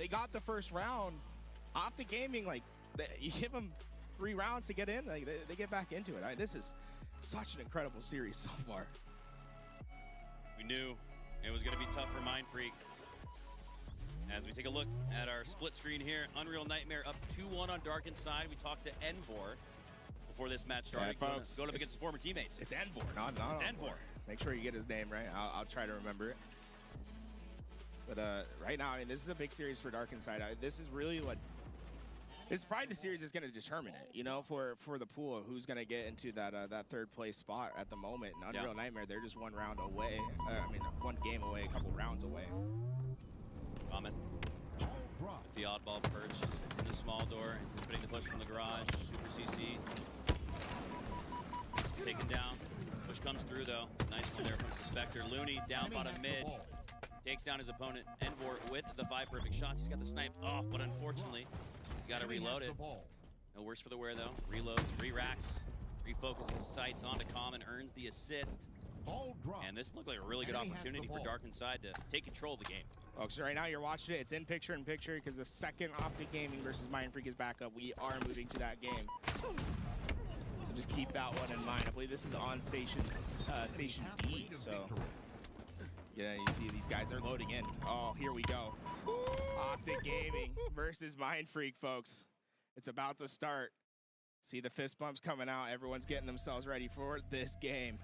they got the first round. Optic Gaming, like, you give them 3 rounds to get in, like, they get back into it. This is such an incredible series so far. We knew it was going to be tough for Mindfreak. As we take a look at our split screen here, Unreal Nightmare up 2-1 on Dark Inside. We talked to Envor before this match started, going up against his former teammates. It's Envor, not it's Envor. Make sure you get his name right. I'll try to remember it. But right now, I mean, this is a big series for Dark Inside. This is really what. This is probably the series that's going to determine it, you know, for the pool of who's going to get into that third place spot at the moment. And Unreal Nightmare, they're just 1 round away. One game away, a couple rounds away. Common. The oddball perched in the small door, anticipating the push from the garage. Super CC. It's taken down. Push comes through, though. It's a nice one there from Suspector. Looney down bottom mid. Takes down his opponent. Envor with the 5 perfect shots. He's got the snipe off, but unfortunately, he's got to reload it. No worse for the wear, though. Reloads, re-racks, refocuses his sights onto Common, earns the assist. And this looked like a really good opportunity for Dark Inside to take control of the game. Folks, right now you're watching it. It's in picture-in-picture because the second Optic Gaming versus Mindfreak is back up. We are moving to that game. So just keep that one in mind. I believe this is on station D. So yeah, you see these guys are loading in. Oh, here we go. Optic Gaming versus Mindfreak, folks. It's about to start. See the fist bumps coming out. Everyone's getting themselves ready for this game.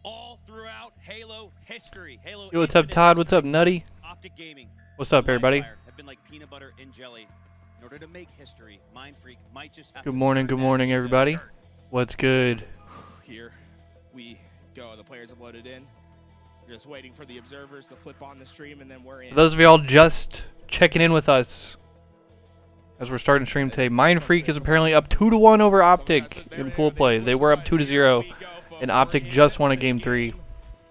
All throughout Halo history. Halo. Yo, what's up, Todd? What's up, Nutty? Optic Gaming. What's up, everybody? Have been like peanut butter and jelly. In order to make history, Mindfreak might just have Good morning, everybody. What's good? Here we go. The players have loaded in. We're just waiting for the observers to flip on the stream, and then we're in. For those of y'all just checking in with us, as we're starting stream today, Mindfreak is apparently up 2-1 over Optic in pool play. They were up 2-0, and Optic just won a game 3.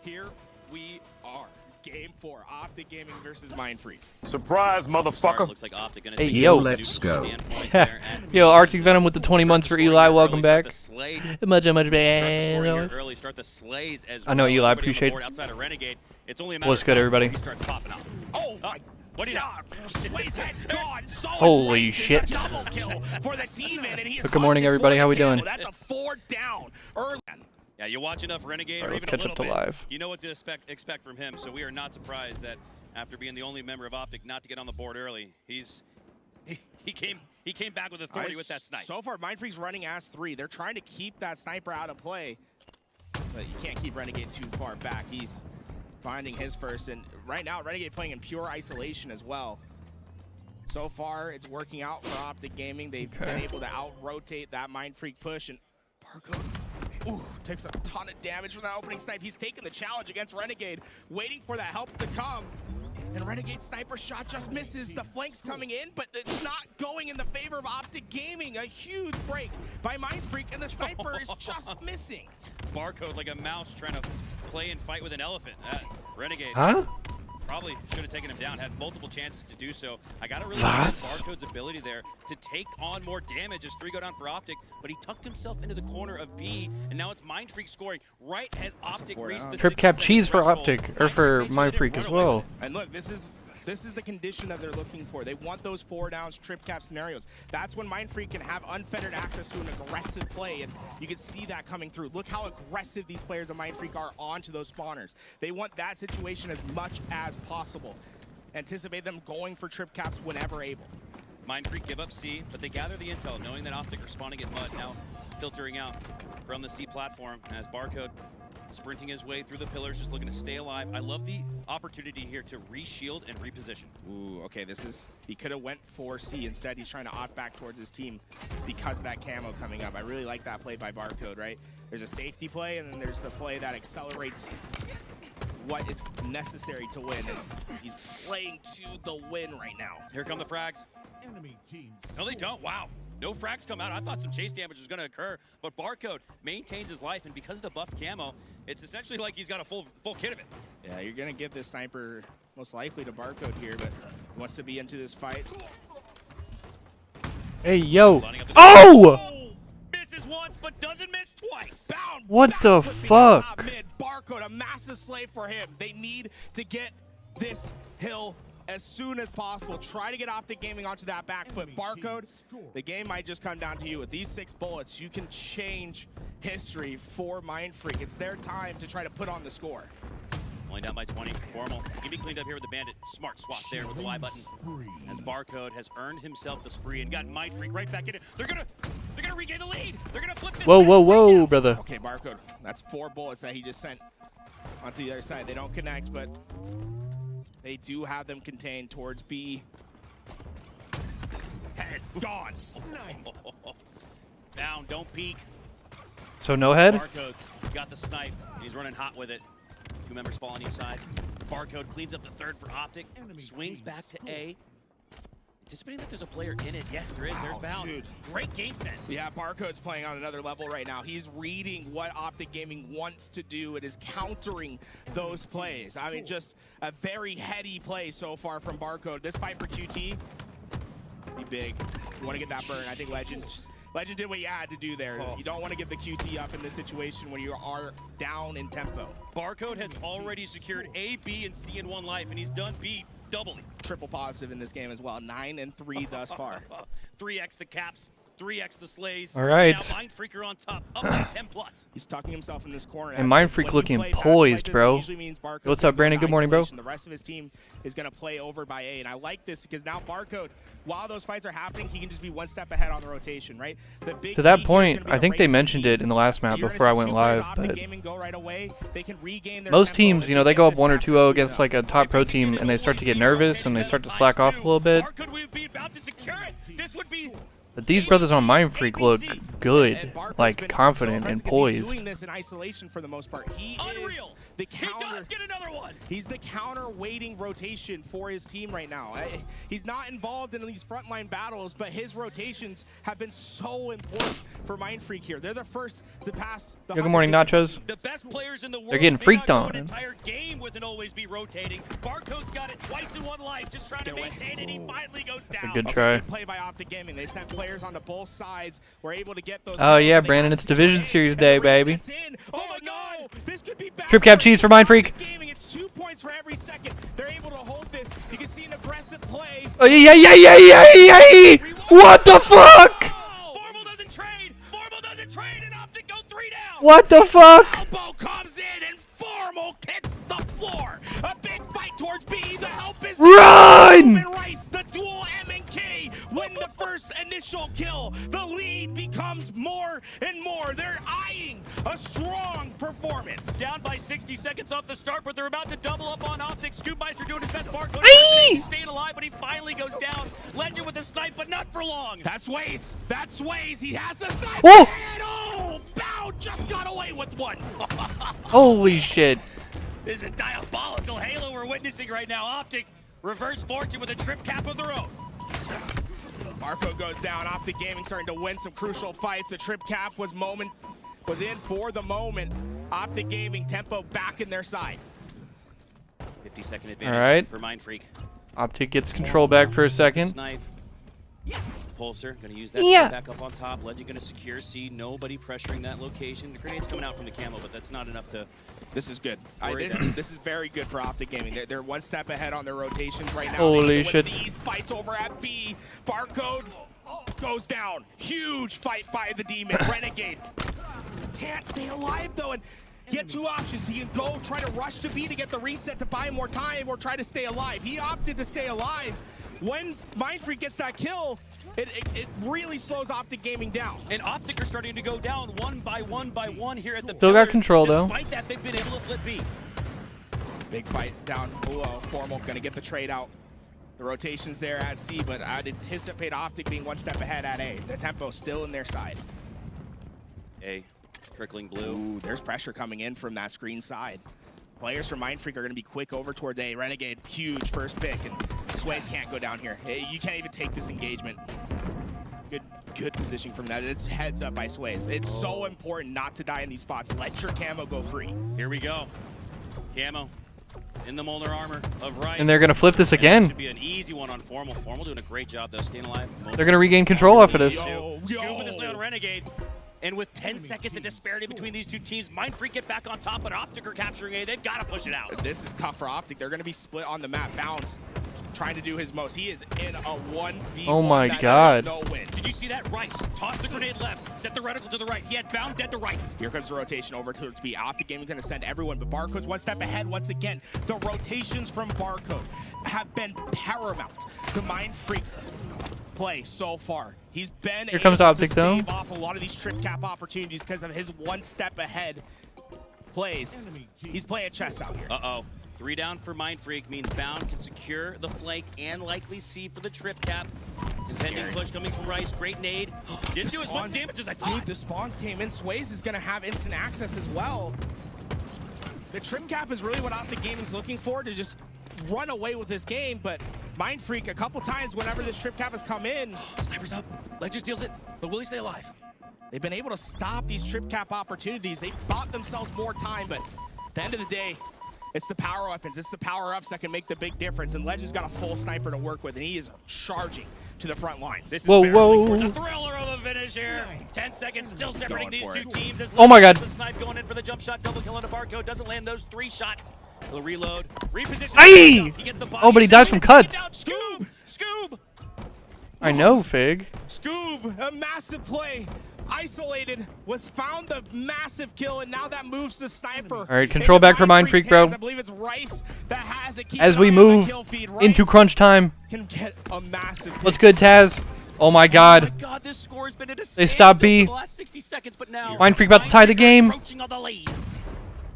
Here we are. Game 4. Optic Gaming versus Mindfreak. Surprise, motherfucker. Looks like Optic gonna Hey, take yo, let's go. Yo, Arctic Venom with the 20 months for Eli. Welcome back. Much Early, start the slays as I know, well. Eli. Everybody Appreciate on the board it. outside of Renegade. It's only a matter What's of good, time everybody? before he starts popping off. Oh, What do you Slay's head's gone. So Holy is shit. a double kill for the demon, and he is Good morning, hunted everybody. for How we the kill. doing? That's a 4 down. Early. Yeah, you watch enough Renegade All right, or let's even a catch up little to bit, live. you know what to expect from him. So we are not surprised that after being the only member of Optic not to get on the board early, he came back with authority with that snipe. So far, Mindfreak's running as 3. They're trying to keep that sniper out of play, but you can't keep Renegade too far back. He's finding his first, and right now, Renegade playing in pure isolation as well. So far, it's working out for Optic Gaming. They've been able to out-rotate that Mindfreak push, and Barcode takes a ton of damage from that opening snipe. He's taking the challenge against Renegade, waiting for that help to come. And Renegade sniper shot just misses. The flank's coming in, but it's not going in the favor of Optic Gaming. A huge break by Mindfreak, and the sniper is just missing. Barcode like a mouse trying to play and fight with an elephant. Renegade. Huh? Probably should have taken him down, had multiple chances to do so. I gotta really like Barcode's ability there to take on more damage as 3 go down for Optic, but he tucked himself into the corner of B, and now it's Mindfreak scoring right as Optic reached the Trip cap 60-second cheese for threshold. Optic, or for Mindfreak as well. And look, this is the condition that they're looking for. They want those 4 downs, trip cap scenarios. That's when Mindfreak can have unfettered access to an aggressive play, and you can see that coming through. Look how aggressive these players of Mindfreak are onto those spawners. They want that situation as much as possible. Anticipate them going for trip caps whenever able. Mindfreak give up C, but they gather the intel, knowing that Optic are spawning at mud, now filtering out from the C platform as Barcode sprinting his way through the pillars, just looking to stay alive. I love the opportunity here to re-shield and reposition. Ooh, okay, he could have went for C. Instead, he's trying to opt back towards his team because of that camo coming up. I really like that play by Barcode, right? There's a safety play, and then there's the play that accelerates what is necessary to win. He's playing to the win right now. Here come the frags. No, they don't. Wow. No frags come out. I thought some chase damage was going to occur, but Barcode maintains his life, and because of the buff camo, it's essentially like he's got a full kit of it. Yeah, you're going to give this sniper most likely to Barcode here, but he wants to be into this fight. Hey, yo. Oh! Misses once, but doesn't miss twice. Bound. What the fuck? Mid. Barcode, a massive slave for him. They need to get this hill as soon as possible. Try to get Optic Gaming onto that back foot. Barcode, the game might just come down to you. With these 6 bullets, you can change history for Mindfreak. It's their time to try to put on the score. Only down by 20. Formal. He can be cleaned up here with the Bandit. Smart swap there with the Y button. As Barcode has earned himself the spree and got Mindfreak right back in it. They're gonna regain the lead. They're gonna flip this. Whoa, match whoa, right whoa, now. brother. Okay, Barcode, that's 4 bullets that he just sent onto the other side. They don't connect, but they do have them contained towards B. Head gone. Down, don't peek. So no head? Barcode's got the snipe. He's running hot with it. 2 members fall on each side. Barcode cleans up the third for Optic. Swings back to A. Anticipating that there's a player in it. Yes, there is. Wow, There's Bound. dude. Great game sense. Yeah, Barcode's playing on another level right now. He's reading what Optic Gaming wants to do and is countering those plays. I mean, just a very heady play so far from Barcode. This fight for QT, be big. You want to get that burn. I think Legend did what you had to do there. You don't want to give the QT up in this situation when you are down in tempo. Barcode has already secured A, B, and C in 1 life, and he's done B doubly. Triple positive in this game as well. 9 and 3 thus far. 3x the caps, 3x the slays. All right. Now Mindfreaker on top, up by 10 plus. He's tucking himself in this corner. And Mindfreak When you looking play passive poised, like this, bro. it usually means Barcode's What's gonna up, Brandon? go Good morning, bro. isolation. The rest of his team is going to play over by A. And I like this because now Barcode, while those fights are happening, he can just be 1 step ahead on the rotation, right? The big To that key here is point, gonna be I think to they race mentioned to it in the last map You're before I gonna see went 2 players live, Optic but Gaming go right away. They can regain their most tempo teams, and you know, they regain go up this 1 or faster 2-0 speed against up. like a top pro team, and they start to get nervous and they start to slack off a little bit. Barcode would be about to secure it. This would be But these brothers on Mindfreak look good, And Barcode's like been confident so and impressive 'cause he's poised. doing this in isolation for the most part. He unreal. is the He counter. does get another one. He's the counter-waiting rotation for his team right now. He's not involved in these frontline battles, but his rotations have been so important for Mindfreak here. They're the first to pass the Yo, good morning, 100 Nachos. The best players in the world. They're getting may freaked not go on. An entire game with an always be rotating. Barcode's got it twice in 1 life, just trying to Get away. maintain it. He finally goes down. good Okay, try. good play by Optic Gaming. They sent players onto both sides. Were able to get those. Oh, kills, yeah, but they Brandon, have it's to Division trade, Series and day, the baby. resets in. Oh my God! This could be bad. Trip cap cheese for Mindfreak. Gaming, it's 2 points for every second. They're able to hold this. You can see an aggressive play. Oh, yeah. What the fuck? Formal doesn't trade. Formal doesn't trade, and Optic go 3 down. What the fuck? Elbow comes in and Formal hits the floor. A big fight towards B. The help is Run! Ruben Rice, the dual M&K, win the first initial kill. The lead becomes more and more. They're eyeing a strong performance. Down by 60 seconds off the start, but they're about to double up on Optic. Scoopmeister doing his best. Barcode Aye! staying alive, but he finally goes down. Legend with the snipe, but not for long. That's Waze. That's Waze. He has a snipe. Whoa! And oh, Bound just got away with one. Holy shit. This is diabolical Halo we're witnessing right now. Optic reverse fortune with a trip cap of their own. Barcode goes down. Optic Gaming starting to win some crucial fights. The trip cap was in for the moment. Optic Gaming tempo back in their side. 50-second advantage right. for Mindfreak. Optic gets control back for a second. Snipe. Pulsar gonna use that Yeah. to get back up on top. Legend gonna secure C. Nobody pressuring that location. The grenade's coming out from the camo, but that's not enough to. This is good. Worry them. This is very good for Optic Gaming. They're 1 step ahead on their rotations right now. Holy They win shit. These fights over at B. Barcode goes down. Huge fight by the Demon. Renegade can't stay alive though, and he had 2 options. He can go try to rush to B to get the reset to buy more time, or try to stay alive. He opted to stay alive. When Mindfreak gets that kill, it really slows Optic Gaming down. And Optic are starting to go down one by one here at the Still got pillars. control, though. Despite that, they've been able to flip B. Big fight down below. Formal gonna get the trade out. The rotation's there at C, but I'd anticipate Optic being 1 step ahead at A. The tempo still in their side. A trickling blue. Ooh, there's pressure coming in from that screen side. Players from Mindfreak are going to be quick over towards A. Renegade, huge first pick, and Sways can't go down here. You can't even take this engagement. Good positioning from that. It's heads up by Sways. It's so important not to die in these spots. Let your camo go free. Here we go. Camo in the Molnar armor of Rice. And they're going to flip this And that again. should be an easy one on Formal. Formal doing a great job though, staying alive. They're going to regain control off of this. Scoop with this on Renegade. And with 10 seconds of disparity between these two teams, Mindfreak get back on top, but Optic are capturing A. They've got to push it out. This is tough for Optic. They're going to be split on the map. Bound trying to do his most. He is in a 1v1. Oh my that God. there is no win. Did you see that? Rice tossed the grenade left, set the reticle to the right. He had bound dead to rights. Here comes the rotation over to be Optic Gaming, going to send everyone, but Barcode's one step ahead once again. The rotations from Barcode have been paramount to Mindfreak's play so far. He's been Here comes able Optic, to though. stave off a lot of these trip cap opportunities because of his one step ahead plays. He's playing chess out here. Uh-oh. 3 down for Mindfreak means Bound can secure the flank and likely C for the trip cap. Impending Scary. push coming from Rice. Great nade. Didn't do as much damage as I thought. Dude, the spawns came in. Sways is going to have instant access as well. The trip cap is really what Optic Gaming's looking for, to just run away with this game, but Mindfreak a couple times whenever this trip cap has come in, Sniper's up. Ledger steals it, but will he stay alive? they've been able to stop these trip cap opportunities. They bought themselves more time, but at the end of the day, it's the power weapons, it's the power-ups that can make the big difference, and Legend's got a full sniper to work with, and he is charging to the front lines. This is Whoa, barely whoa. towards a thriller of a finish here. 10 seconds still separating going these for two it. teams. As Oh my God. The snipe going in for the jump shot, double kill on a Barcode. Doesn't land those 3 shots. He'll reload, reposition. Aye! He gets the body. Oh, but he dies from cuts. Down. Scoob! Scoob! I know, Fig. Scoob, a massive play. Isolated, was found the massive kill, and now that moves the sniper. All right, control back for Mindfreak, bro. I believe it's Rice that has it. Keep As an we eye on the move kill feed. into Rice crunch time. can get a massive What's pick. good, Taz? Oh my Oh my God. God, this score has been at a They stopped standstill B. for the last 60 seconds, but now Mindfreak about to tie the game. Encroaching on the lead.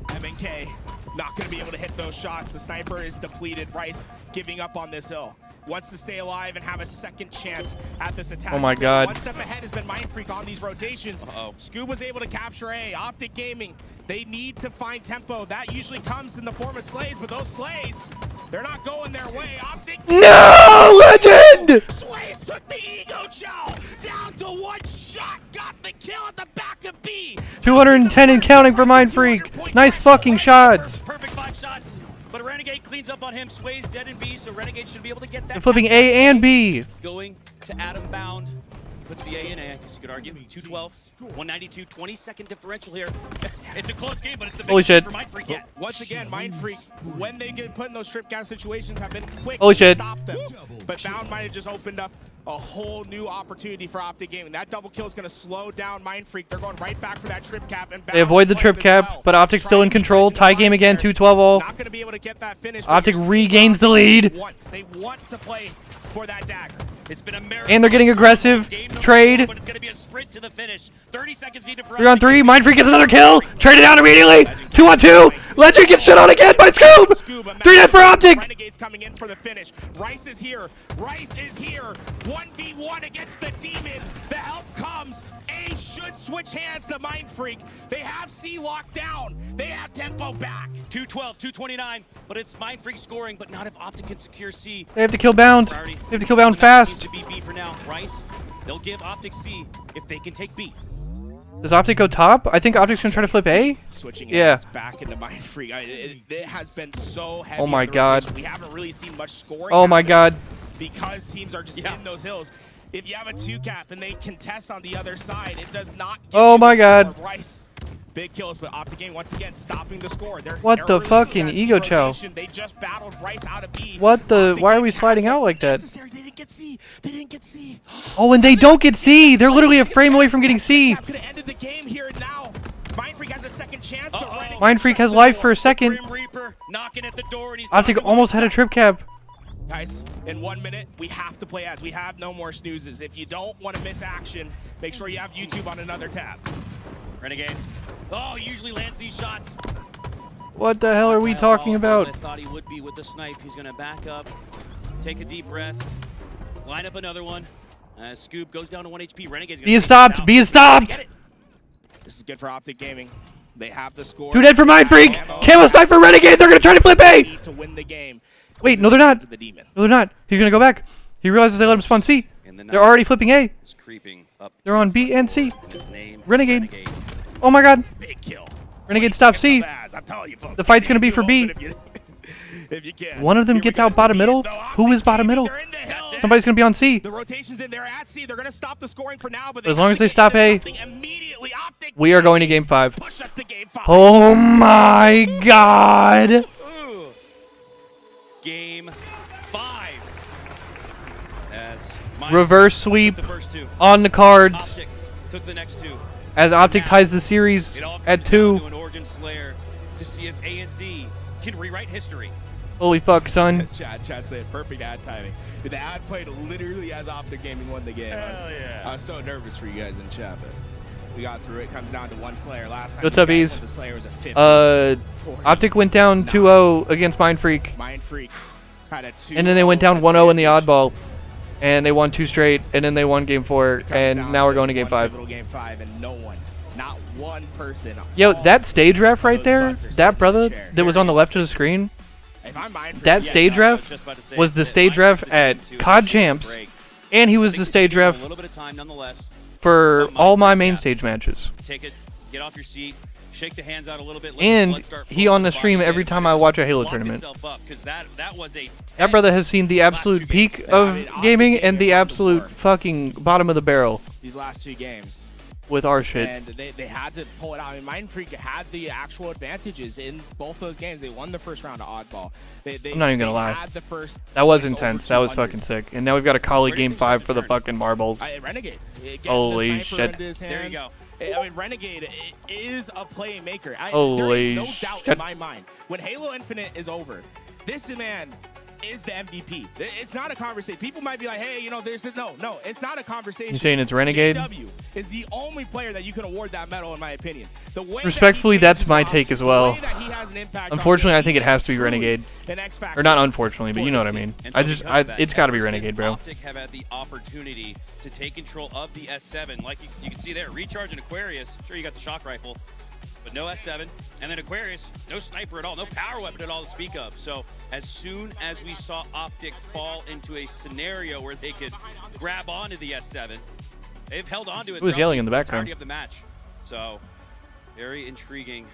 MNK not going to be able to hit those shots. The sniper is depleted. Rice giving up on this hill. Wants to stay alive and have a second chance at this attack. Oh my Still, God. one step ahead has been Mindfreak on these rotations. Uh-oh. Scoob was able to capture A. Optic Gaming, they need to find tempo. That usually comes in the form of slays, but those slays, they're not going their way. Optic No, Legend! Sways took the ego chow down to 1 shot. Got the kill at the back of B. 210 and counting for Mindfreak. Nice fucking shots. Perfect 5 shots. But Renegade cleans up on him. Sway's dead in B, so Renegade should be able to get that. They're flipping A and B. Going to Adam Bound. Puts the A in A, I guess you could argue. 212, 192, 20-second differential here. It's a close game, but it's the Holy biggest game shit. for Mindfreak yet. Once again, Mindfreak, when they get put in those trip gas situations, have been quick Holy to shit. stop them. But Bound might have just opened up a whole new opportunity for Optic Gaming. That double kill is going to slow down Mindfreak. They're going right back for that trip cap. And They avoid the Bound trip playing this cap, well. but Optic's still in Trying to keep control. Legend Tie alive game again, there. 2-12 all. Not going to be able to get that finish. but Optic you're seeing regains the Optic lead. They want to play for that dagger. It's been a marathon. And they're getting aggressive. Game number Trade. 4, but it's going to be a sprint to the finish. 30 seconds needed for 3 on Optic 3. Gaming. Mindfreak gets another kill. Trade it down immediately. 2 on 2. Legend gets shit on again by Scoob. 3 dead for Optic. Renegades coming in for the finish. Rice is here. Rice is here. 1v1 against the Demon. The help comes. A should switch hands to Mindfreak. They have C locked down. They have tempo back. 212, 229, but it's Mindfreak scoring, but not if Optic can secure C. They have to kill Bound. Priority. They have to kill Bound The map seems fast. to be B for now. Rice, they'll give Optic C if they can take B. Does Optic go top? I think Optic's gonna try to flip A. Switching Yeah. hands back into Mindfreak. It has been so heavy. Oh my in the God. rotation. We haven't really seen much scoring. Oh my happen God. Because teams are just Yeah. in those hills. If you have a 2-cap and they contest on the other side, it does not give Oh you the my God. score. Rice, big kills, but Optic Gaming once again stopping the score. They're What the early fucking in that C ego chow? rotation. They just battled Rice out of B. What the? Optic Why are we Gaming sliding has out what's like that? necessary. They didn't get C. They didn't get C. Oh, and they don't get C. They're literally a frame away from getting C. Could have ended the game here and now. Mindfreak has a second chance. But Uh-oh. Renegade Mindfreak has shut life the for a door. second. Grim Reaper knocking at the door, and he's Optic knocking with almost the had a stop. trip cap. Guys, in 1 minute, we have to play ads. We have no more snoozes. If you don't want to miss action, make sure you have YouTube on another tab. Renegade. Oh, he usually lands these shots. What the hell are we talking about? I thought he would be with the snipe. He's gonna back up, take a deep breath, line up another one. Scoob goes down to 1 HP. Renegade's gonna B is take stopped. this out. B is stopped. Get it. This is good for Optic Gaming. They have the score. 2 dead for Mindfreak. Camo snipe for Renegade. They're gonna try to flip They A. need to win the game. Wait, This no, is they're the not. hands of the Demon. No, they're not. He's gonna go back. He realizes they let him spawn C. And the They're knife already flipping A. is creeping up. They're on B and C. And his name is Renegade. Oh my God. Big kill. Renegade stop C. Ads, I'm telling you, folks. The fight's Get gonna be YouTube for B. open if you- if you can. One of them Here we gets go. out This could bottom be it, middle. though. Who Optic is bottom Gaming, middle? they're in the hills. Somebody's gonna be on C. The rotation's in there at C. They're gonna stop the scoring for now, but As have long as to they get stop into A, something immediately. Optic We are going to Gaming game 5. push us to game 5. Oh my God. Ooh. Game 5. as Mind Reverse Freak sweep took the first two. on the cards Optic took the next two. as Optic Now, ties the series It all comes at down 2. to an Origin Slayer to see if ANZ can rewrite history. Holy fuck, son. Chad said perfect ad timing. The ad played literally as Optic Gaming won the game. I was so nervous for you guys in chat, but we got through it. Comes down to one Slayer. Last time What's you up, guys Ease? said the Slayer was a 50. 40. Optic went down 2-0 against Mind Freak, Mind Freak had a 2. and then they went down 1-0 in the oddball, and they won 2 straight, and then they won game 4, and now we're going to game 5. Game 5, and no one, not one person. Yo, all that stage ref right those there, butts are sitting that in brother the chair. that was on the left of the screen, If I'm Mind Freak, that yeah, stage no, I was ref just about to say was the that stage Mind ref Freak, the at team, too, COD is taking a Champs, break. and he I was think the we should stage give him ref a little bit of time nonetheless. for From all Mind my Freak, main yeah. stage matches. Take it, get off your seat, shake the hands out a little bit. let the And blood start he flowing on the from stream body, every and time it I just watch a Halo locked tournament. itself up, 'cause that was a That brother tense has seen the last absolute 2 peak games. of I mean, Optic gaming Gaming and the won the absolute war. fucking bottom of the barrel these last 2 games. with our shit. And they had to pull it out. I mean, Mind Freak had the actual advantages in both those games. They won the first round of Oddball. I'm not even gonna lie. Had the first That was points over intense. That was 200. fucking sick. And now we've got a colleague Where do you game think start 5 to for the turn? fucking marbles. Renegade. Getting Holy the sniper shit. into his There you hands. go. I mean, Renegade is a playmaker. There Holy is no doubt shit. in my mind. When Halo Infinite is over, this man is the MVP. It's not a conversation. People might be like, hey, there's no, it's not a conversation. You saying it's Renegade? JW is the only player that you can award that medal, in my opinion. The way that he Respectfully, that's changes my rosters, take as the well. way that he has an impact on Unfortunately, I games, think it he has is to be truly Renegade. an X factor. Or not unfortunately, but you know what I mean. And so because of that, It's got to be since Renegade, bro. Optic have had the opportunity to take control of the S7, like you can see there, Recharge and Aquarius. Sure, you got the shock rifle, but no S7. And then Aquarius, no sniper at all, no power weapon at all to speak of. So as soon as we saw Optic fall into a scenario where they could grab onto the S7, they've held on to it. Who was throughout yelling in the background? entirety of the match. So very intriguing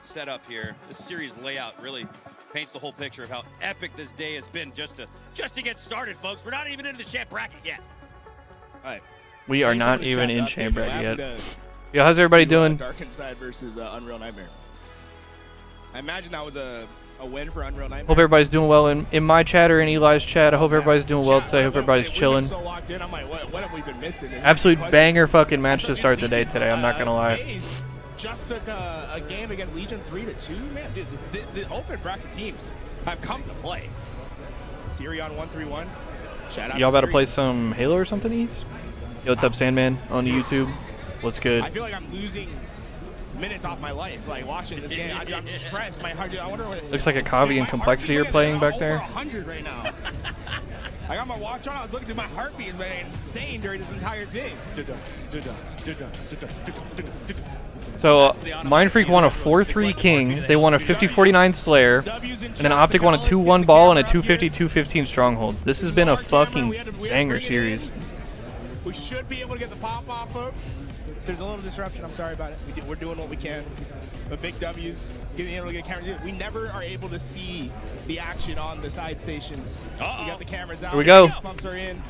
setup here. This series layout really paints the whole picture of how epic this day has been just to get started, folks. We're not even into the champ bracket yet. We are Thanks not for the even chat in update. chamber What happened yet. to- Yo, how's everybody to, doing? Dark Inside versus Unreal Nightmare. I imagine that was a win for Unreal Nightmare. Hope everybody's doing well in my chat or in Eli's chat. I hope everybody's doing well today. I hope everybody's We've chilling. been so locked in. I'm like, what have we been missing? Is Absolute the question. banger fucking match to Also, start the day Legion, today. I'm not gonna lie. FaZe just took a game against Legion 3-2. Man, dude, the open bracket teams have come to play. Sirion 131. Shout out Y'all about to Sirion. play some Halo or something, Ease? Yo, what's up, Sandman on the YouTube? What's good? I feel like I'm losing minutes off my life, like watching this game. I'm stressed. My heart. I wonder what. Looks like a Kavi and Complexity you're playing back I'm there. over 100 right now. I got my watch on. I was looking through my heartbeat. It's been insane during this entire thing. So, Mind Freak won a 4-3 King. They won a 50-49 Slayer. And then Optic won a 2-1 Ball and a 250-215 Strongholds. This has been a fucking banger series. We should be able to get the pop off, folks. There's a little disruption. I'm sorry about it. We're doing what we can. But big W's, getting able to get cameras. We never are able to see the action on the side stations. We got the cameras out. Here we go. The pumps are in.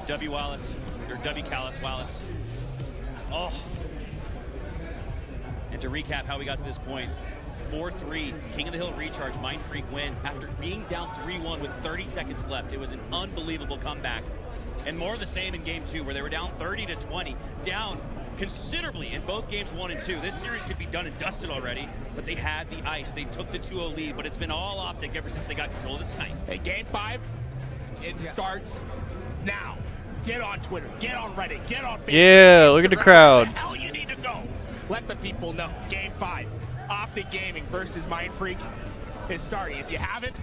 W. Wallace, or W. Callis Wallace. Oh. And to recap how we got to this point, 4-3, King of the Hill recharge, Mind Freak win. After being down 3-1 with 30 seconds left, it was an unbelievable comeback. And more of the same in game 2, where they were down 30-20, down considerably in both games 1 and 2. This series could be done and dusted already, but they had the ice. They took the 2-0 lead, but it's been all Optic ever since they got control of the snipe. Hey, game 5, it starts now. Get on Twitter, get on Reddit, get on Facebook. Yeah, look at the Instagram, crowd. Where the hell you need to go. Let the people know. Game 5, Optic Gaming versus Mind Freak is starting. If you haven't,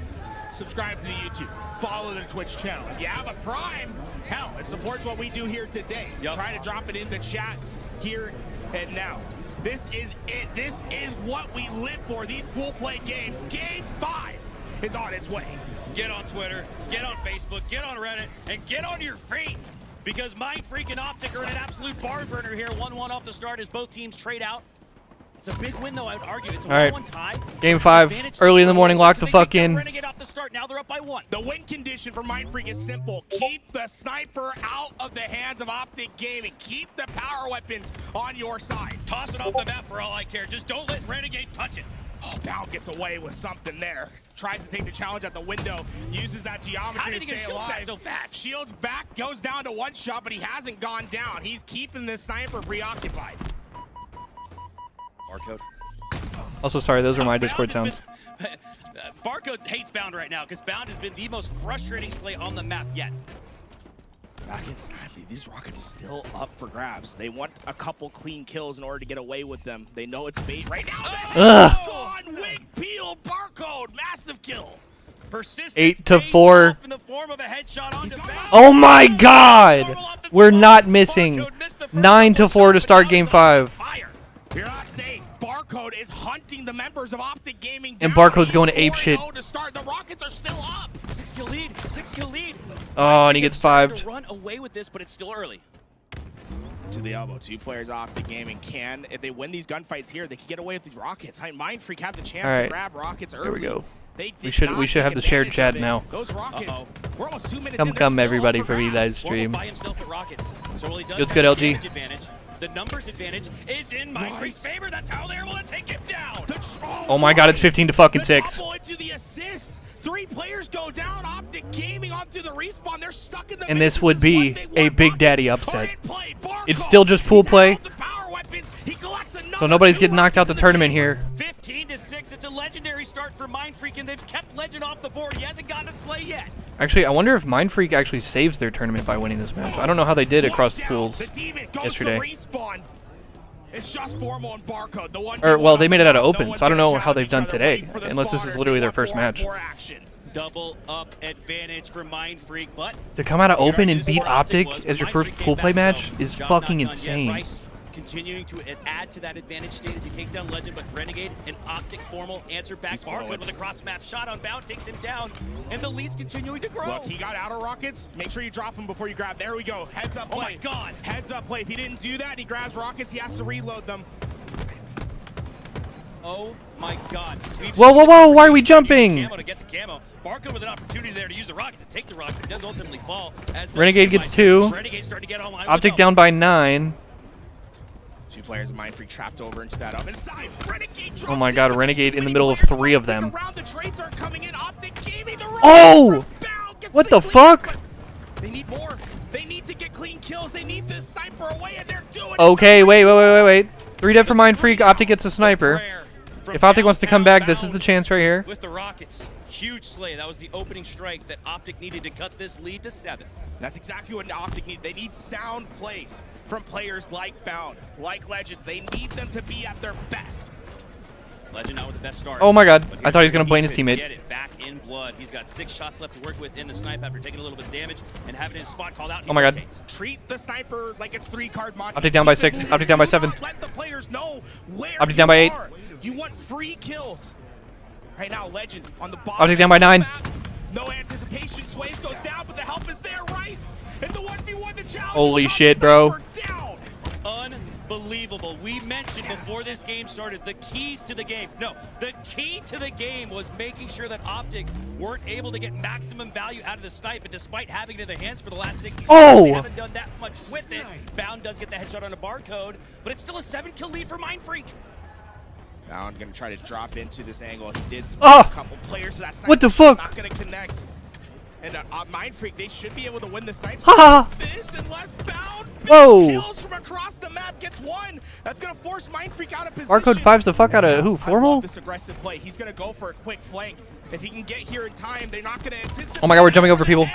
subscribe to the YouTube. Follow the Twitch channel. If you have a Prime, hell, it supports what we do here today. Yep. Try to drop it in the chat here and now. This is it. This is what we live for. These pool play games. Game 5 is on its way. Get on Twitter, get on Facebook, get on Reddit, and get on your feet. Because Mind Freak and Optic are in an absolute barn burner here. 1-1 off the start as both teams trade out. It's a big win, though, I would argue. It's a 1-1 tie. Game It's 5, an advantage early in the to morning, lock the because they fuck kicked out in. Renegade off the start. Now they're up by 1. The win condition for Mind Freak is simple. Keep the sniper out of the hands of Optic Gaming. Keep the power weapons on your side. Toss it off the map for all I care. Just don't let Renegade touch it. Oh, Bound gets away with something there. Tries to take the challenge at the window. Uses that geometry How did to he get stay shields alive. back so fast? Shields back, goes down to one shot, but he hasn't gone down. He's keeping this sniper preoccupied. Barcode. Also, sorry, those were my Bound Discord has sounds. been- Barcode hates Bound right now because Bound has been the most frustrating slay on the map yet. Back in Snively, these rockets still up for grabs. They want a couple clean kills in order to get away with them. They know it's bait right now. Ugh. On wig peel, Barcode, massive kill. Persistence 8 to pays 4. off in the form of a headshot onto Bound. Oh my God! We're not missing. 9 to 4 to start game 5. Fire. You're not safe. Barcode is hunting the members of Optic Gaming And down. Barcode's going to He's apeshit. 4-0 to start. The rockets are still up. 6 kill lead. 6 kill lead. Oh, and he gets Starting 5'd. to run away with this, but it's still early. To the elbow. 2 players Optic Gaming can, if they win these gunfights here, they can get away with these rockets. Mind Freak have the chance All to right. grab rockets early. Here we go. They We did should not have take the shared advantage chat of it. now. Those rockets. We're almost 2 minutes Come, in, they're come, still everybody, up for grabs. V-Dive Formal's stream. by himself at rockets. So while he does Feels have good, the LG. damage advantage, the numbers advantage is in Mind Freak's favor. That's how they're able to take him down. Oh my God, it's 15 to fucking 6. Double into the assist. 3 players go down. Optic Gaming onto the respawn. They're stuck in the And base. this would is be what they a want. Big Daddy Rockets upset. are in play. Barcode, It's still just pool he's out play. of the power weapons. He collects another So nobody's 2 getting knocked out rockets the in tournament chamber. here. 15 to 6. It's a legendary start for Mind Freak, and they've kept Legend off the board. He hasn't gotten a slay yet. Actually, I wonder if Mind Freak actually saves their tournament by winning this match. I don't know how they did across Down. pools The demon goes yesterday. To respawn. It's just Formal and Barcode. The one Or, well, they made it out of no open, one's so I don't gonna know how challenge they've each done other. today, Wait for the unless this is spawners. literally They their want first 4-on-4 match. action. Double up advantage for Mind Freak, but To come out of open and This is beat where Optic was, as your Mind first Freak came pool play back, match so is job fucking not done yet. insane. Rice continuing to add to that advantage state as he takes down Legend, but Renegade and Optic Formal answer back. He's Barcode flowing. with a cross map shot on Bound takes him down, and the lead's continuing to grow. Look, he got outer rockets. Make sure you drop him before you grab. There we go. Heads up Oh play. my God. Heads up play. If he didn't do that, he grabs rockets. He has to reload them. Oh my God. We've Whoa, seen whoa, the whoa, why are we using jumping? Camo to get the camo. Barcode with an opportunity there to use the rockets, to take the rockets. He does ultimately fall. As does Renegade Device. gets 2. Renegade starting to get online. Optic down by 9. 2 players of Mind Freak trapped over into that up inside. Renegade drops Oh my in, God, but Renegade there's too in the many middle of players 3 of Optic them. around. The trades aren't coming in. Optic Gaming the Oh! rocket from Bound gets What the clean, fuck? but They need more. They need to get clean kills. They need the sniper away, and they're doing it. Okay, wait. 3 dead for Mind Freak. Optic gets a sniper. If Optic wants to come back, this is the chance right here. With the rockets. Huge slay. That was the opening strike that Optic needed to cut this lead to 7. That's exactly what Optic need. They need sound plays from players like Bound, like Legend. They need them to be at their best. Legend out with the best start. Oh my God, But I thought he was here's gonna where blame his could teammate. Get it back in blood. He's got 6 shots left to work with in the snipe after taking a little bit of damage and having his spot called out. He Oh my God. rotates. Treat the sniper like it's 3-card Monty. Optic down by Keep it 6. moving. Optic down by Do 7. not Let the players know where Optic down by 8. are. You want free kills. Right now, Legend on the bottom. Optic down by 9. No anticipation. Sways goes down, but the help is there. Rice and the 1v1. The challenge. Holy is coming. shit, bro. Sniper down. Unbelievable. We mentioned before this game started the keys to the game. No, the key to the game was making sure that Optic weren't able to get maximum value out of the snipe, and despite having it in their hands for the last 60 seconds, Oh! they haven't done that much with it. Bound does get the headshot on a Barcode, but it's still a 7-kill lead for Mind Freak. Bound gonna try to drop into this angle. He did spot Ah! a couple players for that sniper. What the fuck? Not gonna connect. And Mind Freak, they should be able to win the snipe. Ha ha! This unless Bound Whoa! kills from across the map gets 1. That's gonna force Mind Freak out of position. Barcode 5's the fuck out of who? I love Formal? this aggressive play. He's gonna go for a quick flank. If he can get here in time, they're not gonna anticipate. Oh my God, we're jumping over people.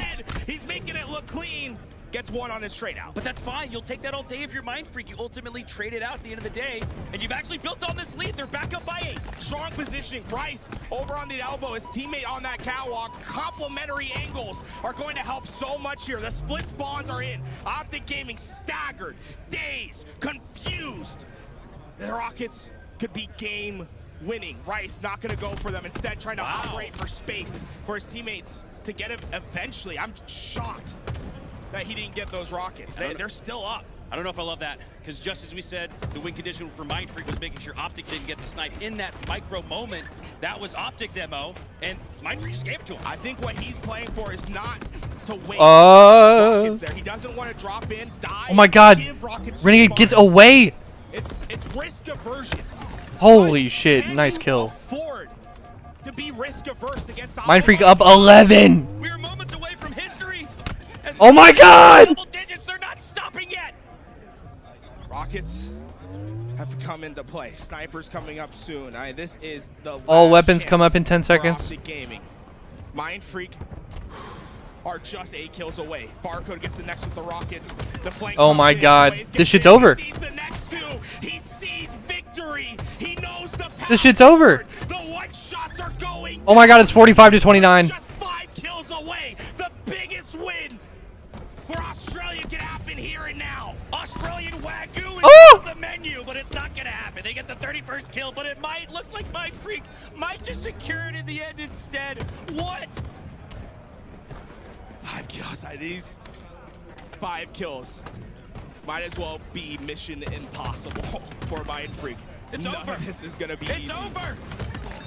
He's making it look clean. Gets 1 on his trade out. But that's fine. You'll take that all day if you're Mind Freak. You ultimately trade it out at the end of the day, and you've actually built on this lead. They're back up by 8. Strong positioning. Rice over on the elbow. His teammate on that catwalk. Complementary angles are going to help so much here. The split spawns are in. Optic Gaming staggered, dazed, confused. The Rockets could be game winning. Rice not going to go for them. Instead, trying to operate for space for his teammates to get him eventually. I'm shocked that he didn't get those rockets. They're still up. I don't know if I love that, because just as we said, the win condition for Mind Freak was making sure Optic didn't get the snipe in that micro moment. That was Optic's MO, and Mind Freak just gave it to him. I think what he's playing for is not to waste rockets there. He doesn't want to drop in, die. Oh my God! Give rockets Renegade respawn. gets away! It's risk aversion. Holy shit, nice kill. Afford to be risk averse against Mindfreak up 11. We are moments away from history. As Oh my god! double digits, they're not stopping yet. Rockets have come into play. Snipers coming up soon. This is the All last weapons come chance up in 10 for seconds. Optic Gaming. Mindfreak are just 8 kills away. Barcode gets the next with the Rockets. The flank Oh comes my in, god, Slays this gets shit's in. over. He sees the next 2. He sees victory. He knows the path This shit's over. forward. The white shots are going. Oh my god, it's 45 to 29. Just 5 kills away. The biggest win for Australia can happen here and now. Australian Wagyu is Oh! on the menu, but it's not gonna happen. They get the 31st kill, but it might. Looks like Mindfreak might just secure it in the end instead. What? 5 kills. These 5 kills might as well be mission impossible for Mindfreak. It's None over. of this is gonna be It's easy. over.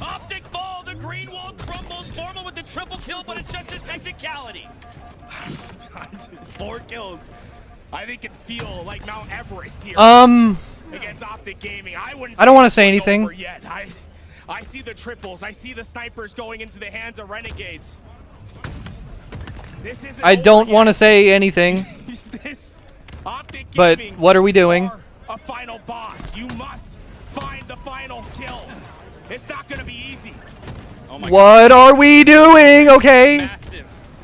Optic fall. The green wall crumbles. Formal with the triple kill, but it's just a technicality. Time to 4 kills. I think it feel like Mount Everest here against Optic Gaming. I don't wanna say anything. Over yet. I see the triples. I see the snipers going into the hands of Renegades. This isn't I don't over want to yet. say anything, This Optic but Gaming what are we doing? are a final boss. You must find the final kill. It's not going to be easy. Oh my What are we doing? Okay.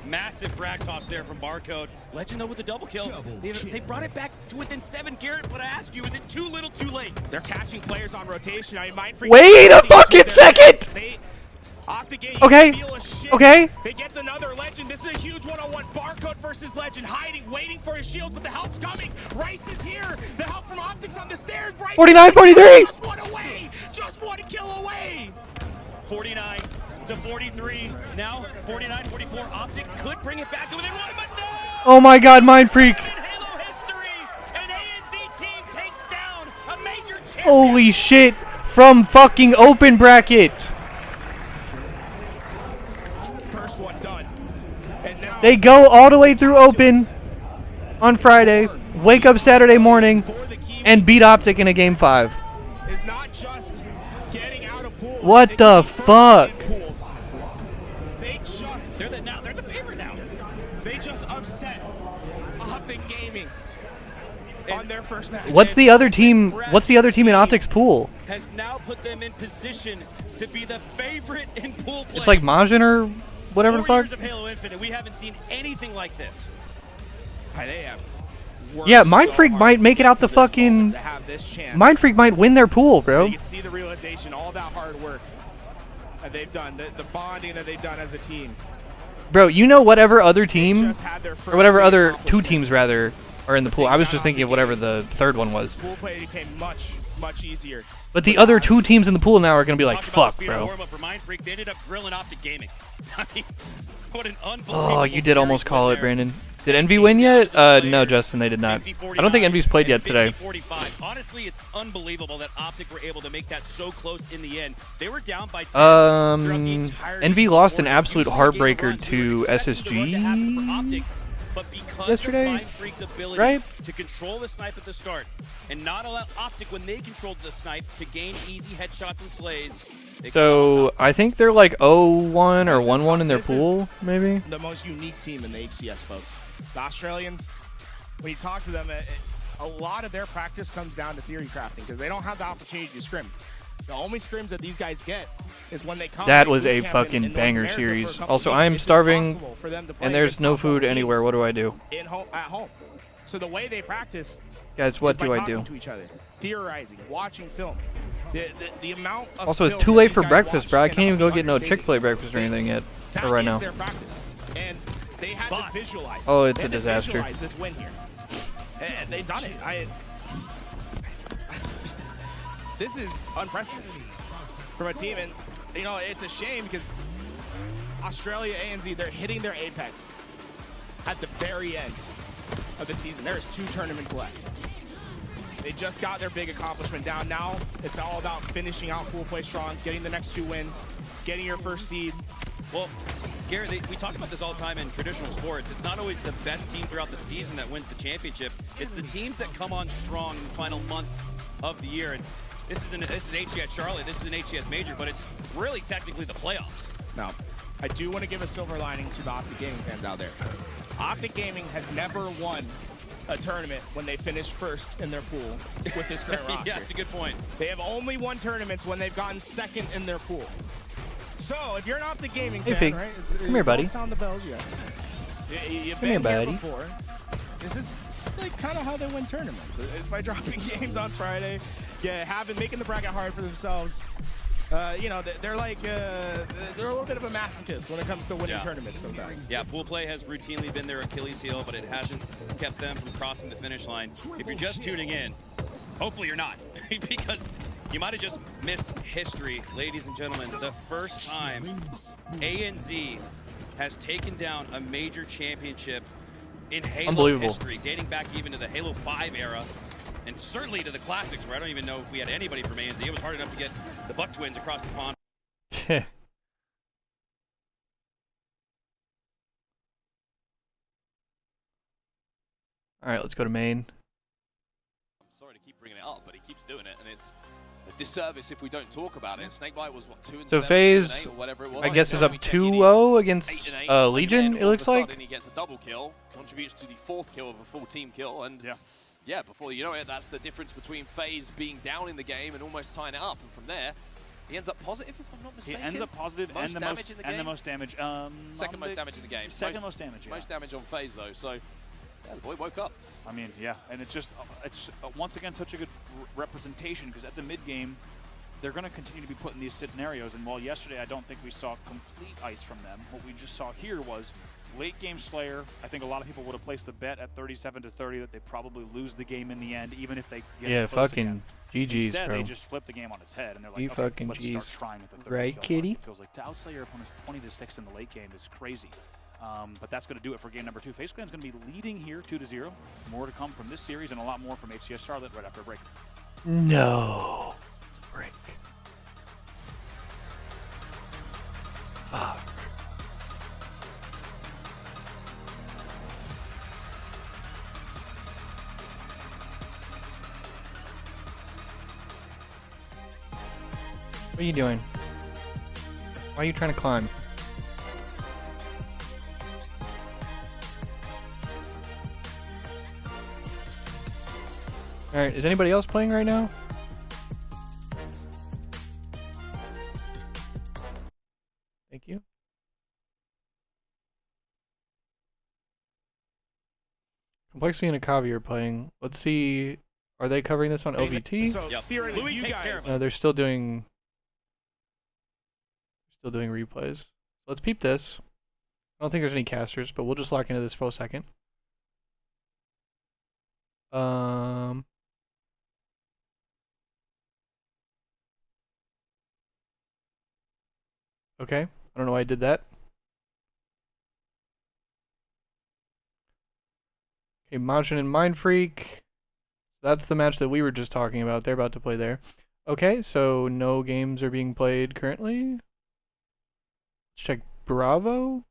Massive frag toss there from Barcode. Legend though with the double kill. They brought it back to within 7. Garrett, but I ask you, is it too little, too late? They're catching players on rotation. I mean, Mindfreak. Wait a fucking second! Optic Gaming Okay. feel a shift. Okay. They get another Legend. This is a huge one-on-one. Barcode versus Legend, hiding, waiting for his shield, but the help's coming. Rice is here. The help from Optics on the stairs. Bryce 49, 43. Just one away. Just 1 kill away. 49 to 43. Now 49, 44. Optic could bring it back to within 1, but no! Oh my god, Mindfreak. In Halo history, an ANZ team takes down a major champion. Holy shit. From fucking open bracket. First one done. And now They go all the way through open on Friday, wake up Saturday morning, for the key and beat Optic in a game 5. is not just getting out of pools. What It the can be first fuck? in pools. They just They're the favorite now. They just upset Optic Gaming on their first match. What's the other team? What's the other team in Optic's pool? Has now put them in position to be the favorite in pool play. It's like Majin or whatever the 4 fuck. years of Halo Infinite, we haven't seen anything like this. They have worked Yeah, so Mindfreak hard might to make it get out to the this moment, fucking. to have this chance. Mindfreak might win their pool, bro. You can see the realization, all that hard work that they've done, the bonding that they've done as a team. Bro, you know whatever other They team, just had their first or whatever big other 2 accomplishment. teams rather, are in the pool. I was just thinking of whatever the third one was. Pool play became much, much easier. But the other 2 teams in the pool now are gonna be like, Talked about fuck, the speed of bro. warm-up for Mindfreak. They ended up grilling Optic Gaming. I mean, what an unbelievable Oh, you did series almost call win it, there. Brandon. Did Envy win yet? No, Justin, they did not. 50-49 I don't think Envy's played yet and today. 50-45. Honestly, it's unbelievable that Optic were able to make that so close in the end. They were down by 10 throughout the entirety Envy of the lost an quarter. absolute Usually a game of heartbreaker runs, we would to expect the run to happen for Optic, SSG but because yesterday, of Mindfreak's ability right? to control the snipe at the start and not allow Optic, when they controlled the snipe, to gain easy headshots and slays. they come out on So top. I think they're like 0-1 or 1-1 in their This is pool, maybe. The most unique team in the HCS, folks. The Australians, when you talk to them, a lot of their practice comes down to theory crafting because they don't have the opportunity to scrim. The only scrims that these guys get is when they come. That to was boot a camp fucking in North banger America for a series. couple Also, weeks. I am It's starving, impossible for them to play and there's against no top level food anywhere. teams What do I do? at home. So the way they practice Guys, what is by do I talking do? to each other, theorizing, watching film. The amount of Also, it's film too that late these for guys breakfast, watch bro. I cannot can't even go be get no understated. Chick-fil-A breakfast or anything yet, That or right is now. their practice. And they had But- to visualize. Oh, it's They a had to disaster. visualize this win here. And they've done it. This is unprecedented from a team, and you know it's a shame because Australia, ANZ, they're hitting their apex at the very end of the season. There's 2 tournaments left. They just got their big accomplishment down. Now it's all about finishing out pool play strong, getting the next 2 wins, getting your first seed. Well, Garrett, we talk about this all the time in traditional sports. It's not always the best team throughout the season that wins the championship. It's the teams that come on strong in the final month of the year. And this is HES Charlotte, this is an HES Major, but it's really technically the playoffs. Now, I do want to give a silver lining to the Optic Gaming fans out there. Optic Gaming has never won a tournament when they finished first in their pool with this current roster. Yeah, that's a good point. They have only won tournaments when they've gotten second in their pool. So if you're an Optic Gaming fan, Fig. right? Come here, buddy. Don't sound the bells yet. You've Come here, been buddy. before. This is like kind of how they win tournaments. It's by dropping games on Friday, making the bracket hard for themselves. You know, they're like they're a little bit of a masochist when it comes to winning tournaments sometimes. Yeah, pool play has routinely been their Achilles heel, but it hasn't kept them from crossing the finish line. If you're just tuning in, hopefully you're not, because you might have just missed history, ladies and gentlemen. The first time ANZ has taken down a major championship in Halo history, dating back even to the Halo 5 era. And certainly to the classics, where I don't even know if we had anybody from ANZ. It was hard enough to get the Buck Twins across the pond. All right, let's go to main. I'm sorry to keep bringing it up, but he keeps doing it, and it's a disservice if we don't talk about it. Snakebite was, what, 2 and So 7, FaZe, 2 and 8, or whatever it was. I guess, is up 2-0 against Legion, it looks like. And he gets a double kill, contributes to the 4th kill of a full team kill, and yeah, before you know it, that's the difference between FaZe being down in the game and almost tying it up. And from there, he ends up positive, if I'm not mistaken. He ends up positive most and the damage in the game. And the most damage. Second most damage in the game. Second most damage, yeah. Most damage on FaZe, though. So, yeah, the boy woke up. I mean, yeah, and it's just, it's once again such a good representation, because at the mid game, they're going to continue to be put in these scenarios. And while yesterday I don't think we saw complete ice from them, what we just saw here was late game Slayer. I think a lot of people would have placed the bet at 37-30 that they probably lose the game in the end, even if they get close fucking again. GG's, Instead, bro. they just flip the game on its head, and they're like, You okay, fucking let's start trying with the third right, kill. kitty? It feels like to outslay your opponents 20-6 in the late game is crazy. But that's going to do it for game number 2. FaZe Clan's going to be leading here 2-0. More to come from this series and a lot more from HCS Charlotte right after a break. No. Break. Fuck. What are you doing? Why are you trying to climb? Alright, is anybody else playing right now? Thank you. Complexity and Akavi are playing. Let's see. Are they covering this on LVT? So theoretically, Louis you takes care guys. of us. They're still doing replays. Let's peep this. I don't think there's any casters, but we'll just lock into this for a second. Okay. I don't know why I did that. Okay, Majin and Mind Freak. That's the match that we were just talking about. They're about to play there. Okay, so no games are being played currently. Let's check Bravo.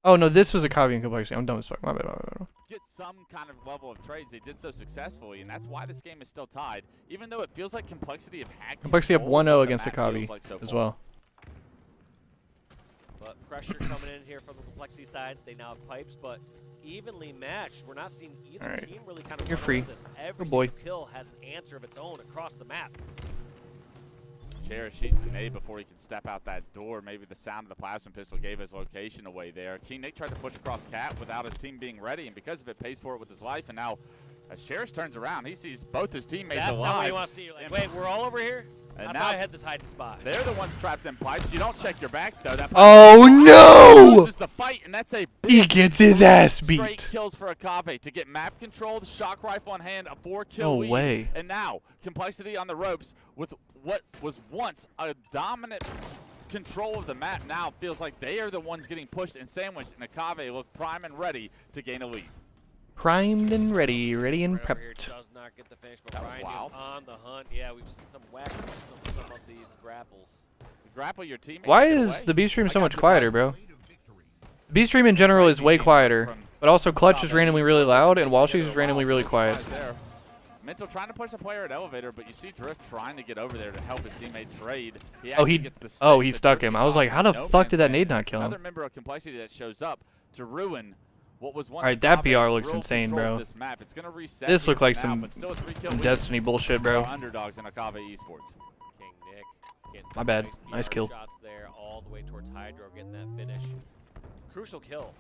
Oh no, this was a Akavi and Complexity. I'm dumb as fuck. My bad. Get some kind of level of trades. They did so successfully, and that's why this game is still tied. Even though it feels like Complexity have had Complexity up control of 1-0 what the against map Akavi feels like so as far. well. But pressure coming in here from the Complexity side. They now have pipes, but evenly matched. We're not seeing either Alright. team really kind of You're run free. over this. Every Good boy. single kill has an answer of its own across the map. Cherish shoots the nade before he can step out that door. Maybe the sound of the plasma pistol gave his location away there. King Nick tried to push across Cat without his team being ready, and because of it, pays for it with his life. And now, as Cherish turns around, he sees both his teammates That's alive. not what you want to see. You're like, wait, we're all over here? And I now thought I had this hiding spot. they're the ones trapped in pipes. You don't check your back, though. That Oh no! loses the fight, and that's a He gets his ass straight beat. kills for Akavi to get map control, the shock rifle in hand, a 4-kill No lead. way. And now, Complexity on the ropes with what was once a dominant control of the map now feels like they are the ones getting pushed and sandwiched, and Akavi look prime and ready to gain a lead. Primed and ready and Forever here prepped. does not get the finish, but That was Ryan wild. on the hunt. Yeah, we've seen some whack some of these grapples. You grapple your teammate. Why get is away. the B stream I so got much you, quieter, bud. bro? The B stream in general is way quieter, but also Clutch is randomly really loud, and Walshy's is randomly really quiet. Mental trying to push a player at elevator, but you see Drift trying to get over there to help his teammate trade. He actually gets the he sticks, stuck Drift him. is I was like, how the no fuck did that man's nade land. not It's kill him? Another member of Complexity that shows up to ruin what was once Alright, that Akave's BR looks real insane, control of bro. This map. It's gonna reset This here looked like for now, some but still a 3-kill Some lead Destiny bullshit, for bro. our underdogs in Akave Esports. King Nick getting My some bad. PR Nice kill. shots there all the way towards Hydro, getting that finish. Crucial kill.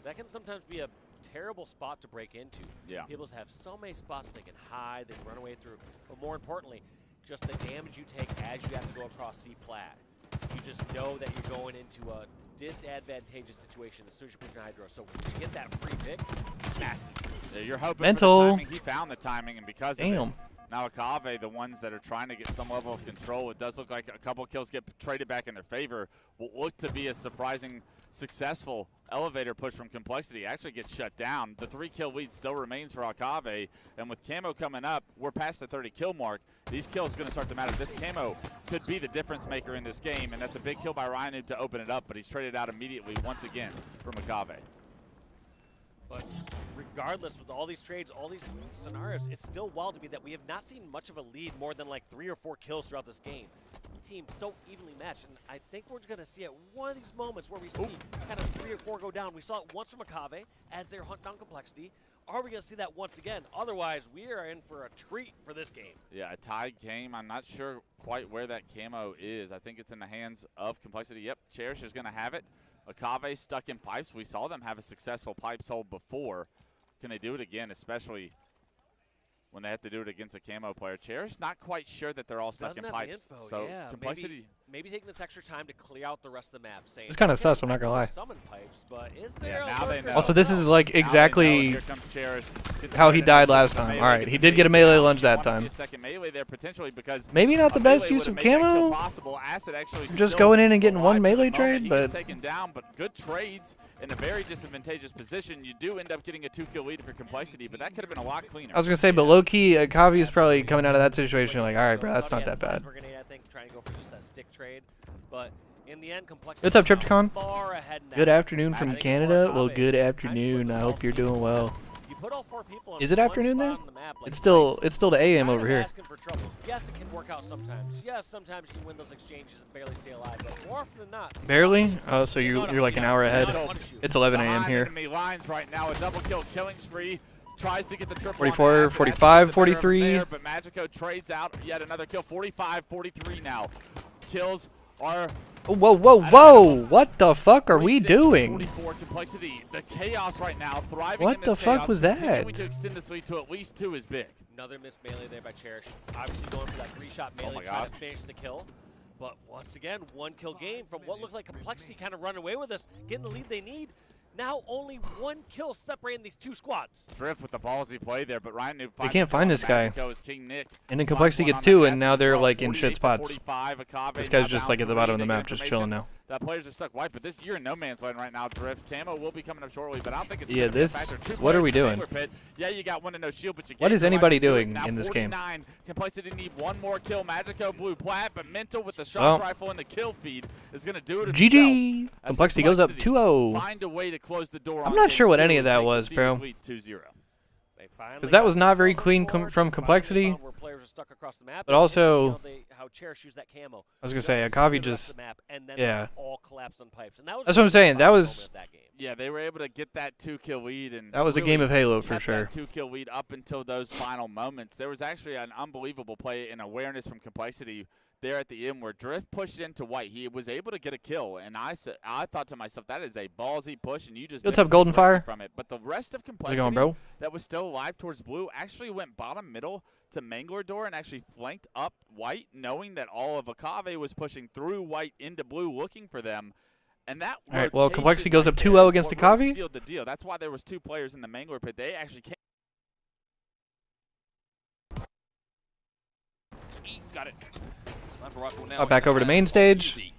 That can sometimes be a terrible spot to break into. Yeah. People have so many spots they can hide, they can run away through, but more importantly, just the damage you take as you have to go across C-Plat. You just know that you're going into a disadvantageous situation as soon as you push your Hydro. So when you get that free pick, massive. Yeah, you're hoping Mental. for the timing. He found the timing, and because of it, Damn. now Akave, the ones that are trying to get some level of control, it does look like a couple kills get traded back in their favor. What looked to be a surprising, successful elevator push from Complexity actually gets shut down. The 3-kill lead still remains for Akave, and with Camo coming up, we're past the 30-kill mark. These kills are going to start to matter. This Camo could be the difference maker in this game, and that's a big kill by Ryan Noob to open it up, but he's traded out immediately once again from Akave. But regardless, with all these trades, all these scenarios, it's still wild to me that we have not seen much of a lead more than like 3 or 4 kills throughout this game. Team so evenly matched, and I think we're going to see at one of these moments where we see kind of 3 or 4 go down. We saw it once from Akave as they're hunting down Complexity. Are we going to see that once again? Otherwise, we are in for a treat for this game. Yeah, a tied game. I'm not sure quite where that Camo is. I think it's in the hands of Complexity. Yep, Cherish is going to have it. Akave stuck in pipes. We saw them have a successful pipes hold before. Can they do it again, especially when they have to do it against a Camo player? Cherish not quite sure that they're all stuck in pipes. Info, So yeah. Complexity. Maybe taking this extra time to clear out the rest of the map. Saying, It's kinda okay, sus, I'm not I gonna know lie. Summon pipes, but is there Yeah, a now they lurker know. Also, this is like Now they know, exactly here comes Cherish. Gets a how he credit died and last gets a time. melee, Alright, gets he a did big get a melee down. lunge You that wanna see time. a second melee there potentially because Maybe not the a best melee use of would've made that kill camo. possible. Acid actually Just still going in and getting one alive for the melee moment. trade, He but gets taken down, but good trades in a very disadvantageous position. You do end up getting a 2-kill lead for Complexity, but that could have been a lot cleaner. I was gonna say, but low key, Akavi is probably coming out of that situation like, all right, bro, that's not that bad. Plasma grenade, I think, trying to go for just that stick trade, but in the end, Complexity. What's up, Tripticon? Far ahead now. Good afternoon I from think Canada. for Well, Akave, good actually afternoon. I hope you're doing well. You put all 4 people in Is it one afternoon spot there? on the map, like It's still pipes. the AM Kind over of here. asking for trouble. Yes, it can work out sometimes. Yes, sometimes you can win those exchanges and barely stay alive, but more often than not. Barely? Oh, so you're like an hour ahead. It's 11 a.m. Behind here. enemy lines right now. A double kill killing spree. Tries to get the triple 44, on Acid. 45, Acid gets the better of him 43. there, but Magico trades out yet another kill. 45, 43 now. Kills are Whoa, whoa, whoa! What the fuck are we 46 to doing? 44 Complexity. The chaos right now, thriving What in this the fuck chaos, was that? continuing to extend this lead to at least 2 is big. Another missed melee there by Cherish. Obviously going for that 3-shot melee, my trying God. to finish the kill. But once again, 1-kill game from what looked like Complexity kind of running away with us, getting the lead they need. Now only 1 kill separating these 2 squads. Drift with the ballsy play there, but Ryan Noob They can't find this guy. Is King Nick. And then Complexity gets 2, and now they're like in shit spots. This guy's just like at the bottom of the map, just chilling now. That players are stuck white, but this you're in no man's land right now, Drift. Camo will be coming up shortly, but I don't think it's Yeah, gonna be a this- factor. 2 what are players we in the doing? Angler Pit. Yeah, you got one and no shield, but you What can't is go anybody right to do it. doing Now in this game? 49. Complexity need 1 more kill. Magico blue plat, but Mental with the shock Well. rifle and the kill feed is gonna do it himself. GG! As Complexity goes up 2-0. Find a way to close the door. I'm on not game sure what 2 any of and that take the was, series bro. lead 2-0. They finally 'Cause that got was not very themselves clean on board. from They finally Complexity. found where players are stuck across the map. But It's also- interesting how Cherish used that camo. I was gonna Just say, to secure Akavi the rest just, of the map, and then yeah. just all collapsed on pipes. And that was That's what I'm saying, that the was- moment of that game. Yeah, they were able to get that 2-kill lead, and That was a really game of Halo for kept sure. That 2-kill lead up until those final moments. There was actually an unbelievable play in awareness from Complexity there at the end where Drift pushed into white. He was able to get a kill, and I thought to myself, that is a ballsy push, and you just What's up, benefited Golden greatly Fire? from it. But the rest of How's it Complexity going, bro? that was still alive towards blue actually went bottom middle to Mangler door and actually flanked up white, knowing that all of Akave was pushing through white into blue looking for them. And that All right, well, rotation Complexity goes right up there 2-0 is against what really Akavi. sealed the deal. That's why there was 2 players in the Mangler pit. They actually came. Got it. Sniper rifle now. Back over to main Hands stage. easy.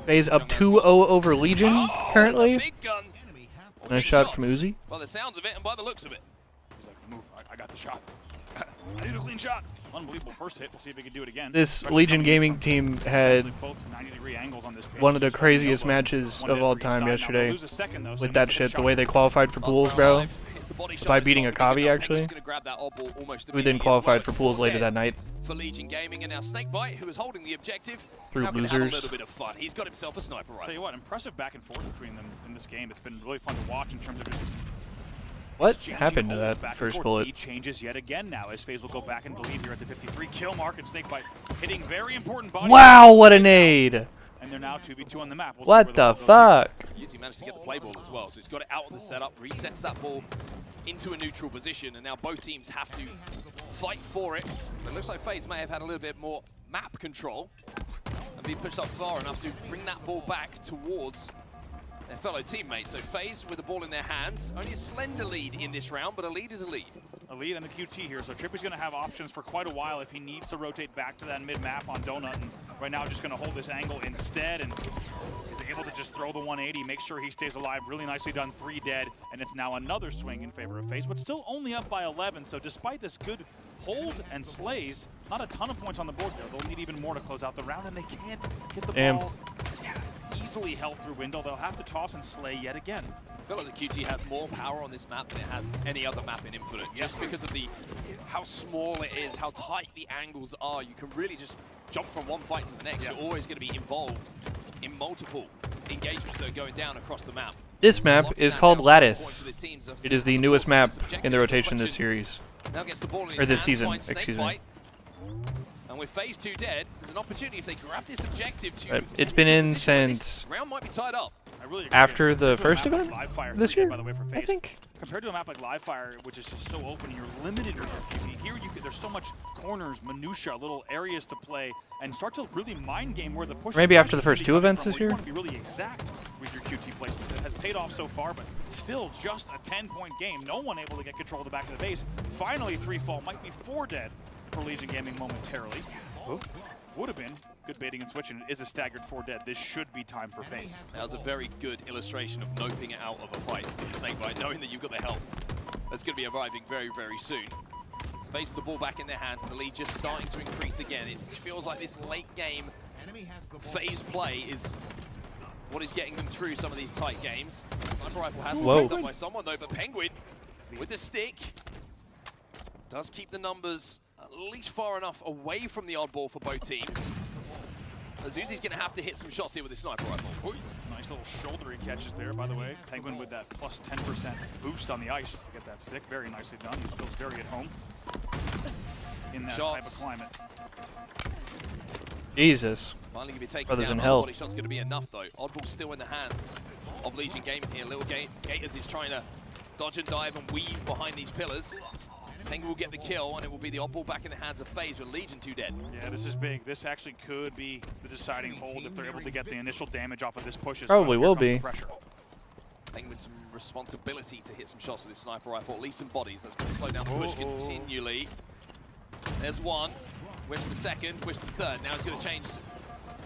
FaZe up 2-0 over Legion Oh, currently. the big gun. Nice Big shot from shots. Uzi. By the sounds of it and by the looks of it. He's like, move, I got the shot. I need a clean shot. Unbelievable first hit. We'll see if he can do it again. This Especially Legion coming gaming from team had essentially both 90-degree angles on this pitch. one of the Just craziest elbow. matches One of hit all for each time side. Now, they'll yesterday lose a second, though, so with he that needs to hit shit. The shot. way they qualified for Last pools, round bro. alive. It's the body shot. by It's beating not Akavi, big enough. actually. Penguin's gonna grab that oddball almost Who then immediately as qualified well. for It's pools 4 later dead that night for Legion Gaming, and now Snakebite, who is holding the objective, through now gonna have a losers. little bit of fun. He's got himself a sniper rifle. Tell you what, impressive back and forth between them in this game. It's been really fun to watch in terms of just What exchanging happened to holds that back and first forth. bullet? Lead changes yet again now as FaZe will go back and believe here at the 53 kill mark, and Snakebite hitting very important body. Wow, shots what a right now. nade! And they're now 2v2 on the map. We'll see What where the ball goes here. fuck? Yuzi managed to get the play ball as well, so he's got it out of the setup, resets that ball into a neutral position, and now both teams have to fight for it. But it looks like FaZe may have had a little bit more map control and be pushed up far enough to bring that ball back towards their fellow teammates. So FaZe with the ball in their hands, only a slender lead in this round, but a lead is a lead. A lead and the QT here, so Trippy's going to have options for quite a while if he needs to rotate back to that mid-map on Donut, and right now just going to hold this angle instead, and is able to just throw the 180, make sure he stays alive. Really nicely done, 3 dead, and it's now another swing in favor of FaZe, but still only up by 11, so despite this good hold and slays, not a ton of points on the board there. They'll need even more to close out the round, and they can't get the ball easily held through window. They'll have to toss and slay yet again. I feel like the QT has more power on this map than it has any other map in Infinite, just because of how small it is, how tight the angles are. You can really just jump from one fight to the next. You're always going to be involved in multiple engagements that are going down across the map. This map is called Lattice. It is the newest map in the rotation this series. Now gets the ball in his Or this hands, season, finds excuse Snakebite. me. And with FaZe 2 dead, there's an opportunity if they grab this objective to It's get been into a in position where this since round might be tied up. I really agree. after the Compared to a first map like event Livefire this 3, year, by the way, for I FaZe, think. compared to a map like Livefire, which is just so open, you're limited in your QT. Here, there's so much corners, minutia, little areas to play, and start to really mind game where the push. Maybe and after the punch first is 2 really coming events from, this where you year? want to be really exact with your QT placement. It has paid off so far, but still just a 10-point game. No one able to get control of the back of the base. Finally, 3 fall, might be 4 dead for Legion Gaming momentarily. Would have been good baiting and switching. It is a staggered 4 dead. This should be time for FaZe. That was a very good illustration of noping it out of a fight. Snakebite, knowing that you've got the help. That's going to be arriving very, very soon. FaZe with the ball back in their hands, and the lead just starting to increase again. It feels like this late game FaZe play is what is getting them through some of these tight games. Sniper rifle has been picked up by someone though, but Penguin with the stick does keep the numbers at least far enough away from the oddball for both teams. Azuzi's going to have to hit some shots here with his sniper rifle. Nice little shoulder he catches there, by the way. Penguin with that plus 10% boost on the ice to get that stick. Very nicely done. He feels very at home in that type of climate. Jesus. Finally going to be taken Brothers down. in hell. Body shot's going to be enough though. Oddball still in the hands of Legion Gaming here. Little Gators is trying to dodge and dive and weave behind these pillars. Penguin will get the kill, and it will be the oddball back in the hands of FaZe with Legion 2 dead. Yeah, this is big. This actually could be the deciding hold if they're able to get the initial damage off of this push. Probably will be. Penguin with some responsibility to hit some shots with his sniper rifle, at least some bodies. That's going to slow down the push continually. There's one. Whiffs the second, whiffs the third. Now he's going to change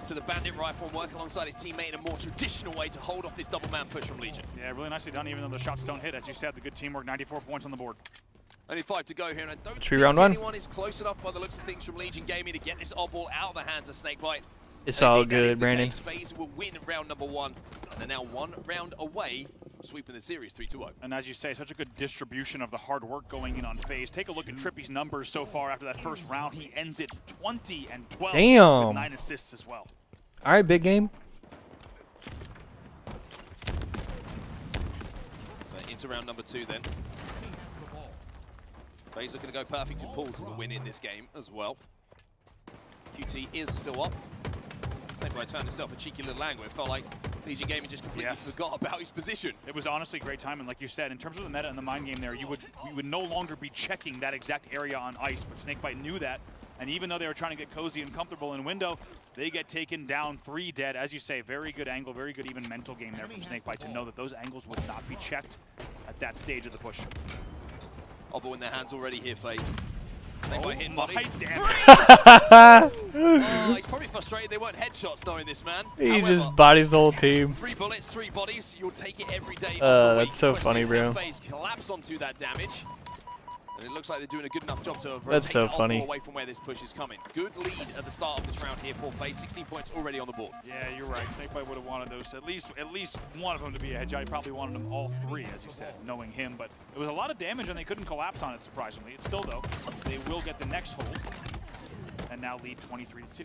to the bandit rifle and work alongside his teammate in a more traditional way to hold off this double man push from Legion. Yeah, really nicely done, even though the shots don't hit. As you said, the good teamwork, 94 points on the board. Only 5 to go here, and I don't Should we think round one? anyone is close enough by the looks of things from Legion Gaming to get this oddball out of the hands of Snakebite. It's And all indeed, that is good, the Brandon. case. FaZe will win round number 1, and they're now 1 round away from sweeping the series 3-2-0. And as you say, such a good distribution of the hard work going in on FaZe. Take a look at Trippy's numbers so far after that first round. He ends it 20 and 12 Damn. with 9 assists as well. All right, big game. So into round number 2 then. FaZe are going to go perfect in pools to win in this game as well. QT is still up. Snakebite's found himself a cheeky little angle. It felt like Legion Gaming just completely forgot about his position. It was honestly great time, and like you said, in terms of the meta and the mind game there, we would no longer be checking that exact area on ice, but Snakebite knew that, and even though they were trying to get cozy and comfortable in window, they get taken down 3 dead. As you say, very good angle, very good even mental game there from Snakebite to know that those angles would not be checked at that stage of the push. Oddball in their hands already here, FaZe. Snakebite hitting my body. damn. He's probably frustrated they weren't headshots knowing this man. He However, just bodies the whole team. 3 bullets, 3 bodies. You'll take it every day. That's so funny, bro. FaZe collapse onto that damage. And it looks like they're doing a good enough job to That's rotate so the op funny. ball away from where this push is coming. Good lead at the start of this round here for FaZe. 16 points already on the board. Yeah, you're right. Snakebite would have wanted those, at least one of them to be a headshot. He probably wanted them all three, as you said, knowing him. But it was a lot of damage, and they couldn't collapse on it, surprisingly. It's still, though, they will get the next hold, and now lead 23-2.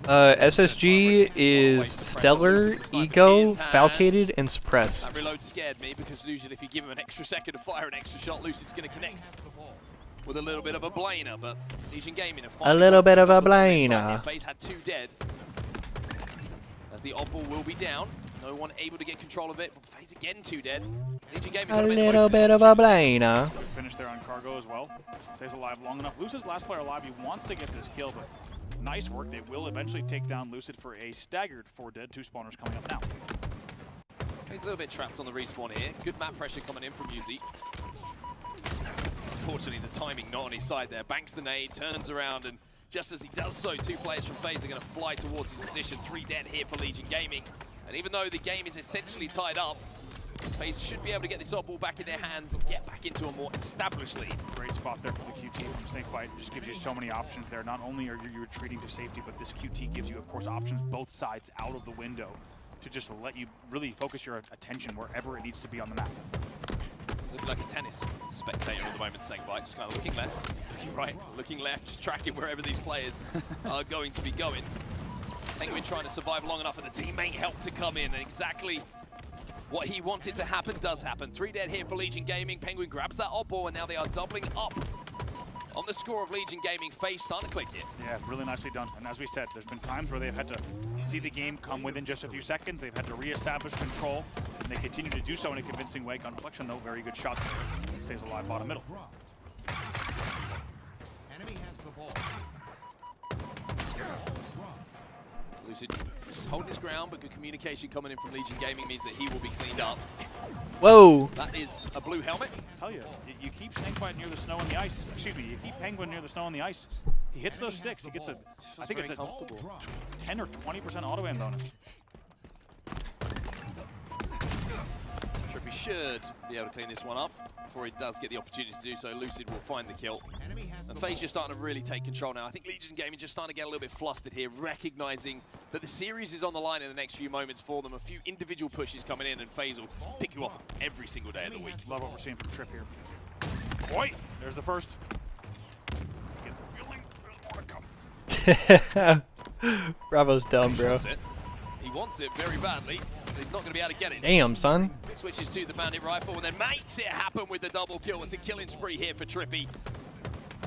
SSG is Stellar, Eco, Falcated, and Suppressed. That reload scared me because usually if you give him an extra second to fire an extra shot, Lucid's going to connect with a little bit of a blainer, but Legion Gaming have A little bit of a blainer. FaZe had 2 dead. As the Opal will be down. No one able to get control of it, but FaZe again 2 dead. Legion Gaming A got little bit of a blainer. Finish there on Cargo as well. Stays alive long enough. Lucid's last player alive. He wants to get this kill, but nice work. They will eventually take down Lucid for a staggered 4 dead. 2 spawners coming up now. He's a little bit trapped on the respawn here. Good map pressure coming in from Uzi. Unfortunately, the timing not on his side there. Banks the nade, turns around, and just as he does so, 2 players from FaZe are going to fly towards his position. 3 dead here for Legion Gaming. And even though the game is essentially tied up, FaZe should be able to get this ball back in their hands and get back into a more established lead. Great spot there for the QT from Snakebite. Just gives you so many options there. Not only are you retreating to safety, but this QT gives you, of course, options both sides out of the window to just let you really focus your attention wherever it needs to be on the map. He's looking like a tennis spectator at the moment, Snakebite. Just kind of looking left, looking right, looking left, just tracking wherever these players are going to be going. Penguin trying to survive long enough, and the teammate helped to come in, and exactly what he wanted to happen does happen. 3 dead here for Legion Gaming. Penguin grabs that op ball, and now they are doubling up on the score of Legion Gaming. FaZe starting to click here. Yeah, really nicely done. And as we said, there's been times where they've had to see the game come within just a few seconds. They've had to reestablish control, and they continue to do so in a convincing way. Gun Collection, though, very good shots there. Stays alive bottom middle. Enemy has the ball. Lucid just holding his ground, but good communication coming in from Legion Gaming means that he will be cleaned up. Whoa! That is a blue helmet. I tell you, you keep Snakebite near the snow and the ice. Excuse me, you keep Penguin near the snow and the ice. He hits those sticks. He gets a, I think it's a 10 or 20% auto aim bonus. Trippy should be able to clean this one up before he does get the opportunity to do so. Lucid will find the kill. And FaZe just starting to really take control now. I think Legion Gaming just starting to get a little bit flustered here, recognizing that the series is on the line in the next few moments for them. A few individual pushes coming in, and FaZe will pick you off every single day of the week. Love what we're seeing from Trip here. Boy, there's the first. Get the feeling there's more to come. Bravo's dumb, bro. He wants it very badly, but he's not going to be able to get it. Damn, son. Switches to the Bandit Rifle and then makes it happen with the double kill. It's a killing spree here for Trippy.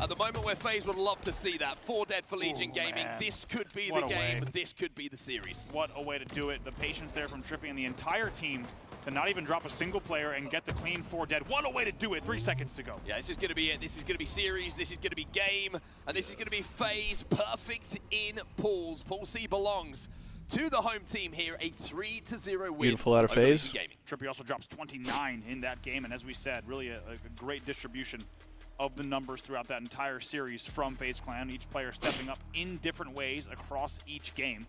At the moment where FaZe would love to see that. 4 dead for Legion Gaming. Man. This could be What the a game. way. This could be the series. What a way to do it. The patience there from Trippy and the entire team to not even drop a single player and get the clean 4 dead. What a way to do it. 3 seconds to go. Yeah, this is going to be it. This is going to be series. This is going to be game. And this is going to be FaZe perfect in pools. Pool C belongs to the home team here. A 3-0 win. Beautiful out of over FaZe. Legion Gaming. Trippy also drops 29 in that game. And as we said, really a great distribution of the numbers throughout that entire series from FaZe Clan. Each player stepping up in different ways across each game.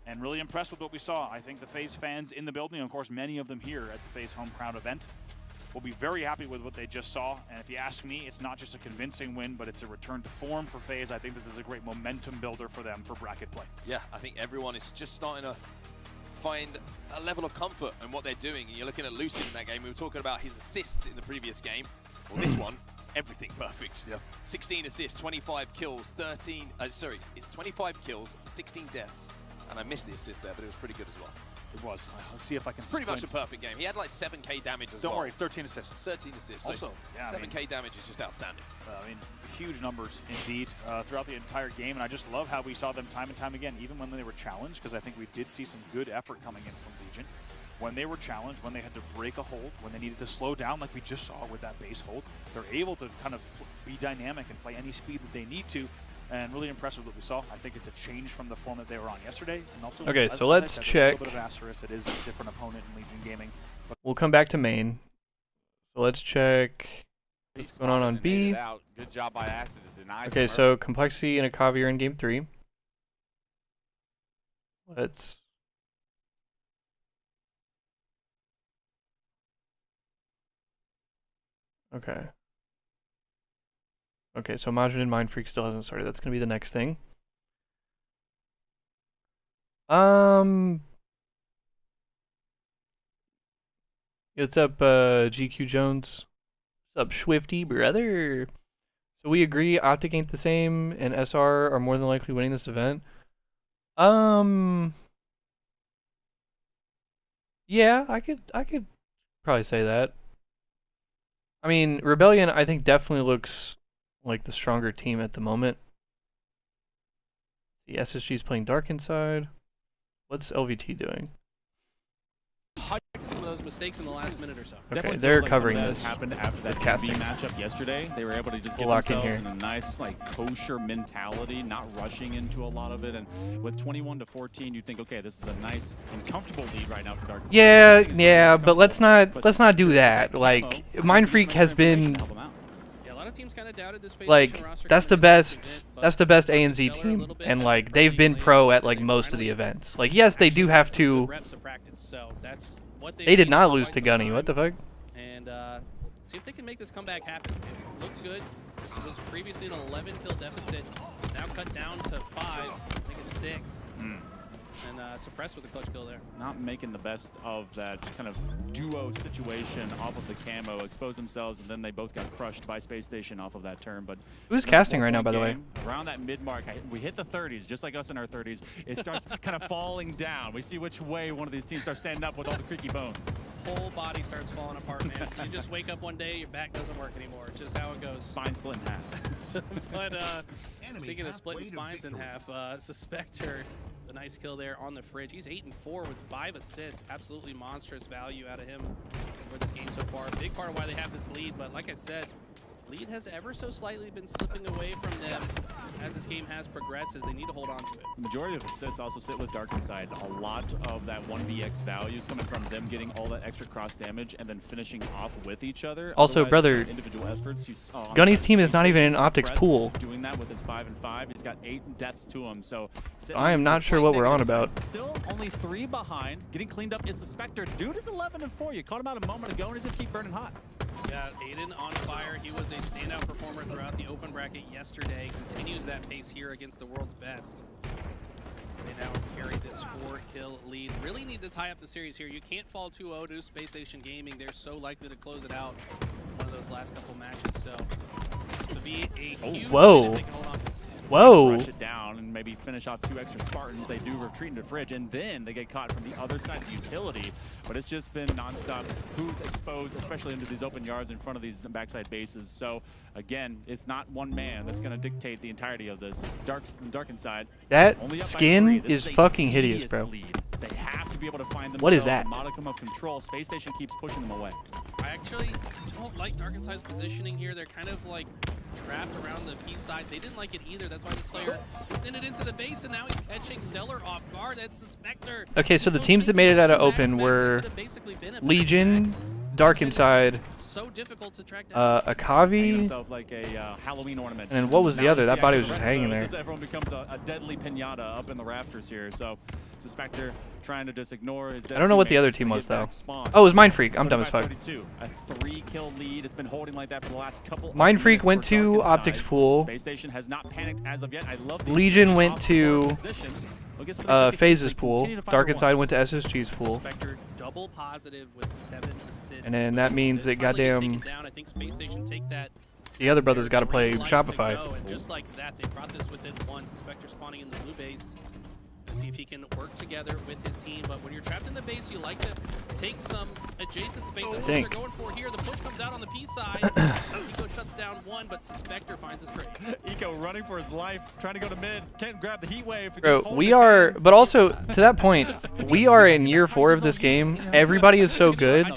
And really impressed with what we saw. I think the FaZe fans in the building, of course, many of them here at the FaZe Home Crowd event, will be very happy with what they just saw. And if you ask me, it's not just a convincing win, but it's a return to form for FaZe. I think this is a great momentum builder for them for bracket play. Yeah, I think everyone is just starting to find a level of comfort in what they're doing. And you're looking at Lucid in that game. We were talking about his assists in the previous game. Well, this one, everything perfect. Yeah. 16 assists, 25 kills, 25 kills, 16 deaths. And I missed the assist there, but it was pretty good as well. It was. Let's see if I can Pretty much a squint. perfect game. He had like 7k damage as well. Don't worry, 13 assists. 13 assists. Also, so yeah, I mean- 7k damage is just outstanding. I mean, huge numbers indeed throughout the entire game, and I just love how we saw them time and time again, even when they were challenged, because I think we did see some good effort coming in from Legion. When they were challenged, when they had to break a hold, when they needed to slow down like we just saw with that base hold, they're able to kind of be dynamic and play any speed that they need to, and really impressed with what we saw. I think it's a change from the form that they were on yesterday. And also, Okay, as so I let's said, check. there's a little bit of asterisk. It is a different opponent in Legion Gaming. But We'll come back to main. So let's check what's going on B. Out. Good job by Acid to deny. Okay, Smurf. so Complexity and Akavi are in game 3. Let's... Okay. Okay, so Majin and Mind Freak still hasn't started. That's gonna be the next thing. What's up, GQ Jones? What's up, Swifty brother? So we agree Optic ain't the same, and SR are more than likely winning this event. Yeah, I could probably say that. I mean, Rebellion, I think definitely looks like the stronger team at the moment. The SSG is playing Dark Inside. What's LVT doing? Some of those mistakes in the last minute or so. Okay, Definitely they're feels like covering some of this. that happened after that casting. B matchup yesterday. They were able to just get Lock in themselves here. in a nice, like, kosher mentality, not rushing into a lot of it. And with 21 to 14, you think, okay, this is a nice and comfortable lead right now for Dark. Yeah, but let's not do that. Like, Mind Freak has been Yeah, a lot of teams kind of doubted this Space like Station roster that's the coming into this best event, but that's the best Dark and ANZ Stellar a team, little bit and have like pretty they've been late pro games, at and like they most of the finally events. Like yes, they do actually have got some good to. reps of practice. So that's what They did needed not for lose quite to some Gunny. time. What the fuck? And see if they can make this comeback happen. It looked good. This was previously an 11 kill deficit, now cut down to 5, I think it's 6. And suppressed with a clutch kill there. Not making the best of that kind of duo situation off of the camo, expose themselves, and then they both got crushed by Space Station off of that turn. But Who's another casting right now, 4-point by the way? game, around that mid mark, we hit the 30s, just like us in our 30s. It starts kind of falling down. We see which way one of these teams starts standing up with all the creaky bones. Whole body starts falling apart, man. So you just wake up one day, your back doesn't work anymore. It's just how it goes. Spine split in half. But speaking of splitting spines in half, Suspector, the nice kill there on the fridge. He's 8-4 with 5 assists. Absolutely monstrous value out of him for this game so far. Big part of why they have this lead, but like I said, lead has ever so slightly been slipping away from them as this game has progressed, as they need to hold on to it. The majority of assists also sit with Dark Inside. A lot of that 1vx value is coming from them getting all that extra cross damage and then finishing off with each other. Also, Otherwise, brother, it's individual efforts. You saw on Gunny's the team is Space not even Station in Optics suppressed, pool. Doing that with his 5 and 5, he's got 8 deaths to him. So I am not sure what we're on about. Still only 3 behind. Getting cleaned up is the Spectre. Dude is 11-4. You caught him out a moment ago, and he's gonna keep burning hot. Yeah, Aiden on fire. He was a standout performer throughout the open bracket yesterday. Continues that pace here against the world's best. They now carry this 4-kill lead. Really need to tie up the series here. You can't fall 2-0 to Space Station Gaming. They're so likely to close it out in one of those last couple matches. So to be a huge win if they can hold on to this. Whoa. Rush it down and maybe finish off 2 extra Spartans. They do retreat into Fridge, and then they get caught from the other side of the utility. But it's just been nonstop. Who's exposed, especially into these open yards in front of these backside bases. So again, it's not one man that's going to dictate the entirety of this. Dark Inside. That only up by skin 3. This is a fucking hideous, tedious bro. lead. They have to be able to find themselves What is that? a modicum of control. Space Station keeps pushing them away. I actually don't like Dark Inside's positioning here. They're kind of like trapped around the P side. They didn't like it either. That's why this player extended into the base, and now he's catching Stellar off guard. That's the Spectre. Okay, so the teams that made it out of open were Legion, Dark Inside, So difficult to track down. Hanging Akavi, himself like a Halloween ornament. and then what was the Now other? you That see body actually was the just rest of hanging those there. as everyone becomes a deadly pinata up in the rafters here. So Suspector trying to just ignore his dead I don't know what the other teammates team to was, get though. back spawns. Oh, it was Mind Freak. I'm dumb as fuck. 25-32, a 3-kill lead. It's been holding like that for the last couple of Mind Freak minutes went for Dark to Inside. Optics Pool. Space Station has not panicked as of yet. I love these Legion teams went off to board positions. Look at some of these 50-50s. Phases They pool. continue to find Dark their Inside ones. went to SSG's pool. Spectre double positive with 7 assists. And then that means that Finally get goddamn taken down. I think Space Station take that. the other brother's got to play Green light to Shopify. go, and just like that, they brought this within one. Spectre spawning in the blue base to see if he can work together with his team. But when you're trapped in the base, you like to take some adjacent space. That's what they're going for here. The push comes out on the P side. Eco shuts down one, but Suspector finds his trade. Eco running for his life, trying to go to mid. Can't grab the heat wave. Bro, we are, but also to that point, we are in year 4 of this game. Everybody is so good.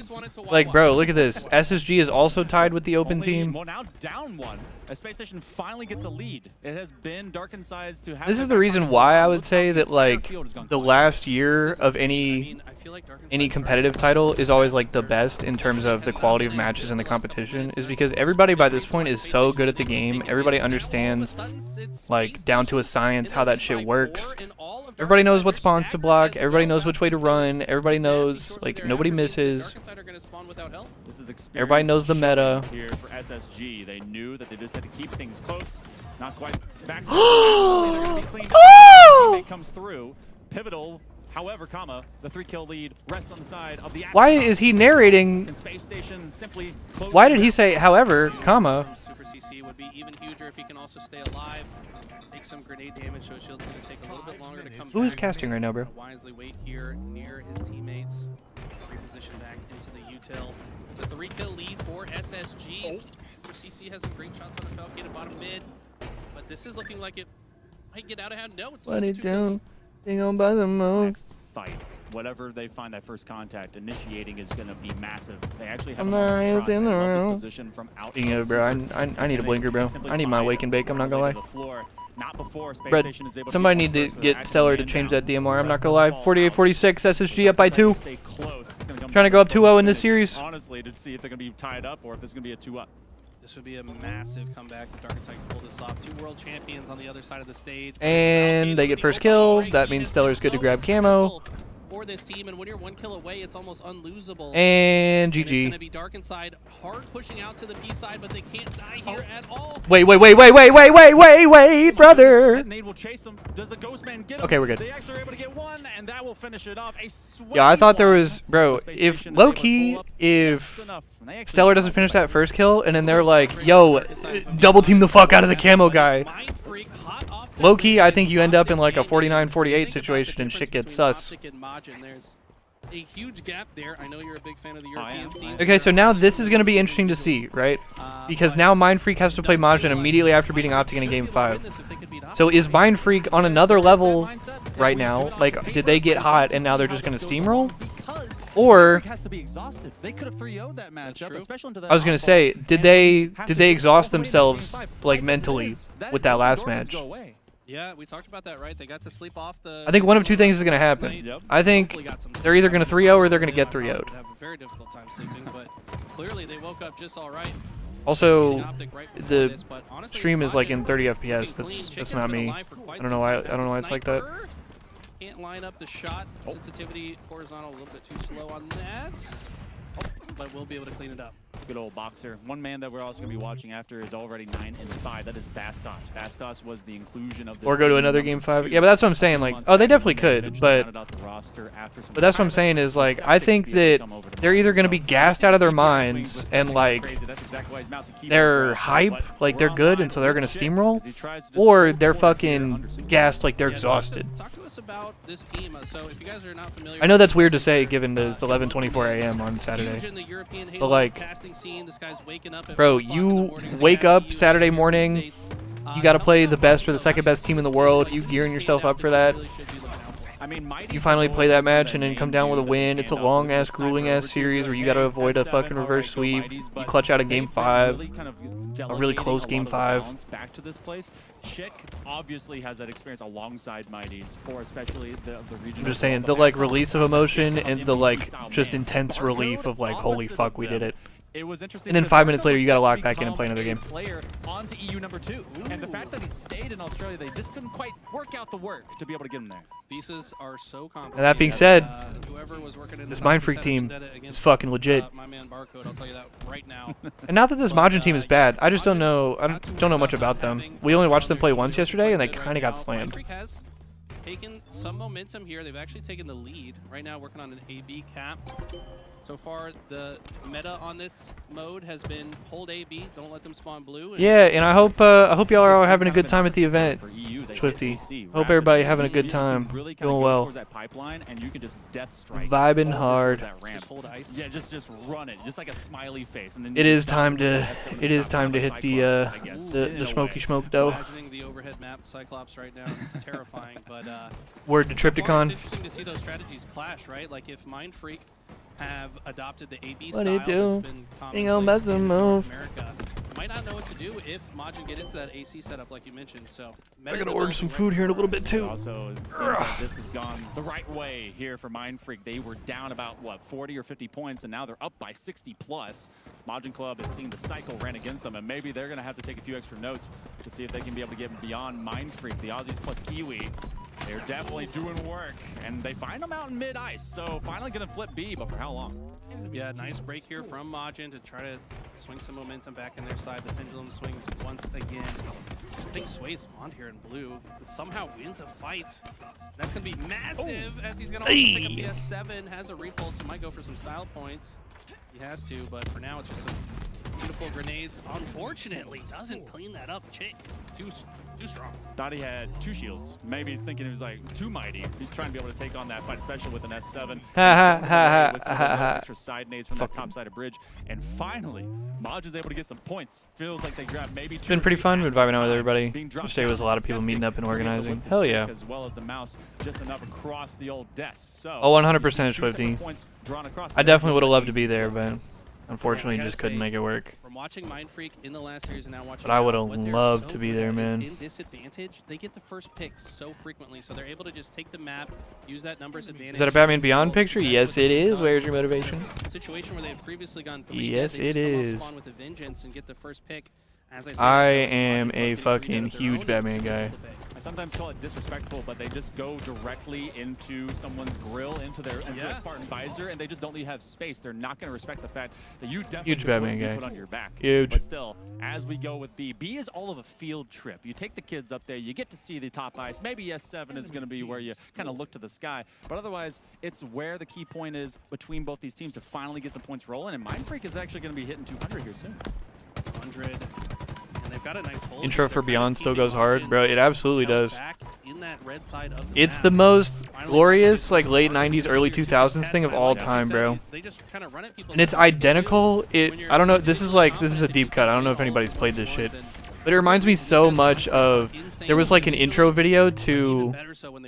Like, bro, look at this. SSG is also tied with the open team. Well, now down 1. As Space Station finally gets a lead. It has been Dark Insides to have. This is the reason why I would say that, like the last year of any competitive title is always like the best in terms of the quality of matches in the competition, is because everybody by this point is so good at the game. Everybody understands like down to a science how that shit works. Everybody knows what spawns to block. Everybody knows which way to run. Everybody knows like nobody misses. Everybody knows the meta. Here for SSG, they knew that they just had to keep things close. Not quite backside. Actually, they're gonna be cleaned up. Teammate comes through. Pivotal. However, the 3-kill lead rests on the side of the. Why is he narrating? Space Station simply Why did he say, however, comma? Super CC would be even huger if he can also stay alive. Take some grenade damage, so Shield's going to take a little bit longer to come back. Who is casting right now, bro? Wisely wait here near his teammates. Reposition back into the util. It's a 3-kill lead for SSG. Super CC has some great shots on the Falcon at bottom mid, but this is looking like it might get out of hand. No, it's What just it do? Ding on by the moon. next fight. Whatever they find that first contact, initiating is going to be massive. They actually have I'm a not cross in the and love this room. position from out. Bro, I need a blinker, bro. I need my wake and bake. I'm not gonna lie. Not before Space Brett, Station is able somebody to need to get get Stellar to change that DMR. I'm not gonna lie. 48-46, SSG SSG up by 2. Trying to go up 2-0 in this series. Honestly, to see if they're going to be tied up or if this is going to be a 2-up. This would be a massive comeback if Dark Attack pull this off. 2 world champions on the other side of the stage. And they get first kill. That means Stellar's good to grab camo. For this team, and when you're 1 kill away, it's almost unlosable. And It's going GG. to be Dark Inside, hard pushing out to the B side, but they can't die here at all. Wait, brother. Nade will chase them. Does the Ghost Man get him? Okay, we're good. They actually are able to get one, and that will finish it off. Yeah, I thought there was, bro, if low-key, if Stellar doesn't finish that first kill, and then they're like, yo, double team the fuck out of the camo guy. Low-key, I think you end up in like a 49-48 situation and shit gets sus. There's a huge gap there. I know you're a big fan of the European scene. Okay, so now this is going to be interesting to see, right? Because now Mindfreak has to play Majin immediately after beating Optic in Game 5. So is Mindfreak on another level right now? Like, did they get hot and now they're just going to steamroll? Or has to be exhausted. They could have 3-0'd that matchup, especially into that. I was going to say, did they exhaust themselves like mentally with that last match? Yeah, we talked about that, right? They got to sleep off the. I think one of two things is going to happen. I think they're either going to 3-0 or they're going to get 3-0'd. Have a very difficult time sleeping, but clearly they woke up just all right. Also, the stream is like in 30 FPS. That's not me. I don't know why it's like that. Can't line up the shot. Sensitivity horizontal a little bit too slow on that. But we'll be able to clean it up. Good old boxer. One man that we're also going to be watching after is already 9-5. That is Bastos. Bastos was the inclusion of this. Or go to another Game 5. Yeah, but that's what I'm saying. Like, oh, they definitely could, but that's what I'm saying is like I think that they're either going to be gassed out of their minds and like they're hype, like they're good, and so they're going to steamroll, or they're fucking gassed, like they're exhausted. Talk to us about this team. So if you guys are not familiar, I know that's weird to say given that it's 11:24 a.m. on Saturday, but like, bro, you wake up Saturday morning, you got to play the best or the second best team in the world. You gearing yourself up for that. You finally play that match and then come down with a win. It's a long-ass, grueling-ass series where you got to avoid a fucking reverse sweep. You clutch out a Game 5, a really close Game 5. Back to this place. Chick obviously has that experience alongside Mighties for especially the region. I'm just saying, the like release of emotion and the like just intense relief of like, holy fuck, we did it. It was interesting. And then 5 minutes later, you got to lock back in and play another game. Player onto EU #2, and the fact that he stayed in Australia, they just couldn't quite work out the work to be able to get him there. Visas are so complicated. And that being said, whoever was working in this the Mindfreak team is fucking legit. My man Barcode, I'll tell you that right now. And not that this Majin team is bad, I just don't know. I don't know much about them. We only watched them play once yesterday, and they kind of got slammed. Mindfreak has taken some momentum here. They've actually taken the lead right now, working on an AB cap. So far, the meta on this mode has been hold AB, don't let them spawn blue. Yeah, and I hope y'all are all having a good time at the event, Swifty. Hope everybody having a good time, doing well, vibing hard. Just hold ice. Yeah, just run it, just like a smiley face. And then It is time to hit the smoky smoke dough. Imagining the overhead map Cyclops right now, it's terrifying. But Word to so far, Triptychon. it's interesting to see those strategies clash, right? Like if Mindfreak have adopted the AB What style it do? that's been Ain't gonna commonplace mess in them North move. America, might not know what to do if Majin get into that AC setup like you mentioned. So I gotta order some food here in a little bit too. Also, it seems like this has gone the right way here for Mind Freak. They were down about, what, 40 or 50 points, and now they're up by 60 plus. Majin Club is seeing the cycle ran against them, and maybe they're going to have to take a few extra notes to see if they can be able to get beyond Mind Freak. The Aussies plus Kiwi, they're definitely doing work, and they find them out in mid-ice, so finally going to flip B, but for how long? Yeah, nice break here from Majin to try to swing some momentum back in their side. The pendulum swings once again. I think Sway spawned here in blue, but somehow wins a fight. That's going to be massive, as he's going to also pick up the S7, has a repulse, so might go for some style points. He has to, but for now it's just some beautiful grenades. Unfortunately, doesn't clean that up. Too strong. Thought he had 2 shields, maybe thinking he was like too mighty. He's trying to be able to take on that fight, especially with an S7. With some of those extra side nades from that top side of bridge. And finally, Maj is able to get some points. Feels like they grabbed maybe 2. It's been pretty fun. Been vibing out with everybody. Yesterday was a lot of people meeting up and organizing. Hell yeah. As well as the mouse just enough across the old desk. So oh, 100% Swifty. I definitely would have loved to be there, but unfortunately just couldn't make it work. From watching Mind Freak in the last series and now watching, but I would have loved to be there, man. In disadvantage, they get the first pick so frequently, so they're able to just take the map, use that numbers advantage. Is that a Batman Beyond picture? Yes, it is. Where's your motivation? A situation where they had previously gone 3 yes, it is. With a vengeance and get the first pick. As I am a fucking huge Batman guy. I sometimes call it disrespectful, but they just go directly into someone's grill, into a Spartan visor, and they just don't have space. They're not going to respect the fact that you definitely huge Batman guy. Foot on your back. Huge. But still, as we go with B, B is all of a field trip. You take the kids up there, you get to see the top ice. Maybe S7 is going to be where you kind of look to the sky, but otherwise, it's where the key point is between both these teams to finally get some points rolling. And Mind Freak is actually going to be hitting 200 here soon. 100. And they've got a nice hold. Intro for Beyond still goes hard, bro. It absolutely does. In that red side of it's the most glorious, like, late 90s, early 2000s thing of all time, bro. And it's identical. I don't know. This is a deep cut. I don't know if anybody's played this shit. But it reminds me so much of, there was like an intro video to,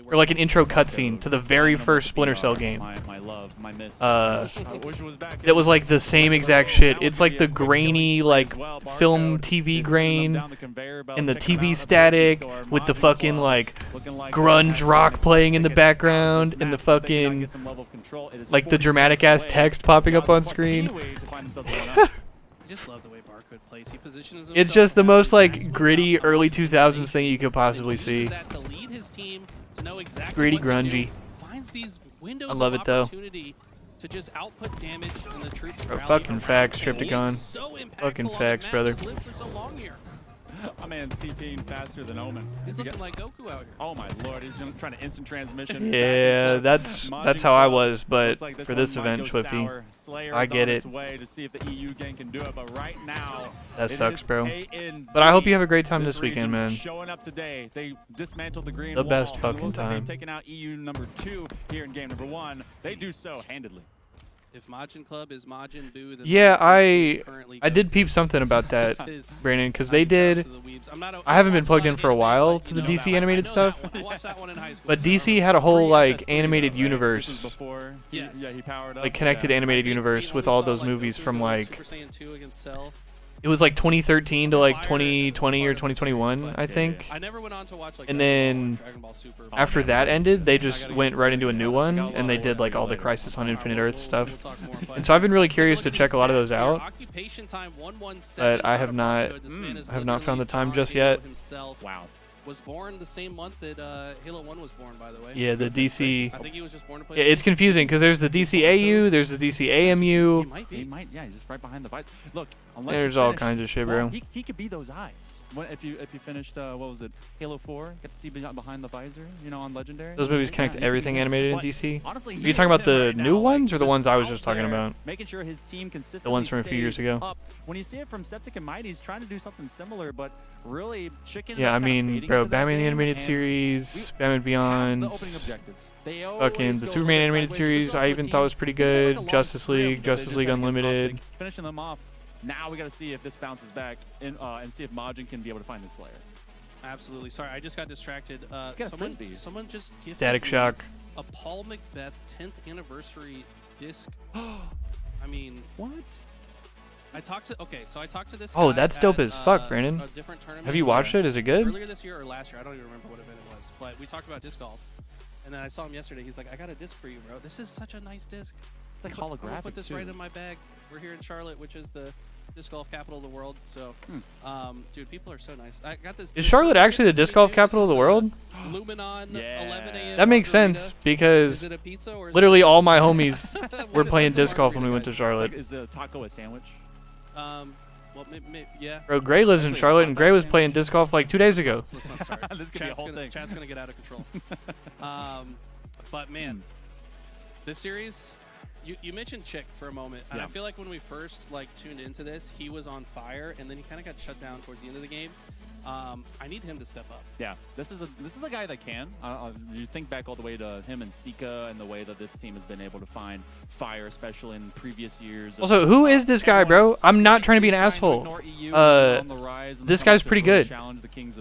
or like an intro cutscene to the very first Splinter Cell game. That was like the same exact shit. It's like the grainy, like, film TV grain, and the TV static, with the fucking, like, grunge rock playing in the background, and the fucking, like, the dramatic ass text popping up on screen. I just love the way Barcode plays. He positions himself. It's just the most like gritty early 2000s thing you could possibly see. To lead his team, to know exactly gritty, grungy. Finds these windows I love it though. To just output damage and the troops bro, fucking facts, Tripticon. So fucking facts, brother. My man's TPing faster than Omen. He's looking like Goku out here. Oh my lord, he's trying to instant transmission. Yeah, that's how I was, but like for this event, Swifty, I get it. To see if the EU gang can do it, but right now, that sucks, bro. But I hope you have a great time this weekend, man. Showing up today, they dismantled the green the wall. best fucking time. Like they've taken out EU number 2 here in game number 1. They do so handedly. If Majin Club is Majin Buu, then yeah, I did peep something about that, Brandon, because they did. I haven't been plugged in for a while to the DC animated stuff, but DC had a whole like animated universe, like connected animated universe with all those movies from like. It was like 2013 to like 2020 or 2021, I think. I never went on to watch like and then after that ended, they just went right into a new one, and they did like all the Crisis on Infinite Earth stuff. And so I've been really curious to check a lot of those out, but I have not found the time just yet. Wow. Was born the same month that Halo 1 was born, by the way. Yeah, the DC. I think he was just born to play. Yeah, it's confusing because there's the DC AU, there's the DC AMU. He might, yeah, he's just right behind the vice. Look, there's all kinds of shit, bro. He could be those eyes. If you finished, what was it, Halo 4? Get to see behind the visor, you know, on Legendary. Those movies connect everything animated in DC. Honestly, are you talking about the new ones or the ones I was just talking about? Making sure his team consistently the ones from a few years ago. Up. When you see it from Septic and Mighty, he's trying to do something similar, but really chicken. Yeah, I mean, bro, Batman the Animated Series, Batman Beyond, fucking the Superman animated series, I even thought was pretty good. Justice League Unlimited. Finishing them off. Now we got to see if this bounces back and see if Majin can be able to find the Slayer. Absolutely. Sorry, I just got distracted. Someone just gifted Static Shock. A Paul Macbeth 10th anniversary disc. I mean, what? I talked to this Oh, guy that's dope at, as fuck, Brandon. a different tournament. Have you watched it? Is it good? Earlier this year or last year, I don't even remember what event it was, but we talked about disc golf. And then I saw him yesterday. He's like, I got a disc for you, bro. This is such a nice disc. It's like I'm gonna holographic put this too. right in my bag. We're here in Charlotte, which is the disc golf capital of the world. So, dude, people are so nice. I got this. Is Charlotte actually the disc golf capital of the world? Luminon, Yeah. 11 a.m. That makes margarita. sense because Is it a pizza or is literally it all my homies What were if playing it's a disc golf when we went margarita, to guys? Charlotte. Is a taco a sandwich? Well, yeah. Bro, Gray lives in Actually, Charlotte, and Gray was sandwich. playing disc golf like 2 days ago. Let's not start. This could be a whole thing. Chat's gonna get out of control. But man, this series, you mentioned Chick for a moment, and Yeah. I feel like when we first tuned into this, he was on fire, and then he kind of got shut down towards the end of the game. I need him to step up. Yeah, this is a guy that can. You think back all the way to him and Sika and the way that this team has been able to find fire, especially in previous years. Also, who is this guy, bro? I'm not trying to be an asshole. This guy's pretty good.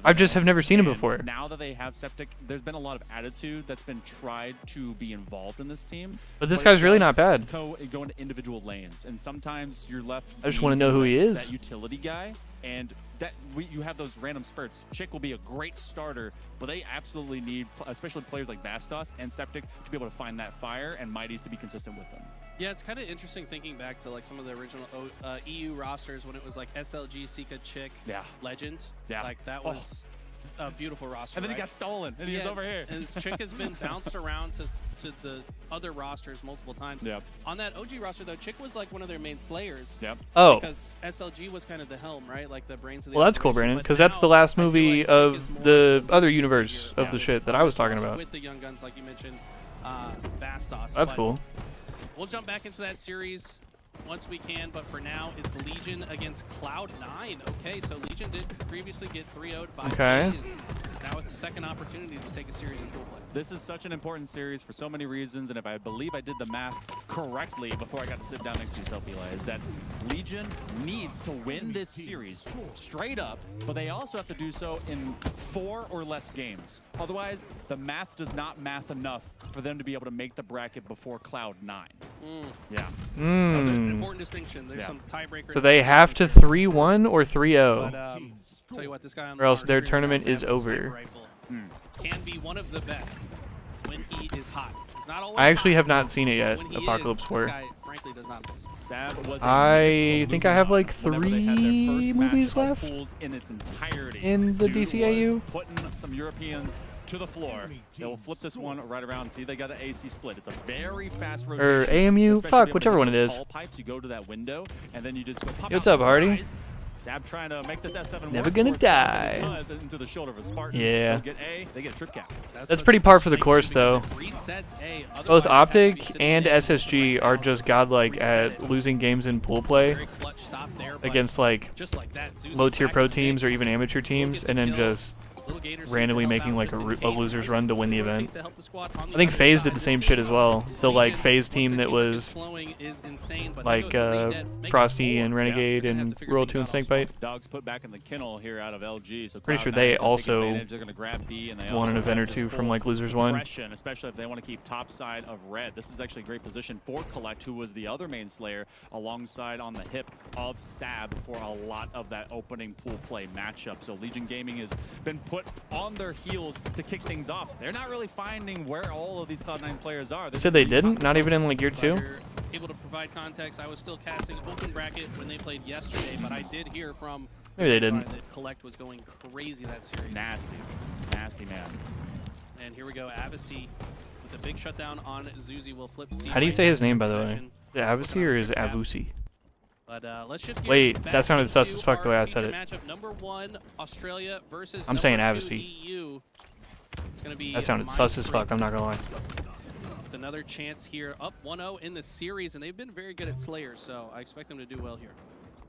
I just have never seen him before. Now that they have Septic, there's been a lot of attitude that's been tried to be involved in this team. But this guy's really not bad. Go into individual lanes, and sometimes you're left. I just want to know who he is. That utility guy, and you have those random spurts. Chick will be a great starter, but they absolutely need, especially players like Bastos and Septic, to be able to find that fire, and Mighties to be consistent with them. Yeah, it's kind of interesting thinking back to some of the original EU rosters when it was like SLG, Sika, Chick, Legend. Yeah. Like that was a beautiful roster. And then he right? got stolen, and he's over here. And Chick has been bounced around to the other rosters multiple times. Yep. On that OG roster, though, Chick was like one of their main slayers. Yep. Oh. Because SLG was kind of the helm, right? Like the brains of the Well, that's cool, operation. Brandon, But because that's the now, last I feel movie like Chick is of more the the other leader universe here of the on shit this that I was talking roster about. With the young guns, like you mentioned, Bastos. That's But cool. We'll jump back into that series once we can, but for now, it's Legion against Cloud9. Okay, so Legion did previously get 3-0'd by Okay. FaZe. Now it's the second opportunity to take a series in dual play. This is such an important series for so many reasons, and if I believe I did the math correctly before I got to sit down next to yourself, Eli, is that Legion needs to win this series straight up, but they also have to do so in 4 or less games. Otherwise, the math does not math enough for them to be able to make the bracket before Cloud9. Yeah. That's an important distinction. There's Yeah. some tiebreaker. So they have to 3-1 or 3-0. But tell you what, this guy on Or else our their screen tournament right now, is Sam, with the over. sniper rifle, can be one of the best when he is hot. He's not always I actually hot. have not seen it yet, When he Apocalypse is, War. This guy, frankly, does not miss. Sab was I think I have like whenever they had their 3 first movies match of left pools in its entirety. in the Dude DCAU. was putting some Europeans to the floor. They will flip this one right around. See, they got an AC split. It's a very fast rotation. Or AMU, especially fuck, if whichever you one hit it those is. Tall pipes, you go to that window, and then you just go pop What's out up, Hardy? surprise. Sab trying to make this S7 Never work gonna for itself, and die. it does into the shoulder of a Spartan. Yeah. They get A, they get a trip cap. That's such pretty a par for the distinction course, though. because it resets A. Both Otherwise, it has to be Optic sitting and A. SSG are just godlike Reset at it. losing games in pool play Very clutch stop there, but against like just like that, Zeus low is tier back pro in the teams or mix. even amateur Will teams, get the and then kill. just Little Gators randomly seem to making help like out a just in case. loser's run to win the Rotate event. to help the squad on the I think other FaZe side. did the This same team, shit as well. The like Legion, FaZe once team their that teamwork is was flowing is insane, but like they go 3 dead, make it Frosty 4. and Renegade They're gonna have and to figure Royal things 2 and out on Snakebite. Dogs put back in the kennel here out of LG. So Pretty sure Cloud9 they is gonna take also advantage. They're gonna grab B, and they won also an event have or this two from full like Losers 1. suppression, especially if they want to keep top side of red. This is actually a great position for Collect, who was the other main slayer, alongside on the hip of Sab for a lot of that opening pool play matchup. So Legion Gaming has been put on their heels to kick things off. They're not really finding where all of these Cloud9 players are. You said they didn't? Not even in like year 2? But you're able to provide context. I was still casting open bracket when they played yesterday, but I did hear from Maybe they didn't. that Collect was going crazy that series. Nasty. Nasty, man. And here we go, Avicii with a big shutdown on Zuzi will flip C. How do you say his name, by the way? Possession. Is it Avicii or is it Avusi? But let's shift gears Wait, back that sounded sus into as fuck the way our I said feature it. Matchup number 1, Australia versus I'm saying number 2 Avicii. EU. It's gonna be That sounded sus as fuck, I'm not gonna lie. with another chance here, up 1-0 in the series, and they've been very good at Slayers, so I expect them to do well here.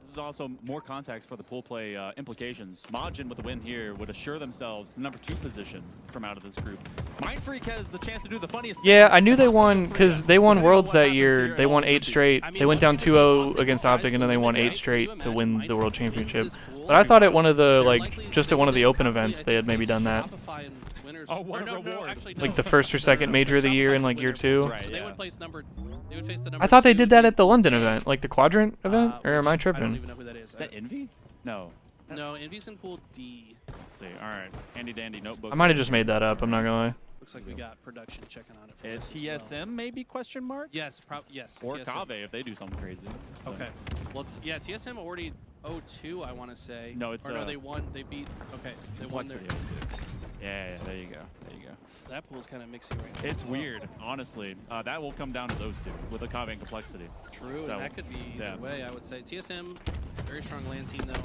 This is also more context for the pool play implications. Majin with the win here would assure themselves the number 2 position from out of this group. Mindfreak has the chance to do the funniest Yeah, thing. I knew they won Lost because the they won Korea. Worlds What that happens year. here They in won Olympic? 8 straight. I mean, They went down let's just go 2-0 against Optic, and then they won 8 straight to win the World Mindfreak wins Championship. this pool. But I thought at one of the They're like likely- just they at one of the really open happy, events I they had think, maybe face done that. Shopify and winners. Oh, what or a no, reward. actually, Like no. the first or second major of the year in like year 2. Right, So they yeah. would place number They would face the number I thought they 2 did that in- at the London event, like the Quadrant event, or am I which I don't tripping? even know who that is. Is that Envy? No. No, Envy's in Pool D. Let's see. All right. Handy dandy notebook. I might have just made that up. I'm not gonna lie. Looks like we got production checking on it. For us as TSM well. maybe question mark? Yes, yes. Or TSM. Kave if they do something crazy. So. Okay. Well, yeah, TSM already 0-2, I want to say. No, it's or no, they won. They beat. Okay, they won their. Complexity 02. Yeah, there you go. There you go. That pool's kind of mixy right now. It's weird, honestly. That will come down to those two with the Kave and Complexity. True, So, and that could be yeah. the way, I would say. TSM, very strong land team, though.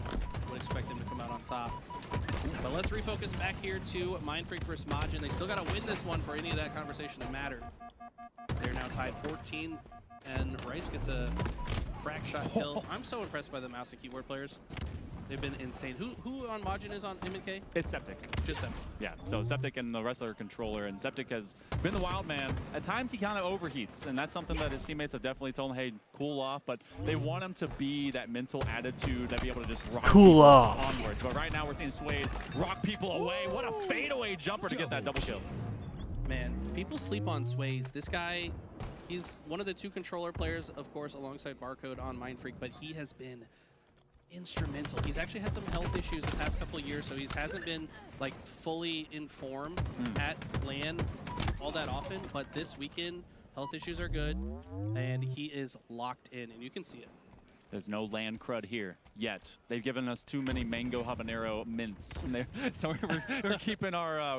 Would expect them to come out on top. But let's refocus back here to Mindfreak versus Majin. They still got to win this one for any of that conversation to matter. They're now tied 14, and Rice gets a crack shot kill. I'm so impressed by the mouse and keyboard players. They've been insane. Who on Majin is on MK? It's Septic. Just them. Yeah, so Septic and the wrestler controller, and Septic has been the wild man. At times he kind of overheats, and that's something that his teammates have definitely told him, hey, cool off, but they want him to be that mental attitude, that be able to just rock Cool people off. onwards. But right now we're seeing Sways rock people away. What a fadeaway jumper to get that double kill. Man, people sleep on Sways. This guy, he's one of the 2 controller players, of course, alongside Barcode on Mindfreak, but he has been instrumental. He's actually had some health issues the past couple of years, so he hasn't been like fully in form at LAN all that often, but this weekend, health issues are good, and he is locked in, and you can see it. There's no land crud here yet. They've given us too many mango habanero mints, so we're keeping our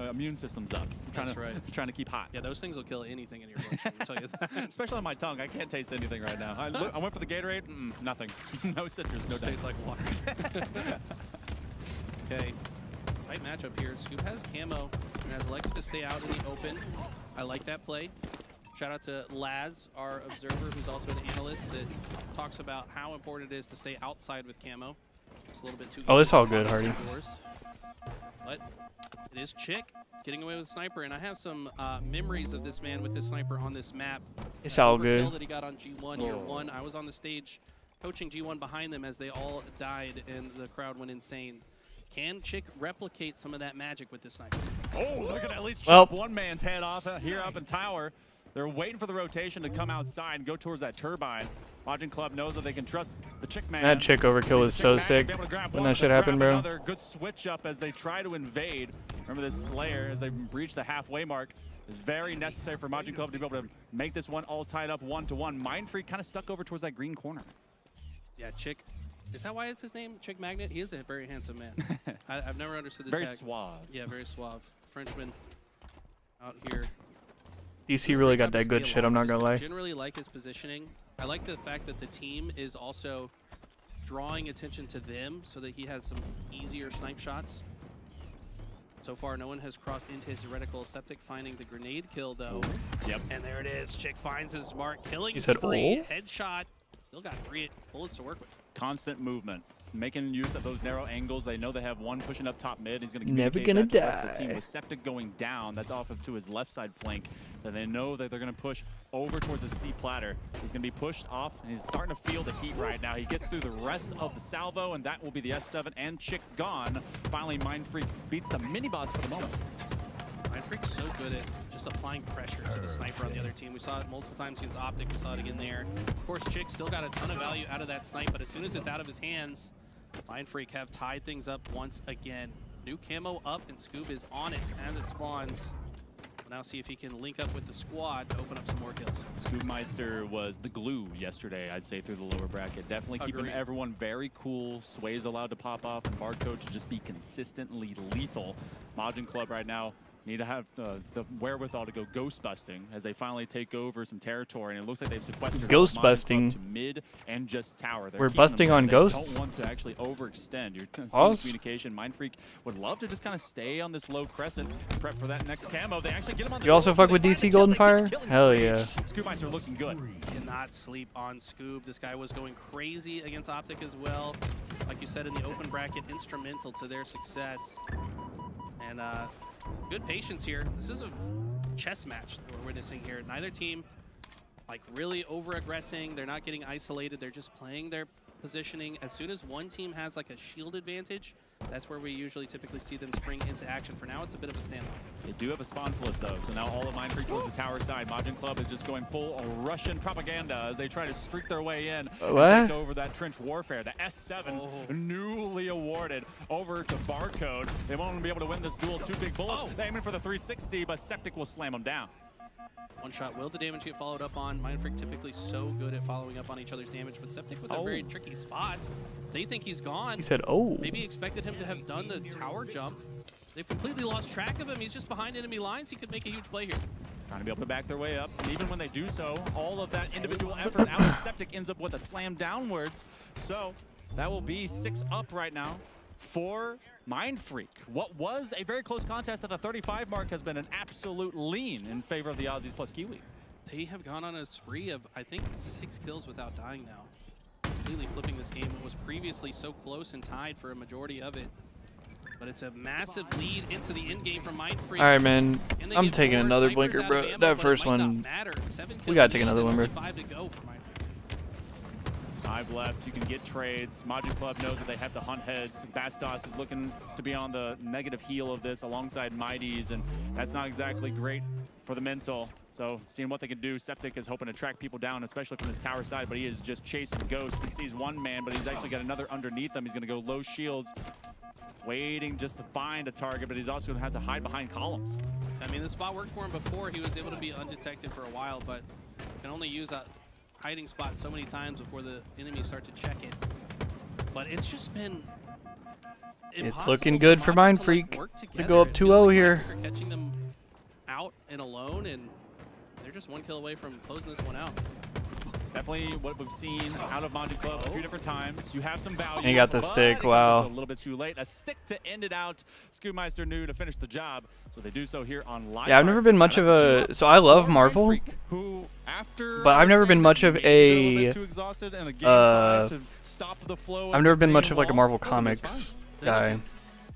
immune systems up. That's right. Trying to keep hot. Yeah, those things will kill anything in your bloodstream, I'll tell you that. Especially on my tongue. I can't taste anything right now. I went for the Gatorade. Nothing. No citrus. No Tastes dice. like water. Okay, tight matchup here. Scoop has camo and has elected to stay out in the open. I like that play. Shout out to Laz, our observer, who's also an analyst that talks about how important it is to stay outside with camo. It's a little bit too. Oh, it's easy all to good, spot Hardy. indoors. But it is Chick getting away with a sniper, and I have some memories of this man with this sniper on this map. It's That all overkill good. that he got on G1 year 1. I was on the stage coaching G1 behind them as they all died, and the crowd went insane. Can Chick replicate some of that magic with this sniper? Oh, look at least Well- chop one man's head off here up in tower. They're waiting for the rotation to come outside and go towards that turbine. Majin Club knows that they can trust the Chick man. That Chick overkill was so sick when that shit happened, bro. Another good switch up as they try to invade. Remember this Slayer, as they breach the halfway mark, is very necessary for Majin Club to be able to make this one all tied up 1-1. Mindfreak kind of stuck over towards that green corner. Yeah, Chick. Is that why it's his name, Chick Magnet? He is a very handsome man. I've never understood the Very tag. suave. Yeah, very suave. Frenchman out here. DC really got Great job to that good stay shit, I'm along. not gonna I lie. generally like his positioning. I like the fact that the team is also drawing attention to them so that he has some easier snipe shots. So far, no one has crossed into his reticle. Septic finding the grenade kill, though. Yep. And there it is. Chick finds his mark. Killing You said, spree. "Oh?" Headshot. Still got 3 bullets to work with. Constant movement, making use of those narrow angles. They know they have one pushing up top mid. He's going to Never communicate gonna that to the rest of the die. team. With Septic going down, that's off of to his left side flank. Then they know that they're going to push over towards the C platter. He's going to be pushed off, and he's starting to feel the heat right now. He gets through the rest of the salvo, and that will be the S7 and Chick gone. Finally, Mindfreak beats the mini boss for the moment. Mindfreak's so good at just applying pressure to the sniper on the other team. We saw it multiple times against Optic. We saw it again there. Of course, Chick still got a ton of value out of that snipe, but as soon as it's out of his hands, Mindfreak have tied things up once again. New camo up, and Scoob is on it as it spawns. We'll now see if he can link up with the squad to open up some more kills. Scoobmeister was the glue yesterday, I'd say, through the lower bracket. Definitely keeping Agreed. everyone very cool. Sway's allowed to pop off, and Barcode to just be consistently lethal. Majin Club right now need to have the wherewithal to go ghost busting as they finally take over some territory, and it looks like they've sequestered Ghost Majin Club busting? to mid and just tower. They're We're keeping them busting there. on They ghosts? Don't want to actually overextend. You're seeing Pause? communication. Mindfreak would love to just kind of stay on this low crescent and prep for that next camo. They actually get him on the You also slope, fuck they with find DC the kill, Golden they get Fire? the killing Hell spree. yeah. Scoobmeister looking good. Cannot sleep on Scoob. This guy was going crazy against Optic as well. Like you said in the open bracket, instrumental to their success. And good patience here. This is a chess match that we're witnessing here. Neither team like really over aggressing. They're not getting isolated. They're just playing their positioning. As soon as one team has like a shield advantage, that's where we usually typically see them spring into action. For now, it's a bit of a standoff. They do have a spawn flip, though, so now all of Mindfreak towards the tower side. Majin Club is just going full Russian propaganda as they try to streak their way in and take over that trench warfare. The S7 newly awarded over to Barcode. They won't be able to win this duel. 2 big bullets. They aiming for the 360, but Septic will slam them down. One shot. Will the damage get followed up on? Mindfreak typically so good at following up on each other's damage, but Septic with a very tricky spot. They think he's gone. He said, oh. Maybe expected him to have done the tower jump. They've completely lost track of him. He's just behind enemy lines. He could make a huge play here. Trying to be able to back their way up. And even when they do so, all of that individual effort out of Septic ends up with a slam downwards. So that will be 6 up right now for Mindfreak. What was a very close contest at the 35 mark has been an absolute lean in favor of the Aussies plus Kiwi. They have gone on a spree of, I think, 6 kills without dying now. Completely flipping this game. It was previously so close and tied for a majority of it. But it's a massive lead into the end game from Mindfreak. All right, man. I'm taking another blinker, bro. That first one, we gotta take another one, bro. 5 to go for Mindfreak. 5 left. You can get trades. Majin Club knows that they have to hunt heads. Bastos is looking to be on the negative heel of this alongside Mighties, and that's not exactly great for the mental. So seeing what they can do. Septic is hoping to track people down, especially from this tower side, but he is just chasing ghosts. He sees one man, but he's actually got another underneath him. He's going to go low shields, waiting just to find a target, but he's also going to have to hide behind columns. I mean, the spot worked for him before. He was able to be undetected for a while, but can only use a hiding spot so many times before the enemies start to check it. But it's just been it's looking good for Mindfreak to go up 2-0 here. Catching them out and alone, and they're just 1 kill away from closing this one out. Definitely what we've seen out of Majin Club a few different times. You have some value. And he got the stick, wow. A little bit too late. A stick to end it out. Scootmeister knew to finish the job, so they do so here on live. Yeah, I've never been much of a, so I love Marvel, but I've never been much of a, I've never been much of like a Marvel Comics guy.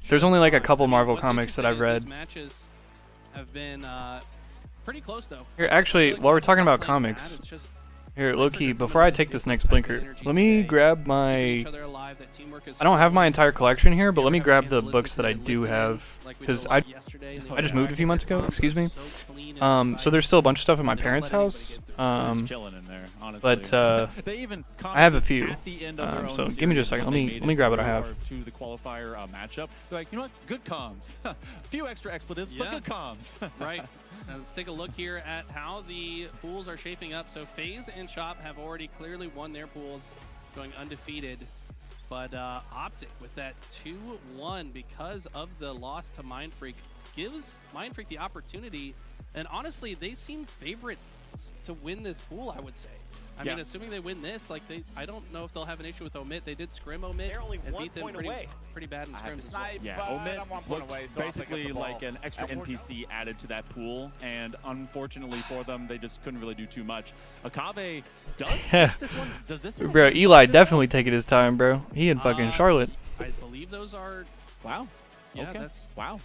There's only like a couple Marvel comics that I've read. These matches have been pretty close though. Here, actually, while we're talking about comics, here, low-key, before I take this next blinker, let me grab my... I don't have my entire collection here, but let me grab the books that I do have, because I just moved a few months ago, excuse me. So there's still a bunch of stuff at my parents' house, but I have a few, so give me just a second, let me grab what I have. To the qualifier matchup, they're like, you know what, good comms. A few extra expletives, but good comms. Right. Now let's take a look here at how the pools are shaping up. So FaZe and Shop have already clearly won their pools, going undefeated. But Optic with that 2-1 because of the loss to Mindfreak gives Mindfreak the opportunity. And honestly, they seem favorites to win this pool, I would say. I mean, assuming they win this, like I don't know if they'll have an issue with Omit. They did scrim Omit and beat them pretty bad in scrims as well. Yeah, Omit looked basically like an extra NPC added to that pool, and unfortunately for them, they just couldn't really do too much. Akabe does take this one. Does this one? Bro, Eli definitely taking his time, bro. He in fucking Charlotte. I believe those are... Wow. Yeah, okay. that's... Wow.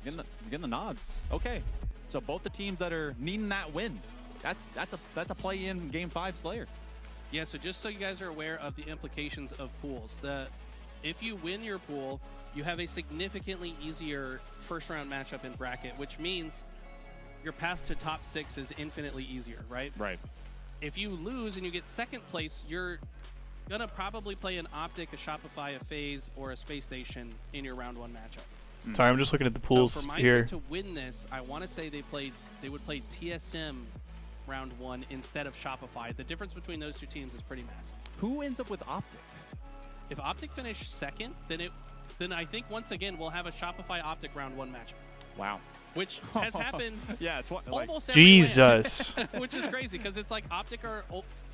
Getting the nods. Okay. So both the teams that are needing that win. That's a play-in Game 5 Slayer. Yeah, so just so you guys are aware of the implications of pools, if you win your pool, you have a significantly easier first-round matchup in bracket, which means your path to top 6 is infinitely easier, right? Right. If you lose and you get second place, you're gonna probably play an Optic, a Shopify, a FaZe, or a Space Station in your round 1 matchup. Sorry, I'm just looking at the pools so for here. To win this, I want to say they would play TSM round 1 instead of Shopify. The difference between those two teams is pretty massive. Who ends up with Optic? If Optic finish second, then I think once again we'll have a Shopify Optic round 1 matchup. Wow. Which has happened almost every Jesus. Which is crazy because it's like Optic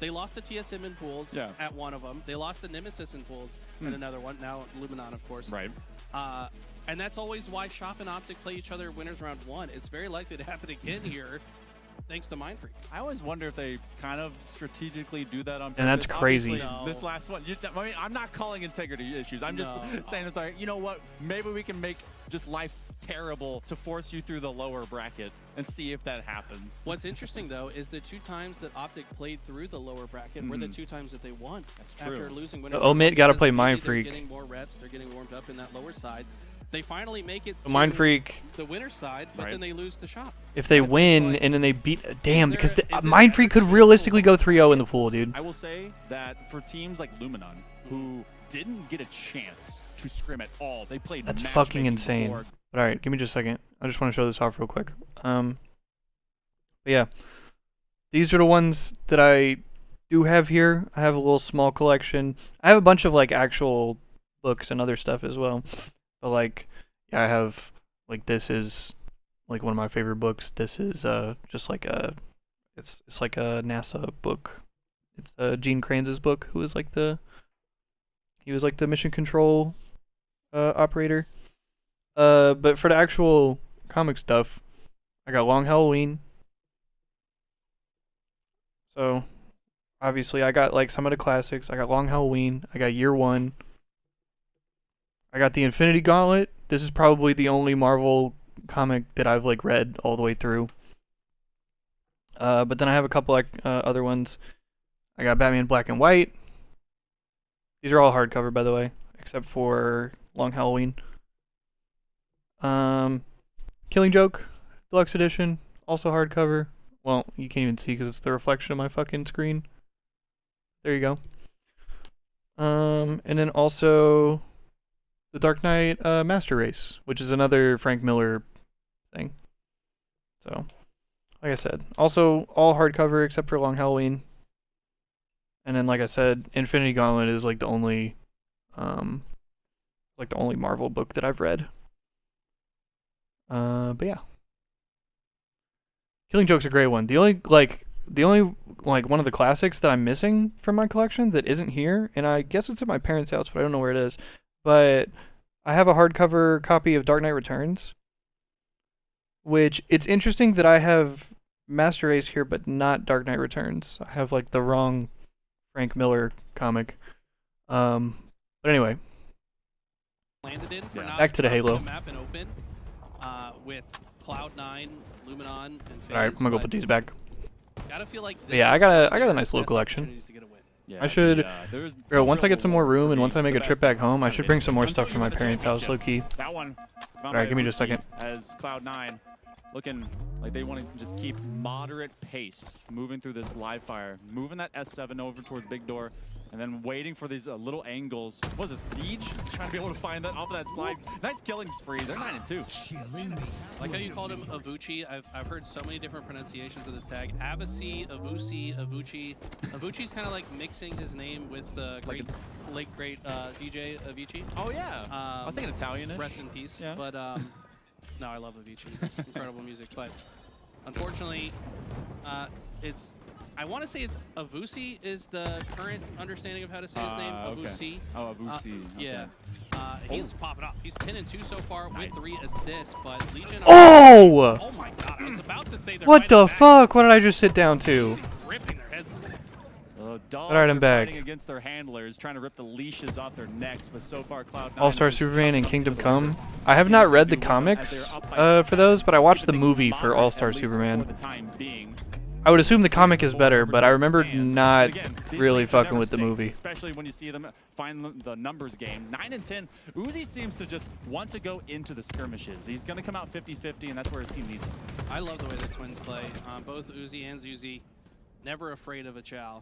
they lost to TSM in pools at one of them. They lost to Nemesis in pools in another one. Now Luminon, of course. Right. And that's always why Shop and Optic play each other winners round 1. It's very likely to happen again here. thanks to Mindfreak. I always wonder if they kind of strategically do that on purpose. And that's crazy. Obviously, No. This last one, I mean, I'm not calling integrity issues. I'm just saying it's like, you know what? Maybe we can make just life terrible to force you through the lower bracket and see if that happens. What's interesting, though, is the 2 times that Optic played through the lower bracket were the 2 times that they won. That's After true. losing winners. Omit gotta because play maybe Mindfreak. They're getting more reps. They're getting warmed up in that lower side. They finally make it to Mindfreak, the winner's side, but Right. then they lose the shop. if they So it's win like, and then they beat, damn, there- because is it Mindfreak could ever realistically go possible? 3-0 in the pool, dude. I will say that for teams like Luminon, who didn't get a chance to scrim at all, they played That's matchmaking fucking insane. before. But all right, give me just a second. I just want to show this off real quick. But yeah, these are the ones that I do have here. I have a little small collection. I have a bunch of like actual books and other stuff as well. But like, yeah, I have like this is like one of my favorite books. This is just like a it's like a NASA book. It's Gene Kranz's book. He was like the mission control operator. But for the actual comic stuff, I got Long Halloween. So, obviously, I got like some of the classics. I got Long Halloween. I got Year One. I got the Infinity Gauntlet. This is probably the only Marvel comic that I've like read all the way through. But then I have a couple like other ones. I got Batman Black and White. These are all hardcover, by the way, except for Long Halloween. Killing Joke, Deluxe Edition, also hardcover. Well, you can't even see because it's the reflection of my fucking screen. There you go. And then also the Dark Knight Master Race, which is another Frank Miller thing. So, like I said, also all hardcover except for Long Halloween. And then, like I said, Infinity Gauntlet is like the only Marvel book that I've read. But yeah, Killing Joke's a great one. The only one of the classics that I'm missing from my collection that isn't here, and I guess it's at my parents' house, but I don't know where it is. But I have a hardcover copy of Dark Knight Returns, which it's interesting that I have Master Race here, but not Dark Knight Returns. I have like the wrong Frank Miller comic. But anyway, Landed in for now. Back to the dropping Halo. Map and open, with Cloud9, Luminon, and FaZe. all right, I'm gonna go but put these back. Gotta feel like But yeah, this I is got a one of their nice little best collection. opportunities to get a win. Yeah, I should, there's bro, once I get some more room for and me, once I make the a trip best back thing home, I about should it. bring some more Until stuff you from my win the parents' house, low key. championship. That one. All right, give me just a second. As Cloud9 looking like they want to just keep moderate pace, moving through this live fire, moving that S7 over towards Big Door, and then waiting for these little angles. What was it, Siege? Trying to be able to find that off of that slide. Nice killing spree. They're 9-2. Like how you called him Avuchi. I've heard so many different pronunciations of this tag. Avicii, Avuci, Avuchi. Avuchi's kind of like mixing his name with the great DJ Avicii. Oh yeah. I was thinking Italian. Rest in peace. Yeah. But no, I love Avicii. Incredible music. But unfortunately, I want to say it's Avuci is the current understanding of how to say his name. Okay. Avuci. Oh, Avuci. Yeah. He's popping up. He's 10-2 so far with 3 assists, but Legion. Oh! Oh my God! I was about to say they're What the fighting back. fuck? What did I just sit down to? Easy, ripping their heads off. Dogs Alright, I'm are back. fighting against their handlers, trying to rip the leashes off their necks, but so far Cloud9 All-Star is Superman and chucking Kingdom them Come. into the I have seeing not if read they the can win them as comics they're up by for those, but I watched the Keeping movie things for moderate, All-Star at least Superman. for the time being. I would assume the comic is better, but I remember Sands. not Again, these really things are fucking never with the safe, movie. Especially when you see them find the numbers game. 9 and 10. Uzi seems to just want to go into the skirmishes. He's going to come out 50-50, and that's where his team needs him. I love the way the Twins play. Both Uzi and Zuzi, never afraid of a chow.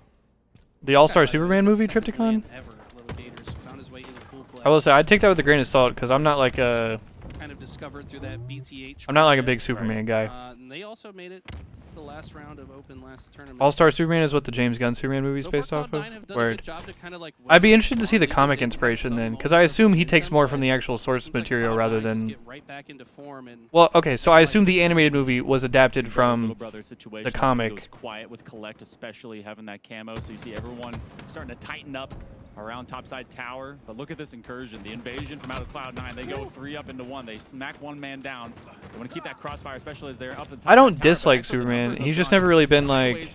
The All-Star This guy, by the way, Superman is the movie, second Triptychon? man ever at Little Gators. Found his way into pool play. I will say, I'd take that with a grain of salt, because I'm not like a... Kind of discovered through that BTH. I'm not like a project. big Superman guy. And they also made it to the last round of Open last tournament. All-Star Superman is what the James Gunn Superman movie is So based far, off of. Cloud9 have done a Where good job to kind of like I'd be weather interested to see the Legion comic did have inspiration some then, because I moments of assume he takes momentum, more but from the actual source seems like material Cloud9 rather just than... get right back into form and Well, okay, so I like assume the the animated movie was adapted Little from... brother situation. the I think comic. It was quiet with Collect, especially having that camo, so you see everyone starting to tighten up. around topside tower. But look at this incursion, the invasion from out of Cloud9. They go 3 up into 1. They smack one man down. They want to keep that crossfire, especially as they're up the top. I don't dislike Superman. He's just never really been like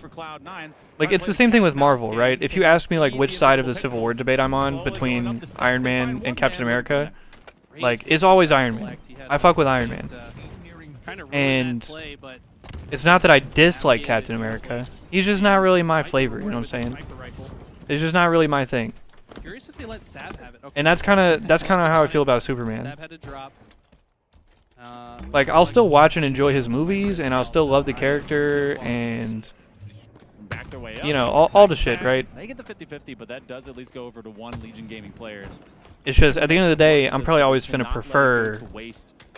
it's the same thing with Marvel, right? If you ask me like which side of the Civil War debate I'm on between Iron Man and Captain America, like it's always Iron Man. I fuck with Iron Man. And it's not that I dislike Captain America. He's just not really my flavor, you know what I'm saying? It's just not really my thing. Curious if they let Sab have it. Okay. And that's kind of how I feel about Superman. Sab had to drop. Like I'll still watch and enjoy his movies, and I'll still love the character, and you know all the shit, right? They get the 50-50, but that does at least go over to one Legion Gaming player. It's just at the end of the day, I'm probably always gonna prefer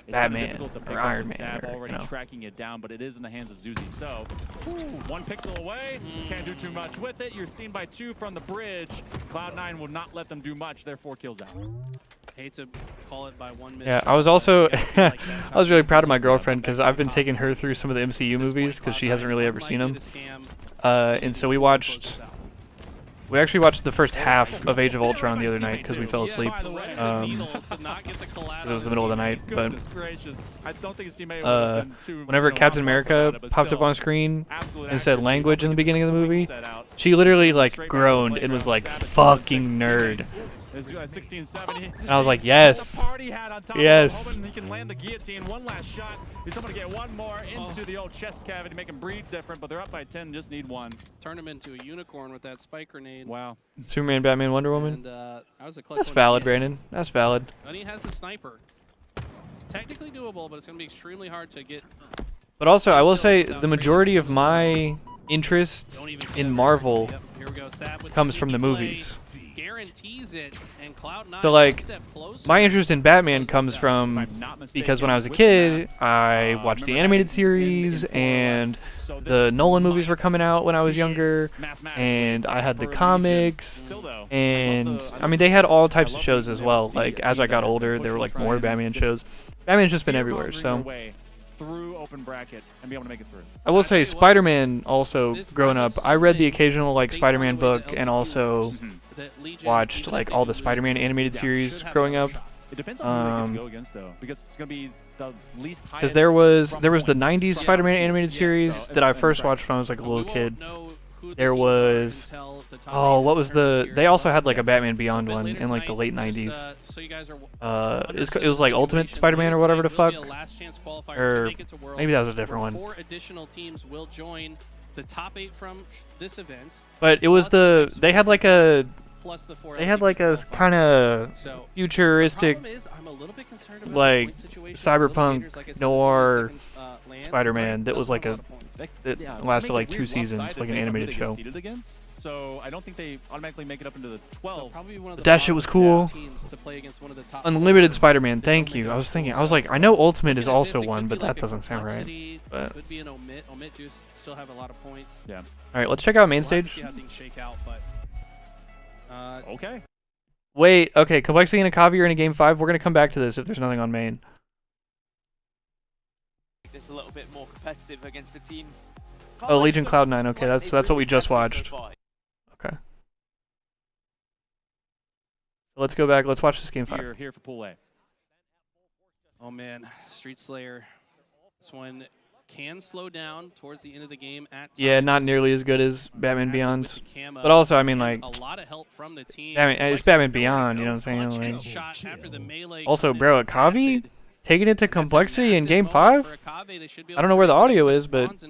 Batman or Iron Man, or, already tracking it down, but it is in the hands of Zuzi. So, 1 pixel away, can't do too much with it. You're seen by 2 from the bridge. Cloud9 will not let them do much. They're 4 kills out. Hate to call it by 1 minute. Yeah, I was also I was really proud of my girlfriend because I've been taking her through some of the MCU movies because she hasn't really ever seen them. And so we actually watched the first half of Age of Ultron the other night because we fell asleep. It was the middle of the night, but whenever Captain America popped up on screen and said language in the beginning of the movie, she literally like groaned and was like, "Fucking nerd." 16, 70. And I was like, yes. Yes. He can land the guillotine. One last shot. He's going to get one more into the old chest cavity, make him breathe different, but they're up by 10, just need one. Turn him into a unicorn with that spike grenade. Wow. Superman, Batman, Wonder Woman. And, that was a clutch That's valid, Brandon. That's valid. And he has the sniper. It's technically doable, but it's going to be extremely hard to get. But also, I will say, the majority of my interest in Marvel comes from the movies. Guarantees it, and Cloud9 so like my interest in Batman comes from because when I was a kid I watched the animated series and the Nolan movies were coming out when I was younger, and I had the comics, and I mean they had all types of shows as well. Like as I got older there were like more Batman shows. Batman's just been everywhere, so through open bracket and be able to make it through. I will say Spider-Man also growing up, I read the occasional like Spider-Man book and also watched like all the Spider-Man animated series growing up. It depends on who they go against though, because it's going to be the least highest. Because there was the 90s Spider-Man animated series that I first watched when I was like a little kid. There was what was they also had like a Batman Beyond one in like the late 90s. It was like Ultimate Spider-Man or whatever the fuck. Or maybe that was a different one. 4 additional teams will join the top 8 from this event. But it was they had like a kind of futuristic like cyberpunk noir Spider-Man that was like that lasted like 2 seasons, like an animated show. So I don't think they automatically make it up into the 12. But that shit was cool. Unlimited Spider-Man, thank you. I was like, I know Ultimate is also one, but that doesn't sound right. But could be an omit juice still have a lot of points. Yeah. All right, let's check out main stage. See how things shake out, but okay. Wait, okay, Complexity and Akavi are in a game 5. We're gonna come back to this if there's nothing on main. This a little bit more competitive against a team. Oh, Legion Cloud9. Okay, that's what we just watched. Okay. So let's go back. Let's watch this game 5. Here for pool A. Oh man, Street Slayer. This one can slow down towards the end of the game at times. Yeah, not nearly as good as Batman Beyond. But also, I mean, like, a lot of help from the team. it's Batman Beyond, you know what I'm saying? Like, also, bro, Akavi taking it to Complexity in game 5? I don't know where the audio is, but yo,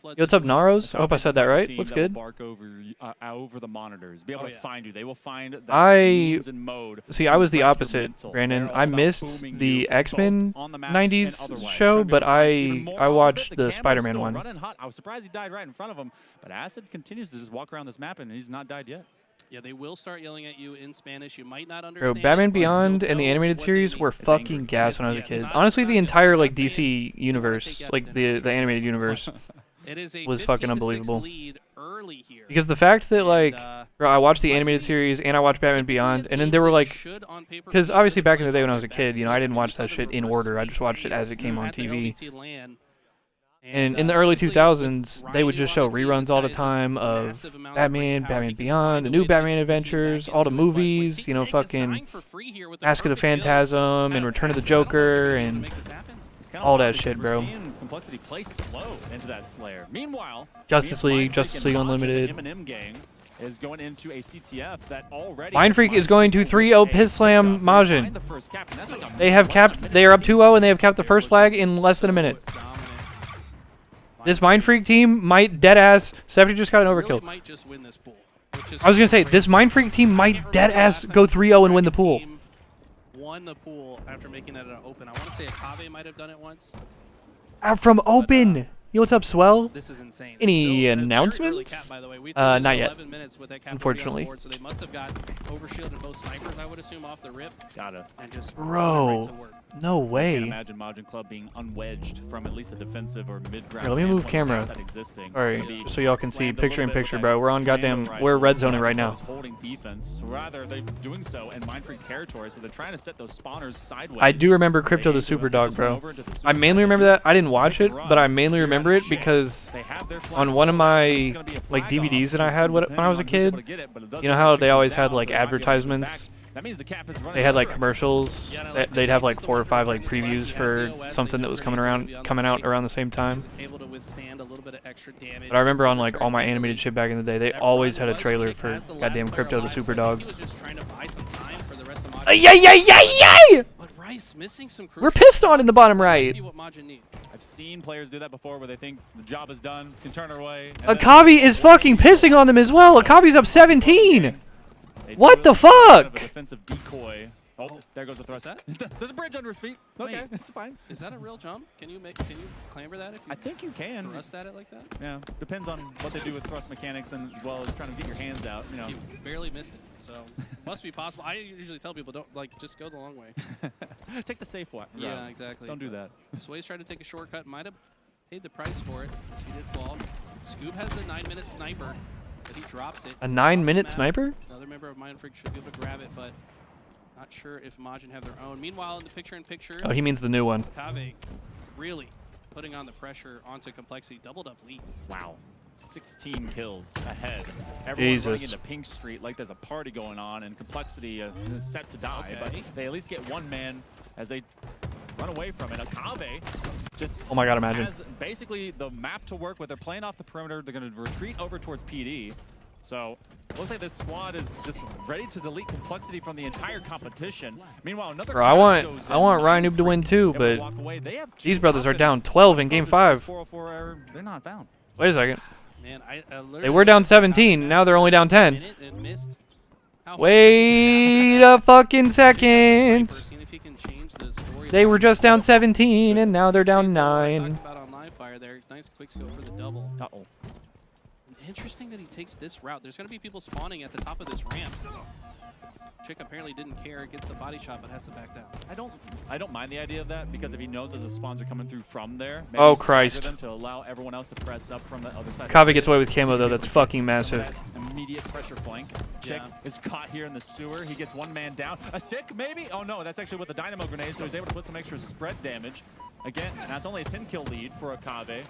what's up, Naros? I hope I said that right. What's good? Bark over the monitors, be able to find you. They will find See, I was the opposite, Brandon. I missed the X-Men 90s show, but I watched the Spider-Man one. Running hot. I was surprised he died right in front of him, but Acid continues to just walk around this map, and he's not died yet. Yeah, they will start yelling at you in Spanish. You might not understand. Bro, Batman Beyond and the animated series were fucking gas when I was a kid. Honestly, the entire like DC universe, like the animated universe, was fucking unbelievable. Because the fact that like, bro, I watched the animated series and I watched Batman Beyond, and then there were like, because obviously back in the day when I was a kid, you know, I didn't watch that shit in order. I just watched it as it came on TV. And in the early 2000s, they would just show reruns all the time of Batman, Batman Beyond, the new Batman Adventures, all the movies, you know, fucking Mask of the Phantasm and Return of the Joker and all that shit, bro. Complexity play slow into that Slayer. Meanwhile, Justice League Unlimited. M&M gang is going into a CTF that already Mind Freak is going to 3-0 Piss Slam Majin. They are up 2-0 and they have capped the first flag in less than a minute. This Mind Freak team might deadass. Septi just got an overkill. I was gonna say this Mind Freak team might deadass go 3-0 and win the pool. Won the pool after making it an open. I want to say Akabe might have done it once. From open. You know what's up, Swell? This is insane. Any announcements? Cap, by the way. Not yet. 11 minutes with that cap Unfortunately. Board, so they must have got overshielded both snipers, I would assume, off the rip. Gotta. And just Bro, no way. I can't imagine Majin Club being unwedged from at least a defensive or mid-ground. Let me move camera. Alright, so y'all can see picture in picture, bro. We're on goddamn, we're red zoning right now. Holding defense, rather they're doing so in Mind Freak territory, so they're trying to set those spawners sideways. I do remember Crypto the Super Dog, bro. I mainly remember that. I didn't watch it, but I mainly remember it because on one of my like DVDs that I had when I was a kid, you know how they always had like advertisements? They had like commercials. They'd have like 4 or 5 like previews for something that was coming out around the same time. But I remember on like all my animated shit back in the day, they always had a trailer for goddamn Crypto the Super Dog. Yay! We're pissed on in the bottom right. I've seen players do that before where they think the job is done, can turn it away. Akabe is fucking pissing on them as well. Akabe's up 17. What the fuck? Defensive decoy. Oh, there goes the thrust. There's a bridge under his feet. Okay, it's fine. Is that a real jump? Can you clamber that? If you I think you can. Thrust at it like that? Yeah, depends on what they do with thrust mechanics and as well as trying to get your hands out. You know, you barely missed it, so must be possible. I usually tell people don't just go the long way. Take the safe way. Yeah, exactly. Don't do that. Sway's tried to take a shortcut. Might have paid the price for it. He did fall. Scoob has the 9-minute sniper, but he drops it. A 9-minute sniper? Another member of Mind Freak should be able to grab it, but not sure if Majin have their own. Meanwhile, in the picture-in-picture, Oh, he means the new one. Kave really putting on the pressure onto Complexity. Doubled up lead. Wow. 16 kills ahead. Everyone Jesus. running into Pink Street like there's a party going on, and Complexity is set to die. But they at least get one man as they run away from it. Akabe just Oh my god, imagine. has basically the map to work with. They're playing off the perimeter. They're going to retreat over towards PD. So looks like this squad is just ready to delete Complexity from the entire competition. Meanwhile, another Bro, I want Ryan Noob to win too, but these brothers are down 12 in game 5. 404 error. They're not found. Wait a second. Man, They were down 17, now they're only down 10. Wait a fucking second. They were just down 17, and now they're down 9. Nice quick scope for the double. Uh-oh. Interesting that he takes this route. There's going to be people spawning at the top of this ramp. Chick apparently didn't care, gets the body shot, but has to back down. I don't mind the idea of that because if he knows that the spawns are coming through from there, maybe Oh, stagger Christ. them to allow everyone else to press up from the other side. Kave gets away with camo though. That's fucking massive. Immediate pressure flank. Chick is caught here in the sewer. He gets one man down. A stick, maybe? Oh no, that's actually with the dynamo grenade, so he's able to put some extra spread damage. Again, that's only a 10-kill lead for Akabe.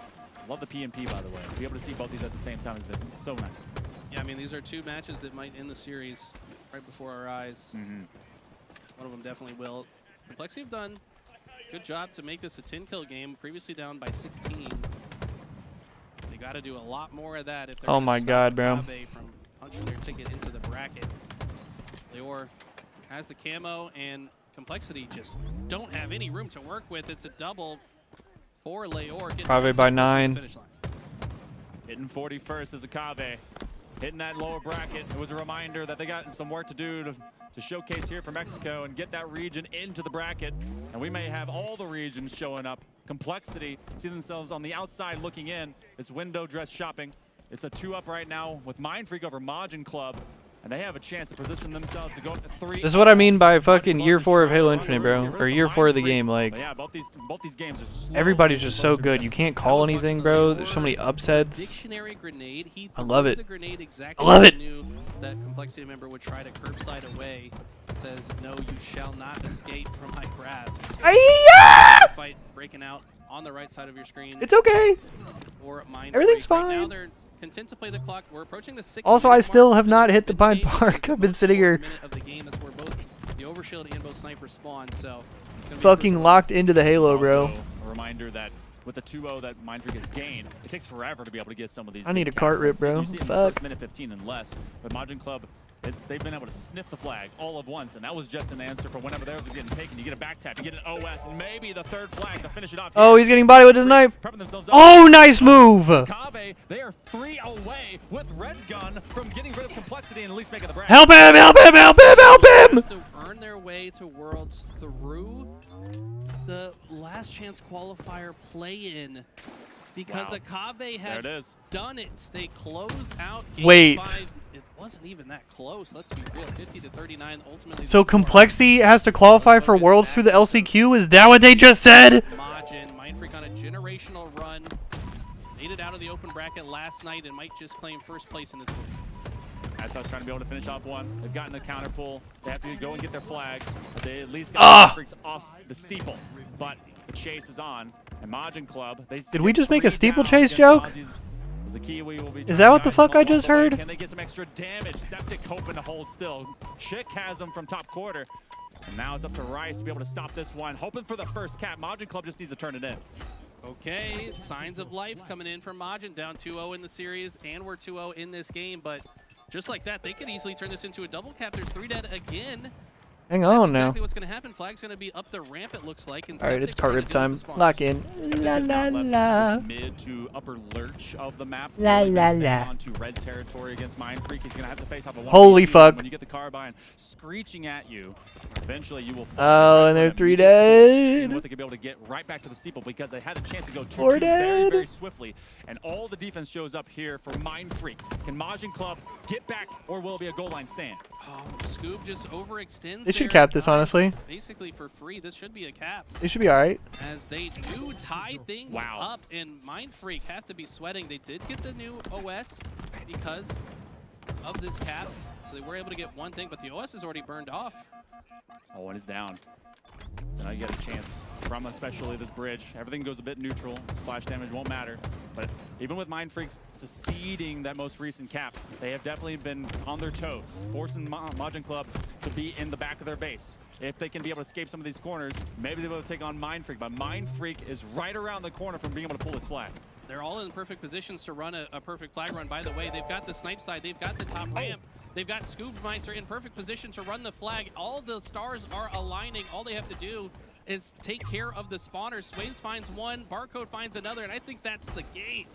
Love the PMP, by the way. To be able to see both these at the same time is busy. So nice. Yeah, I mean, these are 2 matches that might end the series right before our eyes. One of them definitely will. Complexity have done a good job to make this a 10-kill game, previously down by 16. They got to do a lot more of that if they're Oh my god, bro. Kave from punching their ticket into the bracket. Leor has the camo, and Complexity just don't have any room to work with. It's a double for Leor. Kave by 9. Hitting 41st is Akabe. Hitting that lower bracket. It was a reminder that they got some work to do to showcase here for Mexico and get that region into the bracket. And we may have all the regions showing up. Complexity see themselves on the outside looking in. It's window dress shopping. It's a 2-up right now with Mind Freak over Majin Club. And they have a chance to position themselves to go up to 3. This is what I mean by fucking year 4 of Halo Infinite, bro. Or year 4 of the game. Like, yeah, both these games are slow. everybody's just so good. You can't call anything, bro. There's so many upsets. Dictionary grenade. He I love it. The grenade exactly I love it. Knew that Complexity member would try to curbside away. Says, no, you shall not escape from my grasp. Ay-ya! fight breaking out on the right side of your screen. It's okay. Or Mind Everything's Freak. Right fine. now they're content to play the clock. We're approaching the 6 Also, minute I still mark have not hit the in Pine game, which is Park. the I've been most sitting here important minute of the game. That's where both the overshield and both snipers spawn. So it's gonna be fucking crucial. locked into the Halo, It's bro. also a reminder that with the 2-0 that Mind Freak has gained, it takes forever to be able to get some of these. I need big a cart capsules. rip, bro. You see it in the Fuck. first minute 15 and less, but Majin Club, they've been able to sniff the flag all at once, and that was just an answer for whenever theirs was getting taken. You get a back tap, you get an OS, and maybe the third flag to finish it off. Oh, he's getting body with his knife. Prepping themselves up. Oh, nice move. Kave, they are 3 away with Red Gun from getting rid of complexity and at least making the bracket. Help him, help him, help him, help him. To earn their way to Worlds through the last chance qualifier play-in. Because Akave had done it. They close out game Wait. 5. It wasn't even that close. Let's be real. 50-39 ultimately. So Complexity has to qualify for Worlds through the LCQ? Is that what they just said? Majin, Mind Freak on a generational run. Made it out of the open bracket last night and might just claim first place in this one. Assault's trying to be able to finish off one. They've gotten the counter pull. They have to go and get their flag as they at least got the Freaks off the steeple. But the chase is on. And Majin Club, Did we just make a steeplechase joke? The key we will be Is that what the fuck I just heard? Can they get some extra damage? Septic hoping to hold still. Chick has him from top quarter. And now it's up to Rice to be able to stop this one. Hoping for the first cap. Majin Club just needs to turn it in. Okay, signs of life coming in from Majin, down 2-0 in the series, and we're 2-0 in this game. But just like that, they could easily turn this into a double cap. There's 3 dead again. Hang That's on exactly now. what's going to happen. Flag's going to be up the ramp, it looks like. And Alright, it's Septic's cart trying rip to deal time. with the spawners. Lock in. Septic La has la now left la. this mid to upper lurch of the map. La Really la been staying la. onto red territory against Mind Freak. He's going to have to face off a 1v2. Holy fuck. When you get the carbine screeching at you, eventually you will Oh, and they're 3 seeing dead. what they could be able to get right back to the steeple because they had a chance to go 4 2-2 very, dead. very swiftly. And all the defense shows up here for Mind Freak. Can Majin Club get back or will it be a goal line stand? Oh, Scoob just overextends. They should there. cap this, honestly. Basically for free. This should be a cap. They should be alright. As they do tie things Wow. up, and Mind Freak have to be sweating. They did get the new OS because of this cap, so they were able to get one thing, but the OS is already burned off. Oh, one is down. So now you get a chance from especially this bridge. Everything goes a bit neutral. Splash damage won't matter. But even with Mind Freaks succeeding that most recent cap, they have definitely been on their toes, forcing Majin Club to be in the back of their base. If they can be able to escape some of these corners, maybe they'll be able to take on Mind Freak. But Mind Freak is right around the corner from being able to pull his flag. They're all in perfect positions to run a perfect flag run. By the way, they've got the snipe side, they've got the top ramp, they've got Scoobmeister in perfect position to run the flag. All the stars are aligning. All they have to do is take care of the spawners. Waves finds one, Barcode finds another, and I think that's the game.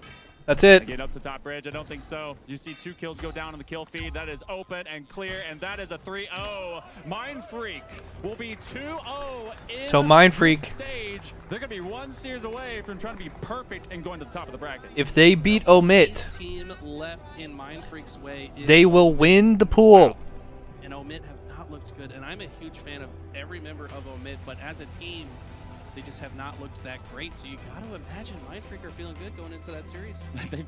That's it. Get up to top bridge. I don't think so. You see 2 kills go down in the kill feed. That is open and clear, and that is a 3-0. Mind Freak will be 2-0 in So Mind the Freak, stage. They're going to be 1 series away from trying to be perfect and going to the top of the bracket. if they beat Omit, Team left in Mind Freak's way is they will win the pool. and Omit have not looked good, and I'm a huge fan of every member of Omit, but as a team, they just have not looked that great. So you got to imagine Mind Freak are feeling good going into that series. They're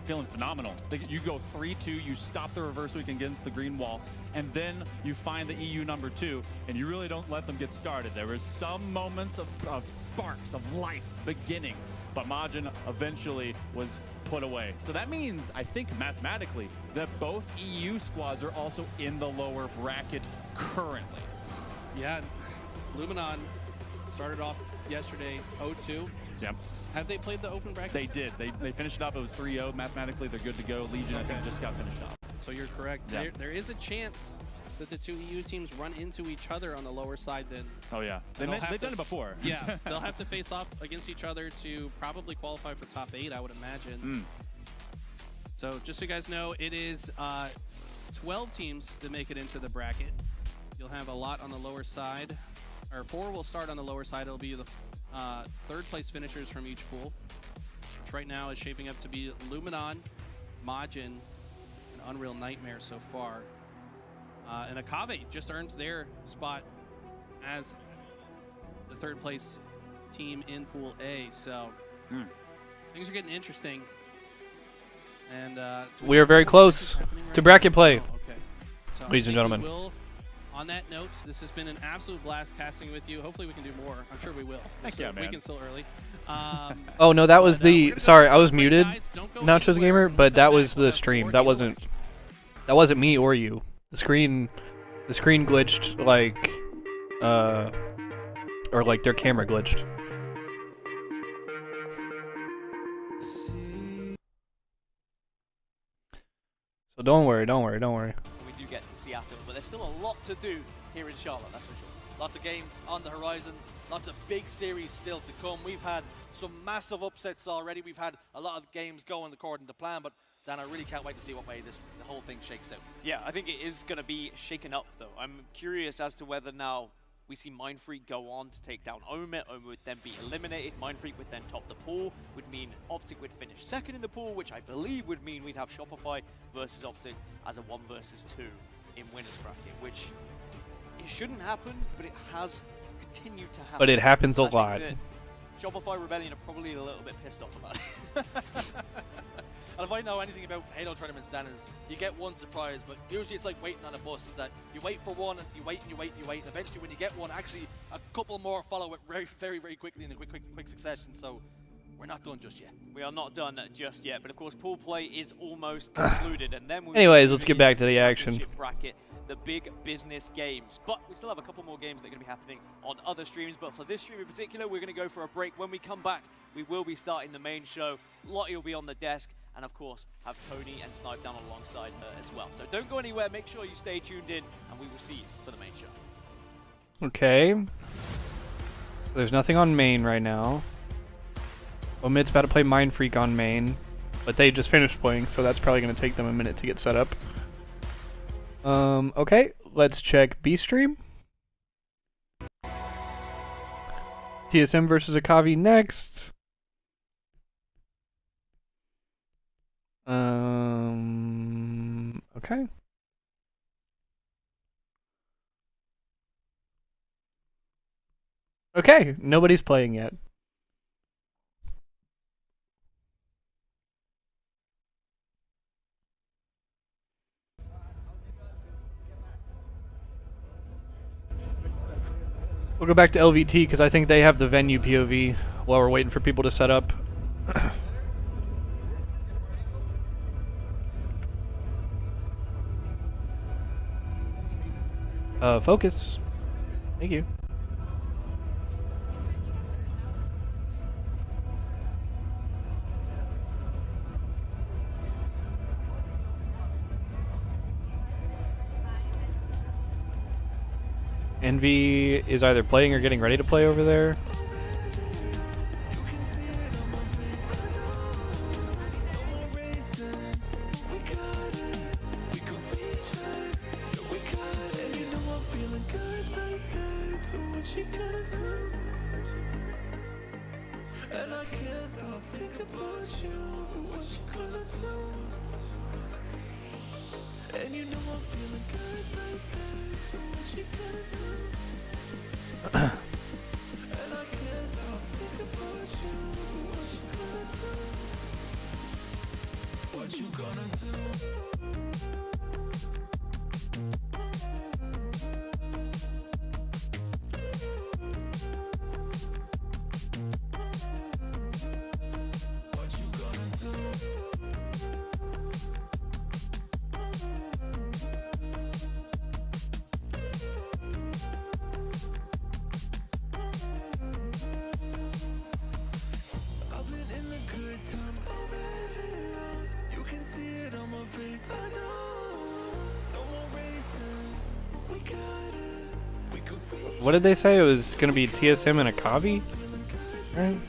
feeling phenomenal. You go 3-2, you stop the reverse week against the green wall, and then you find the EU number 2, and you really don't let them get started. There was some moments of sparks of life beginning, but Majin eventually was put away. So that means, I think mathematically, that both EU squads are also in the lower bracket currently. Yeah, Luminon started off yesterday 0-2. Yep. Have they played the open bracket? They did. They finished it off. It was 3-0. Mathematically, they're good to go. Legion, I think, just got finished off. So you're correct. Yeah. There is a chance that the 2 EU teams run into each other on the lower side then. Oh, yeah. They've done it before. Yeah, they'll have to face off against each other to probably qualify for top 8, I would imagine. So just so you guys know, it is 12 teams that make it into the bracket. You'll have a lot on the lower side. Or 4 will start on the lower side. It'll be the 3rd place finishers from each pool, which right now is shaping up to be Luminon, Majin, and Unreal Nightmare so far. And Akave just earned their spot as the 3rd place team in Pool A. So things are getting interesting. And We are very close to bracket play, okay. So ladies and I think gentlemen. we will On that note, this has been an absolute blast casting with you. Hopefully we can do more. I'm sure we will. Heck yeah, man. Weekend's still early. Oh no, that was the. we're gonna Sorry, go I was to break, muted. guys. Don't go Nachos anywhere. Gamer, We'll but come that back. was We'll the have stream. more That games to wasn't. watch. That wasn't me or you. The screen glitched like, or like their camera glitched. So don't worry. We do get to Seattle, but there's still a lot to do here in Charlotte, that's for sure. Lots of games on the horizon, lots of big series still to come. We've had some massive upsets already. We've had a lot of games going according to plan, but Dan, I really can't wait to see what way the whole thing shakes out. Yeah, I think it is going to be shaken up, though. I'm curious as to whether now we see Mindfreak go on to take down Omit. Omit would then be eliminated. Mindfreak would then top the pool, would mean Optic would finish second in the pool, which I believe would mean we'd have Shopify versus Optic as a 1 versus 2 in winners bracket, which it shouldn't happen, but it has continued to happen. But it happens a I think lot. that Shopify Rebellion are probably a little bit pissed off about it. And if I know anything about Halo tournaments, Dan, is you get one surprise, but usually it's like waiting on a bus, that you wait for one and you wait and you wait and you wait, and eventually when you get one, actually a couple more follow it very quickly in a quick succession. So we're not done just yet. We are not done just yet, but of course pool play is almost concluded, and then we Anyways, let's get back to the action. championship bracket, the big business games. But we still have a couple more games that are going to be happening on other streams, but for this stream in particular, we're going to go for a break. When we come back, we will be starting the main show. Lottie will be on the desk, and of course have Tony and Snipe down alongside her as well. So don't go anywhere, make sure you stay tuned in, and we will see you for the main show. Okay. So there's nothing on main right now. Omit's about to play Mindfreak on main, but they just finished playing, so that's probably going to take them a minute to get set up. Okay, let's check B stream. TSM versus Akavi next. Okay. Okay, nobody's playing yet. We'll go back to LVT because I think they have the venue POV while we're waiting for people to set up. Focus. Thank you. Envy is either playing or getting ready to play over there. What did they say? It was going to be TSM and Akavi? Right?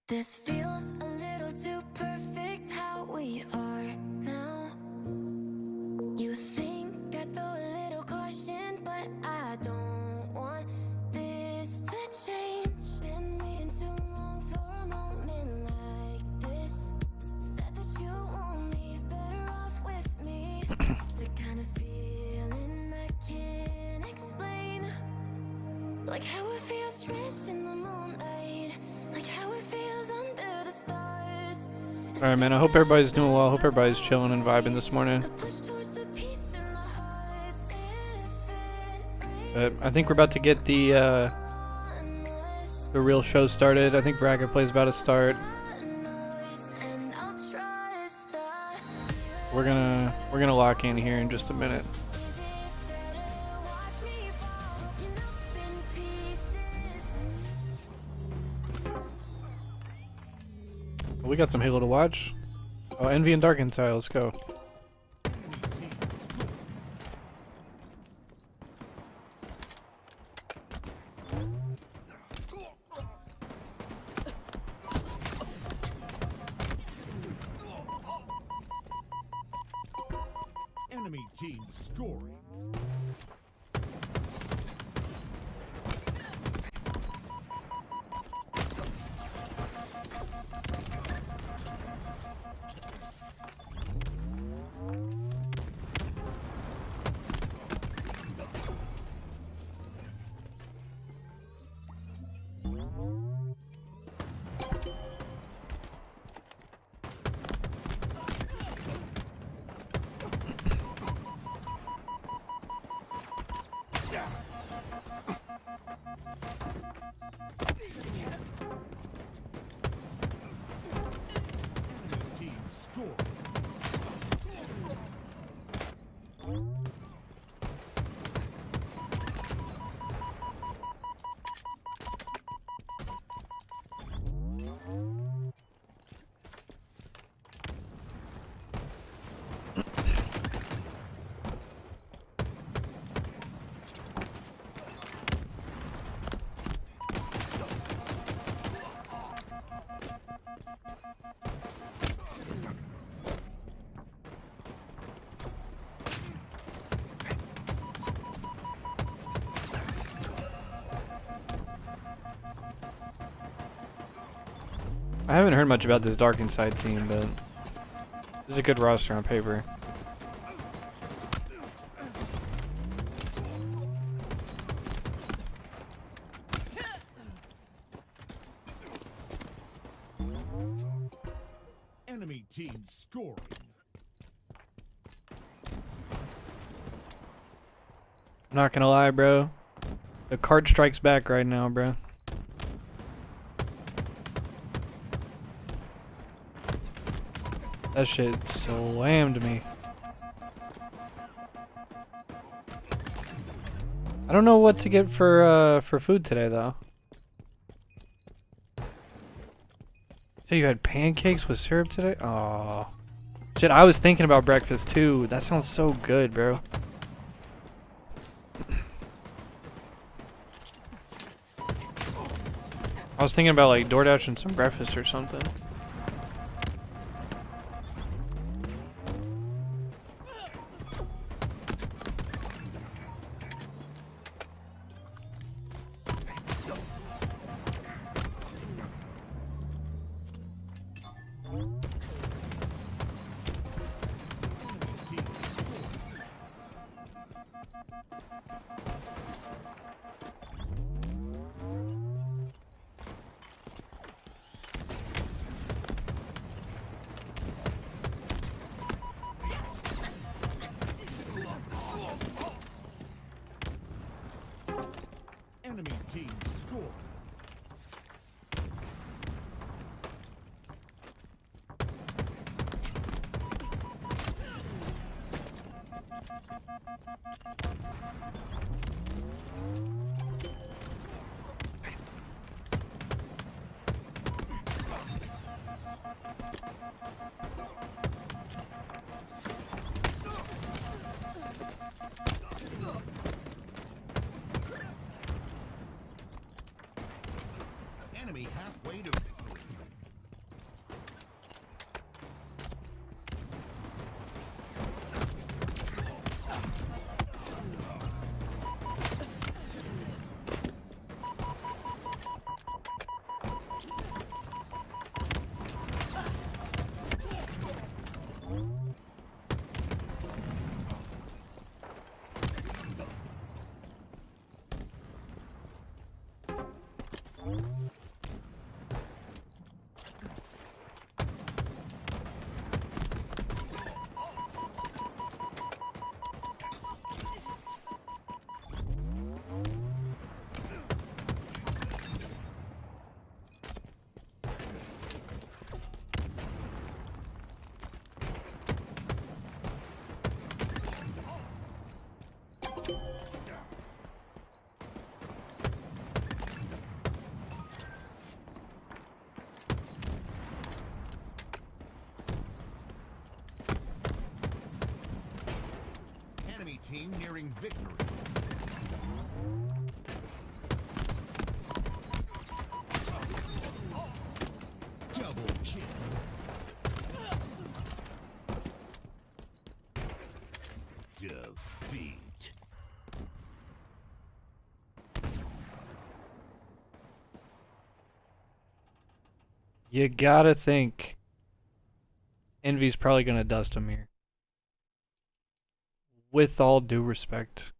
This feels a little too perfect how we are now. You think I throw a little caution, but I don't want this to change. Been waiting too long for a moment like this. Said that you won't leave, better off with me. The kind of feeling I can't explain. Like how it feels drenched in the moonlight. Like how it feels under the stars. Alright, man, I hope everybody's doing well. I hope everybody's chilling and vibing this morning. But I think we're about to get the real show started. I think Bracket Play's about to start. We're gonna lock in here in just a minute. We got some Halo to watch. Oh, Envy and Dark Inside, let's go. Enemy team scoring. I haven't heard much about this Dark Inside team, but this is a good roster on paper. Enemy team scoring. I'm not gonna lie, bro. The card strikes back right now, bro. That shit slammed me. I don't know what to get for food today though. So you had pancakes with syrup today? Oh, shit! I was thinking about breakfast too. That sounds so good, bro. I was thinking about like DoorDash and some breakfast or something. Enemy team scoring. Enemy halfway to victory. team nearing victory. Double kill. Defeat. You gotta think Envy's probably gonna dust him here. With all due respect.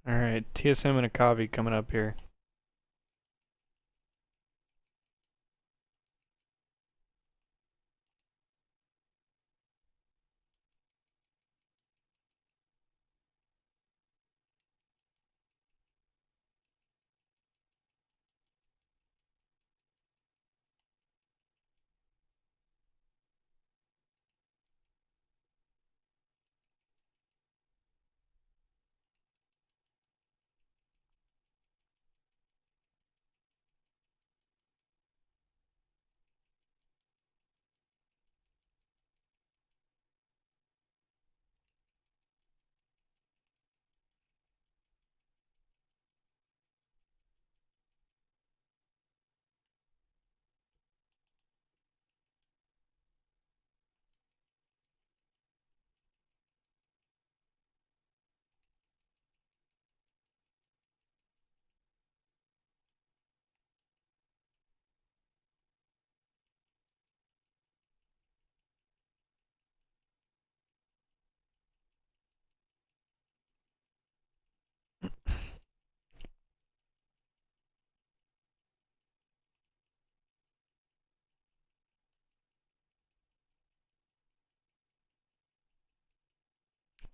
Alright, TSM and Akavi coming up here.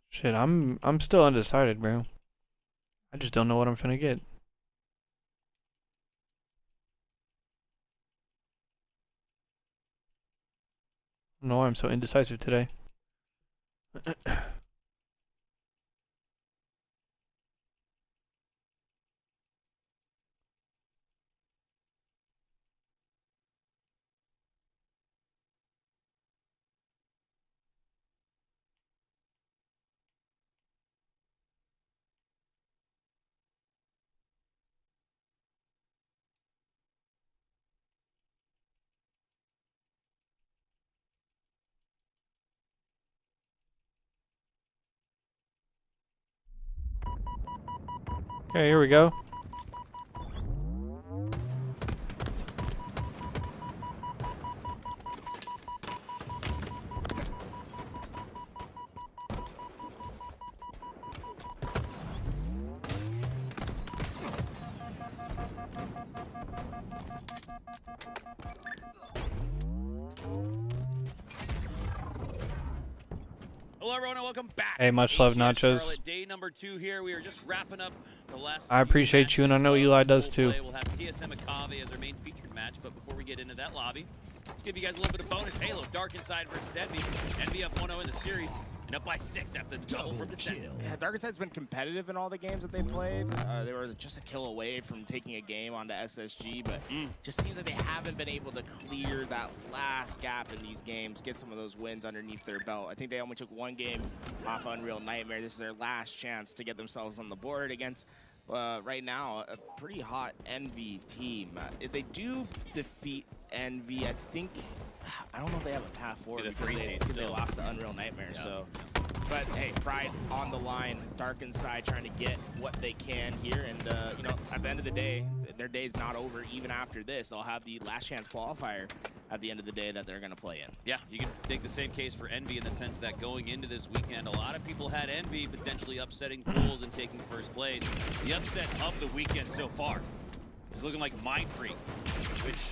Shit, I'm still undecided, bro. I just don't know what I'm finna get. I don't know why I'm so indecisive today. Okay, here we go. Hello, everyone, and welcome back. Hey, much love, ATS Nachos. Charlotte, day number 2 here. We are just wrapping up the last. I appreciate you, and I know Eli does too. We'll have TSM Akavi as our main featured match, but before we get into that lobby, let's give you guys a little bit of bonus Halo. Dark Inside versus Envy. Envy up 1-0 in the series, and up by 6 after the double from Descent. Yeah, Dark Inside's been competitive in all the games that they played. They were just a kill away from taking a game onto SSG, but just seems like they haven't been able to clear that last gap in these games, get some of those wins underneath their belt. I think they only took one game off Unreal Nightmare. This is their last chance to get themselves on the board against right now, a pretty hot Envy team. If they do defeat Envy, I think, I don't know if they have a path forward because they lost to Unreal Nightmare. Yeah. So, but hey, Pride on the line, Dark Inside trying to get what they can here, and you know, at the end of the day, their day's not over. Even after this, they'll have the last chance qualifier at the end of the day that they're going to play in. Yeah, you can make the same case for Envy in the sense that going into this weekend, a lot of people had Envy potentially upsetting Pools and taking first place. The upset of the weekend so far is looking like Mindfreak, which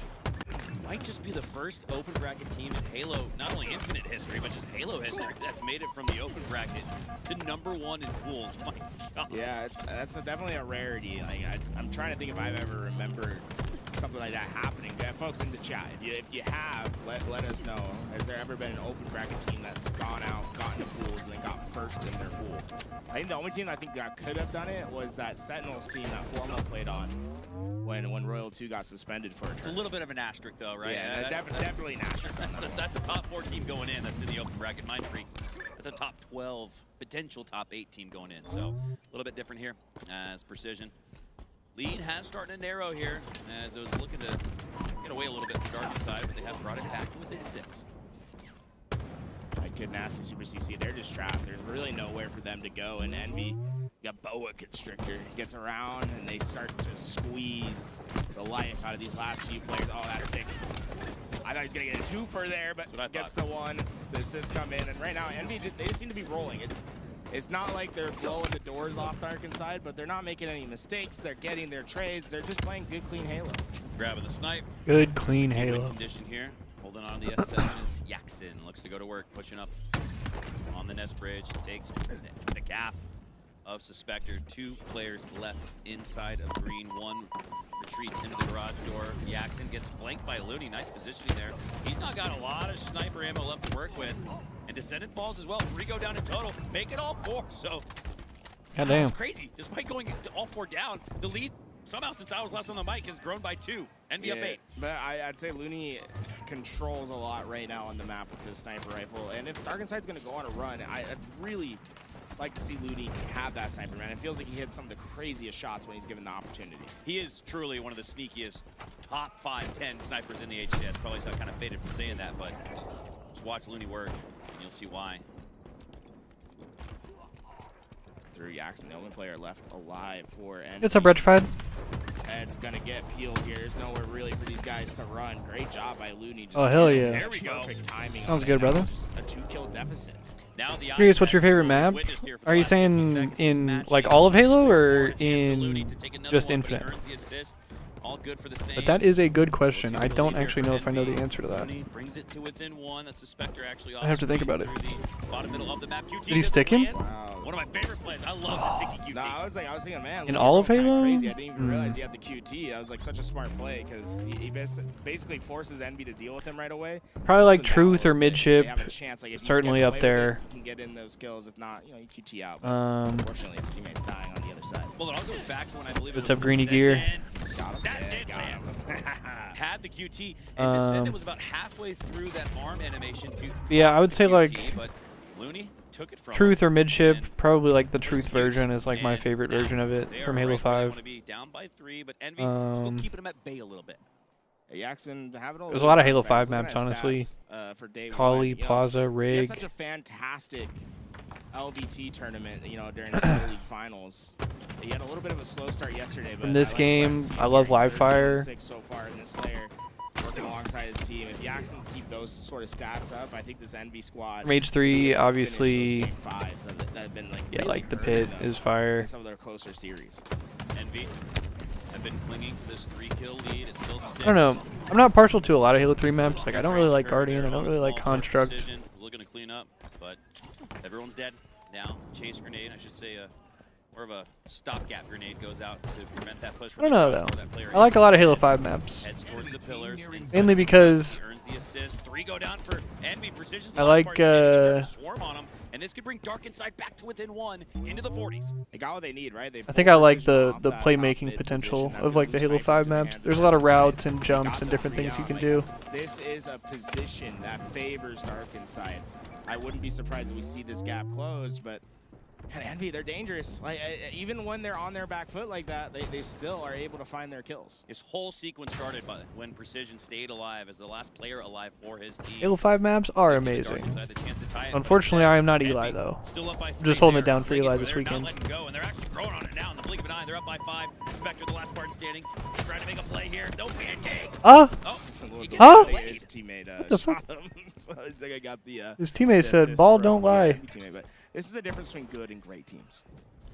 might just be the first open bracket team in Halo, not only Infinite history, but just Halo history that's made it from the open bracket to #1 in Pools. My God. Yeah, that's definitely a rarity. Like I'm trying to think if I've ever remembered something like that happening. Folks in the chat, if you have, let us know. Has there ever been an open bracket team that's gone out, gotten to Pools, and then got first in their pool? I think the only team I think that could have done it was that Sentinels team that Formal played on when Royal 2 got suspended for it. It's a little bit of an asterisk though, right? Yeah, definitely an asterisk. That's a top 4 team going in. That's in the open bracket. Mindfreak. That's a top 12, potential top 8 team going in. So a little bit different here as Precision. Lead has started to narrow here as it was looking to get away a little bit from Dark Inside, but they have brought it back to within 6. Kid Nasty, Super CC, they're just trapped. There's really nowhere for them to go. And Envy, you got Boa Constrictor, gets around and they start to squeeze the life out of these last few players. Oh, that's Tick. I thought he was gonna get a 2 there, but gets the 1. The assists come in, and right now Envy, they just seem to be rolling. It's not like they're blowing the doors off Dark Inside, but they're not making any mistakes. They're getting their trades. They're just playing good, clean Halo. Grabbing the snipe. Good, clean Halo. Condition here. Holding on to the S7 is Yaxin. Looks to go to work, pushing up on the nest bridge. Takes the gap of Suspector. 2 players left inside of green. 1 retreats into the garage door. Yaxin gets flanked by Looney. Nice positioning there. He's not got a lot of sniper ammo left to work with. And Descendant falls as well. 3 go down in total. Make it all 4. So, goddamn. It's crazy. Despite going to all 4 down, the lead somehow, since I was last on the mic, has grown by 2. Envy up 8. But I'd say Looney controls a lot right now on the map with this sniper rifle. And if Dark Inside's going to go on a run, I'd really like to see Looney have that sniper, man. It feels like he hits some of the craziest shots when he's given the opportunity. He is truly one of the sneakiest top 5-10 snipers in the HCS. Probably kind of faded for saying that, but just watch Looney work, and you'll see why. Through Yaxin, the only player left alive for Envy. What's up, Retrified? It's gonna get peeled here. There's nowhere really for these guys to run. Great job by Looney. Just oh, hell yeah. There we go. Perfect timing. Sounds good, brother. Just a 2-kill deficit. Now the Curious, what's your favorite map? Are you saying in like all of Halo or in just Infinite? All good for the same. But that is a good question. I don't actually know if I know the answer to that. Brings it to within 1. That's the Spectre actually. I have to think about it. Bottom middle of the map. QT Did he stick him? Wow. One of my favorite plays. I love the sticky QT. No, I was thinking, man. In all of Halo? Crazy. I didn't even realize he had the QT. That was like such a smart play because he basically forces Envy to deal with him right away. Probably like Truth or Midship. They have a chance. Like, if certainly up there. You can get in those kills. If not, you know, you QT out. But unfortunately, his teammates dying on the other side. Well, it all goes back to when I believe What's up, Greeny Gear? That's it, man. Had the QT, and Descendant was about halfway through that arm animation to. Yeah, I would say QT, like but Looney took it from Truth or Midship. Probably like the Truth version is like my favorite version of it from Halo 5. Want to be down by 3, but Envy still keeping him at bay a little bit. Yaxin having There's a lot of Halo 5 maps, honestly. For day Kali, one. Plaza, Rig. He had such a fantastic LVT tournament, you know, during the Pro League finals. He had a little bit of a slow start yesterday, but in this game, I love Livefire. 6 so far in this Slayer, working alongside his team. If Yaxin can keep those sort of stats up, I think this Envy squad. Rage 3, obviously. Game 5s that have been like yeah, really like the Pit is fire. in some of their closer series. Envy have been clinging to this 3-kill lead. It still sticks. I don't know. I'm not partial to a lot of Halo 3 maps. Like I don't really like Guardian. I don't really like Construct. Was looking to clean up, but everyone's dead now. Chase grenade, I should say, more of a stopgap grenade goes out to prevent that push. I don't know though. I like a lot of Halo 5 maps. Heads towards the pillars. Mainly because earns the assist. 3 go down for Envy. Precision. I like swarm on him, and this could bring Dark Inside back to within 1 into the 40s. They got what they need, right? I think I like the playmaking potential of like the Halo 5 maps. There's a lot of routes and jumps and different things you can do. This is a position that favors Dark Inside. I wouldn't be surprised if we see this gap closed, but And Envy, they're dangerous. Like even when they're on their back foot like that, they still are able to find their kills. This whole sequence started by when Precision stayed alive as the last player alive for his team. Halo 5 maps are amazing. Unfortunately, I am not Eli though. Still up by I'm 3 just holding there. it down for Eli They're this not weekend. letting go, and they're actually growing on it now. In the blink of an eye, they're up by 5. Spectre, the last Spartan standing, trying to make a play here. No pancake. Oh, His teammate shot him. So I think I got the. His teammate the said, assist "Ball from don't the lie." Envy teammate, but this is the difference between good and great teams.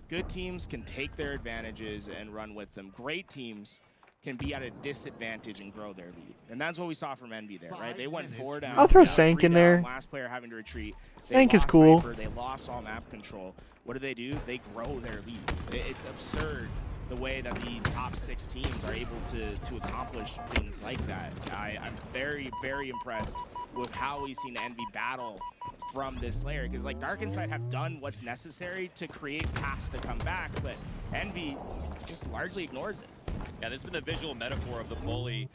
Good teams can take their advantages and run with them. Great teams can be at a disadvantage and grow their lead. And that's what we saw from Envy there, right? They went 4 down. I'll throw down, Sank 3 in down, there. Last player having to retreat. They Sank is lost cool. Sniper, they lost all map control. What do? They grow their lead. It's absurd the way that the top 6 teams are able to accomplish things like that. I'm very, very impressed with how we've seen Envy battle from this layer, because like Dark Inside have done what's necessary to create paths to come back, but Envy just largely ignores it. Yeah, this has been the visual metaphor of the bully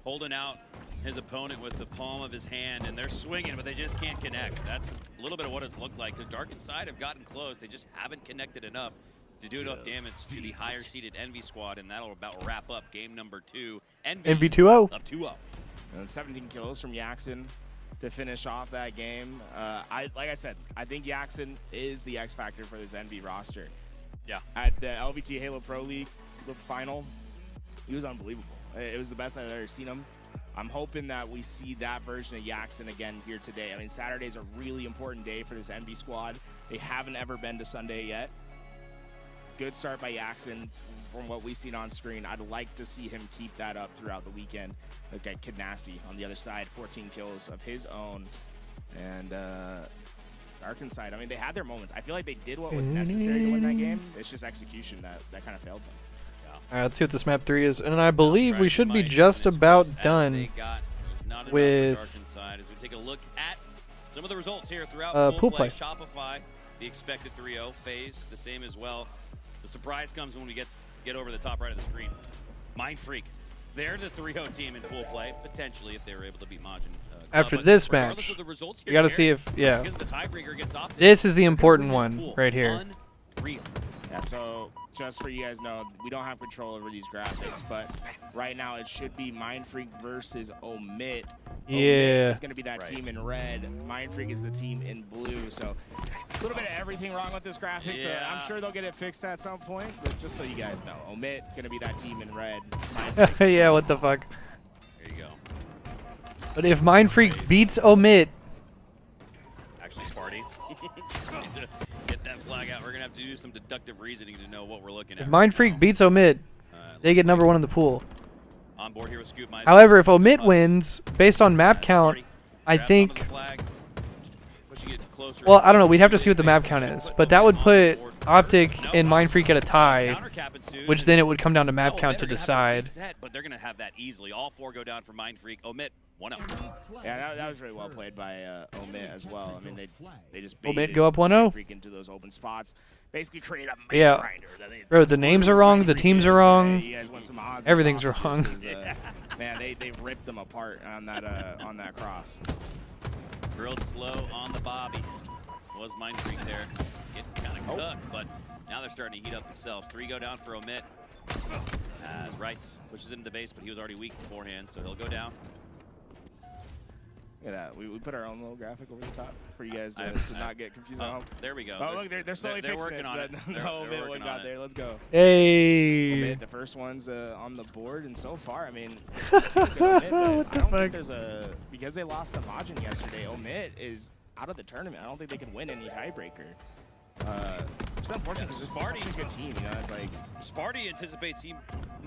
holding out his opponent with the palm of his hand, and they're swinging, but they just can't connect. That's a little bit of what it's looked like, because Dark Inside have gotten close. They just haven't connected enough to do enough damage to the higher-seeded Envy squad, and that'll about wrap up game number 2. Envy 2-0. Up 2-0. And 17 kills from Yaxen to finish off that game. Like I said, I think Yaxen is the X factor for this Envy roster. Yeah. At the LVT Halo Pro League final, he was unbelievable. It was the best I've ever seen him. I'm hoping that we see that version of Yaxen again here today. I mean, Saturday's a really important day for this Envy squad. They haven't ever been to Sunday yet. Good start by Yaxen from what we've seen on screen. I'd like to see him keep that up throughout the weekend. Look at Kidnassi on the other side, 14 kills of his own. And Dark Inside, I mean, they had their moments. I feel like they did what was necessary to win that game. It's just execution that kind of failed them. All right, let's see what this map 3 is. And I believe we should be just about done with Dark Inside as we take a look at some of the results here throughout pool play. Shopify, the expected 3-0 phase, the same as well. The surprise comes when we get over the top right of the screen. Mind Freak, they're the 3-0 team in pool play, potentially if they were able to beat Majin. After But this regardless match, of the results we here, got to see if, yeah. because the tiebreaker gets opted, This is the they're gonna important win this one pool. right here. Unreal. Yeah, so just for you guys know, we don't have control over these graphics, but right now it should be Mind Freak versus Omit. Yeah. It's going to be that team in red. Mind Freak is the team in blue. So a little bit of everything wrong with this graphics. So I'm sure they'll get it fixed at some point, but just so you guys know, Omit going to be that team in red. Mind Freak Yeah, what the fuck? There you go. But if Mind Freak beats Omit, Actually, Sparty, to get that flag out, we're going to have to do some deductive reasoning to know what we're looking at. if Mind Freak beats Omit, they get number 1 in the pool. On board here with Scoop Meister. However, if Omit wins, based on map count, I think. Well, I don't know. We'd have to see what the map count is, but that would put Optic and Mind Freak at a tie, which then it would come down to map count to decide. But they're going to have that easily. All 4 go down for Mind Freak. Omit 1-0. Yeah, that was really well played by Omit as well. I mean, they just Omit baited go up 1-0. Mind Freak into those open spots. Basically create a main Yeah. grinder. Bro, the names are wrong, the teams are wrong, You guys want some odds and everything's sausages wrong. 'cause, man, they ripped them apart on that cross. Grilled slow on the Bobby. Was Mind Freak there. Getting kind of cooked, but now they're starting to heat up themselves. 3 go down for Omit. As Rice pushes into the base, but he was already weak beforehand, so he'll go down. Look at that. We put our own little graphic over the top for you guys to not get confused at home. There we go. Oh, look, they're slowly they're fixing working it. on it. No, They're Omit working got on there. it. Let's go. Hey. Omit, the first one's on the board, and so far, I mean, it's a good Omit, but What the I don't fuck? think there's a because they lost to Majin yesterday. Omit is out of the tournament. I don't think they can win any tiebreaker. It's unfortunate because this is such a good team. You know, it's like Sparty anticipates he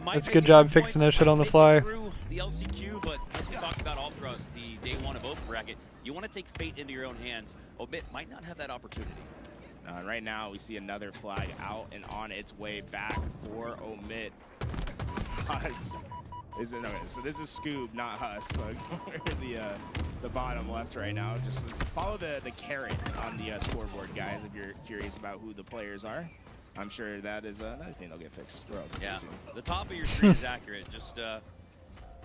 might. That's a make good it job 2 fixing points, that shit on the might make it fly. Through the LCQ, but like we talked about all throughout the day 1 of open bracket, you want to take fate into your own hands. Omit might not have that opportunity. right now, we see another flag out and on its way back for Omit. Huss is in. Okay, so this is Scoob, not Huss. So we're the bottom left right now. Just follow the caret on the scoreboard, guys, if you're curious about who the players are. I'm sure that is another thing that'll get fixed relatively Yeah, soon. the top of your screen is accurate. Just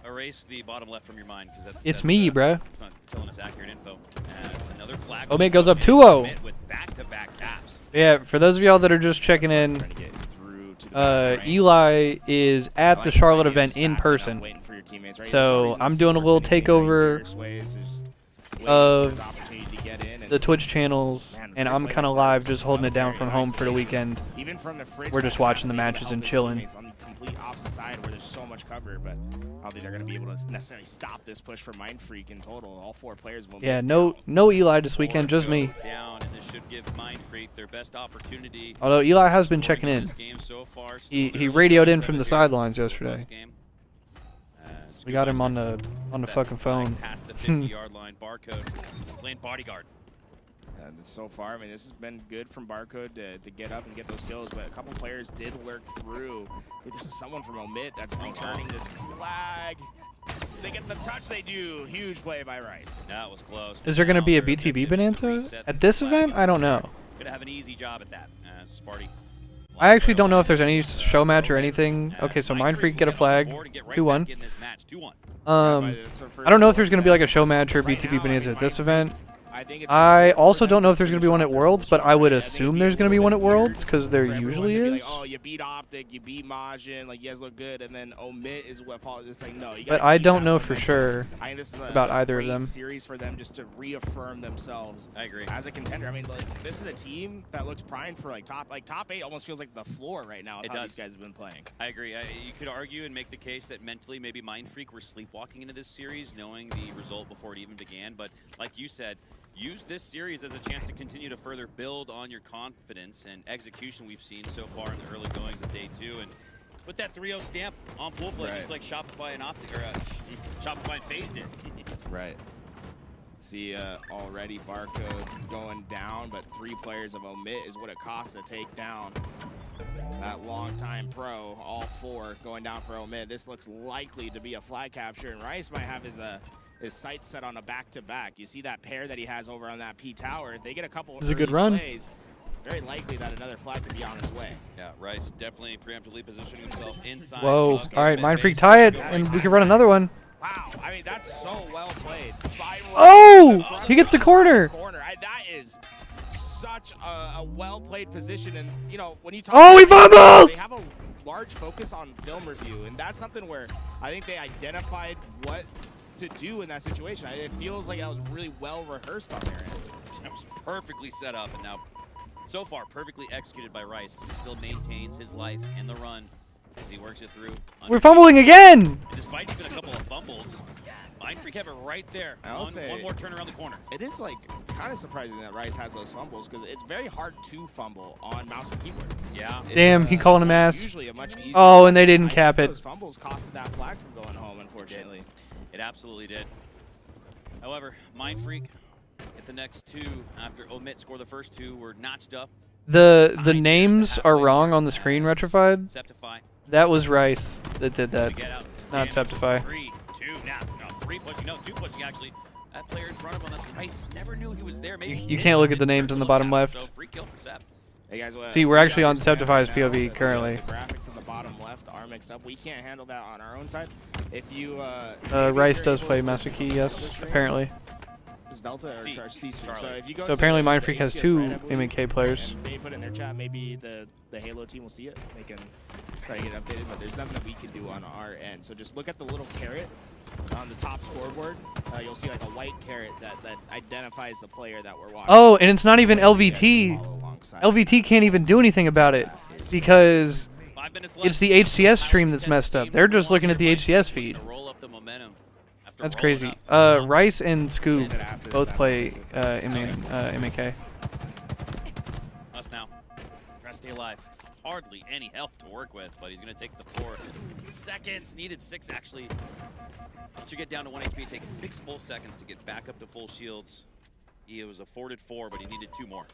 Erase the bottom left from your mind because It's me, bruh. It's not telling us accurate info. As another flag. Omit goes up 2-0. With back-to-back taps. Yeah, for those of y'all that are just checking in, Eli is at the Charlotte event in person. So I'm doing a little takeover of the Twitch channels, and I'm kind of live just holding it down from home for the weekend. We're just watching the matches and chilling. On the complete opposite side where there's so much cover, but I don't think they're going to be able to necessarily stop this push for Mind Freak in total. All 4 players will Yeah, no Eli this weekend, just me. Down, and this should give Mind Freak their best opportunity. Although Eli has been checking in. He radioed in from the sidelines yesterday. We got him on the fucking phone. Past the 50-yard line, Barcode playing bodyguard. And so far, I mean, this has been good from Barcode to get up and get those kills, but a couple players did lurk through. There's someone from Omit that's returning this flag. They get the touch, they do. Huge play by Rice. That was close. Is there going to be a BTB Bonanza at this event? I don't know. Gonna have an easy job at that. Sparty. I actually don't know if there's any show match or anything. Okay, so Mind Freak get a flag, 2-1. I don't know if there's going to be like a show match or BTB Bonanza at this event. I also don't know if there's going to be one at Worlds, but I would assume there's going to be one at Worlds because there usually is. Like, oh, you beat Optic, you beat Majin, like you guys look good, and then Omit is what follows. It's like no. But I don't know for sure I mean, this is about either of them. Series for them just to reaffirm themselves. I agree. As a contender, I mean, like this is a team that looks primed for like top 8 almost feels like the floor right now. Of how these guys have been playing. I agree. You could argue and make the case that mentally maybe Mind Freak were sleepwalking into this series, knowing the result before it even began. But like you said, use this series as a chance to continue to further build on your confidence and execution we've seen so far in the early goings of day 2, and put that 3-0 stamp on pool play, just like Shopify and Shopify and FaZe did. Right. See already Barcode going down, but 3 players of Omit is what it costs to take down that long-time pro. All 4 going down for Omit. This looks likely to be a flag capture, and Rice might have his sights set on a back-to-back. You see that pair that he has over on that P tower. If they get a couple of good run. Slays, very likely that another flag could be on its way. Yeah, Rice definitely preemptively positioning himself inside. Whoa! All right, Mind Freak tie it, and we can run another one. Wow! I mean, that's so well played. Oh! He gets the corner. That is such a well-played position, and you know when you talk. Oh, he fumbles! They have a large focus on film review, and that's something where I think they identified what to do in that situation. It feels like that was really well rehearsed on their end. It was perfectly set up, and now, so far, perfectly executed by Rice. He still maintains his life in the run as he works it through. We're fumbling again! And despite even a couple of fumbles, Mind Freak have it right there. One more turn around the corner. It is like kind of surprising that Rice has those fumbles because it's very hard to fumble on mouse and keyboard. Yeah. Damn, he called him ass. Usually a much easier. Oh, and they didn't cap it. Those fumbles costed that flag from going home, unfortunately. It absolutely did. However, Mind Freak at the next 2 after Omit score the first 2 were notched up. The names are wrong on the screen, Retrified. Septify. That was Rice that did that, not Septify. 3, 2, now, no, 3 pushing, no, 2 pushing actually. That player in front of him, that's Rice. Never knew he was there. Maybe you can't look at the names on the bottom left. So free kill for Sept. Hey guys, see, we're actually on Septify's POV currently. The graphics on the bottom left are mixed up. We can't handle that on our own side. If you Rice does play Master Key, yes, apparently. Is Delta or Charge C? So if you go so apparently Mind Freak has 2 MK players. They put it in their chat. Maybe the Halo team will see it. They can try to get it updated, but there's nothing that we can do on our end. So just look at the little carrot on the top scoreboard. You'll see like a white carrot that identifies the player that we're watching. Oh, and it's not even LVT. LVT can't even do anything about it because it's the HCS stream that's messed up. They're just looking at the HCS feed. That's crazy. Rice and Scoob both play MK. Us now. Try to stay alive. Hardly any health to work with, but he's going to take the 4 seconds. Needed 6, actually. Once you get down to 1 HP, it takes 6 full seconds to get back up to full shields. He was afforded 4, but he needed 2 more.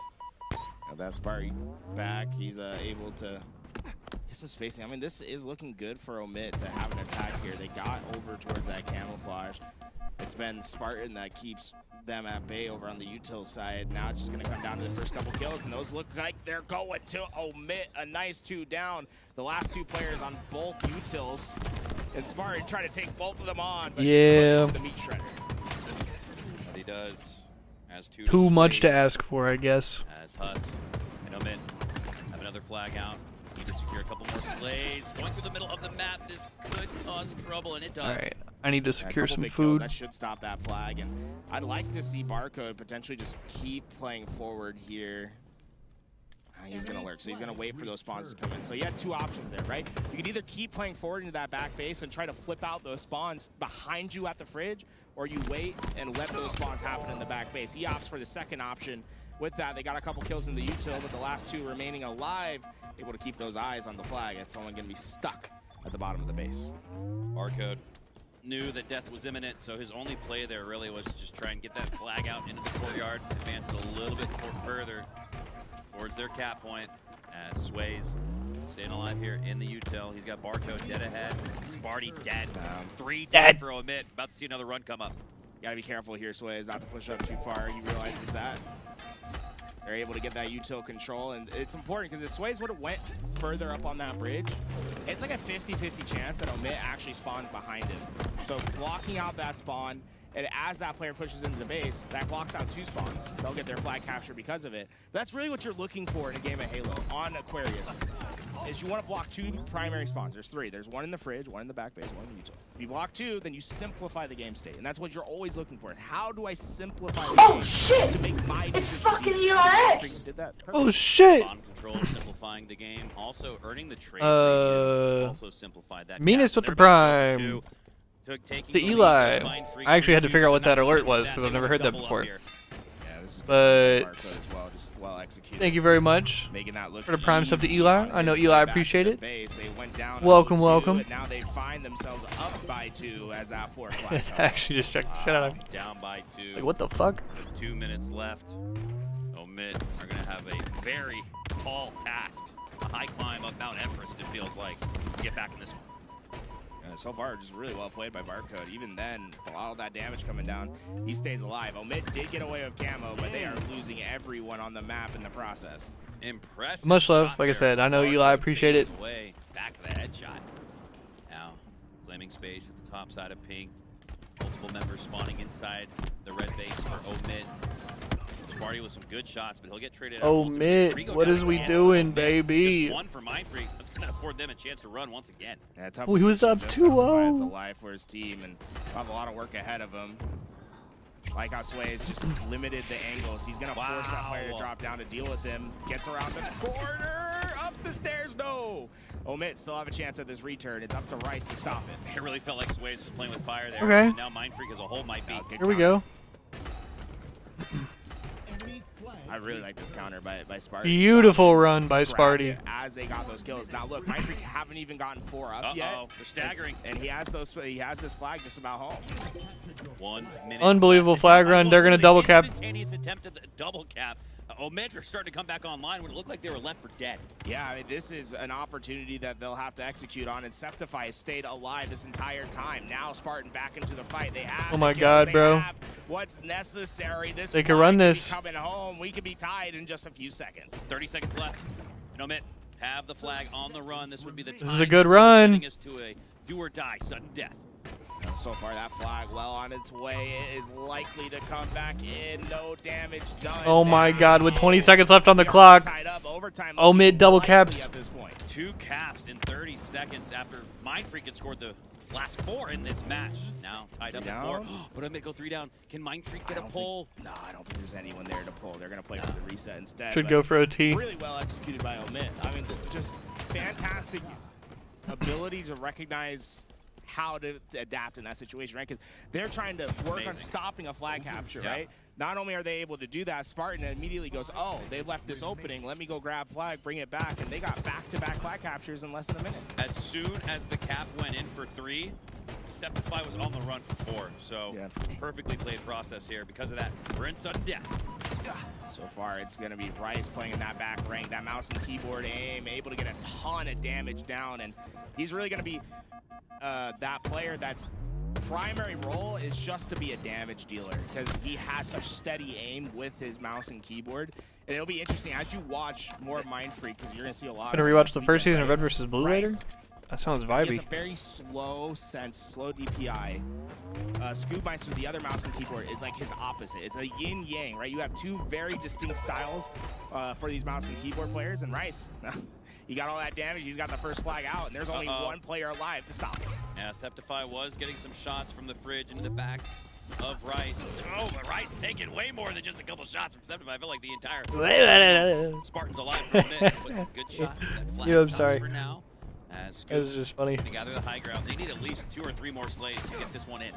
Now that Sparty back. He's able to get some spacing. I mean, this is looking good for Omit to have an attack here. They got over towards that camouflage. It's been Spartan that keeps them at bay over on the util side. Now it's just going to come down to the first couple kills, and those look like they're going to omit a nice 2 down. The last 2 players on both utils. And Spartan trying to take both of them on, but it's to the meat shredder. But he does. Has 2 Too much to slays. ask for, I guess. As Huss and Omit have another flag out. Need to secure a couple more slays. Going through the middle of the map, this could cause trouble, and it does. All right, I need to Yeah, a secure couple some big kills, food. that should stop that flag, and I'd like to see Barcode potentially just keep playing forward here. He's going to lurk, so he's going to wait for those spawns to come in. So you had 2 options there, right? You could either keep playing forward into that back base and try to flip out those spawns behind you at the fridge, or you wait and let those spawns happen in the back base. He opts for the second option. With that, they got a couple kills in the util, but the last 2 remaining alive, able to keep those eyes on the flag. It's only going to be stuck at the bottom of the base. Barcode knew that death was imminent, so his only play there really was to just try and get that flag out into the courtyard, advance it a little bit further towards their cap point as Sways staying alive here in the util. He's got Barcode dead ahead. Sparty dead. 3 dead for Omit. About to see another run come up. You gotta be careful here, Sways, not to push up too far. He realizes that. They're able to get that util control, and it's important because if Sways would have went further up on that bridge, it's like a 50-50 chance that Omit actually spawns behind him. So blocking out that spawn, and as that player pushes into the base, that blocks out 2 spawns. They'll get their flag capture because of it. But that's really what you're looking for in a game of Halo on Aquarius, is you want to block 2 primary spawns. There's 3. There's 1 in the fridge, 1 in the back base, 1 in the util. If you block 2, then you simplify the game state, and that's what you're always looking for. How do I simplify the game to make my decisions? It's fucking ELX! Did that Oh shit! Spawn control, simplifying the game. Also earning the trades they needed. Also simplified that. Meanest with the prime. The Eli. I actually had to figure out what that alert was because I've never heard that before. Yeah, this is But Barcode as well, just well executed. thank you very much Making that look for the prime stuff to easy Eli. on I know his Eli way back appreciate to the it. base. They went down Welcome, 0-2, welcome. and now they find themselves up by 2 as that 4 flag It comes actually just checked the shit out of me. Down by 2. Like, what the fuck? With 2 minutes left, Omit are going to have a very tall task. A high climb up Mount Everest, it feels like, to get back in this one. So far, just really well played by Barcode. Even then, with all that damage coming down, he stays alive. Omit did get away with camo, but they are losing everyone on the map in the process. Impressive. Much love. shot Like I there said, from I know Barcode, Eli appreciate it. fading away, back of the headshot. Now, claiming space at the top side of Pink. Multiple members spawning inside the red base for Omit. Sparty with some good shots, but he'll get traded out. Omit, Three go what down is we again. doing, Just baby? 1 for Mindfreak. That's going to afford them a chance to run once again. Yeah, tough Oh, he was position, up just have to find 2-0. a life for his team, and have a lot of work ahead of him. Like how Sways just limited the angles. He's going to force that player to drop down to deal with him. Gets around the corner, up the stairs, no! Omit still have a chance at this return. It's up to Rice to stop it. It really felt like Sways was playing with fire there. Okay. And now Mindfreak as a whole might be. Here we go. I really like this counter by Sparty. Beautiful run by Grabbed Sparty. it as they got those kills. Now look, Mindfreak haven't even gotten 4 up yet. They're staggering. And he has this flag just about home. 1 minute. Unbelievable flag run. They're gonna double cap. Instantaneous attempt at the double cap. Omit are starting to come back online when it looked like they were left for dead. Yeah, I mean, this is an opportunity that they'll have to execute on, and Septify has stayed alive this entire time. Now Spartan back into the fight. They have Oh my the kills, God, they bro. have what's necessary. This They can flag run could be this. coming home. We could be tied in just a few seconds. 30 seconds left. And Omit have the flag on the run. This would be the time. This is a good run. Sending us to a do or die sudden death. So far, that flag well on its way. It is likely to come back in. No damage done. Oh my now. God, with 20 seconds left on the We are clock. tied up. Overtime Omit double likely caps. at this point. 2 caps in 30 seconds after Mindfreak had scored the last 4 in this match. Now tied up at 4. Down. But Omit go 3 down. Can Mindfreak get a pull? No, I don't think there's anyone there to pull. They're going to play for the reset instead. Should but go for OT. Really well executed by Omit. I mean, just fantastic ability to recognize how to adapt in that situation, right? Because they're trying to work on stopping a flag capture, right? Not only are they able to do that, Spartan immediately goes, oh, they left this opening. Let me go grab flag, bring it back. And they got back-to-back flag captures in less than a minute. As soon as the cap went in for 3, Septify was on the run for 4. So perfectly played process here. Because of that, we're in sudden death. So far, it's going to be Rice playing in that back rank, that mouse and keyboard aim, able to get a ton of damage down, and he's really going to be that player that's primary role is just to be a damage dealer because he has such steady aim with his mouse and keyboard. And it'll be interesting as you watch more of Mindfreak because you're going to see a lot. Gonna rewatch the first season of Red vs. Blue later? Rice, That sounds he vibey. has a very slow sense, slow DPI. Scoobmeister, the other mouse and keyboard, is like his opposite. It's a yin-yang, right? You have two very distinct styles for these mouse and keyboard players. And Rice, he got all that damage. He's got the first flag out, and there's only one player alive to stop him. Yeah, Septify was getting some shots from the fridge into the back of Rice. Oh, but Rice taking way more than just a couple shots from Septify. I feel like the entire Spartan's alive for a bit. But some good shots. That flag I'm stops sorry. for now. As It was just funny. to gather the high ground. They need at least 2 or 3 more slays to get this one in.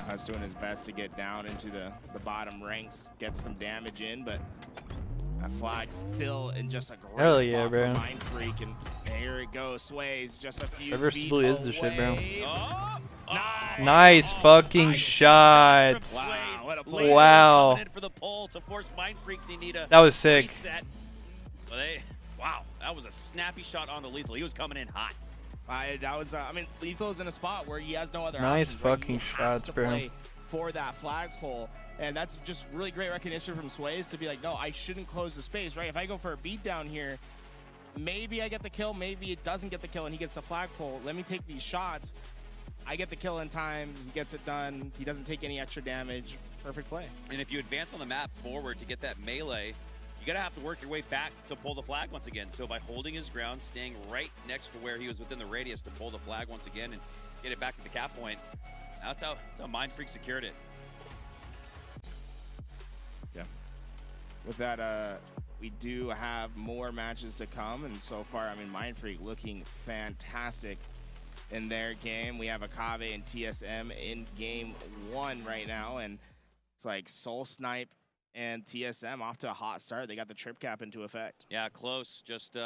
He's doing his best to get down into the bottom ranks, get some damage in, but that flag's still in just a great Hell spot yeah, for bro. Mindfreak, and here it goes. Sways just a few Red vs. feet Blue is away. the shit, bro. Nice. Nice fucking shots. Wow, what a play. Wow. Coming in for the pull to force Mindfreak. They need a That was sick. reset. Well, wow, that was a snappy shot on the Lethal. He was coming in hot. That was, I mean, Lethal's in a spot where he has no other Nice options, right? fucking He has shots, to bro. play for that flagpole, and that's just really great recognition from Sways to be like, no, I shouldn't close the space, right? If I go for a beat down here, maybe I get the kill, maybe it doesn't get the kill, and he gets the flagpole. Let me take these shots. I get the kill in time. He gets it done. He doesn't take any extra damage. Perfect play. And if you advance on the map forward to get that melee, you gotta have to work your way back to pull the flag once again. So by holding his ground, staying right next to where he was within the radius to pull the flag once again and get it back to the cap point, that's how Mindfreak secured it. Yeah. With that, we do have more matches to come, and so far, I mean, Mindfreak looking fantastic in their game. We have Akave and TSM in game 1 right now, and it's like Soul Snipe and TSM off to a hot start. They got the trip cap into effect. Yeah, close. Just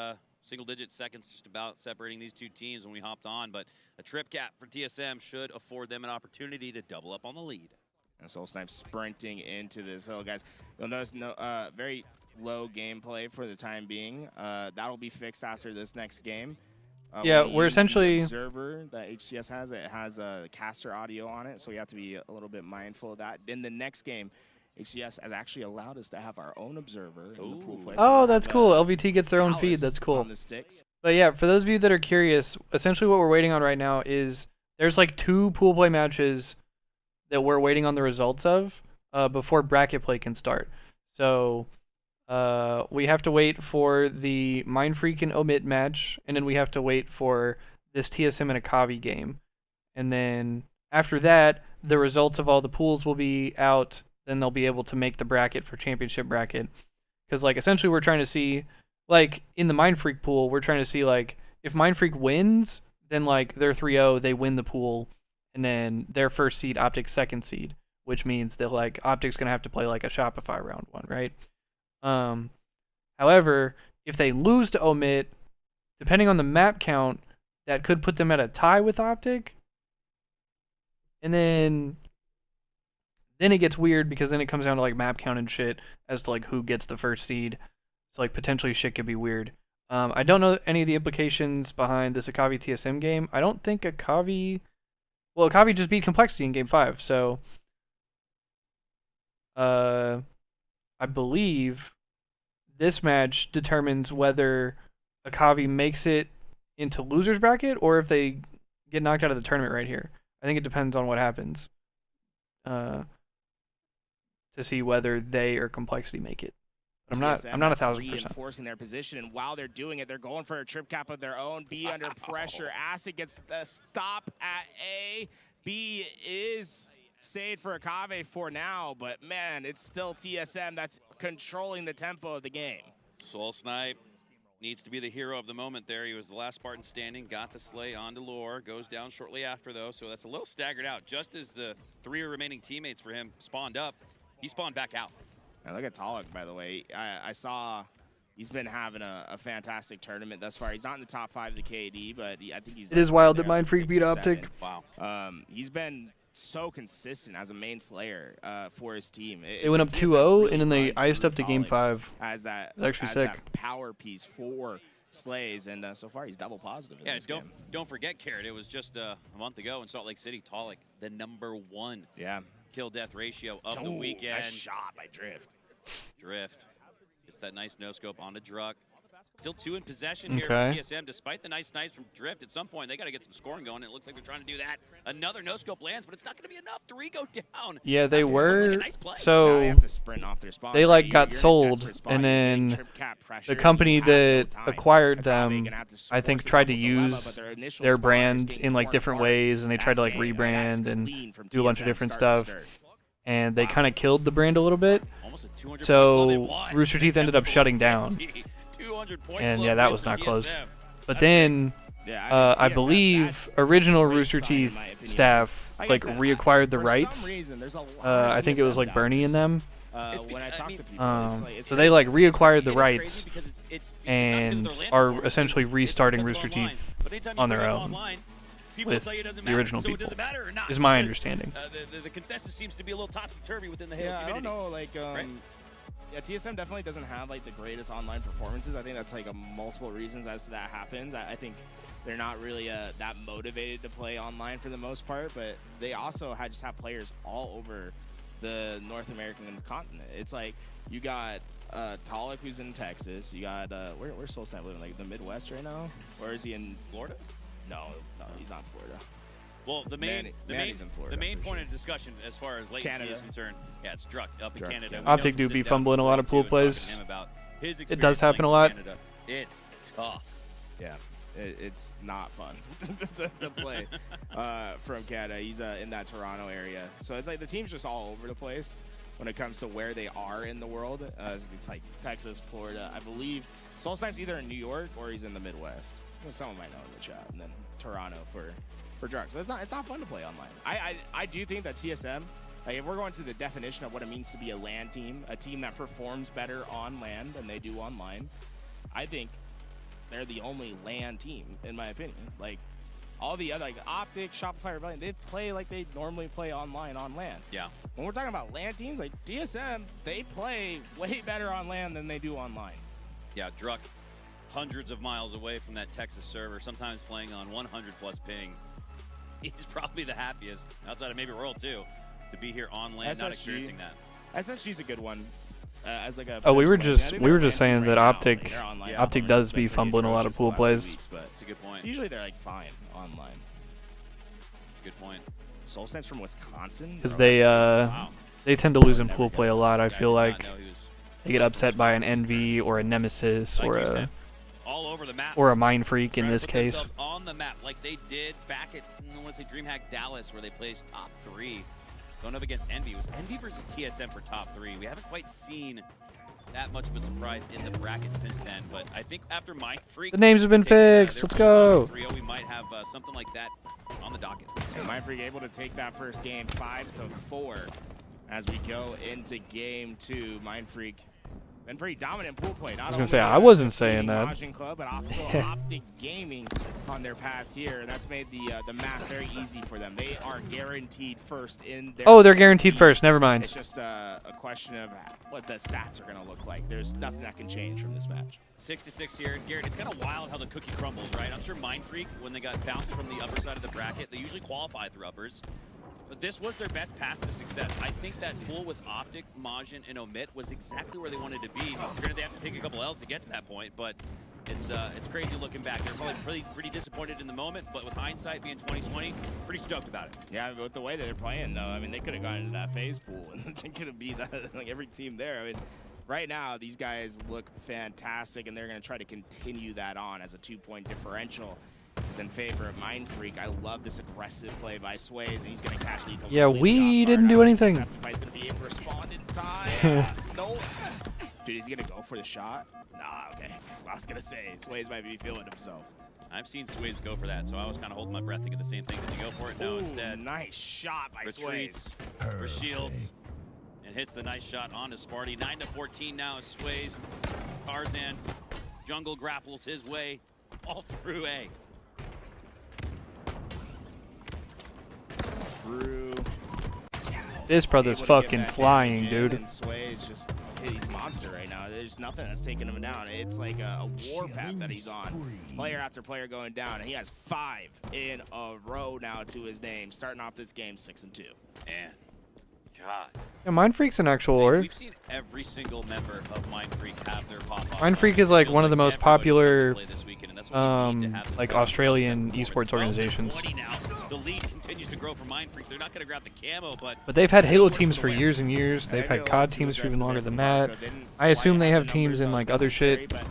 single-digit seconds just about separating these two teams when we hopped on. But a trip cap for TSM should afford them an opportunity to double up on the lead. And Soul Snipe sprinting into this hill, guys. You'll notice very low gameplay for the time being. That'll be fixed after this next game. Yeah, when you we're use the essentially- observer that HCS has. It has a caster audio on it, so you have to be a little bit mindful of that. In the next game, HCS has actually allowed us to have our own observer in the pool play. So Oh, we'll that's have, cool. LVT gets their own Palace feed. That's cool. on the sticks. But yeah, for those of you that are curious, essentially what we're waiting on right now is there's like 2 pool play matches that we're waiting on the results of before bracket play can start. So we have to wait for the Mindfreak and Omit match, and then we have to wait for this TSM and Akavi game. And then after that, the results of all the pools will be out. Then they'll be able to make the bracket for championship bracket. Because like essentially we're trying to see, like in the Mindfreak pool, we're trying to see like if Mindfreak wins, then like they're 3-0, they win the pool, and then their first seed, Optic second seed, which means that like Optic's gonna have to play like a Shopify round 1, right? However, if they lose to Omit, depending on the map count, that could put them at a tie with Optic. And then it gets weird because then it comes down to like map count and shit as to like who gets the first seed. So like potentially shit could be weird. I don't know any of the implications behind this Akavi TSM game. I don't think Akavi just beat Complexity in game 5, so I believe this match determines whether Akavi makes it into losers bracket or if they get knocked out of the tournament right here. I think it depends on what happens. To see whether they or Complexity make it. But I'm not 1,000%. Reinforcing their position, and while they're doing it, they're going for a trip cap of their own. B under pressure. Acid gets the stop at A. B is saved for Akave for now, but man, it's still TSM that's controlling the tempo of the game. Soul Snipe needs to be the hero of the moment there. He was the last Spartan standing, got the slay onto Lore, goes down shortly after though, so that's a little staggered out. Just as the 3 remaining teammates for him spawned up, he spawned back out. Now look at Talek, by the way. I saw he's been having a fantastic tournament thus far. He's not in the top 5 of the KD, but I think he's. It is wild that Mindfreak beat Optic. Wow. He's been so consistent as a main slayer for his team. They went up 2-0, and then they iced up to Game 5. As that, it's actually sick. That power piece for Slays, and so far he's double positive. In this game. Don't forget, Carrot. It was just a month ago in Salt Lake City. Talik, the #1 kill-death ratio of the weekend. Nice shot by Drift. Drift. It's that nice no-scope onto Druck. Still 2 in possession here for TSM, despite the nice snipes from Drift. At some point, they got to get some scoring going. It looks like they're trying to do that. Another no-scope lands, but it's not going to be enough. 3 go down. Yeah, they were. Nice play. So they have to sprint off their spawn. they like got sold, and then the company that acquired them, I think, tried to use their brand in like different ways, and they tried to like rebrand and do a bunch of different stuff. And they kind of killed the brand a little bit. So Rooster Teeth ended up shutting down. And yeah, that was not close. But then, I believe original Rooster Teeth staff like reacquired the rights. I think it was like Bernie and them. So they like reacquired the rights and are essentially restarting Rooster Teeth on their own with the original people. Is my understanding. The consensus seems to be a little topsy-turvy within the Halo community. I don't know, like, yeah, TSM definitely doesn't have like the greatest online performances. I think that's like multiple reasons as to that happens. I think they're not really that motivated to play online for the most part, but they also just have players all over the North American continent. It's like you got Talik, who's in Texas. You got where's Solsnap living? Like the Midwest right now, or is he in Florida? No, he's not in Florida. Well, the main point of discussion as far as latency Canada is concerned, yeah, it's Druck up in Canada. Optic do be fumbling a lot of pool plays. It does happen a lot. It's tough. Yeah, it's not fun to play from Canada. He's in that Toronto area, so it's like the team's just all over the place when it comes to where they are in the world. It's like Texas, Florida. I believe Solsnipe's either in New York or he's in the Midwest. Someone might know in the chat, and then Toronto for Druck. So it's not fun to play online. I do think that TSM, like if we're going to the definition of what it means to be a LAN team, a team that performs better on LAN than they do online, I think they're the only LAN team in my opinion. Like all the other like Optic, Shopify, Rebellion, they play like they normally play online on LAN. Yeah. When we're talking about LAN teams, like TSM, they play way better on LAN than they do online. Yeah, Druck, hundreds of miles away from that Texas server, sometimes playing on 100+ ping. He's probably the happiest, outside of maybe Royal too, to be here on LAN, not experiencing that. SSG's a good one. As like a we were just saying that Optic does be fumbling a lot of pool plays. It's a good point. Usually they're like fine online. Good point. Solsnipe's from Wisconsin. Because they tend to lose in pool play a lot. I feel like they get upset by an Envy or a Nemesis or a all over the map. Or a Mind Freak in this case. On the map, like they did back at, I want to say DreamHack Dallas, where they placed top 3. Going up against Envy. It was Envy versus TSM for top 3. We haven't quite seen that much of a surprise in the bracket since then, but I think after Mind Freak, the names have been fixed. Let's go. We might have something like that on the docket. Mind Freak able to take that first game 5-4 as we go into game 2. Mind Freak been pretty dominant pool play. I was gonna say I wasn't saying that. Majin Club, but also Optic Gaming on their path here, and that's made the map very easy for them. They are guaranteed first in their. Oh, they're guaranteed first. Never mind. It's just a question of what the stats are gonna look like. There's nothing that can change from this match. 6-6 here, Garrett. It's kind of wild how the cookie crumbles, right? I'm sure Mind Freak, when they got bounced from the upper side of the bracket, they usually qualify through uppers. But this was their best path to success. I think that pool with Optic, Majin, and Omit was exactly where they wanted to be. Granted, they have to take a couple L's to get to that point, but it's crazy looking back. They're probably pretty disappointed in the moment, but with hindsight being 2020, pretty stoked about it. Yeah, with the way that they're playing, though, I mean, they could have gone into that phase pool and they could have beat that, like every team there. I mean, right now, these guys look fantastic, and they're going to try to continue that on as a 2-point differential. Is in favor of Mind Freak. I love this aggressive play by Sways, and he's going to catch lethal. Yeah, we didn't do anything. Septify's going to be able to respond in time. Nope. Dude, he's going to go for the shot? Nah, okay. I was going to say, Sways might be feeling himself. I've seen Sways go for that, so I was kind of holding my breath thinking the same thing. Did he go for it? No, instead. Nice shot by Sways. For Shields. And hits the nice shot onto Sparty. 9-14 now is Sways. Tarzan. Jungle grapples his way all through A. through. This brother's Able to get fucking that flying, damage in, dude. And Sway is just, he's a monster right now. There's nothing that's taking him down. It's like a warpath that he's on. Player after player going down, and he has 5 in a row now to his name. Starting off this game 6-2. Man, God. Yeah, Mind Freak's an actual org. We've seen every single member of Mind Freak have their pop-off. Mind Freak is like one of the most popular, like Step Australian forward. esports It's 12 to organizations. 20 now. The lead continues to grow for Mind Freak. They're not going to grab the camo, but But they've had Halo Force teams the for win. years and years. They've had Halo COD too teams for even aggressive longer there than from that. Barco. They didn't I assume quite they have have the teams in numbers like other necessary, shit. but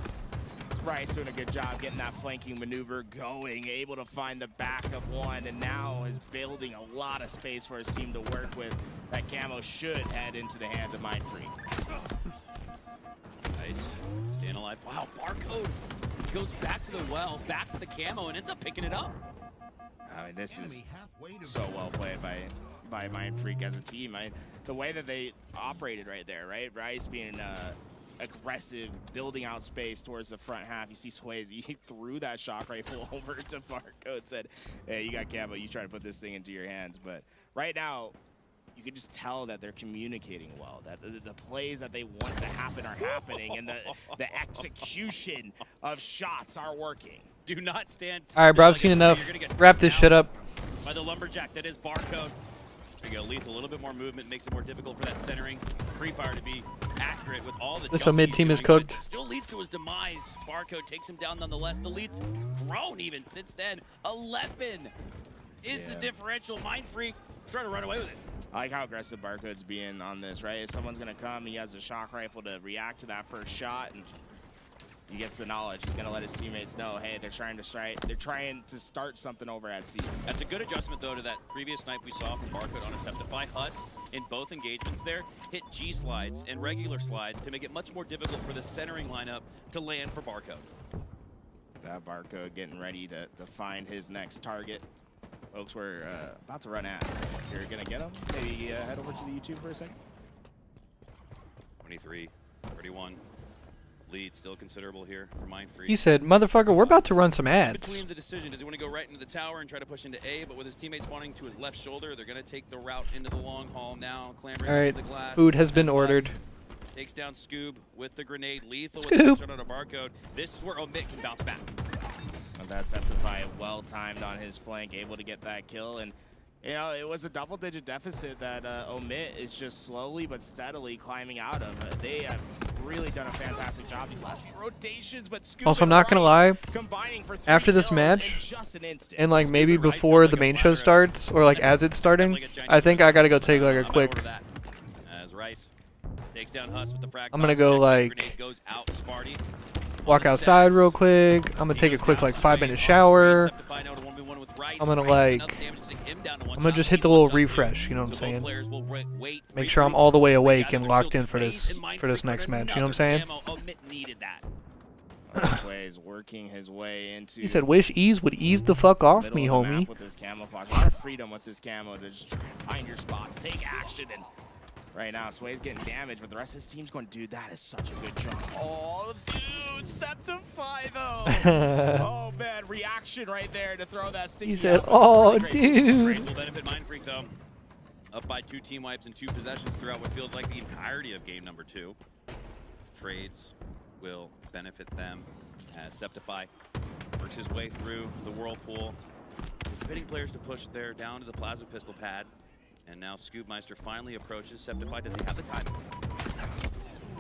Bryce doing a good job getting that flanking maneuver going, able to find the back of one, and now is building a lot of space for his team to work with. That camo should head into the hands of Mind Freak. Nice. Staying alive. Wow, Barcode goes back to the well, back to the camo, and ends up picking it up. I mean, this is so well played by Mind Freak as a team. The way that they operated right there, right? Bryce being aggressive, building out space towards the front half. You see Swayze, he threw that shock rifle over to Barcode, said, hey, you got camo, you try to put this thing into your hands. But right now, you can just tell that they're communicating well, that the plays that they want to happen are happening, and the execution of shots are working. Do not stand All right, bro, I've still seen like enough. you're gonna get Wrap this shit up. by the lumberjack that is Barcode. There you go, Lethal, a little bit more movement, makes it more difficult for that centering pre-fire to be accurate with all the This jump mid he's team is doing, but it cooked. still leads to his demise. Barcode takes him down nonetheless. The lead's grown even since then. 11 is the differential. Mind Freak trying to run away with it. I like how aggressive Barcode's being on this, right? If someone's going to come, he has a shock rifle to react to that first shot, and he gets the knowledge. He's going to let his teammates know, hey, they're trying to start something over at C. That's a good adjustment, though, to that previous snipe we saw from Barcode on Acceptify. Huss, in both engagements there, hit G slides and regular slides to make it much more difficult for the centering lineup to land for Barcode. That Barcode getting ready to find his next target. Folks, we're about to run ads. If you're going to get them, maybe head over to the YouTube for a second. 23, 31. Lead still considerable here for Mind Freak. He said, motherfucker, we're about to run some ads. Between the decision, does he want to go right into the tower and try to push into A, but with his teammates spawning to his left shoulder, they're going to take the route into the long haul now, clambering All right, into the glass. food has been That's ordered. Huss. Takes down Scoob with the grenade, Lethal Scoob. with the headshot on a Barcode. This is where Omit can bounce back. And that Septify well timed on his flank, able to get that kill. And, you know, it was a double-digit deficit that Omit is just slowly but steadily climbing out of. They have really done a fantastic job these last few rotations, but Scoop Also, I'm and not gonna lie. Rice combining for 3 After this kills match, in just an instant. and like maybe before the main show starts, or like as it's starting, I think I gotta go take like a quick. As Rice takes down Huss with the frag. I'm gonna toss, go check, like grenade goes out, Sparty. walk outside real quick. I'm gonna take a quick like 5-minute shower. I'm gonna like, I'm gonna just hit the little refresh. You know what I'm saying? Make sure I'm all the way awake and locked in for this next match. You know what I'm saying? This way is working his way into. He said, "Wish ease would ease the fuck off middle me, of the map homie." with this camouflage. A lot of freedom with this camo to just try and find your spots, take action, and right now Sway's getting damaged, but the rest of his team's going, dude, that is such a good job. Oh, dude, Septify though. Oh man, reaction right there to throw that sticky. He said, out. "Oh, Really great. dude." Trades will benefit Mind Freak though. Up by 2 team wipes and 2 possessions throughout what feels like the entirety of game number 2. Trades will benefit them as Septify works his way through the whirlpool. Anticipating players to push there down to the plasma pistol pad. And now Scoobmeister finally approaches. Septify, does he have the time?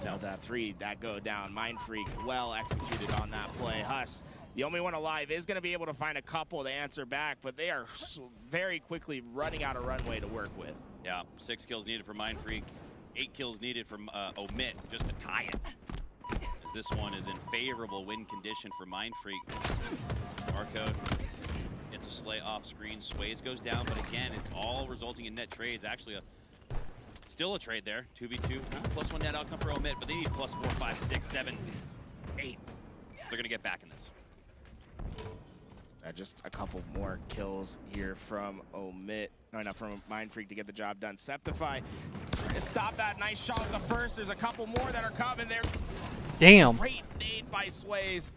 No, that 3, that go down. Mind Freak well executed on that play. Huss, the only one alive, is going to be able to find a couple to answer back, but they are very quickly running out of runway to work with. Yeah, 6 kills needed for Mind Freak. 8 kills needed from Omit just to tie it. As this one is in favorable win condition for Mind Freak. Barcode gets a slay off screen. Swayze goes down, but again, it's all resulting in net trades. Actually, still a trade there. 2v2, +1 net outcome for Omit, but they need +4, 5, 6, 7, 8. They're going to get back in this. Just a couple more kills here from Omit. No, not from Mind Freak to get the job done. Septify, stop that nice shot with the first. There's a couple more that are coming there. Damn. Great nade by Swayze.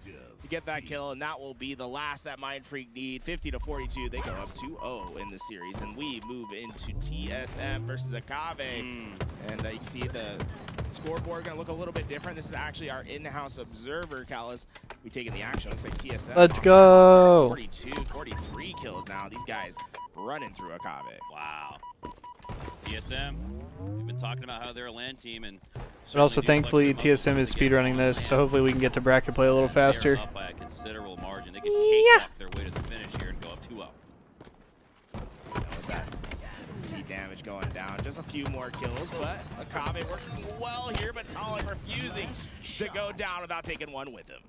to get that kill, and that will be the last that Mind Freak need. 50-42, they go up 2-0 in the series, and we move into TSM versus Akave. And you can see the scoreboard going to look a little bit different. This is actually our in-house observer, Callus. We taking the action. Looks like TSM. Let's go. 42, 43 kills now. These guys running through Akave. Wow. TSM, we've been talking about how they're a LAN team, and But also, thankfully, TSM is speedrunning this, so hopefully we can get to bracket play a little faster. Up by a considerable margin. They can cakewalk their way to the finish here and go up 2-0. With that, see damage going down. Just a few more kills, but Akave working well here, but Talik refusing to go down without taking one with him.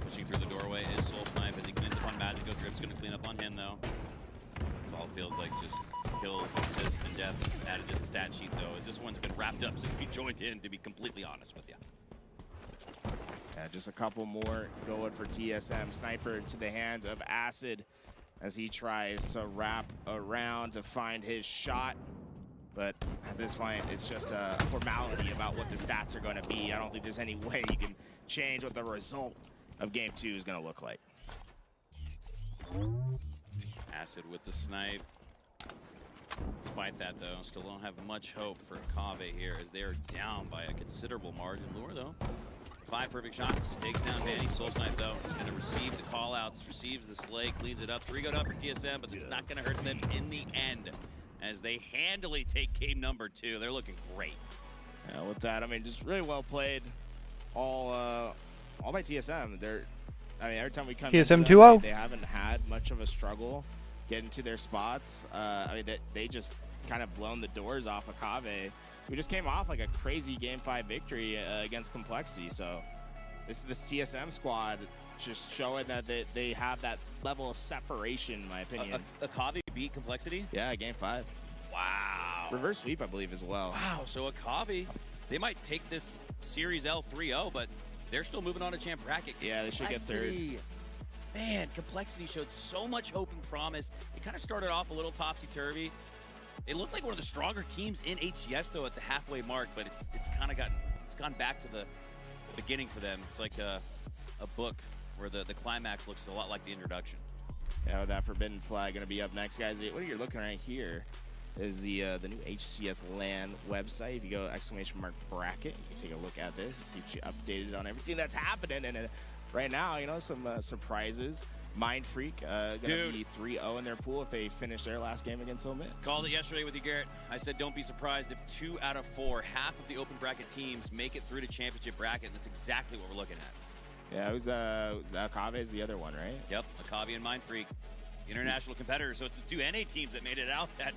Pushing through the doorway is Soul Snipe as he cleans up on Magico. Drift's going to clean up on him, though. It's all it feels like, just kills, assists, and deaths added to the stat sheet, though, as this one's been wrapped up since we joined in, to be completely honest with you. Yeah, just a couple more going for TSM. Sniper to the hands of Acid as he tries to wrap around to find his shot. But at this point, it's just a formality about what the stats are going to be. I don't think there's any way you can change what the result of Game 2 is going to look like. Acid with the snipe. Despite that, though, still don't have much hope for Akave here as they're down by a considerable margin. Lure, though, 5 perfect shots, takes down Vanny. Soul Snipe, though, is going to receive the call-outs, receives the slay, cleans it up. 3 go down for TSM, but it's not going to hurt them in the end as they handily take game number 2. They're looking great. Yeah, with that, I mean, just really well played. All by TSM. I mean, every time we come TSM into 2-0. they haven't had much of a struggle getting to their spots. I mean, they just kind of blown the doors off of Akave. We just came off like a crazy Game 5 victory against Complexity. So this TSM squad just showing that they have that level of separation, in my opinion. Akave beat Complexity? Yeah, Game 5. Wow. Reverse sweep, I believe, as well. Wow, so Akave, they might take this Series L 3-0, but they're still moving on to champ bracket. Yeah, they should get third. Man, Complexity showed so much hope and promise. It kind of started off a little topsy-turvy. It looked like one of the stronger teams in HCS, though, at the halfway mark, but it's kind of gone back to the beginning for them. It's like a book where the climax looks a lot like the introduction. Yeah, with that Forbidden Flag going to be up next, guys. What you're looking right here is the new HCS LAN website. If you go !bracket, you can take a look at this. It keeps you updated on everything that's happening. And right now, you know, some surprises. Mind Freak going to be 3-0 in their pool if they finish their last game against Omid. Called it yesterday with you, Garrett. I said don't be surprised if 2 out of 4, half of the open bracket teams, make it through to championship bracket. And that's exactly what we're looking at. Yeah, it was Akave is the other one, right? Yep, Akave and Mind Freak, international competitors. So it's the 2 NA teams that made it out that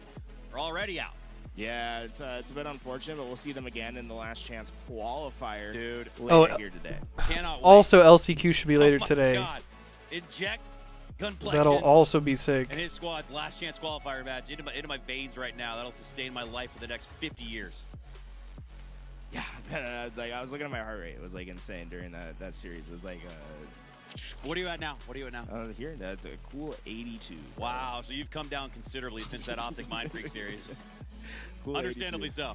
are already out. Yeah, it's a bit unfortunate, but we'll see them again in the last chance qualifier. Dude, later here today. Cannot wait. Also, LCQ should be later today. God. Inject Gunplexions. That'll also be sick. And his squad's last chance qualifier match into my veins right now. That'll sustain my life for the next 50 years. Yeah, like I was looking at my heart rate. It was like insane during that series. It was like. What are you at now? Here, that's a cool 82. Wow, so you've come down considerably since that Optic Mind Freak series. Cool Understandably 82. so.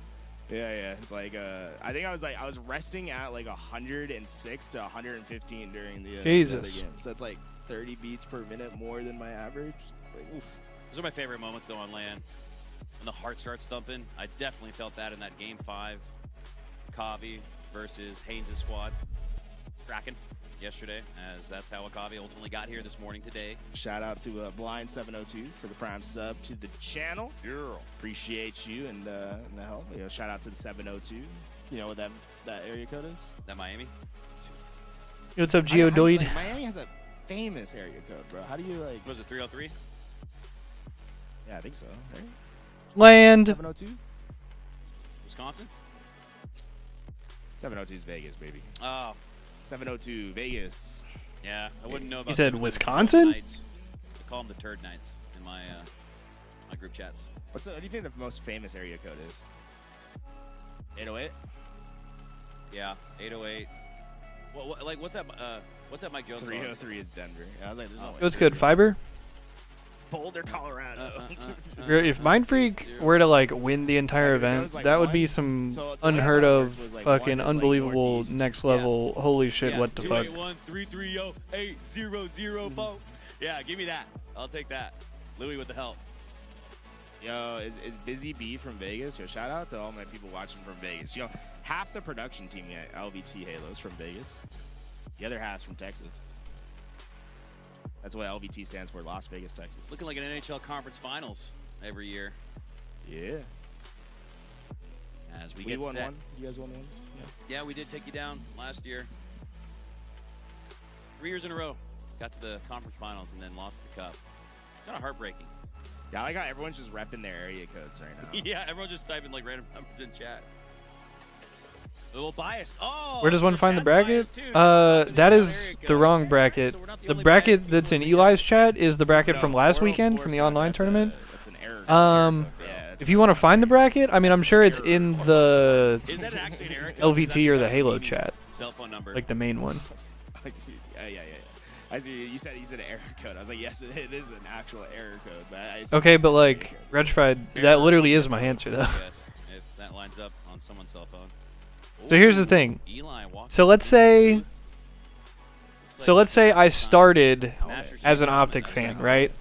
Yeah. It's like I think I was resting at like 106 to 115 during the other game. So that's like 30 beats per minute more than my average. It's like, oof. Those are my favorite moments though on LAN. When the heart starts thumping, I definitely felt that in that Game 5. Akave versus Haynes' squad. Kraken yesterday, as that's how Akave ultimately got here this morning today. Shout out to Blind702 for the prime sub to the channel. Yeah. Appreciate you and the help. You know, shout out to the 702. You know what that area code is? That Miami? Hey, what's up, Geodoid? Like, Miami has a famous area code, bro. How do you like? Was it 303? Yeah, I think so. Right? Land. 702. Wisconsin? 702 is Vegas, baby. Oh. 702 Vegas. Yeah, I wouldn't know about. You said them. Wisconsin? Knights. I call them the Turd Knights in my my group chats. What do you think the most famous area code is? 808. Yeah, 808. What's that? What's that Mike Jones? 303 is Denver. I was like, there's no way. What's good, Fiber? Boulder, Colorado. If Mind Freak were to like win the entire event, that would be some unheard of, fucking unbelievable, next level. Holy shit! What the fuck? 281-330-8004. Yeah, give me that. I'll take that. Louis with the help. Yo, is Busy B from Vegas? Yo, shout out to all my people watching from Vegas. Yo, half the production team at LVT Halos from Vegas. The other half's from Texas. That's what LVT stands for, Las Vegas, Texas. Looking like an NHL Conference Finals every year. Yeah. As we We get won set. one. You guys won one? Yeah, we did take you down last year. 3 years in a row. Got to the conference finals and then lost the cup. Kind of heartbreaking. Yeah, I like how everyone's just repping their area codes right now. Yeah, everyone just typing like random numbers in chat. A little biased. Oh, Where does one find the bracket? That is the wrong bracket. The bracket that's in Eli's chat is the bracket from last weekend from the online tournament. If you want to find the bracket, I mean, I'm sure it's in the LVT or the Halo chat. Cell phone number. Like the main one. Yeah. I see. You said an error code. I was like, yes, it is an actual error code. But Okay, but like, Regified, that literally is my answer though. Yes, if that lines up on someone's cell phone. So here's the thing. Eli walking So let's say I started as an Optic fan, right?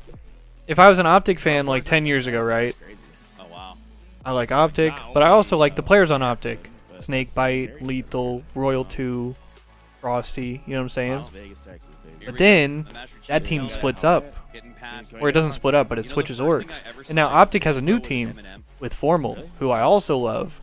If I was an Optic fan like 10 years ago, right? Oh wow. I like Optic, but I also like the players on Optic. Snakebite, Lethal, Royal 2, Frosty, you know what I'm saying? Las Vegas, Texas, baby. But then, that team splits up. Or it doesn't split up, but it switches orgs. And now Optic has a new team with Formal, who I also love.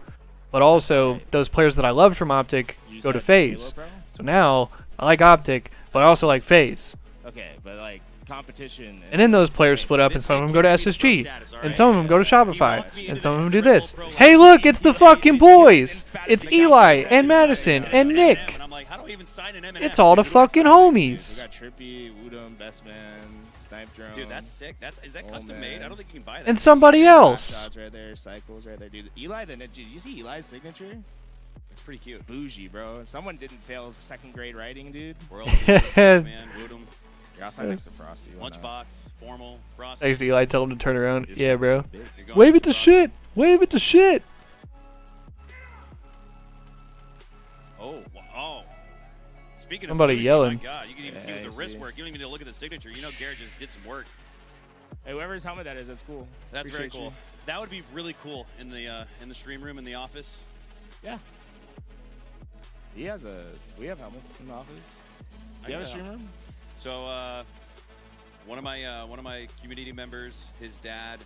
But also, those players that I loved from Optic go to FaZe. So now, I like Optic, but I also like FaZe. Okay, but like competition. And then those players split up, and some of them go to SSG, and some of them go to Shopify, and some of them do this. Hey, look, it's the fucking boys! It's Eli, and Madison, and Nick! It's all the fucking homies! We got Trippy, Woodham, Best Man, Snipe Drone. Dude, that's sick. Is that custom made? I don't think you can buy that. And somebody else! Shots right there, Cycles right there, dude. Eli, dude, you see Eli's signature? It's pretty cute. Bougie, bro. Someone didn't fail second grade writing, dude. World man, Woodham. You're outside next to Frosty. Lunchbox, Formal, Frosty. Thanks, Eli. Tell him to turn around. Yeah, bro. Wave it to shit! Wave it to shit! Oh, wow. Speaking Somebody of bougie, yelling. My God, you can even see with the wrist work. You don't even need to look at the signature. You know Garrett just did some work. Hey, whoever's helmet that is, that's cool. That's Appreciate very cool. you. That would be really cool in the stream room in the office. Yeah. We have helmets in the office. Do you have a stream room? So one of my community members, his dad,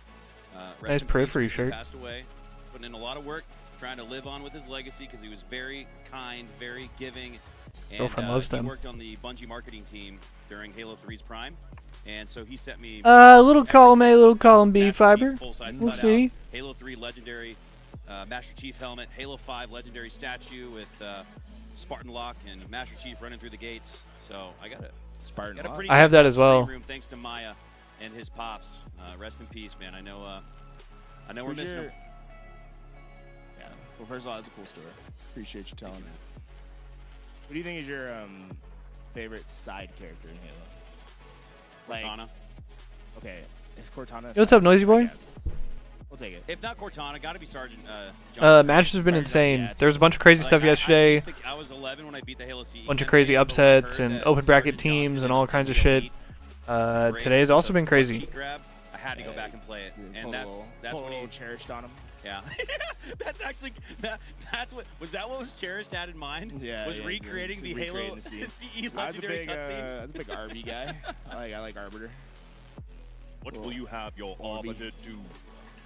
rest Nice in periphery peace, he shirt. passed away, putting in a lot of work, trying to live on with his legacy because he was very kind, very giving, and Girlfriend loves he them. worked on the Bungie marketing team during Halo 3's prime, and so he sent me Little column A, little column B fiber. full-size We'll cutout, see. Halo 3 legendary Master Chief helmet, Halo 5 legendary statue with Spartan lock and Master Chief running through the gates. So I got it. Spartan Got a lock. pretty I have that as stream well. Room, thanks to Maya and his pops. Rest in peace, man. I know we're missing him. Yeah. Well, first of all, that's a cool story. Appreciate you telling me. What do you think is your favorite side character in Halo? Cortana. Okay, is Cortana? Hey, what's up, Noisy Boy? We'll take it. If not Cortana, got to be Sergeant. Johnson. Match has been insane. There was a bunch of crazy stuff yesterday. I was 11 when I beat the Halo CE. Bunch of crazy upsets and open bracket teams and all kinds of shit. Today's also been crazy. Grab. I had to go back and play it, and that's what he cherished on him. Yeah, that's actually that's what was cherished had in mind. Yeah, was recreating the Halo CE legendary cutscene. I was a big Arby guy. I like Arbiter. What will you have your Arbiter do?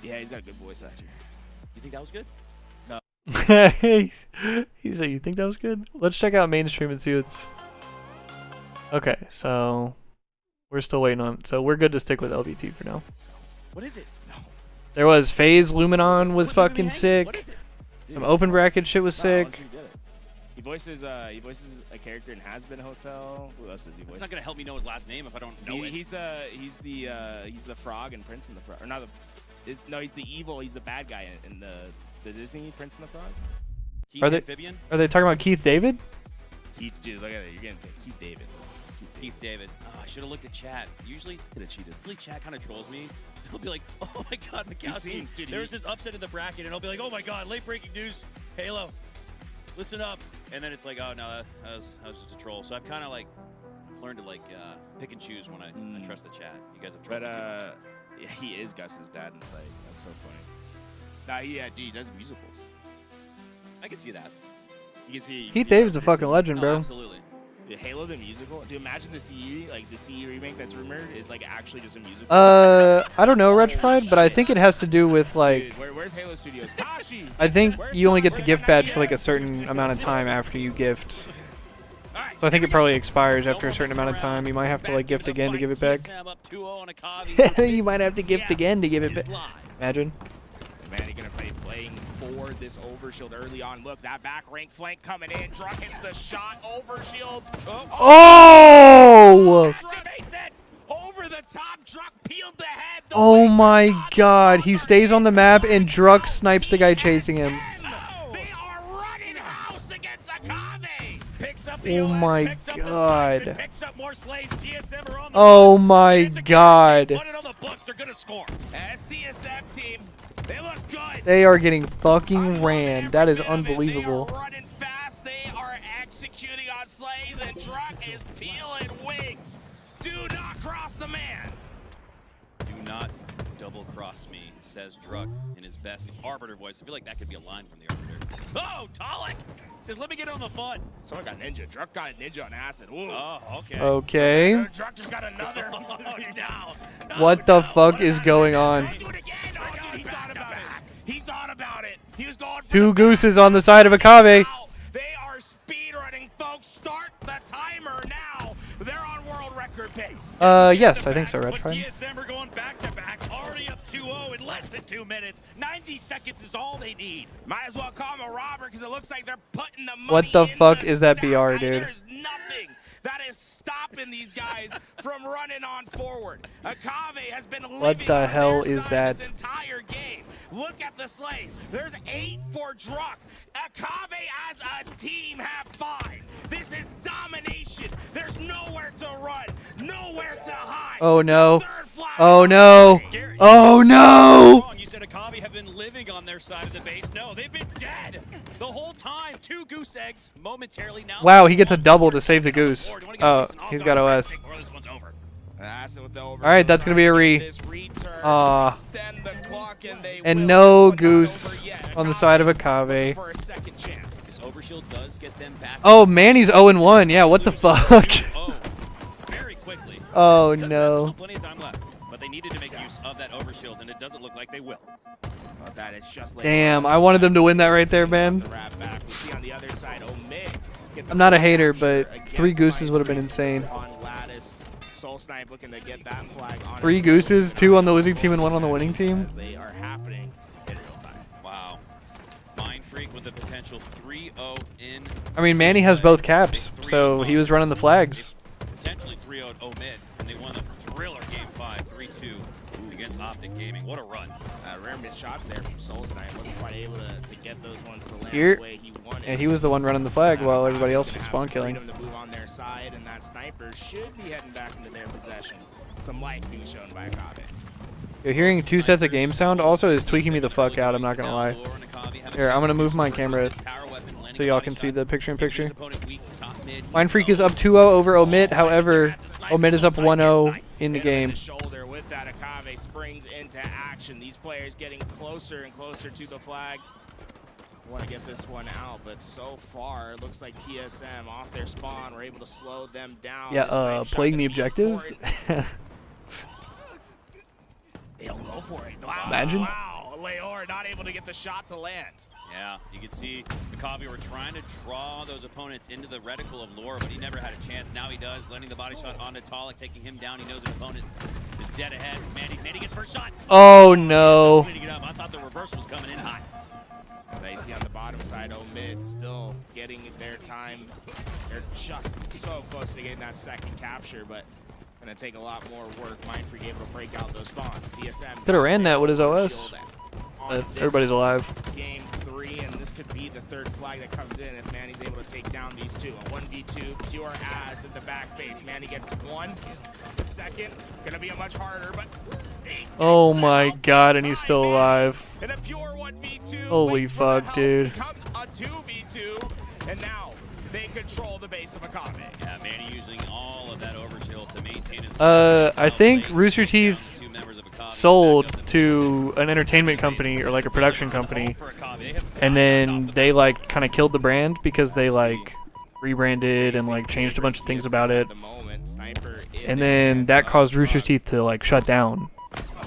Yeah, he's got a good voice actor. You think that was good? No. He said, "You think that was good?" Let's check out mainstream and see what's. Okay, so we're still waiting on. So we're good to stick with LVT for now. What is it? No. There was FaZe Luminon was fucking sick. What is it? Some open bracket shit was sick. He voices a character in Has Been Hotel. Who else does he voice? It's not gonna help me know his last name if I don't know it. He's the frog in Prince and the Frog. Or not the. No, he's the evil. He's the bad guy in the Disney Prince and the Frog. Keith Are they Amphibian? talking about Keith David? Keith, dude, look at that. You're getting Keith David. Keith David. Oh, I should have looked at chat. Usually, chat kind of trolls me. They'll be like, oh my God, Mikowski, there was this upset in the bracket, and I'll be like, oh my God, late breaking news, Halo, listen up. And then it's like, oh no, that was just a troll. So I've kind of like, I've learned to like pick and choose when I trust the chat. You guys have trolled me too much. Yeah, he is Gus's dad in sight. That's so funny. Nah, yeah, dude, he does musicals. I can see that. You can see. Heath David's a fucking legend, bro. Absolutely. Yeah, Halo the musical. Dude, imagine the CE, like the CE remake that's rumored is like actually just a musical. I don't know, Retrified, but I think it has to do with like. Dude, where's Halo Studios? Tashi! I think you only get the gift badge for like a certain amount of time after you gift. So I think it probably expires after a certain amount of time. You might have to like gift again to give it back. You might have to gift again to give it back. Imagine. Manny gonna play playing for this overshield early on. Look, that back rank flank coming in. Druck hits the shot. Overshield. Oh! Druck makes it over the top. Druck peeled the head. Oh my God! He stays on the map and Druck snipes the guy chasing him. They are running house against Akave. Picks up Oh my picks up the God! snipe, picks up more slays. TSM are on the Oh my God! Put it on the books. They're gonna score. CSM team. They look good. They are getting fucking ran. That is unbelievable. They are running fast. They are executing on slays, and Druck is peeling wings. Do not cross the man. Do not double cross me, says Druck in his best Arbiter voice. I feel like that could be a line from the Arbiter. Oh, Talik says, let me get on the fun. Someone got ninja. Druck got a ninja on acid. Ooh. Oh, okay. Okay. Druck just got another. What the fuck is going on? Do it again. Oh, dude, he thought about it. He thought about it. He was going for Two gooses on the side of Akave. They are speed running, folks. Start the timer now. They're on world record pace. Yes, I think so, But Retrified. TSM are going back to back, already up 2-0 in less than 2 minutes. 90 seconds is all they need. Might as well call him a robber because it looks like they're putting the money What the in fuck the is that sack. BR, dude? There's nothing that is stopping these guys from running on forward. Akave has been living What the on hell their is side that? this entire game. Look at the slays. There's 8 for Druck. Akave as a team have 5. This is domination. There's nowhere to run, nowhere to hide. Oh no. Third flag Oh is no. Gary, Oh no. You said Akavi have been living on their side of the base. No, they've been dead the whole time. 2 goose eggs momentarily now. Wow, he gets a double to save the goose. Oh, he's got OS. Or this one's over. Alright, that's gonna be a re. And no goose on the side of Akave. for a second chance. This overshield does get them back. Oh, Manny's 0-1. Yeah, what the fuck? Oh, very quickly. Oh Just there's still no. plenty of time left, but they needed to make use of that overshield, and it doesn't look like they will. That is just Damn, I wanted them to win that right there, man. the wrap back. We see on the other side, Omid get the I'm not a first hater, capture but against 3 gooses Mindfreak would have been insane. on Lattice. Soul Snipe looking to get that flag on 3 its gooses, way. 2 on the losing team and 1 on the winning team. As they are happening in real time. Wow. Mindfreak with a potential 3-0 in. I mean, Manny has both caps, so he was running the flags. Potentially 3-0'd Omid, and they won the thriller game 5, 3-2 against Optic Gaming. What a run. Rare missed shots there from Soul Snipe. Wasn't quite able to get those ones to land Here, the way he wanted. and he was the one running the flag while everybody else was Gonna have spawn some killing. freedom to move on their side, and that sniper should be heading back into their possession. Some life being shown by Akave. You're hearing 2 sets of game sound also is tweaking me the fuck out, I'm not gonna lie. Here, I'm gonna move my camera so y'all can see the picture-in-picture. Mindfreak is up 2-0 over Omid, however, Omid is up 1-0 in the game. Shoulder with that, Akave springs into action. These players getting closer and closer to the flag. Want to get this one out, but so far it looks like TSM off their spawn. We're able to slow them down. Yeah, playing the objective? They don't go for it. Wow, Imagine. Wow, Leor not able to get the shot to land. Yeah, you can see Akavi were trying to draw those opponents into the reticle of Lore, but he never had a chance. Now he does, landing the body shot onto Talik, taking him down. He knows an opponent is dead ahead. Mandy gets first shot. Oh no. Cleaning it up. I thought the reverse was coming in hot. They see on the bottom side, Omid still getting their time. They're just so close to getting that second capture, but gonna take a lot more work. Mindfreak able to break out those spawns. TSM Could have ran that with his OS. on this Everybody's alive. Game 3, and this could be the third flag that comes in if Manny's able to take down these two. A 1v2, pure ass at the back base. Manny gets one. The second, gonna be a much harder, but Oh my god, and he's still alive. and a pure 1v2. Holy waits for the fuck, help, dude. Becomes a 2v2, and now they control the base of Akave. Yeah, Manny using all of that overshield to maintain his. I think Rooster Teeth sold to an entertainment company or like a production company, and then they like kind of killed the brand because they like rebranded and like changed a bunch of things about it, and then that caused Rooster Teeth to like shut down.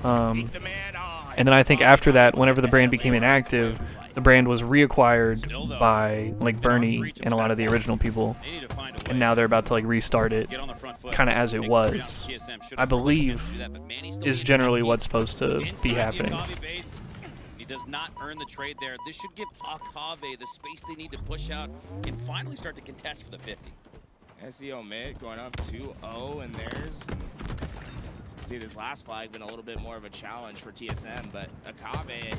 And then I think after that, whenever the brand became inactive, the brand was reacquired by like Bernie and a lot of the original people, and now they're about to like restart it, kind of as it was. I believe is generally what's supposed to be happening. He does not earn the trade there. This should give Akave the space they need to push out and finally start to contest for the 50. SE Omit going up 2-0, and there's. See, this last flag been a little bit more of a challenge for TSM, but Akave,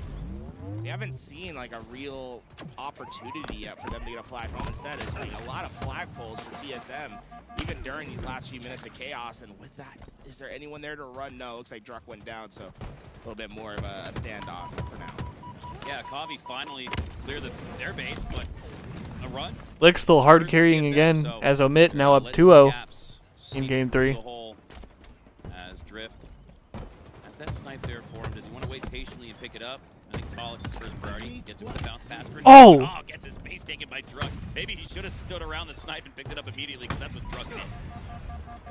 we haven't seen like a real opportunity yet for them to get a flag home. Instead, it's like a lot of flag pulls for TSM, even during these last few minutes of chaos. And with that, is there anyone there to run? No, looks like Druck went down, so a little bit more of a standoff for now. Yeah, Akave finally cleared their base, but a run. Lick still hard carrying again as Omit now up 2-0 in game 3. As Drift has that snipe there for him. Does he want to wait patiently and pick it up? I think Tolix is first priority. Gets it with a bounce pass. Oh! Gets his face taken by Druck. Maybe he should have stood around the snipe and picked it up immediately because that's what Druck did.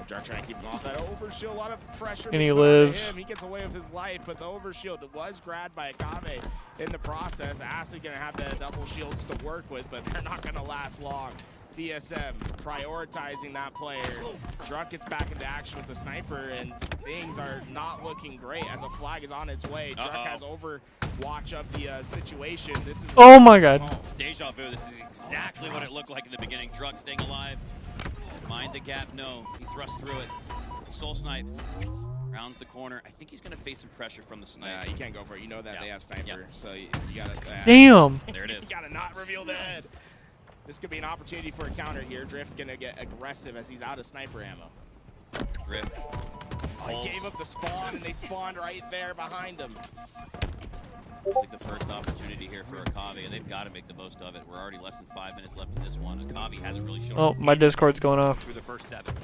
Druck trying to keep him off that overshield. A lot of pressure. And he being put onto lives. him. He gets away with his life, but the overshield was grabbed by Akave in the process. Acid going to have the double shields to work with, but they're not going to last long. DSM prioritizing that player. Druck gets back into action with the sniper, and things are not looking great as a flag is on its way. Druck has overwatch of the situation. This is Oh my god. Deja vu. This is exactly what it looked like in the beginning. Druck staying alive. Mind the gap. No. He thrust through it. Soul snipe. Rounds the corner. I think he's going to face some pressure from the sniper. Yeah, you can't go for it. You know that they have sniper, so you got to. Damn. There it is. You got to not reveal the head. This could be an opportunity for a counter here. Drift gonna get aggressive as he's out of sniper ammo. Drift. Oh, he gave up the spawn, and they spawned right there behind him. It's like the first opportunity here for Akave, and they've got to make the most of it. We're already less than 5 minutes left in this one. Akave hasn't really shown us Oh, my Discord's going off. through the first 7.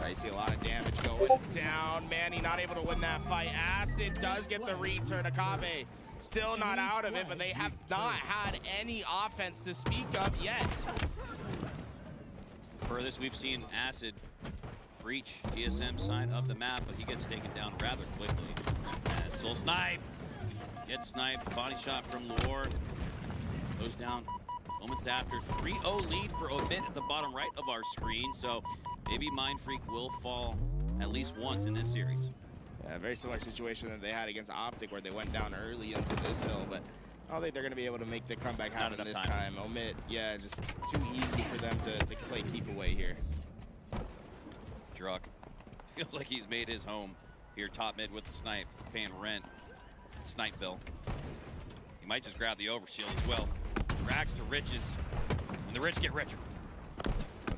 I see a lot of damage going down. Manny not able to win that fight. Acid does get the return. Akave still not out of it, but they have not had any offense to speak of yet. It's the furthest we've seen Acid reach TSM's side of the map, but he gets taken down rather quickly. As Soul Snipe gets sniped. Body shot from Luor. Goes down moments after. 3-0 lead for Omit at the bottom right of our screen, so maybe Mind Freak will fall at least once in this series. Yeah, very similar situation that they had against Optic, where they went down early into this hill, but I don't think they're going to be able to make the comeback happen this time. Omit, yeah, just too easy for them to play keep away here. Druck feels like he's made his home here top mid with the snipe, paying rent. Snipeville. He might just grab the overshield as well. Rags to riches, and the rich get richer.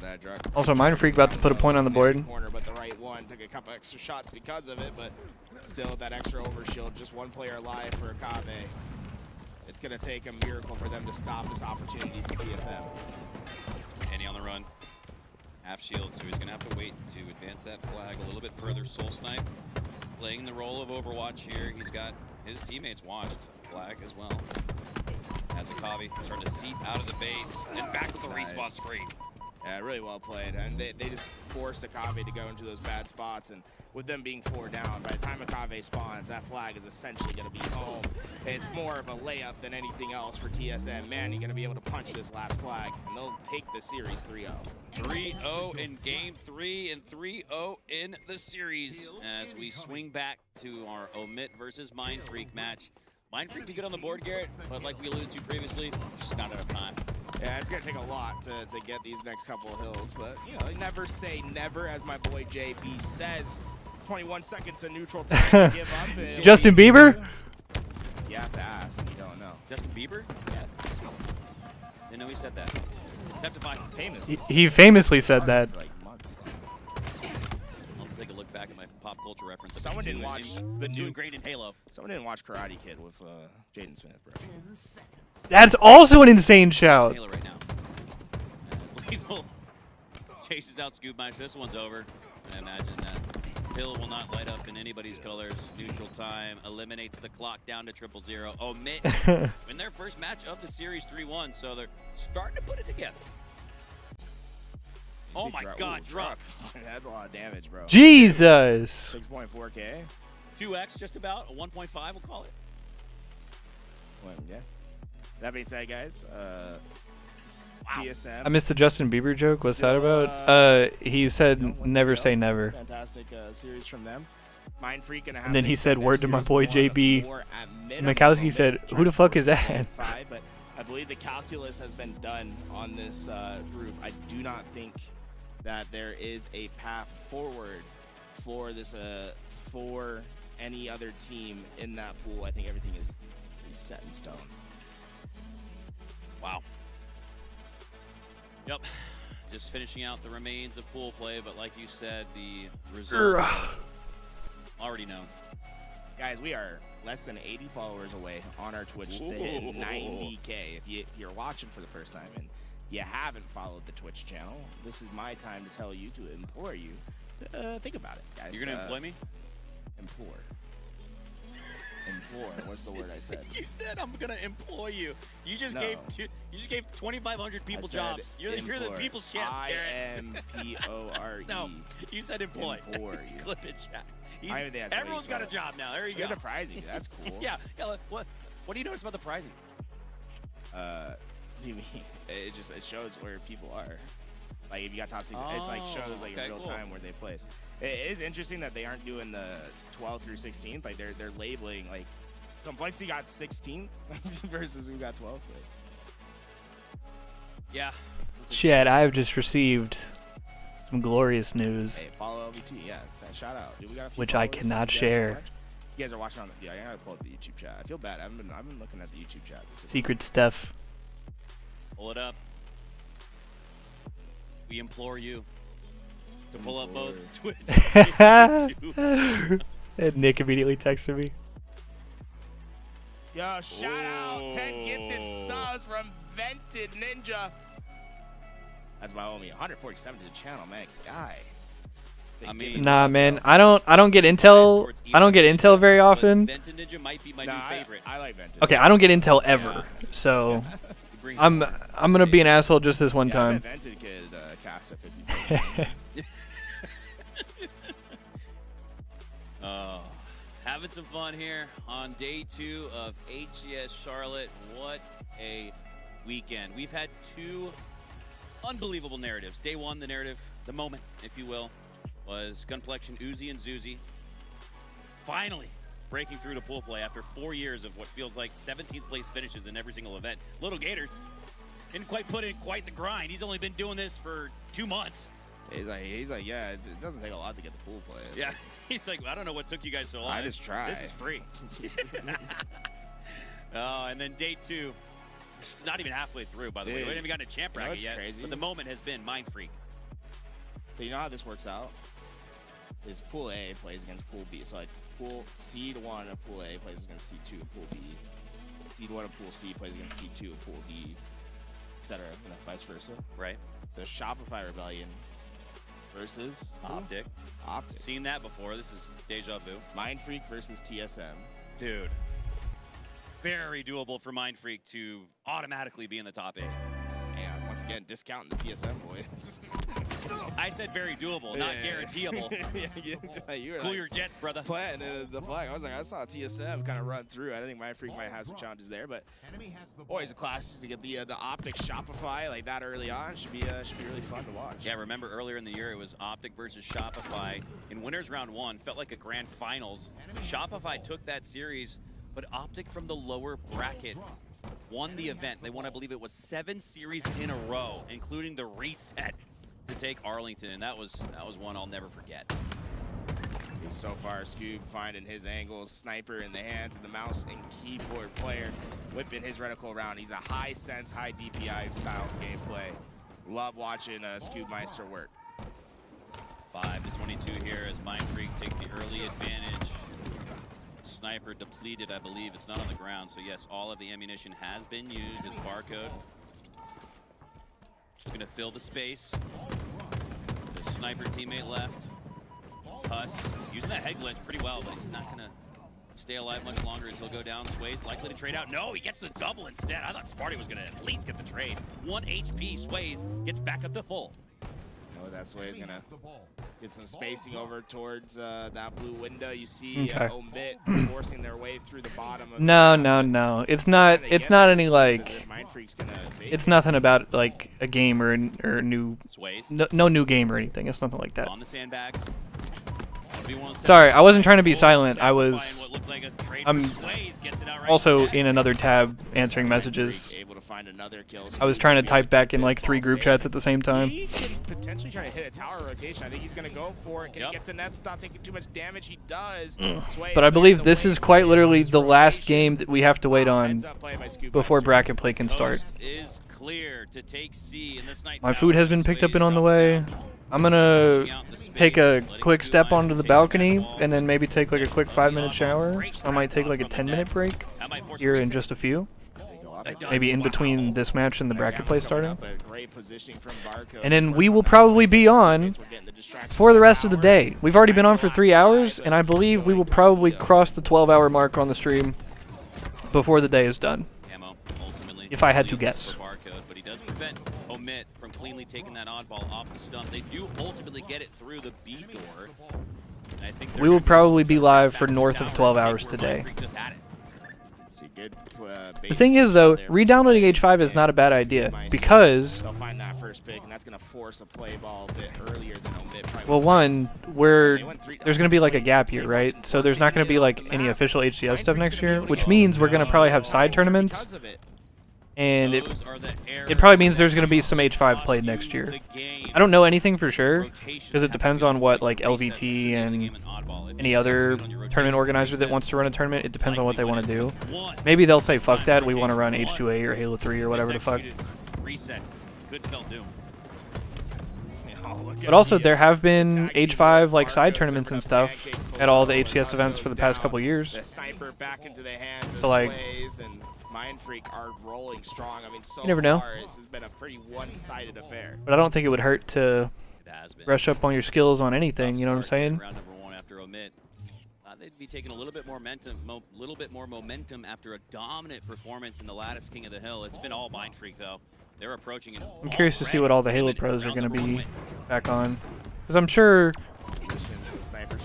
That Druck. Also, Mind Freak about to put a point on the board. Corner, but the right one took a couple extra shots because of it, but still that extra overshield, just one player alive for Akave. It's going to take a miracle for them to stop this opportunity for TSM. Andy on the run. Half shield, so he's going to have to wait to advance that flag a little bit further. Soul Snipe playing the role of Overwatch here. He's got his teammates watched flag as well. As Akave starting to seep out of the base and back to the respawn screen. Yeah, really well played. And they just forced Akave to go into those bad spots. And with them being 4 down, by the time Akave spawns, that flag is essentially going to be home. It's more of a layup than anything else for TSM. Man, you're going to be able to punch this last flag, and they'll take the series 3-0. 3-0 in game 3 and 3-0 in the series as we swing back to our Omit versus Mind Freak match. Mind Freak to get on the board, Garrett, but like we alluded to previously, just not enough time. Yeah, it's going to take a lot to get these next couple of hills, but, you know, never say never, as my boy JB says. 21 seconds of neutral time to give up. Justin Bieber? to ask and you don't know. Justin Bieber? Yeah. Didn't know he said that. Septify. Famous. He famously said that. For like months. I'll take a look back at my pop culture reference. Someone didn't watch the new ingrained in Halo. Someone didn't watch Karate Kid with Jaden Smith, bro. That's also an insane shout. Halo right now. As Lethal chases out Scoopmeister. This one's over. I imagine that Hill will not light up in anybody's colors. Neutral time eliminates the clock down to 0-0. Omit win their first match of the series 3-1, so they're starting to put it together. Oh my God, Druck. That's a lot of damage, bro. Jesus. 6.4K. 2x just about, a 1.5 we'll call it. Well, yeah. That being said, guys, TSM. I missed the Justin Bieber joke. What's that about? He said never say never. Fantastic series from them. Mind Freak gonna have And then to he said extend word their to my series boy one JB. more at minimum. Mikowski said, who the fuck is Trying to that? force it to 5, but I believe the calculus has been done on this group. I do not think that there is a path forward for this for any other team in that pool. I think everything is set in stone. Wow. Yep. Just finishing out the remains of pool play, but like you said, the results are already known. Guys, we are less than 80 followers away on our Twitch to hit 90K. If you're watching for the first time and you haven't followed the Twitch channel, this is my time to tell you, to implore you, think about it, guys. You're gonna employ me? Implore. Implore. What's the word I said? You said I'm gonna employ you. You just gave 2,500 people jobs. You're the people's champ, Garrett. IMPORE. No, you said employ. Employ you. Clip it, chat. Everyone's got a job now. There you go. You're the prizing. That's cool. Yeah. What do you notice about the prizing? What do you mean? It shows where people are. Like if you got top 6, it's like shows like in real time where they place. It is interesting that they aren't doing the 12th through 16th. Like they're labeling like Complexity got 16th versus who got 12th. Yeah. Chat, I've just received some glorious news. Hey, follow LVT. Yeah, shout out. Dude, we got a few Which I followers. cannot Thank you guys so share. much. You guys are watching on the I gotta pull up the YouTube chat. I feel bad. I've been looking at the YouTube chat. Secret stuff. Pull it up. We implore you to pull up both Twitch and YouTube. And Nick immediately texted me. Yo, shout out 10 gifted subs from Vented Ninja. That's my homie. 147 to the channel, man. Guy. I mean, nah, man. I don't get intel. I don't get intel very often. Vented Ninja might be my new favorite. I like Vented. Okay, I don't get intel ever. So I'm gonna be an asshole just this one time. Vented could cast at 50. Having some fun here on day 2 of HCS Charlotte. What a weekend. We've had 2 unbelievable narratives. Day 1, the narrative, the moment, if you will, was Gunplexion, Uzi, and Zuzi finally breaking through to pool play after 4 years of what feels like 17th place finishes in every single event. Little Gators didn't quite put in quite the grind. He's only been doing this for 2 months. He's like, yeah, it doesn't take a lot to get the pool play. Yeah, he's like, I don't know what took you guys so long. I just tried. This is free. And then day 2, not even halfway through, by the way. We haven't even gotten a champ bracket yet. Crazy. But the moment has been Mind Freak. So you know how this works out? Is Pool A plays against Pool B. So like Pool Seed 1 of Pool A plays against Seed 2 of Pool B. Seed 1 of Pool C plays against Seed 2 of Pool D, etc. Vice versa. Right. So Shopify Rebellion versus Optic. Optic. Seen that before. This is deja vu. Mind Freak versus TSM. Dude. Very doable for Mind Freak to automatically be in the top 8. And once again, discounting the TSM boys. I said very doable, not guaranteeable. You were Cool like your jets, brother. Planting the flag. I was like, I saw TSM kind of run through. I think Mind Freak might have some challenges there, but always a class to get the Optic Shopify like that early on. Should be really fun to watch. Yeah, remember earlier in the year it was Optic versus Shopify in winners round 1. Felt like a grand finals. Shopify took that series, but Optic from the lower bracket won the event. They won, I believe it was 7 series in a row, including the reset to take Arlington, and that was one I'll never forget. So far, Scoob finding his angles, sniper in the hands of the mouse and keyboard player, whipping his reticle around. He's a high sense, high DPI style gameplay. Love watching Scoobmeister work. 5-22 here as Mindfreak take the early advantage. Sniper depleted, I believe. It's not on the ground, so yes, all of the ammunition has been used as Barcode. Gonna fill the space. The sniper teammate left. It's Huss using that head glitch pretty well, but he's not gonna stay alive much longer as he'll go down. Sway's likely to trade out. No, he gets the double instead. I thought Sparty was gonna at least get the trade. 1 HP, Sways gets back up to full. Oh, that Sway's gonna get some spacing over towards that blue window. You see Omit forcing their way through the bottom of No. It's not any like it's nothing about like a game or new no new game or anything. It's nothing like that. On the sandbags. Sorry, I wasn't trying to be silent. I'm also in another tab answering messages. I was trying to type back in like 3 group chats at the same time. He can potentially try to hit a tower rotation. I think he's going to go for it. Can he get to Nest without taking too much damage? He does. But I believe this is quite literally the last game that we have to wait on before bracket play can start. My food has been picked up and on the way. I'm gonna take a quick step onto the balcony and then maybe take like a quick 5-minute shower. So I might take like a 10-minute break here in just a few. Maybe in between this match and the bracket play starting. And then we will probably be on for the rest of the day. We've already been on for 3 hours, and I believe we will probably cross the 12-hour mark on the stream before the day is done. If I had to guess. But he does prevent Omit from cleanly taking that oddball off the stump. They do ultimately get it through the B door. And I think we will probably be live for north of 12 hours today. The thing is, though, re-downloading H5 is not a bad idea because, well, one, there's going to be like a gap year, right? So there's not going to be like any official HCS stuff next year, which means we're going to probably have side tournaments. And it probably means there's going to be some H5 played next year. I don't know anything for sure, because it depends on what like LVT and any other tournament organizer that wants to run a tournament. It depends on what they want to do. Maybe they'll say, fuck that, we want to run H2A or Halo 3 or whatever the fuck. But also, there have been H5 like side tournaments and stuff at all the HCS events for the past couple years. So like, Mindfreak are rolling strong. I mean, so you never know. far this has been a pretty one-sided affair. But I don't think it would hurt to brush up on your skills on anything. You know what I'm saying? Round number 1 after Omit. They'd be taking a little bit more momentum after a dominant performance in the Lattice King of the Hill. It's been all Mindfreak though. They're approaching it. I'm curious to see what all the Halo pros are going to be back on, because I'm sure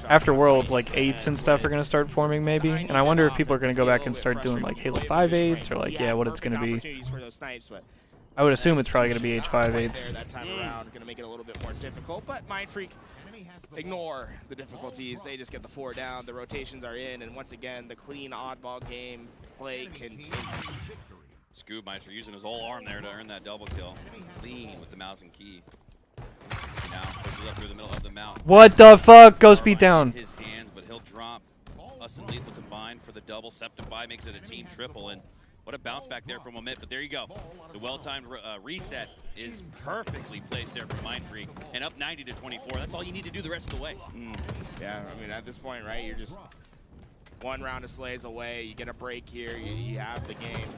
after Worlds, like 8s and stuff are going to start forming maybe, and I wonder if people are going to go back and start doing like Halo 5 8s or like, yeah, what it's going to be. I would assume it's probably going to be H5 8s. That time around, going to make it a little bit more difficult, but Mindfreak ignore the difficulties. They just get the 4 down, the rotations are in, and once again, the clean oddball game play continues. Scoobmeister using his whole arm there to earn that double kill. Clean with the mouse and key. Now pushes up through the middle of the mount. What the fuck? Ghost beat down. His hands, but he'll drop us and Lethal combined for the double. Septify makes it a team triple, and what a bounce back there from Omit. But there you go. The well-timed reset is perfectly placed there from Mindfreak, and up 90-24. That's all you need to do the rest of the way. Yeah, I mean, at this point, right, you're just 1 round of Slays away. You get a break here. You have the game,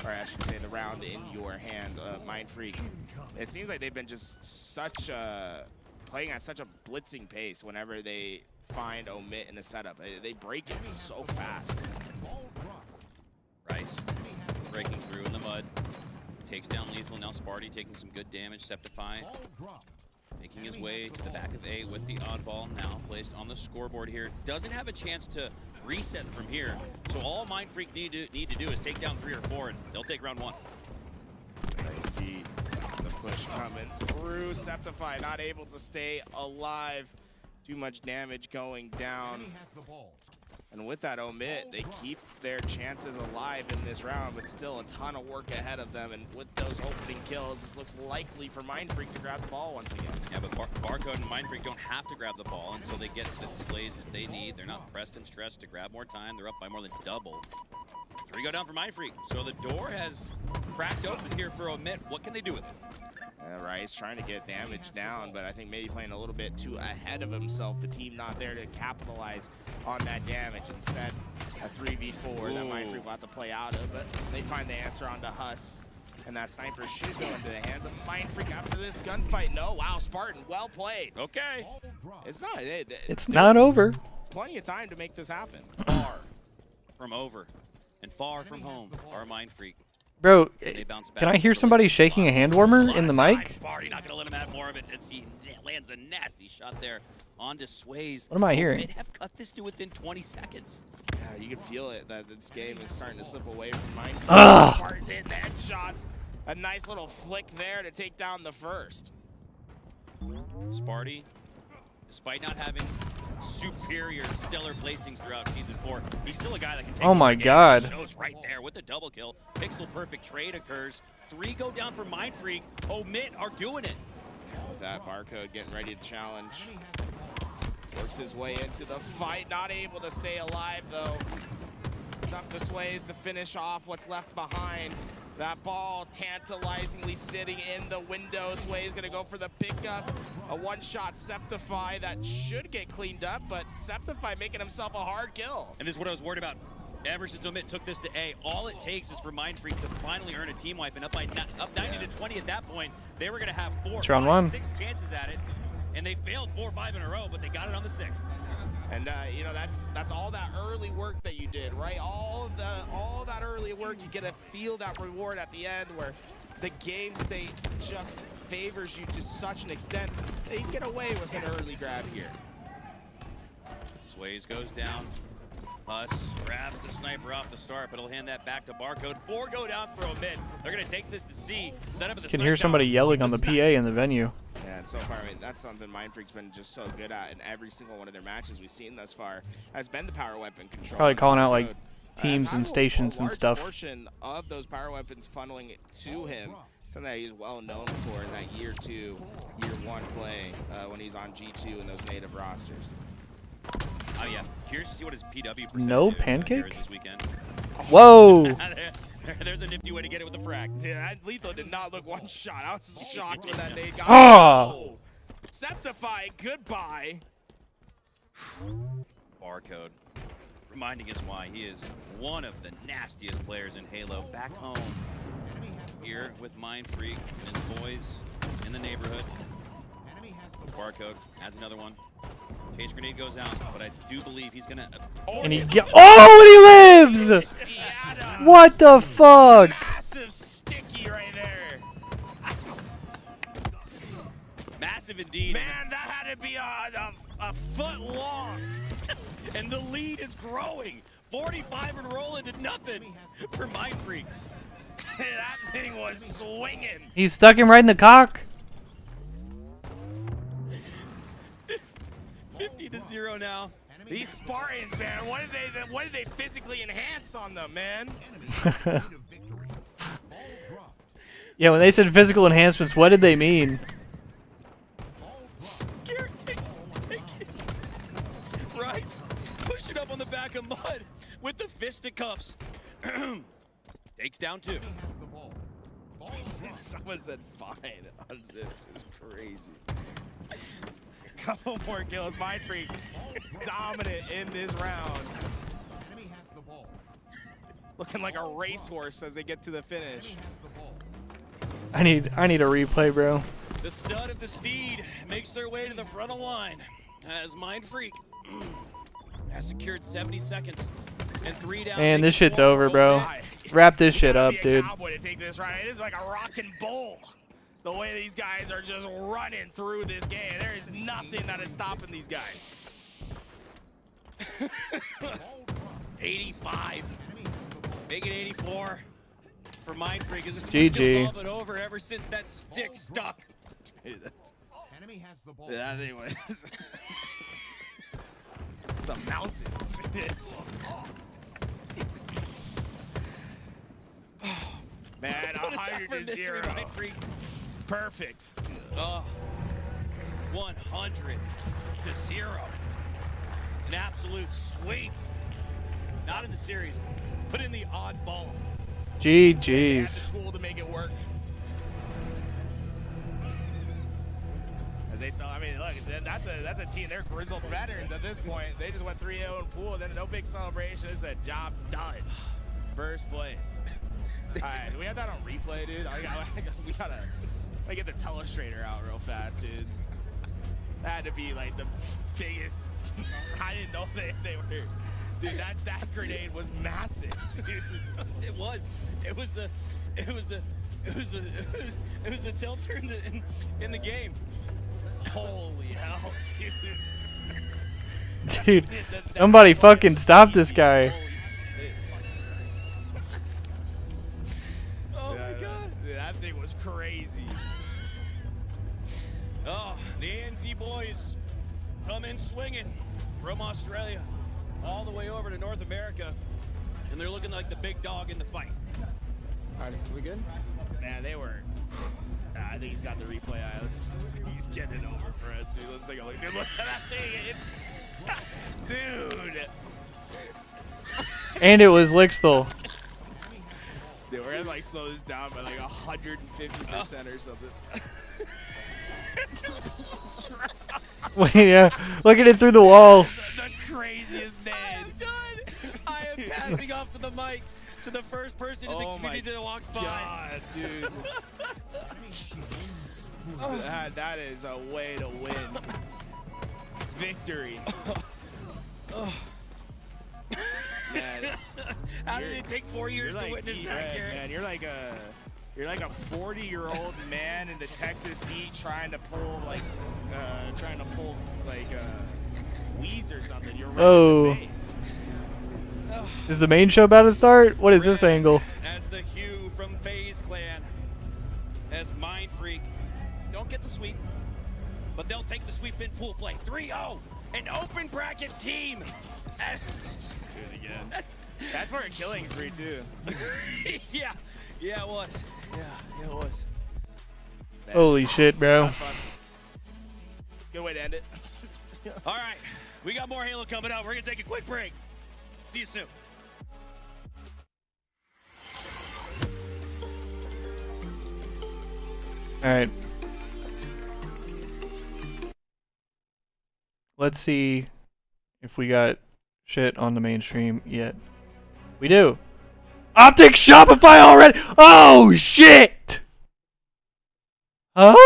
or I should say the round in your hands. Mindfreak, it seems like they've been just playing at such a blitzing pace whenever they find Omit in the setup. They break it so fast. Rice breaking through in the mud. Takes down Lethal. Now Sparty taking some good damage. Septify making his way to the back of A with the oddball now placed on the scoreboard here. Doesn't have a chance to reset from here. So all Mindfreak need to do is take down 3 or 4, and they'll take round 1. I see the push coming through. Septify not able to stay alive. Too much damage going down. And with that omit, they keep their chances alive in this round, but still a ton of work ahead of them. And with those opening kills, this looks likely for Mindfreak to grab the ball once again. Yeah, but Barcode and Mindfreak don't have to grab the ball until they get the slays that they need. They're not pressed and stressed to grab more time. They're up by more than double. 3 go down for Mindfreak. So the door has cracked open here for omit. What can they do with it? Rice trying to get damage down, but I think maybe playing a little bit too ahead of himself. The team not there to capitalize on that damage. Instead, a 3v4 that Mindfreak will have to play out of, but they find the answer onto Huss. And that sniper should go into the hands of Mindfreak after this gunfight. No, wow, Spartan, well played. Okay. It's not. It's not over. Plenty of time to make this happen. Far from over and far from home are Mindfreak. Bro, They bounce back. can I hear somebody shaking a hand warmer in the mic? Sparty not gonna let him have more of it. He lands a nasty shot there onto Sways. What am I hearing? They have cut this to within 20 seconds. Yeah, you can feel it that this game is starting to slip away from Mindfreak. Spartans hitting headshots. A nice little flick there to take down the first. Sparty, despite not having superior stellar placings throughout season 4, he's still a guy that can take Oh my God. Shows right there with the double kill. Pixel perfect trade occurs. 3 go down for Mindfreak. Omit are doing it. With that Barcode getting ready to challenge. Works his way into the fight, not able to stay alive though. It's up to Sways to finish off what's left behind. That ball tantalizingly sitting in the window. Sway's gonna go for the pickup. A one-shot Septify that should get cleaned up, but Septify making himself a hard kill. And this is what I was worried about. Ever since Omit took this to A, all it takes is for Mindfreak to finally earn a team wipe, and up 90 to 20 at that point, they were gonna have 4, It's round 5, one. 6 chances at it, and they failed 4 or 5 in a row, but they got it on the 6th. And you know, that's all that early work that you did, right? All that early work, you get to feel that reward at the end where the game state just favors you to such an extent that you get away with an early grab here. Sways goes down. Huss grabs the sniper off the start, but he'll hand that back to Barcode. 4 go down for Omit. They're going to take this to C. Set up at the Can hear somebody yelling on the PA in the venue. Yeah, and so far, I mean, that's something Mindfreak's been just so good at in every single one of their matches we've seen thus far, has been the power weapon control. Probably calling out like Has teams had and stations a and large stuff. portion of those power weapons funneling it to him. Something that he's well known for in that year 2, year 1 play when he's on G2 in those native rosters. Oh yeah, curious to see what his PW percentage No pancake? is this weekend. Whoa! There's a nifty way to get it with the frag. Dude, that Lethal did not look one shot. I was shocked when that nade got. Oh! Septify, goodbye. Barcode, reminding us why he is one of the nastiest players in Halo. Back home, here with Mindfreak and his boys in the neighborhood. It's Barcode, adds another one. Chase grenade goes out, but I do believe he's gonna. And he oh, and he lives! What the fuck? Massive sticky right there. Massive indeed. Man, that had to be a foot long. And the lead is growing. 45 and rolling to nothing for Mindfreak. That thing was swinging. He stuck him right in the cock. 50-0 now. These Spartans, man, what did they physically enhance on them, man? Yeah, when they said physical enhancements, what did they mean? Garrett, take it. Rice, push it up on the back of Mud with the fisticuffs. Takes down 2. Someone said fine on Zips. It's crazy. Couple more kills. Mindfreak dominant in this round. Looking like a racehorse as they get to the finish. I need a replay, bro. The stud of the steed makes their way to the front of line as Mindfreak has secured 70 seconds and 3 down. And this shit's over, bro. Wrap this shit up, dude. Cowboy to take this round. It is like a rockin' bull. The way these guys are just running through this game. There is nothing that is stopping these guys. 85. Make it 84 for Mindfreak. As this GG. feels all but over ever since that stick stuck. Dude, that thing was a mountain. Man, 100 to 0. Perfect. Oh, 100 to 0. An absolute sweep. Not in the series, but in the odd ball. They had GG's. the tool to make it work. As they saw, I mean, look, that's a team. They're grizzled veterans at this point. They just went 3-0 in pool, then no big celebration. It's a job done. First place. All right, do we have that on replay, dude? We gotta get the telestrator out real fast, dude. That had to be like the biggest. I didn't know they were. Dude, that grenade was massive, dude. It was the tilter in the game. Holy hell, dude. Dude, somebody fucking stop this guy. Oh my god. That thing was crazy. Oh, the ANZ boys come in swinging from Australia all the way over to North America, and they're looking like the big dog in the fight. All right, we good? Man, they were. I think he's got the replay eye. He's getting it over for us, dude. Let's take a look. Dude, look at that thing. It's. Dude. And it was Lixthal. Dude, we're gonna like slow this down by like 150% or something. Wait, yeah. Look at it through the wall. The craziest name. I am done. I am passing off to the mic to the first person in the community that walks by. God, dude. That is a way to win. Victory. Man, how did it take 4 years to witness that, Garrett? Man, you're like a 40-year-old man in the Texas heat trying to pull weeds or something. You're right in the face. Is the main show about to start? What is this angle? As the Hue from FaZe Clan, as Mind Freak, don't get the sweep, but they'll take the sweep in pool play. 3-0, an open bracket team. Do it again. That's where a killing spree too. yeah, it was. Yeah, it was. Man, Holy shit, bro. that was fun. Good way to end it. All right, we got more Halo coming up. We're gonna take a quick break. See you soon. All right. Let's see if we got shit on the mainstream yet. We do. Optic Shopify already. Oh shit. Huh?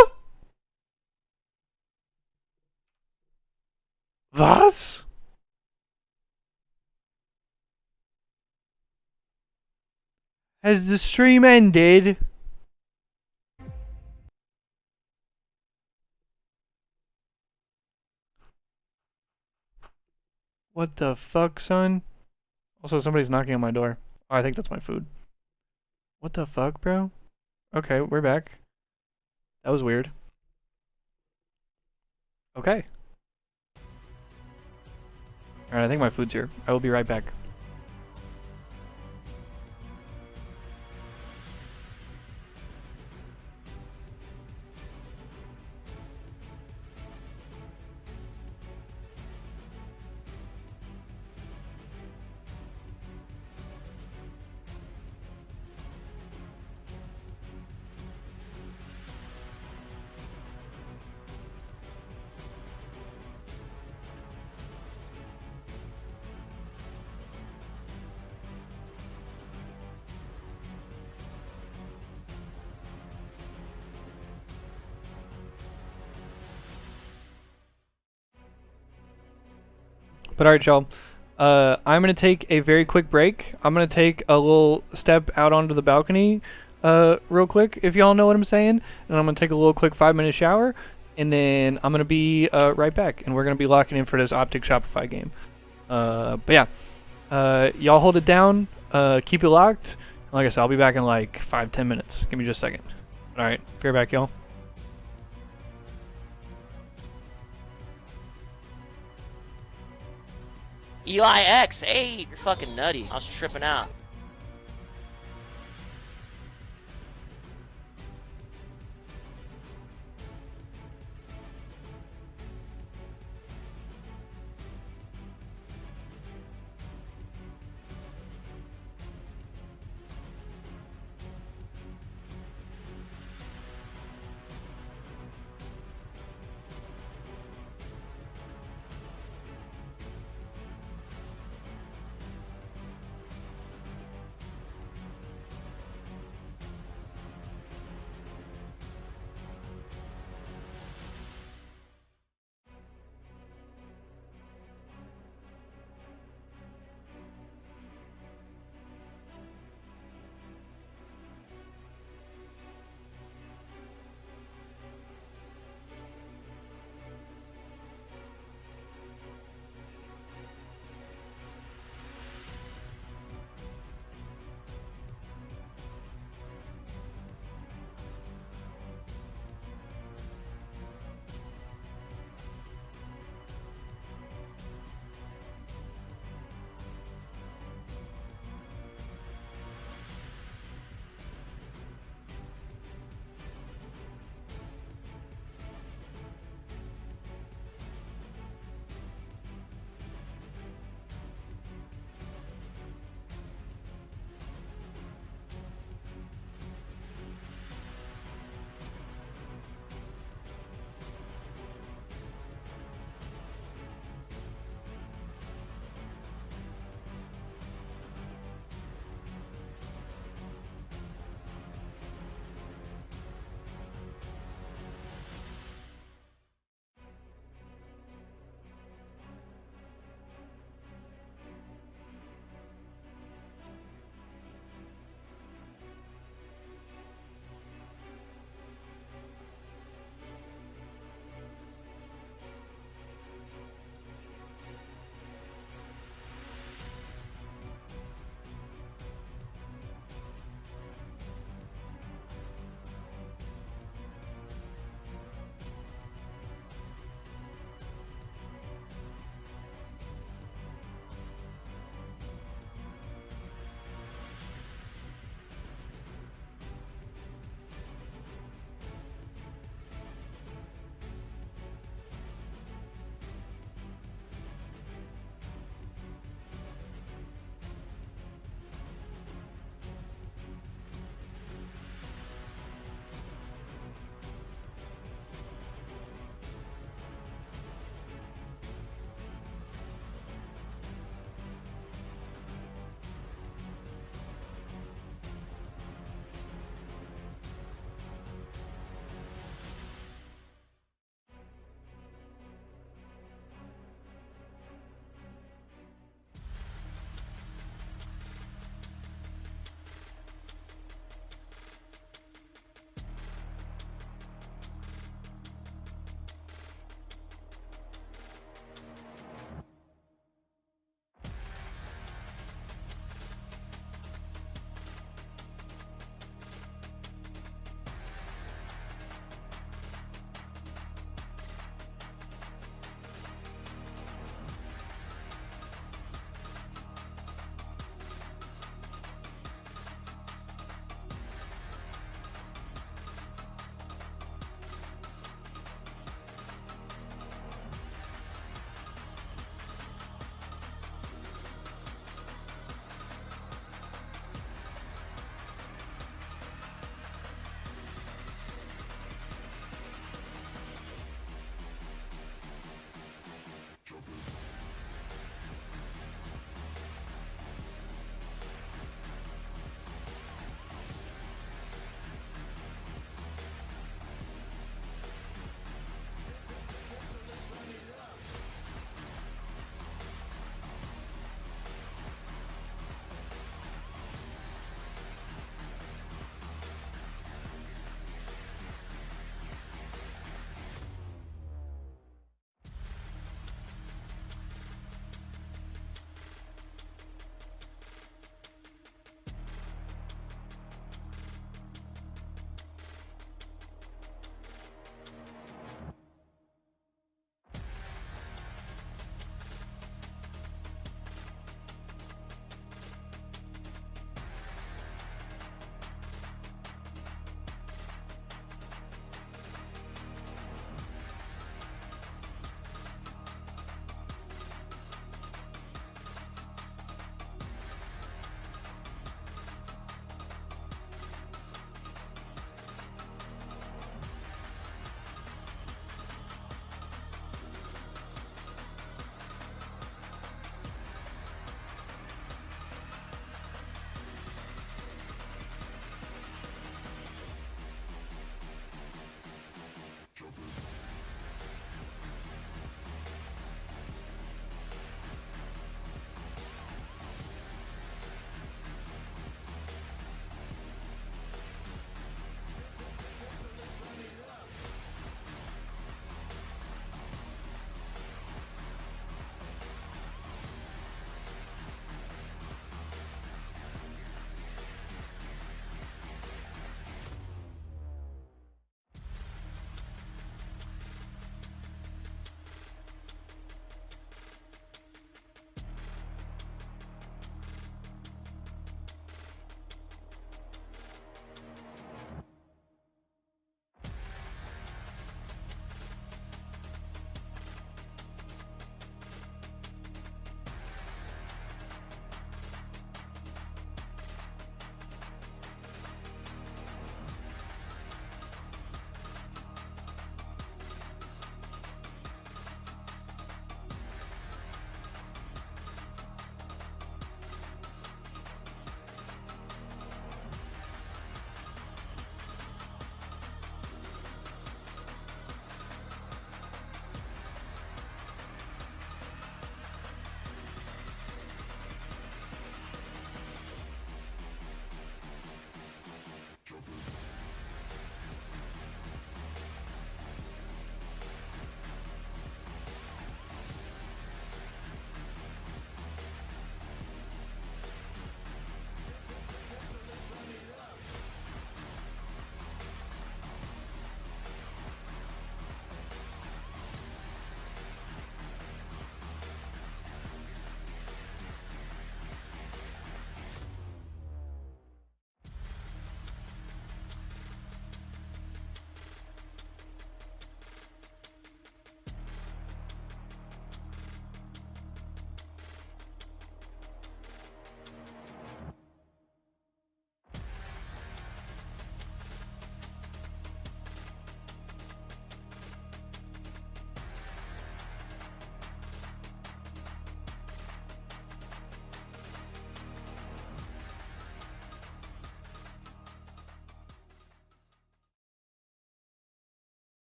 Was? Has the stream ended? What the fuck, son? Also, somebody's knocking on my door. Oh, I think that's my food. What the fuck, bro? Okay, we're back. That was weird. Okay. Alright, I think my food's here. I will be right back. But alright, y'all. I'm going to take a very quick break. I'm going to take a little step out onto the balcony real quick, if y'all know what I'm saying. And I'm going to take a little quick 5-minute shower. And then I'm going to be right back. And we're going to be locking in for this Optic Shopify game. But yeah. Y'all hold it down. Keep it locked. Like I said, I'll be back in like 5-10 minutes. Give me just a second. Alright. Be right back, y'all. Eli X, hey, you're fucking nutty. I was tripping out.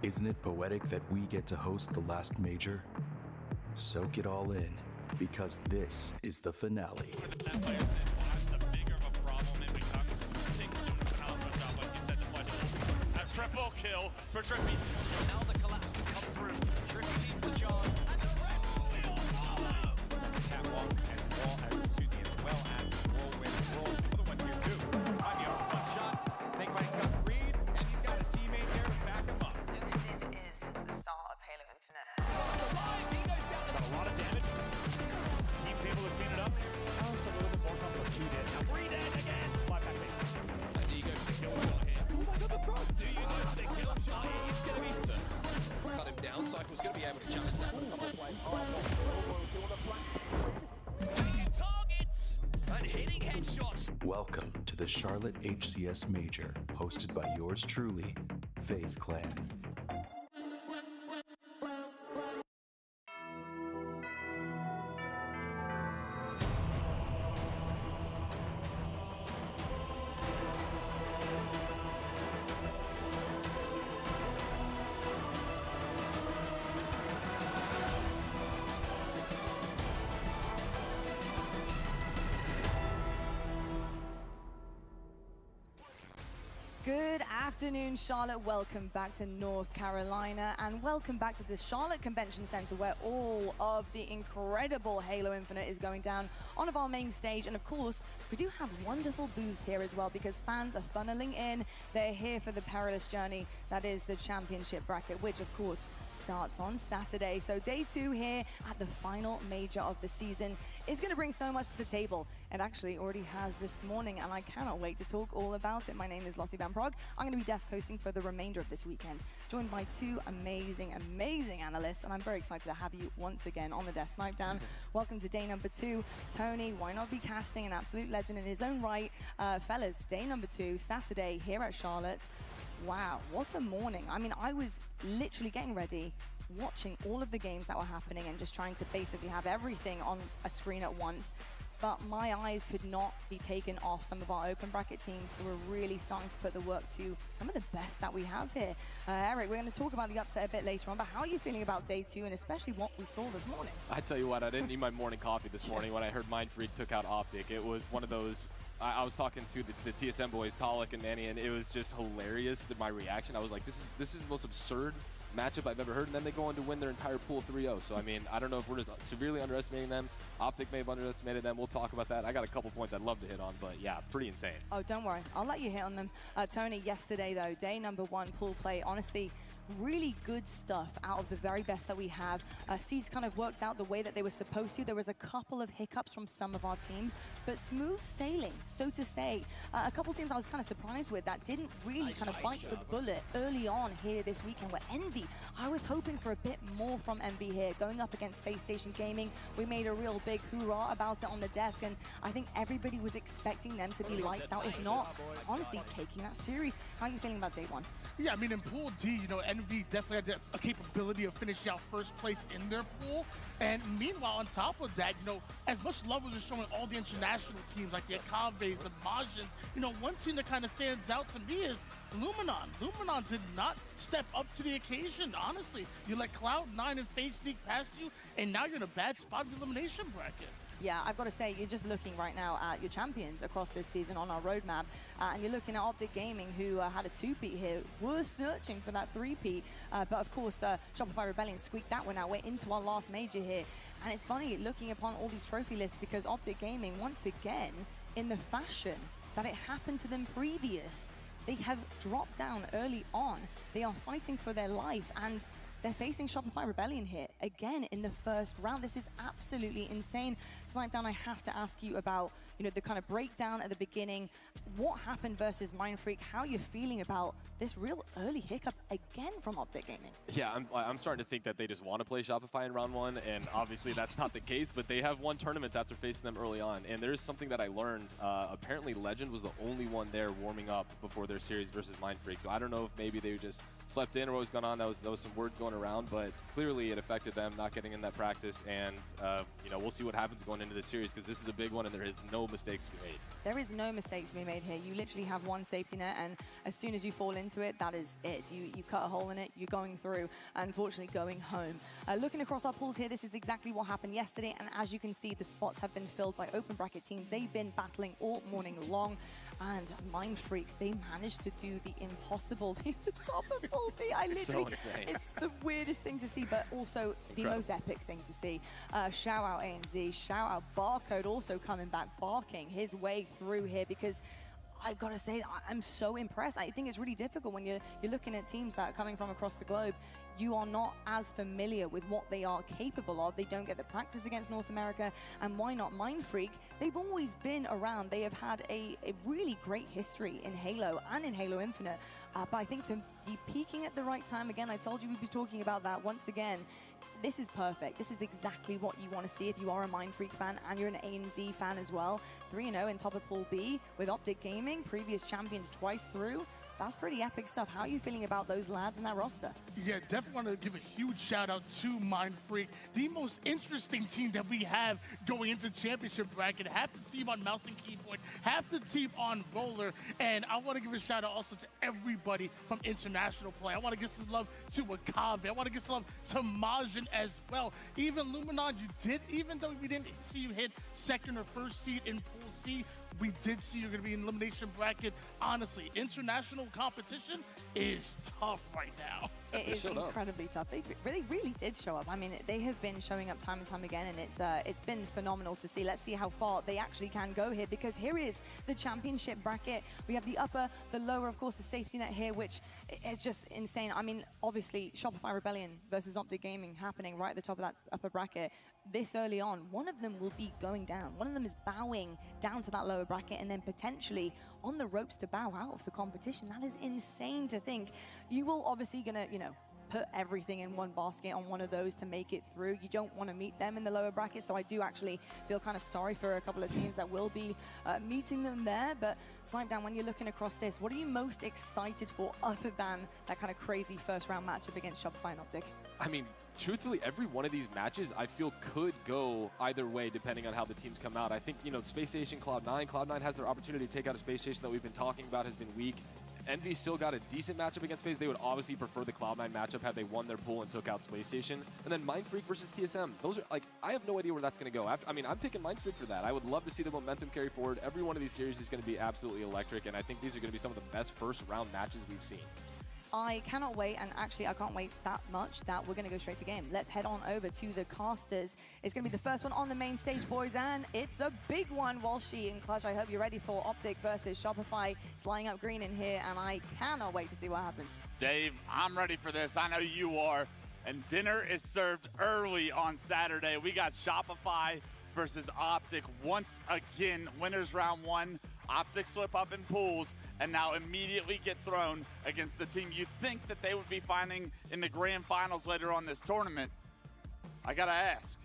Isn't it poetic that we get to host the last major? Soak it all in, because this is the finale. A triple kill for Trippy. Now the collapse can come through. Trippy leads the charge. And the rest will follow. Catwalk as well as Whirlwind. Another one here too. Fabio, one shot. Snakebite's got Creed, and he's got a teammate here to back him up. Lucid is the star of Halo Infinite. Got a lot of damage. Team's able to clean it up. Now it's a little bit more complex. 2 dead. Now 3 dead again. 5 back base. As he goes to kill shot here. Oh my god, the cross. Do you know the kill shot? He's going to be Cut him down. Cycle's going to be able to challenge that. Changing targets and hitting headshots. Welcome to the Charlotte HCS Major, hosted by yours truly, FaZe Clan. Good afternoon, Charlotte. Welcome back to North Carolina, and welcome back to the Charlotte Convention Center, where all of the incredible Halo Infinite is going down on of our main stage. And of course, we do have wonderful booths here as well, because fans are funneling in. They're here for the perilous journey that is the championship bracket, which of course starts on Saturday. So day 2 here at the final major of the season is going to bring so much to the table. It actually already has this morning, and I cannot wait to talk all about it. My name is Lottie Van Prague. I'm going to be desk hosting for the remainder of this weekend, joined by 2 amazing analysts, and I'm very excited to have you once again on the desk. Snipe Down, welcome to day number 2. Tony, why not be casting, an absolute legend in his own right. Fellas, day number 2, Saturday here at Charlotte. Wow, what a morning. I mean, I was literally getting ready, watching all of the games that were happening and just trying to basically have everything on a screen at once. But my eyes could not be taken off some of our open bracket teams who are really starting to put the work to some of the best that we have here. Eric, we're going to talk about the upset a bit later on, but how are you feeling about day 2 and especially what we saw this morning? I tell you what, I didn't need my morning coffee this morning when I heard Mindfreak took out Optic. It was one of those, I was talking to the TSM boys, Talik and Manny, and it was just hilarious, my reaction. I was like, this is the most absurd matchup I've ever heard, and then they go on to win their entire pool 3-0. So I mean, I don't know if we're just severely underestimating them. Optic may have underestimated them. We'll talk about that. I got a couple points I'd love to hit on, but yeah, pretty insane. Oh, don't worry. I'll let you hit on them. Tony, yesterday though, day number 1 pool play, honestly, really good stuff out of the very best that we have. Seeds kind of worked out the way that they were supposed to. There was a couple of hiccups from some of our teams, but smooth sailing, so to say. A couple teams I was kind of surprised with that didn't really kind of bite the bullet early on here this weekend were Envy. I was hoping for a bit more from Envy here. Going up against Space Station Gaming, we made a real big hoorah about it on the desk, and I think everybody was expecting them to be lights out, if not, honestly, taking that series. How are you feeling about day 1? Yeah, I mean, in Pool D, you know, Envy definitely had a capability of finishing out first place in their pool. And meanwhile, on top of that, you know, as much love was showing all the international teams like the Akaves, the Majins, you know, one team that kind of stands out to me is Luminon. Luminon did not step up to the occasion, honestly. You let Cloud9 and FaZe sneak past you, and now you're in a bad spot in the elimination bracket. Yeah, I've got to say, you're just looking right now at your champions across this season on our roadmap, and you're looking at Optic Gaming, who had a 2-peat here. We're searching for that 3-peat, but of course, Shopify Rebellion squeaked that one out. We're into our last major here, and it's funny looking upon all these trophy lists, because Optic Gaming, once again, in the fashion that it happened to them previous, they have dropped down early on. They are fighting for their life, and they're facing Shopify Rebellion here again in the first round. This is absolutely insane. Snipe Down, I have to ask you about, you know, the kind of breakdown at the beginning. What happened versus Mindfreak? How are you feeling about this real early hiccup again from Optic Gaming? Yeah, I'm starting to think that they just want to play Shopify in round 1, and obviously that's not the case, but they have won tournaments after facing them early on. And there is something that I learned. Apparently Legend was the only one there warming up before their series versus Mindfreak. So I don't know if maybe they just slept in or what was going on. That was some words going going around, but clearly it affected them not getting in that practice. And you know, we'll see what happens going into the series, because this is a big one and there is no mistakes to be made. There is no mistakes to be made here. You literally have one safety net, and as soon as you fall into it, that is it. You cut a hole in it, you're going through, unfortunately going home. Looking across our pools here, this is exactly what happened yesterday, and as you can see, the spots have been filled by open bracket teams. They've been battling all morning long, and Mindfreak, they managed to do the impossible. They're the top of Pool B. I literally, it's the weirdest thing to see, but also the most epic thing to see. Shout out ANZ, shout out Barcode also coming back, barking his way through here, because I've got to say, I'm so impressed. I think it's really difficult when you're looking at teams that are coming from across the globe. You are not as familiar with what they are capable of. They don't get the practice against North America, and why not Mindfreak? They've always been around. They have had a really great history in Halo and in Halo Infinite, but I think to be peaking at the right time, again, I told you we'd be talking about that once again. This is perfect. This is exactly what you want to see if you are a Mindfreak fan and you're an ANZ fan as well. 3-0 in top of Pool B with Optic Gaming, previous champions twice through. That's pretty epic stuff. How are you feeling about those lads in that roster? Yeah, definitely want to give a huge shout out to Mindfreak, the most interesting team that we have going into championship bracket. Half the team on mouse and keyboard, half the team on roller, and I want to give a shout out also to everybody from international play. I want to give some love to Wakabe. I want to give some love to Majin as well. Even Luminon, even though we didn't see you hit second or first seed in Pool C, we did see you're going to be in elimination bracket. Honestly, international competition is tough right now. It is incredibly tough. They really did show up. I mean, they have been showing up time and time again, and it's been phenomenal to see. Let's see how far they actually can go here, because here is the championship bracket. We have the upper, the lower, of course, the safety net here, which is just insane. I mean, obviously, Shopify Rebellion versus Optic Gaming happening right at the top of that upper bracket. This early on, one of them will be going down. One of them is bowing down to that lower bracket, and then potentially on the ropes to bow out of the competition. That is insane to think. You will obviously gonna, put everything in one basket on one of those to make it through. You don't want to meet them in the lower bracket, so I do actually feel kind of sorry for a couple of teams that will be meeting them there. But Slimedown, when you're looking across this, what are you most excited for other than that kind of crazy first round matchup against Shopify and Optic? I mean, truthfully, every one of these matches I feel could go either way depending on how the teams come out. I think, Space Station, Cloud9 has their opportunity to take out a Space Station that we've been talking about has been weak. Envy still got a decent matchup against FaZe. They would obviously prefer the Cloud9 matchup had they won their pool and took out Space Station. And then Mindfreak versus TSM. Those are, I have no idea where that's going to go. I'm picking Mindfreak for that. I would love to see the momentum carry forward. Every one of these series is going to be absolutely electric, and I think these are going to be some of the best first round matches we've seen. I cannot wait, and actually I can't wait that much that we're going to go straight to game. Let's head on over to the casters. It's going to be the first one on the main stage, boys, and it's a big one. Walshy and Clutch, I hope you're ready for Optic versus Shopify. It's lining up green in here, and I cannot wait to see what happens. Dave, I'm ready for this. I know you are. And dinner is served early on Saturday. We got Shopify versus Optic once again. Winners round one. Optic slip up in pools and now immediately get thrown against the team you think that they would be finding in the grand finals later on this tournament. I gotta ask,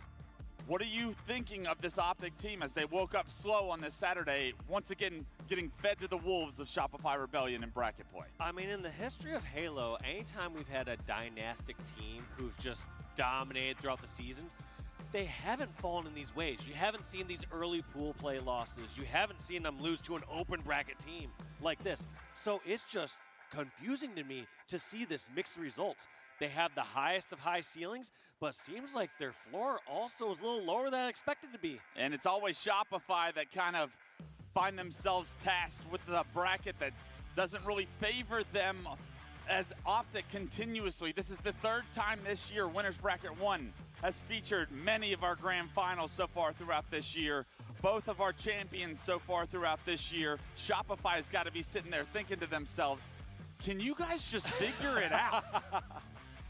what are you thinking of this Optic team as they woke up slow on this Saturday, once again getting fed to the wolves of Shopify Rebellion in bracket play? I mean, in the history of Halo, anytime we've had a dynastic team who've just dominated throughout the seasons, they haven't fallen in these ways. You haven't seen these early pool play losses. You haven't seen them lose to an open bracket team like this. So it's just confusing to me to see this mixed results. They have the highest of high ceilings, but seems like their floor also is a little lower than I expected to be. And it's always Shopify that kind of find themselves tasked with the bracket that doesn't really favor them as Optic continuously. This is the third time this year Winners Bracket 1 has featured many of our grand finals so far throughout this year. Both of our champions so far throughout this year. Shopify's got to be sitting there thinking to themselves, can you guys just figure it out?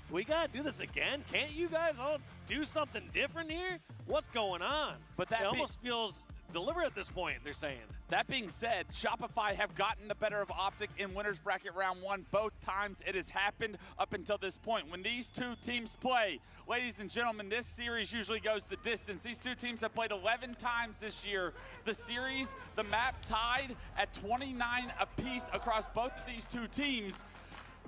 We got to do this again? Can't you guys all do something different here? What's going on? But that it almost feels deliberate at this point, they're saying. That being said, Shopify have gotten the better of Optic in Winners Bracket Round 1 both times it has happened up until this point. When these two teams play, ladies and gentlemen, this series usually goes the distance. These two teams have played 11 times this year. The series, the map tied at 29 apiece across both of these two teams.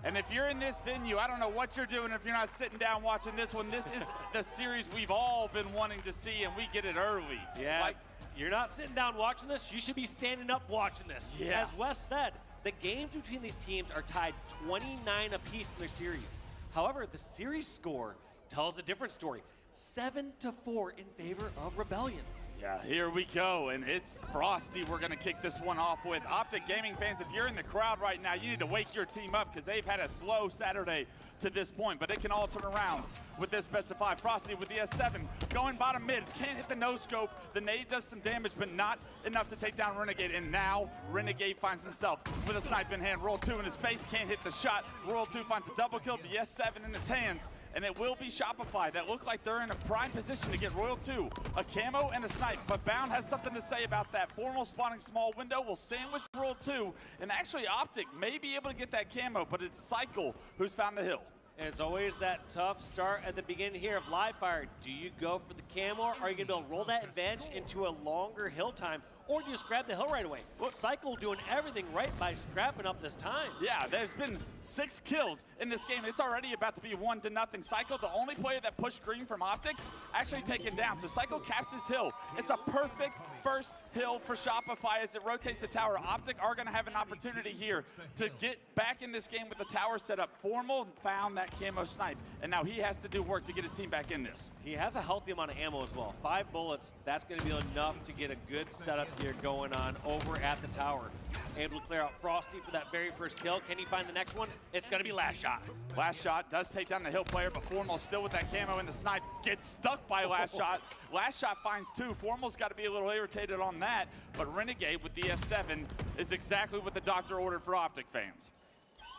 And if you're in this venue, I don't know what you're doing if you're not sitting down watching this one. This is the series we've all been wanting to see, and we get it early. Yeah, Like, you're not sitting down watching this. You should be standing up watching this. Yeah. As Wes said, the games between these teams are tied 29 apiece in their series. However, the series score tells a different story. 7-4 in favor of Rebellion. Yeah, here we go, and it's Frosty we're going to kick this one off with. Optic Gaming fans, if you're in the crowd right now, you need to wake your team up because they've had a slow Saturday to this point, but it can all turn around with this best of 5. Frosty with the S7, going bottom mid, can't hit the no-scope. The nade does some damage, but not enough to take down Renegade, and now Renegade finds himself with a snipe in hand. Royal 2 in his face, can't hit the shot. Royal 2 finds a double kill, the S7 in his hands, and it will be Shopify that look like they're in a prime position to get Royal 2, a camo and a snipe, but Bound has something to say about that. Formal spawning small window will sandwich Royal 2, and actually Optic may be able to get that camo, but it's Cycle who's found the hill. And it's always that tough start at the beginning here of live fire. Do you go for the camo, or are you gonna be able to roll that advantage into a longer hill time, or do you just grab the hill right away? Well, Cycle doing everything right by scrapping up this time. Yeah, there's been 6 kills in this game. It's already about to be 1-0. Cycle, the only player that pushed green from Optic, actually taken down. So Cycle caps his hill. It's a perfect first hill for Shopify as it rotates the tower. Optic are gonna have an opportunity here to get back in this game with the tower set up. Formal found that camo snipe, and now he has to do work to get his team back in this. He has a healthy amount of ammo as well. 5 bullets, that's gonna be enough to get a good setup here going on over at the tower. Able to clear out Frosty for that very first kill. Can he find the next one? It's gonna be Last Shot. Last Shot does take down the hill player, but Formal still with that camo and the snipe gets stuck by Last Shot. Last Shot finds 2. Formal's got to be a little irritated on that, but Renegade with the S7 is exactly what the doctor ordered for Optic fans.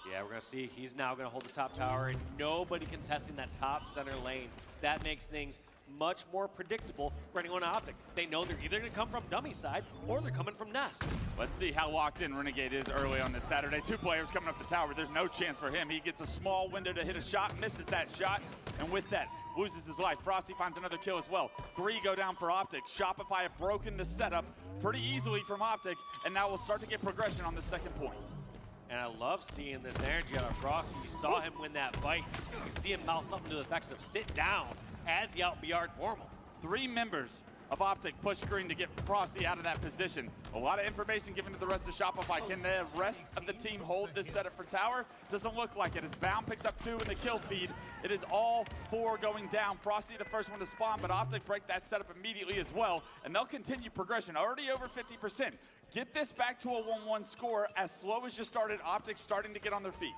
Yeah, we're gonna see he's now gonna hold the top tower, and nobody contesting that top center lane. That makes things much more predictable for anyone on Optic. They know they're either gonna come from dummy side or they're coming from Nest. Let's see how locked in Renegade is early on this Saturday. 2 players coming up the tower. There's no chance for him. He gets a small window to hit a shot, misses that shot, and with that, loses his life. Frosty finds another kill as well. 3 go down for Optic. Shopify have broken the setup pretty easily from Optic, and now we'll start to get progression on the second point. And I love seeing this energy out of Frosty. You saw him win that fight. You can see him mouth something to the effects of sit down as he out-BR'd Formal. 3 members of Optic push green to get Frosty out of that position. A lot of information given to the rest of Shopify. Can the rest of the team hold this setup for tower? Doesn't look like it. As Bound picks up 2 in the kill feed, it is all 4 going down. Frosty the first one to spawn, but Optic break that setup immediately as well, and they'll continue progression. Already over 50%. Get this back to a 1-1 score. As slow as you started, Optic starting to get on their feet.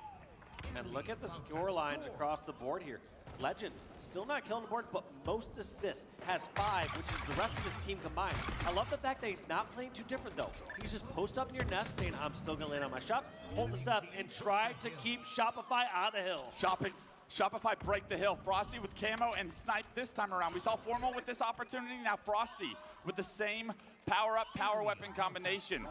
And look at the score lines across the board here. Legend, still not killing the board, but most assists, has 5, which is the rest of his team combined. I love the fact that he's not playing too different though. He's just post up near Nest saying, I'm still gonna land on my shots, hold this up, and try to keep Shopify out of the hill. Shopify break the hill. Frosty with camo and snipe this time around. We saw Formal with this opportunity, now Frosty with the same power-up, power weapon combination.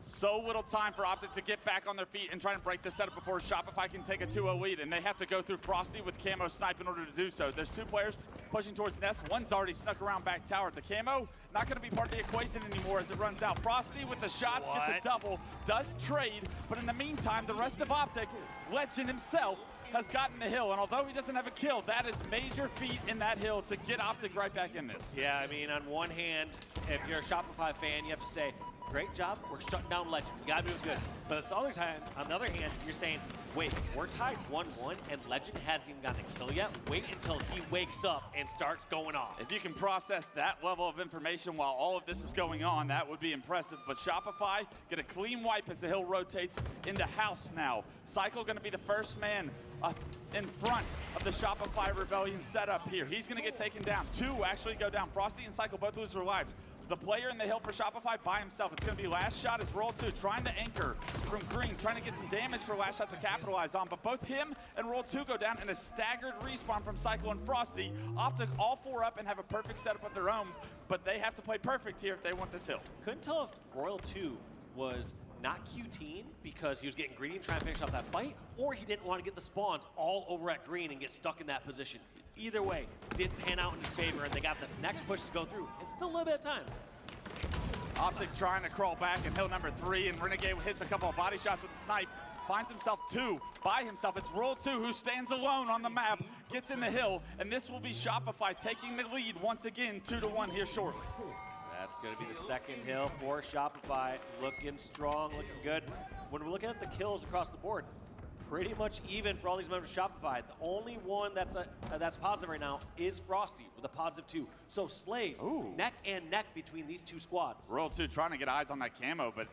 So little time for Optic to get back on their feet and try and break this setup before Shopify can take a 2-0 lead, and they have to go through Frosty with camo snipe in order to do so. There's 2 players pushing towards Nest. One's already snuck around back tower. The camo not going to be part of the equation anymore as it runs out. Frosty with the shots gets a double, does trade, but in the meantime, the rest of Optic, Legend himself, has gotten the hill, and although he doesn't have a kill, that is major feat in that hill to get Optic right back in this. Yeah, I mean, on one hand, if you're a Shopify fan, you have to say, great job, we're shutting down Legend. You gotta do it good. But on the other hand, you're saying, wait, we're tied 1-1 and Legend hasn't even gotten a kill yet? Wait until he wakes up and starts going off. If you can process that level of information while all of this is going on, that would be impressive. But Shopify get a clean wipe as the hill rotates into house now. Cycle gonna be the first man in front of the Shopify Rebellion setup here. He's gonna get taken down. 2 actually go down. Frosty and Cycle both lose their lives. The player in the hill for Shopify by himself. It's going to be Last Shot as Roll 2 trying to anchor from green, trying to get some damage for Last Shot to capitalize on. But both him and Roll 2 go down in a staggered respawn from Cycle and Frosty. Optic all 4 up and have a perfect setup of their own, but they have to play perfect here if they want this hill. Couldn't tell if Royal 2 was not QTing because he was getting greedy and trying to finish off that fight, or he didn't want to get the spawns all over at green and get stuck in that position. Either way, didn't pan out in his favor, and they got this next push to go through. And still a little bit of time. Optic trying to crawl back in hill number 3, and Renegade hits a couple of body shots with the snipe. finds himself two by himself. It's Roll 2 who stands alone on the map, gets in the hill, and this will be Shopify taking the lead once again, 2-1 here shortly. That's going to be the second hill for Shopify. Looking strong, looking good. When we're looking at the kills across the board, pretty much even for all these members of Shopify. The only one that's positive right now is Frosty with a +2. So Slays, neck and neck between these two squads. Roll 2 trying to get eyes on that camo, but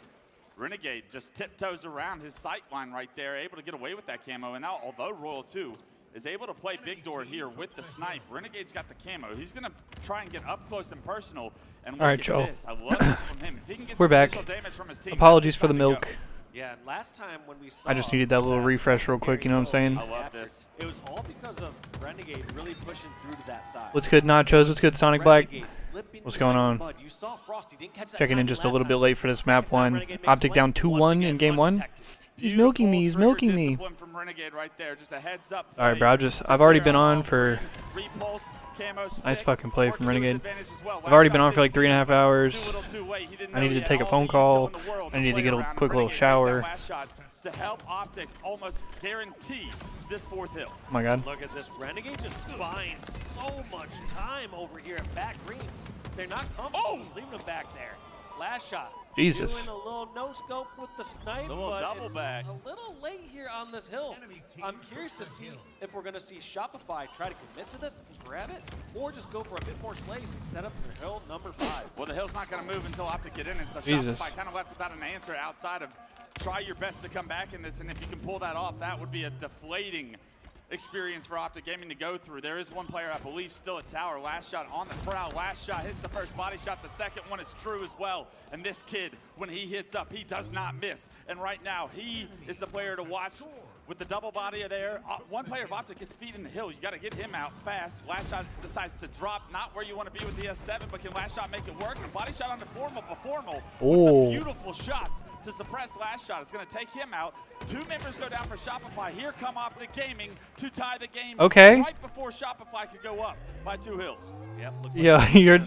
Renegade just tiptoes around his sight line right there, able to get away with that camo. And now, although Royal 2 is able to play big door here with the snipe, Renegade's got the camo. He's going to try and get up close and personal. And look All right, at Joe. this. I love this from him. If he can get We're some back. initial damage from his team, Apologies that's for the time to go. milk. Yeah, and last time when we saw I just needed that little refresh real quick, you know what I'm saying? I love this. It was all because of Renegade really pushing through to that side. What's good, Nachos? What's good, Sonic Black? Renegade slipping What's going on? mud. You saw Frosty didn't catch that Checking in timing just a last little bit time. late for this map one. Renegade makes Optic play. down Once 2-1 again, in game one. undetected. He's milking me. He's Trigger milking me. discipline from Renegade right there. Just a heads up. All right, bro. I've already been on for Repulse, camo nice stick, fucking play working from to his Renegade. advantage as well. I've already Last been shot on for like did see 3.5 him, hours. too little too late. He didn't I know needed he to had take a all phone the intel call. in the world I needed to play get a around, and quick little Renegade takes that shower. last shot to help Optic almost guarantee this fourth hill. Oh my god. Look at this. Renegade just buying so much time over here at back green. They're not comfortable just leaving them back there. Last shot. Jesus. Doing a little no-scope with the snipe, Little but double it's back. a little late here on this hill. I'm curious to see if we're going to see Shopify try to commit to this and grab it, or just go for a bit more slays and set up for hill number 5. Well, the hill's not going to move until Optic get in it, so Jesus. Shopify kind of left without an answer outside of try your best to come back in this, and if you can pull that off, that would be a deflating experience for Optic Gaming to go through. There is one player, I believe, still at tower. Last shot on the prowl. Last shot hits the first body shot. The second one is true as well. And this kid, when he hits up, he does not miss. And right now, he is the player to watch with the double body there. One player of Optic gets feet in the hill. You got to get him out fast. Last shot decides to drop, not where you want to be with the S7, but can last shot make it work? And body shot on the formal, with the beautiful shots to suppress last shot. It's going to take him out. 2 members go down for Shopify. Here come Optic Gaming to tie the game right before Shopify could go up by 2 hills. Yep, Yeah, you're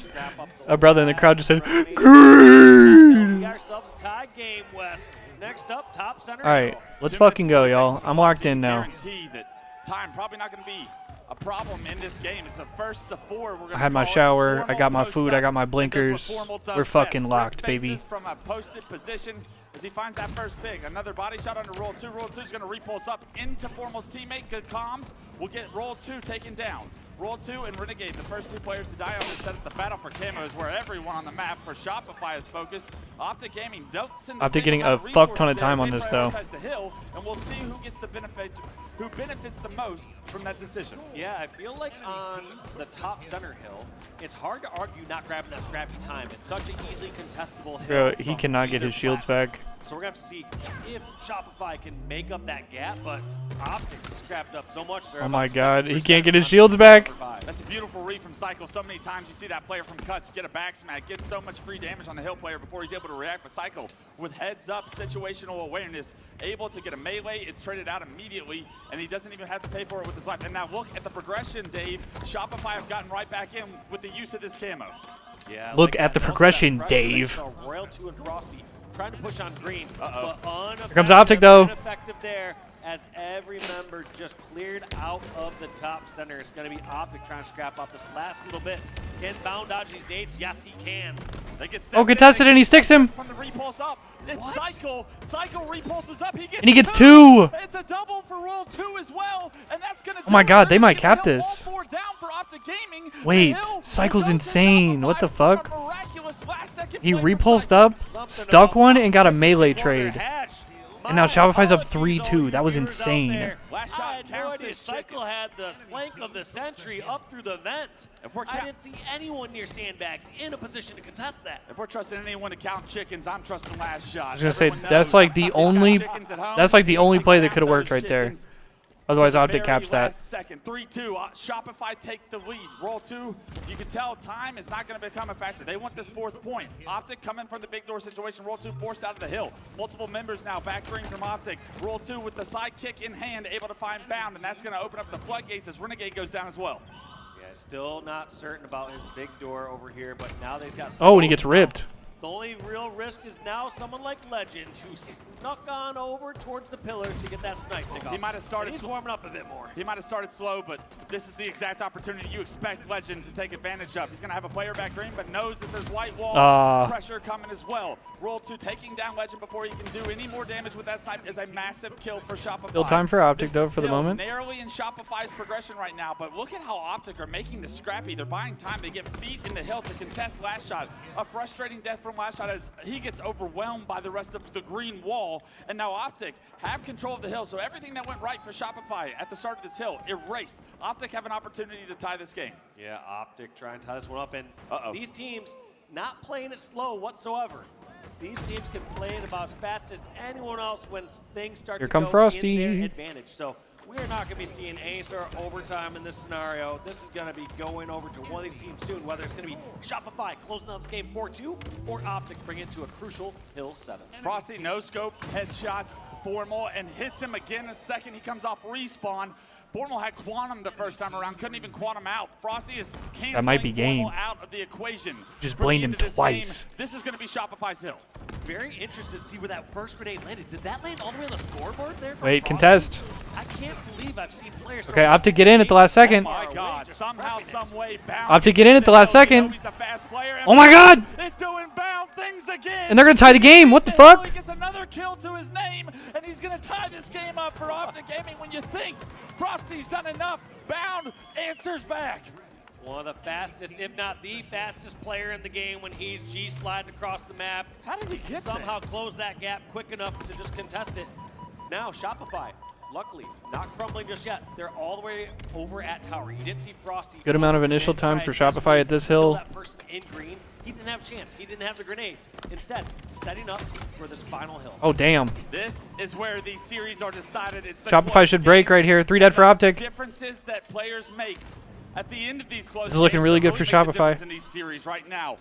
a brother in the crowd just said, We green. got ourselves a tie game, Wes. Next up, top center. All right, let's fucking go, y'all. I'm locked in now. Guarantee that time probably not going to be a problem in this game. It's a 1st to 4. I had my shower. I got my food. I got my blinkers. We're fucking locked, baby. From a posted position as he finds that first pick. Another body shot under Roll 2. Roll 2 is going to repulse up into Formal's teammate. Good comms. We'll get Roll 2 taken down. Roll 2 and Renegade, the first 2 players to die on this set up. The battle for camo is where everyone on the map for Shopify is focused. Optic Gaming don't send the Optic same getting amount a of fuck ton of resources time there on as this, they though. prioritize the hill, and we'll see who gets the benefit, who benefits the most from that decision. Yeah, I feel like on the top center hill, it's hard to argue not grabbing that scrappy time. It's such an easily contestable hill. Bro, he cannot get his shields back. So we're going to have to see if Shopify can make up that gap, but Optic scrapped up so much. Oh my god, he can't get his shields back. That's a beautiful read from Cycle. So many times you see that player from Cuts get a back smack, get so much free damage on the hill player before he's able to react. But Cycle, with heads up situational awareness, able to get a melee, it's traded out immediately, and he doesn't even have to pay for it with his life. And now look at the progression, Dave. Shopify have gotten right back in with the use of this camo. Yeah, Look at the progression, Dave. Royal 2 and Frosty trying to push on green, but Here comes Optic, though. ineffective there as every member just cleared out of the top center. It's going to be Optic trying to scrap up this last little bit. Can Bound dodge these nades? Yes, he can. They get Oh, contested, and he sticks him. From the repulse up, it's Cycle. Cycle repulses up. He gets And he gets 2. It's a double for Roll 2 as well, and that's going to. Oh my god, they might cap this. Down for Optic Gaming. Wait, Cycle's insane. What the fuck? He repulsed up, stuck one, and got a melee trade. And now Shopify's up 3-2. That was insane. Last shot I had no idea Cycle had the flank of the sentry up through the vent. I didn't see anyone near sandbags in a position to contest that. If we're trusting anyone to count chickens, I'm trusting Last Shot. I was gonna say that's like the only play that could have worked right there. Otherwise, Optic caps that. Second, 3-2. Shopify take the lead. Roll 2. You can tell time is not going to become a factor. They want this 4th point. Optic coming from the big door situation. Roll 2 forced out of the hill. Multiple members now back green from Optic. Roll 2 with the side kick in hand, able to find Bound, and that's going to open up the floodgates as Renegade goes down as well. Yeah, still not certain about his big door over here, but now they've got. Oh, and he gets ripped. The only real risk is now someone like Legend, who snuck on over towards the pillars to get that snipe pick off. He might have started. He's warming up a bit more. He might have started slow, but this is the exact opportunity you expect Legend to take advantage of. He's going to have a player back green, but knows that there's white wall pressure coming as well. Roll 2 taking down Legend before he can do any more damage with that snipe is a massive kill for Shopify. Still time for Optic though for the moment. Narrowly in Shopify's progression right now, but look at how Optic are making this scrappy. They're buying time. They get feet in the hill to contest last shot. A frustrating death from last shot as he gets overwhelmed by the rest of the green wall. And now Optic have control of the hill. So everything that went right for Shopify at the start of this hill erased. Optic have an opportunity to tie this game. Yeah, Optic trying to tie this one up. And these teams not playing it slow whatsoever. These teams can play it about as fast as anyone else when things start to go Frosty. in their advantage. So we're not going to be seeing any sort of overtime in this scenario. This is going to be going over to one of these teams soon, whether it's going to be Shopify closing out this game 4-2 or Optic bringing it to a crucial Hill 7. Frosty no scope, headshots, Formal, and hits him again. The second he comes off respawn. Formal had Quantum the first time around, couldn't even Quantum out. Frosty is canceling that might be game. out of the equation. Just blamed him twice. This is going to be Shopify's hill. Very interested to see where that first grenade landed. Did that land all the way on the scoreboard there? Wait, contest. I can't believe I've seen players. Okay, Optic get in at the last second. Oh my God! Somehow, some way, Bound. Optic get in at the last second. Oh my God! It's doing Bound things again. And they're gonna tie the game. What the fuck? He gets another kill to his name, and he's gonna tie this game up for Optic Gaming. When you think Frosty's done enough, Bound answers back. One of the fastest, if not the fastest player in the game when he's G-sliding across the map. How did he get somehow close that gap quick enough to just contest it? Now Shopify, luckily, not crumbling just yet. They're all the way over at tower. You didn't see Frosty. Good amount of initial time for Shopify at this hill. That person in green, he didn't have a chance. He didn't have the grenades. Instead, setting up for this final hill. Oh damn! This is where these series are decided. It's the Shopify should break right here. 3 dead for Optic. Differences that players make at the end of these close. This is looking really good for Shopify. In these series right now,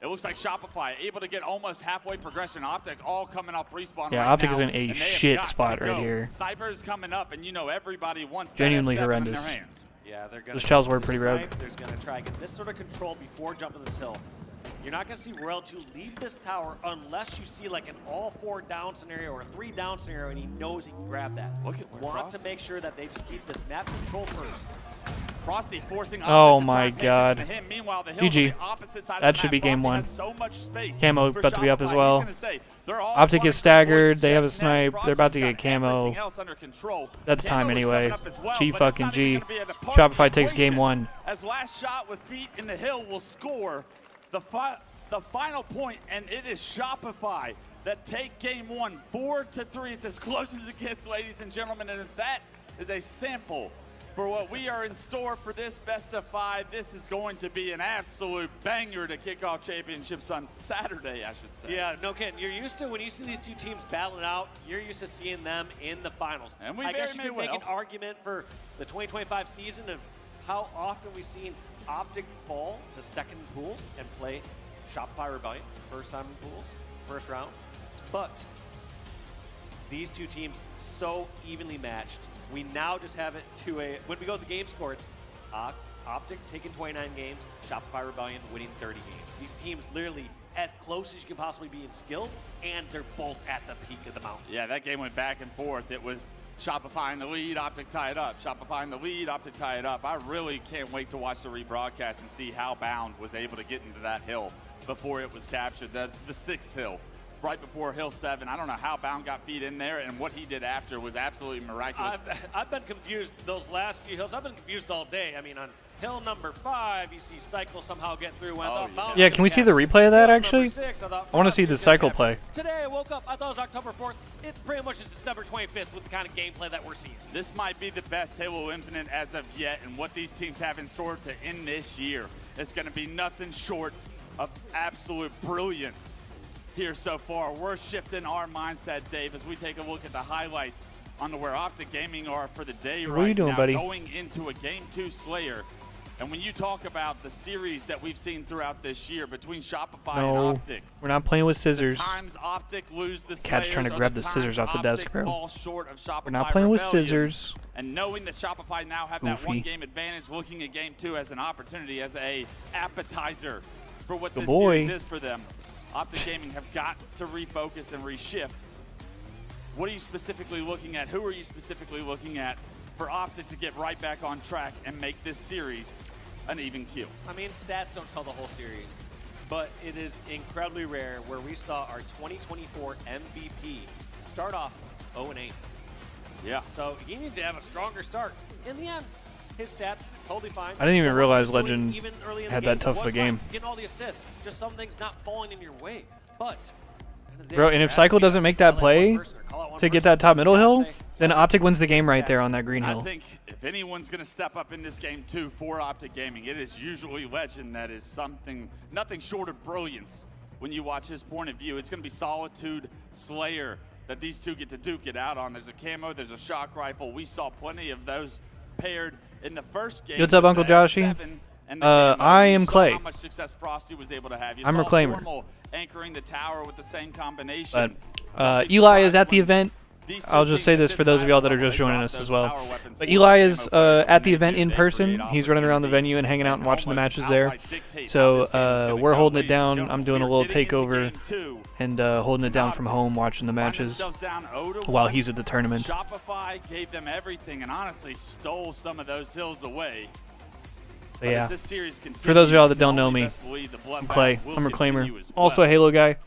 it looks like Shopify able to get almost halfway progression. Optic all coming off respawn. Yeah, right Optic now, is in a shit spot right here. Snipers coming up, and you know everybody wants genuinely that S7 horrendous. in their hands. Yeah, they're gonna. Those shells were pretty rogue. There's gonna try to get this sort of control before jumping this hill. You're not gonna see Royal 2 leave this tower unless you see like an all 4 down scenario or a 3 down scenario, and he knows he can grab that. Look at Want to make sure that they just keep this map control first. Frosty forcing oh my God. him. Meanwhile, the GG. That should be game 1. So much space Camo about to be up as well. Say, Optic is staggered. They have a snipe. They're about to get camo. That's time anyway. G fucking G. Shopify takes game 1. As last shot with feet in the hill will score the final point, and it is Shopify that take game 1 4-3. It's as close as it gets, ladies and gentlemen, and if that is a sample for what we are in store for this best of 5. This is going to be an absolute banger to kick off championships on Saturday, I should say. Yeah, no kidding. You're used to, when you see these two teams battling out, you're used to seeing them in the finals. And we I guess you very could may make well. an argument for the 2025 season of how often we've seen Optic fall to second pools and play Shopify Rebellion, first time in pools, first round. But these two teams so evenly matched. We now just have it to a, when we go to the game score, it's Optic taking 29 games, Shopify Rebellion winning 30 games. These teams literally as close as you can possibly be in skill, and they're both at the peak of the mountain. Yeah, that game went back and forth. It was Shopify in the lead, Optic tie it up. Shopify in the lead, Optic tie it up. I really can't wait to watch the rebroadcast and see how Bound was able to get into that hill before it was captured, the 6th hill. Right before Hill 7. I don't know how Bound got feet in there, and what he did after was absolutely miraculous. I've been confused those last few hills. I've been confused all day. I mean, on hill number 5, you see Cycle somehow get through. Yeah, can we see the replay of that actually? 6, I want to see the Cycle play. Today I woke up, I thought it was October 4th. It pretty much is December 25th with the kind of gameplay that we're seeing. This might be the best Halo Infinite as of yet, and what these teams have in store to end this year is going to be nothing short of absolute brilliance. Here so far, we're shifting our mindset, Dave, as we take a look at the highlights on where Optic Gaming are for the day what are you doing, now, buddy? going into a Game 2 Slayer. And when you talk about the series that we've seen throughout this year between Shopify and Optic, we're not playing with scissors. the times Optic lose the Cat's trying to Slayers grab are the times scissors off the desk, Optic bro. falls short of Shopify We're not playing with Rebellion. scissors. And knowing that Shopify now have that Goofy. 1 game advantage, looking at Game 2 as an opportunity, as a appetizer for what Good this boy. series is for them. Optic Gaming have got to refocus and reshift what are you specifically looking at? Who are you specifically looking at for Optic to get right back on track and make this series an even keel? I mean, stats don't tell the whole series, but it is incredibly rare where we saw our 2024 MVP start off 0-8. Yeah. So he needs to have a stronger start. In the end, his stats totally fine. I didn't even realize Doing Legend even early in had the game, that tough of was a game. fine, getting all the assists, just some things not falling in your way. But Bro, and if Cycle doesn't make that play to get that top middle hill, then Optic wins the game right there on that green I hill. think if anyone's going to step up in this game too for Optic Gaming, it is usually Legend that is nothing short of brilliance when you watch his point of view. It's going to be Solitude, Slayer that these two get to duke it out on. There's a camo, there's a shock rifle. We saw plenty of those paired in the first game. What's up, with Uncle the Joshy? S7 and the camo. I You am saw Clay. How much success Frosty was able to have. You I'm saw Reclaimer. Formal anchoring the tower with the same combination. But Eli is at the event. I'll just say this for those of y'all that are just joining us as well. But Eli is at the event in person. He's running around the venue and hanging out and watching the matches there. So we're holding it down. I'm doing a little takeover and holding it down from home, watching the matches while he's at the tournament. Shopify gave them everything and honestly stole some of those hills away. But yeah, for those of y'all that don't know me, I'm Clay. I'm a Reclaimer. Also a Halo guy.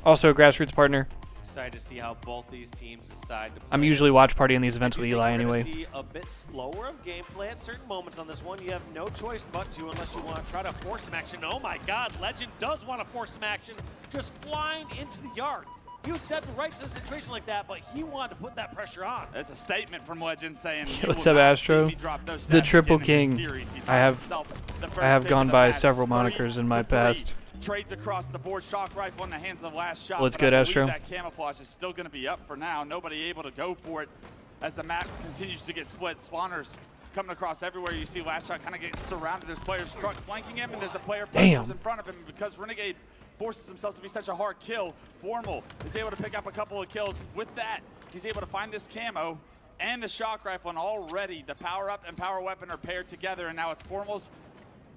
Also a Grassroots partner. Excited to see how both these teams decide to play. I'm usually watch partying these events with Eli We're gonna anyway. see a bit slower of gameplay at certain moments on this one. You have no choice but to, unless you want to try to force some action. Oh my God, Legend does want to force some action, just flying into the yard. He was dead to rights in a situation like that, but he wanted to put that pressure on. That's a statement from Legend saying, What's up, Astro? The Triple King. I have gone by several monikers in my past. Trades across the board, shock rifle in the hands of last shot. What's but good, I believe Astro? That camouflage is still going to be up for now. Nobody able to go for it as the map continues to get split. Spawners coming across everywhere. You see last shot kind of getting surrounded. There's players struck flanking him, and there's a player in front of him because Renegade forces himself to be such a hard kill. Formal is able to pick up a couple of kills. With that, he's able to find this camo and the shock rifle, and already the power up and power weapon are paired together, and now it's Formal's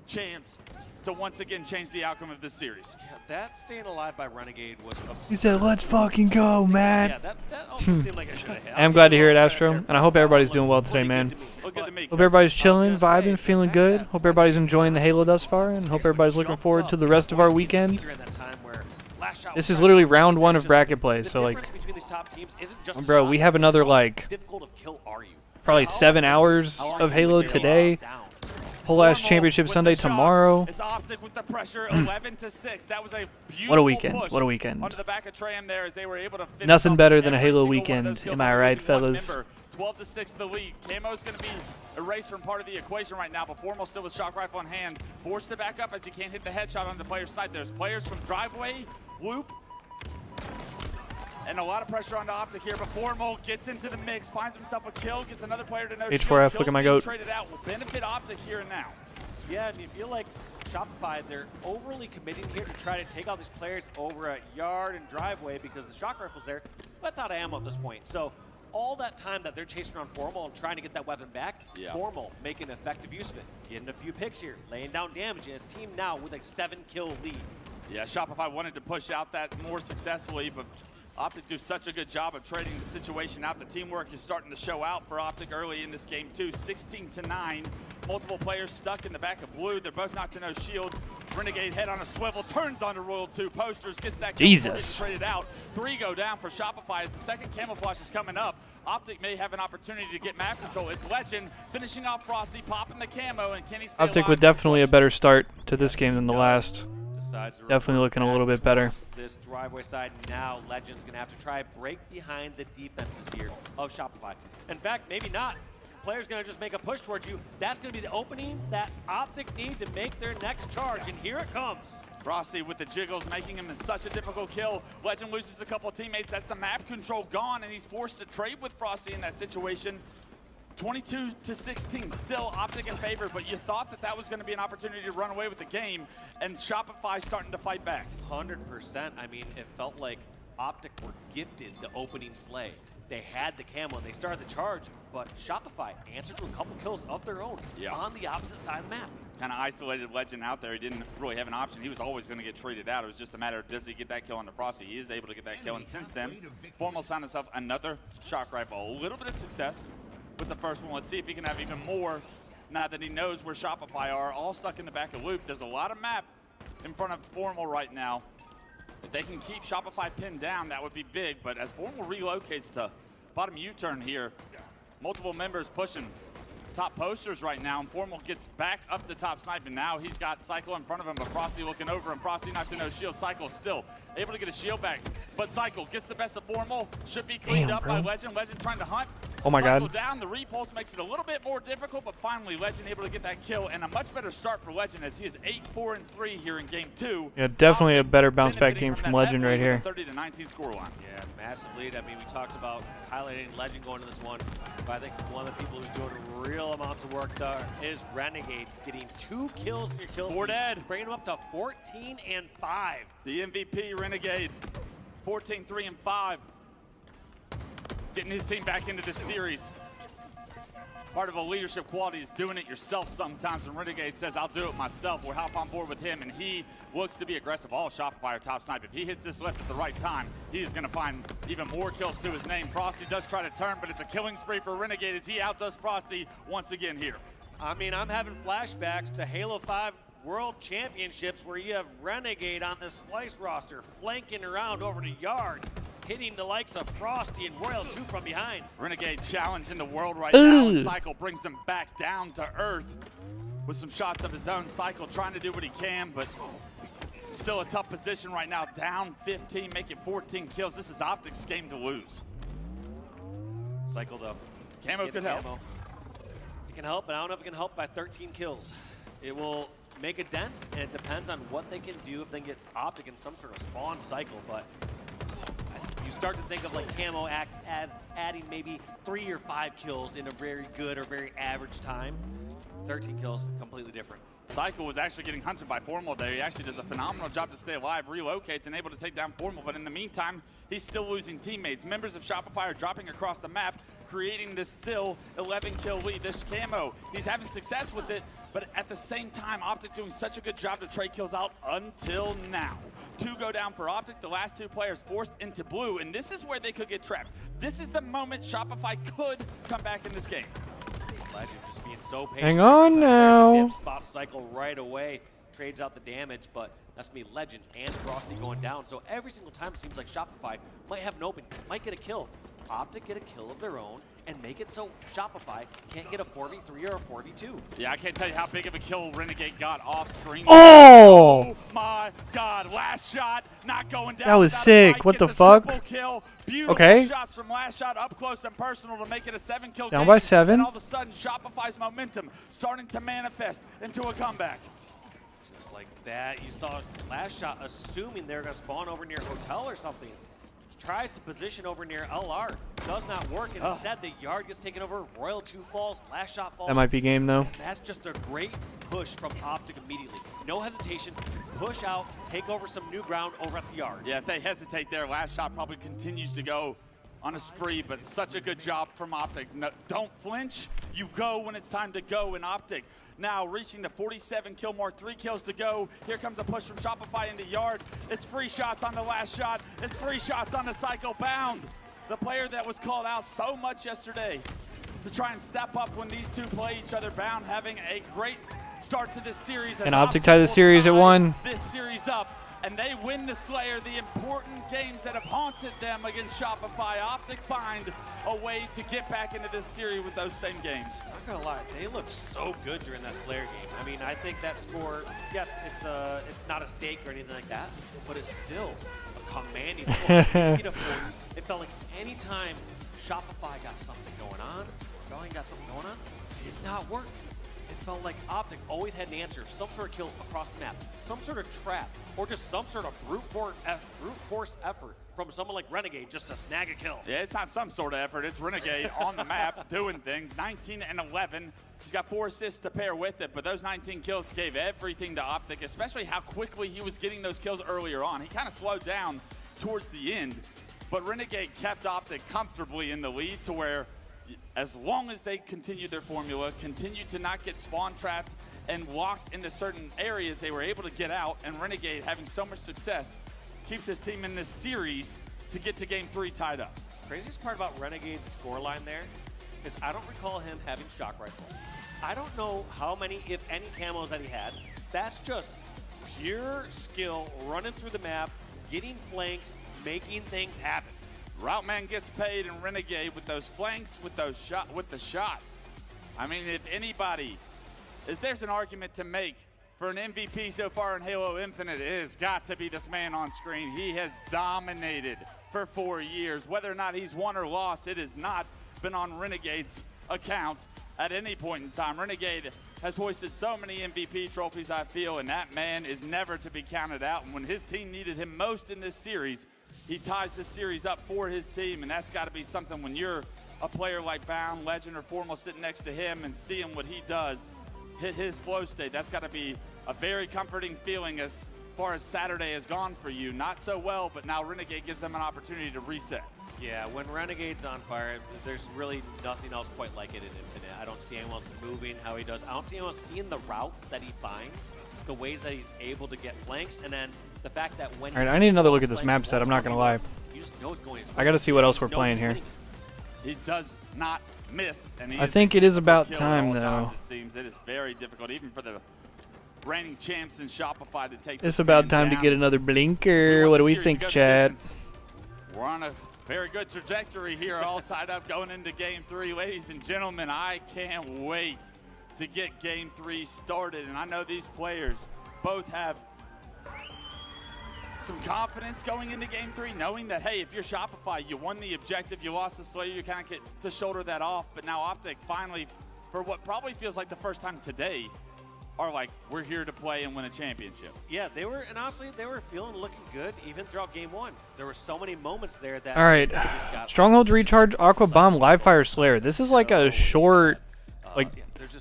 chance to once again change the outcome of this series. Yeah, that staying alive by Renegade was absurd. He said, "Let's fucking go, man." Yeah, that also seemed like I should have hit. I'm glad to hear it, Astro, and I hope everybody's doing well today, man. Hope everybody's chilling, vibing, feeling good. Hope everybody's enjoying the Halo thus far, and hope everybody's looking forward to the rest of our weekend. This is literally round 1 of bracket play, so like, bro, we have another like probably 7 hours of Halo today. Whole ass championship Sunday tomorrow. It's Optic with the pressure, 11-6. That was a beautiful What a weekend! push What a weekend! onto the back of Tram there as they were able to finish Nothing off better than a every Halo single one of weekend, those kills am I by right, losing one fellas? member. 12-6 the lead. Camo's going to be erased from part of the equation right now, but Formal still with shock rifle in hand, forced to back up as he can't hit the headshot on the player's side. There's players from driveway, loop, and a lot of pressure onto Optic here, but Formal gets into the mix, finds himself a kill, gets another player to no shield. H4F, look at my goat. Traded out will benefit Optic here and now. Yeah, and you feel like Shopify, they're overly committing here to try to take out these players over a yard and driveway because the shock rifle's there. That's out of ammo at this point. So all that time that they're chasing around Formal and trying to get that weapon back, Formal making effective use of it, getting a few picks here, laying down damage, and his team now with a 7-kill lead. Yeah, Shopify wanted to push out that more successfully, but Optic do such a good job of trading the situation out. The teamwork is starting to show out for Optic early in this game too. 16-9, multiple players stuck in the back of blue. They're both knocked to no shield. Renegade head on a swivel, turns onto Royal 2 posters, gets that kill before getting traded out. 3 go down for Shopify as the second camouflage is coming up. Optic may have an opportunity to get map control. It's Legend finishing off Frosty, popping the camo, and can he stay Optic alive? with definitely a better start to this game than the last. Definitely looking a little bit better. This driveway side now, Legend's gonna have to try break behind the defenses here of Shopify. In fact, maybe not. The player's gonna just make a push towards you. That's gonna be the opening that Optic need to make their next charge, and here it comes. Frosty with the jiggles, making him such a difficult kill. Legend loses a couple of teammates. That's the map control gone, and he's forced to trade with Frosty in that situation. 22-16, still Optic in favor, but you thought that that was going to be an opportunity to run away with the game, and Shopify starting to fight back. 100%. I mean, it felt like Optic were gifted the opening slay. they had the camo and they started the charge, but Shopify answered to a couple kills of their own on the opposite side of the map. Kind of isolated Legend out there. He didn't really have an option. He was always going to get traded out. It was just a matter of does he get that kill on the Frosty. He is able to get that kill, and since then, Formal's found himself another shock rifle. A little bit of success with the first one. Let's see if he can have even more now that he knows where Shopify are, all stuck in the back of loop. There's a lot of map in front of Formal right now. If they can keep Shopify pinned down, that would be big, but as Formal relocates to bottom U-turn here, multiple members pushing top posters right now, and Formal gets back up to top sniping. Now he's got Cycle in front of him, but Frosty looking over, and Frosty not to no shield. Cycle still able to get a shield back, but Cycle gets the best of Formal. Should be cleaned up by Legend. Legend trying to hunt. Oh my Cycle God. down. The repulse makes it a little bit more difficult, but finally Legend able to get that kill, and a much better start for Legend as he is 8-4-3 here in game 2. Yeah, definitely a better bounce back game from Legend right here. 30-19 scoreline. Yeah, massive lead. I mean, we talked about highlighting Legend going to this one, but I think one of the people who's doing real amounts of work there is Renegade, getting 2 kills in your kill feed, dead, bringing him up to 14 and 5. The MVP Renegade, 14-3 and 5, getting his team back into this series. Part of a leadership quality is doing it yourself sometimes, and Renegade says, I'll do it myself. We'll hop on board with him, and he looks to be aggressive. All Shopify are top snipe. If he hits this left at the right time, he is going to find even more kills to his name. Frosty does try to turn, but it's a killing spree for Renegade as he outdoes Frosty once again here. I mean, I'm having flashbacks to Halo 5 World Championships where you have Renegade on the Splice roster, flanking around over to Yard, hitting the likes of Frosty and Royal 2 from behind. Renegade challenging the world right now, and Cycle brings him back down to earth with some shots of his own. Cycle trying to do what he can, but still a tough position right now. Down 15, making 14 kills. This is Optic's game to lose. Cycle though. Camo could help. It can help, but I don't know if it can help by 13 kills. It will make a dent, and it depends on what they can do if they can get Optic in some sort of spawn cycle, but you start to think of like Camo as adding maybe 3 or 5 kills in a very good or very average time. 13 kills, completely different. Cycle was actually getting hunted by Formal there. He actually does a phenomenal job to stay alive, relocates, and able to take down Formal, but in the meantime, he's still losing teammates. Members of Shopify are dropping across the map, creating this still 11-kill lead. This Camo, he's having success with it, but at the same time, Optic doing such a good job to trade kills out until now. 2 go down for Optic, the last 2 players forced into blue, and this is where they could get trapped. This is the moment Shopify could come back in this game. Legend just being so patient. Hang on now. Spot cycle right away, trades out the damage, but that's gonna be Legend and Frosty going down. So every single time it seems like Shopify might have an open, might get a kill. Optic get a kill of their own and make it so Shopify can't get a 4v3 or a 4v2. Yeah, I can't tell you how big of a kill Renegade got off screen. Oh! My God, last shot not going down. That was without a sick. fight. What Gets the a fuck? triple kill. Beautiful Okay. shots from last shot up close and personal to make it a 7-kill Down game. by 7. And all of a sudden, Shopify's momentum starting to manifest into a comeback. Just like that, you saw last shot assuming they're gonna spawn over near Hotel or something. Tries to position over near LR, does not work, and instead the Yard gets taken over, Royal 2 falls, last shot falls. That might be game though. That's just a great push from Optic immediately. No hesitation, push out, take over some new ground over at the Yard. Yeah, if they hesitate there, last shot probably continues to go on a spree, but such a good job from Optic. No, don't flinch, you go when it's time to go in Optic. Now reaching the 47 kill mark, 3 kills to go. Here comes a push from Shopify into Yard. It's free shots on the last shot. It's free shots on the Cycle. Bound, the player that was called out so much yesterday to try and step up when these 2 play each other. Bound having a great start to this series. And Optic tie the series at 1. This series up, and they win the Slayer. The important games that have haunted them against Shopify. Optic find a way to get back into this series with those same games. Not gonna lie, they looked so good during that Slayer game. I mean, I think that score, yes, it's not a stake or anything like that, but it's still a commanding score. 50 to 40. It felt like any time Shopify got something going on, Valiant got something going on, it did not work. It felt like Optic always had an answer, some sort of kill across the map, some sort of trap, or just some sort of brute force effort from someone like Renegade just to snag a kill. Yeah, it's not some sort of effort. It's Renegade on the map doing things. 19 and 11. He's got 4 assists to pair with it, but those 19 kills gave everything to Optic, especially how quickly he was getting those kills earlier on. He kind of slowed down towards the end, but Renegade kept Optic comfortably in the lead to where as long as they continued their formula, continued to not get spawn trapped and locked into certain areas, they were able to get out, and Renegade, having so much success, keeps his team in this series to get to game 3 tied up. Craziest part about Renegade's scoreline there is I don't recall him having shock rifle. I don't know how many, if any, camos that he had. That's just pure skill, running through the map, getting flanks, making things happen. Route Man gets paid, and Renegade with those flanks, with the shot. I mean, if there's an argument to make for an MVP so far in Halo Infinite, it has got to be this man on screen. He has dominated for 4 years. Whether or not he's won or lost, it has not been on Renegade's account at any point in time. Renegade has hoisted so many MVP trophies, I feel, and that man is never to be counted out. And when his team needed him most in this series, he ties this series up for his team, and that's got to be something when you're a player like Bound, Legend, or Formal sitting next to him and seeing what he does hit his flow state. That's got to be a very comforting feeling as far as Saturday has gone for you. Not so well, but now Renegade gives them an opportunity to reset. Yeah, when Renegade's on fire, there's really nothing else quite like it in Infinite. I don't see anyone else moving how he does. I don't see anyone seeing the routes that he finds, the ways that he's able to get flanks, and then the fact that when All right, I need another look at this map set. I'm not going to lie. you just know it's going I got to see what else we're playing here. He does not miss. And he I think it is about time, though. Times, it seems it is very difficult, even for the reigning champs in Shopify, to take It's this about man time to down. get another blinker. What do we think, Chad? We're on a very good trajectory here, all tied up going into game 3. Ladies and gentlemen, I can't wait to get game 3 started. And I know these players both have some confidence going into game 3, knowing that, hey, if you're Shopify, you won the objective, you lost the Slayer, you kind of get to shoulder that off. But now Optic finally, for what probably feels like the first time today, are like, we're here to play and win a championship. Yeah, they were, and honestly, they were feeling looking good even throughout game 1. There were so many moments there that All right, they just got Stronghold Recharge, Aqua Bomb, Live Fire Slayer. This is like a short, like,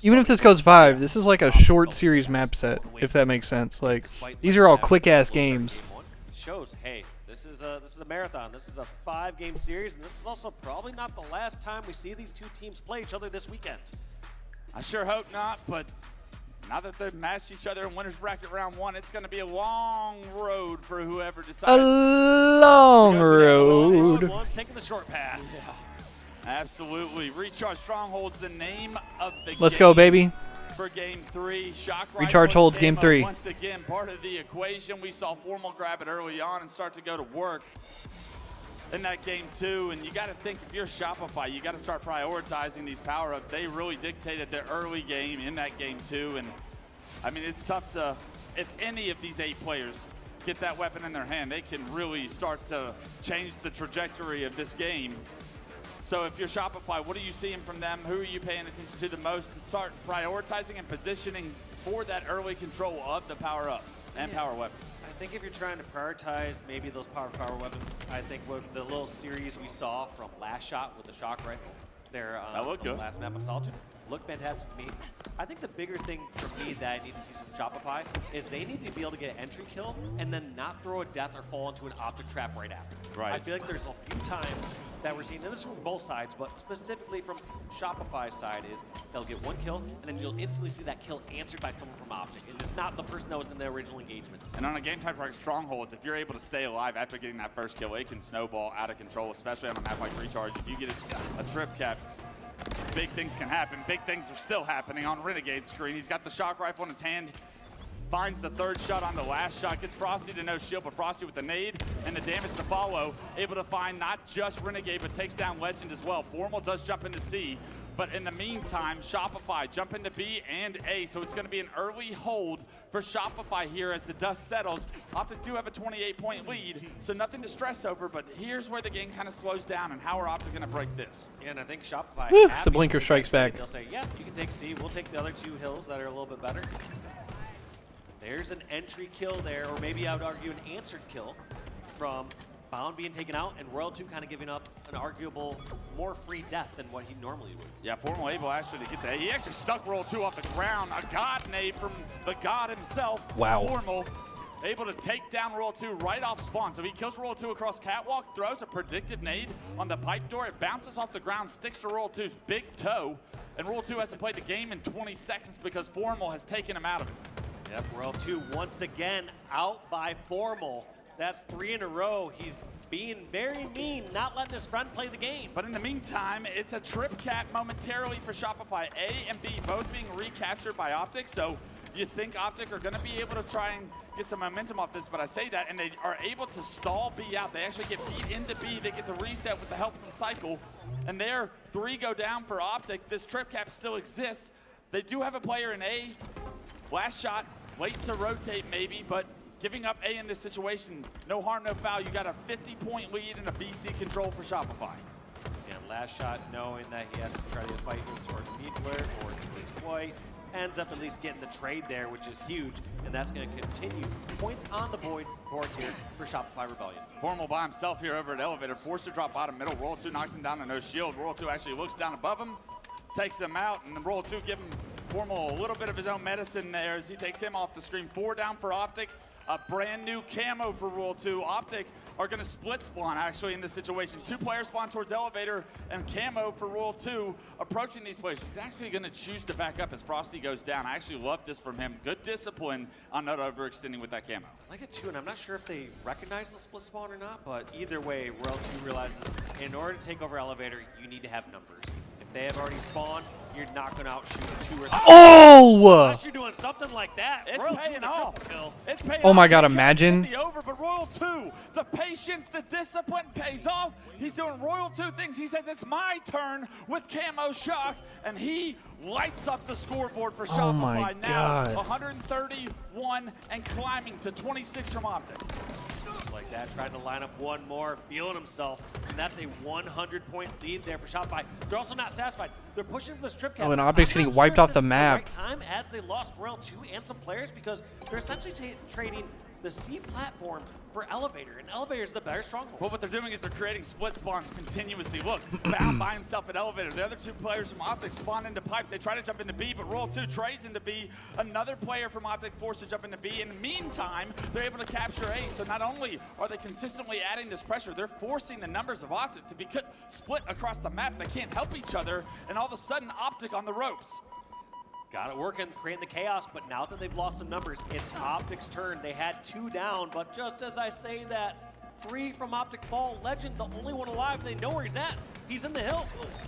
even if this goes 5, this is like a short series map set, if that makes sense. Like, these are all quick-ass games. Shows, hey, this is a marathon. This is a 5-game series, and this is also probably not the last time we see these two teams play each other this weekend. I sure hope not, but now that they've matched each other in winners bracket round 1, it's going to be a long road for whoever decides. A long road. Taking the short path. Yeah, absolutely. Recharge Stronghold's the name of the game. Let's go, baby. For game 3, Shock Recharge Rifle holds game camo 3. Once again, part of the equation. We saw Formal grab it early on and start to go to work in that game 2. And you got to think, if you're Shopify, you got to start prioritizing these power-ups. They really dictated their early game in that game 2. And I mean, it's tough to, if any of these 8 players get that weapon in their hand, they can really start to change the trajectory of this game. So if you're Shopify, what are you seeing from them? Who are you paying attention to the most to start prioritizing and positioning for that early control of the power-ups and power weapons? I think if you're trying to prioritize maybe those power weapons, I think with the little series we saw from Last Shot with the shock rifle there on the last map on Solitude, looked fantastic to me. I think the bigger thing for me that I need to see from Shopify is they need to be able to get an entry kill and then not throw a death or fall into an optic trap right after. Right. I feel like there's a few times that we're seeing, and this is from both sides, but specifically from Shopify's side, is they'll get one kill, and then you'll instantly see that kill answered by someone from Optic, and it's not the person that was in the original engagement. And on a game type like Strongholds, if you're able to stay alive after getting that first kill, it can snowball out of control, especially on a map like Recharge. If you get a trip cap, big things can happen. Big things are still happening on Renegade's screen. He's got the shock rifle in his hand, finds the third shot on the last shot, gets Frosty to no shield, but Frosty with the nade and the damage to follow, able to find not just Renegade, but takes down Legend as well. Formal does jump into C, but in the meantime, Shopify jump into B and A, so it's going to be an early hold for Shopify here as the dust settles. Optic do have a 28-point lead, so nothing to stress over, but here's where the game kind of slows down, and how are Optic going to break this? Yeah, and I think Shopify, Woo, the blinker strikes back. They'll say, yeah, you can take C, we'll take the other 2 hills that are a little bit better. There's an entry kill there, or maybe I would argue an answered kill from Bound being taken out and Royal 2 kind of giving up an arguable more free death than what he normally would. Yeah, Formal able actually to get to A. He actually stuck Royal 2 off the ground. A god nade from the god himself. Wow. Formal able to take down Royal 2 right off spawn. So he kills Royal 2 across catwalk, throws a predictive nade on the pipe door. It bounces off the ground, sticks to Royal 2's big toe, and Royal 2 hasn't played the game in 20 seconds because Formal has taken him out of it. Yep, Royal 2 once again out by Formal. That's 3 in a row. He's being very mean, not letting his friend play the game. But in the meantime, it's a trip cap momentarily for Shopify. A and B both being recaptured by Optic, so you think Optic are going to be able to try and get some momentum off this, but I say that, and they are able to stall B out. They actually get beat into B. They get the reset with the help from Cycle, and there, 3 go down for Optic. This trip cap still exists. They do have a player in A. Last shot, late to rotate maybe, but giving up A in this situation, no harm, no foul. You got a 50-point lead and a BC control for Shopify. And last shot, knowing that he has to try to fight towards Needler or towards White, ends up at least getting the trade there, which is huge, and that's going to continue. Points on the board here for Shopify Rebellion. Formal by himself here over at Elevator, forced to drop bottom middle. Royal 2 knocks him down to no shield. Royal 2 actually looks down above him, takes him out, and then Royal 2 give him Formal a little bit of his own medicine there as he takes him off the screen. 4 down for Optic. A brand new camo for Royal 2. Optic are going to split spawn actually in this situation. 2 players spawn towards Elevator and camo for Royal 2 approaching these players. He's actually going to choose to back up as Frosty goes down. I actually love this from him. Good discipline on not overextending with that camo. I like it too, and I'm not sure if they recognize the split spawn or not, but either way, Royal 2 realizes in order to take over Elevator, you need to have numbers. If they have already spawned, you're not going to outshoot the 2 or 3. Oh! Unless you're doing something like that. It's Royal paying 2 off. It's paying Oh my off. God, He can't imagine. get the over, but Royal 2, the patience, the discipline pays off. He's doing Royal 2 things. He says, it's my turn with camo shock, and he lights up the scoreboard for Shopify. Oh my Now God. 131 and climbing to 26 from Optic. Like that, trying to line up one more, feeling himself, and that's a 100-point lead there for Shopify. They're also not satisfied. They're pushing for the strip cap. Oh, and Optic's I'm not getting wiped sure off if the this is map. right time as they lost Royal 2 and some players because they're essentially trading the C platform for Elevator, and Elevator is the better stronghold. Well, what they're doing is they're creating split spawns continuously. Look, Bound by himself at Elevator. The other 2 players from Optic spawn into pipes. They try to jump into B, but Royal 2 trades into B. Another player from Optic forced to jump into B. In the meantime, they're able to capture A. So not only are they consistently adding this pressure, they're forcing the numbers of Optic to be split across the map. They can't help each other, and all of a sudden, Optic on the ropes. Got it working, creating the chaos, but now that they've lost some numbers, it's Optic's turn. They had 2 down, but just as I say that, 3 from Optic fall. Legend, the only one alive, they know where he's at. He's in the hill.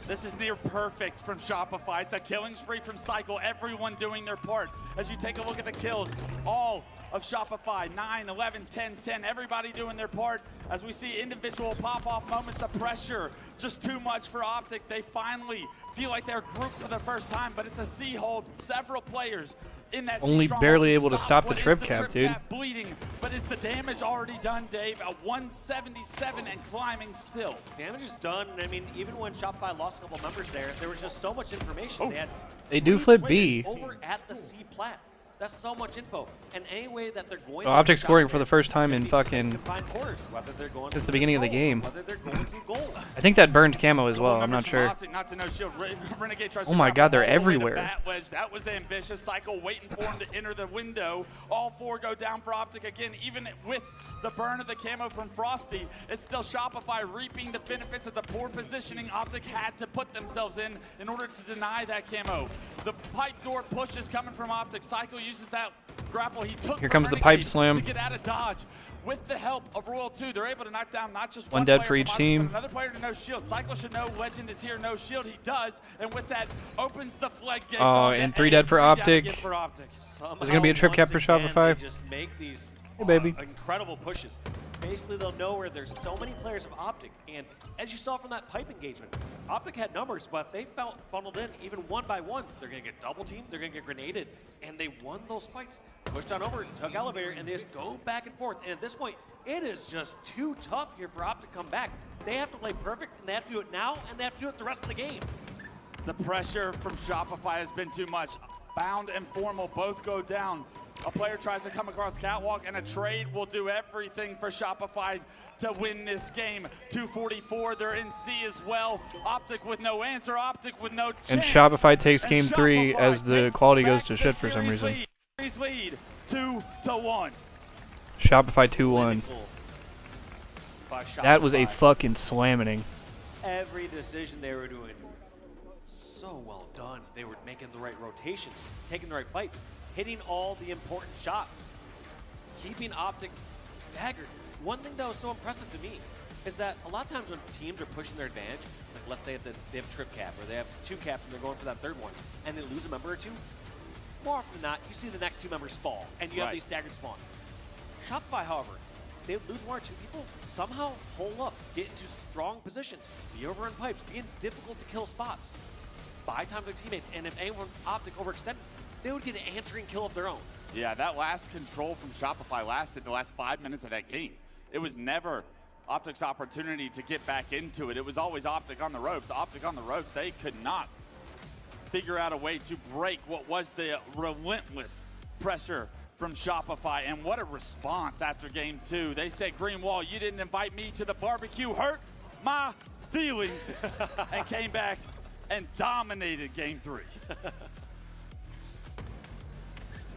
This is near perfect from Shopify. It's a killing spree from Cycle, everyone doing their part. As you take a look at the kills, all of Shopify, 9, 11, 10, 10, everybody doing their part. As we see individual pop-off moments, the pressure just too much for Optic. They finally feel like they're grouped for the first time, but it's a C-hold, several players in that Only C-stronghold barely able to stop the What is trip cap, dude. Bleeding, but is the damage already done, Dave? A 177 and climbing still. Damage is done. I mean, even when Shopify lost a couple numbers there was just so much information. They had They do 3 flip B. players over at the C plat. That's so much info. And any way that they're going So to Optic scoring Shopify, for the first time in it's fucking confined quarters, whether they're going since to the beginning of the control, game. Whether they're going to goal. I think that burned camo as well. I'm not sure. Optic, not to no shield. Renegade tries Oh to my grab God, him they're all the way to everywhere. bat wedge. That was ambitious. Cycle waiting for him to enter the window. All 4 go down for Optic again, even with the burn of the camo from Frosty. It's still Shopify reaping the benefits of the poor positioning Optic had to put themselves in order to deny that camo. The pipe door push is coming from Optic. Cycle uses that grapple he took. Here from comes the pipe Renegade slam. to get out of dodge. With the help of Royal 2, they're able to knock down not just One one dead player for from each Optic, team. but another player to no shield. Cycle should know Legend is here, no shield. He does, and with that, opens the floodgates. Oh, and 3 dead for Optic. Is it gonna be a trip cap for Shopify? They just make these Hey, baby. incredible pushes. Basically, they'll know where there's so many players of Optic, and as you saw from that pipe engagement, Optic had numbers, but they felt funneled in even one by one. They're going to get double teamed, they're going to get grenaded, and they won those fights. Pushed on over, took Elevator, and they just go back and forth. And at this point, it is just too tough here for Optic to come back. They have to play perfect, and they have to do it now, and they have to do it the rest of the game. The pressure from Shopify has been too much. Bound and Formal both go down. A player tries to come across catwalk, and a trade will do everything for Shopify to win this game. 244, they're in C as well. Optic with no answer, Optic with no chance. And Shopify takes And game 3 Shopify as the take quality goes back to the shit for some series reason. Series lead 2-1. Shopify 2-1. by That was a Shopify. fucking slamming. Every decision they were doing so well done. They were making the right rotations, taking the right fights, hitting all the important shots, keeping Optic staggered. One thing that was so impressive to me is that a lot of times when teams are pushing their advantage, like let's say that they have trip cap or they have 2 caps and they're going for that 3rd one, and they lose a member or 2, more often than not, you see the next 2 members fall, and you have these staggered spawns. Shopify, however, they lose 1 or 2 people, somehow hole up, get into strong positions, be over in pipes, be in difficult to kill spots, buy time to their teammates, and if anyone Optic overextended, they would get an answering kill of their own. Yeah, that last control from Shopify lasted the last 5 minutes of that game. It was never Optic's opportunity to get back into it. It was always Optic on the ropes. Optic on the ropes, they could not figure out a way to break what was the relentless pressure from Shopify. And what a response after game 2. They said, Greenwall, you didn't invite me to the barbecue, hurt my feelings, and came back and dominated game 3.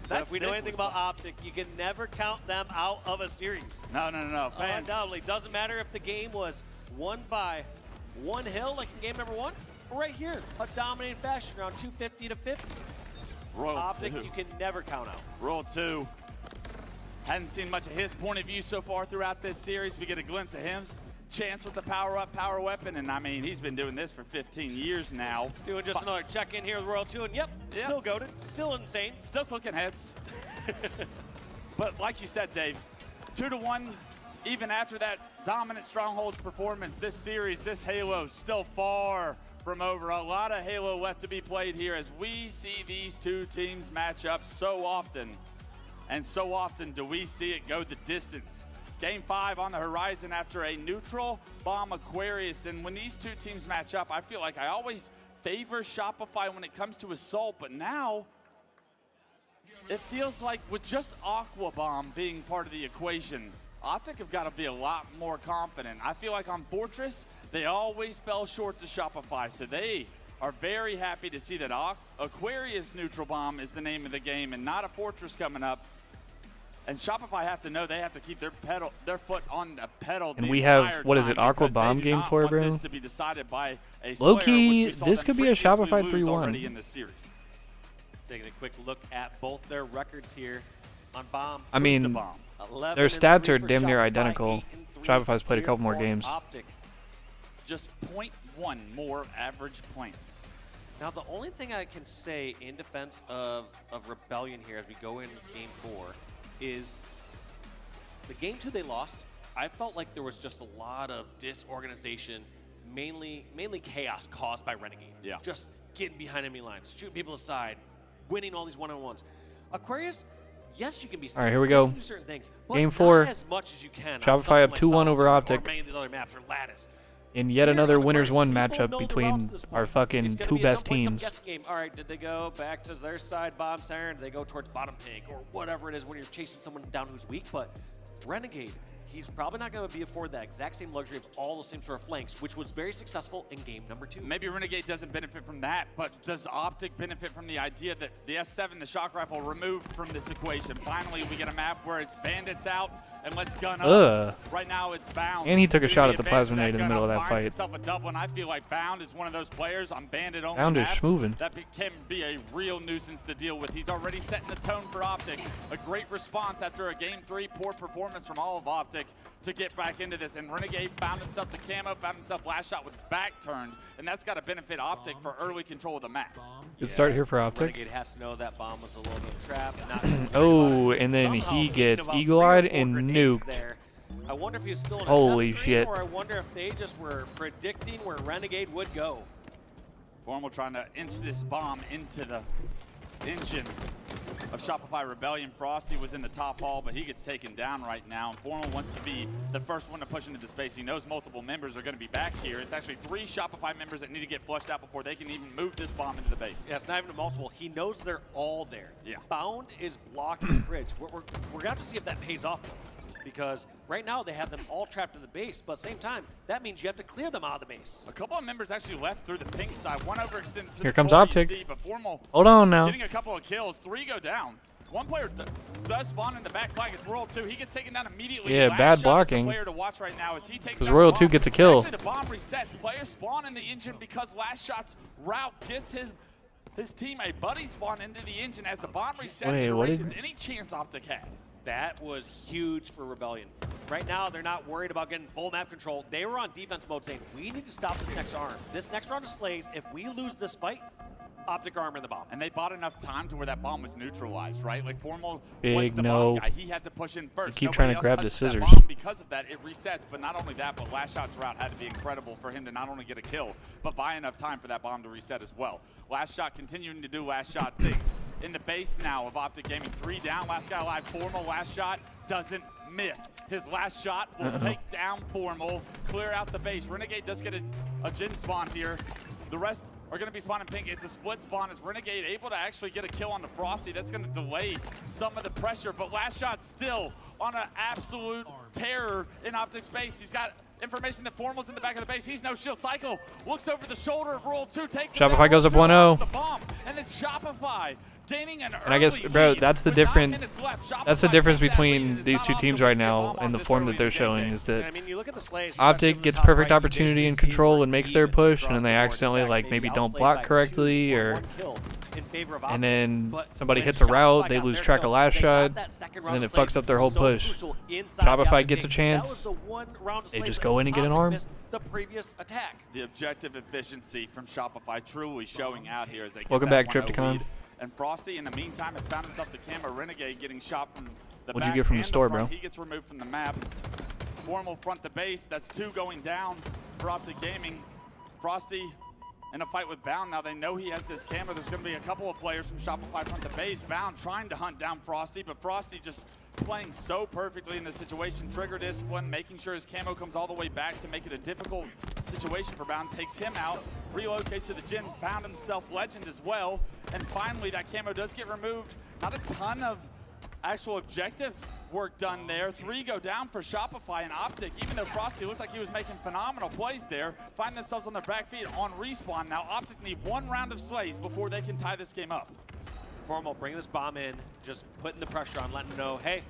But if we know anything about Optic, you can never count them out of a series. No. Fans. Undoubtedly. Doesn't matter if the game was won by 1 hill, like in game number 1, or right here, a dominating fashion around 250 to 50. Royal Optic, 2. you can never count out. Royal 2. Hadn't seen much of his point of view so far throughout this series. We get a glimpse of him. Chance with the power-up, power weapon, and I mean, he's been doing this for 15 years now. Doing just another check-in here with Royal 2, and yep, still goated, still insane. Still cooking heads. But like you said, Dave, 2-1, even after that dominant Strongholds performance, this series, this Halo, still far from over. A lot of Halo left to be played here as we see these 2 teams match up so often. And so often do we see it go the distance. Game 5 on the horizon after a neutral bomb Aquarius. And when these 2 teams match up, I feel like I always favor Shopify when it comes to Assault, but now it feels like with just Aqua Bomb being part of the equation, Optic have got to be a lot more confident. I feel like on Fortress, they always fell short to Shopify, so they are very happy to see that Aquarius Neutral Bomb is the name of the game and not a Fortress coming up. And Shopify have to know they have to keep their foot on the pedal. And we have, what is it, Aqua Bomb game 4, bro? This to be decided by a Low-key, this could be a Shopify already 3-1. in this series. Taking a quick look at both their records here on Bomb. I mean, their stats are damn near identical. Shopify's played a couple more games. Optic. Just 0.1 more average points. Now, the only thing I can say in defense of Rebellion here as we go into this game 4 is the game 2 they lost. I felt like there was just a lot of disorganization, mainly chaos caused by Renegade. Yeah. Just getting behind enemy lines, shooting people aside, winning all these one-on-ones. Aquarius, yes, you can be. All right, here we yes, go. you can do certain things, but Game not 4. as much as you can on Shopify up something 2-1 over Solitude Optic. Or many of these other maps or Lattice. In yet Here another on winners Aquarius, one people matchup know the routes between to this our point. fucking It's gonna 2 be at best some point some teams. guessing game. All right, did they go back to their side, bomb siren? Did they go towards bottom tank or whatever it is when you're chasing someone down who's weak? But Renegade, he's probably not going to be afforded that exact same luxury of all the same sort of flanks, which was very successful in game number 2. Maybe Renegade doesn't benefit from that, but does Optic benefit from the idea that the S7, the shock rifle, removed from this equation? Finally, we get a map where it's bandits out and let's gun up. Ugh. Right now, it's Bound. And he took a who's shot at the advantage plasma nade in the gun middle of up, that finds fight. himself a double, and I feel like Bound is one of those players on bandit-only Bound is maps schmovin'. that can be a real nuisance to deal with. He's already setting the tone for Optic. A great response after a game 3 poor performance from all of Optic to get back into this. And Renegade found himself the camo, found himself last shot with his back turned, and that's got to benefit Optic for early control of the map. Good start here for Optic. Renegade has to know that bomb was a little bit of a trap. Oh, and then he gets eagle-eyed and nuked. There. I wonder if he was still in a Holy test screen, shit. or I wonder if they just were predicting where Renegade would go. Formal trying to inch this bomb into the engine of Shopify Rebellion. Frosty was in the top hall, but he gets taken down right now. And Formal wants to be the first one to push into the space. He knows multiple members are going to be back here. It's actually 3 Shopify members that need to get flushed out before they can even move this bomb into the base. Yeah, it's not even a multiple. He knows they're all there. Yeah. Bound is blocking the fridge. We're going to have to see if that pays off, though. Because right now they have them all trapped in the base, but at the same time, that means you have to clear them out of the base. A couple of members actually left through the pink side. One overextended to Here the comes core, Optic. you see, but Formal Hold on now. getting a couple of kills. 3 go down. One player does spawn in the back flag. It's Royal 2. He gets taken down immediately. Yeah, Last bad Shot is the blocking. player to watch right now as he takes Because down Royal the 2 bomb. gets a kill. Actually, the bomb resets. Players spawn in the engine because Last Shot's route gets his teammate Buddy spawn into the engine as the bomb resets Wait, and what erases did- any chance Optic had. That was huge for Rebellion. Right now, they're not worried about getting full map control. They were on defense mode saying, we need to stop this next arm. This next round of Slays, if we lose this fight, Optic armor in the bomb. And they bought enough time to where that bomb was neutralized, right? Like Formal Big was the no. bomb guy. He had to push in first. keep Nobody trying to else grab the touches that scissors. bomb. Because of that, it resets. But not only that, but Last Shot's route had to be incredible for him to not only get a kill, but buy enough time for that bomb to reset as well. Last Shot continuing to do Last Shot things. In the base now of Optic Gaming, 3 down, last guy alive. Formal Last Shot doesn't miss. His last shot will take down Formal, clear out the base. Renegade does get a Jin spawn here. The rest are going to be spawning pink. It's a split spawn. Is Renegade able to actually get a kill on the Frosty? That's going to delay some of the pressure, but Last Shot still on an absolute terror in Optic's base. He's got information that Formal's in the back of the base. He's no shield. Cycle looks over the shoulder of Royal 2, takes him Shopify down. goes up Royal 2 1-0. the bomb, and then Shopify gaining an And I guess, early bro, lead that's the with 9 difference. minutes left. That's the Shopify difference takes that lead, between and it's these not two optimal teams to right see a now bomb and the this form early that they're in the game. showing is that I mean, you look at the Slays, Optic gets perfect opportunity and control and makes their push, and then they accidentally like maybe don't block correctly, or and then somebody hits a route, they lose track of Last Shot, and then it fucks up their whole push. Shopify gets a chance, they just go in and get an arm. The previous attack. The objective efficiency from Shopify truly showing out here as they get Welcome that back, 1-0 Tripticon. lead. And Frosty, in the meantime, has found himself the camera Renegade getting shot from the What'd back you get from the and store, front. bro? He gets removed from the map. Formal front the base. That's 2 going down for Optic Gaming. Frosty in a fight with Bound. Now they know he has this camera. There's going to be a couple of players from Shopify front the base. Bound trying to hunt down Frosty, but Frosty just playing so perfectly in this situation. Trigger discipline, making sure his camo comes all the way back to make it a difficult situation for Bound. Takes him out, relocates to the Jin, found himself Legend as well. And finally, that camo does get removed. Not a ton of actual objective work done there. 3 go down for Shopify and Optic, even though Frosty looked like he was making phenomenal plays there. Find themselves on their back feet on respawn. Now Optic need 1 round of Slays before they can tie this game up. Formal bringing this bomb in, just putting the pressure on, letting them know, hey,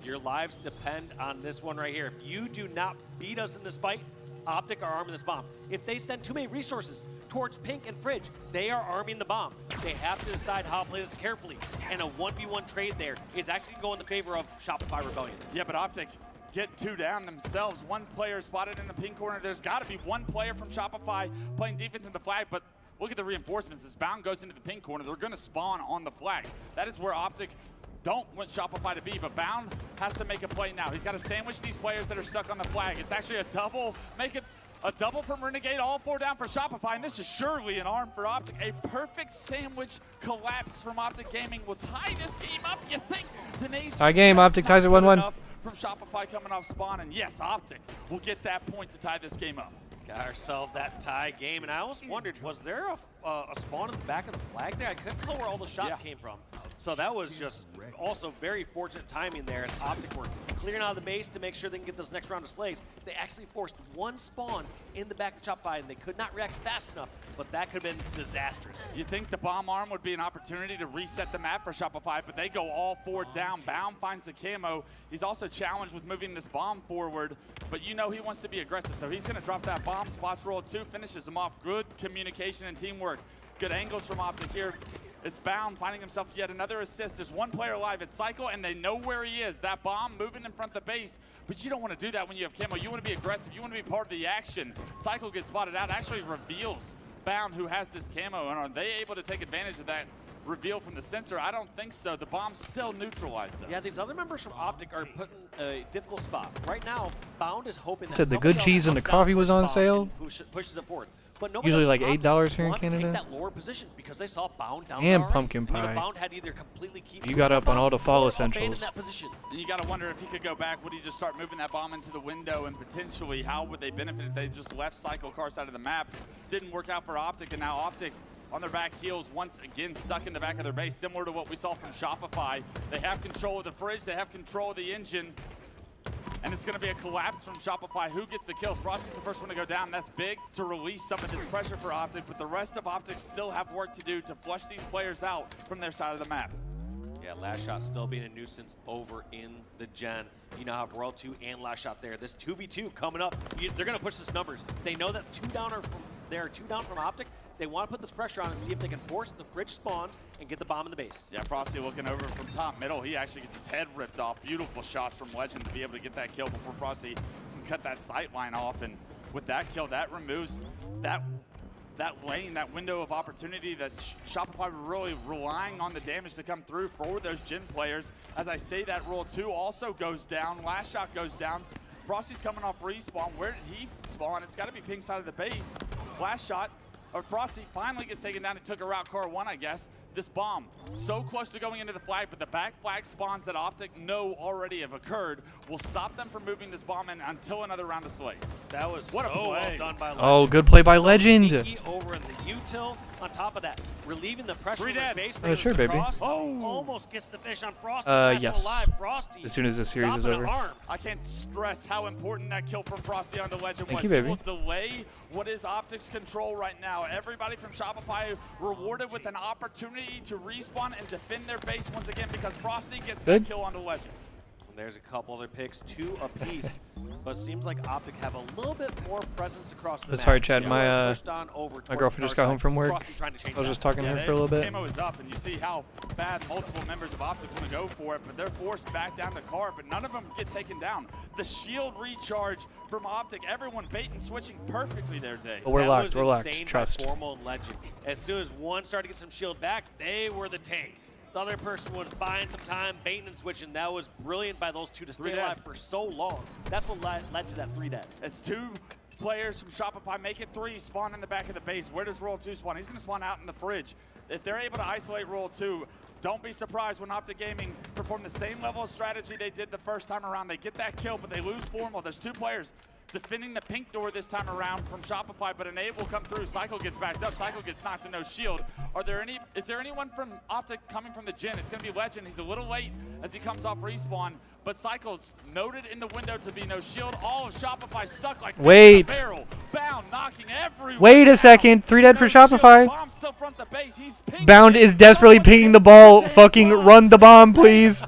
your lives depend on this one right here. If you do not beat us in this fight, Optic are arming this bomb. If they send too many resources towards Pink and Fridge, they are arming the bomb. They have to decide how to play this carefully. And a 1v1 trade there is actually going in the favor of Shopify Rebellion. Yeah, but Optic get 2 down themselves. 1 player spotted in the pink corner. There's got to be 1 player from Shopify playing defense in the flag, but look at the reinforcements. As Bound goes into the pink corner, they're going to spawn on the flag. That is where Optic don't want Shopify to be, but Bound has to make a play now. He's got to sandwich these players that are stuck on the flag. It's actually a double. Make it a double from Renegade, all 4 down for Shopify, and this is surely an arm for Optic. A perfect sandwich collapse from Optic Gaming will tie this game up. You think the nation Tie game, Optic ties it 1-1. from Shopify coming off spawn, and yes, Optic will get that point to tie this game up. Got ourselves that tie game, and I almost wondered, was there a spawn in the back of the flag there? I couldn't tell where all the shots came from. So that was just also very fortunate timing there as Optic were clearing out of the base to make sure they can get this next round of Slays. They actually forced 1 spawn in the back of Shopify, and they could not react fast enough, but that could have been disastrous. You think the bomb arm would be an opportunity to reset the map for Shopify, but they go all 4 down. Bound finds the camo. He's also challenged with moving this bomb forward, but you know he wants to be aggressive, so he's going to drop that bomb. Spots Royal 2, finishes him off. Good communication and teamwork. Good angles from Optic here. It's Bound finding himself yet another assist. There's 1 player alive. It's Cycle, and they know where he is. That bomb moving in front of the base, but you don't want to do that when you have camo. You want to be aggressive. You want to be part of the action. Cycle gets spotted out, actually reveals Bound who has this camo, and are they able to take advantage of that reveal from the sensor? I don't think so. The bomb's still neutralized though. Yeah, these other members from Optic are put in a difficult spot. Right now, Bound is hoping that Said the good cheese and the coffee was on sale. Pushes it forward. But Usually like Optic $8 here in want to take Canada. that lower position because they saw Bound down And there pumpkin already. So pie. Bound had to either completely keep You got up on all the fall or abandon essentials. that position. And you got to wonder if he could go back, would he just start moving that bomb into the window, and potentially how would they benefit if they just left Cycle car side of the map? Didn't work out for Optic, and now Optic on their back heels once again stuck in the back of their base, similar to what we saw from Shopify. They have control of the fridge, they have control of the engine, and it's going to be a collapse from Shopify. Who gets the kills? Frosty's the first one to go down. That's big to release some of this pressure for Optic, but the rest of Optic still have work to do to flush these players out from their side of the map. Yeah, Last Shot still being a nuisance over in the Gen. You now have Royal 2 and Last Shot there. This 2v2 coming up. They're going to push this numbers. They know that 2 down from Optic. They want to put this pressure on and see if they can force the Fridge spawns and get the bomb in the base. Yeah, Frosty looking over from top middle. He actually gets his head ripped off. Beautiful shots from Legend to be able to get that kill before Frosty can cut that sight line off. And with that kill, that removes that lane, that window of opportunity that Shopify were really relying on the damage to come through for those Gen players. As I say that, Roll 2 also goes down. Last Shot goes down. Frosty's coming off respawn. Where did he spawn? It's got to be pink side of the base. Last Shot, or Frosty finally gets taken down and took a route car 1, I guess. This bomb, so close to going into the flag, but the back flag spawns that Optic know already have occurred will stop them from moving this bomb in until another round of slays. That was what so a play. well done by Legend. Oh, good play by So Legend. sneaky over in the util. On top of that, relieving the pressure on the base. Oh, sure, baby. Almost gets the fish on Frosty. Yes. Alive. Frosty. As soon as this series is stopping over. an arm. I can't stress how important that kill from Frosty on the Legend Thank was. you, It baby. will delay what is Optic's control right now. Everybody from Shopify rewarded with an opportunity to respawn and defend their base once again because Frosty gets that kill on the Legend. And there's a couple other picks, 2 apiece. But it seems like Optic have a little bit more presence across the map. Sorry, Chad. So My pushed on over my towards girlfriend the just got far home side. from work. Frosty trying to change I was that. just talking to her for a little bit. Camo is up, and you see how bad multiple members of Optic want to go for it, but they're forced back down the car, but none of them get taken down. The shield recharge from Optic, everyone bait and switching perfectly there, Zay. But we're locked. That We're was locked. insane Trust. by Formal and Legend. As soon as one started to get some shield back, they were the tank. The other person was buying some time, baiting and switching. That was brilliant by those 2 to stay alive for so long. That's what led to that 3 dead. It's 2 players from Shopify make it 3, spawn in the back of the base. Where does Royal 2 spawn? He's going to spawn out in the Fridge. If they're able to isolate Royal 2, don't be surprised when Optic Gaming perform the same level of strategy they did the first time around. They get that kill, but they lose Formal. There's 2 players defending the pink door this time around from Shopify, but an Abe will come through. Cycle gets backed up. Cycle gets knocked to no shield. Is there anyone from Optic coming from the Gen? It's going to be Legend. He's a little late as he comes off respawn, but Cycle's noted in the window to be no shield. All of Shopify stuck like Wait. a barrel. Bound knocking everyone Wait a down. second. 3 dead for Shopify. Bomb still front the base. He's pinging Bound it. is desperately pinging the ball. Fucking run the bomb, please.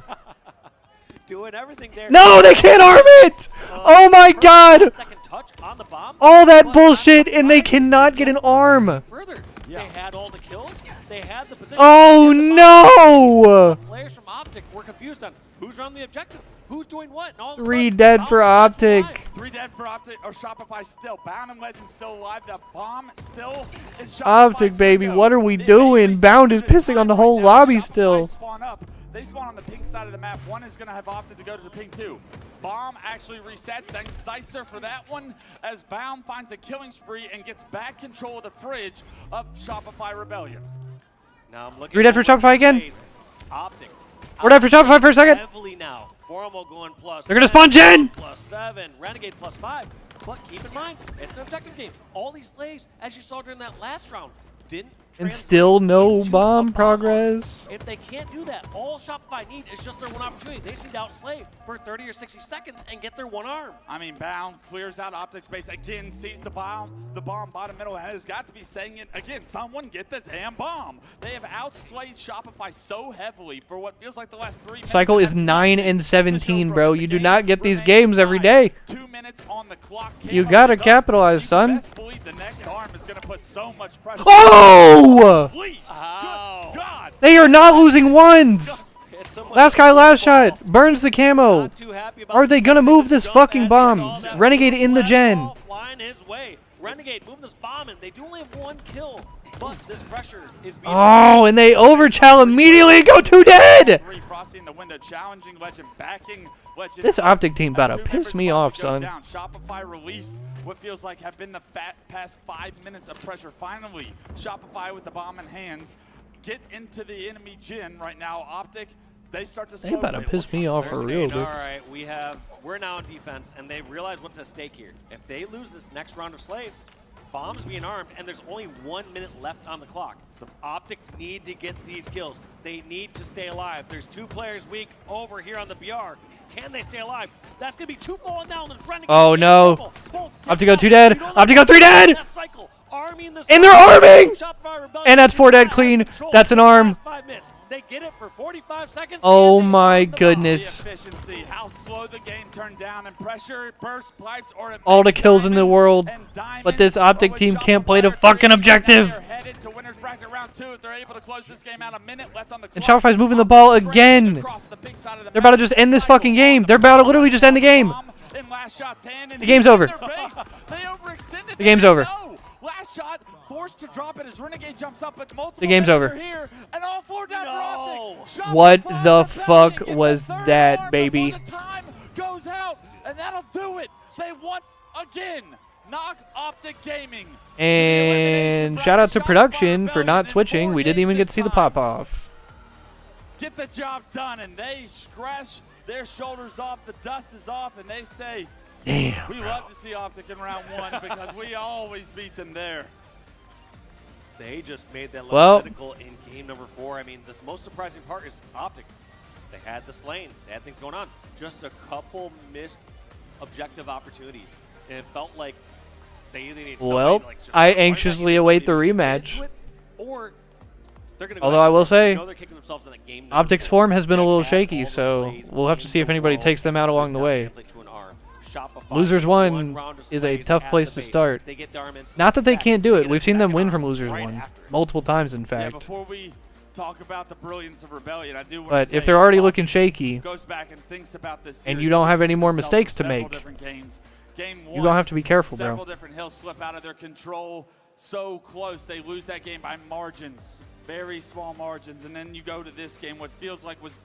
Doing everything there. No, they can't arm it! Oh my god! Second touch on the bomb. All that bullshit, and they cannot get an arm. Further, they had all the kills. They had the position. Oh no! Players from Optic were confused on who's on the objective, who's doing what, and all of a 3 sudden, dead Bound for is Optic. alive. 3 dead for Optic, or Shopify still. Bound and Legend still alive. The bomb still in Shopify's Optic, baby, window. what are we doing? Bound is pissing on the whole lobby still. Spawn up. They spawn on the pink side of the map. One is going to have opted to go to the pink too. Bomb actually resets. Thanks Steitzer for that one, as Baum finds a killing spree and gets back control of the Fridge of Shopify Rebellion. Now I'm looking 3 dead for over Shopify again. plays. Optic. We're dead for Shopify for a second. Heavily now. Formal going plus. They're gonna 10, spawn Gen. Plus 7. Renegade plus 5. But keep in mind, it's an objective game. All these slays, as you saw during that last round, didn't And translate still no into a bomb progress. If they can't do that, all Shopify need is just their one opportunity. They just need to outslay for 30 or 60 seconds and get their one arm. I mean, Bound clears out Optic space again, sees the bomb bottom middle, and has got to be saying it again. Someone get the damn bomb. They have outslayed Shopify so heavily for what feels like the last 3 minutes. Cycle is 9 and 17, bro. You do not get these games every day. 2 minutes on the clock. You gotta capitalize, son. Best believe the next arm is going to put so much pressure. Oh! God. They are not losing ones. Last guy, last shot. Burns the camo. Are they gonna move this fucking bomb? Renegade in the Gen. Flying his way. Renegade moving this bomb in. They do only have 1 kill, but this pressure is being Oh, and they overchal immediately. Go 2 dead. Frosty in the window, challenging Legend, backing Legend. This Optic team about to piss me off, son. Down. Shopify release what feels like have been the past 5 minutes of pressure. Finally, Shopify with the bomb in hands get into the enemy Gen right now. Optic, they start to They about to piss me off for real, dude. All right, we're now in defense, and they realize what's at stake here. If they lose this next round of slays, Bomb's being armed, and there's only 1 minute left on the clock. The Optic need to get these kills. They need to stay alive. There's 2 players weak over here on the BR. Can they stay alive? That's going to be 2 falling down. Oh no. Optic go 2 dead. Optic go 3 dead. And they're arming. And that's 4 dead clean. That's an arm. They get it for 45 seconds. Oh my goodness. The efficiency, how slow the game turned down, and pressure, burst pipes, or it All the makes kills in the diamonds world. and diamonds. But this Optic But team with can't play the Shopify fucking creating objective. they're headed to winners bracket round 2 if they're able to close this game out. A minute left on the And clock. Shopify's moving the ball again. They're about to just end this fucking game. They're about to literally just end the game. In last shot's hand, and The game's he's in over. their base. They overextended. The game's over. No. Last shot forced to drop it as Renegade jumps up, but multiple The game's players over. are here, and all 4 down for Optic. What Shopify the Rebellion fuck get the was third that, arm baby? before the time goes out, and that'll do it. They once again knock Optic Gaming. And shout out to production for not switching. We didn't even get to see the pop off. Get the job done, and they scratch their shoulders off. The dust is off, and they say, Damn, we love to see Optic in round 1 because we always beat them there. They just made that Well- critical in game number 4. I mean, the most surprising part is Optic. They had this lane. They had things going on. Just a couple missed objective opportunities. And it felt like they either need somebody Well, to, like, just I start running back anxiously into await the somebody to get rematch. into it, or they're gonna go Although back I to will work. say, You know they're kicking themselves in that game number Optic's 4. form has been a They little had shaky, all the so slays we'll have to in see if the anybody world. takes them out along the That way. translates to an R. Shopify, Losers one 1 round of is a slays tough at place the to base. start. They get their armaments Not that they back. can't do They it. get a We've seen them second win arm from Losers right 1 after. multiple times, in Yeah, fact. before we talk about the brilliance of Rebellion, I do want But to say if they're already Optic looking shaky, goes back and thinks about this and series, you don't have they've any more themselves mistakes in to several make, different games. Game you're gonna have to be careful, bro. Several different hills slip out of their control. So close, they lose that game by margins, very small margins. And then you go to this game, what feels like was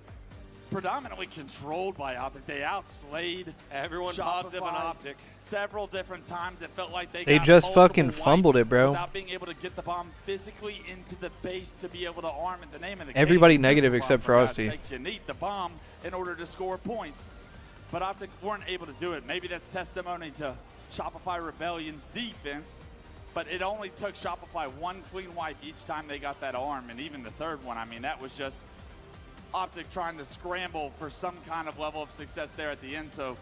predominantly controlled by Optic. They outslayed Everyone positive on Shopify Optic. several different times. It felt like they They got just multiple fucking fumbled wipes it, bro. without being able to get the bomb physically into the base to be able to arm it. The name of the Everybody game is negative Neutral Bomb, except for God's Frosty. sake. You need the bomb in order to score points. But Optic weren't able to do it. Maybe that's testimony to Shopify Rebellion's defense. But it only took Shopify 1 clean wipe each time they got that arm. And even the third one, I mean, that was just Optic trying to scramble for some kind of level of success there at the end. So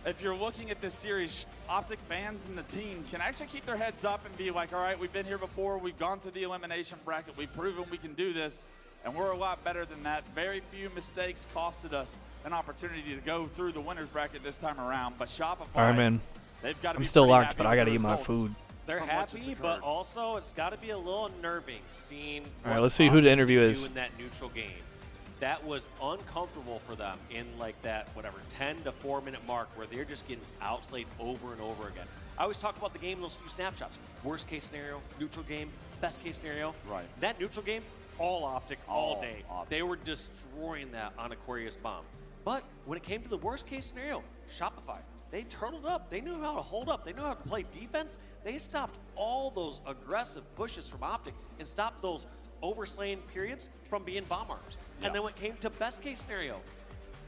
if you're looking at this series, Optic fans and the team can actually keep their heads up and be like, all right, we've been here before. We've gone through the elimination bracket. We've proven we can do this. And we're a lot better than that. Very few mistakes costed us an opportunity to go through the winners bracket this time around. But Shopify, All right, man. they've got to I'm be still pretty locked, happy but I with gotta the eat my results food. They're from what just happy, but occurred. also it's got to be a little unnerving seeing. All right, what let's see who the Optic interview do is. in that neutral game. That was uncomfortable for them in like that 10 to 4 minute mark where they're just getting outslayed over and over again. I always talk about the game in those few snapshots. Worst case scenario, neutral game, best case scenario. Right. That neutral game, all Optic, all day. Optic. They were destroying that on Aquarius Bomb. But when it came to the worst case scenario, Shopify, they turtled up. They knew how to hold up. They knew how to play defense. They stopped all those aggressive pushes from Optic and stopped those overslaying periods from being bomb arms. Yeah. And then when it came to best case scenario,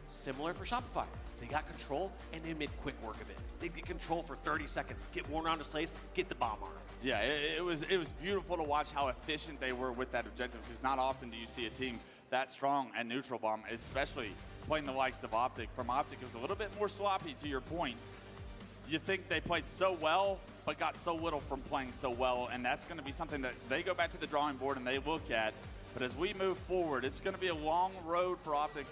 similar for Shopify. They got control and they made quick work of it. They get control for 30 seconds, get one round of slays, get the bomb arm. Yeah, it was beautiful to watch how efficient they were with that objective, because not often do you see a team that strong at neutral bomb, especially playing the likes of Optic. From Optic, it was a little bit more sloppy, to your point. You think they played so well, but got so little from playing so well, and that's going to be something that they go back to the drawing board and they look at. But as we move forward, it's going to be a long road for Optic.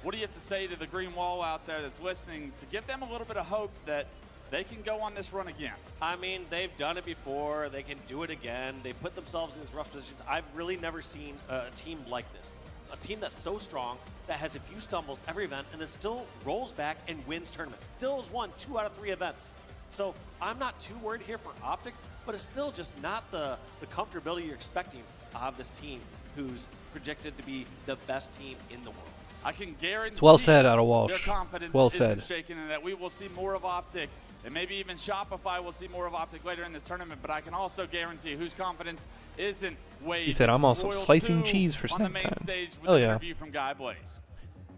What do you have to say to the green wall out there that's listening to give them a little bit of hope that they can go on this run again? I mean, they've done it before. They can do it again. They put themselves in these rough positions. I've really never seen a team like this. A team that's so strong, that has a few stumbles every event, and then still rolls back and wins tournaments. Still has won 2 out of 3 events. So I'm not too worried here for Optic, but it's still just not the comfortability you're expecting of this team who's projected to be the best team in the world. I can guarantee It's well said out of Walsh. their confidence Well isn't said. shaken, and that we will see more of Optic, and maybe even Shopify will see more of Optic later in this tournament. But I can also guarantee whose confidence isn't weighed. He said, It's "I'm also Royal slicing 2 cheese for on the snack main time." stage with Hell an yeah. interview from Guy Blaze.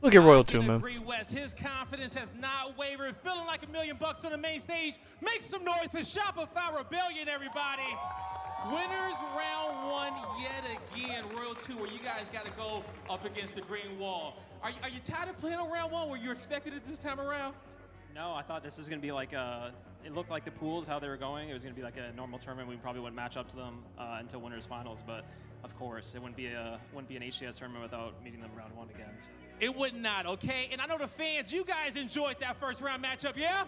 Look at Royal I 2, can man. agree, Wes. His confidence has not wavered. Feeling like $1 million on the main stage. Make some noise for Shopify Rebellion, everybody. Winners round 1 yet again. Royal 2, where you guys got to go up against the green wall. Are you tired of playing on round 1? Were you expected it this time around? No, I thought this was going to be like it looked like the pools, how they were going. It was going to be like a normal tournament. We probably wouldn't match up to them until winners finals. But of course. It wouldn't be an HCS tournament without meeting them round 1 again. So. It would not, okay? And I know the fans, you guys enjoyed that first round matchup, yeah?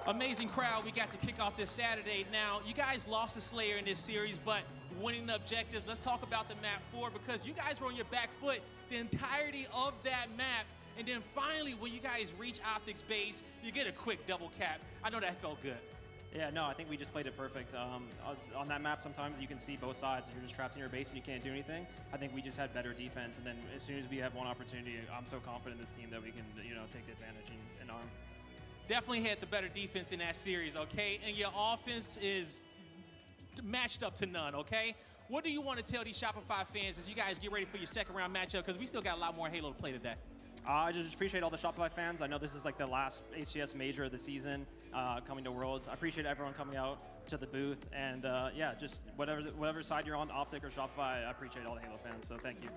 Amazing crowd we got to kick off this Saturday. Now, you guys lost to Slayer in this series, but winning the objectives. Let's talk about the map 4 because you guys were on your back foot the entirety of that map. And then finally, when you guys reach Optic's base, you get a quick double cap. I know that felt good. Yeah, no, I think we just played it perfect. On that map, sometimes you can see both sides and you're just trapped in your base and you can't do anything. I think we just had better defense. And then as soon as we have one opportunity, I'm so confident in this team that we can, take advantage and arm. Definitely had the better defense in that series, okay? And your offense is matched up to none, okay? What do you want to tell these Shopify fans as you guys get ready for your second round matchup? Because we still got a lot more Halo to play today. I just appreciate all the Shopify fans. I know this is like the last HCS major of the season coming to Worlds. I appreciate everyone coming out to the booth. And yeah, just whatever side you're on, Optic or Shopify, I appreciate all the Halo fans. So thank you.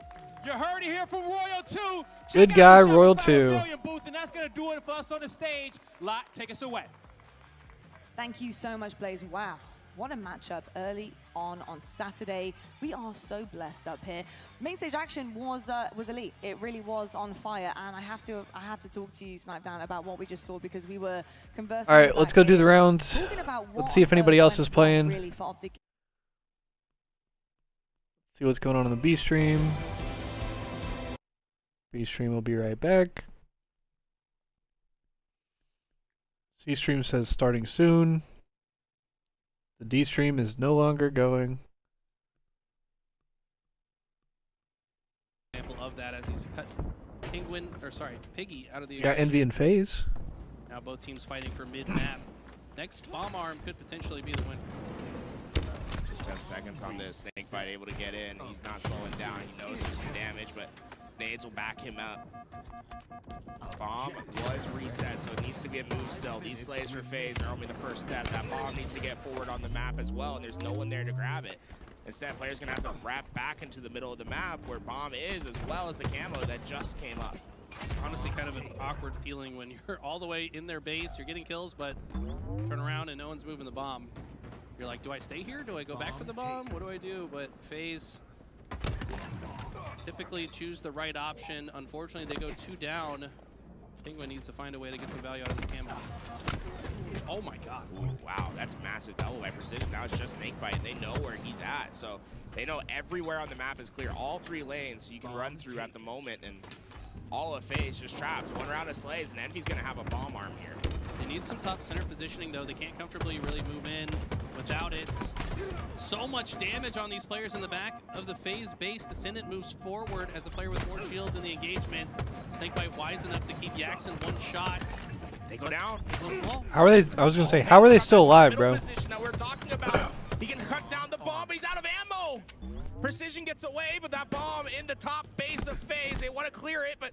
You heard it here from Royal 2. Good guy, Royal 2. Booth, and that's going to do it for us on the stage. Lot, take us away. Thank you so much, Blaze. Wow. What a matchup early on Saturday. We are so blessed up here. Main stage action was elite. It really was on fire, and I have to talk to you, Snipedown, about what we just saw because we were conversing. All right, let's go do the rounds. Let's see if anybody else is playing. Really for Optic. See what's going on in the B stream. B stream will be right back. C stream says starting soon. The D stream is no longer going. Example of that as he's cut Piggy out of the Got Envy and FaZe. Now both teams fighting for mid-map. Next bomb arm could potentially be the winner. Just 10 seconds on this. Snakebite able to get in. He's not slowing down. He knows there's some damage, but nades will back him up. Bomb was reset, so it needs to be a move still. These slays for FaZe are only the first step. That bomb needs to get forward on the map as well, and there's no one there to grab it. Instead, players gonna have to wrap back into the middle of the map where bomb is, as well as the camo that just came up. It's honestly kind of an awkward feeling when you're all the way in their base, you're getting kills, but turn around and no one's moving the bomb. You're like, do I stay here? Do I go back for the bomb? What do I do? But FaZe typically choose the right option. Unfortunately, they go 2 down. Penguin needs to find a way to get some value out of this camo. Oh my god. Ooh, wow, that's massive double by Precision. Now it's just Snakebite. They know where he's at, so they know everywhere on the map is clear. All 3 lanes you can run through at the moment, and all of FaZe just trapped. 1 round of slays, and Envy's gonna have a bomb arm here. They need some top center positioning though. They can't comfortably really move in without it. So much damage on these players in the back of the FaZe base. Descendant moves forward as a player with more shields in the engagement. Snakebite wise enough to keep Yaxen 1 shot. They go down. How are they? I was gonna say, how are they still alive, bro? That we're talking about. He can cut down the bomb, but he's out of ammo. Precision gets away, but that bomb in the top base of FaZe. They want to clear it, but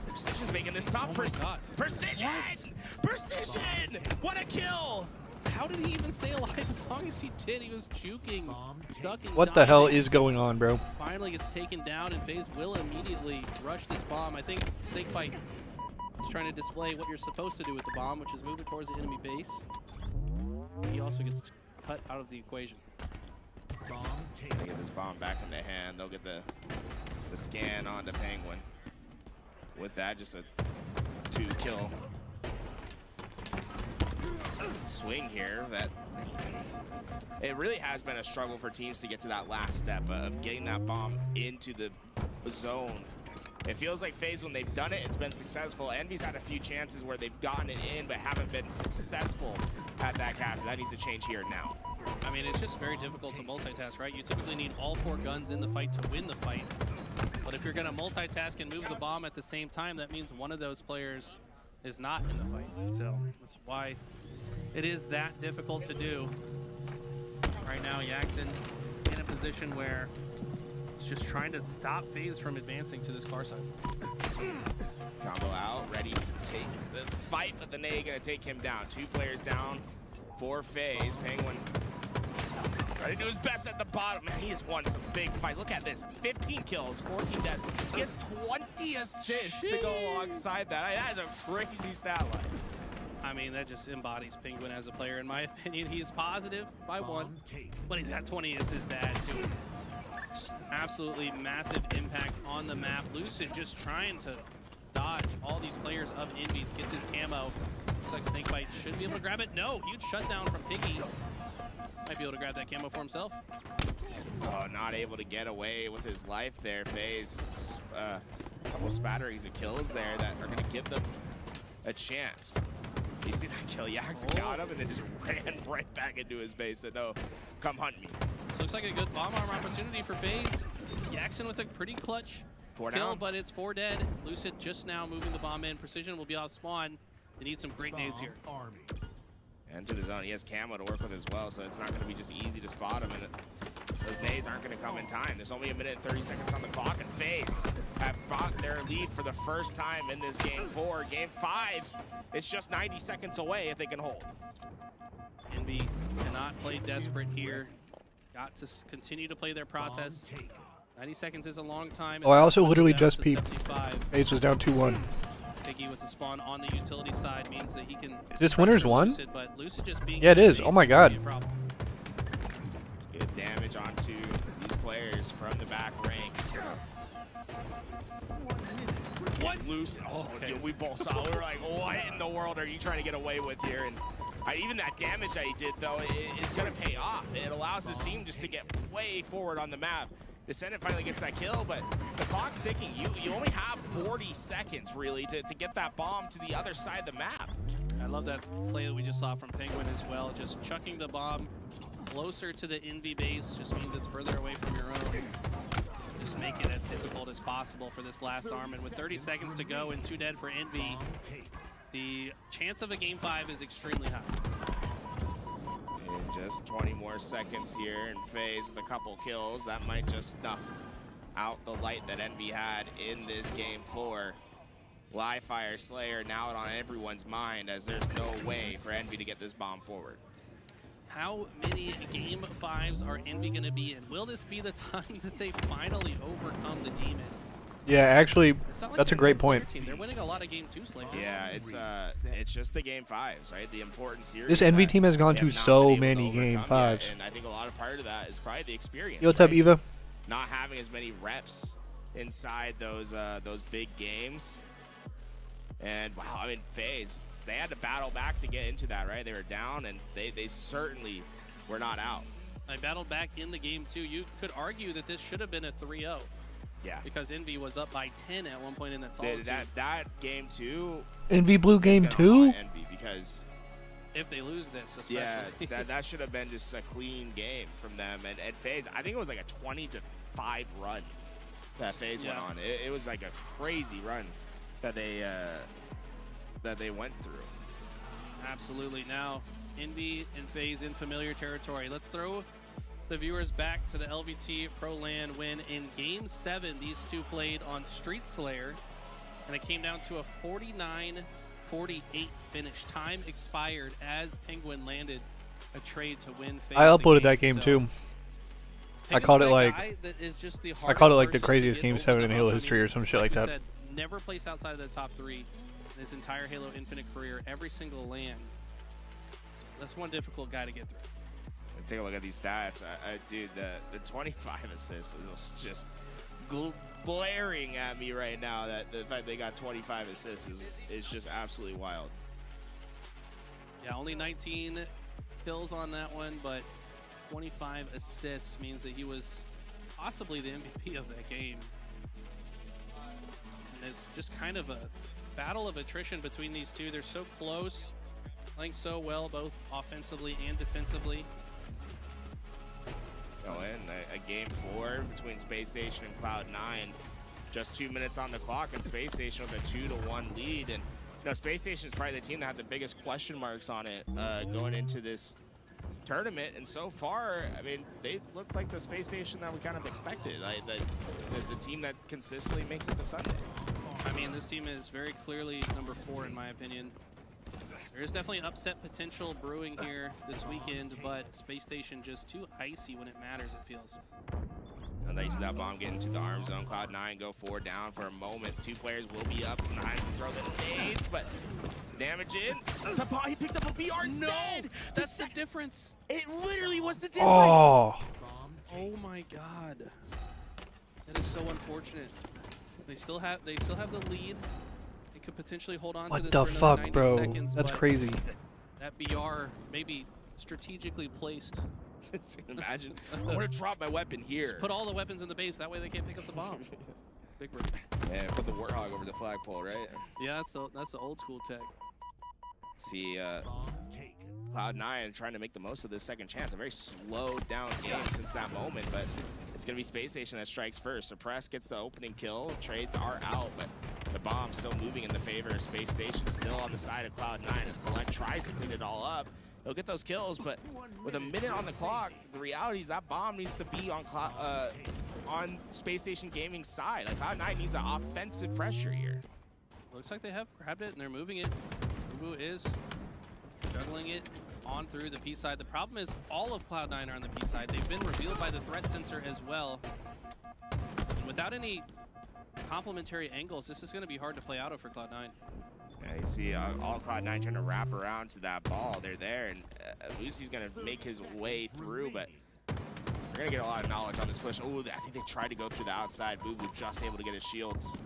Precision's making this tough. Precision! Precision! What a kill! How did he even stay alive as long as he did? He was juking, ducking, What the hell is going on, bro? Finally gets taken down, and FaZe will immediately rush this bomb. I think Snakebite is trying to display what you're supposed to do with the bomb, which is move it towards the enemy base. He also gets cut out of the equation. They get this bomb back in their hand. They'll get the scan on the Penguin. With that, just a 2-kill swing here. That it really has been a struggle for teams to get to that last step of getting that bomb into the zone. It feels like FaZe, when they've done it, it's been successful. Envy's had a few chances where they've gotten it in but haven't been successful at that capture. That needs to change here now. I mean, it's just very difficult to multitask, right? You typically need all 4 guns in the fight to win the fight. But if you're going to multitask and move the bomb at the same time, that means one of those players is not in the fight. So that's why it is that difficult to do. Right now, Yaxen in a position where it's just trying to stop FaZe from advancing to this car side. Combo out, ready to take this fight, but the nade gonna take him down. 2 players down for FaZe. Penguin trying to do his best at the bottom. Man, he has won some big fights. Look at this, 15 kills, 14 deaths. He has 20 assists to go alongside that. That is a crazy stat line. I mean, that just embodies Penguin as a player, in my opinion. He's positive by 1, but he's got 20 assists to add to it. Just absolutely massive impact on the map. Lucid just trying to dodge all these players of Envy to get this camo. Looks like Snakebite should be able to grab it. No, huge shutdown from Piggy. Might be able to grab that camo for himself. Oh, not able to get away with his life there. FaZe, couple spatterings of kills there that are going to give them a chance. You see that kill? Yax got him and then just ran right back into his base and no, come hunt me. This looks like a good bomb arm opportunity for FaZe. Jackson with a pretty clutch 4 kill, down. but it's 4 dead. Lucid just now moving the bomb in. Precision will be off spawn. They need some great nades here. Into the zone. He has camo to work with as well, so it's not going to be just easy to spot him. And those nades aren't going to come in time. There's only 1 minute and 30 seconds on the clock, and FaZe have bought their lead for the first time in this game 4. Game 5, it's just 90 seconds away if they can hold. Envy cannot play desperate here. Got to continue to play their process. 90 seconds is a long time. Oh, I also literally down just to peeped. 75. FaZe was down 2-1. Piggy with the spawn on the utility side means that he can. Is this winners pressure one? Lucid, but Lucid just being Yeah, it in is. base Oh my gonna be god. a problem. Good damage onto these players from the back rank. What? Loose. Oh, dude, we both saw. We were like, what in the world are you trying to get away with here? And even that damage that he did, though, is going to pay off. It allows his team just to get way forward on the map. Descendant finally gets that kill, but the clock's ticking. You only have 40 seconds, really, to get that bomb to the other side of the map. I love that play that we just saw from Penguin as well. Just chucking the bomb closer to the Envy base just means it's further away from your own. Just make it as difficult as possible for this last arm. And with 30 seconds to go and 2 dead for Envy, the chance of a game 5 is extremely high. And just 20 more seconds here, and FaZe with a couple kills. That might just snuff out the light that Envy had in this game 4. Live Fire Slayer now on everyone's mind, as there's no way for Envy to get this bomb forward. How many game 5s are Envy going to be in? Will this be the time that they finally overcome the Demon? Yeah, actually, It's not like that's a they're great against their point. team. They're winning a lot of game 2s lately. Yeah, it's just the game 5s, right? The important series. This Envy that team has gone they to have not so been able many to game overcome yet, 5s. And I think a lot of part of that is probably the experience. Yo, what's up, right? Eva? Just not having as many reps inside those big games. And wow, I mean, FaZe, they had to battle back to get into that, right? They were down, and they certainly were not out. I battled back in the game 2. You could argue that this should have been a 3-0. Yeah. Because Envy was up by 10 at one point in that solitude. That game 2. Envy Blue game 2? Envy, because if they lose this, especially. yeah, that should have been just a clean game from them. And FaZe, I think it was like a 20-5 run that FaZe went on. It was like a crazy run that they went through. Absolutely. Now, Envy and FaZe in familiar territory. Let's throw the viewers back to the LVT Pro LAN when in Game 7, these two played on Street Slayer, and it came down to a 49-48 finish. Time expired as Penguin landed a trade to win FaZe. I uploaded the that game so too. I Penguin's called it that like guy that is just the I called it like hardest the person to craziest get game over 7 the in Halo hump. I history mean, or some shit like we that. said, never placed outside of the top 3 in his entire Halo Infinite career, every single LAN. That's one difficult guy to get through. Take a look at these stats. Dude, the 25 assists is just glaring at me right now. That the fact they got 25 assists is just absolutely wild. Yeah, only 19 kills on that one, but 25 assists means that he was possibly the MVP of that game. And it's just kind of a battle of attrition between these two. They're so close, playing so well, both offensively and defensively. So in a game 4 between Space Station and Cloud9, just 2 minutes on the clock, and Space Station with a 2-1 lead. And you know, Space Station is probably the team that had the biggest question marks on it going into this tournament. And so far, I mean, they look like the Space Station that we kind of expected, like the team that consistently makes it to Sunday. I mean, this team is very clearly number 4 in my opinion. There is definitely upset potential brewing here this weekend, but Space Station just too icy when it matters, it feels. And they see that bomb get into the arm zone. Cloud9 go 4 down for a moment. 2 players will be up behind to throw the nades, but Damage in. He picked up a BR instead. That's the difference. It literally was the difference. Oh. Oh my God. That is so unfortunate. They still have the lead. They could potentially hold on to What this the for another fuck, 90 bro? seconds, That's but crazy. That BR maybe strategically placed. Imagine. I'm gonna drop my weapon here. Just put all the weapons in the base. That way they can't pick up the bomb. Big break. Yeah, put the Warthog over the flagpole, right? Yeah, that's the old school tech. See, Cloud9 trying to make the most of this second chance. A very slowed down game since that moment, but it's going to be Space Station that strikes first. Suppress gets the opening kill. Trades are out, but the bomb still moving in the favor of Space Station. Still on the side of Cloud9 as Colette tries to clean it all up. He'll get those kills, but with a minute on the clock, the reality is that bomb needs to be on Space Station Gaming's side. Like, Cloud9 needs an offensive pressure here. Looks like they have grabbed it and they're moving it. Boo is juggling it on through the P side. The problem is all of Cloud9 are on the P side. They've been revealed by the threat sensor as well. And without any complementary angles, this is going to be hard to play out of for Cloud9. Yeah, you see all Cloud9 trying to wrap around to that ball. They're there, and Lucy's going to make his way through, but we're going to get a lot of knowledge on this push. Oh, I think they tried to go through the outside. Boo Boo just able to get his shields.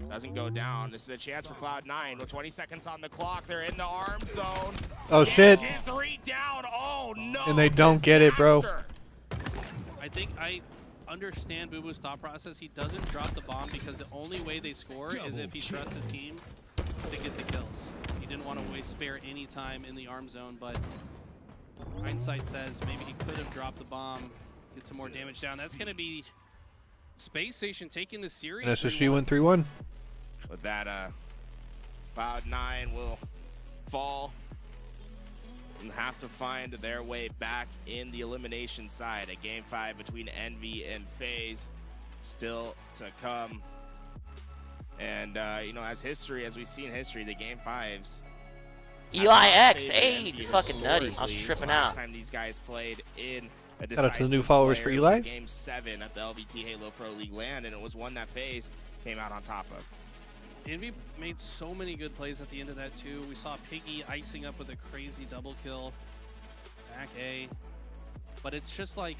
Doesn't go down. This is a chance for Cloud9 with 20 seconds on the clock. They're in the arm zone. Oh, shit. 3 down. Oh, no. And they don't get it, bro. I think I understand Boo Boo's thought process. He doesn't drop the bomb because the only way they score is if he trusts his team to get the kills. He didn't want to spare any time in the arm zone, but hindsight says maybe he could have dropped the bomb, get some more damage down. That's going to be Space Station taking the series. And SSG went 3-1. With that, Cloud9 will fall and have to find their way back in the elimination side. A Game 5 between Envy and FaZe still to come. And, you know, as we've seen history, the Game 5s. Eli X, hey, you're fucking nutty. I was tripping out. Last time these guys played in a Shout out to the new decisive followers for Slayer, Eli. it was Game 7 at the LVT Halo Pro League LAN, and it was one that FaZe came out on top of. Envy made so many good plays at the end of that too. We saw Piggy icing up with a crazy double kill. Back A. But it's just like,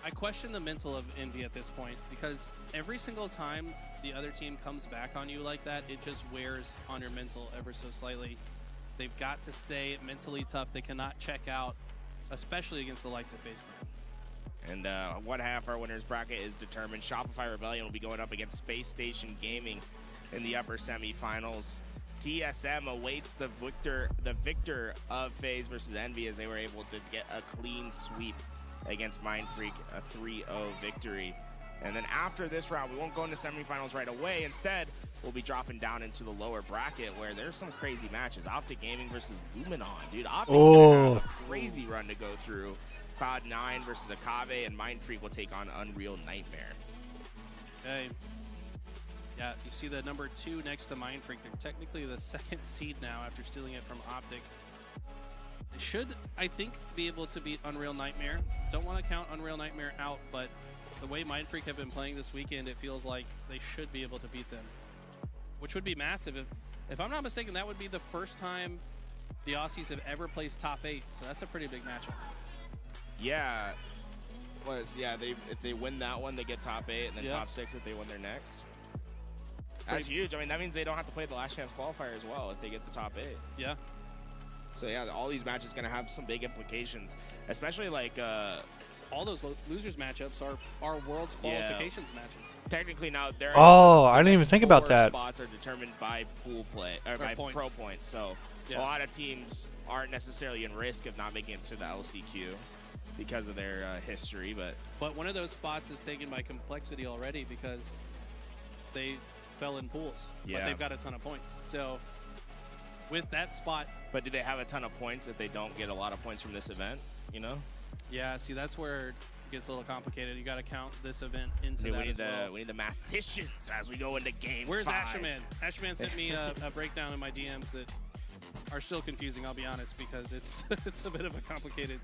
I question the mental of Envy at this point, because every single time the other team comes back on you like that, it just wears on your mental ever so slightly. They've got to stay mentally tough. They cannot check out, especially against the likes of FaZe Clan. And one half our winners bracket is determined. Shopify Rebellion will be going up against Space Station Gaming in the upper semifinals. TSM awaits the victor of FaZe versus Envy as they were able to get a clean sweep against Mindfreak, a 3-0 victory. And then after this round, we won't go into semifinals right away. Instead, we'll be dropping down into the lower bracket where there's some crazy matches. Optic Gaming versus Luminon, dude. Optic's gonna have a crazy run to go through. Cloud9 versus Akave, and Mindfreak will take on Unreal Nightmare. Okay. Yeah, you see the number 2 next to Mindfreak. They're technically the 2nd seed now after stealing it from Optic. They should, I think, be able to beat Unreal Nightmare. Don't want to count Unreal Nightmare out, but the way Mindfreak have been playing this weekend, it feels like they should be able to beat them, which would be massive. If I'm not mistaken, that would be the first time the Aussies have ever placed top 8, so that's a pretty big matchup. Yeah, if they win that one, they get top 8, and then top 6 if they win their next. That's huge. I mean, that means they don't have to play the last chance qualifier as well if they get the top 8. Yeah. So yeah, all these matches going to have some big implications, especially like all those losers matchups are Worlds qualifications matches. Technically now they're I didn't even think about that. Spots are determined by pool play or by points. pro points. So a lot of teams aren't necessarily in risk of not making it to the LCQ because of their history, but one of those spots is taken by Complexity already because they fell in pools. But they've got a ton of points. So with that spot, but do they have a ton of points if they don't get a lot of points from this event? You know? Yeah. See, that's where it gets a little complicated. You got to count this event into that as well. We need the mathematicians as we go into game 5. Where's Asherman? Asherman sent me a breakdown in my DMs that are still confusing. I'll be honest, because it's it's a bit of a complicated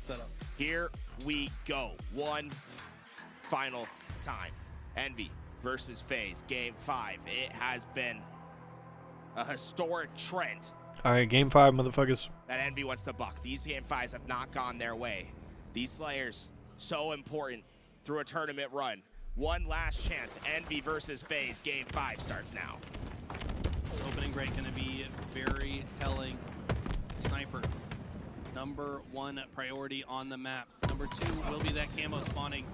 setup. Here we go. One final time. Envy versus FaZe. Game 5. It has been A historic trend All right, game 5, motherfuckers. that Envy wants to buck. These game 5s have not gone their way. These Slayers, so important through a tournament run. One last chance. Envy versus FaZe. Game 5 starts now. This opening break going to be very telling. Sniper, #1 priority on the map. #2 will be that camo spawning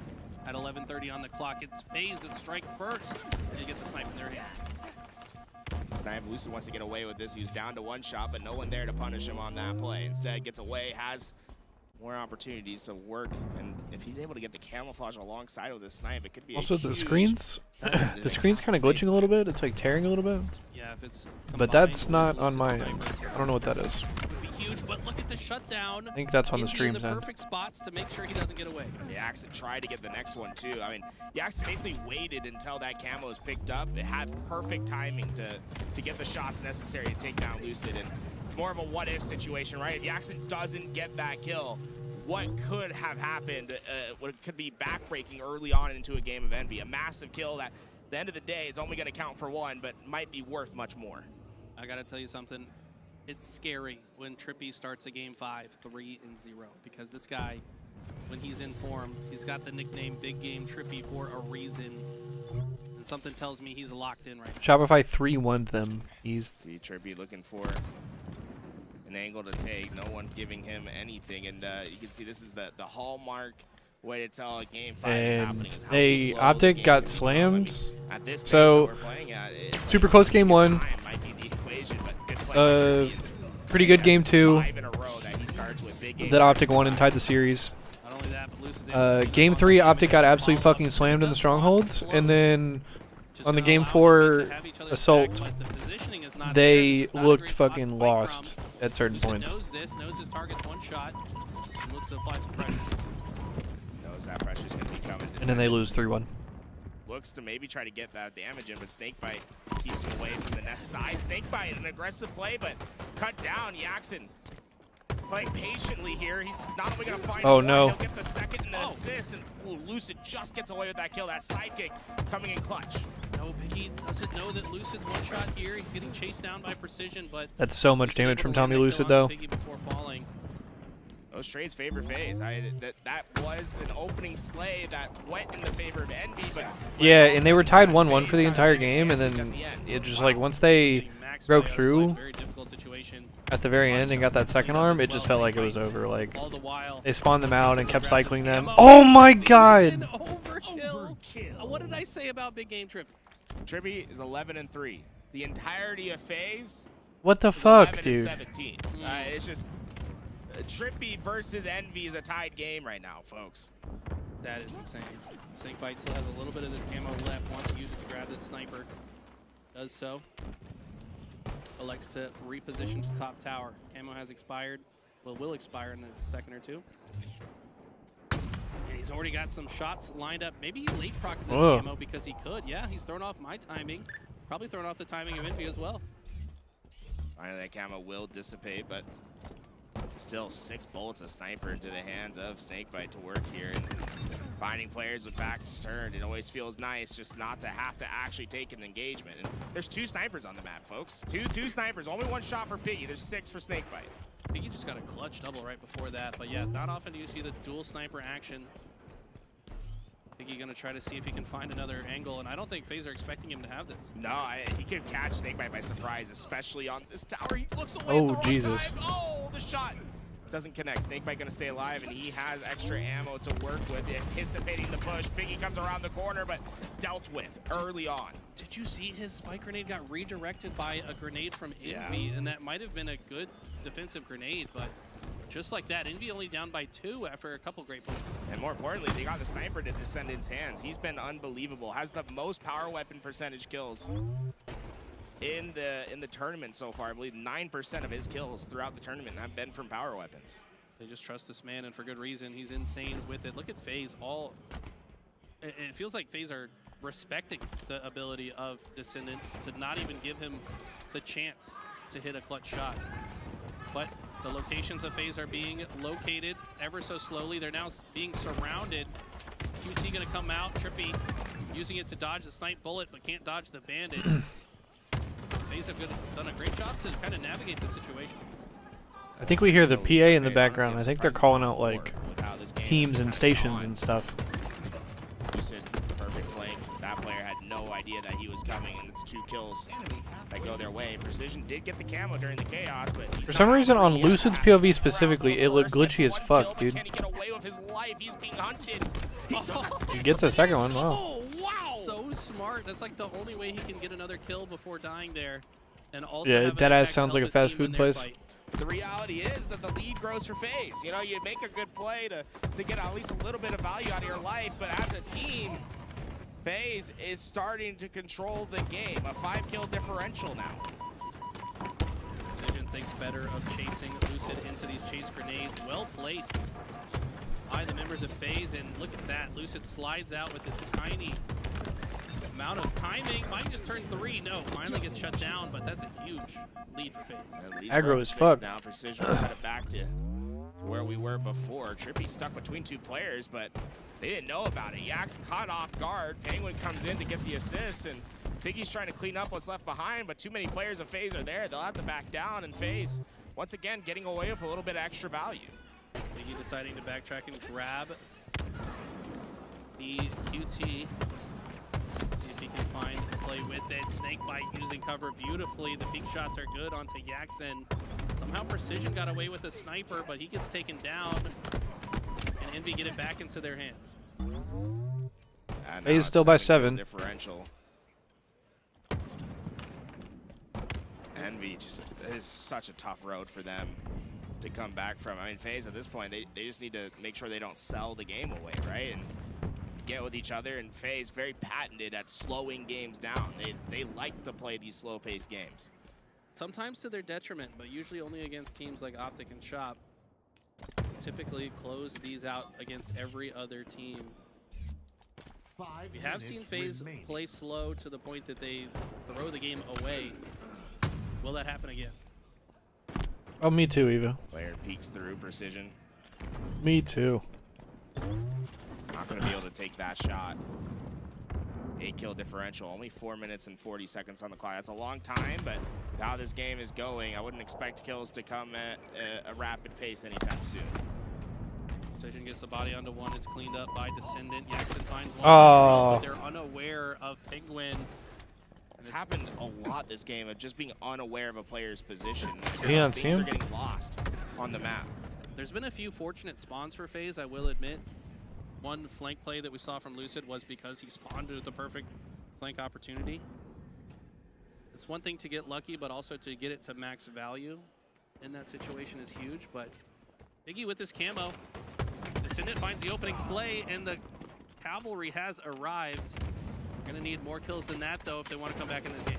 at 11:30 on the clock. It's FaZe that strike first to get the snipe in their hands. Snipe Lucid wants to get away with this. He was down to 1 shot, but no one there to punish him on that play. Instead, gets away, has more opportunities to work, and if he's able to get the camouflage alongside with the snipe, it could be Also, a the huge screen's kind of glitching a little bit. It's like tearing a little bit. Yeah, if it's But that's not on my end. I don't know what that is. Would be huge, but look at the shutdown. I think that's on the Envy in stream's the end. perfect spots to make sure he doesn't get away. Yaxon tried to get the next one too. I mean, Yaxon basically waited until that camo was picked up. It had perfect timing to get the shots necessary to take down Lucid, and it's more of a what-if situation, right? If Yaxon doesn't get that kill, what could have happened? What could be backbreaking early on into a game of Envy? A massive kill that, at the end of the day, it's only going to count for 1, but might be worth much more. I gotta tell you something. It's scary when Trippy starts a game 5, 3-0, because this guy, when he's in form, he's got the nickname Big Game Trippy for a reason. And something tells me he's locked in right now. Shopify 3-1'd them. See Trippy looking for an angle to take. No one giving him anything, and you can see this is the hallmark way to tell a game 5 is happening. Is how They slow Optic the game got can slammed. become. I mean, at this pace So that we're playing at, it's super like close game 1. time might be the equation, but good play by Trippy. Pretty good game 2. 5 in a row that he starts with. Big game That Optic Trippy. won and tied the series. Not only that, but Lucid's able to Game 3, Optic got absolutely fucking slammed in the strongholds, and then on the game 4 assault, they looked fucking lost at certain Lucid points. knows this, knows his target's 1 shot, and looks to apply some pressure. Knows that pressure's going to be coming. And then they lose 3-1. Looks to maybe try to get that damage in, but Snakebite keeps him away from the nest side. Snakebite, an aggressive play, but cut down. Yaxon playing patiently here. He's not only going to find one, no. he'll get the second and the assist, and Lucid just gets away with that kill. That sidekick coming in clutch. No, Biggie doesn't know that Lucid's 1 shot here. He's getting chased down by Precision, but That's so much damage from Tommy Lucid, though. Biggie before falling. Those trades favor FaZe. That was an opening slay that went in the favor of Envy, but Yeah, and they were tied 1-1 for the entire game, and then it just like once they broke through at the very end and got that second arm, it just felt like it was over. Like they spawned them out and kept cycling them. Oh my god! Overkill. What did I say about Big Game Trippy? Trippy is 11-3. The entirety of FaZe. What the is fuck, 11 dude? and 17. It's just Trippy versus Envy is a tied game right now, folks. That is insane. Snakebite still has a little bit of this camo left. Wants to use it to grab this sniper. Does so. Elects to reposition to top tower. Camo has expired. Well, will expire in a second or two. And he's already got some shots lined up. Maybe he late procced this camo because he could. Yeah, he's thrown off my timing. Probably thrown off the timing of Envy as well. Finally, that camo will dissipate, but still 6 bullets of sniper into the hands of Snakebite to work here. And finding players with backs turned, it always feels nice just not to have to actually take an engagement. And there's 2 snipers on the map, folks. Two snipers, only 1 shot for Piggy. There's 6 for Snakebite. Piggy just got a clutch double right before that. But yeah, not often do you see the dual sniper action. Piggy gonna try to see if he can find another angle, and I don't think FaZe are expecting him to have this. No, he could catch Snakebite by surprise, especially on this tower. He looks away Oh, at the wrong Jesus. time. Oh, the shot doesn't connect. Snakebite gonna stay alive, and he has extra ammo to work with, anticipating the push. Biggie comes around the corner, but dealt with early on. Did you see his spike grenade got redirected by a grenade from Envy? And that might have been a good defensive grenade, but just like that, Envy only down by 2 after a couple great pushes. And more importantly, they got the sniper to Descendant's hands. He's been unbelievable. Has the most power weapon percentage kills in the tournament so far. I believe 9% of his kills throughout the tournament have been from power weapons. They just trust this man, and for good reason. He's insane with it. Look at FaZe. It feels like FaZe are respecting the ability of Descendant to not even give him the chance to hit a clutch shot. But the locations of FaZe are being located ever so slowly. They're now being surrounded. QT gonna come out. Trippy using it to dodge the snipe bullet, but can't dodge the bandit. FaZe have done a great job to kind of navigate the situation. I think we hear the PA in the background. I think they're calling out like teams and stations and stuff. Lucid, perfect flank. That player had no idea that he was coming, and it's 2 kills that go their way. Precision did get the camo during the chaos, but For some reason on Lucid's POV specifically, it looked glitchy as fuck, dude. Can he get away with his life? He's being hunted. He gets a second one, wow. So smart. That's like the only way he can get another kill before dying there. And also Yeah, have an deadass impact to sounds like a help his fast team food win their place. fight. The reality is that the lead grows for FaZe. You know, you make a good play to get at least a little bit of value out of your life, but as a team, FaZe is starting to control the game. A 5-kill differential now. Precision thinks better of chasing Lucid into these chase grenades. Well placed by the members of FaZe, and look at that. Lucid slides out with this tiny amount of timing. Might just turn 3. No, finally gets shut down, but that's a huge lead for FaZe. Aggro as fuck. Now Precision will cut it back to where we were before. Trippy stuck between 2 players, but they didn't know about it. Yax caught off guard. Penguin comes in to get the assist, and Piggy's trying to clean up what's left behind, but too many players of FaZe are there. They'll have to back down, and FaZe, once again, getting away with a little bit of extra value. Piggy deciding to backtrack and grab the QT. See if he can find a play with it. Snakebite using cover beautifully. The peek shots are good onto Yaxen. Somehow Precision got away with a sniper, but he gets taken down. And Envy get it back into their hands. FaZe still by 7. Differential. Envy just is such a tough road for them to come back from. I mean, FaZe at this point, they just need to make sure they don't sell the game away, right? And get with each other, and FaZe very patented at slowing games down. They like to play these slow-paced games. Sometimes to their detriment, but usually only against teams like Optic and Shop. Typically close these out against every other team. We have seen FaZe play slow to the point that they throw the game away. Will that happen again? Oh, me too, Eva. Player peeks through Precision. Me too. Not going to be able to take that shot. 8-kill differential, only 4 minutes and 40 seconds on the clock. That's a long time, but with how this game is going, I wouldn't expect kills to come at a rapid pace anytime soon. Precision gets the body onto one. It's cleaned up by Descendant. Yaxen finds one. Oh. But they're unaware of Penguin. It's happened a lot this game of just being unaware of a player's position. Things are getting lost on the map. There's been a few fortunate spawns for FaZe, I will admit. One flank play that we saw from Lucid was because he spawned at the perfect flank opportunity. It's one thing to get lucky, but also to get it to max value in that situation is huge. But Iggy with this camo. Descendant finds the opening slay, and the cavalry has arrived. They're going to need more kills than that, though, if they want to come back in this game.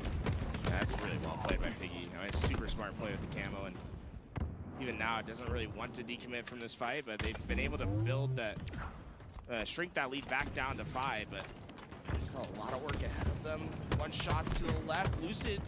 That's really well played by Piggy. I mean, super smart play with the camo, and even now it doesn't really want to decommit from this fight, but they've been able to build that, shrink that lead back down to 5, but there's still a lot of work ahead of them. 1 shot's to the left. Lucid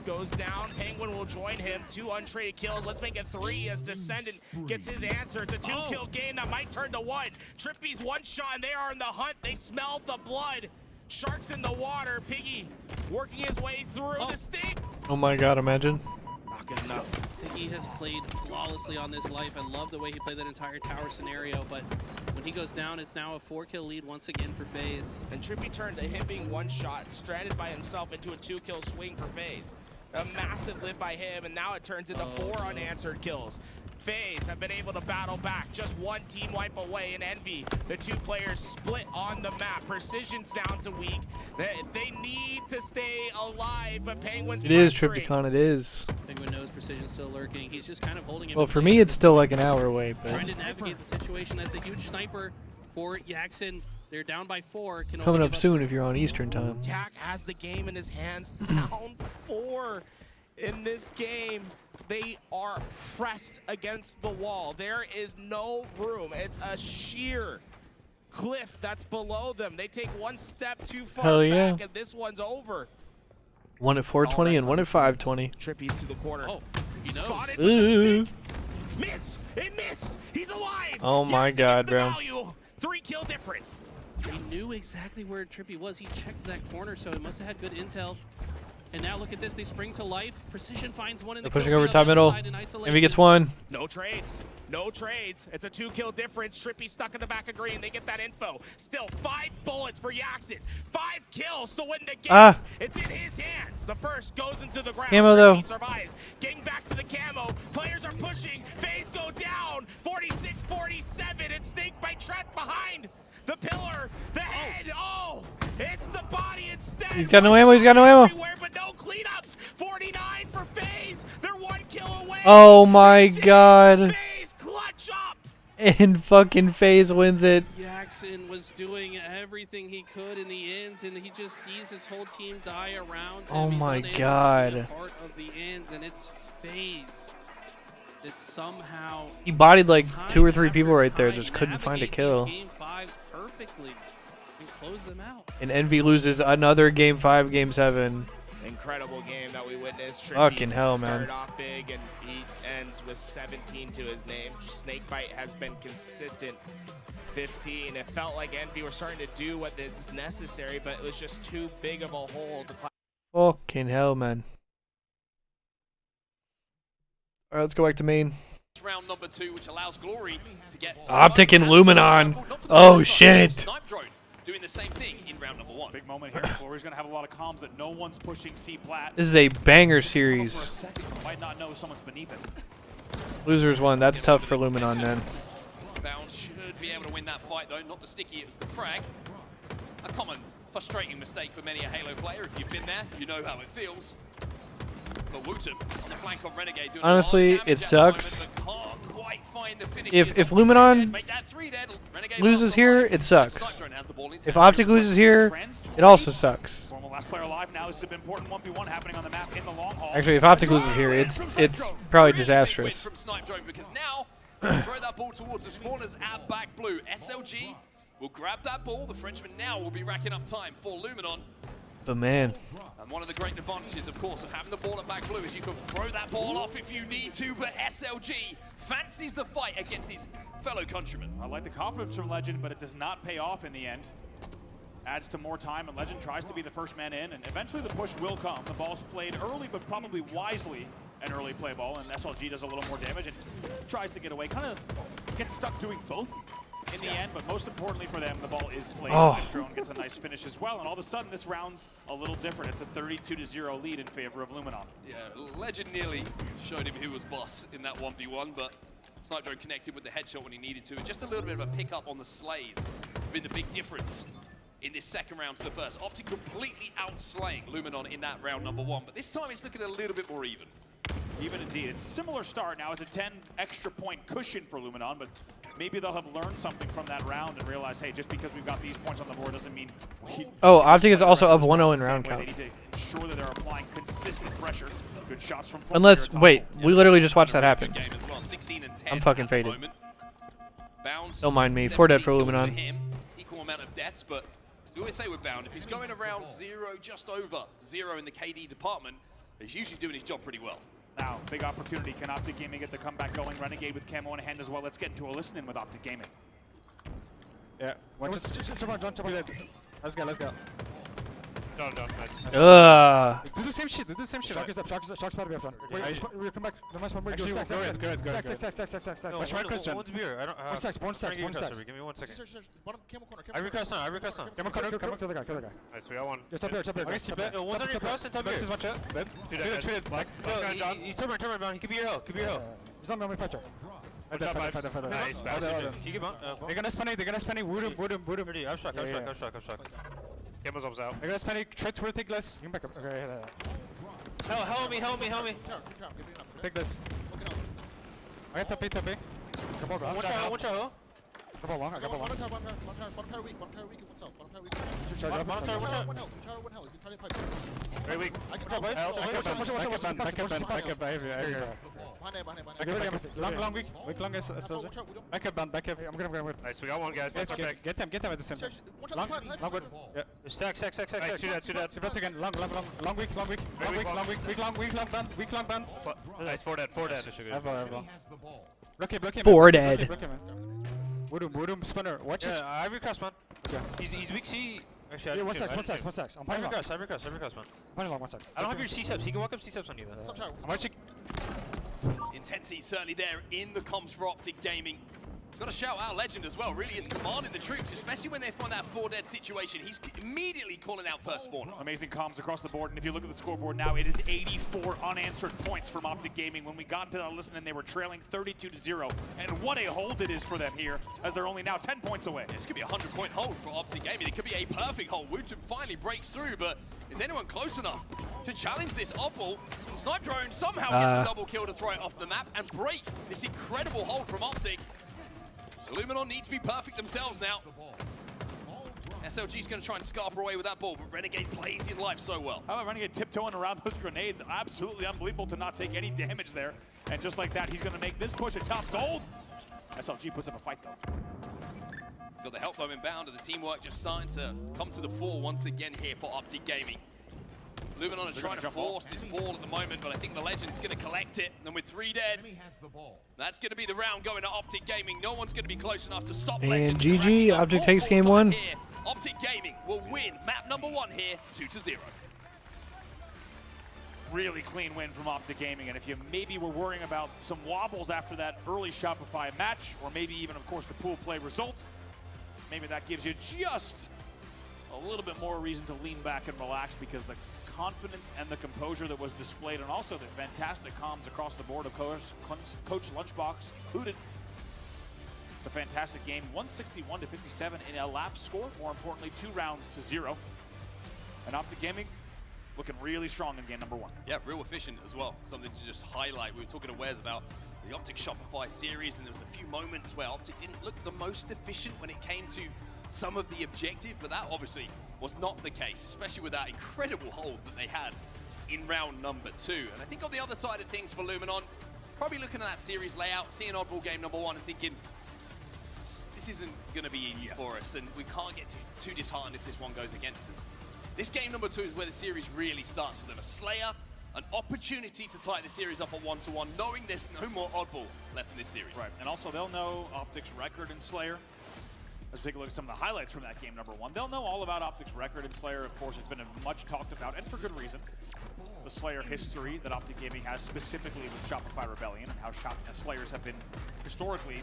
goes down. Penguin will join him. 2 untraded kills. Let's make it 3 as Descendant gets his answer. It's a 2-kill game that might turn to 1. Trippy's 1 shot, and they are in the hunt. They smell the blood. Sharks in the water. Piggy working his way through the state. Oh my god, imagine. Not good enough. Piggy has played flawlessly on this life. I love the way he played that entire tower scenario, but when he goes down, it's now a 4-kill lead once again for FaZe. And Trippy turned to him being 1 shot, stranded by himself into a 2-kill swing for FaZe. A massive lift by him, and now it turns into 4 unanswered kills. FaZe have been able to battle back, just 1 team wipe away in Envy. The 2 players split on the map. Precision's down to weak. They need to stay alive, but Penguin's It is Triptycon, it is. Penguin knows Precision's still lurking. He's just kind of holding him. Well, for me, it's still like an hour away, but Trying to navigate the situation. That's a huge sniper for Yaxen. They're down by 4. Can coming only up give soon if you're on Eastern time. Yak has the game in his hands, down 4 in this game. They are pressed against the wall. There is no room. It's a sheer cliff that's below them. They take 1 step too far Hell yeah. back, and this one's over. 1 at 420 and 1 at 520. Trippy to the corner. Oh, he knows. Spotted with the Ooh. stick. Miss! It missed! He's alive! Oh my god, bro. 3-kill difference. He knew exactly where Trippy was. He checked that corner, so he must have had good intel. And now look at this, they spring to life. Precision finds one in They're the pushing kill over feed top on the middle. other side in isolation. Envy gets one. No trades. No trades. It's a 2-kill difference. Trippy stuck in the back of green. They get that info. Still 5 bullets for Yaxin. 5 kills to win the game. Ah. It's in his hands. The first goes into the ground. Camo, though. Trippy survives. Getting back to the camo. Players are pushing. FaZe go down. 46-47. It's Snakebite trapped behind the pillar. The head. Oh, it's the body instead. He's got no ammo. He's got no ammo. Everywhere, but no cleanups. 49 for FaZe. They're 1 kill away. Oh my god. FaZe clutch up. And fucking FaZe wins it. Yaxin was doing everything he could in the ends, and he just sees his whole team die around him. Oh He's my unable to be god. a part of the ends, and it's FaZe that somehow He bodied like time 2 or 3 after people right there, time just couldn't find a navigate kill. these game 5s perfectly and close them out. And Envy loses another game 5, game 7. Incredible game that we witnessed. Trippy Fucking hell, man. started off big and he ends with 17 to his name. Snakebite has been consistent. 15. It felt like Envy were starting to do what is necessary, but it was just too big of a hole to Fucking hell, man. Alright, let's go back to main. Round number 2, which allows Glory to get Optic and Luminon. Oh shit. Snipe Drone doing the same thing in round number 1. Big moment here. Glory's going to have a lot of comms that no one's pushing C plat. This is a banger For a series. second, might not know someone's beneath it. Losers won. That's tough for Luminon, man. Bound should be able to win that fight though, not the sticky, it was the frag. A common, frustrating mistake for many a Halo player. If you've been there, you know how it feels. But Wooten on the flank of Renegade doing Honestly, a lot of it damage at the moment, sucks. but can't quite find the finishes. If Luminon Make that 3 dead. Renegade loses here, it sucks. Snipe Drone has the ball in If hand. Optic loses here, it also sucks. Formal last player alive now. This is an important 1v1 happening on the map in the long haul. Actually, if Optic loses here, it's probably disastrous. From Snipe Drone because now throw that ball towards the spawners at back blue. SLG will grab that ball. The Frenchman now will be racking up time for Luminon. But man, And one of the great advantages, of course, of having the ball at back blue is you can throw that ball off if you need to, but SLG fancies the fight against his fellow countrymen. I like the confidence from Legend, but it does not pay off in the end. Adds to more time, and Legend tries to be the first man in, and eventually the push will come. The ball's played early, but probably wisely an early play ball, and SLG does a little more damage and tries to get away. Kind of gets stuck doing both in the end, but most importantly for them, the ball is played. Oh. Snipe Drone gets a nice finish as well, and all of a sudden this round's a little different. It's a 32-0 lead in favor of Luminon. Yeah, Legend nearly showed him who was boss in that 1v1, but Snipe Drone connected with the headshot when he needed to. And just a little bit of a pickup on the slays has been the big difference in this second round to the first. Optic completely outslaying Luminon in that round number 1, but this time it's looking a little bit more even. Even indeed. It's a similar start. Now it's a 10 extra point cushion for Luminon, but maybe they'll have learned something from that round and realize, hey, just because we've got these points on the board doesn't mean we oh, Optic is also up 1-0 in round They count. need to ensure that they're applying consistent pressure. Good shots from Flip Unless, here at wait, top. we literally just watched that happen. Game as well, 16 and 10 I'm fucking at the faded. moment. Bound, Don't mind me. 4 dead for 17 kills Luminon. him, equal amount of deaths, but we always say with Bound, if he's going around 0, just over 0 in the KD department, he's usually doing his job pretty well. Now, big opportunity. Can Optic Gaming get the comeback going? Renegade with camo in hand as well. Let's get into a listen-in with Optic Gaming. Yeah, let's go, let's go. Done, nice. Do the same shit, do the same shit. Shark is up, Shark's about to be up, John. Wait, we come back. The nice one, Actually, stacks. One question. One stacks. Give me 1 second. I recross now. Come on, kill the guy. Nice, we got one. Just up here. Okay, see, bet. One's on your cross and top here. This is one shot. He's turn around. He could be your hill. He's not me, fight. Nice, They're gonna spin wood him. I'm shocked. Camo's almost out. They're gonna spin try to take less. You can back up. Okay, Help me. take this. I got top A. Come on, One shot. I got long. Very weak. Long weak. Back up. I'm gonna. Nice, we got one, guys. Let's back. Get them at the center. Long good. Yeah. Stack. Nice, two dead. That's again. Long weak. Weak long band. Nice, 4 dead. Ever. Block him. 4 dead. Woodum, spinner. Watch this. I recross, man. Okay. He's weak C. Actually, yeah, one sec. I'm playing long. Cyber cross, man. I'm playing long, one sec. I don't have your C-steps. He can walk up C-steps on you, though. I'm actually... Intensity certainly there in the comms for Optic Gaming. Got to shout out Legend as well, really is commanding the troops, especially when they find that 4-dead situation. He's immediately calling out first spawn. Amazing comms across the board, and if you look at the scoreboard now, it is 84 unanswered points from Optic Gaming. When we got into that listening, they were trailing 32-0, and what a hold it is for them here, as they're only now 10 points away. This could be a 100-point hold for Optic Gaming. It could be a perfect hold. Wootton finally breaks through, but is anyone close enough to challenge this Opal? Snipe Drone somehow gets a double kill to throw it off the map and break this incredible hold from Optic. Luminon need to be perfect themselves now. SLG's going to try and scarper away with that ball, but Renegade plays his life so well. How about Renegade tiptoeing around those grenades? Absolutely unbelievable to not take any damage there. And just like that, he's going to make this push a top gold. SLG puts up a fight, though. Got the help flow inbound, and the teamwork just starting to come to the fore once again here for Optic Gaming. Luminon are trying to force this ball at the moment, but I think the Legend's going to collect it. And with 3 dead, that's going to be the round going to Optic Gaming. No one's going to be close enough to stop And Legend. GG, Optic takes game 1. Here. Optic Gaming will win map number 1 here, 2-0. Really clean win from Optic Gaming, and if you maybe were worrying about some wobbles after that early Shopify match, or maybe even, of course, the pool play result, maybe that gives you just a little bit more reason to lean back and relax, because the confidence and the composure that was displayed, and also the fantastic comms across the board of Coach Lunchbox included. It's a fantastic game, 161-57 in a lap score. More importantly, 2 rounds to 0. And Optic Gaming looking really strong in game number 1. Yeah, real efficient as well. Something to just highlight. We were talking to Wes about the Optic Shopify series, and there was a few moments where Optic didn't look the most efficient when it came to some of the objective, but that obviously was not the case, especially with that incredible hold that they had in round number 2. And I think on the other side of things for Luminon, probably looking at that series layout, seeing oddball game number 1 and thinking, this isn't going to be easy for us, and we can't get too disheartened if this one goes against us. This game number 2 is where the series really starts for them. A Slayer, an opportunity to tie the series up at 1-1, knowing there's no more oddball left in this series. Right, and also they'll know Optic's record in Slayer. Let's take a look at some of the highlights from that game number 1. They'll know all about Optic's record in Slayer. Of course, it's been much talked about, and for good reason. The Slayer history that Optic Gaming has, specifically with Shopify Rebellion, and how Slayers have been historically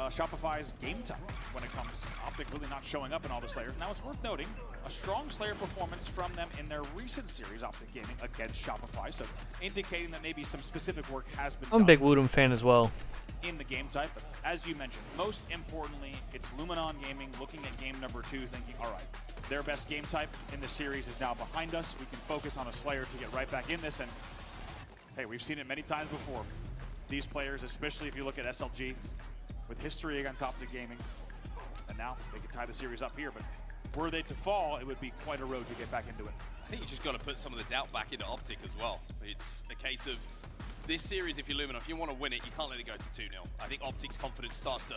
Shopify's game type when it comes to Optic really not showing up in all the Slayers. Now, it's worth noting a strong Slayer performance from them in their recent series, Optic Gaming, against Shopify, so indicating that maybe some specific work has been done. I'm a big Woodham fan as well. In the game type, but as you mentioned, most importantly, it's Luminon Gaming looking at game number 2, thinking, all right, their best game type in the series is now behind us. We can focus on a Slayer to get right back in this, and hey, we've seen it many times before. These players, especially if you look at SLG, with history against Optic Gaming, and now they can tie the series up here, but were they to fall, it would be quite a road to get back into it. I think you just got to put some of the doubt back into Optic as well. It's a case of this series, if you're Luminon, if you want to win it, you can't let it go to 2-0. I think Optic's confidence starts to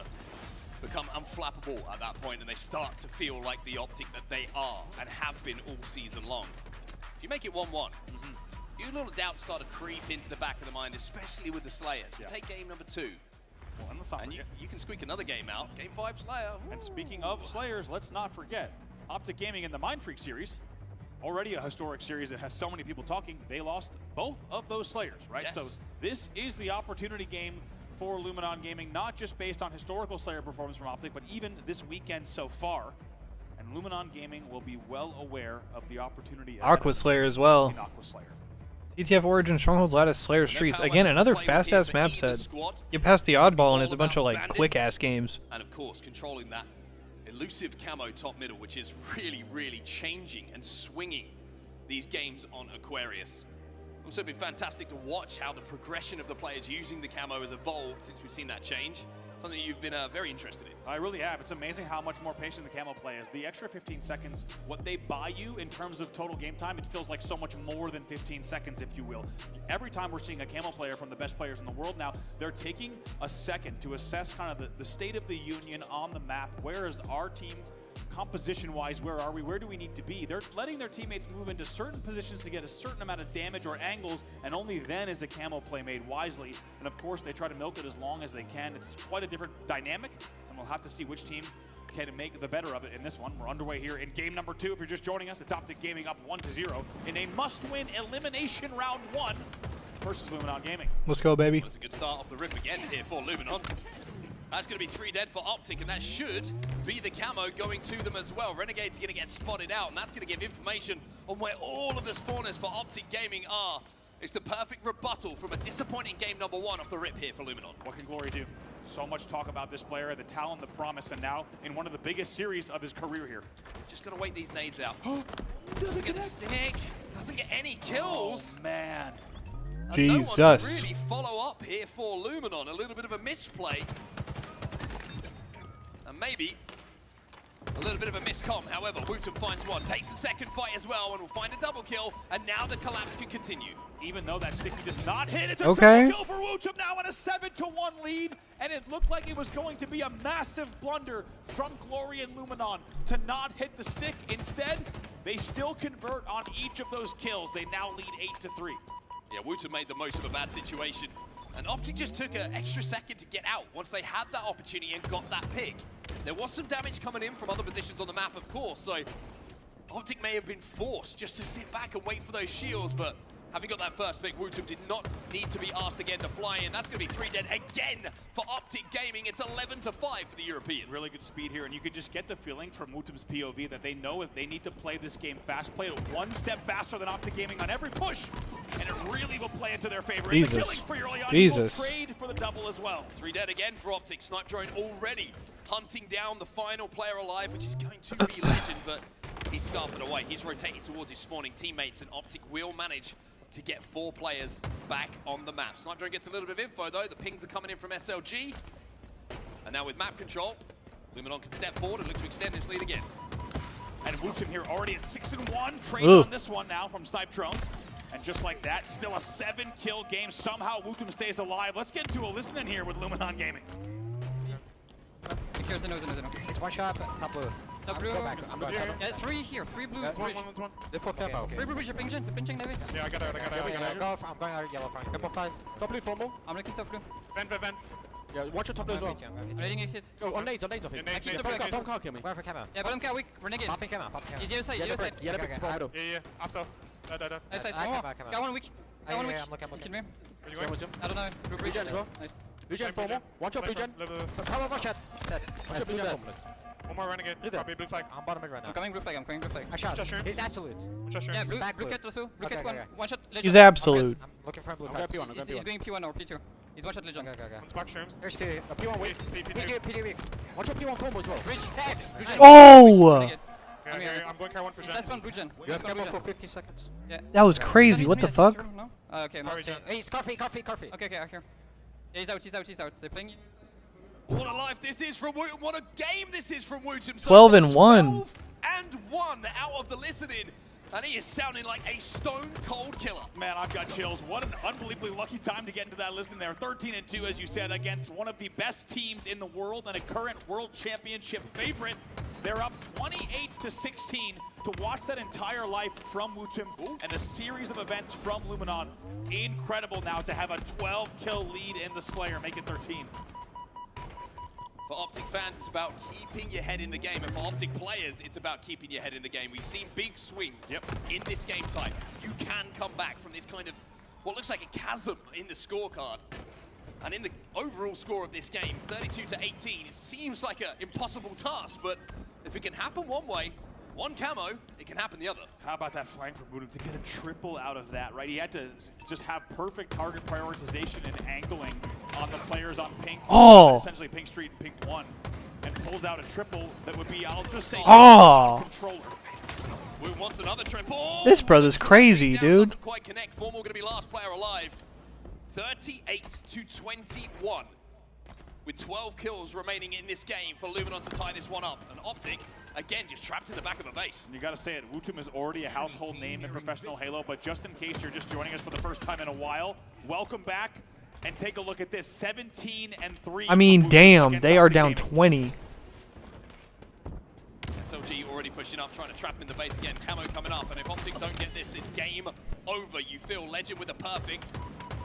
become unflappable at that point, and they start to feel like the Optic that they are and have been all season long. If you make it 1-1, a little doubts start to creep into the back of the mind, especially with the Slayers. Yeah. Take game number 2. Well, and you can squeak another game out. Game 5 Slayer. Ooh. And speaking of Slayers, let's not forget, Optic Gaming in the Mindfreak series, already a historic series that has so many people talking, they lost both of those Slayers, right? Yes. So this is the opportunity game for Luminon Gaming, not just based on historical Slayer performance from Optic, but even this weekend so far. And Luminon Gaming will be well aware of the opportunity Aqua Slayer as well. In Aqua Slayer. CTF Origin Strongholds Lattice Slayer Streets. Again, another fast-ass map set. Get past the oddball and it's a bunch of like quick-ass games. And of course, controlling that elusive camo top middle, which is really, really changing and swinging these games on Aquarius. Also been fantastic to watch how the progression of the players using the camo has evolved since we've seen that change. Something you've been very interested in. I really have. It's amazing how much more patient the camo play is. The extra 15 seconds, what they buy you in terms of total game time, it feels like so much more than 15 seconds, if you will. Every time we're seeing a camo player from the best players in the world now, they're taking a second to assess kind of the state of the union on the map. Where is our team composition-wise? Where are we? Where do we need to be? They're letting their teammates move into certain positions to get a certain amount of damage or angles, and only then is the camo play made wisely. And of course, they try to milk it as long as they can. It's quite a different dynamic, and we'll have to see which team can make the better of it in this one. We're underway here in game number 2. If you're just joining us, it's Optic Gaming up 1-0 in a must-win elimination round 1 versus Luminon Gaming. Let's go, baby. That's a good start off the rip again here for Luminon. That's going to be 3 dead for Optic, and that should be the camo going to them as well. Renegade's going to get spotted out, and that's going to give information on where all of the spawners for Optic Gaming are. It's the perfect rebuttal from a disappointing game number 1 off the rip here for Luminon. What can Glory do? So much talk about this player, the talent, the promise, and now in one of the biggest series of his career here. Just got to wait these nades out. Doesn't get a stick, doesn't get any kills. Oh, man. And no one to Jesus. really follow up here for Luminon. A little bit of a misplay. And maybe a little bit of a miscom. However, Wootum finds one, takes the second fight as well, and will find a double kill. And now the collapse can continue. Even though that sticky does not hit, it's a Okay. triple kill for Wootum now in a 7-1 lead. And it looked like it was going to be a massive blunder from Glory and Luminon to not hit the stick. Instead, they still convert on each of those kills. They now lead 8-3. Yeah, Wootum made the most of a bad situation. And Optic just took an extra second to get out once they had that opportunity and got that pick. There was some damage coming in from other positions on the map, of course, so Optic may have been forced just to sit back and wait for those shields, but having got that first pick, Wootum did not need to be asked again to fly in. That's going to be 3 dead again for Optic Gaming. It's 11-5 for the Europeans. Really good speed here, and you can just get the feeling from Wootum's POV that they know if they need to play this game fast, play it one step faster than Optic Gaming on every push, and it really will play into their favor. It's a Jesus. killing spree early on. Jesus. He will trade for the double as well. 3 dead again for Optic. Snipe Drone already hunting down the final player alive, which is going to be Legend, but he's scarfing away. He's rotating towards his spawning teammates, and Optic will manage to get 4 players back on the map. Snipe Drone gets a little bit of info though. The pings are coming in from SLG. And now with map control, Luminon can step forward and look to extend this lead again. And Wootum here already at 6-1. Trades Ooh. on this one now from Snipe Drone. And just like that, still a 7-kill game. Somehow Wootum stays alive. Let's get into a listening here with Luminon Gaming. It's one shot, top blue. Top blue. Go back. I'm going top. Yeah, 3 here, 3 blue. That's one. They full camo. Free blue, you're pinching, Navy. Yeah, I got it. I'm going out yellow front. Couple 5. Top blue, formal. I'm looking top blue. Vent. Yeah, watch your top blue as well. I'm letting exit. Oh, on nades, I think. I keep the black. Don't kill me. Going for camo. Yeah, bottom car weak, renegade. Popping camo. He's yellow side, yellow side. Yeah, the big middle. Yeah, up so. Nice side, one more. Got one weak. Got one weak. I'm looking. Kill me. Where you going? I don't know, blue bridge Gen as well. Nice. Blue gen formal. Watch out blue gen. Come on, watch that. Watch out blue gen. One more renegade. Probably blue flag. I'm bottom mid right now. I'm coming blue flag, I shot. Just sure. He's absolute. Yeah, blue Back cat also. Blue cat Okay. one shot, Legend. He's absolute. I'm looking for blue He's cards. going P1 or P2. He's one shot Legend. Okay. One's back shrooms. There's two. P1 weak. PD weak. Watch out P1 formal as well. Bridge, head. Oh! Okay, I'm going car 1 for Gen. Last one, blue gen. You have camo for 50 seconds. Yeah. That was crazy. What the fuck? No? Okay, no. Hey, Scarfy. Okay, I hear. Yeah, he's out. They're playing. What a life this is from Wootum. What a game this is from Wootum. So 12-1. 12-1 out of the listening. And he is sounding like a stone-cold killer. Man, I've got chills. What an unbelievably lucky time to get into that listening there. 13-2, as you said, against one of the best teams in the world and a current World Championship favorite. They're up 28-16 to watch that entire life from Wootum and a series of events from Luminon. Incredible now to have a 12-kill lead in the Slayer, make it 13. For Optic fans, it's about keeping your head in the game. And for Optic players, it's about keeping your head in the game. We've seen big swings in this game type. You can come back from this kind of what looks like a chasm in the scorecard. And in the overall score of this game, 32-18, it seems like an impossible task. But if it can happen one way, one camo, it can happen the other. How about that flank from Wootum to get a triple out of that, right? He had to just have perfect target prioritization and angling on the players on pink. Oh. Essentially pink street and pink 1. And pulls out a triple that would be, I'll just say, Oh. controller. Woo wants another triple. This brother's crazy, dude. Doesn't quite connect. Formal going to be last player alive. 38-21. With 12 kills remaining in this game for Luminon to tie this one up. And Optic, again, just trapped in the back of a base. You got to say it, Wootum is already a household name in professional Halo, but just in case you're just joining us for the first time in a while, welcome back and take a look at this. 17-3. I mean, damn, they are down 20. SLG already pushing up, trying to trap him in the base again. Camo coming up, and if Optic don't get this, it's game over. You feel Legend with a perfect.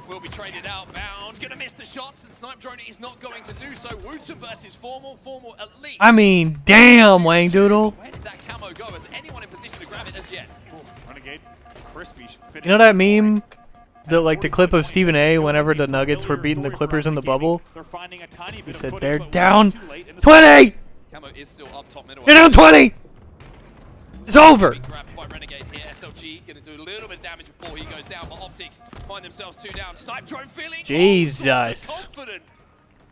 will be traded out. Bound, gonna miss the shots, and Snipe Drone is not going to do so. Wootton versus Formal. Formal at least. I mean, damn, Wang Doodle. Where did that camo go? Is anyone in position to grab it as yet? Renegade, crispy. You know that meme? Like the clip of Stephen A. whenever the Nuggets were beating the Clippers in the bubble? He said, they're down 20! Camo is still up top middle. They're down 20! It's over! Grabbed by Renegade here. SLG gonna do a little bit of damage before he goes down, but Optic find themselves 2 down. Snipe Drone feeling Jesus. confident.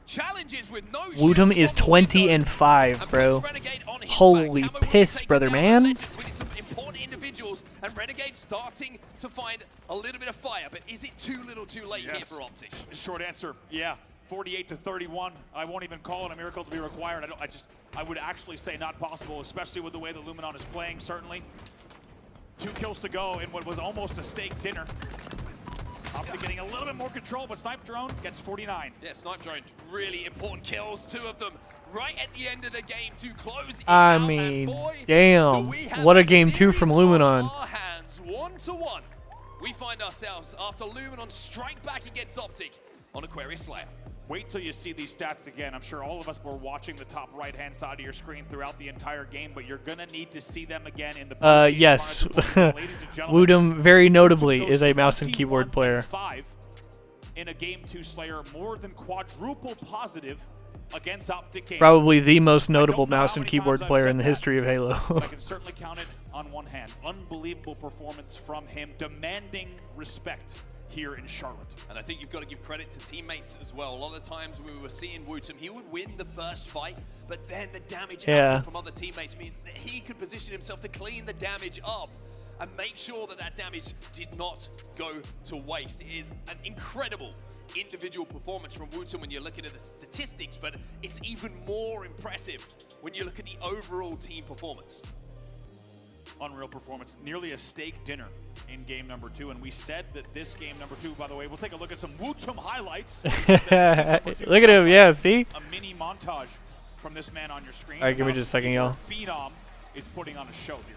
Challenges with no Wootton is 20 and 5, bro. Holy piss, brother, man. Important individuals, and Renegade starting to find a little bit of fire, but is it too little too late here for Optic? Short answer, yeah. 48 to 31. I won't even call it a miracle to be required. I would actually say not possible, especially with the way that Luminon is playing, certainly. 2 kills to go in what was almost a steak dinner. Optic getting a little bit more control, but Snipe Drone gets 49. Yeah, Snipe Drone, really important kills, 2 of them right at the end of the game to close it I out. mean, Boy, damn. What a game 2 from Luminon. Our hands 1-1. We find ourselves after Luminon strike back against Optic on Aquarius Slayer. Wait till you see these stats again. I'm sure all of us were watching the top right-hand side of your screen throughout the entire game, but you're gonna need to see them again in the yes. Wootton, very notably, is a mouse and keyboard player. 5 in a game 2 Slayer, more than quadruple positive against Optic Gaming. Probably the most notable mouse and keyboard player in the history of Halo. I can certainly count it on one hand. Unbelievable performance from him, demanding respect here in Charlotte. And I think you've got to give credit to teammates as well. A lot of times when we were seeing Wootton, he would win the first fight, but then the damage output from other teammates means that he could position himself to clean the damage up and make sure that that damage did not go to waste. It is an incredible individual performance from Wootton when you're looking at the statistics, but it's even more impressive when you look at the overall team performance. Unreal performance, nearly a steak dinner in game number 2, and we said that this game number 2, by the way, we'll take a look at some Wootton highlights. Look at him, yeah, see? A mini montage from this man on your screen. Alright, give me just a second, y'all. Phenom is putting on a show here.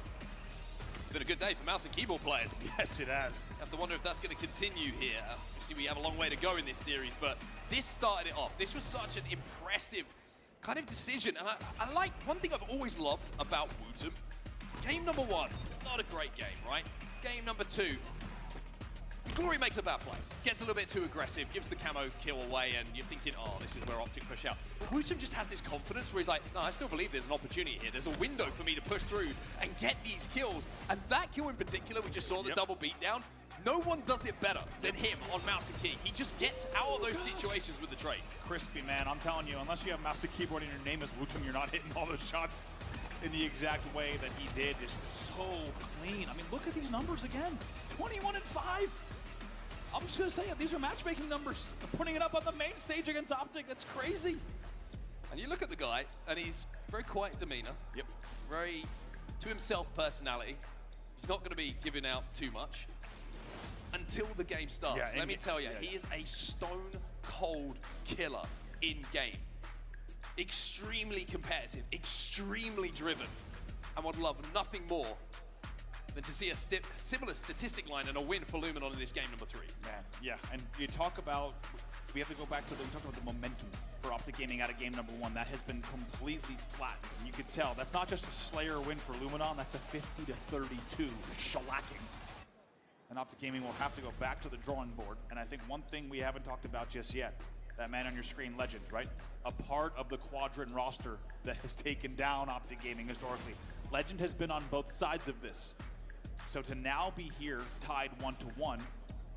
It's been a good day for mouse and keyboard players. Yes, it has. I have to wonder if that's going to continue here. Obviously, we have a long way to go in this series, but this started it off. This was such an impressive kind of decision, and I like one thing I've always loved about Wootton. Game number 1, not a great game, right? Game number 2, Glory makes a bad play, gets a little bit too aggressive, gives the camo kill away, and you're thinking, oh, this is where Optic push out. But Wootton just has this confidence where he's like, no, I still believe there's an opportunity here. There's a window for me to push through and get these kills. And that kill in particular, we just saw the double beatdown. No one does it better than him on mouse and key. He just gets out of those situations with the trade. Crispy, man. I'm telling you, unless you have mouse and keyboard and your name is Wootton, you're not hitting all those shots in the exact way that he did. Just so clean. I mean, look at these numbers again. 21 and 5. I'm just going to say it. These are matchmaking numbers. Putting it up on the main stage against Optic. That's crazy. And you look at the guy, and he's very quiet demeanor. Yep. Very to himself personality. He's not going to be giving out too much until the game starts. Yeah, Let me tell you, he is a stone cold killer in game. Extremely competitive, extremely driven, and would love nothing more than to see a similar statistic line and a win for Luminon in this game number 3. Man, yeah, and you talk about, we have to go back to we talk about the momentum for Optic Gaming out of game number 1. That has been completely flattened. You could tell that's not just a Slayer win for Luminon, that's a 50 to 32 shellacking. And Optic Gaming will have to go back to the drawing board. And I think one thing we haven't talked about just yet, that man on your screen, Legend, right? A part of the Quadrant roster that has taken down Optic Gaming historically. Legend has been on both sides of this. So to now be here tied 1-1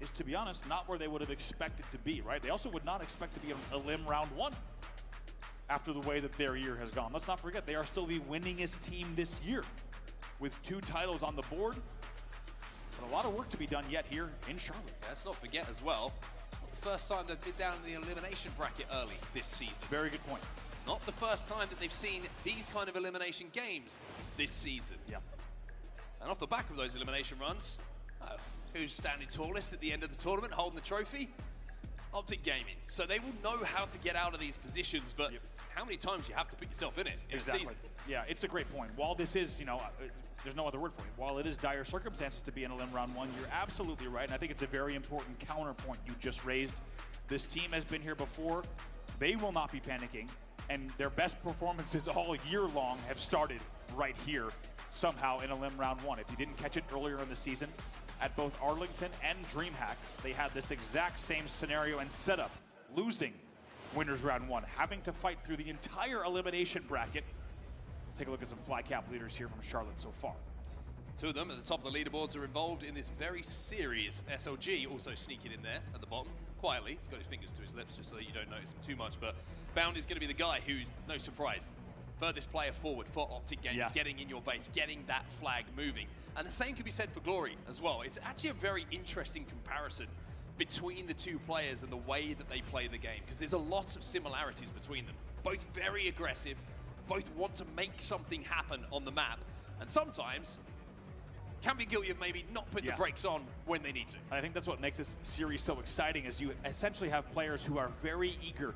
is, to be honest, not where they would have expected to be, right? They also would not expect to be a limb round 1 after the way that their year has gone. Let's not forget, they are still the winningest team this year with 2 titles on the board. But a lot of work to be done yet here in Charlotte. Yeah, let's not forget as well, not the first time they've been down in the elimination bracket early this season. Very good point. Not the first time that they've seen these kind of elimination games this season. Yeah. And off the back of those elimination runs, who's standing tallest at the end of the tournament holding the trophy? Optic Gaming. So they will know how to get out of these positions, but how many times you have to put yourself in it in a season. Yeah, it's a great point. While this is, you know, there's no other word for it. While it is dire circumstances to be in a limb round 1, you're absolutely right. And I think it's a very important counterpoint you just raised. This team has been here before. They will not be panicking. And their best performances all year long have started right here, somehow in a limb round 1. If you didn't catch it earlier in the season, at both Arlington and DreamHack, they had this exact same scenario and setup, losing winners round 1, having to fight through the entire elimination bracket. Take a look at some fly cap leaders here from Charlotte so far. 2 of them at the top of the leaderboards are involved in this very series. SLG also sneaking in there at the bottom, quietly. He's got his fingers to his lips just so that you don't notice him too much. But Bound is going to be the guy who, no surprise, furthest player forward for Optic Gaming, getting in your base, getting that flag moving. And the same could be said for Glory as well. It's actually a very interesting comparison between the 2 players and the way that they play the game, because there's a lot of similarities between them. Both very aggressive, both want to make something happen on the map, and sometimes can be guilty of maybe not putting the brakes on when they need to. And I think that's what makes this series so exciting, is you essentially have players who are very eager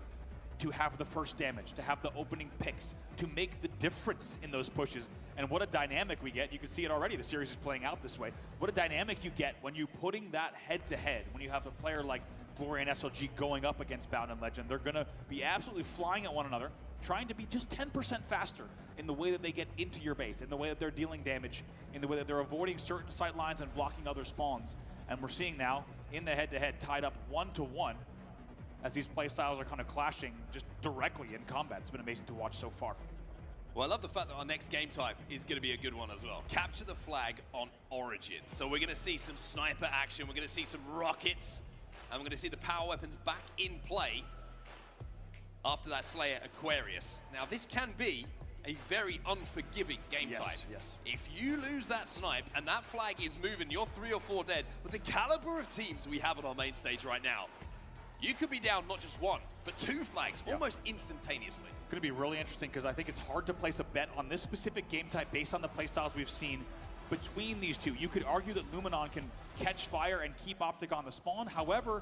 to have the first damage, to have the opening picks, to make the difference in those pushes. And what a dynamic we get. You can see it already. The series is playing out this way. What a dynamic you get when you putting that head-to-head, when you have a player like Glory and SLG going up against Bound and Legend. They're going to be absolutely flying at one another, trying to be just 10% faster in the way that they get into your base, in the way that they're dealing damage, in the way that they're avoiding certain sight lines and blocking other spawns. And we're seeing now, in the head-to-head, tied up 1-to-1, as these playstyles are kind of clashing just directly in combat. It's been amazing to watch so far. Well, I love the fact that our next game type is going to be a good one as well. Capture the flag on Origin. So we're going to see some sniper action, we're going to see some rockets, and we're going to see the power weapons back in play after that Slayer Aquarius. Now, this can be a very unforgiving game type. Yes. If you lose that snipe and that flag is moving, you're 3 or 4 dead. With the caliber of teams we have on our main stage right now, you could be down not just 1, but 2 flags almost instantaneously. Going to be really interesting, because I think it's hard to place a bet on this specific game type based on the playstyles we've seen between these 2. You could argue that Luminon can catch fire and keep Optic on the spawn. However,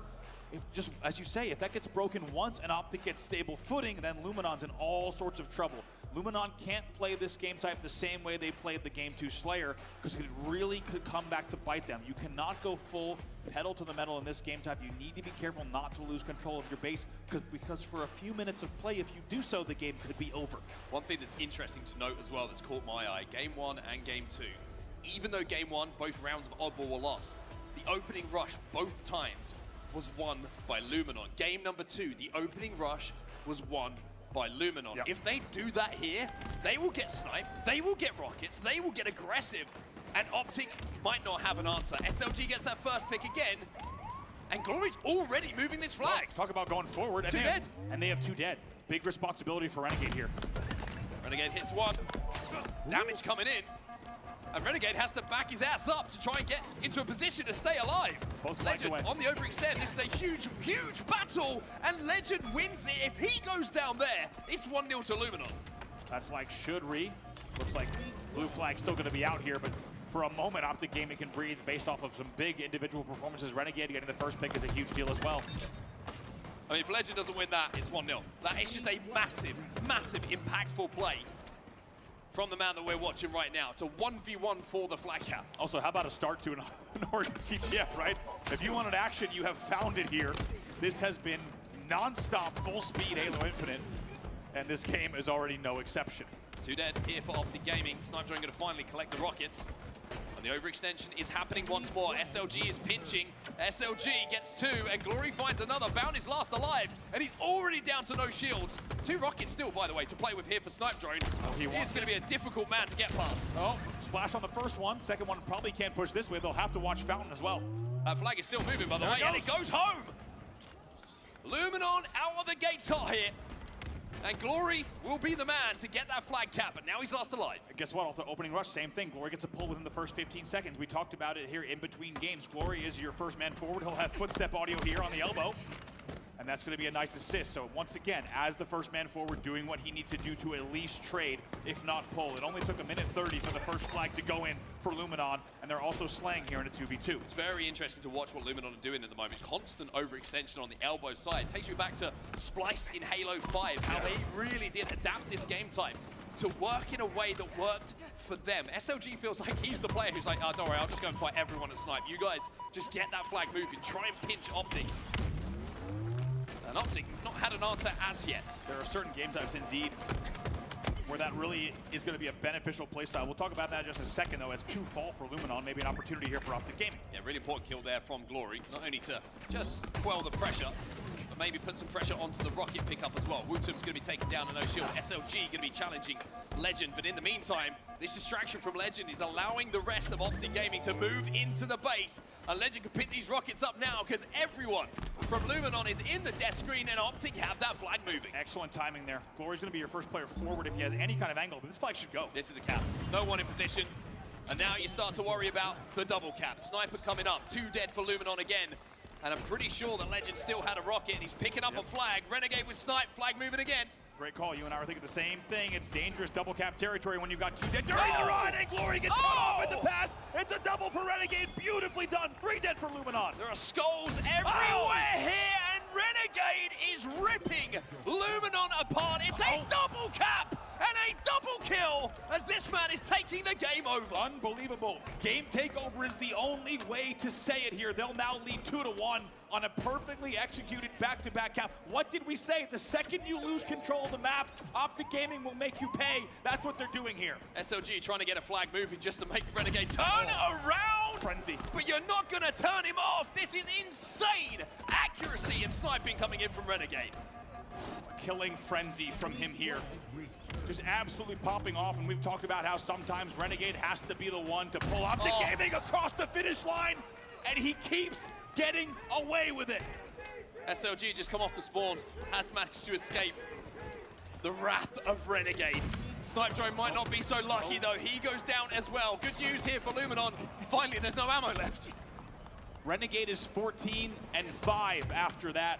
if just as you say, if that gets broken once and Optic gets stable footing, then Luminon's in all sorts of trouble. Luminon can't play this game type the same way they played the Game 2 Slayer, because it really could come back to bite them. You cannot go full pedal to the metal in this game type. You need to be careful not to lose control of your base, because for a few minutes of play, if you do so, the game could be over. One thing that's interesting to note as well that's caught my eye, Game 1 and Game 2, even though Game 1, both rounds of Oddball were lost, the opening rush both times was won by Luminon. Game number 2, the opening rush was won by Luminon. If they do that here, they will get sniped, they will get rockets, they will get aggressive, and Optic might not have an answer. SLG gets that first pick again, and Glory's already moving this flag. Talk about going forward. 2 dead. And they have 2 dead. Big responsibility for Renegade here. Renegade hits 1. Damage coming in. And Renegade has to back his ass up to try and get into a position to stay alive. Legend on the overextend. This is a huge, huge battle, and Legend wins it. If he goes down there, it's 1-0 to Luminon. That flag should Looks like blue flag's still going to be out here, but for a moment, Optic Gaming can breathe based off of some big individual performances. Renegade getting the first pick is a huge deal as well. I mean, if Legend doesn't win that, it's 1-0. That is just a massive, massive, impactful play from the man that we're watching right now. It's a 1v1 for the flag cap. Also, how about a start to an Oregon CGF, right? If you wanted action, you have found it here. This has been non-stop, full-speed Halo Infinite, and this game is already no exception. 2 dead here for Optic Gaming. Snipedrone going to finally collect the rockets. And the overextension is happening once more. SLG is pinching. SLG gets 2, and Glory finds another. Bound is last alive, and he's already down to no shields. 2 rockets still, by the way, to play with here for Snipedrone. He's going to be a difficult man to get past. Oh, splash on the first one. Second one probably can't push this way. They'll have to watch Fountain as well. That flag is still moving, by the way, and it goes home. Luminon out of the gates hot here. And Glory will be the man to get that flag cap, but now he's last alive. And guess what? Also, opening rush, same thing. Glory gets a pull within the first 15 seconds. We talked about it here in between games. Glory is your first man forward. He'll have footstep audio here on the elbow. And that's going to be a nice assist. So once again, as the first man forward, doing what he needs to do to at least trade if not pull. It only took a minute 30 for the first flag to go in for Luminon, and they're also slaying here in a 2v2. It's very interesting to watch what Luminon are doing at the moment. Constant overextension on the elbow side. Takes me back to Splice in Halo 5, how they really did adapt this game type to work in a way that worked for them. SLG feels like he's the player who's like, oh, don't worry, I'll just go and fight everyone and snipe. You guys just get that flag moving. Try and pinch Optic. And Optic not had an answer as yet. There are certain game types indeed where that really is going to be a beneficial playstyle. We'll talk about that in just a second, though, as 2 fall for Luminon. Maybe an opportunity here for Optic Gaming. Yeah, really important kill there from Glory. Not only to just quell the pressure, but maybe put some pressure onto the rocket pickup as well. Wutum's going to be taken down to no shield. SLG going to be challenging Legend, but in the meantime, this distraction from Legend is allowing the rest of Optic Gaming to move into the base. And Legend can pick these rockets up now because everyone from Luminon is in the death screen and Optic have that flag moving. Excellent timing there. Glory's going to be your first player forward if he has any kind of angle, but this flag should go. This is a cap. No one in position. And now you start to worry about the double cap. Sniper coming up. 2 dead for Luminon again. And I'm pretty sure that Legend still had a rocket. He's picking up a flag. Renegade with snipe. Flag moving again. Great call. You and I are thinking the same thing. It's dangerous double cap territory when you've got 2 dead during the run, and Glory gets cut off at the pass. It's a double for Renegade. Beautifully done. 3 dead for Luminon. There are skulls everywhere here, and Renegade is ripping Luminon apart. It's a double cap and a double kill as this man is taking the game over. Unbelievable. Game takeover is the only way to say it here. They'll now lead 2-1 on a perfectly executed back-to-back cap. What did we say? The second you lose control of the map, Optic Gaming will make you pay. That's what they're doing here. SLG trying to get a flag moving just to make Renegade turn around. Frenzy. But you're not going to turn him off. This is insane accuracy and sniping coming in from Renegade. Killing frenzy from him here. Just absolutely popping off, and we've talked about how sometimes Renegade has to be the one to pull Optic Gaming across the finish line, and he keeps getting away with it. SLG just come off the spawn, has managed to escape the wrath of Renegade. Snipe Drone might not be so lucky though, he goes down as well. Good news here for Luminon, finally there's no ammo left. Renegade is 14-5 after that.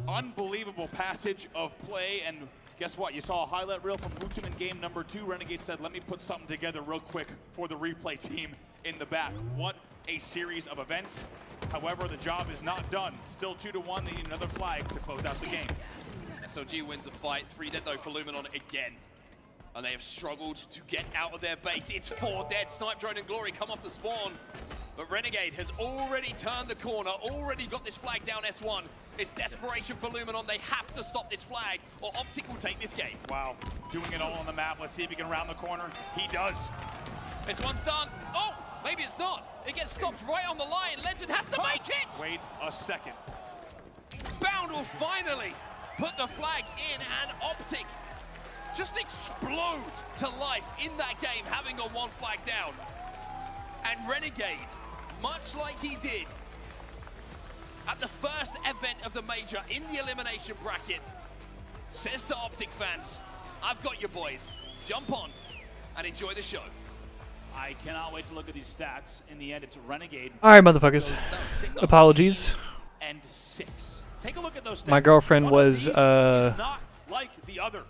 Unbelievable passage of play, and guess what? You saw a highlight reel from Wutum in game number 2. Renegade said, let me put something together real quick for the replay team in the back. What a series of events. However, the job is not done. Still 2-1, they need another flag to close out the game. SLG wins a fight, 3 dead though for Luminon again. And they have struggled to get out of their base. It's 4 dead, Snipe Drone and Glory come off the spawn. But Renegade has already turned the corner, already got this flag down S1. It's desperation for Luminon. They have to stop this flag or Optic will take this game. Wow, doing it all on the map. Let's see if he can round the corner. He does. This one's done. Oh, maybe it's not. It gets stopped right on the line. Legend has to make it. Wait a second. Bound will finally put the flag in, and Optic just explode to life in that game, having got 1 flag down. And Renegade, much like he did at the first event of the major in the elimination bracket, says to Optic fans, I've got you boys. Jump on and enjoy the show. I cannot wait to look at these stats. In the end, it's Renegade. All right, motherfuckers. Apologies. And 6. Take a look at those stats. My girlfriend was It's not like the other.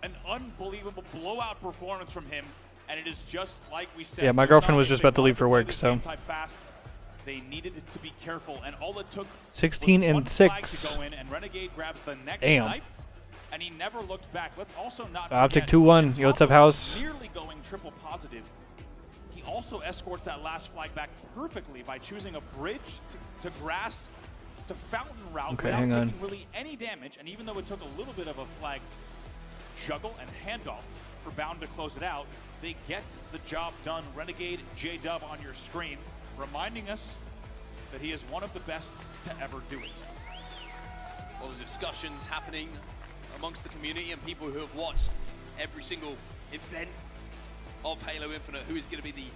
An unbelievable blowout performance from him, and it is just like we said. Yeah, my girlfriend was just about to leave for work, so. They needed to be careful, and all it took 16 was and 1 flag 6. to go in, and Renegade grabs the next Damn. snipe, and he never looked back. Let's also not Optic forget, 2-1. Yo, what's up, house? Nearly going triple positive. He also escorts that last flag back perfectly by choosing a bridge to grass to fountain route Okay, without hang on. taking really any damage. And even though it took a little bit of a flag juggle and handoff for Bound to close it out, they get the job done. Renegade J-Dub on your screen, reminding us that he is one of the best to ever do it. A lot of discussions happening amongst the community and people who have watched every single event of Halo Infinite, who is going to be the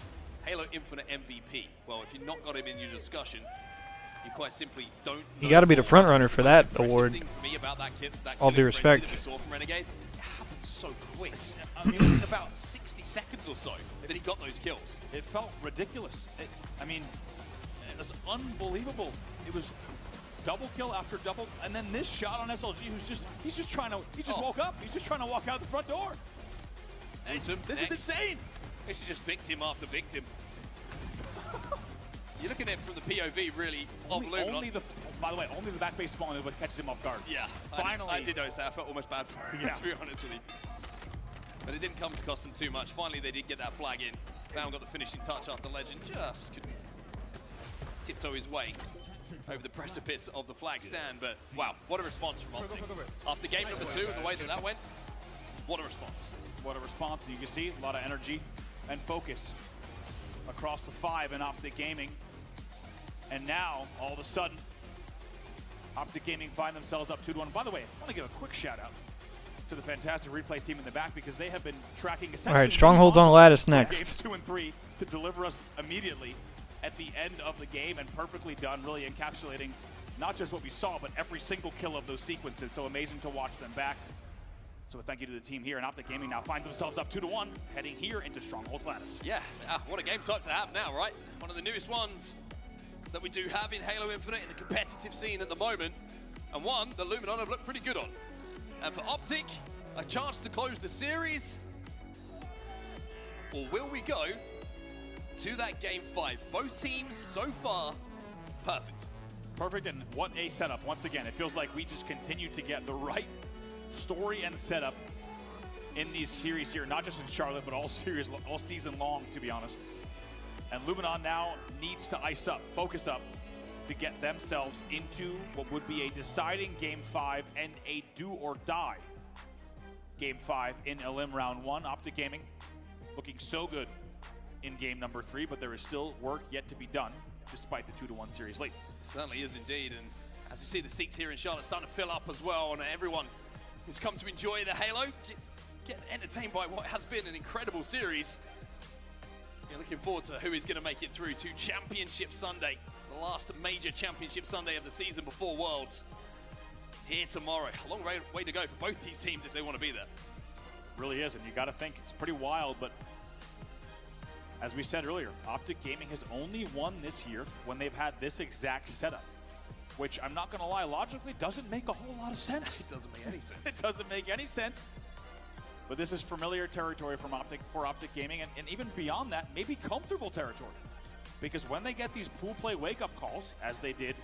Halo Infinite MVP. Well, if you've not got him in your discussion, you quite simply don't know. You got to be the front runner for that award. Thing for me about that kid, that All due killing frenzy respect. that we saw from Renegade, it happened so quick. I mean, it was in about 60 seconds or so that he got those kills. It felt ridiculous. I mean, it was unbelievable. It was double kill after double, and then this shot on SLG, he just woke up. He's just trying to walk out the front door. This is insane! This is just victim after victim. You're looking at it from the POV, really, of Luminon. By the way, only the back base spawn is what catches him off guard. Yeah, finally. I did notice that. I felt almost bad for him, to be honest with you. But it didn't come to cost them too much. Finally, they did get that flag in. Baum got the finishing touch after Legend just couldn't tiptoe his way over the precipice of the flag stand. But wow, what a response from Optic. After game number 2 and the way that went, what a response. What a response. You can see a lot of energy and focus across the 5 in Optic Gaming. And now, all of a sudden, Optic Gaming find themselves up 2-1. By the way, I want to give a quick shout out to the fantastic replay team in the back because they have been tracking essentially. All right, Strongholds on Lattice next. Games 2 and 3 to deliver us immediately at the end of the game, and perfectly done, really encapsulating not just what we saw, but every single kill of those sequences. So amazing to watch them back. So a thank you to the team here, and Optic Gaming now finds themselves up 2-1, heading here into Stronghold Lattice. Yeah, what a game type to have now, right? One of the newest ones that we do have in Halo Infinite in the competitive scene at the moment, and one that Luminon have looked pretty good on. And for Optic, a chance to close the series, or will we go to that game 5? Both teams so far, perfect. Perfect, and what a setup. Once again, it feels like we just continue to get the right story and setup in these series here, not just in Charlotte, but all season long, to be honest. And Luminon now needs to ice up, focus up, to get themselves into what would be a deciding Game 5 and a do-or-die Game 5 in Elim Round 1. Optic Gaming looking so good in game number 3, but there is still work yet to be done, despite the 2-1 series lead. It certainly is indeed, and as we see the seats here in Charlotte starting to fill up as well, and everyone who's come to enjoy the Halo, get entertained by what has been an incredible series. You're looking forward to who is going to make it through to Championship Sunday, the last major Championship Sunday of the season before Worlds. Here tomorrow. A long way to go for both these teams if they want to be there. Really is, and you got to think it's pretty wild, but as we said earlier, Optic Gaming has only won this year when they've had this exact setup, which I'm not going to lie, logically doesn't make a whole lot of sense. It doesn't make any sense. It doesn't make any sense. But this is familiar territory for Optic Gaming, and even beyond that, maybe comfortable territory. Because when they get these pool play wake-up calls, as they did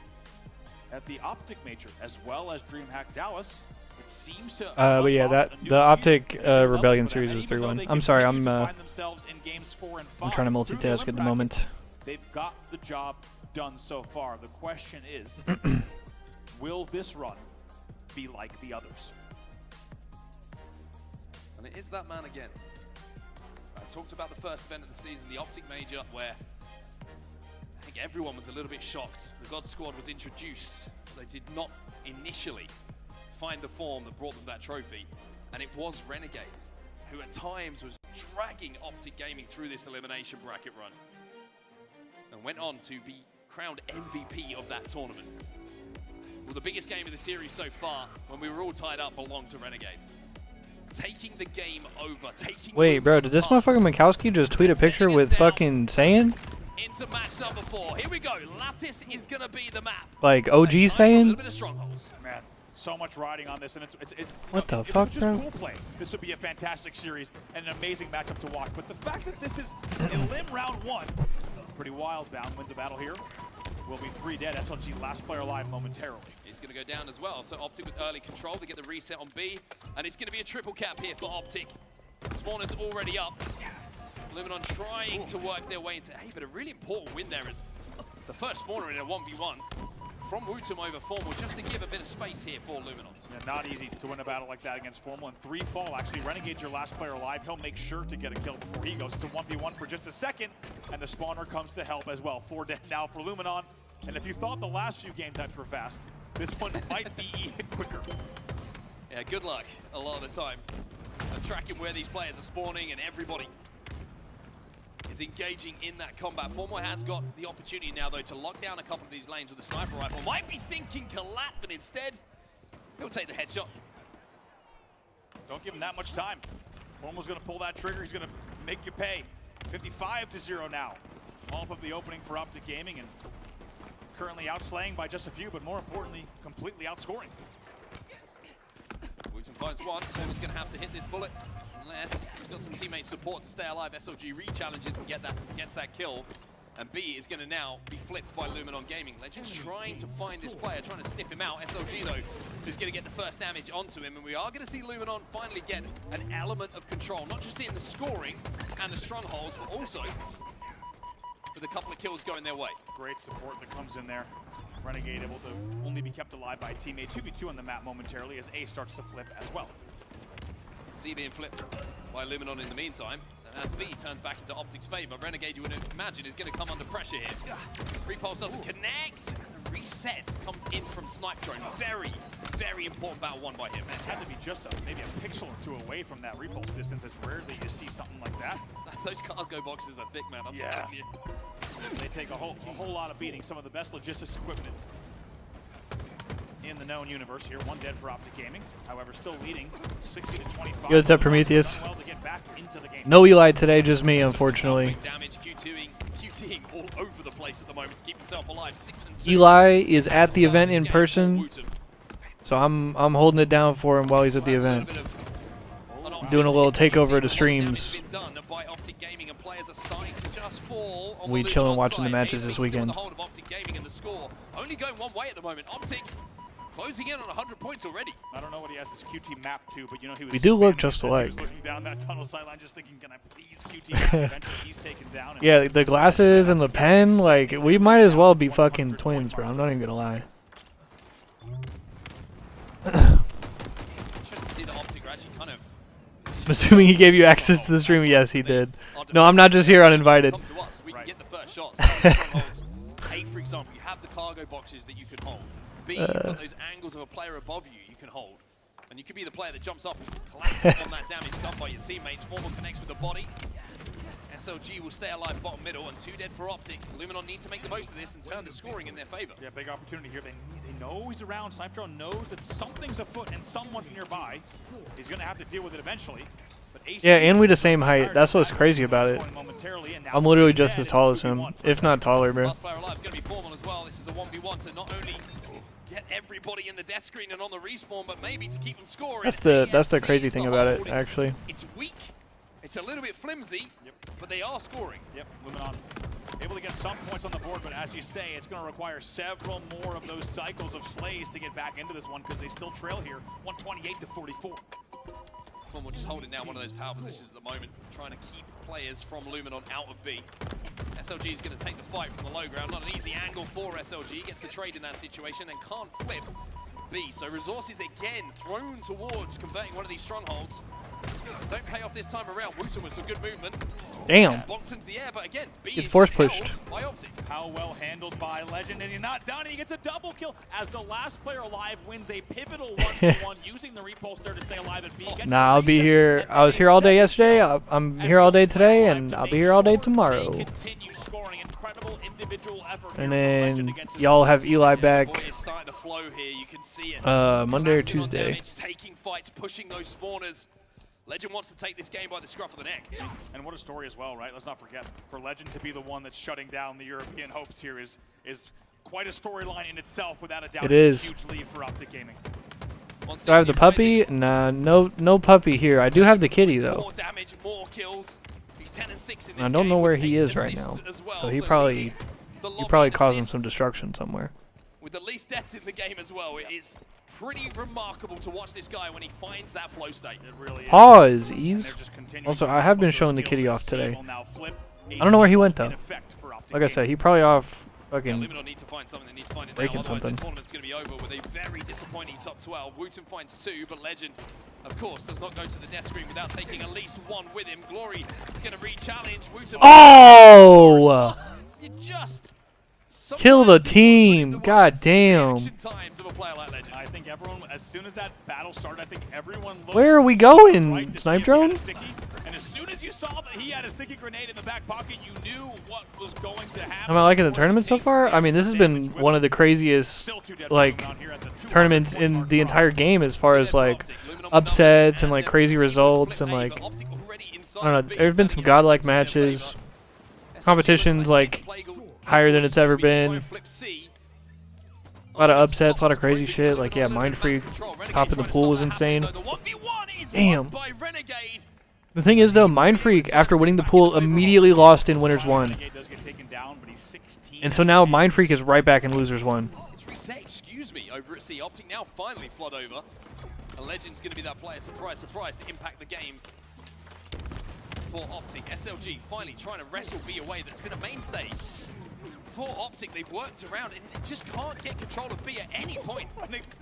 at the Optic Major, as well as DreamHack Dallas, it seems to... but yeah, the Optic Rebellion series was 3-1. I'm sorry, I'm trying to multitask at the moment. They've got the job done so far. The question is, will this run be like the others? And it is that man again. I talked about the first event of the season, the Optic Major, where I think everyone was a little bit shocked. The God Squad was introduced. They did not initially find the form that brought them that trophy. And it was Renegade, who at times was dragging Optic Gaming through this elimination bracket run. And went on to be crowned MVP of that tournament. Well, the biggest game of the series so far, when we were all tied up, belonged to Renegade. Taking the game over, Wait, bro, did this motherfucker Mikowski just tweet a picture with fucking Saiyan? Into match number 4. Here we go. Lattice is going to be the map. Like OG Saiyan? Man, so much riding on this, and it's what the fuck, bro? Pool play, this would be a fantastic series and an amazing matchup to watch. But the fact that this is Elim Round 1, pretty wild. Baum wins a battle here. Will be 3 dead. SLG last player alive momentarily. He's going to go down as well. So Optic with early control to get the reset on B. And it's going to be a triple cap here for Optic. Spawner's already up. Luminon trying to work their way into A, but a really important win there is the first spawner in a 1v1 from Wootum over Formal, just to give a bit of space here for Luminon. Yeah, not easy to win a battle like that against Formal, and 3 fall. Actually, Renegade's your last player alive. He'll make sure to get a kill before he goes. It's a 1v1 for just a second, and the spawner comes to help as well. 4 dead now for Luminon. And if you thought the last few game types were fast, this one might be even quicker. Yeah, good luck a lot of the time of tracking where these players are spawning, and everybody is engaging in that combat. Formal has got the opportunity now, though, to lock down a couple of these lanes with a sniper rifle. Might be thinking Kalat, but instead, he'll take the headshot. Don't give him that much time. Formal's going to pull that trigger. He's going to make you pay. 55-0 now, off of the opening for Optic Gaming, and currently outslaying by just a few, but more importantly, completely outscoring. Wootum finds one. Formal's going to have to hit this bullet. unless he's got some teammate support to stay alive. SLG re-challenges and gets that kill. And B is going to now be flipped by Luminon Gaming. Legend's trying to find this player, trying to sniff him out. SLG, though, is going to get the first damage onto him. And we are going to see Luminon finally get an element of control, not just in the scoring and the strongholds, but also with a couple of kills going their way. Great support that comes in there. Renegade able to only be kept alive by a teammate. 2v2 on the map momentarily as A starts to flip as well. C being flipped by Luminon in the meantime. And as B turns back into Optic's favor, Renegade, you would imagine, is going to come under pressure here. Repulse doesn't connect. And the reset comes in from Snipe Drone. Very, very important battle won by him. It had to be just maybe a pixel or two away from that repulse distance. It's rarely you see something like that. Those cargo boxes are thick, man. I'm telling you. They take a whole lot of beating. Some of the best logistics equipment in the known universe here. One dead for Optic Gaming. However, still leading 60 to 25. Good up, Prometheus. Well to get back into the game. No Eli today, just me, unfortunately. Damage, QTing all over the place at the moment to keep himself alive. 6 and 2. Eli is at the event in person, so I'm holding it down for him while he's at the event. Doing a little takeover to streams. We chilling watching the matches this weekend. Only going one way at the moment. Optic closing in on 100 points already. I don't know what he has his QT map to, but you know he was. We do look just alike. He was looking down that tunnel sideline, just thinking, "Can I please QT map?" Eventually, he's taken down. Yeah, the glasses and the pen, like we might as well be fucking twins, bro. I'm not even gonna lie. I'm assuming he gave you access to the stream. Yes, he did. No, I'm not just here uninvited. Come to us. We can get the first shots. A, for example, you have the cargo boxes that you can hold. B, you've got those angles of a player above you you can hold. And you can be the player that jumps up and collapses on that damage done by your teammates. Formal connects with the body. SLG will stay alive bottom middle and 2 dead for Optic. Luminon need to make the most of this and turn the scoring in their favor. Yeah, big opportunity here. They know he's around. Snipe Drone knows that something's afoot and someone's nearby. He's going to have to deal with it eventually. But Yeah, and we the same height. That's what's crazy about it. I'm literally just as tall as him, if not taller, bro. Last player alive is going to be Formal as well. This is a 1v1 to not only get everybody in the death screen and on the respawn, but maybe to keep them scoring. That's the crazy thing about it, actually. It's weak. It's a little bit flimsy, but they are scoring. Yep, Luminon able to get some points on the board, but as you say, it's going to require several more of those cycles of slays to get back into this one because they still trail here, 128 to 44. Formal just holding down one of those power positions at the moment, trying to keep players from Luminon out of B. SLG is going to take the fight from the low ground. Not an easy angle for SLG. Gets the trade in that situation and can't flip B. So resources again thrown towards converting one of these strongholds. Don't pay off this time around. Wooten with some good movement. Damn. Bonked into the air, but again, B It's is force just pushed. held by Optic. How well handled by Legend, and he's not done. He gets a double kill as the last player alive wins a pivotal 1v1 using the repulse there to stay alive at B. Nah, I'll be here. I was here all day yesterday. I'm here all day today, and I'll be here all day tomorrow. Continue scoring incredible individual effort. And then y'all have Eli back Boy, it's starting to flow here. You can see it. Monday or Collapsing on Tuesday. damage, taking fights, pushing those spawners. Legend wants to take this game by the scruff of the neck. And what a story as well, right? Let's not forget, for Legend to be the one that's shutting down the European hopes here is quite a storyline in itself, without a doubt. It It's is. a huge lead for Optic Gaming. Do I have the puppy? Nah, no puppy here. I do have the kitty though. More damage, more kills. He's 10 and 6 in this I don't know game where with he 8 is right now, assists as well. so he So probably the lobby causing assists some destruction somewhere. with the least deaths in the game as well. It is pretty remarkable to watch this guy when he finds that flow state. It really is. Pause, ease. Also, I have been showing the kitty off today. I don't know where he went though. Like I said, he probably off fucking Luminon need to find something. They need to find it now. breaking Otherwise, something. the tournament's going to be over with a very disappointing top 12. Wooten finds 2, but Legend, of course, does not go to the death screen without taking at least 1 with him. Glory is going to re-challenge. Wooten. Oh! You just Kill the team. God damn. times of a player like Legend. I think everyone, as soon as that battle started, I think everyone looked Where are we going? Snipe drone? And as soon as you saw that he had a sticky grenade in the back pocket, you knew what was going to happen. Am I liking the tournament so far? I mean, this has been one of the craziest like tournaments in the entire game as far as like upsets and like crazy results and like I don't know. There've been some godlike matches, competitions like higher than it's ever been. A lot of upsets, a lot of crazy shit. Like yeah, Mindfreak top of the pool was insane. Damn. By Renegade. The thing is, though, Mindfreak, after winning the pool, immediately lost in Winners 1. And so now Mindfreak is right back in Losers 1. It's reset, excuse me, over at C. Optic now finally flood over. And Legend's going to be that player, surprise, surprise, to impact the game for Optic. SLG finally trying to wrestle B away. That's been a mainstay for Optic. They've worked around it and just can't get control of B at any point.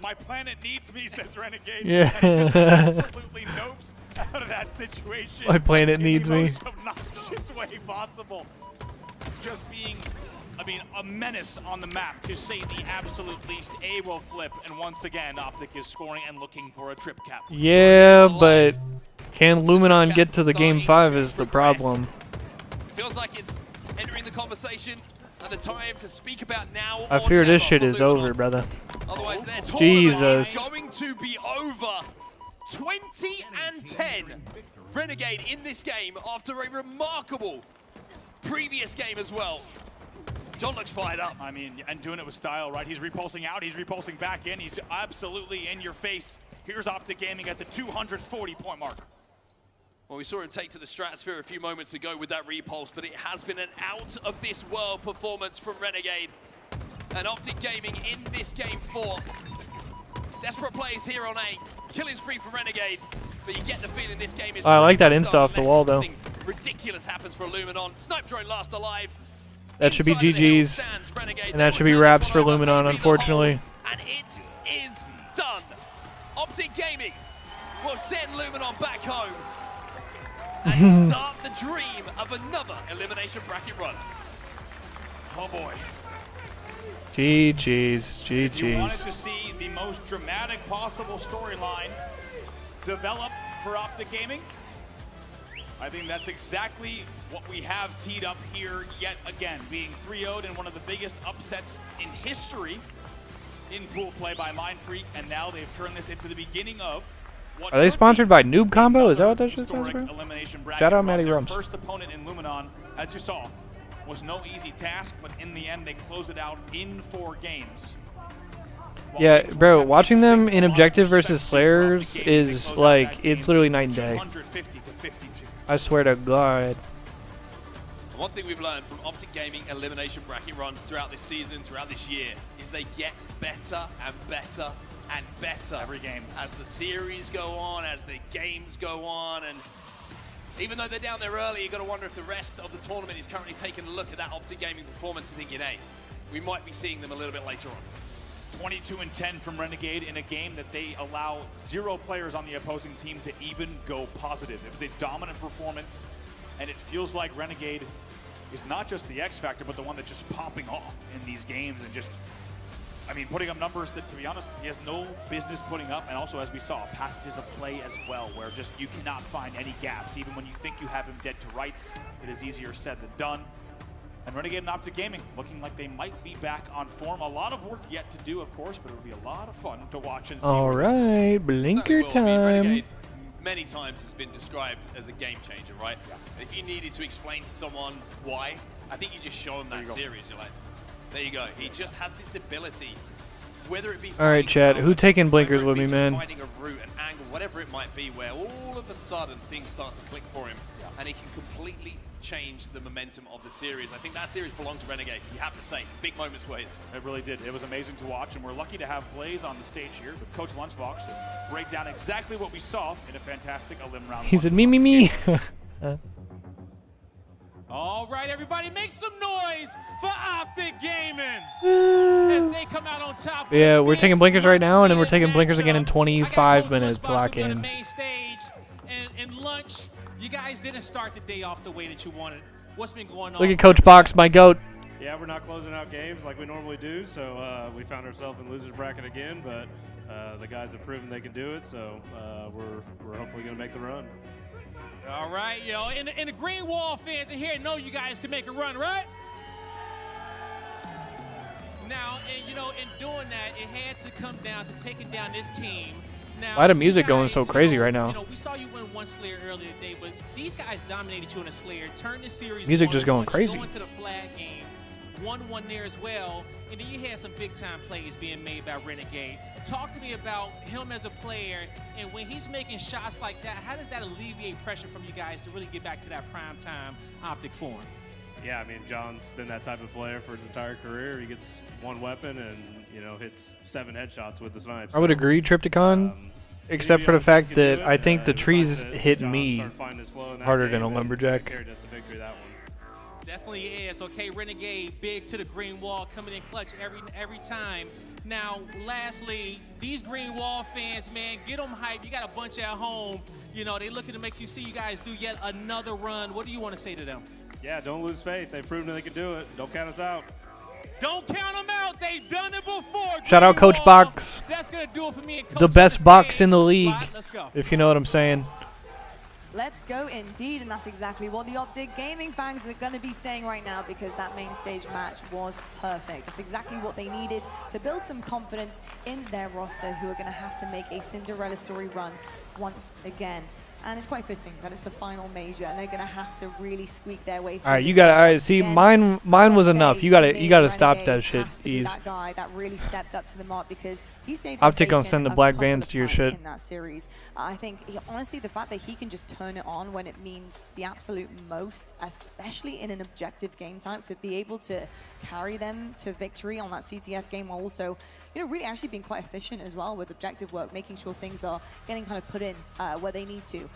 My planet needs me, says Renegade. Yeah. And just absolutely nopes out of that situation. My planet needs me. In the most obnoxious way possible. Just being, I mean, a menace on the map, to say the absolute least. A will flip, and once again, Optic is scoring and looking for a trip cap. Yeah, but can Luminon get to the Game 5 is the problem. It feels like it's entering the conversation and the time to speak about now. I fear this shit is over, brother. Otherwise, their tournament Jesus. is going to be over. 20-10. Renegade in this game after a remarkable previous game as well. John looks fired up. I mean, and doing it with style, right? He's repulsing out, he's repulsing back in, he's absolutely in your face. Here's Optic Gaming at the 240-point mark. Well, we saw him take to the stratosphere a few moments ago with that repulse, but it has been an out-of-this-world performance from Renegade. And Optic Gaming in this game 4. Desperate plays here on A. Killing spree for Renegade, but you get the feeling this game is... I like that insta off the wall, though. Ridiculous happens for Luminon. Snipe drone last alive. That should be GG's, and that should be wraps for Luminon, unfortunately. And it is done. Optic Gaming will send Luminon back home and start the dream of another elimination bracket run. Oh boy. GG's, If you wanted GG's. to see the most dramatic possible storyline develop for Optic Gaming, I think that's exactly what we have teed up here yet again, being 3-0'd in one of the biggest upsets in history in pool play by Mindfreak, and now they've turned this into the beginning of what Are they sponsored by Noob Combo? Is that what that shit historic stands for? elimination bracket Shout out run. Matty Their Rums. First opponent in Luminon, as you saw, was no easy task, but in the end they closed it out in 4 games. Yeah, bro, watching them in Objective versus Slayers is like, it's literally night and day. 250 to 52. I swear to God. One thing we've learned from Optic Gaming elimination bracket runs throughout this season, throughout this year, is they get better and better and better every game as the series go on, as the games go on, and even though they're down there early, you got to wonder if the rest of the tournament is currently taking a look at that Optic Gaming performance and thinking, hey, we might be seeing them a little bit later on. 22-10 from Renegade in a game that they allow 0 players on the opposing team to even go positive. It was a dominant performance, and it feels like Renegade is not just the X factor, but the one that's just popping off in these games and just, I mean, putting up numbers that, to be honest, he has no business putting up. And also, as we saw, passages of play as well, where just you cannot find any gaps. Even when you think you have him dead to rights, it is easier said than done. And Renegade and Optic Gaming looking like they might be back on form. A lot of work yet to do, of course, but it'll be a lot of fun to watch and see. All right, blinker time. Many times has been described as a game changer, right? Yeah. If you needed to explain to someone why, I think you just show them that series. You're like, there you go. He just has this ability, whether it be All right, chat. Who taking blinkers with me, man? finding a route, an angle, whatever it might be, where all of a sudden things start to click for him, and he can completely change the momentum of the series. I think that series belonged to Renegade. You have to say, big moments for his. It really did. It was amazing to watch, and we're lucky to have Blaze on the stage here with Coach Lunchbox to break down exactly what we saw in a fantastic Elim round. He said, me. All right, everybody, make some noise for Optic Gaming as they come out on top. Yeah, we're taking blinkers right now, and then we're taking blinkers again in 25 minutes to lock in. Main stage and lunch. You guys didn't start the day off the way that you wanted. What's been going on? Look at Coach Box, my goat. Yeah, we're not closing out games like we normally do, so we found ourselves in losers bracket again, but the guys have proven they can do it, so we're hopefully going to make the run. All right, yo, and the Green Wall fans in here know you guys can make a run, right? Now, and you know, in doing that, it had to come down to taking down this team. Now, Why the music going guys, so crazy right now? You know, we saw you win one Slayer earlier today, but these guys dominated you in a Slayer, turned the series. Music just going 1-1, crazy. Going to the flag game, 1-1 there as well. And then you had some big-time plays being made by Renegade. Talk to me about him as a player, and when he's making shots like that, how does that alleviate pressure from you guys to really get back to that prime-time Optic form? Yeah, I mean, John's been that type of player for his entire career. He gets one weapon and, you know, hits 7 headshots with the snipes. I would agree, Trypticon, except for the fact that I think the trees hit me harder than a lumberjack. Definitely is. Okay, Renegade, big to the green wall, coming in clutch every time. Now, lastly, these green wall fans, man, get them hyped. You got a bunch at home. You know, they're looking to make you see you guys do yet another run. What do you want to say to them? Yeah, don't lose faith. They've proven they can do it. Don't count us out. Don't count them out. They've done it before. Shout out Coach Box. That's going to do it for me and Coach. The best box in the league, Let's go. if you know what I'm saying. Let's go indeed, and that's exactly what the Optic Gaming fans are going to be saying right now, because that main stage match was perfect. That's exactly what they needed to build some confidence in their roster, who are going to have to make a Cinderella story run once again. And it's quite fitting that it's the final major, and they're going to have to really squeak their way through. All right, you got to see mine was enough. You got to stop that shit, Ease. That guy that really stepped up to the mark, because he saved Optic bacon gonna send the a black couple vans of to your times shit. in that series. I think honestly the fact that he can just turn it on when it means the absolute most, especially in an objective game type, to be able to carry them to victory on that CTF game, while also, you know, really actually being quite efficient as well with objective work, making sure things are getting kind of put in where they need to.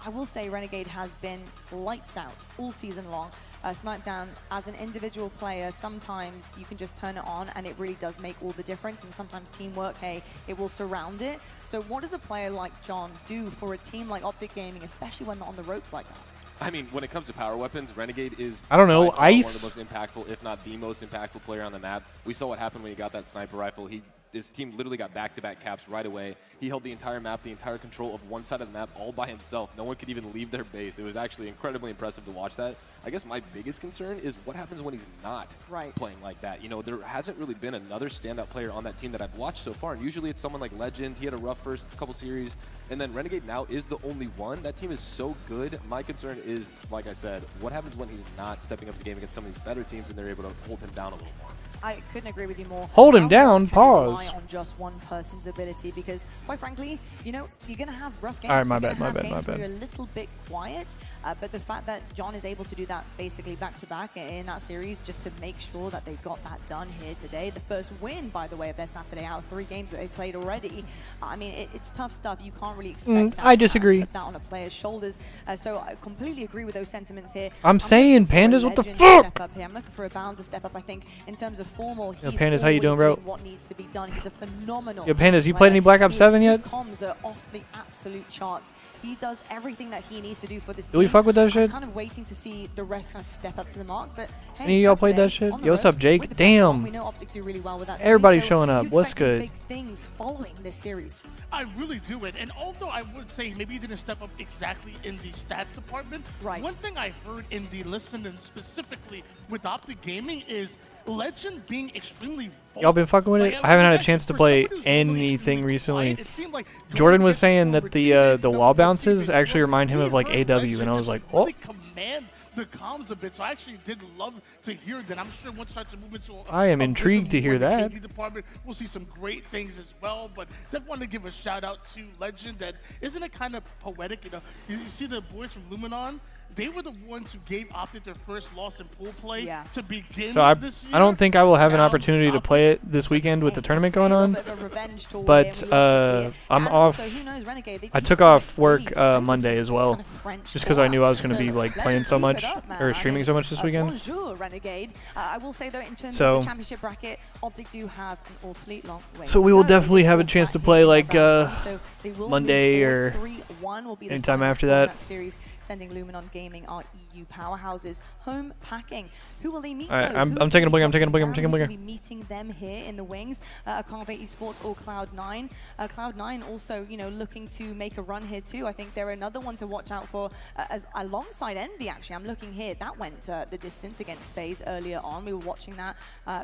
I will say Renegade has been lights out all season long. Sniped_down, as an individual player, sometimes you can just turn it on and it really does make all the difference, and sometimes teamwork, hey, it will surround it. So what does a player like John do for a team like Optic Gaming, especially when they're on the ropes like that? I mean, when it comes to power weapons, Renegade is I don't know, by far one Ice? of the most impactful, if not the most impactful player on the map. We saw what happened when he got that sniper rifle. His team literally got back-to-back caps right away. He held the entire map, the entire control of one side of the map all by himself. No one could even leave their base. It was actually incredibly impressive to watch that. I guess my biggest concern is what happens when he's not playing like that. You know, there hasn't really been another standout player on that team that I've watched so far, and usually it's someone like Legend. He had a rough first couple series, and then Renegade now is the only one. That team is so good. My concern is, like I said, what happens when he's not stepping up his game against some of these better teams and they're able to hold him down a little more. I couldn't agree with you more. Hold him How down, well can pause. you rely on just one person's ability, because quite frankly, you know, you're going to have rough games. All right, my You're bad, gonna my have bad, my games where bad. You're a little bit quiet, but the fact that John is able to do that basically back-to-back in that series, just to make sure that they got that done here today. The first win, by the way, of their Saturday out of 3 games that they played already. I mean, it's tough stuff. You can't really expect that, I disagree. put that on a player's shoulders. So I completely agree with those sentiments here. I'm saying, Pandas, what the Legend to fuck? step up here. I'm looking for a Bound to step up. I think in terms of formal, Yo, he's Pandas, how you doing, always bro? what needs to be done. He's a phenomenal Yo, Pandas, you player. played any Black Ops 7 His yet? comms are off the absolute charts. He does everything that he needs to do for this Do team. we fuck with that I'm shit? kind of waiting to see the rest kind of step up to the mark, but hey, Any of y'all played that Saturday, shit? on the Yo, what's up, ropes, Jake? with the pressure on, Damn. we know Optic do really well with that. Everybody so showing up. you What's expecting good? Big things following this series. I really do it. And although I would say maybe he didn't step up exactly in the stats department, one thing I heard in the listen, and specifically with Optic Gaming, is Legend being extremely Y'all been fucking with it? I haven't had a chance to play anything recently. Jordan was saying that the wall bounces actually remind him of like AW, and I was like, oh. command the comms a bit, so I actually did love to hear that. I'm sure once it starts to move into I am intrigued to hear that. KD department, we'll see some great things as well. But definitely want to give a shout out to Legend. That isn't it kind of poetic? You know, you see the boys from Luminon. They were the ones who gave Optic their first loss in pool play to begin So this year. I don't think I will have an opportunity to play it this weekend with the tournament going on. But I'm off. I took off work Monday as well, just because I knew I was going to be like playing so much or streaming so much this weekend. Bonjour, Renegade. I will say though, in terms So- of the championship bracket, Optic do have an awfully long way. So to we will go. definitely have a chance to play like So they will Monday move or forward. 3-1 will be the anytime final after score in that. series, sending Luminon Gaming, our EU powerhouses, home packing. Who will they meet? Alright, though? I'm Who's taking a gonna blink, be I'm taking a blink, I'm dropping taking a down? Who's blink. gonna be meeting them here in the wings? Carve Esports or Cloud9. Cloud9 also, you know, looking to make a run here too. I think they're another one to watch out for as alongside Envy. Actually, I'm looking here. That went the distance against FaZe earlier on. We were watching that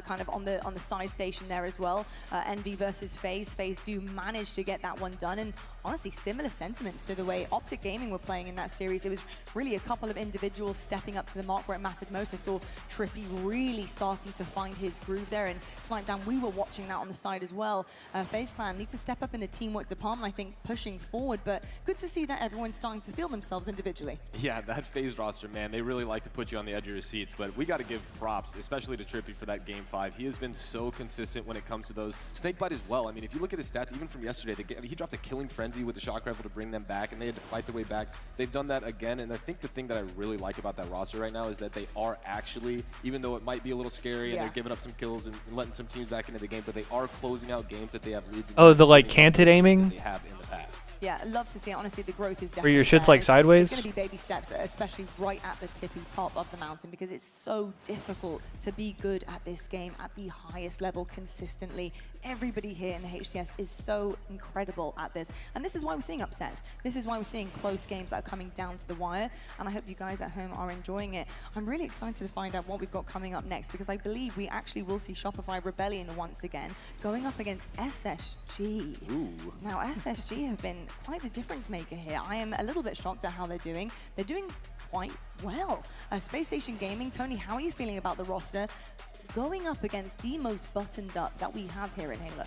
kind of on the side station there as well. Envy versus FaZe. FaZe do manage to get that one done, and honestly similar sentiments to the way Optic Gaming were playing in that series. It was really a couple of individuals stepping up to the mark where it mattered most. I saw Trippy really starting to find his groove there, and Snipedown, we were watching that on the side as well. FaZe Clan need to step up in the teamwork department, I think, pushing forward, but good to see that everyone's starting to feel themselves individually. Yeah, that FaZe roster, man, they really like to put you on the edge of your seats, but we got to give props, especially to Trippy for that Game 5. He has been so consistent when it comes to those. Snakebite as well. I mean, if you look at his stats, even from yesterday, he dropped a Killing Frenzy with the Shock Rifle to bring them back, and they had to fight their way back. They've done that again, and I think the thing that I really like about that roster right now is that they are actually, even though it might be a little scary and they're giving up some kills and letting some teams back into the game, but they are closing out games that they have leads in. Oh, the like canted aiming? They have in the past. Yeah, I love to see it. Honestly, the growth is definitely Where your shit's there. like sideways? It's going to be baby steps, especially right at the tippy top of the mountain, because it's so difficult to be good at this game at the highest level consistently. Everybody here in the HCS is so incredible at this. And this is why we're seeing upsets. This is why we're seeing close games that are coming down to the wire. And I hope you guys at home are enjoying it. I'm really excited to find out what we've got coming up next, because I believe we actually will see Shopify Rebellion once again going up against SSG. Ooh. Now, SSG have been quite the difference maker here. I am a little bit shocked at how they're doing. They're doing quite well. Space Station Gaming, Tony, how are you feeling about the roster going up against the most buttoned up that we have here in Halo?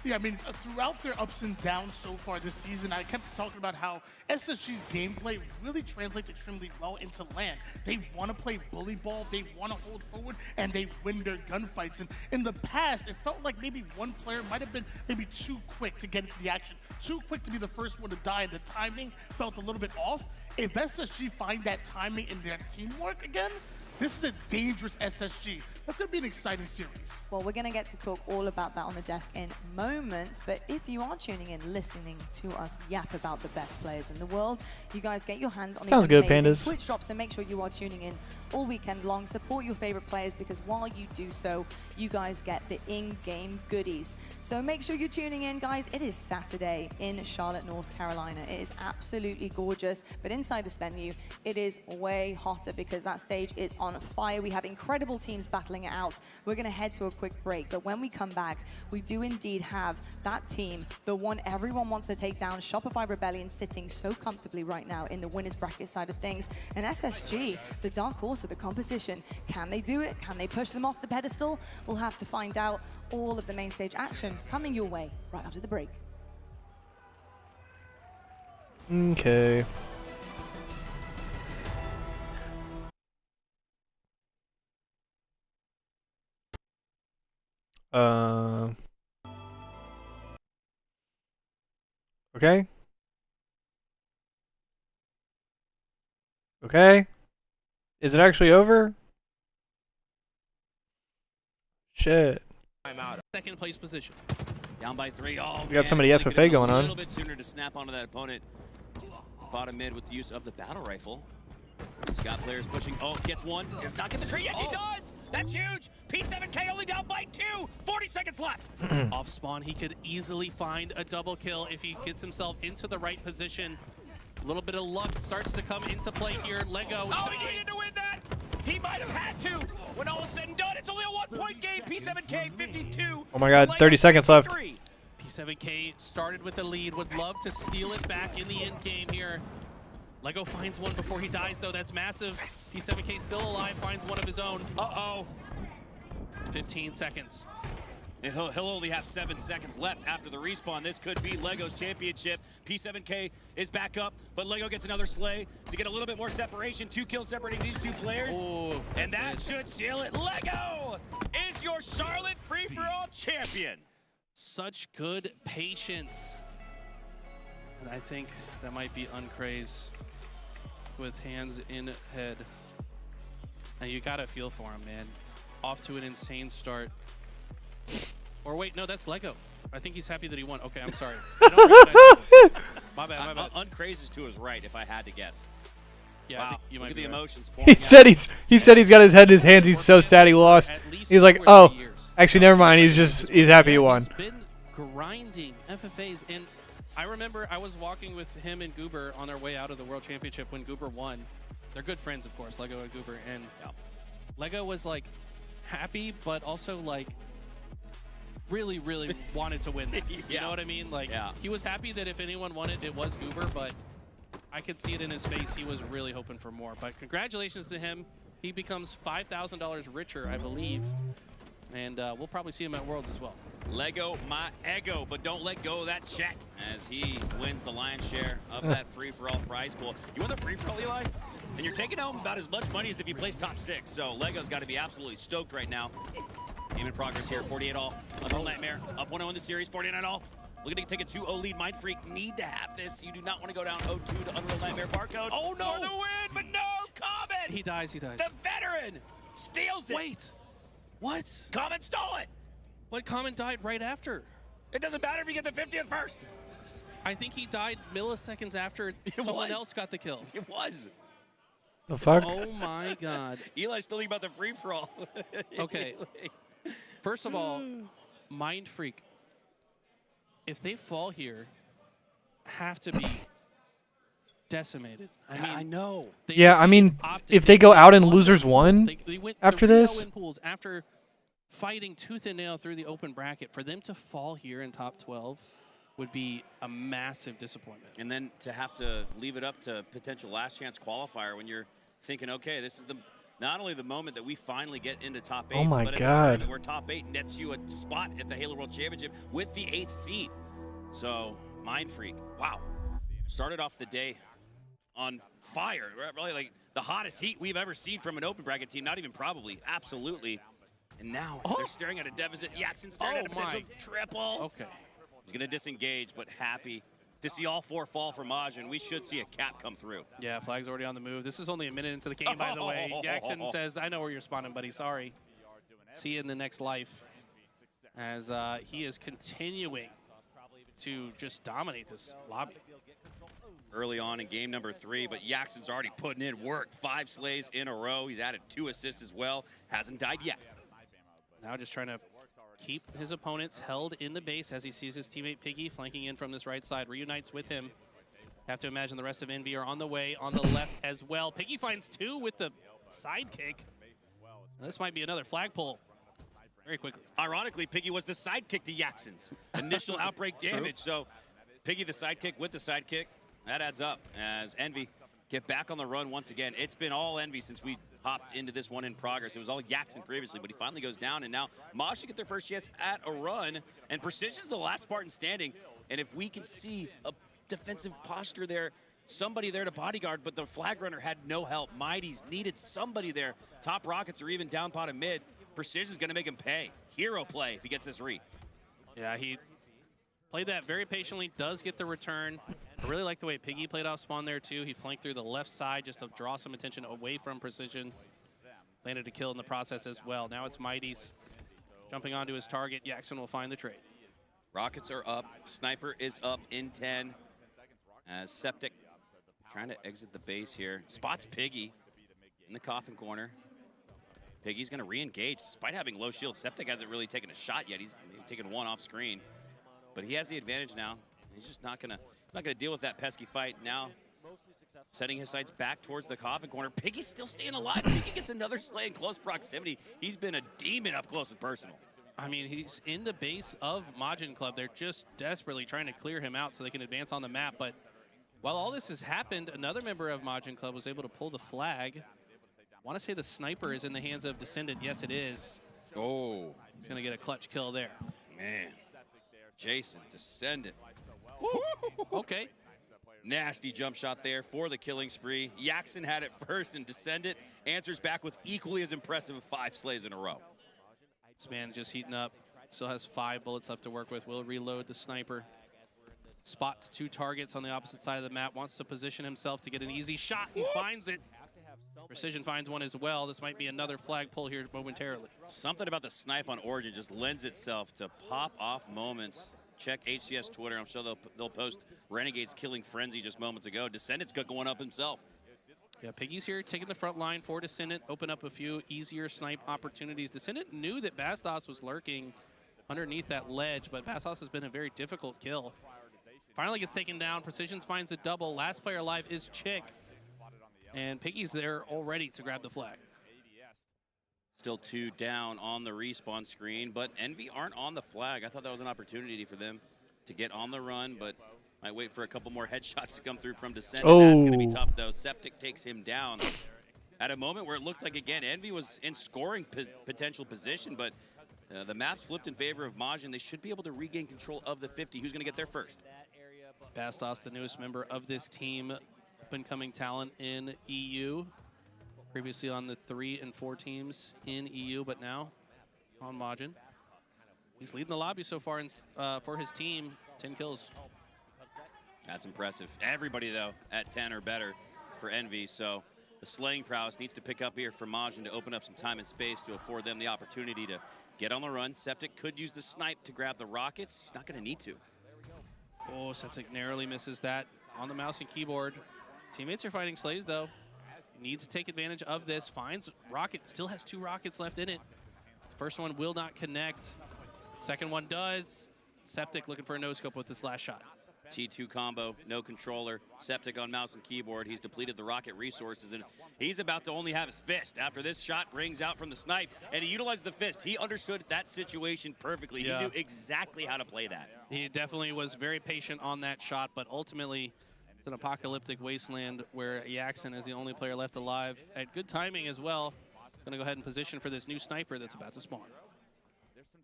Yeah, I mean, throughout their ups and downs so far this season, I kept talking about how SSG's gameplay really translates extremely well into LAN. They want to play bully ball, they want to hold forward, and they win their gunfights. And in the past, it felt like maybe one player might have been maybe too quick to get into the action, too quick to be the first one to die, and the timing felt a little bit off. If SSG find that timing in their teamwork again, this is a dangerous SSG. That's going to be an exciting series. Well, we're going to get to talk all about that on the desk in moments, but if you are tuning in, listening to us yap about the best players in the world, you guys get your hands on these amazing Twitch drops, so make sure you are tuning in all weekend long. Support your favorite players, because while you do so, you guys get the in-game goodies. So make sure you're tuning in, guys. It is Saturday in Charlotte, North Carolina. It is absolutely gorgeous, but inside this venue, it is way hotter because that stage is on fire. We have incredible teams battling it out. We're going to head to a quick break, but when we come back, we do indeed have that team, the one everyone wants to take down, Shopify Rebellion, sitting so comfortably right now in the winners bracket side of things, and SSG, the dark horse of the competition. Can they do it? Can they push them off the pedestal? We'll have to find out. All of the main stage action coming your way right after the break. Okay. Okay. Okay. Is it actually over? Shit. Second place position. Down by 3. Oh, We got somebody FFA going on. A little bit sooner to snap onto that opponent. Bottom mid with the use of the battle rifle. He's got players pushing. Oh, gets one. Does not get the tree. Yes, he does. That's huge. P7K only down by 2. 40 seconds left. Off spawn, he could easily find a double kill if he gets himself into the right position. A little bit of luck starts to come into play here. Lego. Oh, he needed to win that. He might have had to. When all is said and done, it's only a 1-point game. P7K 52. Oh my god, 30 seconds left. P7K started with the lead. Would love to steal it back in the end game here. Lego finds one before he dies, though. That's massive. P7K still alive, finds one of his own. Uh-oh. 15 seconds. And he'll only have 7 seconds left after the respawn. This could be Lego's championship. P7K is back up, but Lego gets another slay to get a little bit more separation. 2 kills separating these 2 players. Ooh, and that should seal it. Lego is your Charlotte free-for-all champion. Such good patience. And I think that might be Uncraze with hands in head. And you gotta feel for him, man. Off to an insane start. Or wait, no, that's Lego. I think he's happy that he won. Okay, I'm sorry. My bad, my bad. Uncraze is to his right, if I had to guess. Yeah, wow, you might look at be the right. emotions He pouring said out. he said he's got his head in his hands. He's so sad he lost. He's like, oh, actually, never mind. He's happy he won. He's been grinding FFAs, and I remember I was walking with him and Goober on their way out of the World Championship when Goober won. They're good friends, of course, Lego and Goober, and Lego was like happy, but also like really, really wanted to win that. Yeah. You know what I mean? Like, he was happy that if anyone won it, it was Goober, but I could see it in his face. He was really hoping for more. But congratulations to him. He becomes $5,000 richer, I believe. And we'll probably see him at Worlds as well. Lego my ego, but don't let go of that check as he wins the lion's share of that free-for-all prize pool. You won the free-for-all, Eli? And you're taking home about as much money as if you place top 6. So Lego's got to be absolutely stoked right now. Game in progress here, 48 all. Unreal Nightmare up 1-0 in the series, 49 all. Looking to take a 2-0 lead. Mind Freak need to have this. You do not want to go down 0-2 to Unreal Nightmare barcode. Oh no! For the win, but no, Comet! He dies, he dies. The veteran steals it. Wait, what? Comet stole it. What? Comet died right after. It doesn't matter if you get the 50th first. I think he died milliseconds after someone else got the kill. It was. The fuck? Oh my God. Eli's still thinking about the free-for-all. Okay. First of all, Mind Freak, if they fall here, have to be decimated. I know. Yeah, I mean, if they go out in losers 1 after this, win pools after fighting tooth and nail through the open bracket, for them to fall here in top 12 would be a massive disappointment. And then to have to leave it up to potential last chance qualifier when you're thinking, okay, this is not only the moment that we finally get into top 8, Oh my but in God. the tournament where top 8 nets you a spot at the Halo World Championship with the 8th seed. So, Mind Freak, wow. Started off the day on fire. Really like the hottest heat we've ever seen from an open bracket team. Not even probably, absolutely. And now they're staring at a deficit. Jackson staring at a potential triple. Okay. He's going to disengage, but happy to see all 4 fall for Maj, and we should see a cap come through. Yeah, flag's already on the move. This is only a minute into the game, by the way. Jackson says, I know where you're spawning, buddy. Sorry. See you in the next life. As he is continuing to just dominate this lobby. Early on in game number 3, but Jackson's already putting in work. 5 slays in a row. He's added 2 assists as well. Hasn't died yet. Now just trying to keep his opponents held in the base as he sees his teammate Piggy flanking in from this right side. Reunites with him. Have to imagine the rest of Envy are on the way on the left as well. Piggy finds 2 with the sidekick. This might be another flag pull very quickly. Ironically, Piggy was the sidekick to Jackson's initial outbreak damage. So Piggy the sidekick with the sidekick. That adds up as Envy get back on the run once again. It's been all Envy since we hopped into this one in progress. It was all Jackson previously, but he finally goes down, and now Maj should get their first chance at a run, and Precision's the last Spartan standing, and if we can see a defensive posture there, somebody there to bodyguard, but the flag runner had no help. Mighty's needed somebody there. Top Rockets are even down bottom mid. Precision's going to make him pay. Hero play if he gets this re. Yeah, he played that very patiently, does get the return. I really like the way Piggy played off spawn there too. He flanked through the left side just to draw some attention away from Precision. Landed a kill in the process as well. Now it's Mighty's jumping onto his target. Jackson will find the trade. Rockets are up. Sniper is up in 10. As Septic trying to exit the base here. Spots Piggy in the coffin corner. Piggy's going to re-engage. Despite having low shield, Septic hasn't really taken a shot yet. He's taken 1 off screen. But he has the advantage now. He's just not gonna deal with that pesky fight now. Setting his sights back towards the coffin corner. Piggy's still staying alive. Piggy gets another slay in close proximity. He's been a demon up close and personal. I mean, he's in the base of Majin Club. They're just desperately trying to clear him out so they can advance on the map. But while all this has happened, another member of Majin Club was able to pull the flag. I want to say the sniper is in the hands of Descendant. Yes, it is. Oh. He's going to get a clutch kill there. Man. Jason, Descendant. Okay. Nasty jump shot there for the killing spree. Jackson had it first, and Descendant answers back with equally as impressive 5 slays in a row. This man's just heating up. Still has 5 bullets left to work with. Will reload the sniper. Spots 2 targets on the opposite side of the map. Wants to position himself to get an easy shot and finds it. Precision finds one as well. This might be another flag pull here momentarily. Something about the snipe on Origin just lends itself to pop-off moments. Check HCS Twitter. I'm sure they'll post Renegade's killing frenzy just moments ago. Descendant's got going up himself. Yeah, Piggy's here taking the front line for Descendant. Open up a few easier snipe opportunities. Descendant knew that Bastos was lurking underneath that ledge, but Bastos has been a very difficult kill. Finally gets taken down. Precision finds a double. Last player alive is Chick. And Piggy's there already to grab the flag. Still 2 down on the respawn screen, but Envy aren't on the flag. I thought that was an opportunity for them to get on the run, but might wait for a couple more headshots to come through from Descent. That's going to be tough, though. Septic takes him down at a moment where it looked like, again, Envy was in scoring potential position, but the map's flipped in favor of Majin. They should be able to regain control of the 50. Who's going to get there first? Bastos, the newest member of this team, up-and-coming talent in EU. Previously on the 3 and 4 teams in EU, but now on Majin. He's leading the lobby so far for his team, 10 kills. That's impressive. Everybody, though, at 10 or better for Envy, so the slaying prowess needs to pick up here for Majin to open up some time and space to afford them the opportunity to get on the run. Septic could use the snipe to grab the rockets. He's not going to need to. Oh, Septic narrowly misses that on the mouse and keyboard. Teammates are fighting Slays, though. Needs to take advantage of this. Finds rocket. Still has 2 rockets left in it. First one will not connect. Second one does. Septic looking for a no-scope with this last shot. T2 combo, no controller. Septic on mouse and keyboard. He's depleted the rocket resources, and he's about to only have his fist after this shot rings out from the snipe, and he utilized the fist. He understood that situation perfectly. Yeah. He knew exactly how to play that. He definitely was very patient on that shot, but ultimately it's an apocalyptic wasteland where Yaxon is the only player left alive. At good timing as well. He's going to go ahead and position for this new sniper that's about to spawn.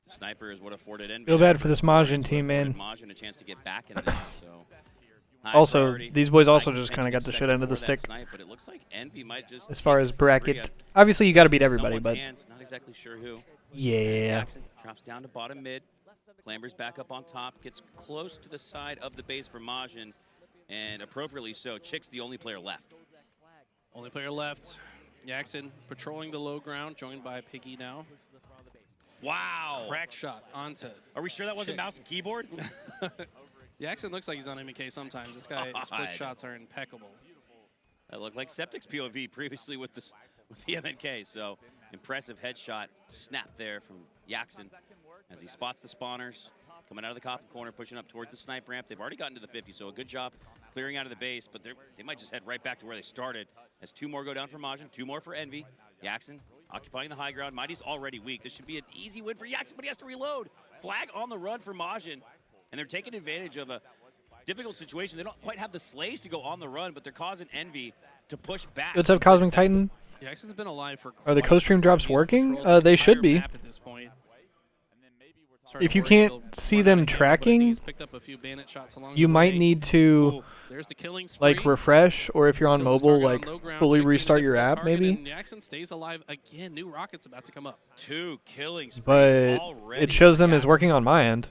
The sniper is what afforded Envy. Feel bad for this Majin team, man. Majin a chance to get back into this, so. Also, these boys also just kind of got the shit end of the stick. Snipe, but it looks like Envy might just as far as bracket, obviously you got to beat everybody, but hands, not exactly sure who. Yeah. Jackson drops down to bottom mid, clambers back up on top, gets close to the side of the base for Majin, and appropriately so. Chick's the only player left. Only player left. Yaxon patrolling the low ground, joined by Piggy now. Wow. Crack shot onto. Are we sure that wasn't Chick. mouse and keyboard? Yaxon looks like he's on MK sometimes. This guy's flick shots are impeccable. That looked like Septic's POV previously with the MNK, so impressive headshot snap there from Yaxon as he spots the spawners coming out of the coffin corner, pushing up towards the snipe ramp. They've already gotten to the 50, so a good job clearing out of the base, but they might just head right back to where they started as 2 more go down for Majin, 2 more for Envy. Yaxon occupying the high ground. Mighty's already weak. This should be an easy win for Yaxon, but he has to reload. Flag on the run for Majin, and they're taking advantage of a difficult situation. They don't quite have the slays to go on the run, but they're causing Envy to push back. What's up, Cosmic Titan? Yaxon's been alive for Are the co-stream drops working? They should be. If you can't see them tracking, you might need to like refresh, or if you're on mobile, like fully restart your app maybe. Yaxon stays alive again. New rockets about to come up. 2 killing sprees But already. it shows them as working on my end.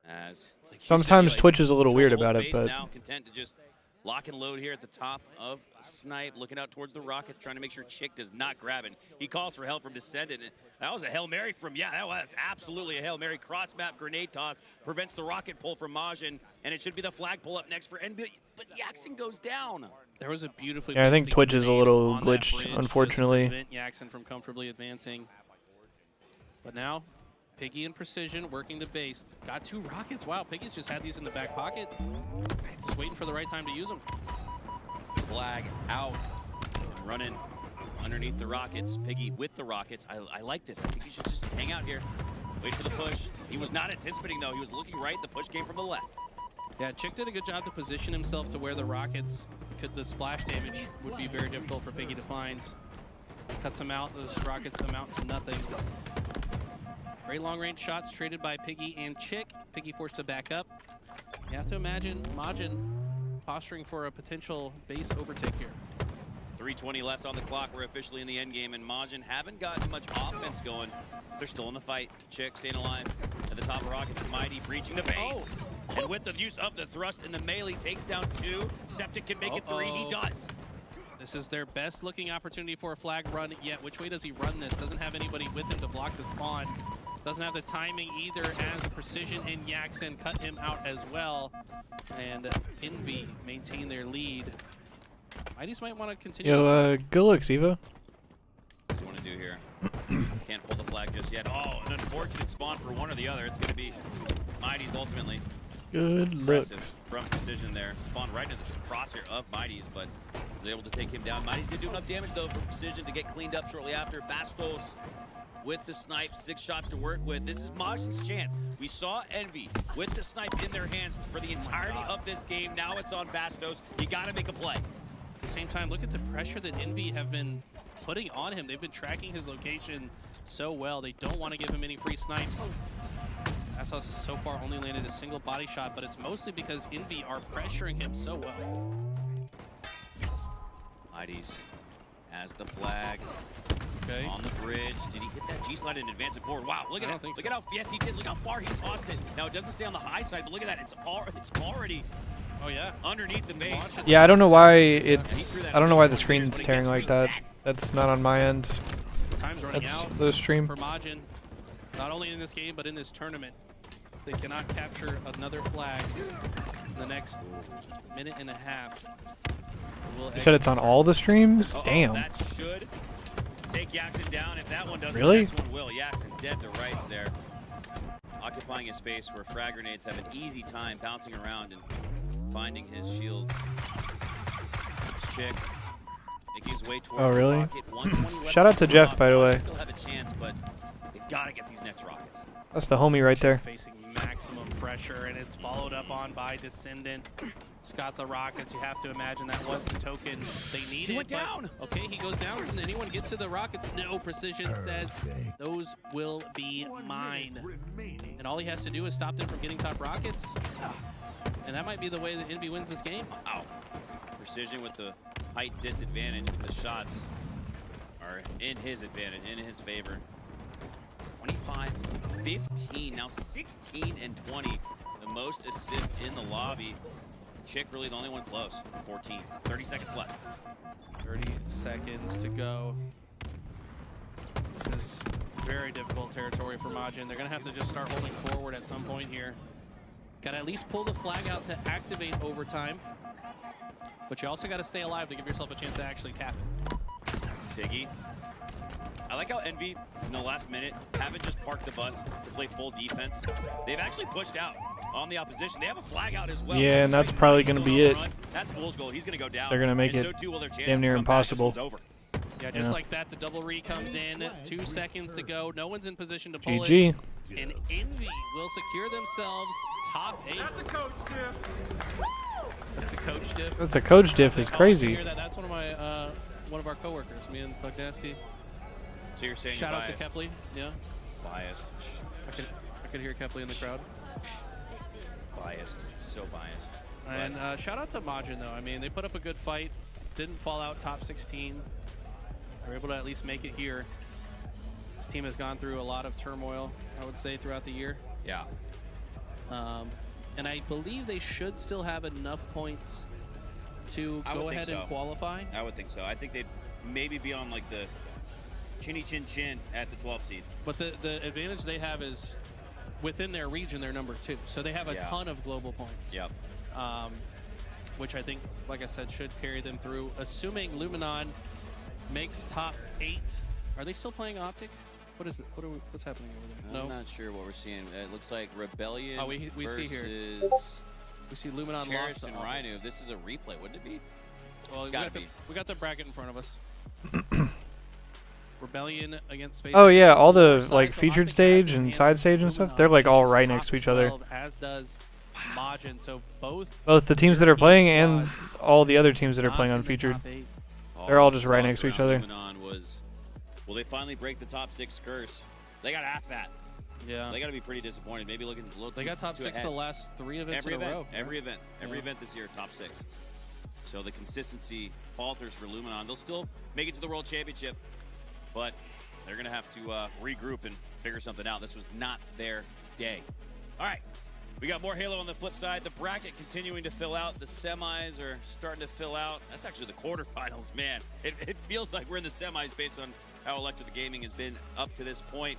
As Sometimes Twitch is a little weird about it, but now content to just lock and load here at the top of Snipe, looking out towards the rocket, trying to make sure Chick does not grab it. He calls for help from Descendant, and that was a Hail Mary from, yeah, that was absolutely a Hail Mary. Cross-map grenade toss prevents the rocket pull from Majin, and it should be the flag pull up next for NB, but Yaxon goes down. There was a beautifully. Yeah, I think Twitch is a little glitched, unfortunately. Prevent Yaxon from comfortably advancing. But now, Piggy and Precision working the base. Got 2 rockets. Wow, Piggy's just had these in the back pocket. Just waiting for the right time to use them. Flag out, running underneath the rockets. Piggy with the rockets. I like this. I think you should just hang out here. Wait for the push. He was not anticipating, though. He was looking right. The push came from the left. Yeah, Chick did a good job to position himself to where the rockets the splash damage would be very difficult for Piggy to find. Cuts him out. Those rockets amount to nothing. Great long-range shots traded by Piggy and Chick. Piggy forced to back up. You have to imagine Majin posturing for a potential base overtake here. 3:20 left on the clock. We're officially in the end game, and Majin haven't gotten much offense going. They're still in the fight. Chick staying alive at the top of Rockets. Mighty breaching the base. And with the use of the thrust and the melee, takes down 2. Septic can make it 3. He does. This is their best looking opportunity for a flag run yet. Which way does he run this? Doesn't have anybody with him to block the spawn. Doesn't have the timing either, as Precision and Yaxon cut him out as well. And Envy maintain their lead. Mighties might want to continue. Yo, good looks, Eva. What does he want to do here? Can't pull the flag just yet. Oh, an unfortunate spawn for one or the other. It's going to be Mighties ultimately. Good looks. From Precision there. Spawn right into the crosshair of Mighties, but was able to take him down. Mighty's did do enough damage, though, for Precision to get cleaned up shortly after. Bastos with the snipe, 6 shots to work with. This is Majin's chance. We saw Envy with the snipe in their hands for the entirety of this game. Now it's on Bastos. You got to make a play. At the same time, look at the pressure that Envy have been putting on him. They've been tracking his location so well. They don't want to give him any free snipes. Bastos so far only landed a single body shot, but it's mostly because Envy are pressuring him so well. Mighty's has the flag. Okay. On the bridge. Did he hit that G-slide and advance it forward? Wow, look at that. Look at how, yes, he did. Look how far he tossed it. Now, it doesn't stay on the high side, but look at that. It's already underneath the base. Yeah, I don't know why the screen's tearing like that. That's not on my end. Time's running out the stream. for Majin, not only in this game, but in this tournament. They cannot capture another flag in the next minute and a half. You said it's on all the streams? Damn. That should take Yaxon down. If that one doesn't, Really? the next one will. Yaxon dead to rights there. Occupying a space where frag grenades have an easy time bouncing around and finding his shields. This chick making his way towards Oh, really? the rocket. 120 Shout out to Jeff, by the way. They still have a chance, but they gotta get these next rockets. That's the homie right there. Facing maximum pressure, and it's followed up on by Descendant. It's got the rockets. You have to imagine that was the token they needed. He went down. Okay, he goes down. Can anyone get to the rockets? No. Precision says those will be mine. And all he has to do is stop them from getting top rockets. And that might be the way that Envy wins this game. Wow. Precision with the height disadvantage, but the shots are in his advantage, in his favor. 25-15, now 16 and 20. The most assists in the lobby. Chick really the only one close, 14. 30 seconds left. 30 seconds to go. This is very difficult territory for Majin. They're going to have to just start holding forward at some point here. Got to at least pull the flag out to activate overtime. But you also got to stay alive to give yourself a chance to actually cap it. Biggie. I like how Envy, in the last minute, haven't just parked the bus to play full defense. They've actually pushed out on the opposition. They have a flag out as well. Yeah, and that's probably going to be it. That's Fool's goal. He's going to go down. They're going to make it damn near impossible. Yeah, just like that, the double re comes in. 2 seconds to go. No one's in position to pull GG. it. And Envy will secure themselves top 8. That's a coach diff. That's a coach diff. That's a coach diff is crazy. That's one of my one of our coworkers, me and Pugnasty. So you're saying shout you're out to Kepley, yeah. Biased. I could hear Kepley in the crowd. Biased, so biased. And shout out to Majin though. I mean, they put up a good fight. Didn't fall out top 16. They were able to at least make it here. This team has gone through a lot of turmoil, I would say, throughout the year. Yeah. And I believe they should still have enough points to go ahead and qualify. I would think so. I think they'd maybe be on like the chinny chin chin at the 12th seed. But the advantage they have is within their region, they're number 2. So they have a ton of global points. Yep. Which I think, like I said, should carry them through. Assuming Luminon makes top 8. Are they still playing Optic? What is it? What's happening over there? I'm not sure what we're seeing. It looks like Rebellion we versus see here. We see Luminon Cherish lost and Rhino. This is a replay, wouldn't it be? Well, we got the bracket in front of us. Rebellion against Space. Oh yeah, all the like featured stage and side stage and stuff, they're like all right next to each other. As does Majin, so both the teams that are playing and all the other teams that are playing on featured. They're all just right next to each other. Will they finally break the top 6 curse? They got half that. Yeah. They got to be pretty disappointed. Maybe looking a little They got top 6 the last 3 events in a row. Every event this year, top 6. So the consistency falters for Luminon. They'll still make it to the World Championship, but they're going to have to regroup and figure something out. This was not their day. All right. We got more Halo on the flip side. The bracket continuing to fill out. The semis are starting to fill out. That's actually the quarterfinals, man. It feels like we're in the semis based on how electric the gaming has been up to this point.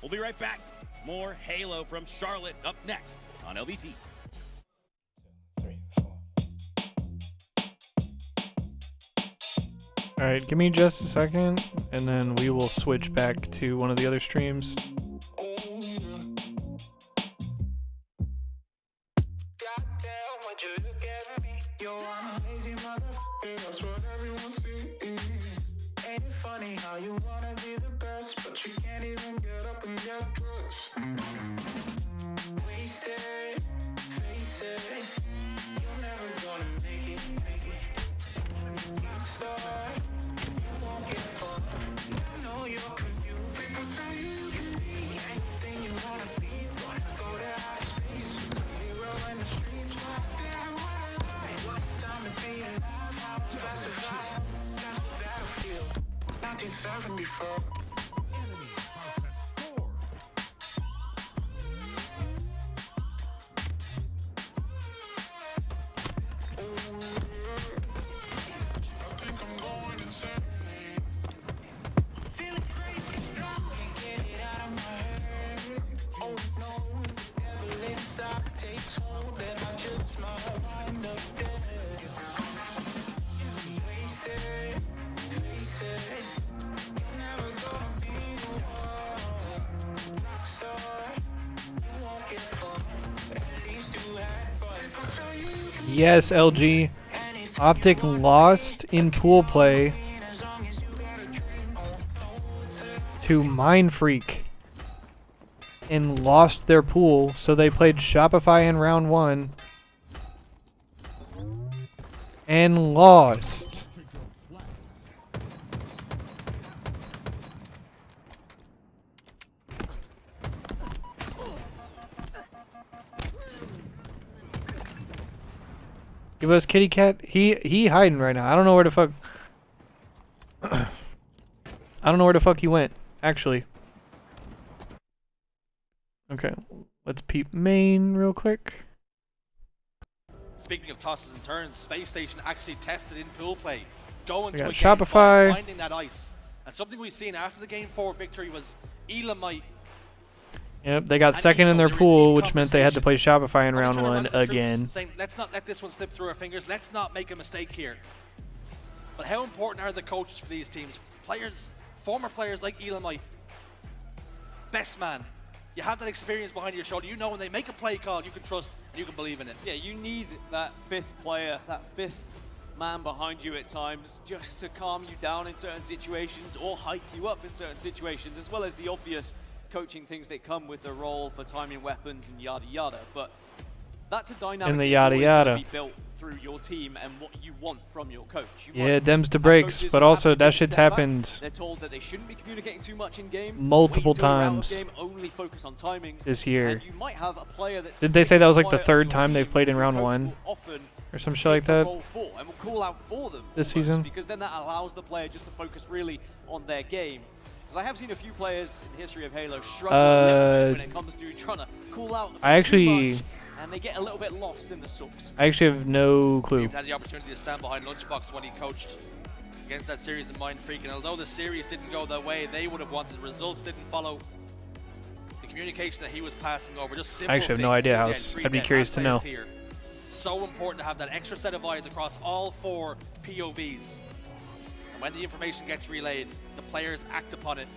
We'll be right back. More Halo from Charlotte up next on LVT. All right, give me just a second, and then we will switch back to one of the other streams. You're an amazing motherfucker, that's what every funny how you wanna be the best, but you can't even get up and get dressed. Wasted, face it, you're never gonna make it. Rockstar, you won't get far. I know you're confused. People tell you you can be anything you wanna be. Wanna go to outer space, hero in the streets. What damn, what a life. What time to be alive? How to survive? That's the battlefield. 1974. Yes, LG. Optic lost in pool play to Mindfreak and lost their pool, so they played Shopify in round 1 and lost. Give us kitty cat. He hiding right now. I don't know where the fuck. I don't know where the fuck he went. Actually. Okay, let's peep main real quick. Speaking of tosses and turns, Space Station actually tested in pool play, going We to got a game Shopify. 5, finding that ice. And something we've seen after the game 4 victory was Elamite. Yep, they got second in their pool, which meant they had to play Shopify in round 1 again. Saying, let's not let this one slip through our fingers. Let's not make a mistake here. But how important are the coaches for these teams? Players, former players like Elamite, best man. You have that experience behind your shoulder. You know when they make a play call, you can trust and you can believe in it. Yeah, you need that fifth player, that fifth man behind you at times, just to calm you down in certain situations or hype you up in certain situations, as well as the obvious coaching things that come with the role for timing weapons and yada yada. But that's a dynamic And the that's yada always gonna yada. be built through your team and what you want from your coach. You Yeah, might dems to have breaks, coaches but who also have to that take a shit's step back. happened They're told that they shouldn't be communicating too much in game. multiple Wait until you're out of times game, only focus on timings. this year. And you might have a player that's Did they say that was like the quiet third on your time team they've played in who round coach 1 will often or some shit like that roll for and will call out for them this almost, season? because then that allows the player just to focus really on their game. Because I have seen a few players in the history of Halo struggle a little bit when it comes to trying to call out I actually- too much, and they get a little bit lost in the sauce. I actually have no clue. He had the opportunity to stand behind Lunchbox when he coached against that series in Mindfreak, and although the series didn't go the way they would have wanted, the results didn't follow. The communication that he was passing over, just simple I actually have no things, idea, 2 House. dead, 3 I'd be dead, curious last to know. players here. So important to have that extra set of eyes across all 4 POVs. And when the information gets relayed, the players act upon it.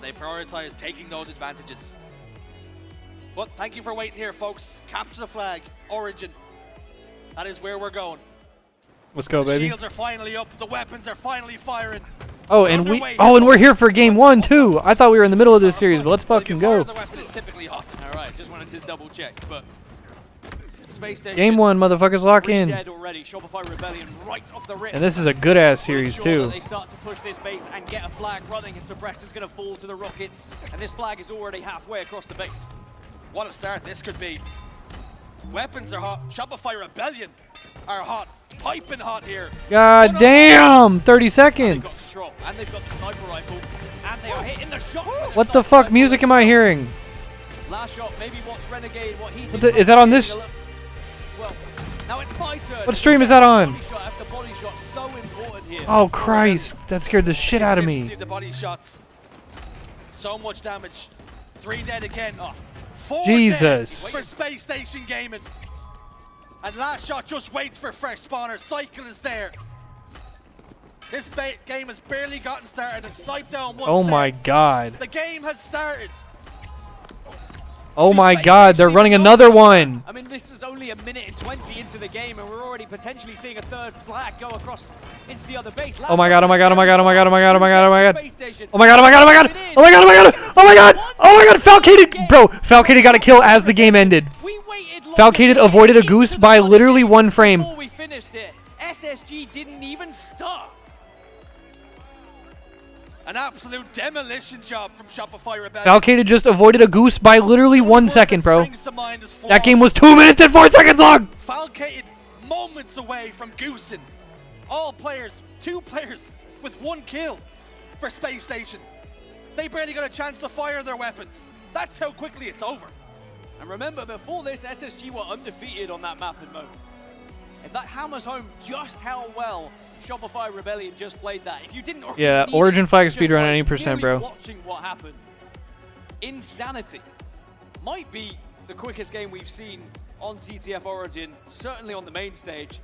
They prioritize taking those advantages. But thank you for waiting here, folks. Capture the flag, Origin. That is where we're going. Let's go, The baby. shields are finally up. The weapons are finally firing. Oh, and we're here for game 1 too. I thought we were in the middle of this series, but let's fucking go. The weapon is typically hot. All right, just wanted to double check, but Space Station. Game 1, motherfuckers, lock 3 in. dead already. Shopify Rebellion right off the rip. And this is a good ass series Ensure that too. They start to push this base and get a flag running, and Breast is going to fall to the Rockets, and this flag is already halfway across the base. What a start this could be. Weapons are hot. Shopify Rebellion are hot. Piping hot here. God damn! 30 seconds. Control, and they've got the sniper rifle, and they are hitting the shot. What the fuck music am I hearing? Last shot, maybe watch Renegade, what he did. Is that on this? Well, now it's my turn. What stream is that on? Body shot after body shot, so important here. Oh Christ, that scared the shit out of Consistency me. of the body shots. So much damage. 3 dead again. 4 Jesus. dead for Space Station Gaming. And last shot just waits for fresh spawners. Cycle is there. This game has barely gotten started, and Snipe down one Oh set. my God. The game has started. Oh my god, they're running another one. I mean, this is only a minute and 20 into the game, and we're already potentially seeing a third flag go across into the other base. Oh my god, oh my god, oh my god, oh my god, oh my god, oh my god, oh my god. Oh my god, oh my god, oh my god. Oh my god, oh my god. Oh my god. Oh my god, Falcated. Bro, Falcated got a kill as the game ended. Falcated avoided a goose by literally 1 frame. Before we finished it, SSG didn't even start. An absolute demolition job from Shopify Rebellion. Falcated just avoided a goose by literally 1 second, bro. That game was 2 minutes and 4 seconds long. Falcated moments away from goosing. All players, 2 players with 1 kill for Space Station. They barely got a chance to fire their weapons. That's how quickly it's over. And remember, before this, SSG were undefeated on that map in mode. If that hammers home just how well Shopify Rebellion just played that. If you didn't already yeah, need Origin it, flag just speedrun by any percent, merely bro. Watching what happened. Insanity might be the quickest game we've seen on TTF Origin, certainly on the main stage,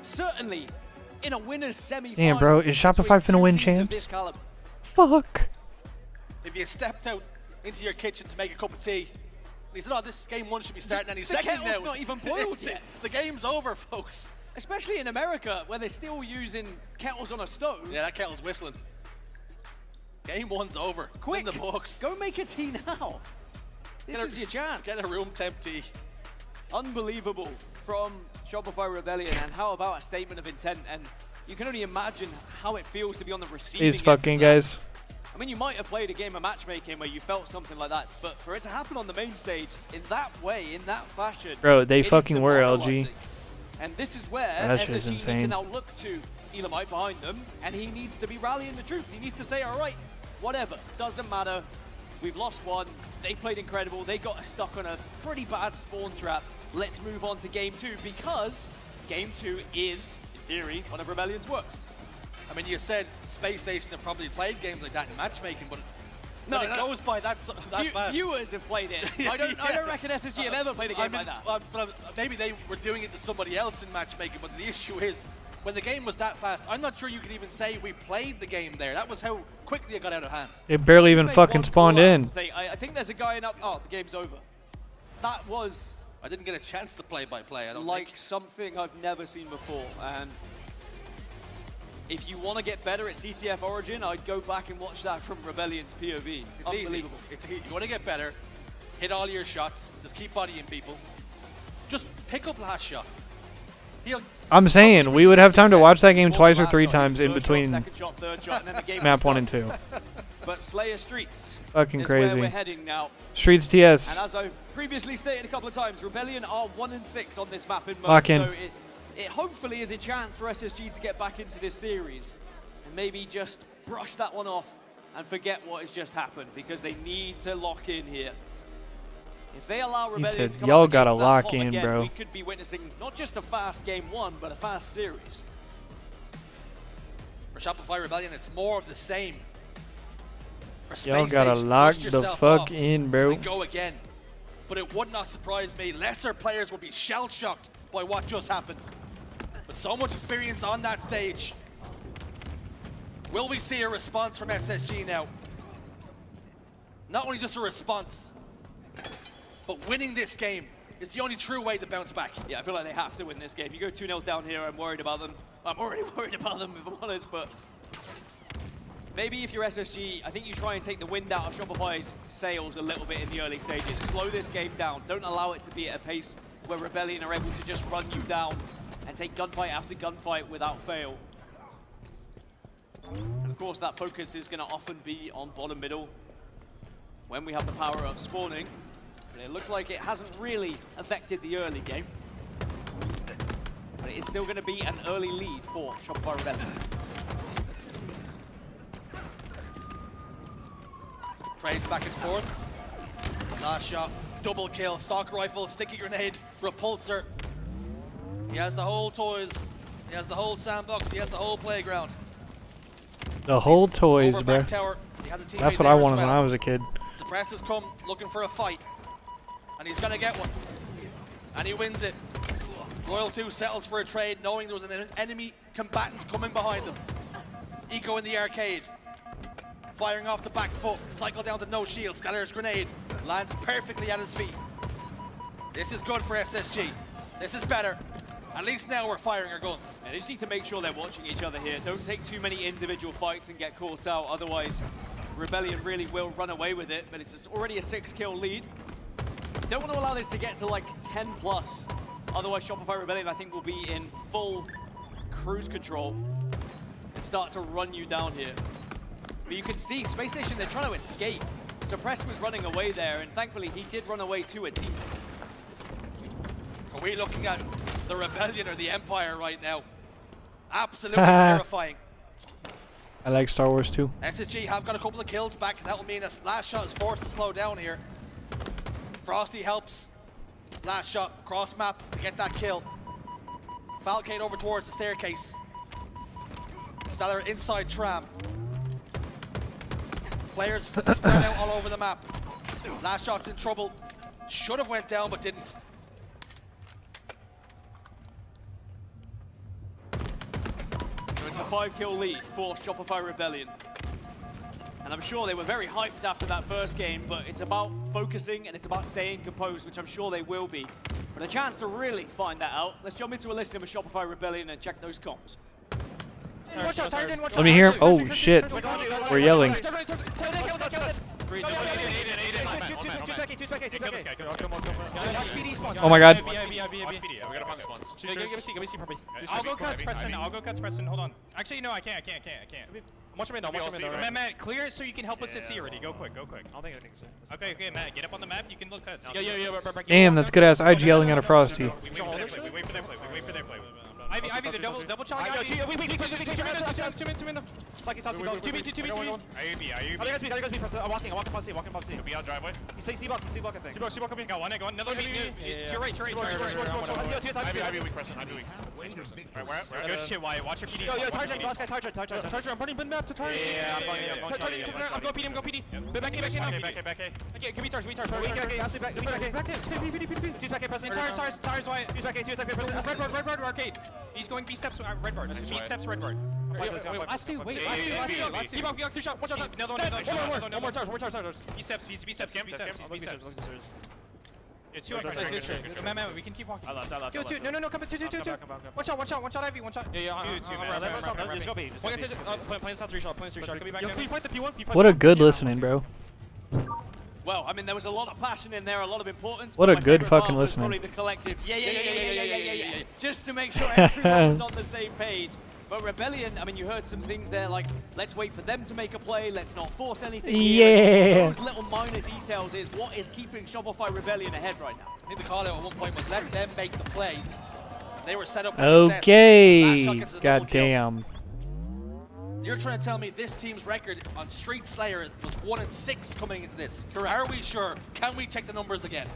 certainly in a winner's semi-final. Damn, bro, is Shopify finna win champs? Fuck. If you stepped out into your kitchen to make a cup of tea, and he said, oh, this game 1 should be starting any second now. The kettle's not even boiled yet. The game's over, folks. Especially in America, where they're still using kettles on a stove. Yeah, that kettle's whistling. Game 1's over. Quick, it's in the books. Go make a tea now. This is your chance. Get a room temp tea. Unbelievable from Shopify Rebellion, and how about a statement of intent? And you can only imagine how it feels to be on the receiving end. These fucking guys. I mean, you might have played a game of matchmaking where you felt something like that, but for it to happen on the main stage in that way, in that fashion, Bro, they fucking were LG. And this is where That shit's SSG needs to insane. now look to Elamite behind them, and he needs to be rallying the troops. He needs to say, all right, whatever, doesn't matter. We've lost 1. They played incredible. They got stuck on a pretty bad spawn trap. Let's move on to game 2, because game 2 is, in theory, one of Rebellion's worst. I mean, you said Space Station have probably played games like that in matchmaking, but No, when it goes by that fast. Viewers have played it. I don't reckon SSG have ever played a game like that. But maybe they were doing it to somebody else in matchmaking, but the issue is, when the game was that fast, I'm not sure you could even say we played the game there. That was how quickly it got out of hand. It barely even fucking spawned in. Say, I think there's a guy in up. Oh, the game's over. That was. I didn't get a chance to play by play. I don't like think. something I've never seen before. And if you want to get better at CTF Origin, I'd go back and watch that from Rebellion's POV. It's easy. It's easy. You want to get better, hit all your shots, just keep bodying people. Just pick up last shot. I'm saying, we would have time to watch that game twice or 3 times in between second shot, third shot, and then the game map 1 and 2. But Slayer Streets Fucking is crazy. where we're heading now. Streets TS. And as I've previously stated a couple of times, Rebellion are 1 and 6 on this map in mode. Lock in. So it hopefully is a chance for SSG to get back into this series and maybe just brush that one off and forget what has just happened, because they need to lock in here. If they allow Rebellion to come y'all up gotta against that lock hot in, again, bro. we could be witnessing not just a fast game 1, but a fast series. For Shopify Rebellion, it's more of the same. For Y'all Space gotta Station, lock dust the yourself fuck off in, bro. and go again. But it would not surprise me. Lesser players would be shell-shocked by what just happened. But so much experience on that stage. Will we see a response from SSG now? Not only just a response, but winning this game is the only true way to bounce back. Yeah, I feel like they have to win this game. You go 2-0 down here, I'm worried about them. I'm already worried about them, if I'm honest, but maybe if you're SSG, I think you try and take the wind out of Shopify's sails a little bit in the early stages. Slow this game down. Don't allow it to be at a pace where Rebellion are able to just run you down and take gunfight after gunfight without fail. And of course, that focus is going to often be on bottom middle when we have the power-up spawning. But it looks like it hasn't really affected the early game. But it is still going to be an early lead for Shopify Rebellion. Trades back and forth. Last shot, double kill, stock rifle, sticky grenade, repulsor. He has the whole toys. He has the whole sandbox. He has the whole playground. The whole toys, Over bro. back tower. He has a teammate That's what there I as wanted well. when I was a kid. Suppress has come looking for a fight. And he's going to get one. And he wins it. Royal 2 settles for a trade, knowing there was an enemy combatant coming behind him. Eco in the arcade. firing off the back foot. Cycle down to no shield. Stellar's grenade lands perfectly at his feet. This is good for SSG. This is better. At least now we're firing our guns. Yeah, they just need to make sure they're watching each other here. Don't take too many individual fights and get caught out. Otherwise, Rebellion really will run away with it. But it's already a 6-kill lead. Don't want to allow this to get to like 10 plus. Otherwise, Shopify Rebellion, I think, will be in full cruise control and start to run you down here. But you can see Space Station, they're trying to escape. Suppressed was running away there, and thankfully he did run away to a team. Are we looking at the Rebellion or the Empire right now? Absolutely terrifying. I like Star Wars too. SSG have got a couple of kills back. That will mean a last shot is forced to slow down here. Frosty helps. Last shot, cross map to get that kill. Falcade over towards the staircase. Stellar inside tram. Players spread out all over the map. Last shot's in trouble. Should have went down, but didn't. So it's a 5-kill lead for Shopify Rebellion. And I'm sure they were very hyped after that first game, but it's about focusing and it's about staying composed, which I'm sure they will be. But a chance to really find that out. Let's jump into a listing of Shopify Rebellion and check those comms. Let me hear him. Oh shit. We're yelling. Oh my god. I'll go cuts Preston. I'll go cuts Preston. Hold on. Actually, no, I can't. Watch him in though. Matt, clear it so you can help us to see already. Go quick. I don't think so. Okay, Matt, get up on the map. You can look cuts. Damn, that's good ass IG yelling at a Frosty. We wait for their play. Ivy, the double challenge. Two men. Like it's top 2 me. Ivy. I'm walking past C. He'll be out driveway. He's C-block, I think. C-block coming. Got one, another one. To your right. Ivy weak, Preston. Alright, good shit, Wyatt. Watch your PD. Yo, Target, I'm burning bin map to Target. Yeah, I'm going PD. Back A. Okay, can we charge? Okay, absolutely back A. Back A, Preston. Tires, Wyatt. Use back A, Red Bird, arcade. He's going B steps, Red Bird. B steps, Red Bird. Last two. Keep up, 2 shots. Watch out. Another one. One more charge. B steps. Yeah, 2 man, we can keep walking. I left. Yo, 2. No, come 2. Watch out, Ivy. One shot. Yeah, let's go B. Playing south 3 shot. Can we back in? Can you point the P1? What a good listening, bro. Well, I mean, there was a lot of passion in there, a lot of importance. What a good fucking part was listening. probably the collective. Yeah. Just to make sure everyone was on the same page. But Rebellion, I mean, you heard some things there like, let's wait for them to make a play, let's not force anything here. Those little minor details is what is keeping Shopify Rebellion ahead right now. I think the call out at one point was let them make the play. They were set up for okay. success. Goddamn. You're trying to tell me this team's record on Street Slayer was 1-6 coming into this. Correct. Are we sure? Can we check the numbers again?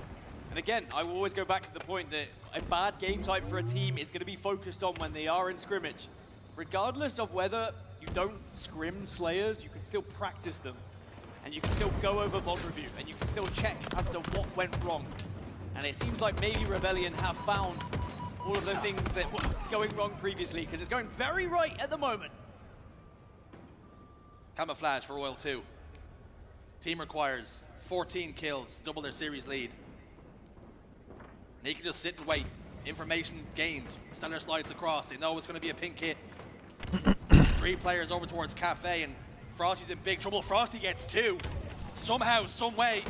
And again, I will always go back to the point that a bad game type for a team is going to be focused on when they are in scrimmage. Regardless of whether you don't scrim Slayers, you can still practice them. And you can still go over VOD review, and you can still check as to what went wrong. And it seems like maybe Rebellion have found all of the things that were going wrong previously, because it's going very right at the moment. Camouflage for Royal 2. Team requires 14 kills, double their series lead. They can just sit and wait. Information gained. Stellar slides across. They know it's going to be a pink hit. 3 players over towards Cafe, and Frosty's in big trouble. Frosty gets 2. Somehow, some way,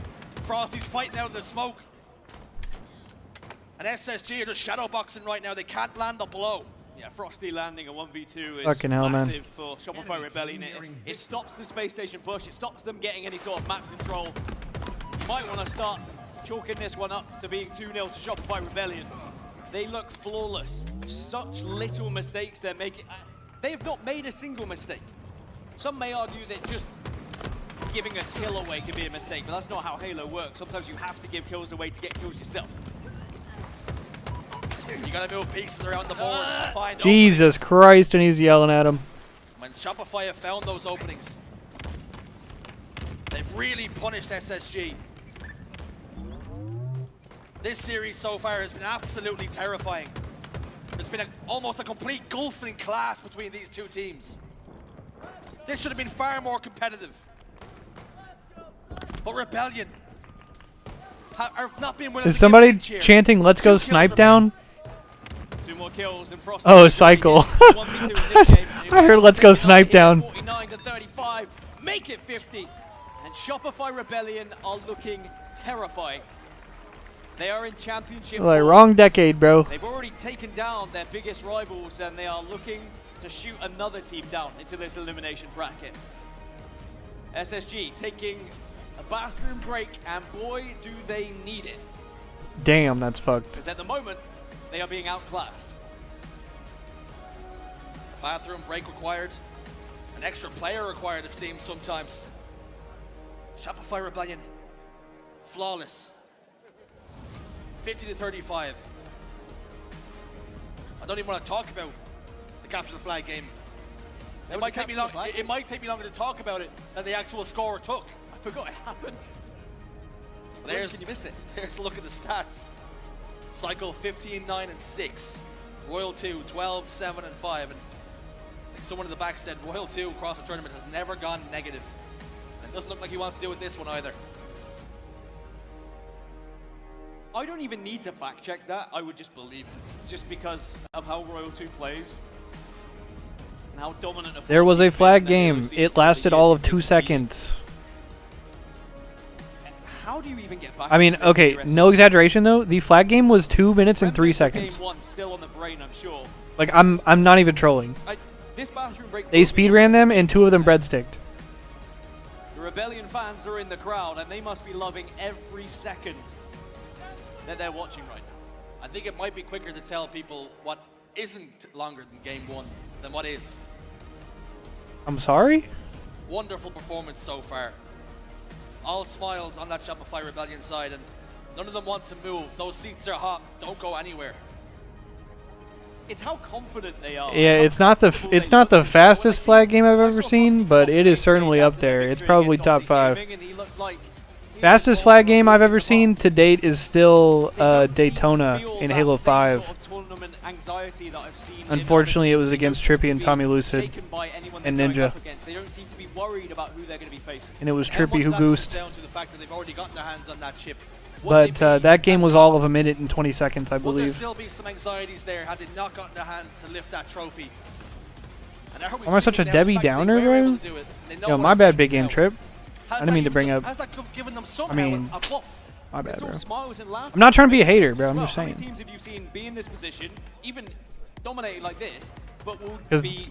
Frosty's fighting out of the smoke. And SSG are just shadowboxing right now. They can't land a blow. Yeah, Frosty landing a 1v2 is fucking hell, massive man. for Shopify Rebellion. It stops the space station push. It stops them getting any sort of map control. You might want to start chalking this one up to being 2-0 to Shopify Rebellion. They look flawless. Such little mistakes they're making. They have not made a single mistake. Some may argue that just giving a kill away can be a mistake, but that's not how Halo works. Sometimes you have to give kills away to get kills yourself. You gotta move pieces around the board and find Jesus openings. Christ, and he's yelling at him. When Shopify have found those openings, they've really punished SSG. This series so far has been absolutely terrifying. There's been almost a complete gulf in class between these two teams. This should have been far more competitive. But Rebellion are not being willing Is to somebody give inch here. chanting "Let's go snipe down"? 2 more kills and Frost. Oh, Cycle. I heard "Let's go snipe down." 49 to 35, make it 50, and Shopify Rebellion are looking terrifying. They are in championship. Like form. wrong decade, bro. They've already taken down their biggest rivals, and they are looking to shoot another team down into this elimination bracket. SSG taking a bathroom break, and boy, do they need it. Damn, that's fucked. Because at the moment, they are being outclassed. Bathroom break required. An extra player required, it seems sometimes. Shopify Rebellion, flawless. 50 to 35. I don't even want to talk about the capture the flag game. It might take me long. It might take me longer to talk about it than the actual score took. I forgot it happened. There's, can you miss it? There's a look at the stats. Cycle 15, 9, and 6. Royal 2, 12, 7, and 5. And like someone in the back said, Royal 2 across the tournament has never gone negative. And it doesn't look like he wants to do it this one either. I don't even need to fact check that. I would just believe it, just because of how Royal 2 plays and how dominant. There was a flag game. It lasted all of 2 seconds. How do you even get back? I mean, okay, no exaggeration though. The flag game was 2 minutes and 3 seconds. Game 1 still on the brain, I'm sure. Like I'm not even trolling. This bathroom break. They speed ran them and 2 of them breadsticked. The Rebellion fans are in the crowd, and they must be loving every second that they're watching right now. I think it might be quicker to tell people what isn't longer than game 1 than what is. I'm sorry? Wonderful performance so far. All smiles on that Shopify Rebellion side, and none of them want to move. Those seats are hot. Don't go anywhere. It's how confident they are. Yeah, it's not the fastest flag game I've ever seen, but it is certainly up there. It's probably top 5. Fastest flag game I've ever seen to date is still Daytona in Halo 5. Unfortunately, it was against Trippy and Tommy Lucid and Ninja. They don't seem to be worried about who they're going to be facing. And it was Trippy who goosed. Down to the fact that they've already gotten their hands on that chip. But that game was all of 1 minute and 20 seconds, I Will there believe. still be some anxieties there had they not gotten their hands to lift that trophy? And are we Am I such a seeing now Debbie the fact that Downer, they were able bro? to do it, and they know Yo, what my it bad, takes big game now? trip. I didn't mean to bring up. Has that given them somehow I mean, a buff? my bad, It's all bro. smiles and laughter. I'm not trying to be a hater, bro. I'm Well, just how many saying. teams have you seen be in this position, even dominated like this, but will Because be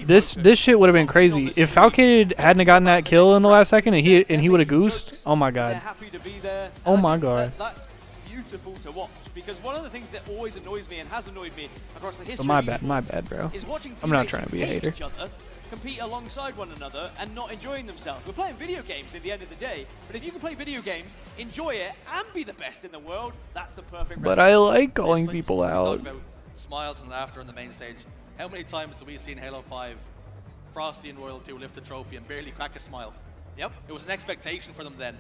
this shit would have been crazy if Falcade hadn't gotten that kill in the last second and he would have goosed. Oh my god. happy to be there. Oh my god. That's beautiful to watch, because one of the things that always annoys me and has annoyed me across the history But my of bad, esports my bad, bro. is watching I'm not teammates trying to be a hate hater. each other, compete alongside one another, and not enjoying themselves. We're playing video games at the end of the day, but if you can play video games, enjoy it, and be the best in the world, that's the perfect But recipe. I like calling people Talk out. about smiles and laughter on the main stage. How many times have we seen Halo 5, Frosty and Royal 2 lift the trophy and barely crack a smile? Yep. It was an expectation for them then.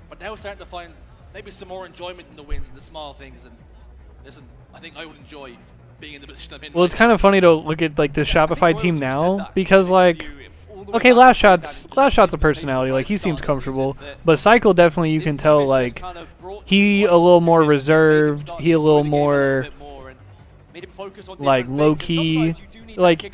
But now starting to find maybe some more enjoyment in the wins and the small things. And listen, I think I would enjoy being in the position I'm in. Well, it's kind of funny to look at like the Shopify team now because like, okay, last shot's a personality. Like he seems comfortable, but Cycle definitely you can tell like he a little more reserved. He a little more like low key. Like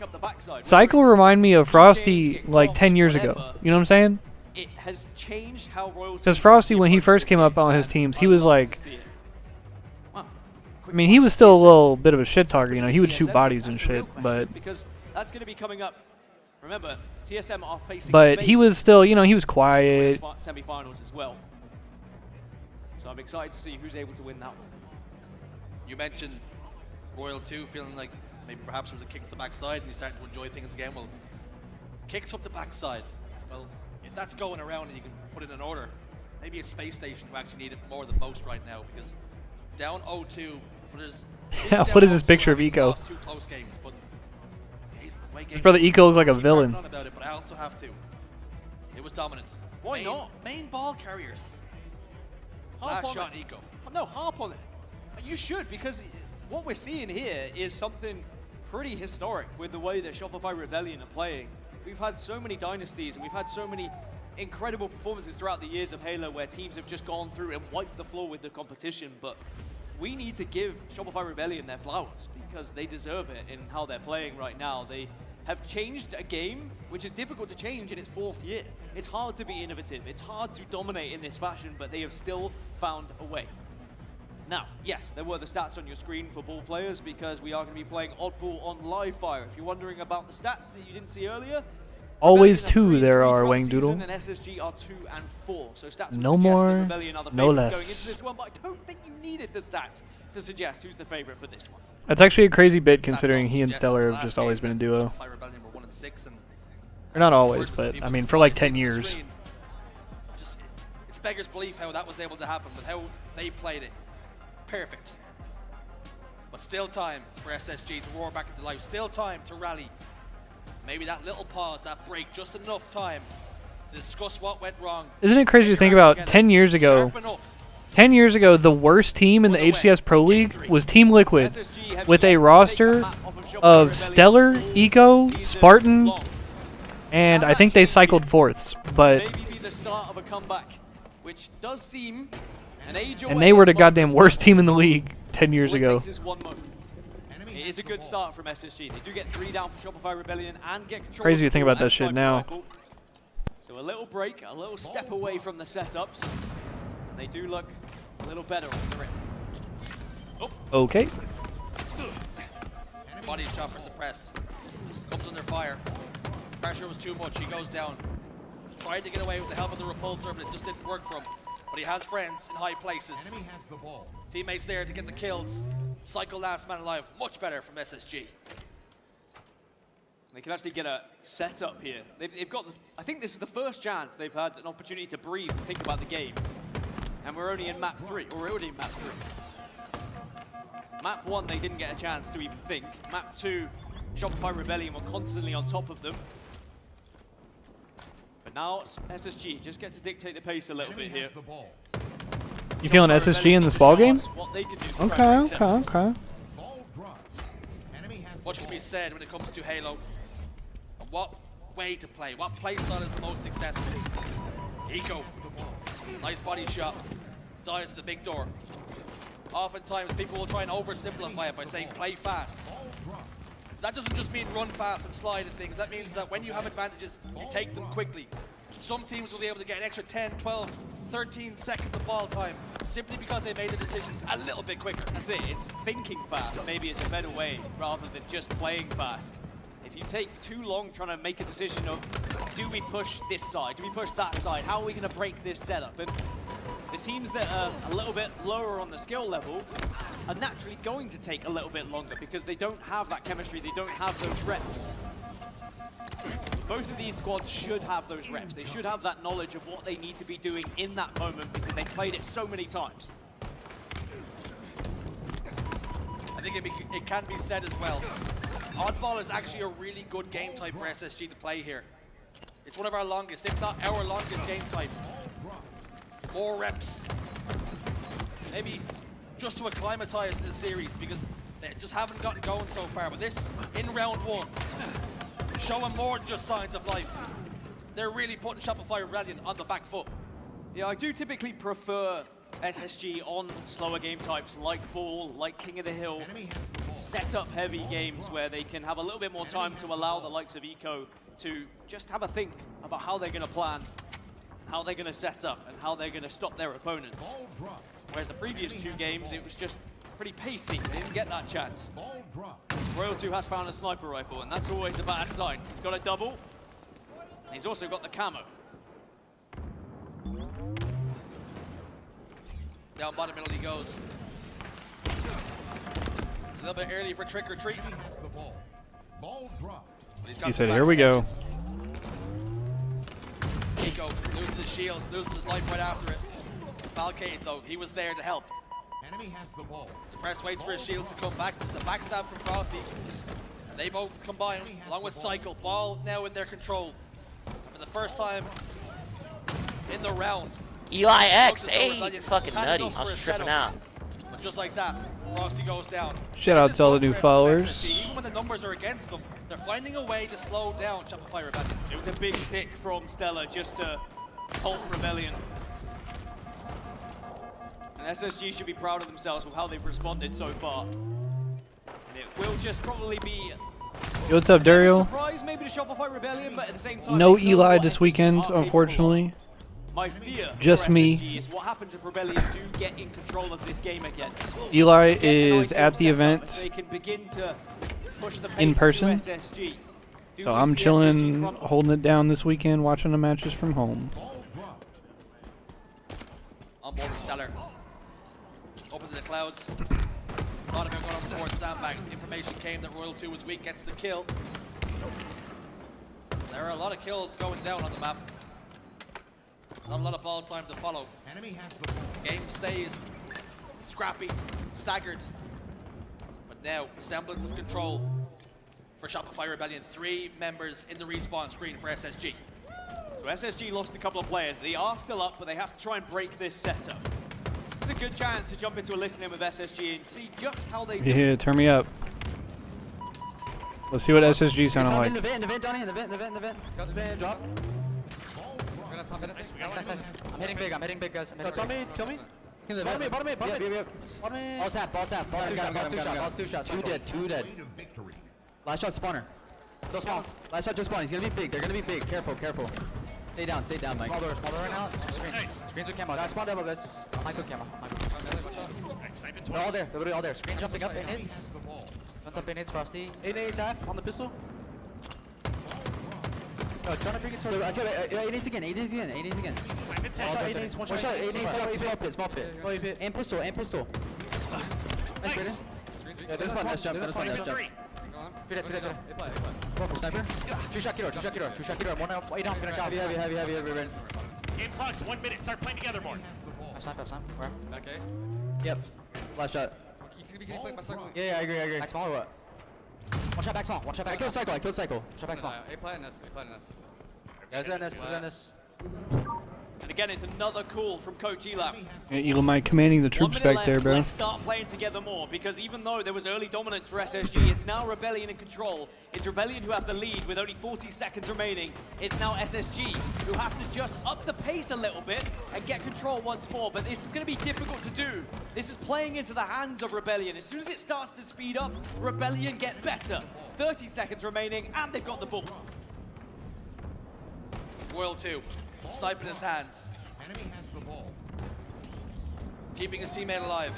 Cycle remind me of Frosty like 10 years ago. You know what I'm saying? It has changed how Royal Because Frosty, when he first came up on his teams, he was like, I mean, he was still a little bit of a shit talker, you know, he would shoot bodies and shit, but because that's going to be coming up. Remember, TSM are facing. but he was still, you know, he was quiet. Semi-finals as well. So I'm excited to see who's able to win that one. You mentioned Royal 2 feeling like maybe perhaps there was a kick to the backside and you started to enjoy things again. Well, kicks up the backside. Well, if that's going around and you can put it in order, maybe it's Space Station who actually need it more than most right now, because down 0-2, but there's What is this picture of Eco? two close games, but His brother Eco looked like a villain. about it, but I also have to. It was dominant. Why not? Main ball carriers. Harp Last on shot, it. Eco. No, harp on it. You should, because what we're seeing here is something pretty historic with the way that Shopify Rebellion are playing. We've had so many dynasties and we've had so many incredible performances throughout the years of Halo where teams have just gone through and wiped the floor with the competition, but we need to give Shopify Rebellion their flowers because they deserve it in how they're playing right now. They have changed a game which is difficult to change in its 4th year. It's hard to be innovative, it's hard to dominate in this fashion, but they have still found a way. Now, yes, there were the stats on your screen for ball players because we are going to be playing Oddball on live fire. If you're wondering about the stats that you didn't see earlier, Always 2 there are, Wang Doodle. and SSG are 2 and 4. So stats would No suggest more, that Rebellion are the no favorites less. going into this one, but I don't think you needed the stats to suggest who's the favorite for this one. That's actually a crazy bit considering he and Stellar have just always been a duo. Or not always, but I mean for like 10 years. It's beggars belief how that was able to happen with how they played it. Perfect. But still time for SSG to roar back into life. Still time to rally. Maybe that little pause, that break, just enough time to discuss what went wrong. Isn't it crazy to think about 10 years ago? 10 years ago, the worst team in the HCS Pro League was Team Liquid, with a roster of Stellar, Eco, Spartan, and I think they cycled 4ths. But Maybe be the start of a comeback, which does seem an age away. and they were the goddamn worst team in the league 10 years ago. It is a good start from SSG. They do get 3 down for Shopify Rebellion and get control. Crazy to of the think ball about that and shit sniper now. rifle. So a little break, a little step away from the setups. And they do look a little better on the rim. Okay. Body chopper suppressed. Comes under fire. Pressure was too much. He goes down. Tried to get away with the help of the repulsor, but it just didn't work for him. But he has friends in high places. Teammates there to get the kills. Cycle last man alive. Much better from SSG. They can actually get a setup here. They've got, I think this is the first chance they've had an opportunity to breathe and think about the game. And we're only in map 3, or we're already in map 3. Map 1, they didn't get a chance to even think. Map 2, Shopify Rebellion were constantly on top of them. But now SSG just get to dictate the pace a little bit here. You feeling SSG in this ball game? Okay, okay, okay. Much can be said when it comes to Halo. And what way to play, what play style is the most successful. Eco, nice body shot, dies at the big door. Oftentimes people will try and oversimplify it by saying play fast. That doesn't just mean run fast and slide and things. That means that when you have advantages, you take them quickly. Some teams will be able to get an extra 10, 12, 13 seconds of ball time simply because they made the decisions a little bit quicker. That's it, it's thinking fast. Maybe it's a better way rather than just playing fast. If you take too long trying to make a decision of, do we push this side, do we push that side, how are we going to break this setup? And the teams that are a little bit lower on the skill level are naturally going to take a little bit longer because they don't have that chemistry, they don't have those reps. Both of these squads should have those reps. They should have that knowledge of what they need to be doing in that moment because they played it so many times. I think it can be said as well. Oddball is actually a really good game type for SSG to play here. It's one of our longest, if not our longest game type. More reps. Maybe just to acclimatize to the series because they just haven't gotten going so far. But this, in round 1, showing more than just signs of life. They're really putting Shopify Rebellion on the back foot. Yeah, I do typically prefer SSG on slower game types like Ball, like King of the Hill, set-up heavy games where they can have a little bit more time to allow the likes of Eco to just have a think about how they're going to plan, how they're going to set up, and how they're going to stop their opponents. Whereas the previous 2 games, it was just pretty pacey. They didn't get that chance. Royal 2 has found a sniper rifle, and that's always a bad sign. He's got a double, and he's also got the camo. Down bottom middle he goes. It's a little bit early for trick or treat. He said, here we go. Eco loses his shields, loses his life right after it. Falcade though, he was there to help. Enemy has the ball. Suppress waits for his shields to come back. It's a backstab from Frosty. And they both combine along with Cycle. Ball now in their control. For the first time in the round. Eli X, hey, fucking nutty. I was tripping out. But just like that, Frosty goes down. Shout out to all the new followers. Even when the numbers are against them, they're finding a way to slow down Shopify Rebellion. It was a big stick from Stella just to Cult Rebellion. And SSG should be proud of themselves with how they've responded so far. And it will just probably be Yo, what's up, Dario? surprise maybe to Shopify Rebellion, but at the same time, No they know Eli what this SSG weekend, are capable of. unfortunately. My fear Just for me. SSG is what happens if Rebellion do get in control of this game again. Eli Get a is nice at the little setup, event if they can begin to push the in pace person. to SSG. Do So we I'm see chilling, SSG crumble? holding it down this weekend, watching the matches from home. On board with Stellar. Up into the clouds. Thought about going over towards Sandbags. Information came that Royal 2 was weak, gets the kill. There are a lot of kills going down on the map. Not a lot of ball time to follow. Enemy has the ball. Game stays scrappy, staggered. But now, semblance of control for Shopify Rebellion. 3 members in the respawn screen for SSG. So SSG lost a couple of players. They are still up, but they have to try and break this setup. This is a good chance to jump into a listening with SSG and see just how they do. Yeah, turn me up. Let's see what SSG sounded like. In the vent, Johnny, in the vent. Got spin, drop. Nice. I'm hitting big, guys. I'm hitting Top big. mid, kill me. In the Bottom vent. mid, bottom mid. Yep. Ball sap. Balls two shots. Two dead. Last shot spawner. Still spawn. Last shot just spawn. He's gonna be big. They're gonna be big. Careful. Stay down, Mike. Small door right now. Screens with camo. Guys, spawn double this. Mike with camo. They're all there. They're literally all there. Screen jumping up. 8 hits. Jumped up 8 hits, Frosty. 8 half on the pistol. Trying to bring it towards. 8 hits again. 8 hits again. One shot. 8 hits. Small pit. And pistol. Nice. Yeah, there's one. Nice jump. Two dead. Sniper. Two shot killer. One out. 8 off. Heavy. Rinse. Game clock's 1 minute. Start playing together more. I've sniped. Where? Okay. Yep. Last shot. Yeah, I agree. Back small or what? One shot back small. I killed Cycle. Shot back small. Yeah, Zenus. And again, it's another call from Coach Elam. Yeah, Elamite commanding the 1 troops minute back left, there, bro. Let's start playing together more, because even though there was early dominance for SSG, it's now Rebellion in control. It's Rebellion who have the lead with only 40 seconds remaining. It's now SSG who have to just up the pace a little bit and get control once more, but this is going to be difficult to do. This is playing into the hands of Rebellion. As soon as it starts to speed up, Rebellion get better. 30 seconds remaining, and they've got the ball. Royal 2, snipe in his hands. Enemy has the ball. Keeping his teammate alive.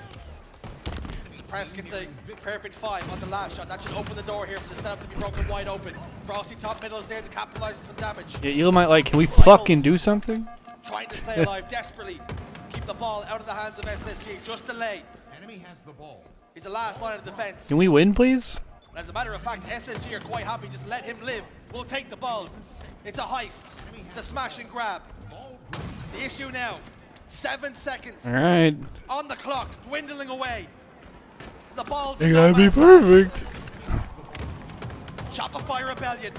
Suppress gets a perfect 5 on the last shot. That should open the door here for the setup to be broken wide open. Frosty top middle is there to capitalize on some damage. Yeah, Elamite, like, can we fucking do something? Trying to stay alive desperately. Keep the ball out of the hands of SSG. Just delay. Enemy has the ball. He's the last line of defense. Can we win, please? And as a matter of fact, SSG are quite happy. Just let him live. We'll take the ball. It's a heist. It's a smash and grab. The issue now, 7 seconds. All right. On the clock, dwindling away. The ball's They in gotta no be man's land. perfect. Shopify Rebellion.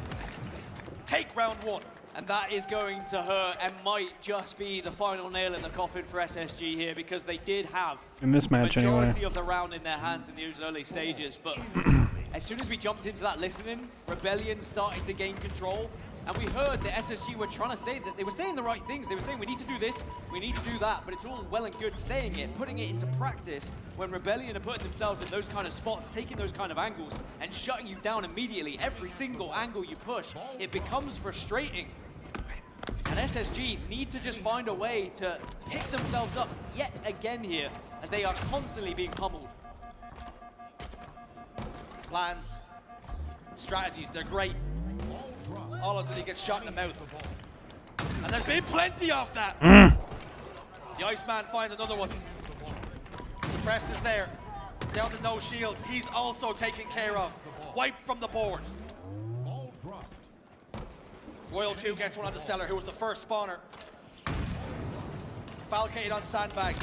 Take round 1. And that is going to hurt and might just be the final nail in the coffin for SSG here, because they did have In this match, anyway. majority of the round in their hands in those early stages. But as soon as we jumped into that listening, Rebellion started to gain control. And we heard that SSG were trying to say that they were saying the right things. They were saying we need to do this, we need to do that, but it's all well and good saying it, putting it into practice when Rebellion are putting themselves in those kind of spots, taking those kind of angles and shutting you down immediately. Every single angle you push, it becomes frustrating. And SSG need to just find a way to pick themselves up yet again here, as they are constantly being pummeled. Plans, strategies, they're great. All until he gets shot in the mouth. And there's been plenty of that. The Iceman finds another one. Suppressed is there. Down to no shields. He's also taken care of. Wiped from the board. Royal 2 gets one on the Stellar, who was the first spawner. Falcated on sandbags.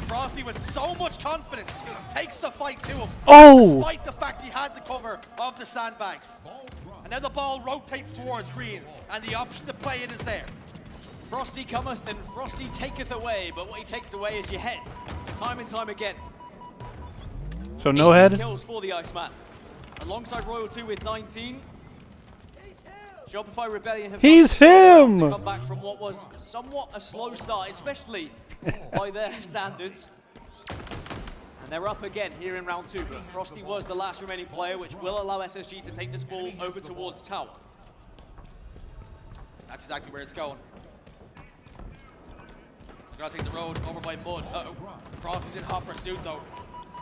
Frosty with so much confidence takes the fight to him. Oh! Despite the fact he had the cover of the sandbags. And now the ball rotates towards green, and the option to play it is there. Frosty cometh and Frosty taketh away, but what he takes away is your head, time and time again. So no 18 head? kills for the Iceman. Alongside Royal 2 with 19. Shopify Rebellion have He's done him! to come back from what was somewhat a slow start, especially by their standards. And they're up again here in round 2, but Frosty was the last remaining player, which will allow SSG to take this ball over towards Tower. That's exactly where it's going. They're gonna take the road over by Mud. Uh-oh. Frosty's in hot pursuit though.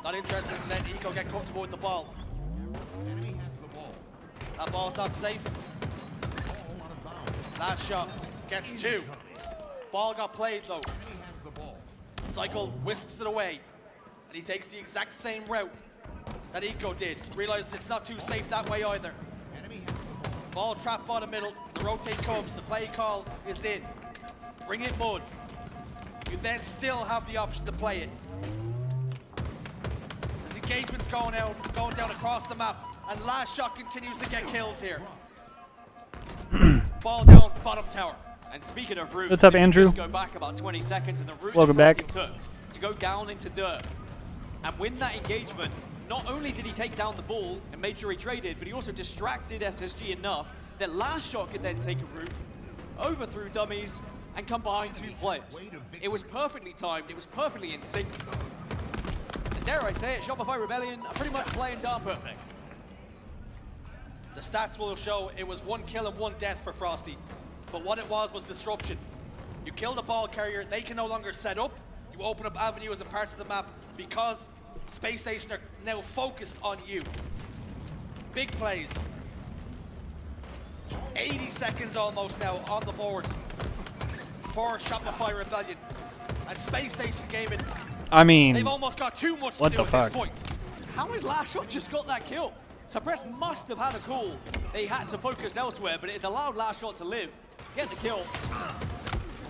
Not interested in letting Eco get comfortable with the ball. Enemy has the ball. That ball's not safe. Ball out of bounds. Last shot gets 2. Ball got played though. Enemy has the ball. Cycle whisks it away. And he takes the exact same route that Eco did. Realizes it's not too safe that way either. Enemy has the ball. Ball trapped by the middle. The rotate comes. The play call is in. Bring it Mud. You then still have the option to play it. As engagement's going down across the map, and last shot continues to get kills here. Ball down, bottom tower. And speaking of routes, What's up, Andrew? Just go back about 20 seconds, and the route Welcome that back. Frosty took to go down into dirt and win that engagement. Not only did he take down the ball and made sure he traded, but he also distracted SSG enough that last shot could then take a route, overthrew dummies, and come behind 2 players. It was perfectly timed, it was perfectly in sync. And dare I say it, Shopify Rebellion are pretty much playing darn perfect. The stats will show it was 1 kill and 1 death for Frosty. But what it was disruption. You kill the ball carrier, they can no longer set up. You open up avenues and parts of the map because Space Station are now focused on you. Big plays. 80 seconds almost now on the board for Shopify Rebellion. And Space Station Gaming, I mean, they've almost got too much what to do the at this fuck? point. How has last shot just got that kill? Suppress must have had a call. They had to focus elsewhere, but it's allowed last shot to live, get the kill.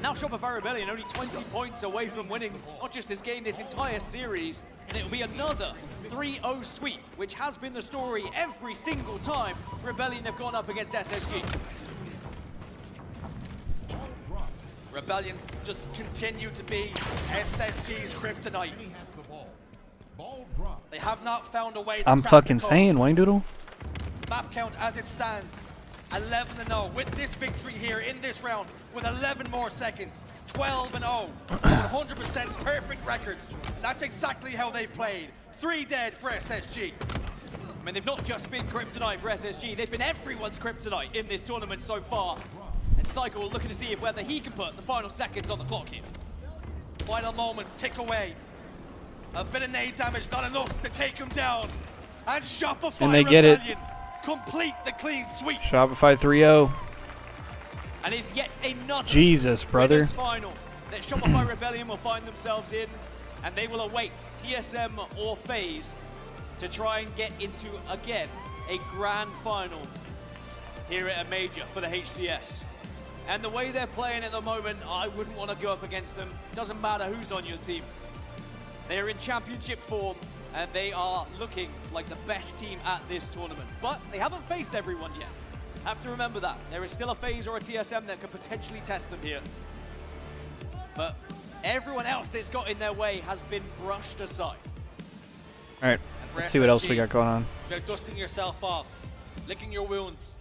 Now Shopify Rebellion only 20 points away from winning not just this game, this entire series. And it will be another 3-0 sweep, which has been the story every single time Rebellion have gone up against SSG. Rebellion just continue to be SSG's kryptonite. Enemy has the ball. Ball drop. They have not found a way to I'm crack fucking the code. saying, Wayne Doodle. Map count as it stands, 11-0. With this victory here in this round, with 11 more seconds, 12-0. 100% perfect record. That's exactly how they've played. 3 dead for SSG. I mean, they've not just been kryptonite for SSG, they've been everyone's kryptonite in this tournament so far. And Cycle looking to see if whether he can put the final seconds on the clock here. Final moments tick away. A bit of nade damage, not enough to take him down. And Shopify And they get it. Rebellion complete the clean sweep. Shopify 3-0. And it's yet another Jesus, brother. winners final that Shopify Rebellion will find themselves in, and they will await TSM or FaZe to try and get into, again, a grand final here at a major for the HCS. And the way they're playing at the moment, I wouldn't want to go up against them. Doesn't matter who's on your team. They are in championship form, and they are looking like the best team at this tournament. But they haven't faced everyone yet. Have to remember that. There is still a FaZe or a TSM that could potentially test them here. But everyone else that's got in their way has been brushed aside. Alright, let's see what else we got going on. It's about dusting yourself off, licking your wounds.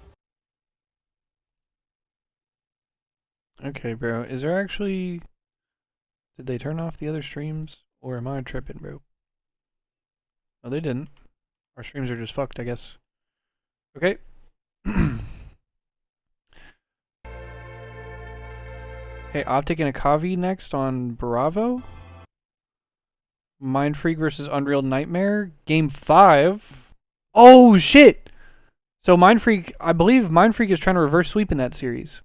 Okay, bro. Is there actually... Did they turn off the other streams? Or am I tripping, bro? No, they didn't. Our streams are just fucked, I guess. Okay. Okay, Optic and Akavi next on Bravo. Mind Freak versus Unreal Nightmare. Game 5. Oh, shit! So Mind Freak, I believe Mind Freak is trying to reverse sweep in that series.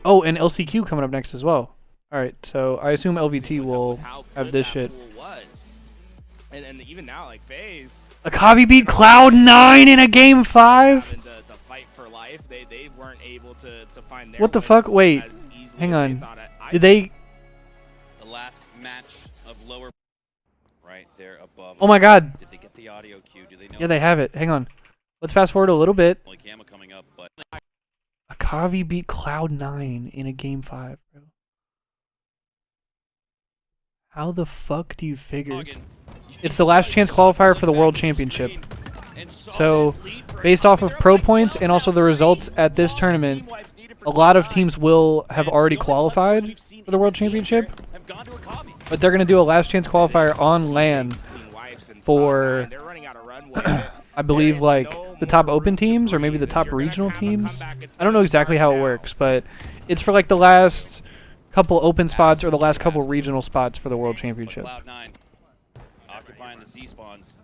Oh, and LCQ coming up next as well. Alright, so I assume LVT will have this shit. Was. And even now, like FaZe, Akavi beat Cloud9 in a game 5? having to fight for life, they weren't able to find their What the wins fuck? Wait, as easily hang as they on. thought it. Did they... The last match of lower, right there above. Oh my god. Did they get the audio cue? Do they know? Yeah, they have it. Hang on. Let's fast forward a little bit. Only Gamma coming up, but Akavi beat Cloud9 in a game 5, bro. How the fuck do you figure? It's the last chance qualifier for the World Championship. So, based off of pro points and also the results at this tournament, a lot of teams will have already qualified for the World Championship, but they're going to do a last chance qualifier on LAN for, I believe, like the top open teams or maybe the top regional teams. I don't know exactly how it works, but it's for like the last couple open spots or the last couple regional spots for the World Championship. Cloud9 occupying the C spawns.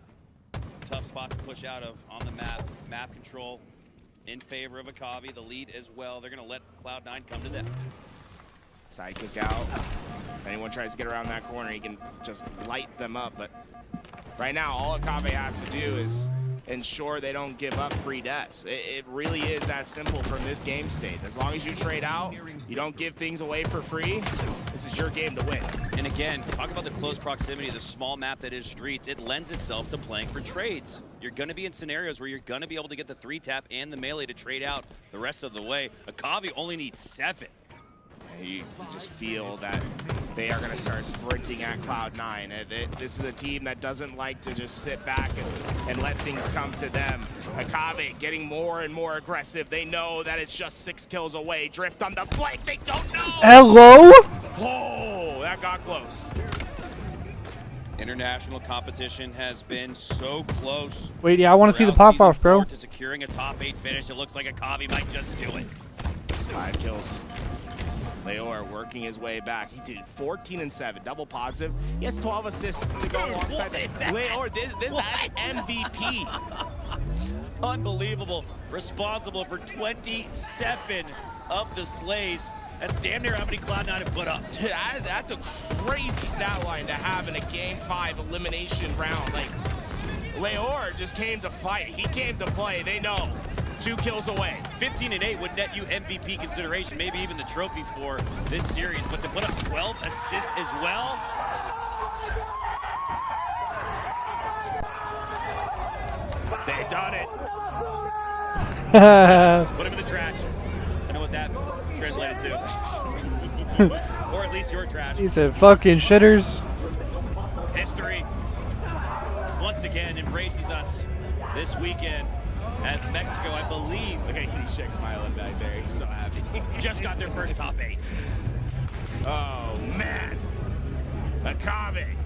Tough spot to push out of on the map. Map control in favor of Akavi. The lead as well. They're going to let Cloud9 come to them. Sidekick out. If anyone tries to get around that corner, he can just light them up. But right now, all Akavi has to do is ensure they don't give up free deaths. It really is as simple from this game state. As long as you trade out, you don't give things away for free, this is your game to win. And again, talk about the close proximity, the small map that is Streets. It lends itself to playing for trades. You're going to be in scenarios where you're going to be able to get the 3-tap and the melee to trade out the rest of the way. Akavi only needs 7. You just feel that they are going to start sprinting at Cloud9. This is a team that doesn't like to just sit back and let things come to them. Akavi getting more and more aggressive. They know that it's just 6 kills away. Drift on the flank. They don't know. Hello? Oh, that got close. International competition has been so close. Wait, yeah, I want to see the pop-off, bro. To securing a top 8 finish, it looks like Akavi might just do it. 5 kills. Leor working his way back. He did 14 and 7, double positive. He has 12 assists to go alongside that. Leor, this is MVP. Unbelievable. Responsible for 27 of the slays. That's damn near how many Cloud9 have put up. Dude, that's a crazy stat line to have in a Game 5 elimination round. Like, Leor just came to fight. He came to play. They know. 2 kills away. 15 and 8 would net you MVP consideration, maybe even the trophy for this series. But to put up 12 assists as well. They done it. Put him in the trash. I know what that translated to. Or at least your trash. He said, fucking shitters. History once again embraces us this weekend as Mexico, I believe. Look at Hishek smiling back there. He's so happy. Just got their first top 8. Oh, man. Akavi.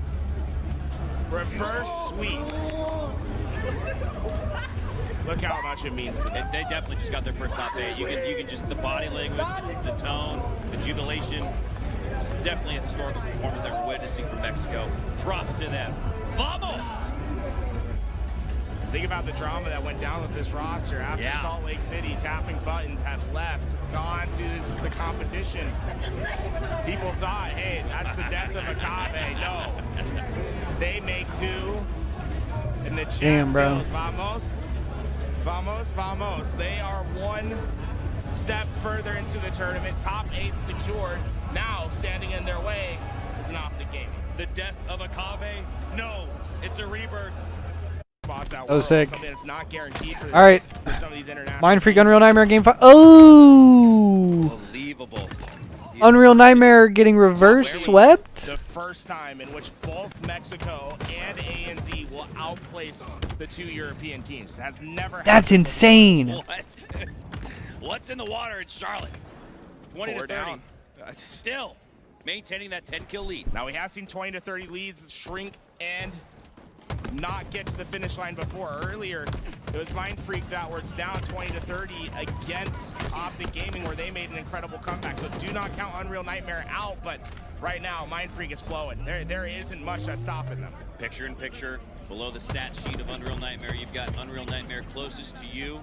Reverse sweep. Look how much it means to them. They definitely just got their first top 8. You can just, the body language, the tone, the jubilation. It's definitely a historical performance that we're witnessing from Mexico. Props to them. Vamos! Think about the drama that went down with this roster after Salt Lake City tapping buttons had left, gone to the competition. People thought, hey, that's the death of Akavi. No. They make do. And the champ goes, vamos, vamos, vamos. They are one step further into the tournament. Top 8 secured. Now standing in their way is an Optic Gaming. The death of Akavi? No, it's a rebirth. Oh, sick. Not guaranteed for All right. some of these international Mind Freak Unreal Nightmare Game 5. Oh! Unbelievable. Unreal Nightmare getting reverse swept? The first time in which both Mexico and ANZ will outplace the 2 European teams. Has never happened. That's insane. What? What's in the water in Charlotte? 20 to 30. Down. Still maintaining that 10-kill lead. Now we have seen 20 to 30 leads shrink and not get to the finish line before. Earlier, it was Mind Freak that was down 20 to 30 against Optic Gaming, where they made an incredible comeback. So do not count Unreal Nightmare out, but right now, Mind Freak is flowing. There isn't much that's stopping them. Picture in picture, below the stat sheet of Unreal Nightmare, you've got Unreal Nightmare closest to you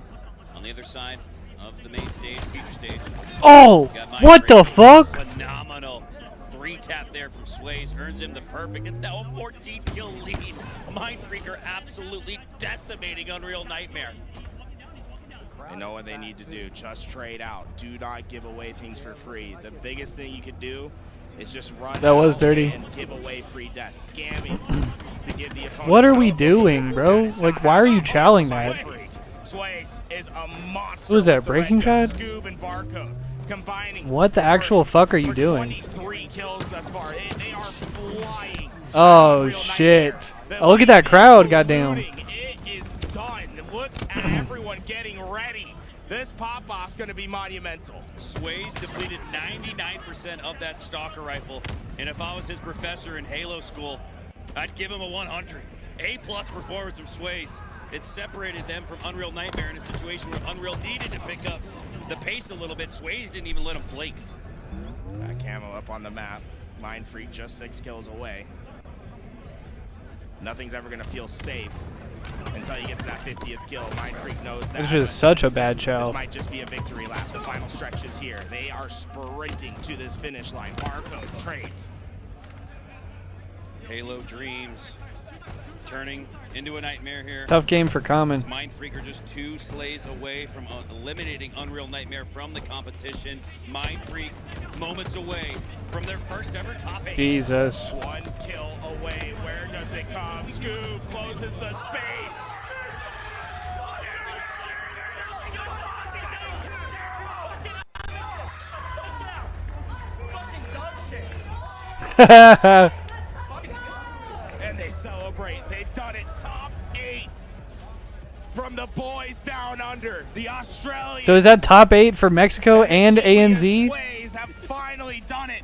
on the other side of the main stage, future stage. Oh, what the fuck? Phenomenal. 3-tap there from Sways, earns him the perfect. It's now a 14-kill lead. Mind Freak are absolutely decimating Unreal Nightmare. They know what they need to do. Just trade out. Do not give away things for free. The biggest thing you could do is just run That was dirty. and give away free deaths. Scamming to give the opponent. What are we doing, bro? Like, why are you challenging that? Sways is a monster. Who is that, Breaking Shot? Scoob and Barcode combining. What the actual fuck are you doing? 23 kills thus far. They are flying. Oh, shit. Oh, look at that crowd, goddamn. It is done. and everyone getting ready. This pop-off's going to be monumental. Sway's depleted 99% of that Stalker rifle, and if I was his professor in Halo school, I'd give him a 100. A+ performance from Sway's. It separated them from Unreal Nightmare in a situation where Unreal needed to pick up the pace a little bit. Sway's didn't even let him blink. That camo up on the map. Mind Freak just 6 kills away. Nothing's ever going to feel safe until you get to that 50th kill. Mind Freak knows that. This is such a bad show. This might just be a victory lap. The final stretch is here. They are sprinting to this finish line. Barcode trades. Halo dreams turning into a nightmare here. Tough game for Common. Mind Freak are just 2 slays away from eliminating Unreal Nightmare from the competition. Mind Freak moments away from their first ever top 8. Jesus. 1 kill away. Where does it come? Scoob closes the space. And they celebrate. They've done it. Top 8 from the boys down under. The Australians. So is that top 8 for Mexico and ANZ Sways have finally done it.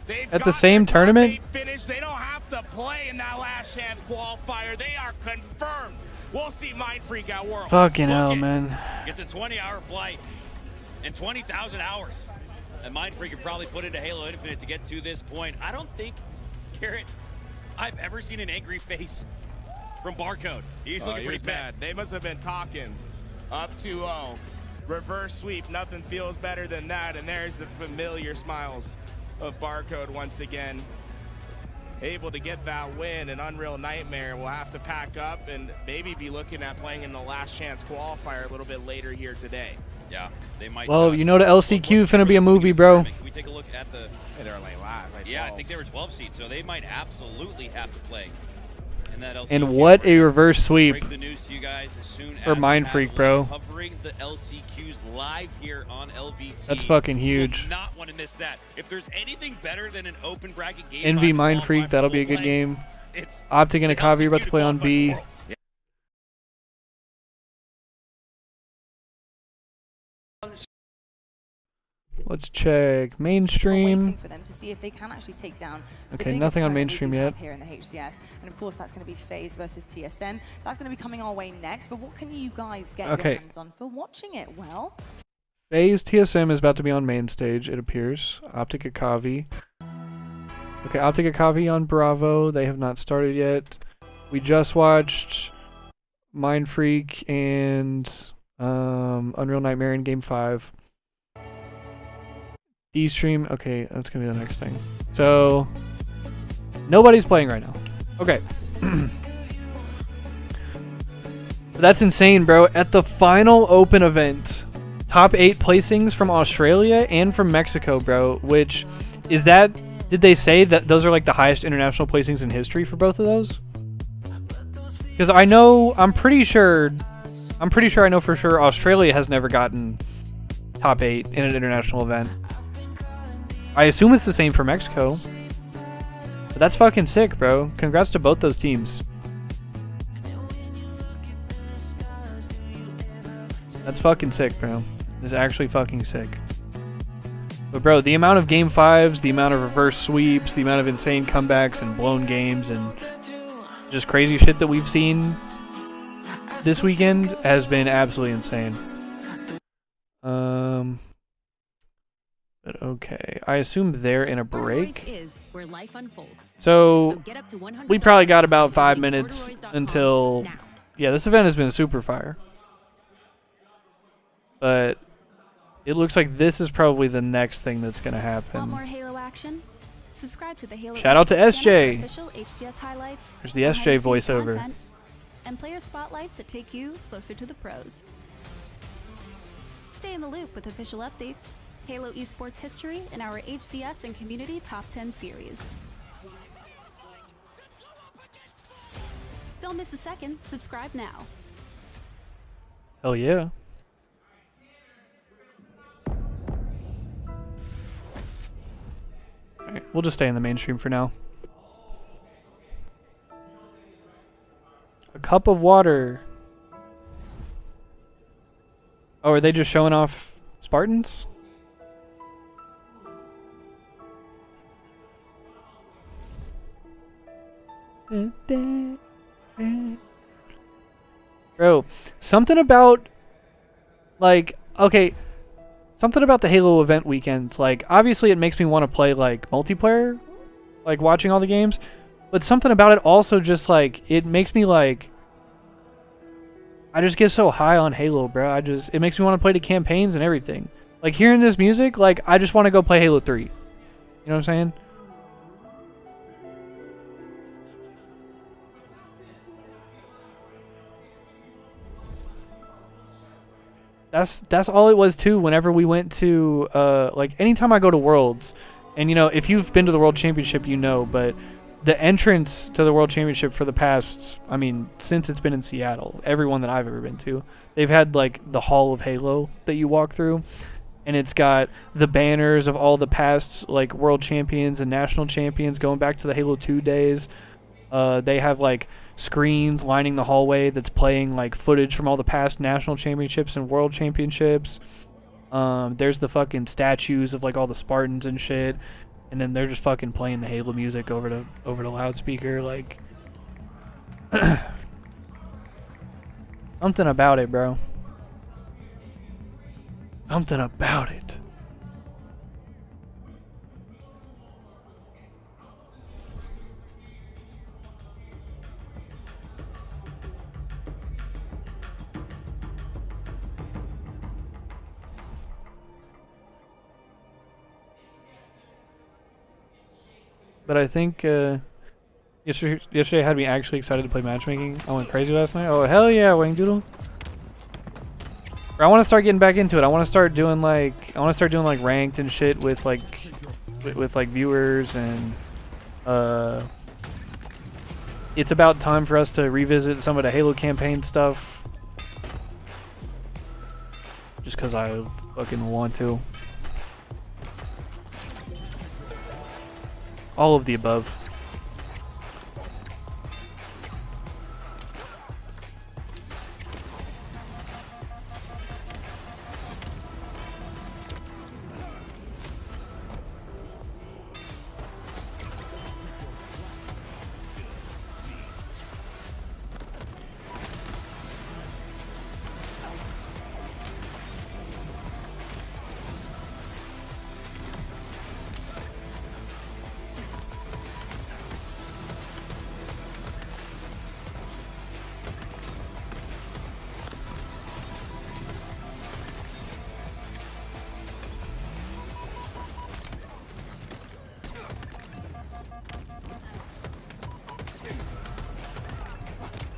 They've at the same tournament? Finish. They don't have to play in that last chance qualifier. They are confirmed. We'll see Mind Freak at Worlds. Fucking hell, man. It's a 20-hour flight and 20,000 hours. And Mind Freak could probably put into Halo Infinite to get to this point. I don't think, Garrett, I've ever seen an angry face from Barcode. He's looking pretty bad. They must have been talking. Up 2-0. Reverse sweep. Nothing feels better than that. And there's the familiar smiles of Barcode once again. Able to get that win, and Unreal Nightmare will have to pack up and maybe be looking at playing in the last chance qualifier a little bit later here today. Yeah, they might. Well, you know the LCQ finna be a movie, bro. Can we take a look at the... Hey, they're like last. Like yeah, I think they were 12 seeds, so they might absolutely have to play in that LCQ. And what a reverse sweep Break the news to you guys as soon for as Mind we Freak, have bro. Covering the LCQs live here on LVT. That's fucking huge. You will not want to miss that. If there's anything better than an open bracket game, Envy Mind Freak, that'll be a good game. Optic and Akavi are about to play on B. Let's check mainstream. Waiting for them to see if they can actually take down the Okay, biggest nothing on opponent we mainstream do yet. have here in the HCS, and of course that's going to be FaZe versus TSM. That's going to be coming our way next. But what can you guys get Okay. your hands on for watching it? Well, FaZe TSM is about to be on main stage, it appears. Optic Akavi. Okay, Optic Akavi on Bravo. They have not started yet. We just watched Mind Freak and Unreal Nightmare in Game 5. D-Stream. Okay, that's going to be the next thing. So, nobody's playing right now. Okay. That's insane, bro. At the final open event, top 8 placings from Australia and from Mexico, bro. Which, is that... Did they say that those are like the highest international placings in history for both of those? Because I know, I'm pretty sure I know for sure Australia has never gotten top 8 in an international event. I assume it's the same for Mexico. But that's fucking sick, bro. Congrats to both those teams. That's fucking sick, bro. It's actually fucking sick. But bro, the amount of game 5s, the amount of reverse sweeps, the amount of insane comebacks and blown games and just crazy shit that we've seen this weekend has been absolutely insane. But okay, I assume they're in a break. So we probably got about 5 minutes until... Yeah, this event has been super fire. But it looks like this is probably the next thing that's going to happen. Want more Halo action? Subscribe to the Halo Shout out to Esports channel SJ. for official HCS highlights. There's the SJ behind-the-scenes voiceover. content, and player spotlights that take you closer to the pros. Stay in the loop with official updates, Halo Esports history, and our HCS and community top 10 series. Don't miss a second. Subscribe now. Hell yeah. Alright, we'll just stay in the mainstream for now. A cup of water. Oh, are they just showing off Spartans? Bro, something about, like, okay, something about the Halo event weekends, like, obviously it makes me want to play, like, multiplayer, like, watching all the games, but something about it also just, like, it makes me, like, I just get so high on Halo, bro. It makes me want to play the campaigns and everything. Like, hearing this music, like, I just want to go play Halo 3. You know what I'm saying? That's all it was too. Whenever we went to like anytime I go to Worlds, and you know, if you've been to the World Championship, you know, but the entrance to the World Championship for the past, I mean, since it's been in Seattle, everyone that I've ever been to, they've had like the Hall of Halo that you walk through, and it's got the banners of all the past like World Champions and National Champions going back to the Halo 2 days. They have like screens lining the hallway that's playing like footage from all the past National Championships and World Championships. There's the fucking statues of like all the Spartans and shit, and then they're just fucking playing the Halo music over the loudspeaker. Like something about it, bro. Something about it. But I think yesterday had me actually excited to play matchmaking. I went crazy last night. Oh hell yeah, Wang Doodle! I want to start getting back into it. I want to start doing like ranked and shit with like viewers, and it's about time for us to revisit some of the Halo campaign stuff. Just because I fucking want to. All of the above.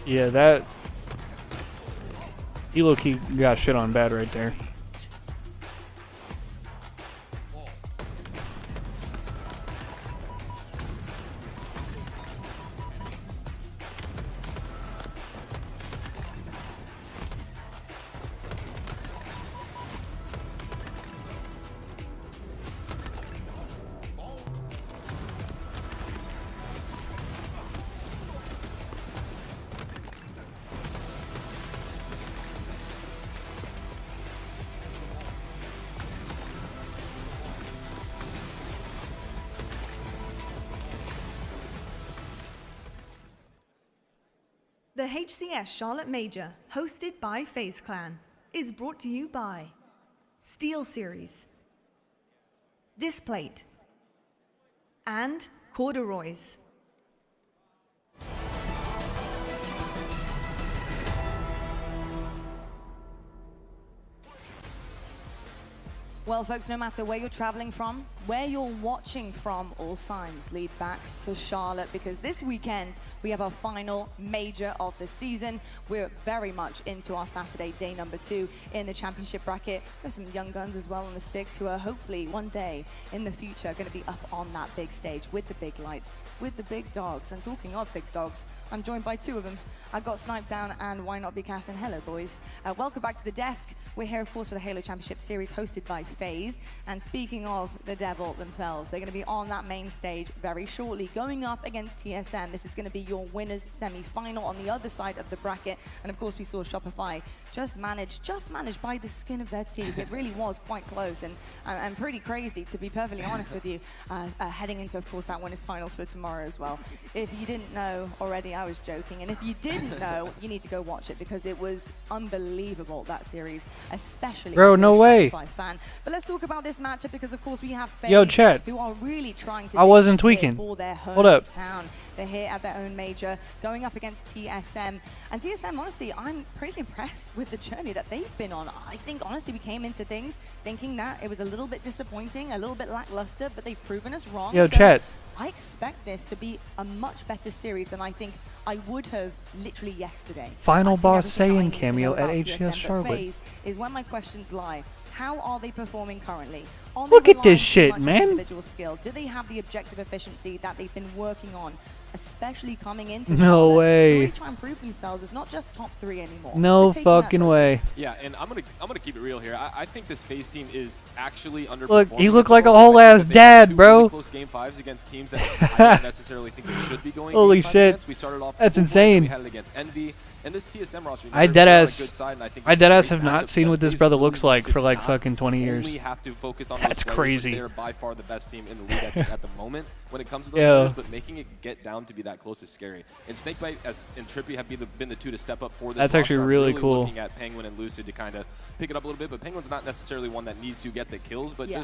Yeah, that he low-key got shit on bad right there. The HCS Charlotte Major, hosted by FaZe Clan, is brought to you by SteelSeries, Displate, and Corduroys. Well, folks, no matter where you're traveling from, where you're watching from, all signs lead back to Charlotte, because this weekend we have our final major of the season. We're very much into our Saturday, day number 2 in the championship bracket. There's some young guns as well on the sticks who are hopefully one day in the future going to be up on that big stage with the big lights, with the big dogs. And talking of big dogs, I'm joined by 2 of them. I got Sniped Down and Why Not Be Casting. Hello, boys. Welcome back to the desk. We're here, of course, for the Halo Championship Series hosted by FaZe. And speaking of the devil themselves, they're going to be on that main stage very shortly, going up against TSM. This is going to be your winners semi-final on the other side of the bracket. And of course, we saw Shopify just managed by the skin of their teeth. It really was quite close and pretty crazy, to be perfectly honest with you, heading into, of course, that winners finals for tomorrow as well. If you didn't know already, I was joking. And if you didn't know, you need to go watch it, because it was unbelievable, that series, especially Bro, no way. Shopify fan. But let's talk about this matchup, because of course we have FaZe, Yo, chat. who are really trying to I wasn't dig tweaking. for their Hold up. hometown. They're here at their own major, going up against TSM. And TSM, honestly, I'm pretty impressed with the journey that they've been on. I think, honestly, we came into things thinking that it was a little bit disappointing, a little bit lackluster, but they've proven us wrong. Yo, so chat. I expect this to be a much better series than I think I would have literally yesterday. Final I've seen boss everything I Saiyan need to cameo know at about HCS TSM, but Charlotte. FaZe is where my questions lie. How are they performing currently? Are Look they at this relying too shit, much on man. individual skill? Do they have the objective efficiency that they've been working on, especially coming into No Charlotte, way. to really try and prove themselves? It's not just top 3 anymore. No They're taking that fucking trophy. way. Yeah, and I'm gonna keep it real here. I think this FaZe team is actually underperforming. Look, he looked against like a Charlotte. whole I think ass that they dad, had two bro. really close game 5s against teams that I don't necessarily think they should be going. Holy game 5 shit. against. We started off That's with Cool Boys, then insane. We had it against Envy, and this TSM roster. I they're on a deadass good side, and I think I this is a deadass great have not matchup, seen but what this FaZe brother really looks like needs for to like not fucking 20 years. Only have to focus on That's those crazy. They are by far the best team in the league at the moment when it comes to those Yeah. players, but making it get down to be that close is scary. And Snakebite and Trippy have been the two to step up for this. That's actually roster. I'm really cool. Looking at Penguin and Lucid to kind of pick it up a little bit, but Penguin's not necessarily one that needs to get the kills, but Yeah.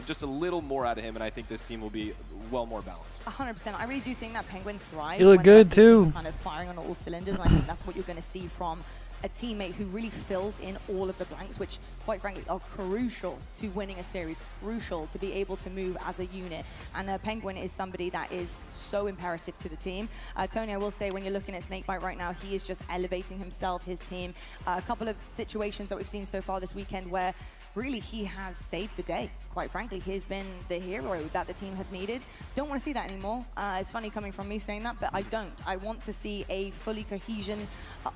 just a little more out of him, and I think this team will be well more balanced. 100%. I really do think that Penguin thrives. You look when the rest good, of the team too. are kind of firing on all cylinders, and I think that's what you're going to see from a teammate who really fills in all of the blanks, which, quite frankly, are crucial to winning a series, crucial to be able to move as a unit. And Penguin is somebody that is so imperative to the team. Tony, I will say, when you're looking at Snakebite right now, he is just elevating himself, his team. A couple of situations that we've seen so far this weekend where really he has saved the day. Quite frankly, he's been the hero that the team had needed. Don't want to see that anymore. It's funny coming from me saying that, but I don't. I want to see a fully cohesion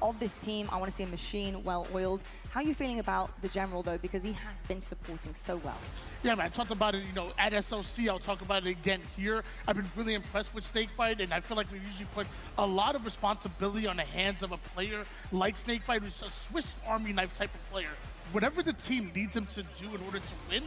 of this team. I want to see a machine well-oiled. How are you feeling about the general, though? Because he has been supporting so well. Yeah, man, I talked about it, at SLC. I'll talk about it again here. I've been really impressed with Snakebite, and I feel like we usually put a lot of responsibility on the hands of a player like Snakebite, who's a Swiss Army knife type of player. Whatever the team needs him to do in order to win,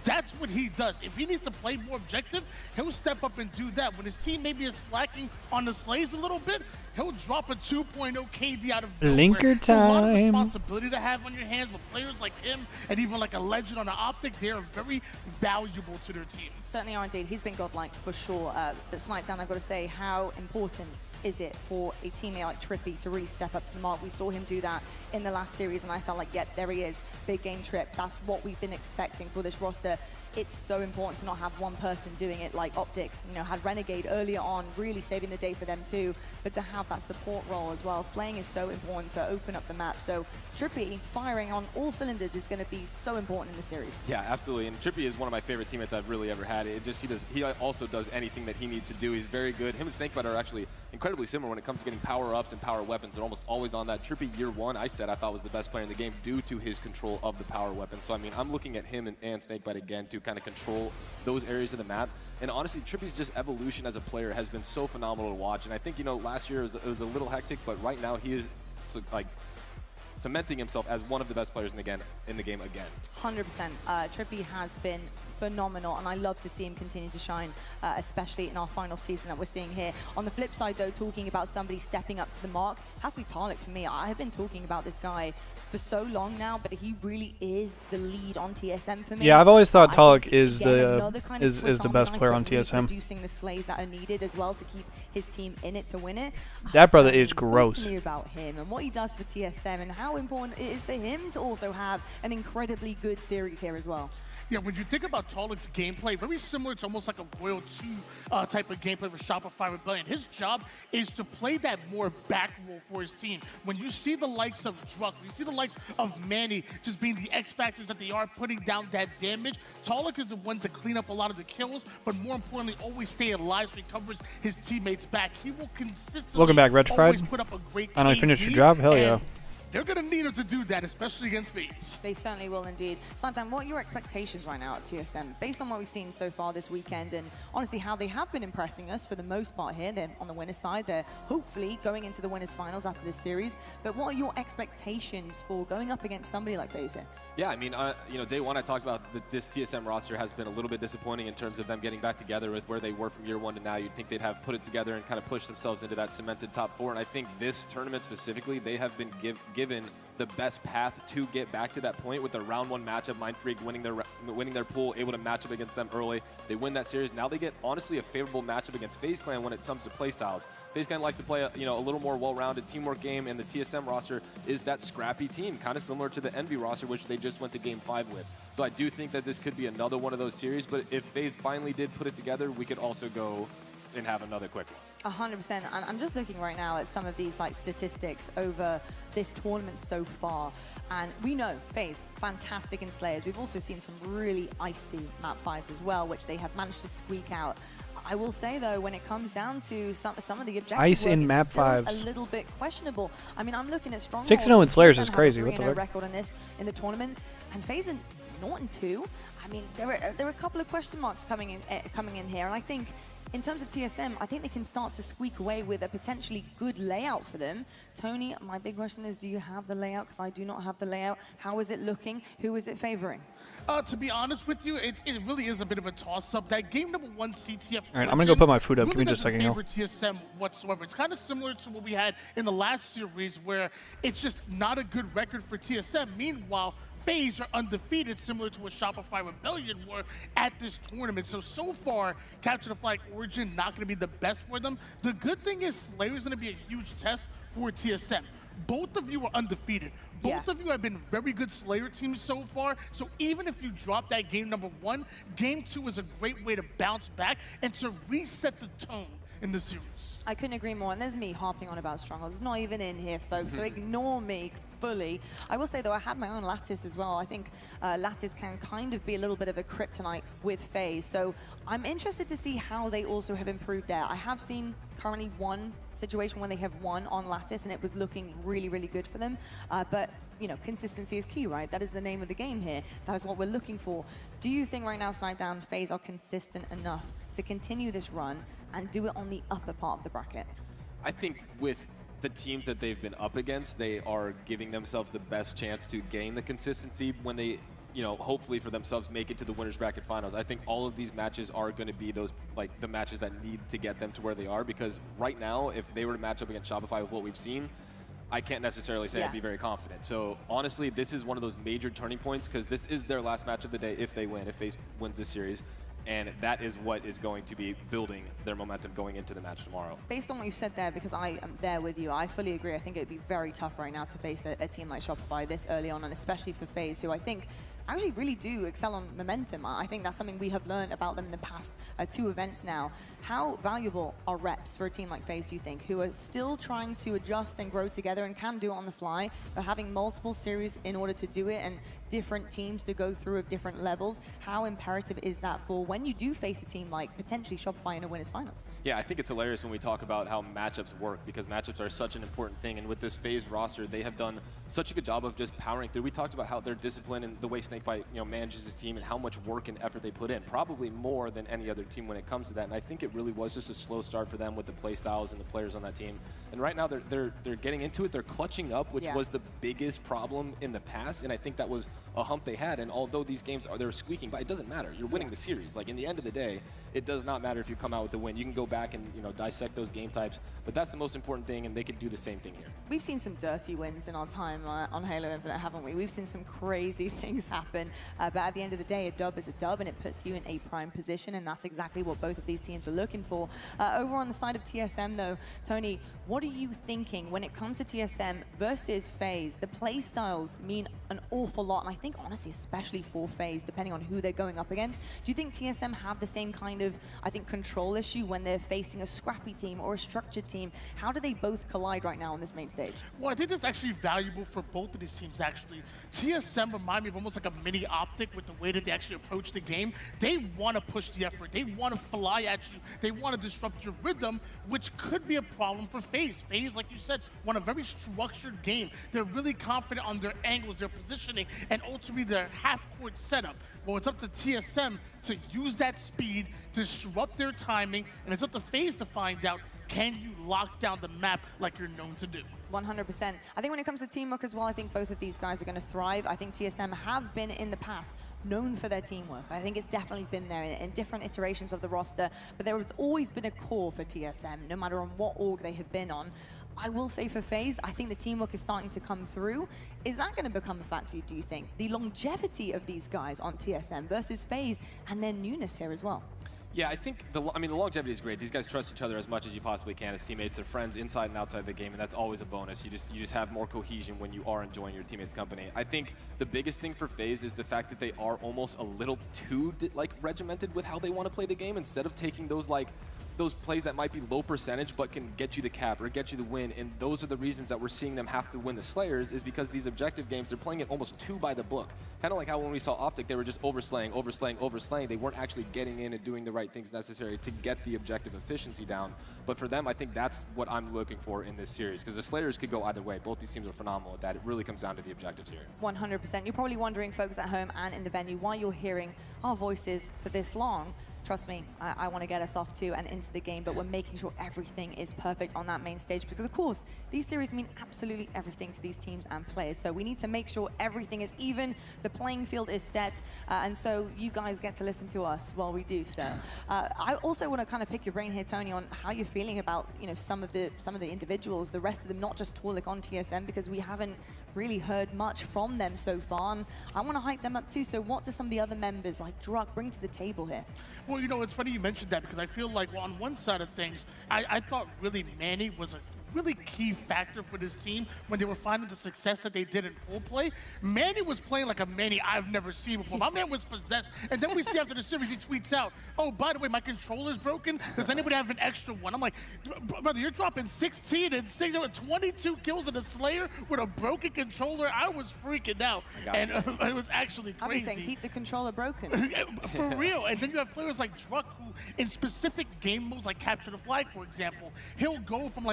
that's what he does. If he needs to play more objective, he'll step up and do that. When his team maybe is slacking on the slays a little bit, he'll drop a 2.0 KD out of nowhere. Linker It's a lot of time. responsibility to have on your hands, but players like him and even like a legend on the Optic, they are very valuable to their team. Certainly are indeed. He's been godlike for sure. But Snipedown, I've got to say, how important is it for a teammate like Trippy to really step up to the mark? We saw him do that in the last series, and I felt like, yep, there he is. Big game Trip. That's what we've been expecting for this roster. It's so important to not have one person doing it like Optic, had Renegade earlier on, really saving the day for them too, but to have that support role as well. Slaying is so important to open up the map. So Trippy firing on all cylinders is going to be so important in the series. Yeah, absolutely. And Trippy is one of my favorite teammates I've really ever had. He also does anything that he needs to do. He's very good. Him and Snakebite are actually incredibly similar when it comes to getting power-ups and power weapons. They're almost always on that. Trippy, year one, I thought was the best player in the game due to his control of the power weapon. So, I mean, I'm looking at him and Snakebite again to kind of control those areas of the map. And honestly, Trippy's just evolution as a player has been so phenomenal to watch. And I think, last year it was a little hectic, but right now he is cementing himself as one of the best players in the game again. 100%. Trippy has been phenomenal, and I love to see him continue to shine, especially in our final season that we're seeing here. On the flip side, though, talking about somebody stepping up to the mark, has to be Tarlik for me. I have been talking about this guy for so long now, but he really is the lead on TSM for me. Yeah, I've always thought I Tarlik think, is again, the another kind of Swiss the Army best knife, player but on really TSM. producing the slays that are needed as well to keep his team in it to win it. That brother Tony, is talk gross. to me about him and what he does for TSM and how important it is for him to also have an incredibly good series here as well. Yeah, when you think about Tarlik's gameplay, very similar to almost like a Royal 2 type of gameplay for Shopify Rebellion. His job is to play that more back role for his team. When you see the likes of Druck, you see the likes of Manny just being the X factors that they are, putting down that damage, Tarlik is the one to clean up a lot of the kills, but more importantly, always stay alive so he covers his teammates back. He will consistently Welcome back, Reg always Pride. put up a great Finally finished your KD, job? Hell yeah. and they're going to need them to do that, especially against FaZe. They certainly will indeed. Slamtown, what are your expectations right now at TSM? Based on what we've seen so far this weekend and honestly how they have been impressing us for the most part here. They're on the winner's side. They're hopefully going into the winners finals after this series. But what are your expectations for going up against somebody like FaZe here? Yeah, I mean, you know, day one I talked about that this TSM roster has been a little bit disappointing in terms of them getting back together with where they were from year one to now. You'd think they'd have put it together and kind of pushed themselves into that cemented top four. And I think this tournament specifically, they have been given the best path to get back to that point with their round one matchup. Mindfreak winning their pool, able to match up against them early. They win that series. Now they get honestly a favorable matchup against FaZe Clan when it comes to play styles. FaZe Clan likes to play a little more well-rounded teamwork game, and the TSM roster is that scrappy team, kind of similar to the Envy roster, which they just went to Game 5 with. So I do think that this could be another one of those series, but if FaZe finally did put it together, we could also go and have another quick one. 100%. And I'm just looking right now at some of these like statistics over this tournament so far. And we know FaZe, fantastic in Slayers. We've also seen some really icy map 5s as well, which they have managed to squeak out. I will say though, when it comes down to some of the objectives, Ice in it's map still 5s. a little bit questionable. I mean, I'm looking at Stronghold. 6-0 in Slayers TSM is have crazy. a What the 3-0 fuck? record on this in the tournament, and FaZe and Norton 2. I mean, there are a couple of question marks coming in here, and I think in terms of TSM, I think they can start to squeak away with a potentially good layout for them. Tony, my big question is, do you have the layout? Because I do not have the layout. How is it looking? Who is it favoring? To be honest with you, it really is a bit of a toss-up. That game number 1 CTF. All right, I'm gonna go put my food up. Really Give me just a second, doesn't y'all. favor TSM whatsoever. It's kind of similar to what we had in the last series, where it's just not a good record for TSM. Meanwhile, FaZe are undefeated, similar to what Shopify Rebellion were at this tournament. So far, Capture the Flag Origin not going to be the best for them. The good thing is Slayer is going to be a huge test for TSM. Both of you are undefeated. Both of you have been very good Slayer teams so far. So even if you drop that game number 1, game 2 is a great way to bounce back and to reset the tone in the series. I couldn't agree more, and there's me harping on about Stronghold. It's not even in here, folks, so ignore me fully. I will say, though, I had my own Lattice as well. I think Lattice can kind of be a little bit of a kryptonite with FaZe, so I'm interested to see how they also have improved there. I have seen currently one situation when they have won on Lattice, and it was looking really, really good for them, but you know, consistency is key, right? That is the name of the game here. That is what we're looking for. Do you think right now, Snipedown, FaZe are consistent enough to continue this run and do it on the upper part of the bracket? I think with the teams that they've been up against, they are giving themselves the best chance to gain the consistency when they, you know, hopefully for themselves make it to the winners bracket finals. I think all of these matches are going to be those, like, the matches that need to get them to where they are, because right now, if they were to match up against Shopify with what we've seen, I can't necessarily say I'd be very confident. So honestly, this is one of those major turning points, because this is their last match of the day if they win, if FaZe wins this series. And that is what is going to be building their momentum going into the match tomorrow. Based on what you said there, because I am there with you, I fully agree. I think it would be very tough right now to face a team like Shopify this early on, and especially for FaZe, who I think actually really do excel on momentum. I think that's something we have learned about them in the past 2 events now. How valuable are reps for a team like FaZe, do you think, who are still trying to adjust and grow together and can do it on the fly, but having multiple series in order to do it and different teams to go through at different levels? How imperative is that for when you do face a team like potentially Shopify in a winners finals? Yeah, I think it's hilarious when we talk about how matchups work, because matchups are such an important thing. And with this FaZe roster, they have done such a good job of just powering through. We talked about how their discipline and the way Snakebite, you know, manages his team and how much work and effort they put in, probably more than any other team when it comes to that. And I think it really was just a slow start for them with the play styles and the players on that team. And right now they're getting into it. They're clutching up, which was the biggest problem in the past. And I think that was a hump they had. And although these games they're squeaking by, it doesn't matter. You're winning the series. Like, in the end of the day, it does not matter if you come out with the win. You can go back and, you know, dissect those game types, but that's the most important thing, and they can do the same thing here. We've seen some dirty wins in our time on Halo Infinite, haven't we? We've seen some crazy things happen, but at the end of the day, a dub is a dub, and it puts you in a prime position, and that's exactly what both of these teams are looking for. Over on the side of TSM, though, Tony, what are you thinking when it comes to TSM versus FaZe? The play styles mean an awful lot, and I think honestly, especially for FaZe, depending on who they're going up against. Do you think TSM have the same kind of, I think, control issue when they're facing a scrappy team or a structured team? How do they both collide right now on this main stage? Well, I think that's actually valuable for both of these teams, actually. TSM remind me of almost like a mini Optic with the way that they actually approach the game. They want to push the effort. They want to fly at you. They want to disrupt your rhythm, which could be a problem for FaZe. FaZe, like you said, want a very structured game. They're really confident on their angles, their positioning, and ultimately their half-court setup. Well, it's up to TSM to use that speed, disrupt their timing, and it's up to FaZe to find out, can you lock down the map like you're known to do? 100%. I think when it comes to teamwork as well, I think both of these guys are going to thrive. I think TSM have been in the past known for their teamwork. I think it's definitely been there in different iterations of the roster, but there has always been a core for TSM, no matter on what org they have been on. I will say for FaZe, I think the teamwork is starting to come through. Is that going to become a factor, do you think? The longevity of these guys on TSM versus FaZe and their newness here as well. Yeah, I think the longevity is great. These guys trust each other as much as you possibly can as teammates. They're friends inside and outside the game, and that's always a bonus. You just have more cohesion when you are enjoying your teammates' company. I think the biggest thing for FaZe is the fact that they are almost a little too regimented with how they want to play the game, instead of taking those plays that might be low percentage but can get you the cap or get you the win. And those are the reasons that we're seeing them have to win the Slayers, is because these objective games, they're playing it almost too by the book. Kind of like how when we saw Optic, they were just overslaying. They weren't actually getting in and doing the right things necessary to get the objective efficiency down. But for them, I think that's what I'm looking for in this series, because the Slayers could go either way. Both these teams are phenomenal at that. It really comes down to the objectives here. 100%. You're probably wondering, folks at home and in the venue, why you're hearing our voices for this long. Trust me, I want to get us off to and into the game, but we're making sure everything is perfect on that main stage, because of course, these series mean absolutely everything to these teams and players. So we need to make sure everything is even, the playing field is set, and so you guys get to listen to us while we do so. I also want to kind of pick your brain here, Tony, on how you're feeling about some of the individuals, the rest of them, not just Torlic on TSM, because we haven't really heard much from them so far. And I want to hype them up too. So what do some of the other members like Druck bring to the table here? Well, it's funny you mentioned that, because I feel like, well, on one side of things, I thought really Manny was a really key factor for this team when they were finding the success that they did in pool play. Manny was playing like a Manny I've never seen before. My man was possessed. And then we see after the series, he tweets out, oh, by the way, my controller's broken. Does anybody have an extra one? I'm like, brother, you're dropping 16 and 22 kills in a Slayer with a broken controller. I was freaking out. And it was actually crazy. I'll be saying, keep the controller broken. For real. And then you have players like Druck, who in specific game modes like Capture the Flag, for example, he'll go from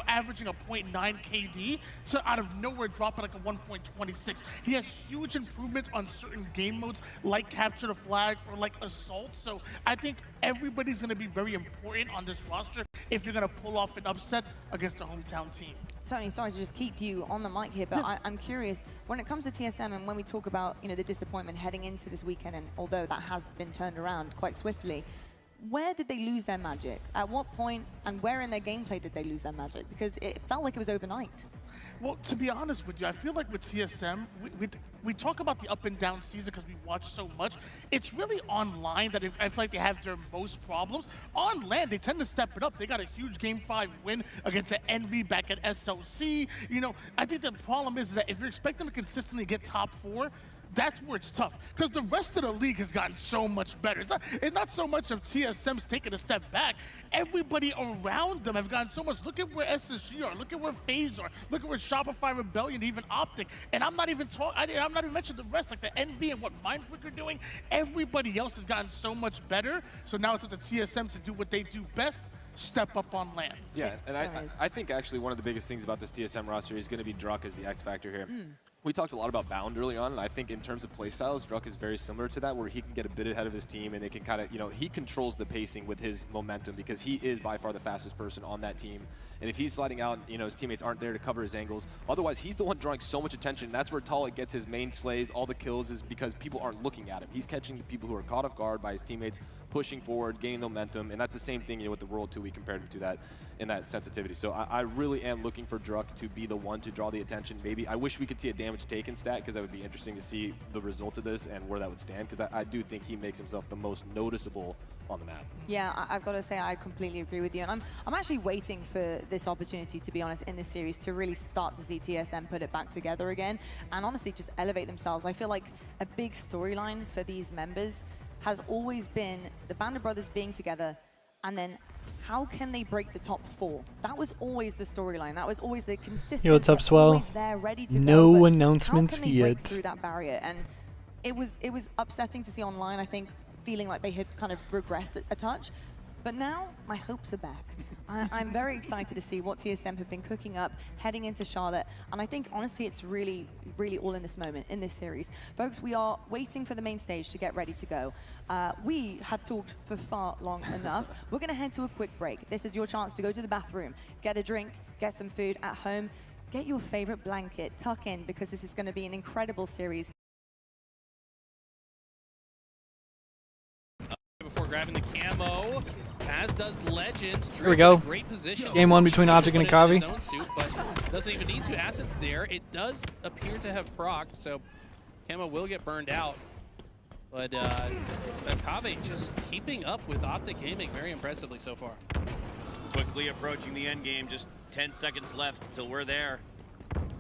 averaging a 0.9 KD to out of nowhere dropping like a 1.26. He has huge improvements on certain game modes like Capture the Flag or like Assault. So I think everybody's going to be very important on this roster if you're going to pull off an upset against a hometown team. Tony, sorry to just keep you on the mic here, but I'm curious, when it comes to TSM and when we talk about the disappointment heading into this weekend, and although that has been turned around quite swiftly, where did they lose their magic? At what point and where in their gameplay did they lose their magic? Because it felt like it was overnight. Well, to be honest with you, I feel like with TSM, we talk about the up and down season because we watch so much. It's really online that I feel like they have their most problems. On land, they tend to step it up. They got a huge Game 5 win against the Envy back at SLC. I think the problem is that if you're expecting to consistently get top 4, that's where it's tough, because the rest of the league has gotten so much better. It's not so much of TSM's taking a step back. Everybody around them have gotten so much. Look at where SSG are. Look at where FaZe are. Look at where Shopify Rebellion, even Optic. And I'm not even mentioning the rest, like the Envy and what Mindfreak are doing. Everybody else has gotten so much better. So now it's up to TSM to do what they do best. Step up on land. Yeah, and I think actually one of the biggest things about this TSM roster is going to be Druck as the X factor here. We talked a lot about Bound early on, and I think in terms of playstyles, Druck is very similar to that, where he can get a bit ahead of his team, and they can kind of, he controls the pacing with his momentum, because he is by far the fastest person on that team. And if he's sliding out, his teammates aren't there to cover his angles. Otherwise, he's the one drawing so much attention. That's where Talik gets his main slays, all the kills, is because people aren't looking at him. He's catching the people who are caught off guard by his teammates, pushing forward, gaining momentum, and that's the same thing, with the World 2 we compared him to that in that sensitivity. So I really am looking for Druck to be the one to draw the attention. Maybe I wish we could see a damage taken stat, because that would be interesting to see the result of this and where that would stand, because I do think he makes himself the most noticeable on the map. Yeah, I've got to say I completely agree with you, and I'm actually waiting for this opportunity, to be honest, in this series to really start to see TSM put it back together again, and honestly just elevate themselves. I feel like a big storyline for these members has always been the Band of Brothers being together, and then how can they break the top 4? That was always the storyline. That was always the consistent. Yo, what's up, Swell? Always there, ready to No go, but announcements how can they break yet. through that barrier? And it was upsetting to see online, I think, feeling like they had kind of regressed a touch. But now, my hopes are back. I'm very excited to see what TSM have been cooking up heading into Charlotte. And I think, honestly, it's really, really all in this moment, in this series. Folks, we are waiting for the main stage to get ready to go. We have talked for far long enough. We're going to head to a quick break. This is your chance to go to the bathroom, get a drink, get some food at home, get your favorite blanket, tuck in, because this is going to be an incredible series. Before grabbing the camo, as does Legend. Here we go. Great position. Game 1 between Optic and Akavi. But doesn't even need to. Assets there. It does appear to have proc, so camo will get burned out. But Akavi just keeping up with Optic Gaming very impressively so far. Quickly approaching the end game. Just 10 seconds left until we're there.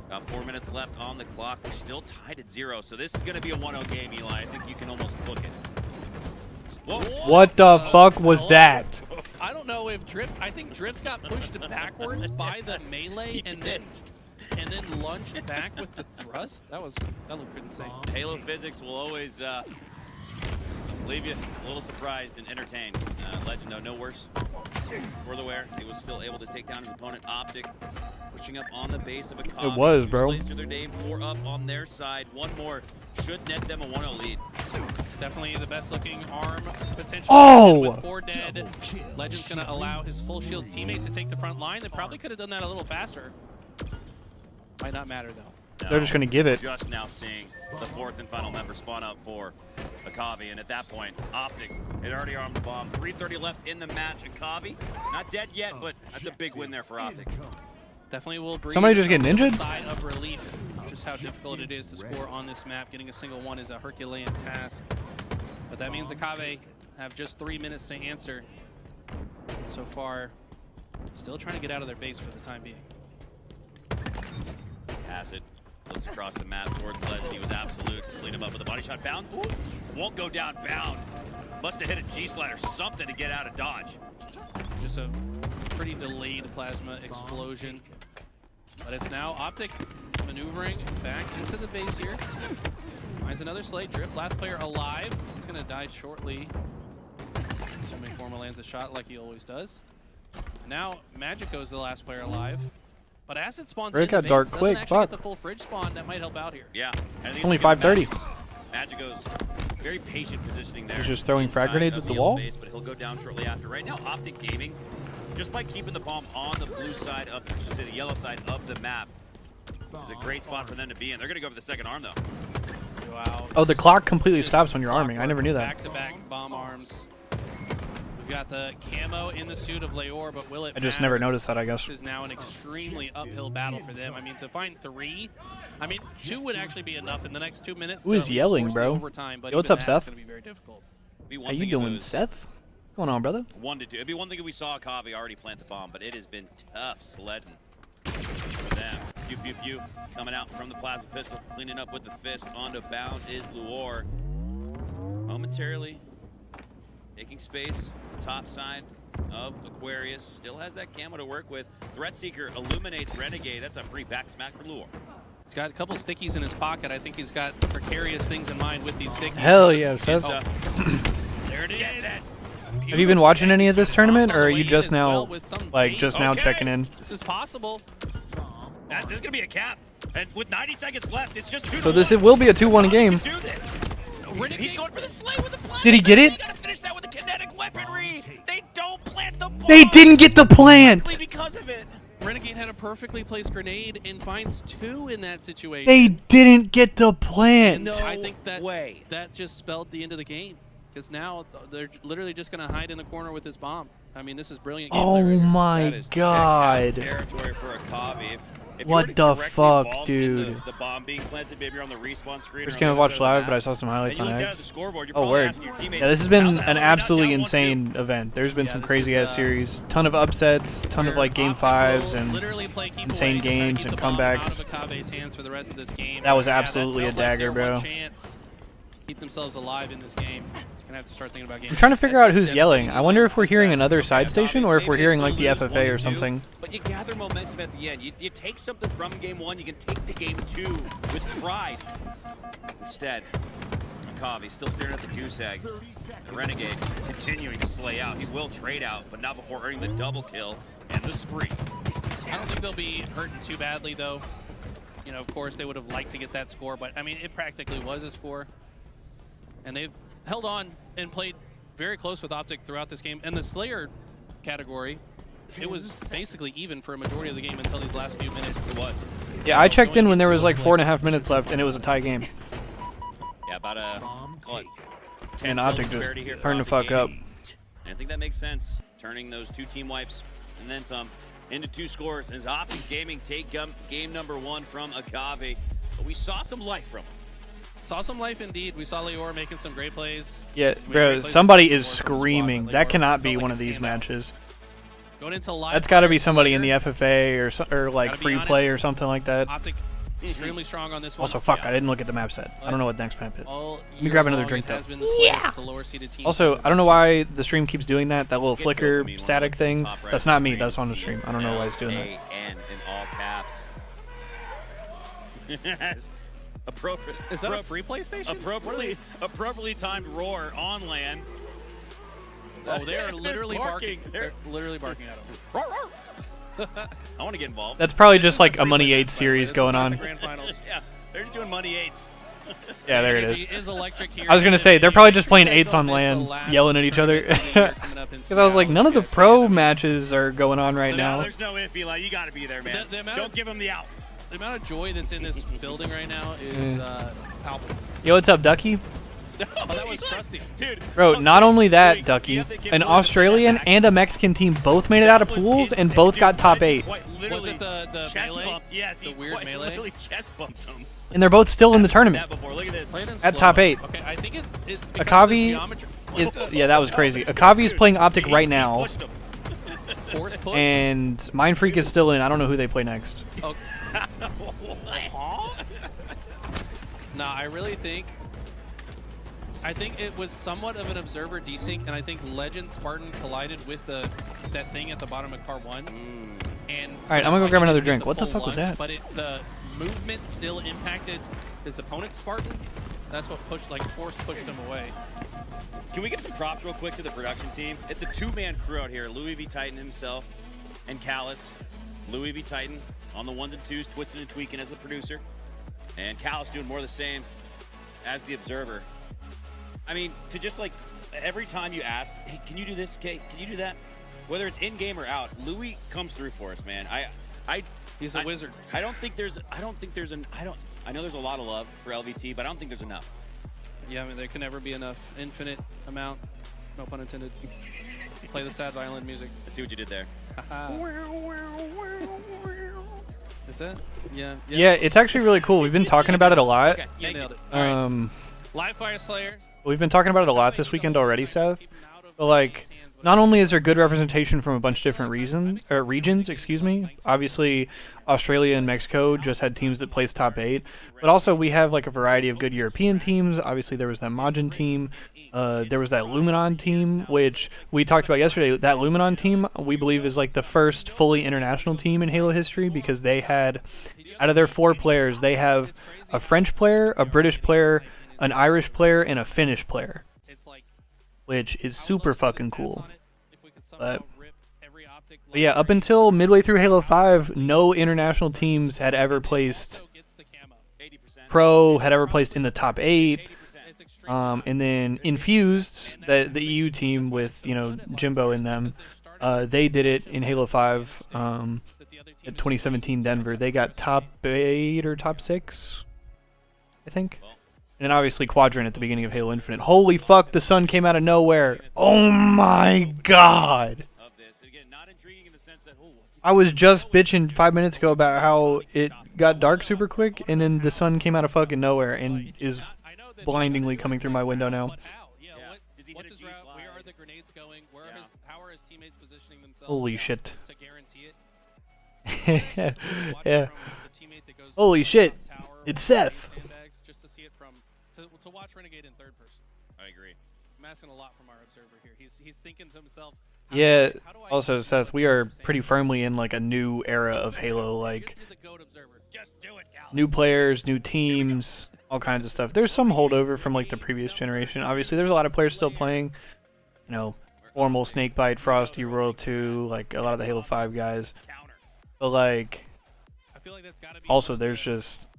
About 4 minutes left on the clock. We're still tied at 0, so this is going to be a 1-0 game, Eli. I think you can almost book it. Whoa. What the fuck was that? I don't know if Drift, I think Drift's got pushed backwards by the melee and then lunged back with the thrust. That looked insane. Halo physics will always leave you a little surprised and entertained. Legend, though, no worse for the wear. He was still able to take down his opponent. Optic pushing up on the base of a Akavi. It was, Two bro. slays to their name, 4 up on their side. One more should net them a 1-0 lead. It's definitely the best looking arm potential. Oh! With 4 dead, Legend's going to allow his full shields teammate to take the front line. They probably could have done that a little faster. Might not matter though. They're just going to give it. Just now seeing the 4th and final member spawn up for Akavi, and at that point, Optic had already armed the bomb. 3:30 left in the match. Akavi, not dead yet, but that's a big win there for Optic. Definitely will breathe. Somebody just getting injured? Sigh of relief. Just how difficult it is to score on this map. Getting a single one is a Herculean task. But that means Akavi have just 3 minutes to answer. So far, still trying to get out of their base for the time being. Acid looks across the map towards Legend. He was absolute. Clean him up with a body shot. Bound. Won't go down bound. Must have hit a G-slide or something to get out of dodge. Just a pretty delayed plasma explosion. But it's now Optic maneuvering back into the base here. Finds another slate. Drift, last player alive. He's going to die shortly. Assuming Forma lands a shot like he always does. Now Magico's the last player alive. But Acid spawns in the got base. dark Doesn't quick, actually fuck. get the full fridge spawn. That might help out here. Yeah. And I think Only it's because 5:30. Magico's very patient positioning there. He's just throwing frag inside grenades of at the yellow wall? Base, but he'll go down shortly after. Right now, Optic Gaming, just by keeping the bomb on the blue side of, I should say the yellow side of the map, is a great spot for them to be in. They're going to go for the second arm, though. Wow. Oh, the clock completely stops when you're arming. I never knew that. Back-to-back bomb arms. We've got the camo in the suit of Leor, but will it I just matter? never noticed that, I guess. This is now an extremely uphill battle for them. I mean, to find 3, I mean, 2 would actually be enough in the next 2 minutes. Who is yelling, bro? Overtime, but Yo, what's even up, that's Seth? going to be very difficult. How you doing, Seth? What's going on, brother? 1 to 2. It'd be one thing if we saw Akavi already plant the bomb, but it has been tough sledding for them. Pew, pew, pew. Coming out from the plasma pistol, cleaning up with the fist. Onto bound is Luor. Momentarily taking space, the top side of Aquarius. Still has that camo to work with. Threat Seeker illuminates Renegade. That's a free back smack for Luor. He's got a couple stickies in his pocket. I think he's got precarious things in mind with these stickies. Hell yeah, Seth. There it is. Have you been watching any of this tournament, or are you just as well now, with some like, base. just now Okay. checking in? This is possible. This is going to be a cap. And with 90 seconds left, it's just 2 So to this 1. it will be a 2-1 game. Do this. He's going for the slay with the plant. Did he get it? They got to finish that with the kinetic weaponry. They don't plant the bomb. They didn't get the plant. Because of it. Renegade had a perfectly placed grenade and finds 2 in that situation. They didn't get the plant. No I think that way. that just spelled the end of the game. because now they're literally just going to hide in the corner with this bomb. I mean, this is brilliant Oh gameplay right here. my god. Territory for Akavi. If you What were the directly fuck, involved in dude? The bomb being planted, maybe you're on the respawn screen. Just or gonna on the watch other side live, of but the I saw some highlights and on you look down at X. the scoreboard, you're Oh, probably word. asking your teammates, Yeah, this has "How been the hell an are we not absolutely down 1-2?" insane event. There's been some this crazy is, ass series, ton of upsets, ton of like game fives and Literally play keep insane away, just try to games keep and the bomb out comebacks. of Akave's hands for the rest of this game. That was Yeah, absolutely felt a dagger, like their one bro. chance. Keep themselves alive in this game. Gonna have to start thinking about game. I'm trying to figure out who's yelling. I wonder if we're hearing another side station or if we're hearing like the FFA or something. But you gather momentum at the end. You take something from game 1, you can take the game 2 with pride. Instead, Akavi still staring at the goose egg. The Renegade continuing to slay out. He will trade out, but not before earning the double kill and the spree. I don't think they'll be hurting too badly though. You know, of course they would have liked to get that score, but I mean, it practically was a score. And they've held on and played very close with Optic throughout this game. And the Slayer category, it was basically even for a majority of the game until these last few minutes. It was. Yeah, I checked in when there was like 4.5 minutes left and it was a tie game. Yeah, about a call it 10 And kill Optic just disparity here for turned the Optic fuck up. Gaming. And I think that makes sense, turning those 2 team wipes and then some into 2 scores as Optic Gaming take game number 1 from Akavi. But we saw some life from him. Saw some life indeed. We saw Leor making some great plays. Yeah, Made bro, great plays somebody across the is board from the squad, screaming. but That Leor cannot be felt one like of a these standout. matches. Going into live That's got to be fire somebody in the Slayer. FFA or like Gotta be free play honest, or something like that. Optic extremely strong on this one. Also, fuck, I didn't look at the map set. I don't know what next map is. All Let me year grab another long, drink it though. has been the Slayers with the lower seeded teams Also, having I don't know the why the stream keeps doing that little flicker static thing. That's not me, that's on the stream. I don't know why it's doing that. A-N in all caps. Yes. Appropriate. Is that a free PlayStation? Appropriately timed roar on land. Oh, they're literally barking. They're They're literally barking at him. I want to get involved. That's probably just like a Money 8 series going on. Grand finals. Yeah, they're just doing money 8s. Yeah, there it is. Energy is electric here. I was gonna say they're probably just playing 8s on land, yelling at each other. Because I was like, none of the pro matches are going on right now. There's no if, Eli. You got to be there, man. Don't give him the out. The amount of joy that's in this building right now is palpable. Yo, what's up, Ducky? Oh, that was trusty. Dude. Bro, not only that, Ducky, an Australian and a Mexican team both made it out of pools and both got top 8. Was it the chest melee? bumped? Yes, the he weird quite melee? literally chest bumped him. And they're both still in the tournament. That before. Look at this. Played in At slow. top 8. Okay, I think it's because of the Akavi geometry. is, yeah, that was crazy. Akavi is playing Optic right now. Force push. And Mindfreak is still in. I don't know who they play next. Oh. Nah, I really think it was somewhat of an observer desync, and I think Legend Spartan collided with that thing at the bottom of car 1. And All right, I'm gonna go grab another drink. What the fuck was that? But the movement still impacted his opponent Spartan. That's what force pushed him away. Can we give some props real quick to the production team? It's a 2-man crew out here. Louis V. Titan himself and Callus. Louis V. Titan on the 1s and 2s, twisting and tweaking as the producer. And Callus doing more of the same as the observer. I mean, to just like, every time you ask, hey, can you do this? Okay, can you do that? Whether it's in-game or out, Louis comes through for us, man. He's a wizard. I know there's a lot of love for LVT, but I don't think there's enough. Yeah, I mean, there can never be enough. Infinite amount. No pun intended. Play the sad violin music. I see what you did there. Is that? Yeah. Yeah, it's actually really cool. We've been talking about it a lot. Okay, you nailed it. Live Fire Slayer. We've been talking about it a lot this weekend already, Seth. But like, not only is there good representation from a bunch of different regions, excuse me. Obviously, Australia and Mexico just had teams that placed top 8, but also we have like a variety of good European teams. Obviously, there was that Majin team. There was that Luminon team, which we talked about yesterday. That Luminon team, we believe, is like the first fully international team in Halo history because they had, out of their 4 players, they have a French player, a British player, an Irish player, and a Finnish player, which is super fucking cool. But yeah, up until midway through Halo 5, no international teams had ever placed Pro, had ever placed in the top 8. And then Infused, the EU team with, you know, Jimbo in them, they did it in Halo 5 at 2017 Denver. They got top 8 or top 6, I think. And then obviously Quadrant at the beginning of Halo Infinite. Holy fuck, the sun came out of nowhere. Oh my god. I was just bitching 5 minutes ago about how it got dark super quick, and then the sun came out of fucking nowhere and is blindingly coming through my window now. What's his route? Where are the grenades going? How are his teammates positioning themselves? Holy shit. To guarantee it? Yeah. Holy shit. It's Seth. Just to see it from to watch Renegade in third person. I agree. I'm asking a lot from our observer here. He's thinking to himself. Yeah. Also, Seth, we are pretty firmly in like a new era of Halo. Like new players, new teams, all kinds of stuff. There's some holdover from like the previous generation. Obviously, there's a lot of players still playing. You know, Formal, Snakebite, Frosty, Royal 2, like a lot of the Halo 5 guys. But like, also there's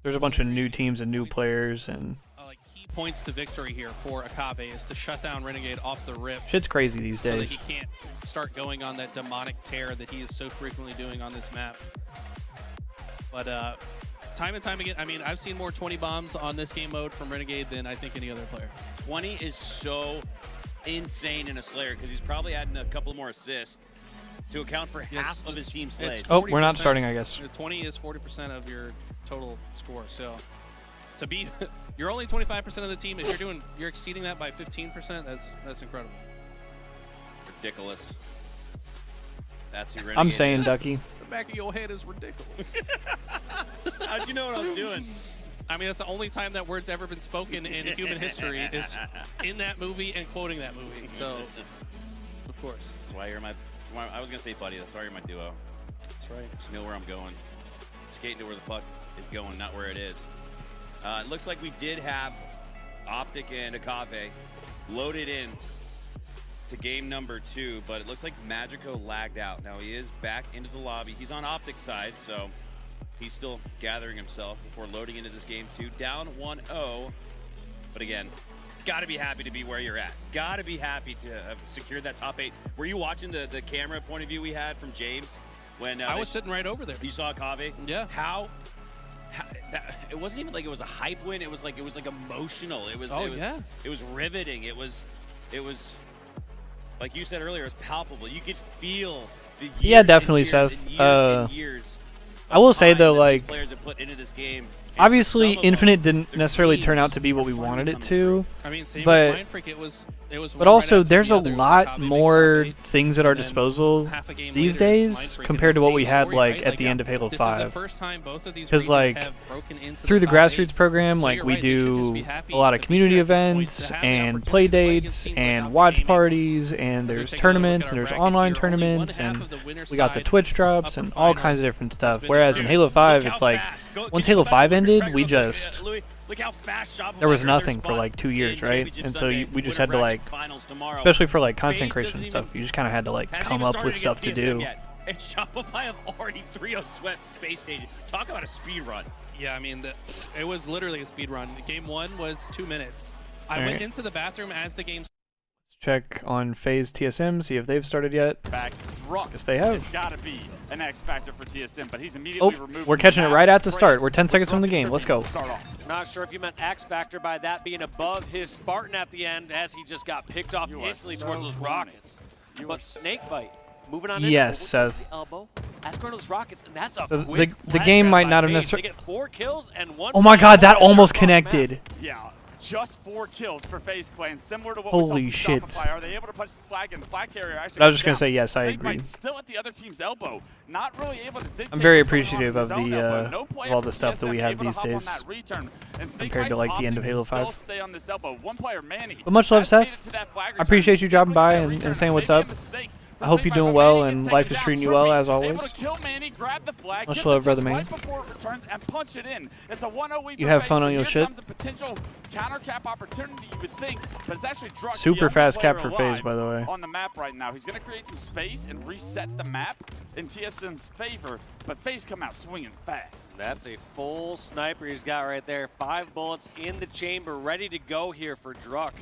a bunch of new teams and new players, and Key points to victory here for Akabe is to shut down Renegade off the rip. shit's crazy these So that days. he can't start going on that demonic tear that he is so frequently doing on this map. But time and time again, I mean, I've seen more 20 bombs on this game mode from Renegade than I think any other player. 20 is so insane in a Slayer because he's probably adding a couple more assists to account for half of his team slays. Oh, we're not starting, I guess. 20 is 40% of your total score. So to be, you're only 25% of the team. If you're exceeding that by 15%, that's incredible. Ridiculous. That's who Renegade I'm saying, is. Ducky. The back of your head is ridiculous. How'd you know what I was doing? I mean, that's the only time that word's ever been spoken in human history is in that movie and quoting that movie. So, of course. That's why you're my. I was gonna say buddy. That's why you're my duo. That's right. Just know where I'm going. Skating to where the puck is going, not where it is. It looks like we did have Optic and Akave loaded in to game number 2, but it looks like Magico lagged out. Now he is back into the lobby. He's on Optic's side, so he's still gathering himself before loading into this game 2. Down 1-0, but again, gotta be happy to be where you're at. Gotta be happy to have secured that top 8. Were you watching the camera point of view we had from James when I was sitting right over there? You saw Akave? Yeah. How it wasn't even like it was a hype win. It was like emotional. It was riveting. It was like you said earlier. It was palpable. You could feel the years Yeah, definitely, and years Seth. and years I will say though, that these like, players have put into this game. obviously Infinite didn't necessarily turn out to be what we wanted it to. I mean, same but with Mind Freak, it was but also there's a lot more things at our disposal these days compared to what we had like at the end of Halo 5. Because like through the grassroots program, like we do a lot of community events and play dates and watch parties, and there's tournaments and there's online tournaments, and we got the Twitch drops and all kinds of different stuff. Whereas in Halo 5, it's like once Halo 5 ended, we just there was nothing for like 2 years, right? And so we just had to like, especially for like content creation and stuff, you just kind of had to like come up with stuff to do. And Shopify have already 3-0 swept Space Station. Talk about a speed run. Yeah, I mean, it was literally a speed run. Game 1 was 2 minutes. I All went right. into the bathroom as the game. Check on FaZe TSM, see if they've started yet. Back Druck. Guess they have. It's got to be an X factor for TSM, but he's immediately Oh, removed. we're from catching it the right map. at the start. We're 10 seconds from the game. Let's go. Not sure if you meant X Factor by that being above his Spartan at the end as he just got picked off You are instantly so towards those funny. rockets. But Snakebite moving on Yes, in Seth. the elbow. As going to those rockets, and that's a So quick the flag game grab might by not have FaZe. necessarily. They get 4 kills and 1. Oh my god, that almost connected. Yeah, just 4 kills for FaZe Clan, similar to what Holy we saw from shit. Shopify. Are they able to punch this flag? And the flag carrier actually I was goes just gonna down. say yes, I Snakebite agree. still at the other team's elbow, not really able to dictate I'm very what's going on appreciative with of his own the elbow. No of player all the from stuff that we TSM have able to these hop on days that return. And compared to Snakebite's like the end of opting Halo to still 5. stay on this elbow. One player, Manny, But much love, has made Seth. it to that flag I appreciate you dropping by return. and saying what's up. Mistake. I hope you're doing well and life is treating you well as always. Able to kill Manny, grab the flag, Much get love, the brother touch Manny. right before it returns and punch it in. It's a 1-0 win You for have FaZe, fun but on your here shit. comes a potential counter cap opportunity, you would think, but it's actually Druck, the Super only fast player cap for alive FaZe, by the way. on the map right now. He's going to create some space and reset the map in TSM's favor, but FaZe come out swinging fast. That's a full sniper he's got right there. 5 bullets in the chamber, ready to go here for Druck.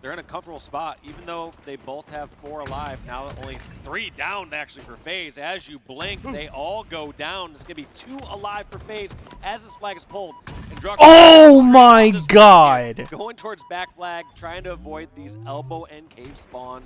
They're in a comfortable spot, even though they both have 4 alive. Now only 3 down actually for FaZe. As you blink, they all go down. It's going to be 2 alive for FaZe as this flag is pulled. And Druck Oh my god! going towards back flag, trying to avoid these elbow and cave spawn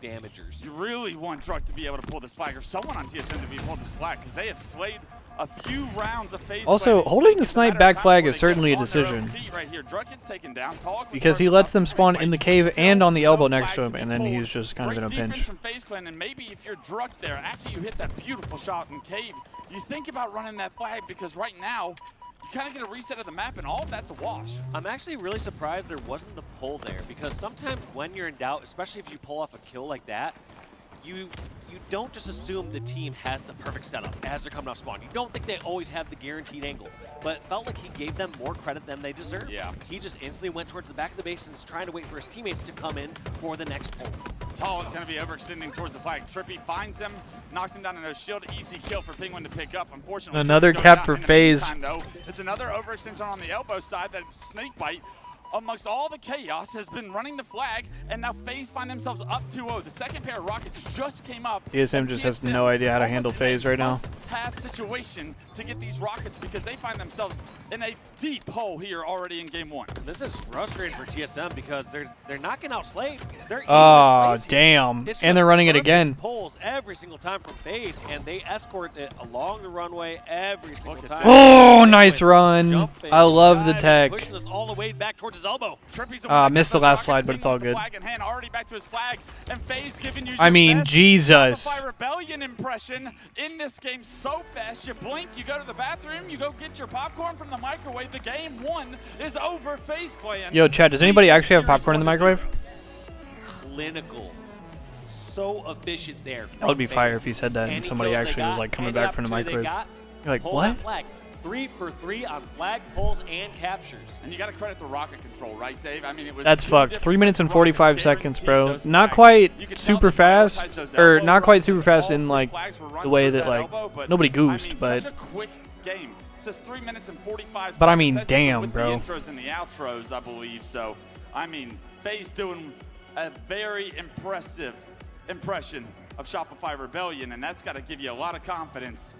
damagers. You really want Druck to be able to pull this flag, or someone on TSM to be able to pull this flag, because they have slayed a few rounds of FaZe. Also, holding the snipe back flag is certainly a decision. Right here. Druck gets taken down. Because he lets them spawn in the cave and on the elbow next to him, and then he's just kind of in a pinch. From FaZe Clan, and maybe if you're Druck there, after you hit that beautiful shot in cave, you think about running that flag, because right now, you kind of get a reset of the map, and all of that's a wash. I'm actually really surprised there wasn't the pull there, because sometimes when you're in doubt, especially if you pull off a kill like that, you don't just assume the team has the perfect setup as they're coming off spawn. You don't think they always have the guaranteed angle, but it felt like he gave them more credit than they deserved. Yeah. He just instantly went towards the back of the base and is trying to wait for his teammates to come in for the next pull. Tall is going to be overextending towards the flag. Trippy finds him, knocks him down in a shield. Easy kill for Penguin to pick up. Unfortunately, another Trippy cap goes for down. FaZe. Though, it's another overextension on the elbow side. That snake bite amongst all the chaos has been running the flag, and now FaZe find themselves up 2-0. The second pair of rockets just came up. TSM just has no idea how to handle FaZe right now. Have situation to get these rockets, because they find themselves in a deep hole here already in game one. This is frustrating for TSM because they're not getting outslayed. They're Oh, damn. And they're running it again. Pulls every single time from FaZe, and they escort it along the runway every single time. Oh, nice run. I love the tech. Pushing this all the way back towards his elbow. Missed the last slide, but it's all good. Already back to his flag, and FaZe giving you I mean, Jesus. Shopify Rebellion impression in this game so fast. You blink, you go to the bathroom, you go get your popcorn from the microwave. The game one is over. FaZe Clan. Yo, Chad, does anybody actually have popcorn in the microwave? Clinical. So efficient there. That would be fire if you said that and somebody actually was like coming back from the microwave. You're like, what? Flag. 3 for 3 on flag pulls and captures. And you got to credit the rocket control, right, Dave? I mean, it was That's fucked. 3 minutes and 45 seconds, bro. Not quite super fast, or not quite super fast in like the way that like nobody goofed, but. Such a quick game. It says 3 minutes and 45 seconds. But I mean, That's damn, with bro. The intros and the outros, I believe. So, I mean, FaZe doing a very impressive impression of Shopify Rebellion, and that's got to give you a lot of confidence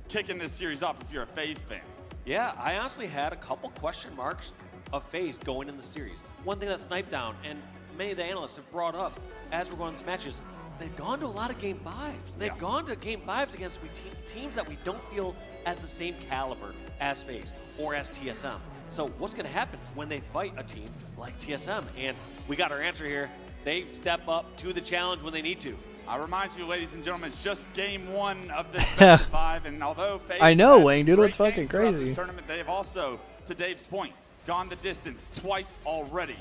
kicking this series off if you're a FaZe fan. Yeah, I honestly had a couple question marks of FaZe going in the series. One thing that Snip3down and many of the analysts have brought up as we're going through matches, they've gone to a lot of game 5s. They've gone to game 5s against teams that we don't feel as the same caliber as FaZe or as TSM. So what's going to happen when they fight a team like TSM? And we got our answer here. They step up to the challenge when they need to. I remind you, ladies and gentlemen, it's just game one of this best of 5, and although FaZe I know, has Wayne, dude, great it's fucking games throughout crazy. This tournament, they have also, to Dave's point, gone the distance twice already.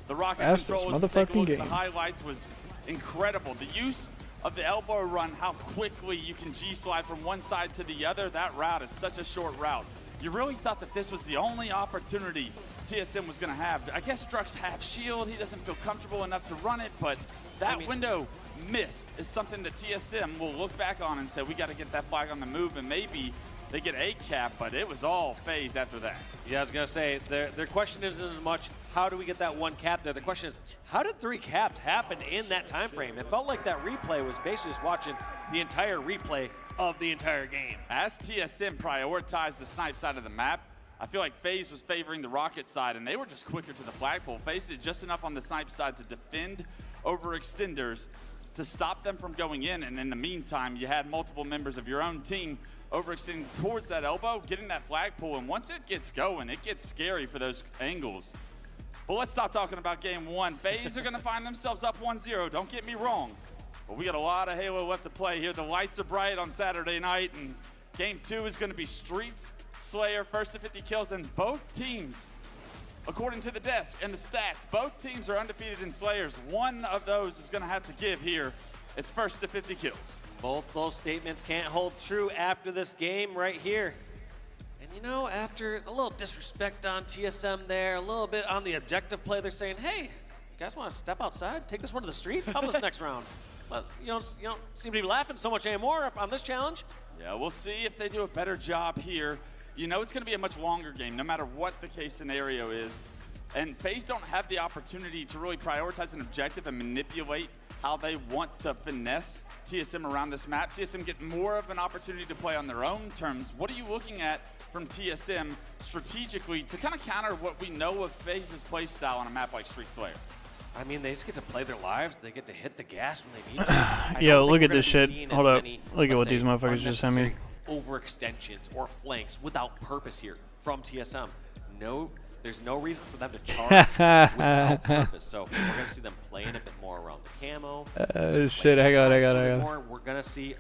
The rocket Fastest control, as we take a motherfucking look at game. the highlights, was incredible. The use of the elbow run, how quickly you can G-slide from one side to the other. That route is such a short route. You really thought that this was the only opportunity TSM was going to have. I guess Druck's half shield. He doesn't feel comfortable enough to run it, but that window missed is something that TSM will look back on and say, we got to get that flag on the move, and maybe they get a cap, but it was all FaZe after that. Yeah, I was going to say, their question isn't as much, how do we get that one cap there? The question is, how did 3 caps happen in that time frame? It felt like that replay was basically just watching the entire replay of the entire game. As TSM prioritized the snipe side of the map, I feel like FaZe was favoring the rocket side, and they were just quicker to the flagpole. FaZe did just enough on the snipe side to defend overextenders to stop them from going in, and in the meantime, you had multiple members of your own team overextending towards that elbow, getting that flagpole, and once it gets going, it gets scary for those angles. But let's stop talking about game one. FaZe are going to find themselves up 1-0, don't get me wrong. But we got a lot of Halo left to play here. The lights are bright on Saturday night, and game 2 is going to be Streets, Slayer, first to 50 kills, and both teams, according to the desk and the stats, both teams are undefeated in Slayers. One of those is going to have to give here. It's first to 50 kills. Both those statements can't hold true after this game right here. And you know, after a little disrespect on TSM there, a little bit on the objective play, they're saying, hey, you guys want to step outside, take this one to the streets? How about this next round? But you don't seem to be laughing so much anymore on this challenge. Yeah, we'll see if they do a better job here. You know it's going to be a much longer game, no matter what the case scenario is. And FaZe don't have the opportunity to really prioritize an objective and manipulate how they want to finesse TSM around this map. TSM get more of an opportunity to play on their own terms. What are you looking at from TSM strategically to kind of counter what we know of FaZe's play style on a map like Street Slayer? I mean, they just get to play their lives. They get to hit the gas when they need to. Yo, look at this shit. Hold up. Look at what these motherfuckers just sent me. Overextensions or flanks without purpose here from TSM. No, there's no reason for them to charge without purpose. So we're going to see them playing a bit more around the camo. Shit, hang on. We're going to see,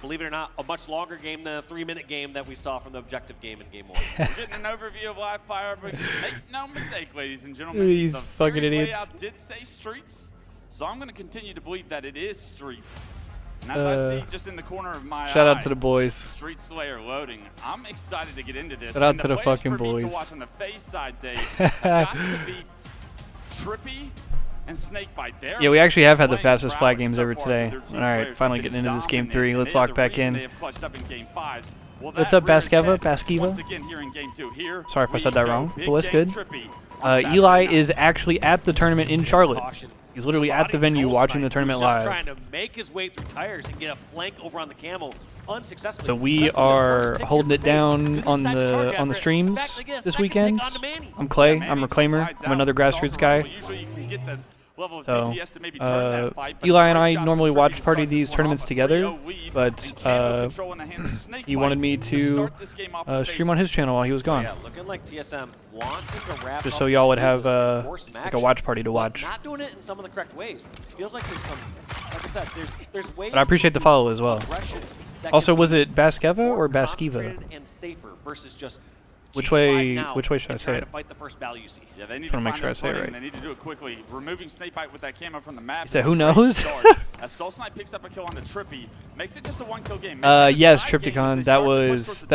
believe it or not, a much longer game than a 3-minute game that we saw from the objective game in Game 1. We're getting an overview of live fire, but make no mistake, ladies and gentlemen. These the fucking series idiots. layout did say Streets, so I'm going to continue to believe that it is Streets. And as I see just in the corner of my shout eye, out to the boys. Street Slayer loading. I'm excited to get into this. Shout out and to the plays fucking for me boys. to watch on the FaZe side, Dave, have got to be Trippy and Snakebite. Yeah, we actually have had the fastest flag games ever today. Alright, finally getting into this game 3. Let's lock back in. What's up, Baskeva? Sorry if I said that wrong, but what's good? Eli is actually at the tournament in Charlotte. He's literally at the venue watching the tournament Just live. trying to make his way through tires and get a flank over on the camo unsuccessfully. So we are holding it down on the streams this weekend. I'm Clay. I'm Reclaimer. I'm another grassroots guy. So Eli and I normally watch party these tournaments together, but he wanted me to stream on his channel while he was gone. Yeah, looking like TSM wanting to wrap Just up so y'all would this have series with some like a action, watch party to but watch. Not doing it in some of the correct ways. Feels like there's some, like I said, there's ways. But I appreciate the follow as well. aggression that Also, can was be it Baskeva or more Baskiva? concentrated and safer versus just Which G-slide way? now Which way should I and say trying it? to fight the first value you see. Yeah, they need Trying to to make sure I find say it their right. footing. They need to do it quickly. Removing Snakebite with that camo from the map. You said is a who great knows? start. As SoulSnipe picks up a kill on the Trippy, makes it just a 1-kill game. Yes, Tripticon. That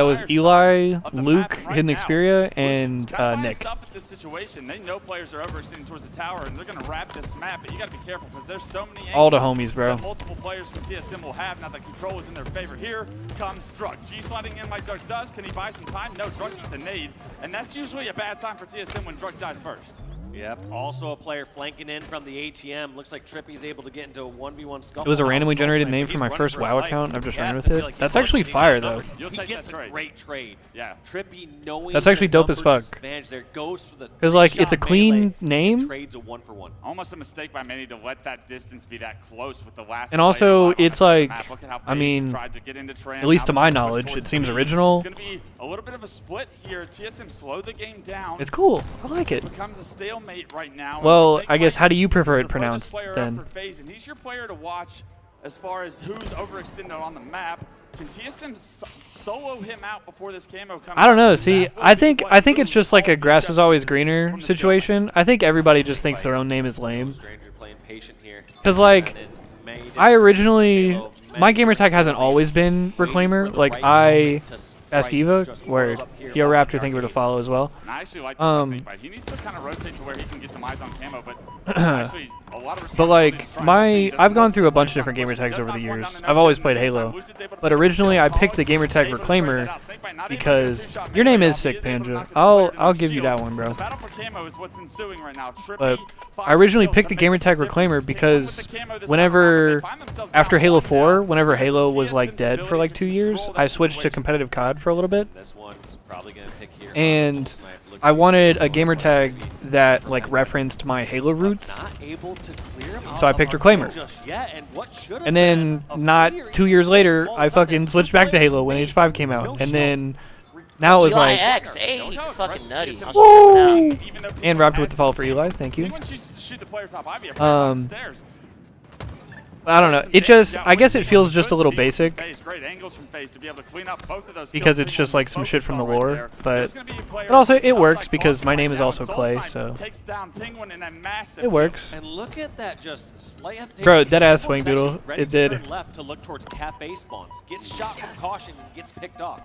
was Eli, Luke, Hidden Xperia, and Nick. Up at this situation, they know players are overextending towards the tower, and they're going to wrap this map. But you got to be careful because there's so many All the angles homies, bro. that multiple players from TSM will have. Now that control is in their favor. Here comes Druk. G sliding in like Druk does. Can he buy some time? No, Druk needs a nade, and that's usually a bad sign for TSM when Druk dies first. Yep. Also a player flanking in from the ATM. Looks like Trippy's able to get into a 1v1 scuffle. It was a randomly now. generated SoulSnipe, name but for he's my running first for his WoW life. account. I've just He ran has with to feel it. like he's That's lucky actually he fire got though. numbered. You'll He take gets that a trade. great trade. Yeah. Trippy knowing That's the actually dope as numbers fuck. advantage there goes for the 'Cause, like, it's a three-shot clean melee name. and trades a 1-for-1. Almost a mistake by many to let that distance be that close with the last. And player also, alive on it's the like, map. Look at how I FaZe mean, tried to get into Tram. at least to Now my they're gonna push knowledge, towards it seems B. original. It's going to be a little bit of a split here. TSM slow the game down. It's cool. I like it. Becomes a stalemate right now. Well, and I guess, how do you prefer it is the furthest pronounced player up then? for FaZe, and he's your player to watch as far as who's overextended on the map. Can TSM solo him out before this camo comes? I don't know. out? See, That will I be think what it's moves just like all a these grass is shots always from greener the stalemate. situation. I think everybody just thinks their own name is lame. Stranger playing patient here. Cause like, And then made it. I originally, Halo my meant gamer tag hasn't always been Reclaimer. Like I, Baskiva, where Yo Raptor, thank you for the follow as well. And I actually like this Snakebite. He needs to kind of rotate to where he can get some eyes on camo, but actually a lot of But like I've gone through a bunch of different gamer tags over the years. I've always played Halo, but originally I picked the gamer tag Reclaimer because your name is Sick Panja. I'll give you that one, bro. Battle for camo is what's ensuing right now. But I originally picked the gamer tag Reclaimer because whenever after Halo 4, whenever Halo was like dead for like 2 years, I switched to competitive COD for a little bit. This one's probably gonna pick here. And I wanted a gamer tag that like referenced my Halo roots. Not able to clear him So I picked Reclaimer. just yet, and what should have And then not 2 years later, I fucking switched back to Halo when H5 came out. And then now it was Eli like, X, hey, you fucking nutty. I'll woo! check it out. And Raptor with the follow for Eli, thank you. I don't know. It just, I guess it feels just a little basic because it's just like some shit from the lore. But also it works because my name is also Clay, so it works. And look at that, just slight hesitation. Bro, deadass Couple swing doodle. sections, ready It to did. turn left to look towards cafe spawns. Gets shot from caution and gets picked off.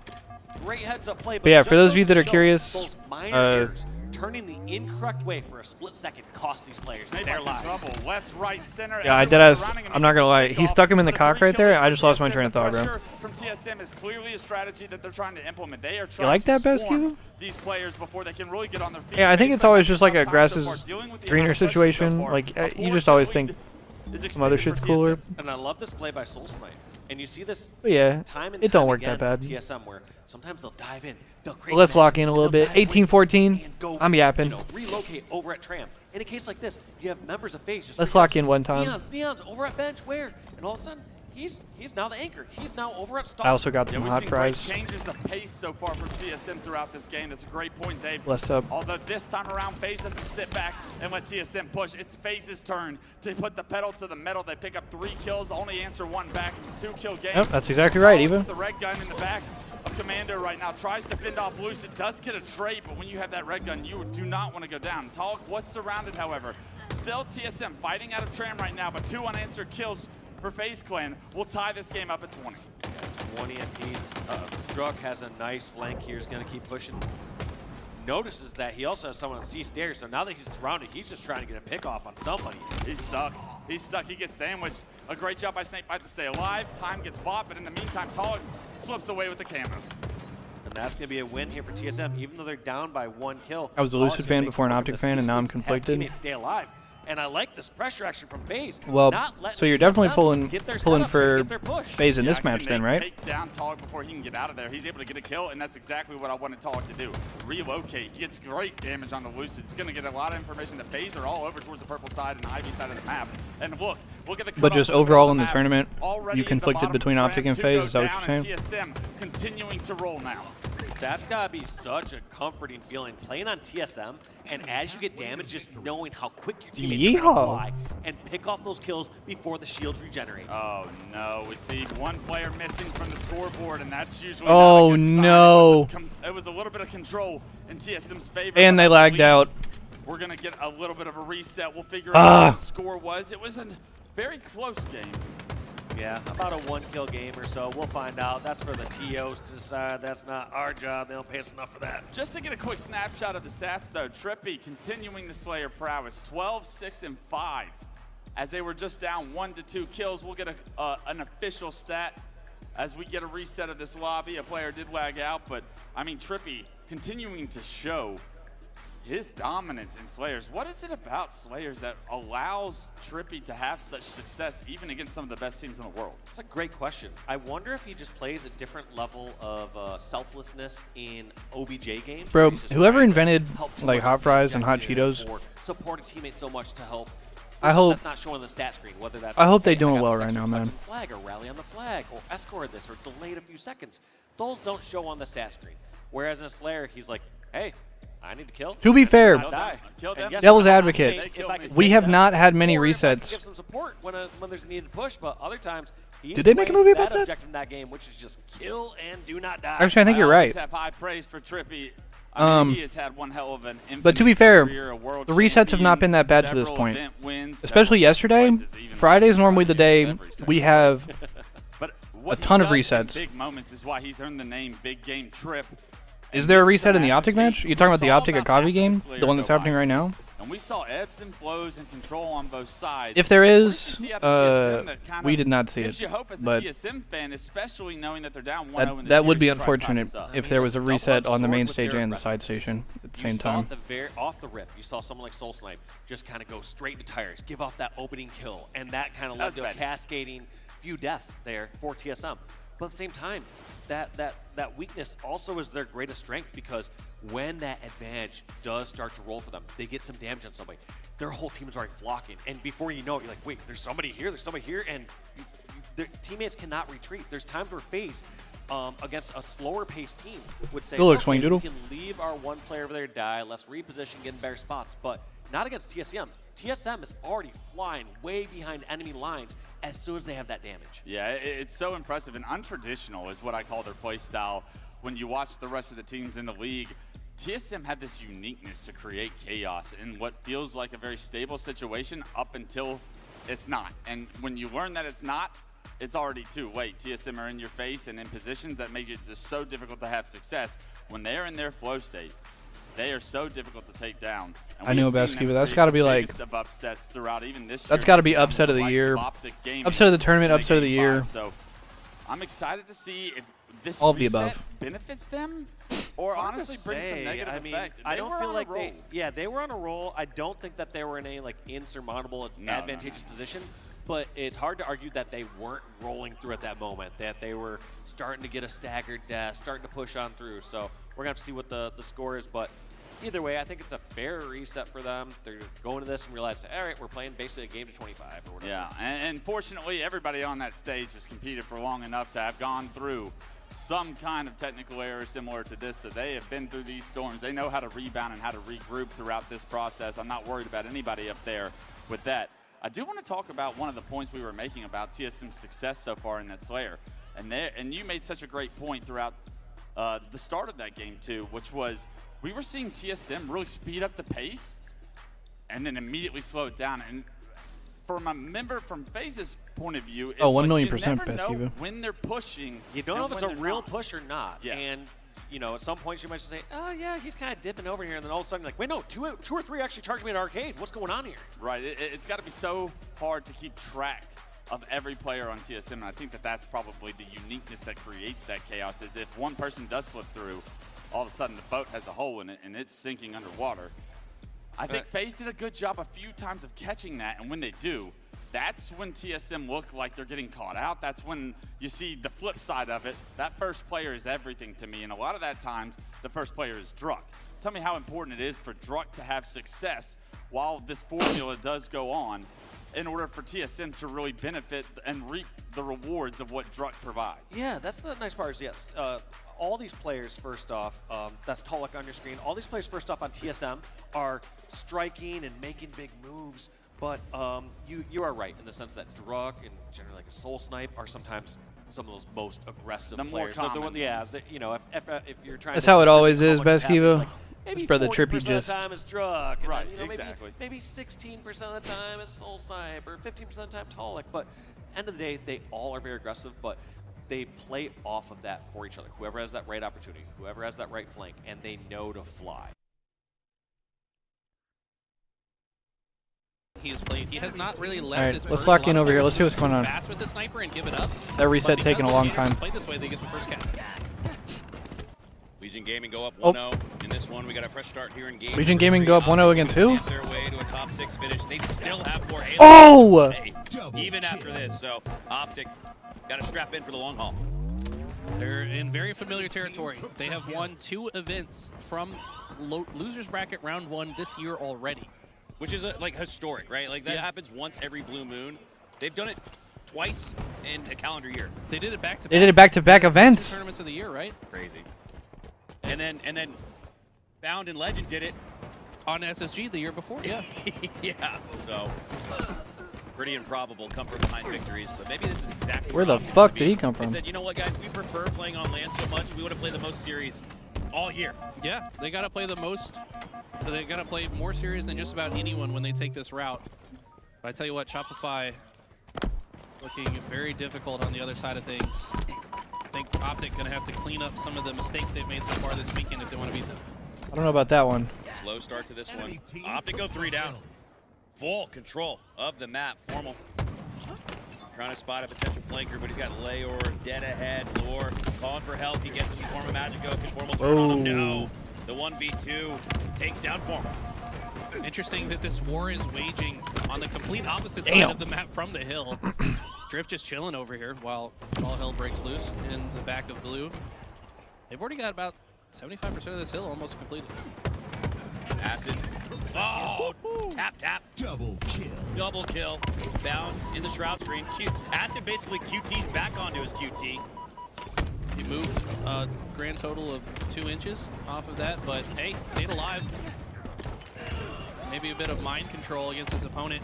Great heads up play. But yeah, just for those goes of you to that are show curious, those minor errors, turning the incorrect way for a split second costs these players their lives. Left, right, center. Yeah, I deadass. I'm not gonna lie. He stuck him in the cock right there. I just lost my train of thought, bro. From TSM is clearly a strategy that they're trying to implement. They are You trying like that, to swarm Baskiva? these players before they can really get on their feet. Yeah, I think it's always just like a grass is Sometimes so far, dealing with the greener amount of pressure situation. so far, Like you just always think some other shit's cooler. And I love this play by SoulSnipe. And you see this Yeah, time and it don't time work again that from bad. TSM, where sometimes they'll dive in, they'll create Well, let's some lock action, in a and little they'll bit. dive in 18-14. and go, I'm yapping. You know, relocate over at Tram. In a case like this, you have members of FaZe just Let's freak out, lock in one time. Neon's over at bench. Where? And all of a sudden, he's now the anchor. He's now over at stop. I also got some we've hot seen fries. Great changes of pace so far from TSM throughout this game. That's a great point, Dave. Bless up. Although this time around, FaZe doesn't sit back and let TSM push. It's FaZe's turn to put the pedal to the metal. They pick up 3 kills, only answer 1 back. It's a 2-kill game. Yep, that's exactly right, Eva. The red gun in the back of Commando right now tries to fend off Lucid. Does get a trade, but when you have that red gun, you do not want to go down. Talik was surrounded, however. Still TSM fighting out of Tram right now, but 2 unanswered kills for FaZe Clan will tie this game up at 20. 20 apiece. Druk has a nice flank here. He's going to keep pushing. Notices that he also has someone on C stairs, so now that he's surrounded, he's just trying to get a pick off on somebody. He's stuck. He's stuck. He gets sandwiched. A great job by Snakebite to stay alive. Time gets bought, but in the meantime, Talik slips away with the camo. And that's going to be a win here for TSM, even though they're down by 1 kill. I was a Lucid fan before an Optic fan, and now I'm conflicted. Teammates stay alive. And I like this pressure action from FaZe. Well, Not letting so you're definitely TSM pulling get their pulling setup and for get their push. FaZe in this match Can then, they right? take down Talik before he can get out of there? He's able to get a kill, and that's exactly what I wanted Talik to do. Relocate. He gets great damage on the Lucid. It's going to get a lot of information. The FaZe are all over towards the purple side and Ivy side of the map. And look at the But just overall in the tournament, you conflicted between Tram Optic and to FaZe, go is that what down, you're saying? and TSM continuing to roll now. That's got to be such a comforting feeling, playing on TSM, and as you get damage, just knowing how quick your teammates are going to fly and pick off those kills before the shields regenerate. Oh, no. We see 1 player missing from the scoreboard, and that's usually Oh, not a good sign. no. It was a little bit of control in TSM's favor. And but they I lagged believe out. We're going to get a little bit of a reset. We'll figure out what the score was. It was a very close game. Yeah, about a 1-kill game or so. We'll find out. That's for the TOs to decide. That's not our job. They don't pay us enough for that. Just to get a quick snapshot of the stats, though, Trippy continuing the Slayer prowess, 12, 6, and 5. As they were just down 1 to 2 kills, we'll get an official stat as we get a reset of this lobby. A player did lag out, but, I mean, Trippy continuing to show his dominance in Slayers. What is it about Slayers that allows Trippy to have such success even against some of the best teams in the world? That's a great question. I wonder if he just plays a different level of selflessness in OBJ games. Bro, whoever invented like hot fries and hot Cheetos, support a teammate so much to help. I hope that's not showing on the stat screen, whether that's I hope they hey, doing got well this right extra now, man. touch and flag or rally on the flag or escort this or delayed a few seconds. Those don't show on the stat screen. Whereas in a Slayer, he's like, hey, I need to kill. To be fair, Kill them. devil's advocate, we have not had many resets. Give some support when there's a needed push, but other times he's Did they make a movie about that? objective in that game, which is just kill and do not die. Actually, I think you're right. Have high praise for Trippy. I mean, he has had one hell of an But to be fair, career, a world the resets have not been that bad to this several point. event wins, Especially yesterday. Friday's normally the day we have but a ton of resets. Big moments is why he's earned the name Big Game Trip. Is there a reset in the Optic match? You talking about the Optic Akavi game? The one that's happening right now? And we saw ebbs and flows and control on both sides. If there is, we did not see it. You hope as a but TSM fan, especially knowing that they're down 1-0 in that the would be series to try to tie unfortunate this up. if there was a reset on the main stage and the aggressiveness. side station at the same You saw time. off the rip, you saw someone like Soul Snipe just kind of go straight to tires, give off that opening kill, and that kind of led to a cascading few deaths there for TSM. But at the same time, that weakness also is their greatest strength, because when that advantage does start to roll for them, they get some damage on somebody, their whole team is already flocking. And before you know it, you're like, wait, there's somebody here, and their teammates cannot retreat. There's times where FaZe, against a slower paced team, would say, Good luck, okay, Swing Doodle. we can leave our 1 player over there to die, let's reposition, get in better spots. But not against TSM. TSM is already flying way behind enemy lines as soon as they have that damage. Yeah, it's so impressive and untraditional is what I call their play style. When you watch the rest of the teams in the league, TSM had this uniqueness to create chaos in what feels like a very stable situation up until it's not. And when you learn that it's not, it's already too late. TSM are in your face and in positions that make it just so difficult to have success. When they're in their flow state, they are so difficult to take down. And I know, Besky, but that's got to be like, of upsets throughout even this that's year. got to be upset of the year, upset of the tournament, upset of the year. So I'm excited to see if this All of the reset above. benefits them or honestly brings some negative effect. I They don't were feel on a like roll. they were on a roll. I don't think that they were in a insurmountable, advantageous position. but it's hard to argue that they weren't rolling through at that moment, that they were starting to get a staggered death, starting to push on through. So we're going to have to see what the score is, but either way, I think it's a fair reset for them. They're going to this and realize, all right, we're playing basically a game to 25 or whatever. Yeah, and fortunately, everybody on that stage has competed for long enough to have gone through some kind of technical error similar to this, so they have been through these storms. They know how to rebound and how to regroup throughout this process. I'm not worried about anybody up there with that. I do want to talk about one of the points we were making about TSM's success so far in that Slayer. And you made such a great point throughout the start of that game too, which was we were seeing TSM really speed up the pace and then immediately slow it down. And from a member from FaZe's point of view, it's 1,000,000% you never know Festiva. when they're pushing. You don't know if it's a when they're real not. push or not. Yes. And, you know, at some points you might just say, oh, yeah, he's kind of dipping over here. And then all of a sudden, like, wait, no, two or three actually charged me at arcade. What's going on here? Right. It's got to be so hard to keep track of every player on TSM. And I think that that's probably the uniqueness that creates that chaos, is if one person does slip through, all of a sudden the boat has a hole in it and it's sinking underwater. I think FaZe did a good job a few times of catching that, and when they do, that's when TSM look like they're getting caught out. That's when you see the flip side of it. That first player is everything to me, and a lot of that times, the first player is Druk. Tell me how important it is for Druk to have success while this formula does go on in order for TSM to really benefit and reap the rewards of what Druk provides. Yeah, that's the nice part is, yes. All these players, first off, that's Tolek on your screen, all these players, first off, on TSM are striking and making big moves, but you are right in the sense that Druk and generally like a Soul Snipe are sometimes some of those most aggressive The more players. So common you know, if you're trying That's to how it distribute always how is, much is happening, Beskivo. it's like, maybe It's for the 40% trippy of gist. the time it's Druk. And Right, then, you know, exactly. Maybe 16% of the time it's Soul Snipe, or 15% of the time Tolek. But end of the day, they all are very aggressive, but they play off of that for each other. Whoever has that right opportunity, whoever has that right flank, and they know to fly. He has played. He has not really left Alright, this let's purge. lock A lot in of over here. players Let's see what's move going too on. Fast with the sniper and give it up. That reset But taking a because long the game is time. played this way, they get the first cap. Legion Gaming go up Oh. 1-0 in this one. We got a fresh start here in game. Legion number Gaming 3. go up 1-0 Optic against would who? stamp their way to a top 6 finish. They still have more Halo Oh! to play, even after this. So Optic got to strap in for the long haul. They're in very familiar territory. They have won 2 events from losers bracket round 1 this year already. Which is like historic, right? Like that happens once every blue moon. They've done it twice in a calendar year. They did it back to back. They did it back-to-back Two events. tournaments of the year, right? Crazy. And then Bound and Legend did it on SSG the year before. Yeah. Yeah. So pretty improbable come from behind victories, but maybe this is exactly Where the Optic fuck wanna did be. he come from? They said, you know what, guys, we prefer playing on land so much. We want to play the most series all year. Yeah, they got to play the most. So they got to play more series than just about anyone when they take this route. But I tell you what, Shopify looking very difficult on the other side of things. I think Optic going to have to clean up some of the mistakes they've made so far this weekend if they want to beat them. I don't know about that one. Slow start to this one. Optic go 3 down. Full control of the map. Formal trying to spot a potential flanker, but he's got Leor dead ahead. Lure calling for help. He gets it in the form of Magico. Can Formal turn on him? No. The 1v2 takes down Formal. Interesting that this war is waging on the complete opposite Damn. side of the map from the hill. Drift just chilling over here while all hell breaks loose in the back of blue. They've already got about 75% of this hill almost completed. Acid. Oh, tap. Double kill. Double kill. Bound in the shroud screen. Acid basically QT's back onto his QT. He moved a grand total of 2 inches off of that, but hey, stayed alive. Maybe a bit of mind control against his opponent.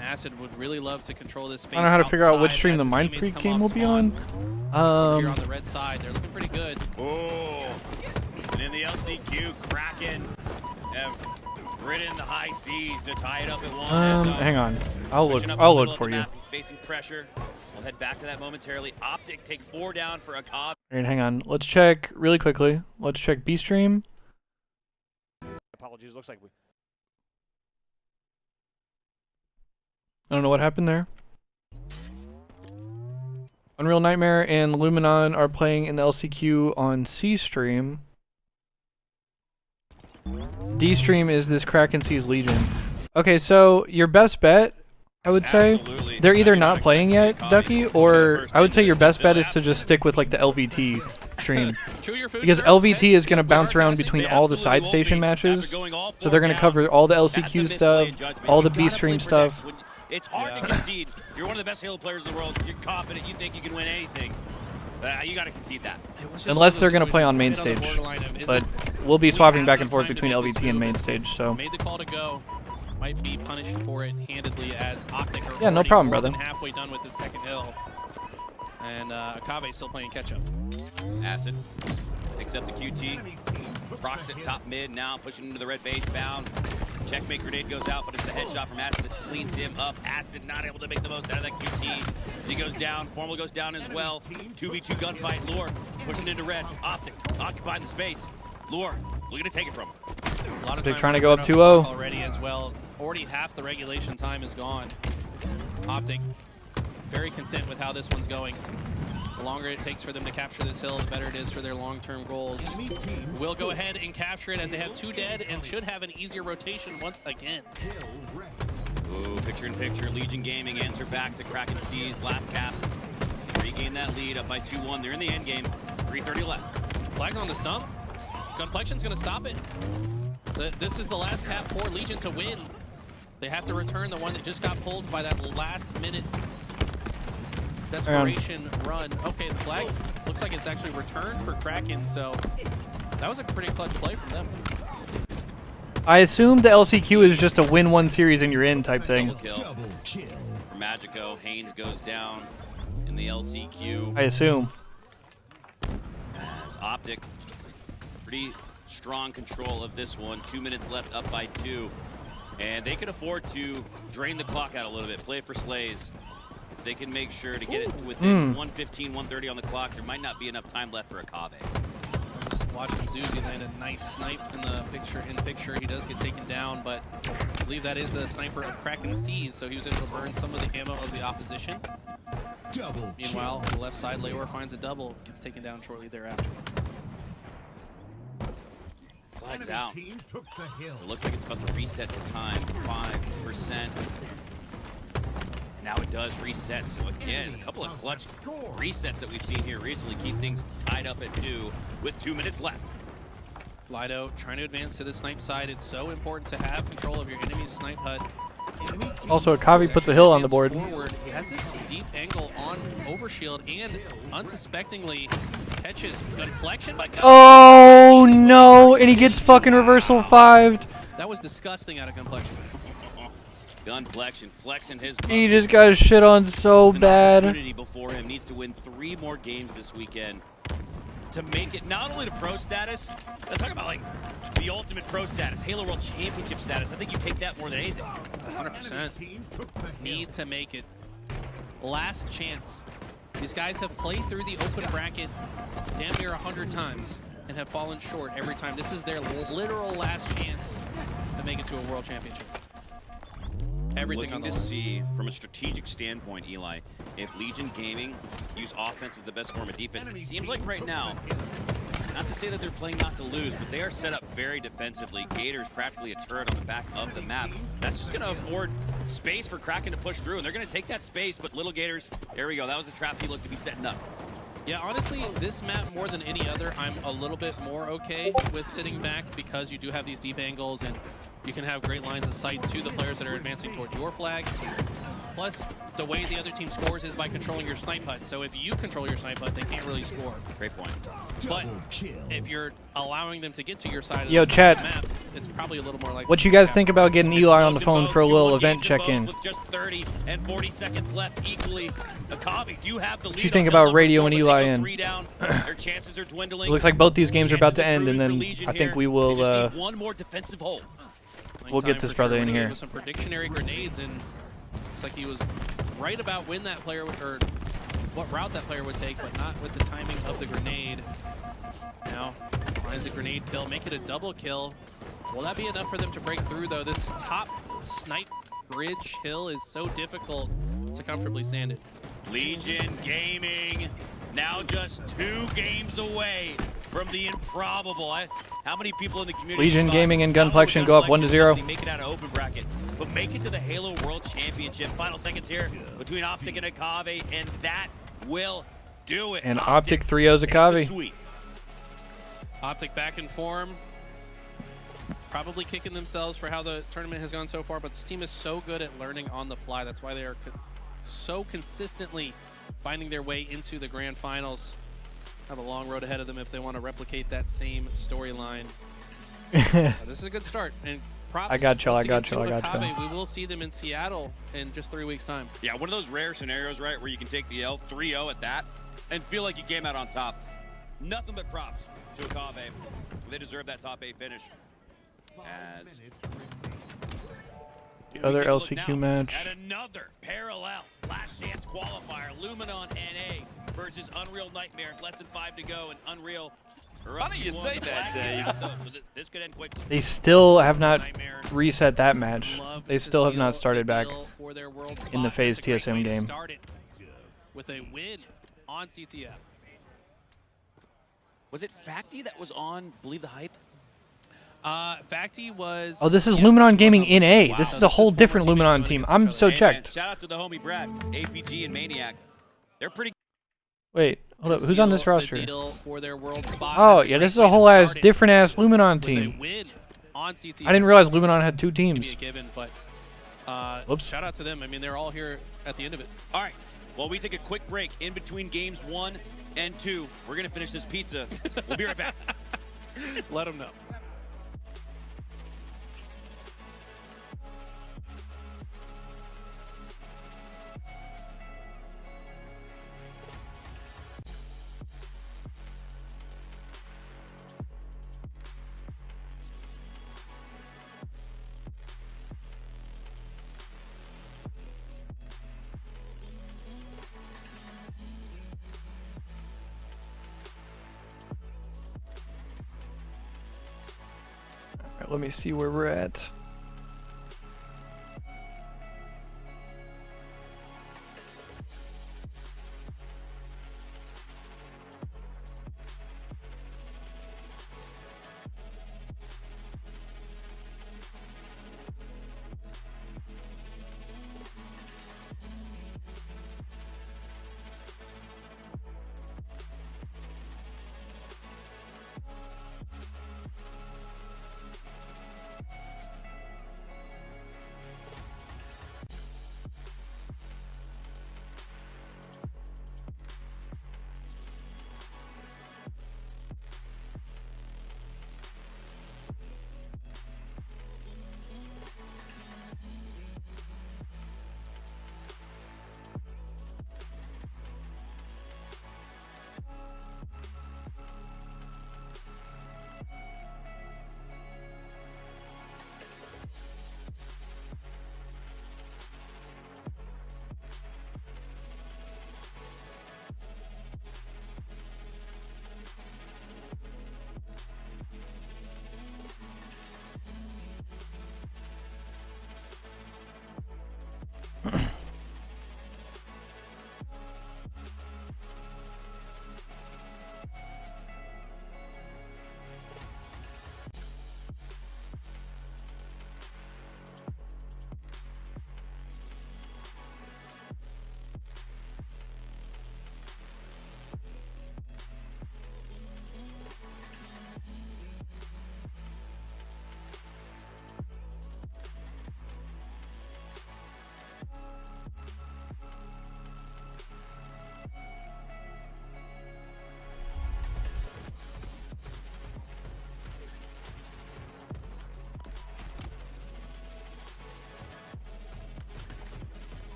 Acid would really love to control this space. I don't know how to figure out which outside stream as the his Mind teammates Freak come game off will be spawn. on. Here on the red side, they're looking pretty good. Oh, and in the LCQ, Kraken have ridden the high seas to tie it up at 1. Hang on. I'll Pushing up in look. I'll the middle look of for the you. map. He's facing pressure. We'll head back to that momentarily. Optic take 4 down for a Cobb. Alright, hang on. Let's check really quickly. Let's check B stream. Apologies. Looks like we. I don't know what happened there. Unreal Nightmare and Luminon are playing in the LCQ on C stream. D stream is this Kraken Seas Legion. Okay, so your best bet, I would say. They're either not playing yet, Ducky, or I would say your best bet is to just stick with like the LVT stream. Because LVT is going to bounce around between all the side station matches, so they're going to cover all the LCQ stuff, all the B stream stuff. It's hard to concede. You're one of the best Halo players in the world. You're confident. You think you can win anything. You got to concede that. Unless they're going to play on main stage. But we'll be swapping back and forth between LVT and main stage, so. Made the call to go. Might be punished for it handedly as Optic are yeah, no problem, more brother. than halfway done with the second hill. And Akabe still playing catch-up. Acid picks up the QT. Rocks it top mid now, pushing into the red base bound. Checkmate grenade goes out, but it's the headshot from Acid that cleans him up. Acid not able to make the most out of that QT. As he goes down, Formal goes down as well. 2v2 gunfight. Lure pushing into red. Optic occupying the space. Lure looking to take it from him. A lot of They're time trying to go up 2-0 already as well. Already half the regulation time is gone. Optic very content with how this one's going. The longer it takes for them to capture this hill, the better it is for their long-term goals. We'll go ahead and capture it as they have 2 dead and should have an easier rotation once again. Ooh, picture-in-picture. Legion Gaming answer back to Kraken C's last cap. Regain that lead up by 2-1. They're in the end game. 3:30 left. Flag on the stump. Gunplexion's going to stop it. This is the last cap for Legion to win. They have to return the one that just got pulled by that last-minute desperation run. Okay, the flag looks like it's actually returned for Kraken, so that was a pretty clutch play from them. I assume the LCQ is just a win one series and you're in type thing. Double kill. For Magico, Haynes goes down in the LCQ. I assume. As Optic, pretty strong control of this one. 2 minutes left, up by 2. And they can afford to drain the clock out a little bit, play for Slays. If they can make sure to get it within 1:15, 1:30 on the clock, there might not be enough time left for Akabe. Just watching Zuzi land a nice snipe in the picture. He does get taken down, but I believe that is the sniper of Kraken C's, so he was able to burn some of the ammo of the opposition. Meanwhile, on the left side, Leor finds a double, gets taken down shortly thereafter. Flags out. It looks like it's about to reset to time. 5%. Now it does reset. So again, a couple of clutch resets that we've seen here recently keep things tied up at 2 with 2 minutes left. Lido trying to advance to the snipe side. It's so important to have control of your enemy's snipe hut. Also, Akabe puts a hill on the board. Forward. He has this deep angle on Overshield and unsuspectingly catches Gunplexion by Oh no! And he gets fucking reversal 5'd. That was disgusting out of Gunplexion. Gunplexion flexing his He just got shit on so bad. Opportunity before him, needs to win 3 more games this weekend to make it not only to pro status. Let's talk about like the ultimate pro status, Halo World Championship status. I think you take that more than anything. 100%. Need to make it. Last chance. These guys have played through the open bracket damn near 100 times and have fallen short every time. This is their literal last chance to make it to a world championship. Everything on the Looking to see, from a strategic standpoint, Eli, if Legion Gaming use offense as the best form of defense. It seems like right now, not to say that they're playing not to lose, but they are set up very defensively. Gators practically a turret on the back of the map. That's just going to afford space for Kraken to push through, and they're going to take that space, but Little Gators, there we go. That was the trap he looked to be setting up. Yeah, honestly, this map more than any other, I'm a little bit more okay with sitting back because you do have these deep angles and you can have great lines of sight to the players that are advancing towards your flag. Plus, the way the other team scores is by controlling your snipe hut. So if you control your snipe hut, they can't really score. Great point. But if you're allowing them to get to your side of Yo, the chat. map, it's probably a little more like. What you guys think about getting Eli on the phone for a little event check-in? With just 30 and 40 seconds left equally. Akabe, do you have the lead? What you think about Radio and Eli in? Their chances are dwindling. It looks like both these games are about to end, and then I think we will one more defensive hole. We'll get this brother in here. With some predictionary grenades, and looks like he was right about when that player would, or what route that player would take, but not with the timing of the grenade. Now finds a grenade kill, make it a double kill. Will that be enough for them to break through, though? This top snipe bridge hill is so difficult to comfortably stand it. Legion Gaming now just 2 games away from the improbable. How many people in the community? Legion thought Gaming and not only Gunplexion go up Gunplexion 1-0. would Make it out of open bracket, but make it to the Halo World Championship. Final seconds here between Optic and Akave, and that will do it. And Optic 3-0 Akave. Sweep. Optic back in form. Probably kicking themselves for how the tournament has gone so far, but this team is so good at learning on the fly. That's why they are so consistently finding their way into the grand finals. Have a long road ahead of them if they want to replicate that same storyline. This is a good start. And props. I got you. once I got again you. to I got you. Akave. We will see them in Seattle in just 3 weeks' time. Yeah, one of those rare scenarios, right, where you can take the L 3-0 at that and feel like you came out on top. Nothing but props to Akave. They deserve that top 8 finish. As The other LCQ match. at another parallel last chance qualifier, Luminon NA versus Unreal Nightmare. Less than 5 to go, and Unreal. Funny you say that, Dave. So this could end quickly. They still have not reset that match. They still have not started back in the FaZe TSM game. With a win on CTF. Was it Facty that was on Believe the Hype? Facty was. Oh, this is Luminon Gaming in A. This is a whole different Luminon team. I'm so checked. Shout out to the homie Brad, APG and Maniac. They're pretty. Wait, hold up. Who's on this roster? For their world spot. Oh, yeah, this is a whole ass different ass Luminon team. Win on CTF. I didn't realize Luminon had 2 teams. Be a given, but Whoops. shout out to them. I mean, they're all here at the end of it. All right. Well, we take a quick break in between games 1 and 2. We're gonna finish this pizza. We'll be right back. Let them know. Alright, let me see where we're at.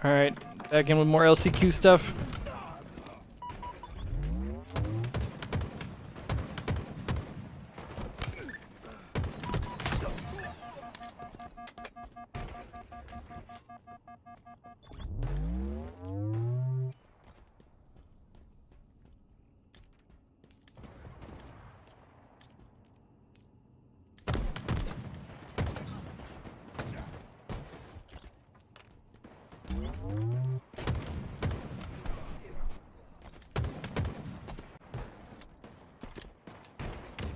Alright, back in with more LCQ stuff.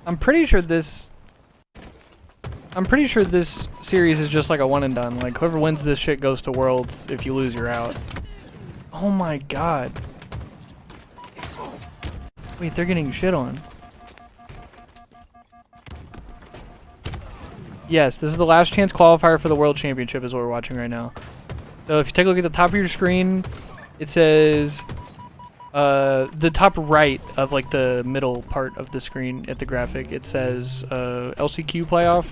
I'm pretty sure this series is just like a one and done. Like whoever wins this shit goes to Worlds. If you lose, you're out. Oh my god. Wait, they're getting shit on. Yes, this is the last chance qualifier for the World Championship is what we're watching right now. So if you take a look at the top of your screen, it says the top right of like the middle part of the screen at the graphic, it says LCQ playoff.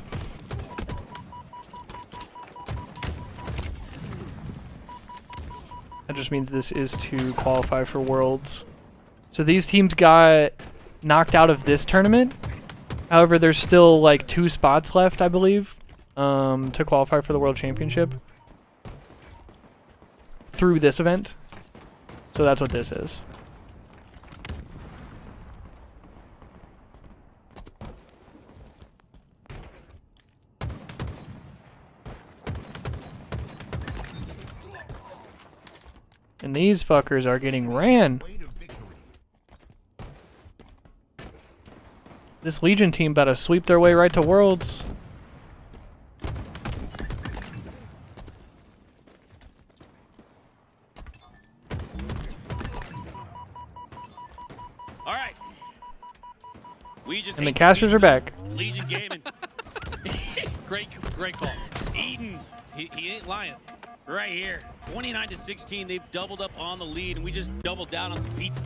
That just means this is to qualify for Worlds. So these teams got knocked out of this tournament. However, there's still like 2 spots left, I believe, to qualify for the World Championship through this event. So that's what this is. And these fuckers are getting ran. This Legion team about to sweep their way right to Worlds. All right. We just And the casters are back. Legion Gaming. Great call. Eden. He ain't lying. Right here. 29-16. They've doubled up on the lead, and we just doubled down on some pizza.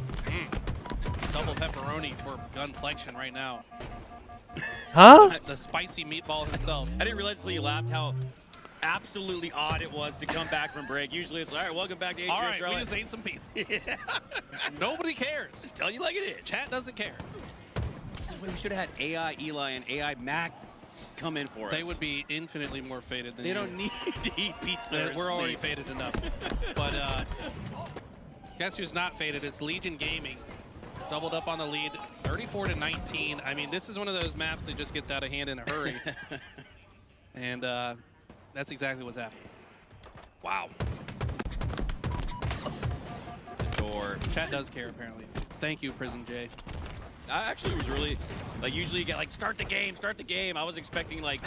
Double pepperoni for Gunplexion right now. Huh? The spicy meatball himself. I didn't realize until you laughed how absolutely odd it was to come back from break. Usually it's, all right, welcome back to HGS All right, Charlotte. we just ate some pizza. Nobody cares. Just telling you like it is. Chat doesn't care. This is why we should have had AI Eli and AI Mac come in for us. They would be infinitely more faded than They you. don't need to eat pizza. We're already faded enough. But guess who's not faded? It's Legion Gaming. Doubled up on the lead, 34-19. I mean, this is one of those maps that just gets out of hand in a hurry. And that's exactly what's happening. Wow. The door. Chat does care, apparently. Thank you, Prison J. I actually was really, like, usually you get, like, start the game. I was expecting, like,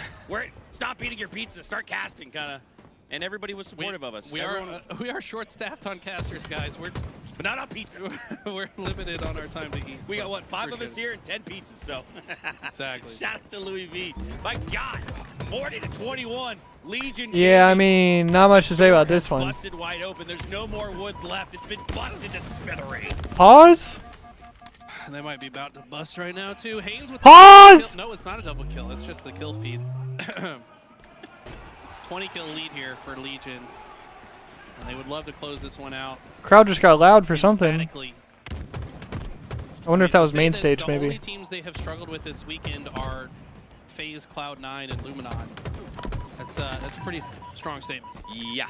stop eating your pizza, start casting, kind of. And everybody was supportive of us. We are short-staffed on casters, guys. But not on pizza. We're limited on our time to eat. We got, what, 5 of us here and 10 pizzas, so. Exactly. Shout out to Louis V. My God, 40-21. Legion. Yeah, I mean, not much to say about this one. Busted wide open. There's no more wood left. It's been busted to smithereens. Pause? They might be about to bust right now, too. Haynes with Pause! No, it's not a double kill. It's just the kill feed. It's a 20-kill lead here for Legion. And they would love to close this one out. Crowd just got loud for something. Emphatically. I wonder if that was main The stage, only maybe. teams they have struggled with this weekend are FaZe, Cloud9, and Luminon. That's a pretty strong statement. Yeah.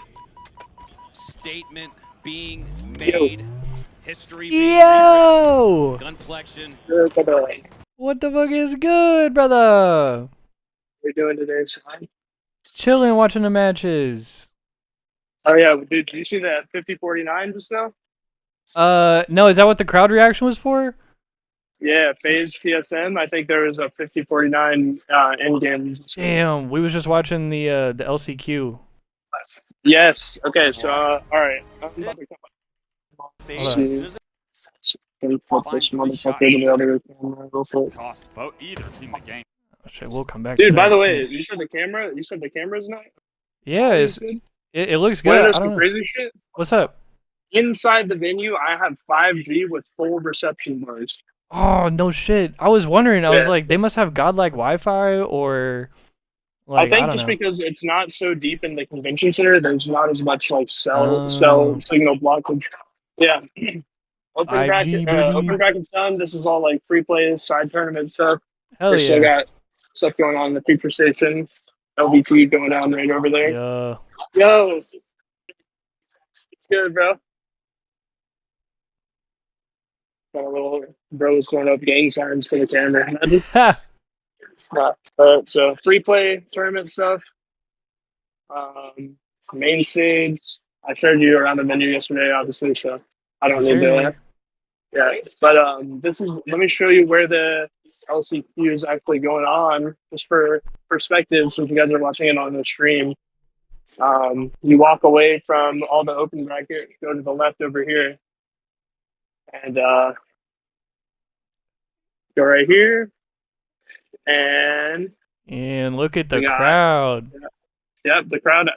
Statement being made. History being Yo! rewritten. Gunplexion. What the fuck is good, brother? We're doing today, son. Chilling, watching the matches. Oh yeah, dude, did you see that 50-49 just now? No, is that what the crowd reaction was for? Yeah, FaZe TSM. I think there was a 50-49 end game. Damn, we was just watching the LCQ. Yes. Okay. So all right. I'm about to come up. Flip this motherfucker to the other camera real quick. Cost both either team the game. Oh, shit, we'll come back. Dude, to by that. the way, you said the camera. You said the camera's not. Yeah, it looks good. Wanna know I some don't know. crazy shit? What's up? Inside the venue, I have 5G with full reception bars. Oh no shit! I was wondering. I was Yeah. like, they must have godlike Wi-Fi or. Like, I think don't just know. because it's not so deep in the convention center, there's not as much like cell signal blockage. Yeah. Open bracket done. This is all like free plays, side tournament stuff. Hell We still yeah. got stuff going on in the feature station. LBT going down right over there. Yeah. Yo, it's good, bro. Got a little bros throwing up gang signs for the camera. So free play tournament stuff. Main stage, I showed you around the menu yesterday, obviously, so I don't need to. Yeah, but this is. Let me show you where the LCQ is actually going on, just for perspective, since you guys are watching it on the stream. You walk away from all the open bracket, go to the left over here, and go right here, and look at the crowd. Yep, the crowd.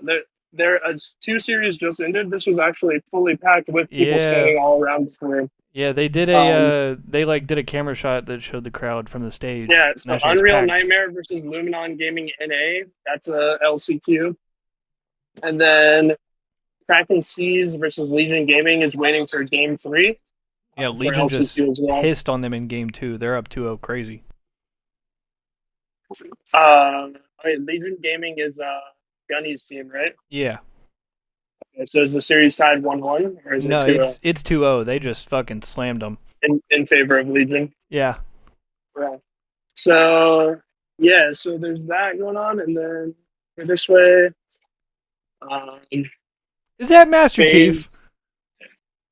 There, 2 series just ended. This was actually fully packed with people standing all around the room. Yeah, they did a they did a camera shot that showed the crowd from the stage. Yeah, so That shit was Unreal packed. Nightmare versus Luminon Gaming NA. That's a LCQ. And then Kraken Seas versus Legion Gaming is waiting for Game 3. Yeah, for Legion just LCQ as well. pissed on them in game 2. They're up 2-0 crazy. Legion Gaming is Gunny's team, right? Yeah. Okay, so is the series tied 1-1, or is it No, 2-0 it's 2-0. They just fucking slammed them. in favor of Legion? Yeah. Right. So yeah, so there's that going on, and then this way. Is that Master Chief?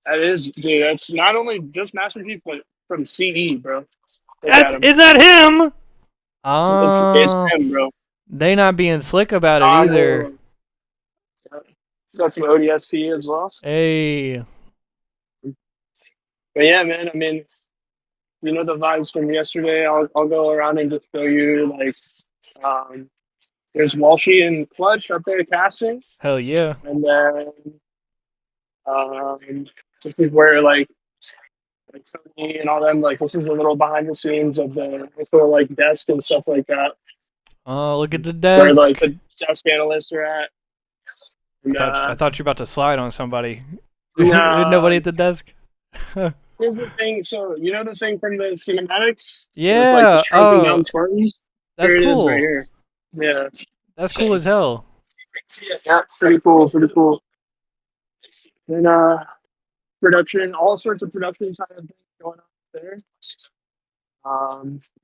That is, dude. That's not only just Master Chief, but from CE, bro. Is that him? It's him, bro. They not being slick about it either. It's got some ODST as well. Hey. But yeah, man. I mean, you know the vibes from yesterday. I'll go around and just show you, like, there's Walshy and Clutch up there casting. Hell yeah. And then this is where like Tony and all them, like, this is a little behind the scenes of the little like desk and stuff like that. Oh, look at the Where desk. like the desk analysts are at. And, I thought you were about to slide on somebody. No. Nobody at the desk? Here's the thing. So you know the thing from the cinematics? Yeah. So it's like the shrunken down Spartans? That's Here it is cool. right here. Yeah. That's cool as hell. Yeah, pretty cool, pretty cool. And production, all sorts of production side of things going on there.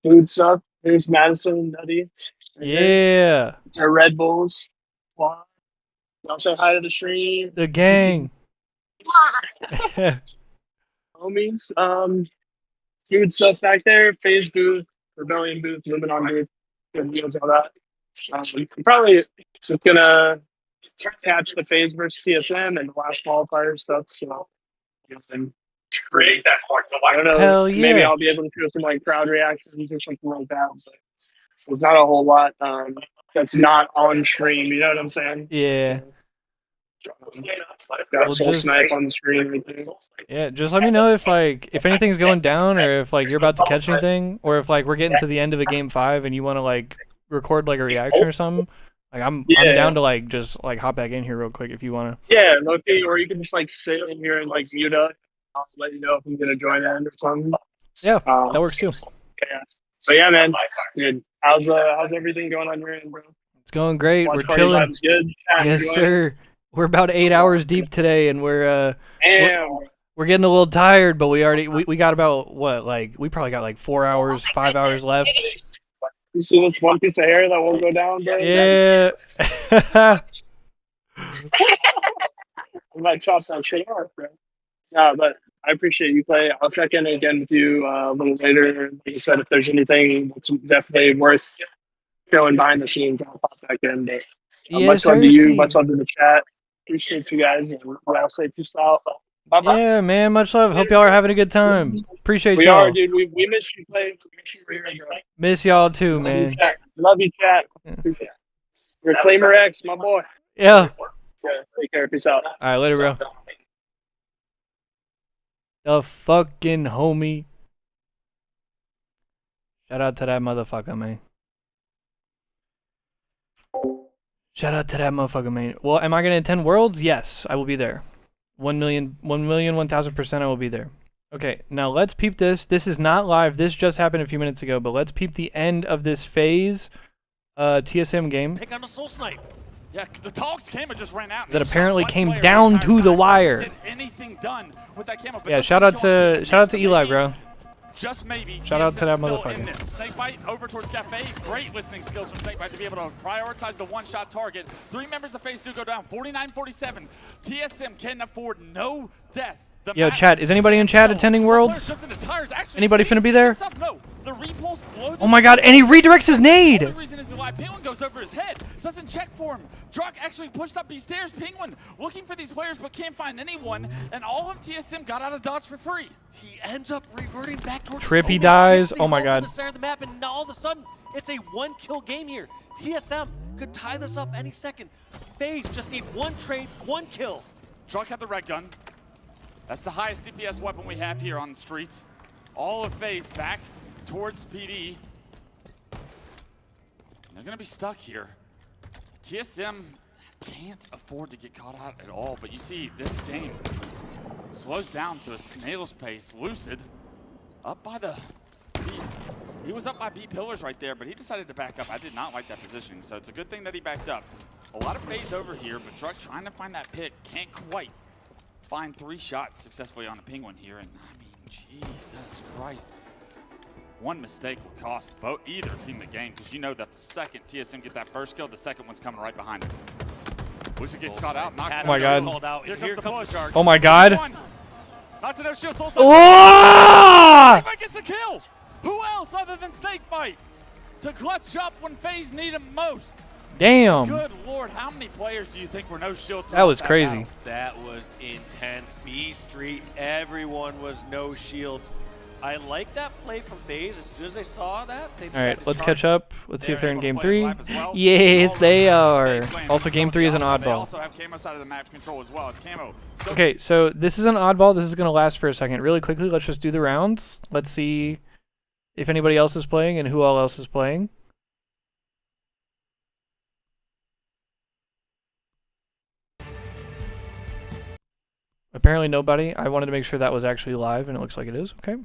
Food stuff. There's Madison, Nutty. Yeah. Our Red Bulls. Wow. Y'all say hi to the stream. The gang. Homies. Food stuff back there. Phase booth, Rebellion booth, Luminon booth. Good deals, all that. Probably just gonna catch the Phase versus TSM and the last qualifier stuff. So, and create that part. I don't know. Hell Maybe yeah. I'll be able to show some like crowd reactions or something like that. But there's not a whole lot that's not on stream. You know what I'm saying? Yeah. Got Soul Snipe on the screen right there. Yeah, just let me know if like anything's going down or if like you're about to catch anything or if like we're getting to the end of a game 5 and you want to like record like a reaction or something. Like I'm down to like just like hop back in here real quick if you want to. Yeah, Loki, or you can just like sit in here and like mute up. I'll let you know if I'm gonna join in or something. Yeah, that works too. Yeah. But yeah, man. Good. How's everything going on your end, bro? It's going great. Watch We're party chilling. vibes good? Yeah, Yes, enjoying sir. We're about 8 hours deep today, and we're Damn. we're getting a little tired, but we got about what, like we probably got like 4 hours, 5 hours left. You see this one piece of hair that won't go down, bro? Yeah. I might chop that shit off, bro. No, but I appreciate you, Clay. I'll check in again with you a little later. Like you said, if there's anything that's definitely worth showing behind the scenes, I'll pop back in. But much love to you, much love to the chat. Appreciate you guys, and I'll say peace out. Bye-bye. Yeah, man. Much love. Hope y'all are having a good time. Appreciate We y'all. are, dude. We miss you, Clay. We miss you for here, bro. Miss y'all too, man. Love you, chat. Reclaimer X, my boy. Yeah. Yeah, take care. Peace out. All right, later, bro. The fucking homie. Shout out to that motherfucker, man. Shout out to that motherfucker, man. Well, am I gonna attend Worlds? Yes, I will be there. 1,000,000% I will be there. Okay, now let's peep this. This is not live. This just happened a few minutes ago, but let's peep the end of this phase TSM game Pick on a Soul Snipe. Yeah, the dogs came and just ran out. that apparently came down to the wire. Anything done with that camo, but Yeah, shout out to Eli, bro. just maybe. Shout out to that TSM still motherfucker. in this. Snakebite over towards Cafe. Great listening skills from Snakebite to be able to prioritize the one-shot target. 3 members of FaZe do go down. 49-47. TSM can afford no deaths. The Yo, map chat. Is anybody in chat attending Worlds? Anybody finna be there? No, the repulse blow Oh my god, and he redirects his nade! The only reason is why Penguin goes over his head. Doesn't check for him. Druck actually pushed up these stairs. Penguin looking for these players but can't find anyone. And all of TSM got out of dodge for free. He ends up reverting back towards Trip, his he own dies. base. Oh my They god. open the center of the map, and now all of a sudden, it's a 1-kill game here. TSM could tie this up any second. FaZe just need 1 trade, 1 kill. Druck had the red gun. That's the highest DPS weapon we have here on the streets. All of FaZe back towards PD. They're gonna be stuck here. TSM can't afford to get caught out at all, but you see this game slows down to a snail's pace. Lucid up by the he was up by B pillars right there, but he decided to back up. I did not like that positioning, so it's a good thing that he backed up. A lot of FaZe over here, but Druck trying to find that pick, can't quite find 3 shots successfully on a Penguin here, and I mean, Jesus Christ. One mistake will cost either team the game, because you know that the second TSM get that first kill, the second one's coming right behind him. Lucid gets caught out. Oh my god. Here comes the push. Oh my god. Not to know shield. Soul Oh! Snakebite gets a kill. Who else other than Snakebite to clutch up when FaZe need him most? Damn. Good lord, how many players do you think were no shield? That was crazy. That was intense. B Street, everyone was no shields. I like that play from FaZe. As soon as they saw that, they decided Alright, to let's charge. catch up. Let's see if they're in game 3. Yes, they are. Also, game 3 is an They oddball. also have Camo side of the map control as well as Camo. So Okay, so this is an oddball. This is going to last for a second. Really quickly, let's just do the rounds. Let's see if anybody else is playing and who all else is playing. Apparently nobody. I wanted to make sure that was actually live, and it looks like it is. Okay.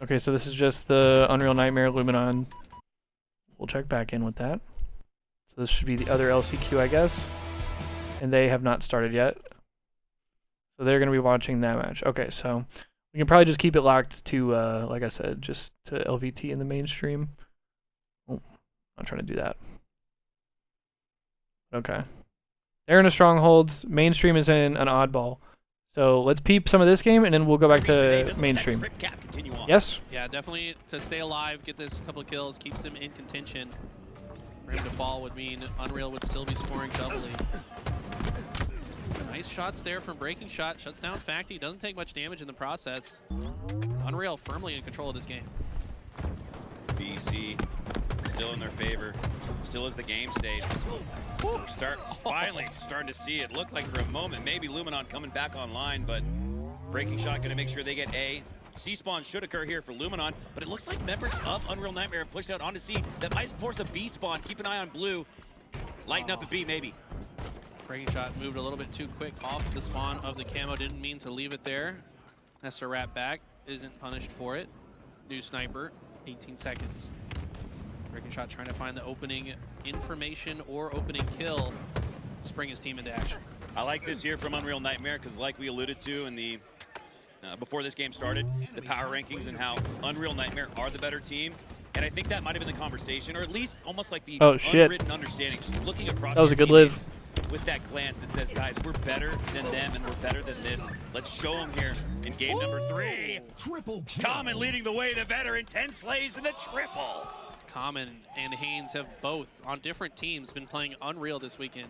Okay, so this is just the Unreal Nightmare Luminon. We'll check back in with that. So this should be the other LCQ, I guess. And they have not started yet. So they're going to be watching that match. Okay, so we can probably just keep it locked to, like I said, just to LVT in the mainstream. Oh, I'm trying to do that. Okay. They're in a strongholds. Mainstream is in an oddball. So let's peep some of this game, and then we'll go back to mainstream. Yes? Yeah, definitely to stay alive, get this couple of kills, keeps them in contention. For him to fall would mean Unreal would still be scoring doubly. Nice shots there from Breaking Shot. Shuts down Facty. Doesn't take much damage in the process. Unreal firmly in control of this game. BC still in their favor. Still as the game state. We're finally starting to see it. Looked like for a moment maybe Luminon coming back online, but Breaking Shot going to make sure they get A. C-spawn should occur here for Luminon, but it looks like members of Unreal Nightmare have pushed out onto C. That might force a B spawn. Keep an eye on blue. Lighten up a B maybe. Breaking Shot moved a little bit too quick off the spawn of the camo. Didn't mean to leave it there. Has to wrap back. Isn't punished for it. New sniper. 18 seconds. Breaking Shot trying to find the opening information or opening kill to bring his team into action. I like this here from Unreal Nightmare because like we alluded to in the before this game started, the power rankings and how Unreal Nightmare are the better team. And I think that might have been the conversation, or at least almost like the unwritten understanding. Just looking across that was a good live. With that glance that says, guys, we're better than them and we're better than this. Let's show them here in game number 3. Triple kill. Common leading the way, the veteran, 10 slays and the triple. Common and Haynes have both, on different teams, been playing Unreal this weekend.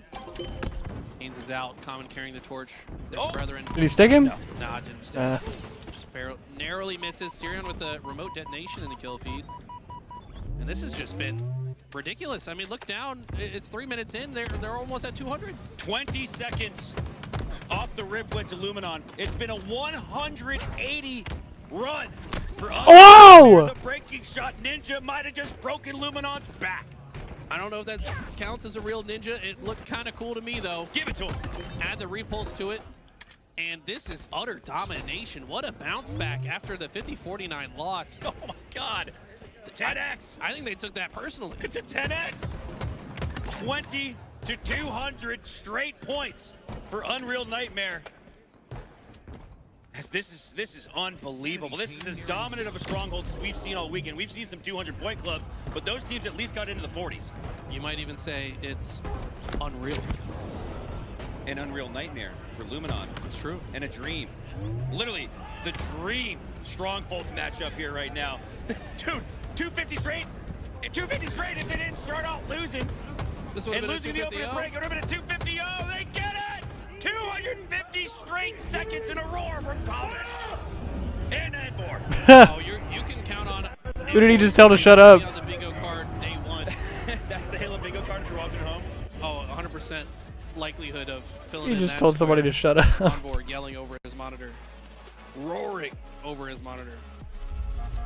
Haynes is out, Common carrying the torch. Brethren. Did he stick him? Nah, didn't stick. Just narrowly misses. Sirion with the remote detonation in the kill feed. And this has just been ridiculous. I mean, look down. It's 3 minutes in. They're almost at 200. 20 seconds off the rip went to Luminon. It's been a 180 run for Whoa! The Breaking Shot ninja might have just broken Luminon's back. I don't know if that counts as a real ninja. It looked kind of cool to me, though. Give it to him. Add the repulse to it. And this is utter domination. What a bounce back after the 50-49 loss. Oh, my God. The 10X. I think they took that personally. It's a 10X. 20 to 200 straight points for Unreal Nightmare. This is unbelievable. This is as dominant of a stronghold as we've seen all weekend. We've seen some 200-point clubs, but those teams at least got into the 40s. You might even say it's unreal. An unreal nightmare for Luminon. It's true. And a dream. Literally, the dream strongholds matchup here right now. Dude, 250 straight. 250 straight if they didn't start out losing. And losing the opening break, it would have been a 250. Oh, they get it! 250 straight seconds in a roar from Comet. And N4. Oh, you can count on. Who did he just tell to shut up? On the bingo card day one. That's the Halo bingo card if you're walking home. Oh, 100% likelihood of filling He in just that told somebody square. to shut up. On board, yelling over his monitor. Roaring over his monitor.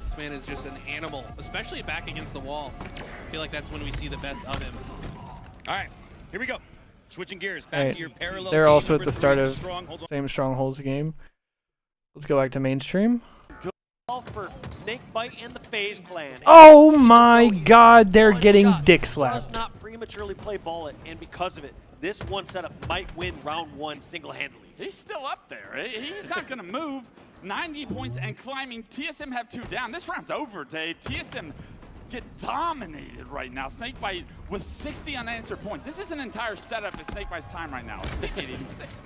This man is just an animal, especially back against the wall. I feel like that's when we see the best of him. All right, here we go. Switching gears back to your parallel. They're game also at number the start three. of It's a Strongholds. same Strongholds game. Let's go back to mainstream. All for Snakebite and the FaZe clan. Oh my god, they're getting dick Does slapped. not prematurely play ball it, and because of it, this one setup might win round one single-handedly. He's still up there. He's not going to move. 90 points and climbing. TSM have 2 down. This round's over, Dave. TSM get dominated right now. Snakebite with 60 unanswered points. This is an entire setup at Snakebite's time right now. It's dictating sticks.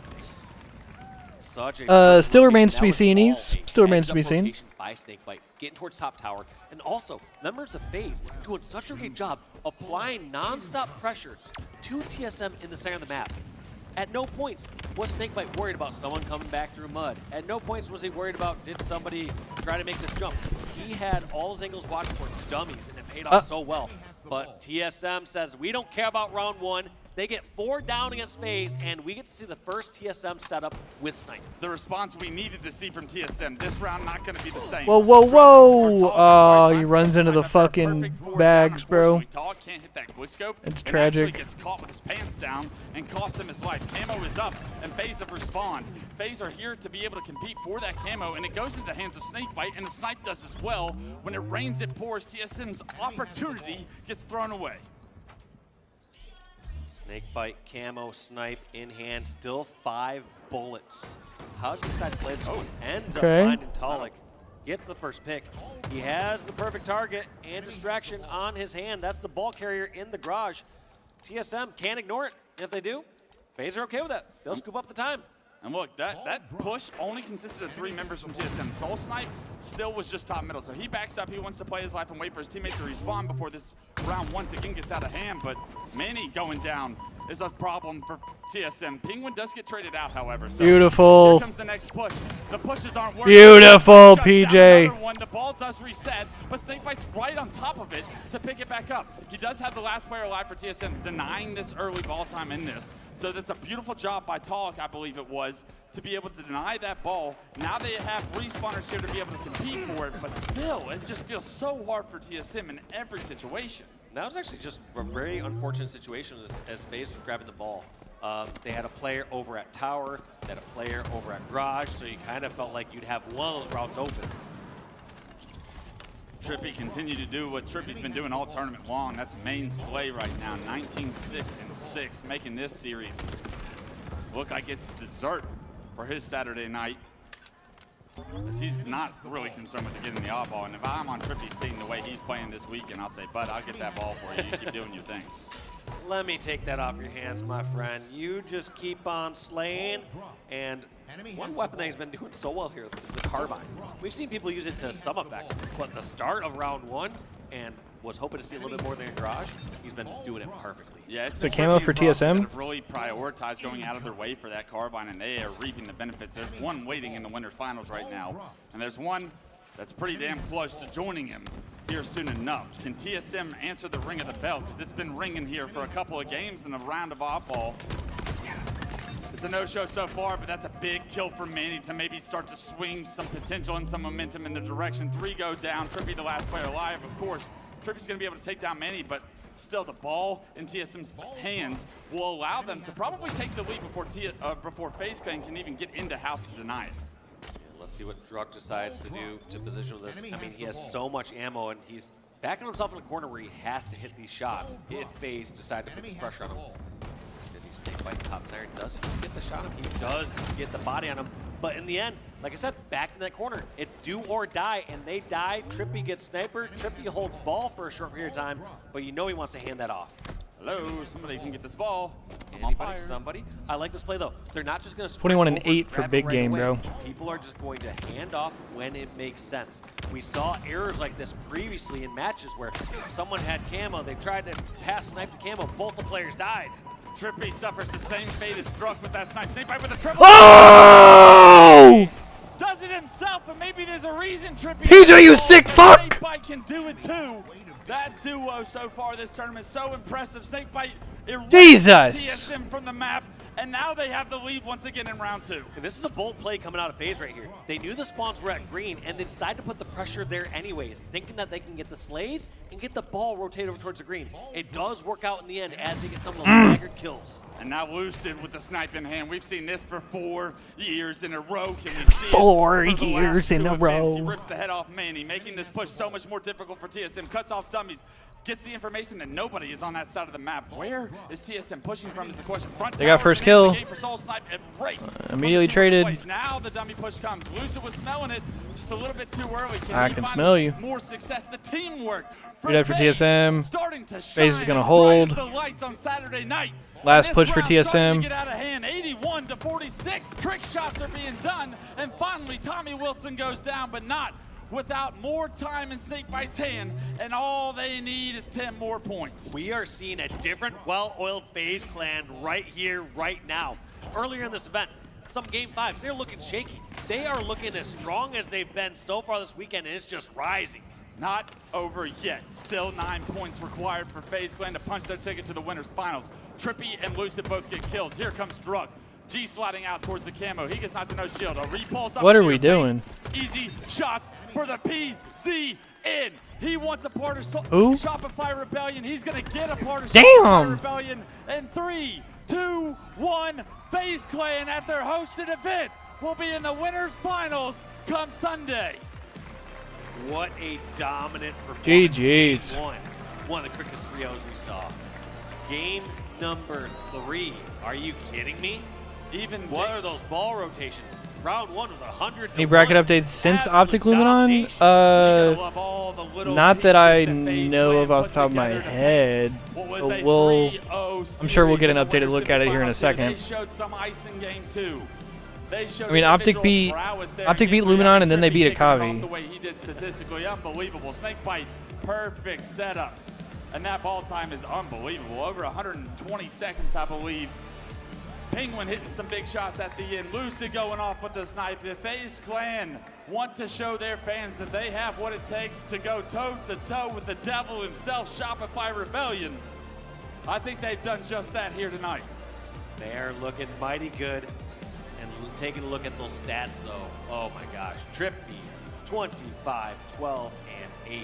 Still remains to be seen. Still remains to be seen. By Snakebite, getting towards top tower, and also members of FaZe doing such a great job applying non-stop pressure to TSM in the center of the map. At no points was Snakebite worried about someone coming back through mud. At no points was he worried about did somebody try to make this jump. He had all his angles watched towards dummies, and it paid off so well. But TSM says we don't care about round one. They get 4 down against FaZe, and we get to see the first TSM setup with Snipe. The response we needed to see from TSM. This round not going to be the same. Whoa, whoa, whoa! Oh, he runs into the fucking bags, bro. Tall can't hit that quickscope. It's and tragic. Actually gets caught with his pants down and costs him his life. Camo is up, and FaZe have respawned. FaZe are here to be able to compete for that camo, and it goes into the hands of Snakebite, and the Snipe does as well. When it rains, it pours. TSM's opportunity gets thrown away. Snakebite, camo, Snipe in hand, still 5 bullets. How does he decide to play this one? Ends up finding Talik. Gets the first pick. He has the perfect target and distraction on his hand. That's the ball carrier in the garage. TSM can't ignore it. If they do, FaZe are okay with that. They'll scoop up the time. And look, that push only consisted of 3 members from TSM. Soul Snipe still was just top middle. So he backs up. He wants to play his life and wait for his teammates to respawn before this round once again gets out of hand. But Manny going down is a problem for TSM. Penguin does get traded out, however. So Beautiful. Here comes the next push. The pushes aren't working. Beautiful, Shuts PJ. down another one. The ball does reset, but Snakebite's right on top of it to pick it back up. He does have the last player alive for TSM, denying this early ball time in this. So that's a beautiful job by Talik, I believe it was, to be able to deny that ball. Now they have respawners here to be able to compete for it, but still, it just feels so hard for TSM in every situation. That was actually just a very unfortunate situation as FaZe was grabbing the ball. They had a player over at Tower, they had a player over at Garage, so you kind of felt like you'd have one of those routes open. Trippy continued to do what Trippy's been doing all tournament long. That's main Slay right now, 19-6-6, making this series look like it's dessert for his Saturday night. Because he's not really concerned with getting the off ball. And if I'm on Trippy's team the way he's playing this weekend, I'll say, bud, I'll get that ball for you. You keep doing your thing. Let me take that off your hands, my friend. You just keep on slaying. And one weapon that he's been doing so well here is the carbine. We've seen people use it to some effect, but the start of round one, and was hoping to see a little bit more than Garage, he's been doing it perfectly. Yeah, it's The been camo Trippy for and Frost that TSM? have really prioritized going out of their way for that carbine, and they are reaping the benefits. There's one waiting in the winners finals right now, and there's one that's pretty damn close to joining him here soon enough. Can TSM answer the ring of the bell? Because it's been ringing here for a couple of games in a round of off-ball. It's a no-show so far, but that's a big kill for Manny to maybe start to swing some potential and some momentum in the direction. 3 go down. Trippy, the last player alive, of course. Trippy's going to be able to take down Manny, but still the ball in TSM's hands will allow them to probably take the lead before FaZe Clan can even get into house to deny it. Let's see what Druk decides to do to position this. I mean, he has so much ammo, and he's backing himself in a corner where he has to hit these shots if FaZe decide to put this pressure on him. Snakebite top siren does get the shot on him. He does get the body on him. But in the end, like I said, back in that corner, it's do or die, and they die. Trippy gets sniper. Trippy holds ball for a short period of time, but you know he wants to hand that off. Hello, somebody can get this ball. I'm on Anybody, fire. somebody. I like this play though. They're not just going to 21 and 8 for big game, bro. People are just going to hand off when it makes sense. We saw errors like this previously in matches where someone had camo, they tried to pass snipe to camo, both the players died. Trippy suffers the same fate as Druk with that snipe. Snakebite with a triple. Oh! Does it himself, and maybe there's a reason Trippy. PJ, you sick fuck! Snakebite can do it too. That duo so far this tournament so impressive. Snakebite erases Jesus! TSM from the map, and now they have the lead once again in round 2. And this is a bold play coming out of FaZe right here. They knew the spawns were at green, and they decided to put the pressure there anyways, thinking that they can get the slays and get the ball rotated over towards the green. It does work out in the end as they get some of those staggered kills. And now Lucid with the snipe in hand. We've seen this for 4 years in a row. Can we see 4 it for the years last in 2 a events? row. He rips the head off Manny, making this push so much more difficult for TSM. Cuts off dummies. Gets the information that nobody is on that side of the map. Where is TSM pushing from is the question. Front They got tower first is kill. the game for Soul Snipe and race Immediately from the team traded. plays. Now the dummy push comes. Lucid was smelling it just a little bit too early. I he can find smell you. More success. The teamwork. Good effort for TSM. Starting to FaZe is shine gonna as hold. bright as the lights on Saturday night. Last And push this for round's starting to TSM. get out of hand. 81 to 46. Trick shots are being done. And finally, Tommy Wilson goes down, but not without more time in Snakebite's hand. And all they need is 10 more points. We are seeing a different, well-oiled FaZe clan right here, right now. Earlier in this event, some game 5s, they're looking shaky. They are looking as strong as they've been so far this weekend, and it's just rising. Not over yet. Still 9 points required for FaZe Clan to punch their ticket to the winners finals. Trippy and Lucid both get kills. Here comes Druk. G sliding out towards the camo. He gets knocked to no shield. A repulse up What are near we base. doing? Easy shots for the PZN. He wants a part of Who? Shopify Rebellion. He's going to get a part of Damn! Shopify Rebellion. And 3, 2, 1. FaZe Clan at their hosted event will be in the winners finals come Sunday. What a dominant performance. GG's. Game 1. One of the quickest 3-0s we saw. Game number 3. Are you kidding me? Even what are those ball rotations? Round 1 was 100 Any bracket updates since Optic Luminon? Not that I know of off the top of my head. But I'm sure we'll get an updated look at it here in a second. They showed some ice in game 2. They showed I mean, Optic beat Luminon and then they beat Akavi. The way he did statistically unbelievable. Snakebite, perfect setups. And that ball time is unbelievable. Over 120 seconds, I believe. Penguin hitting some big shots at the end. Lucid going off with the snipe. If FaZe Clan want to show their fans that they have what it takes to go toe-to-toe with the devil himself, Shopify Rebellion, I think they've done just that here tonight. They are looking mighty good. And taking a look at those stats, though. Oh, my gosh. Trippy, 25, 12, and 8.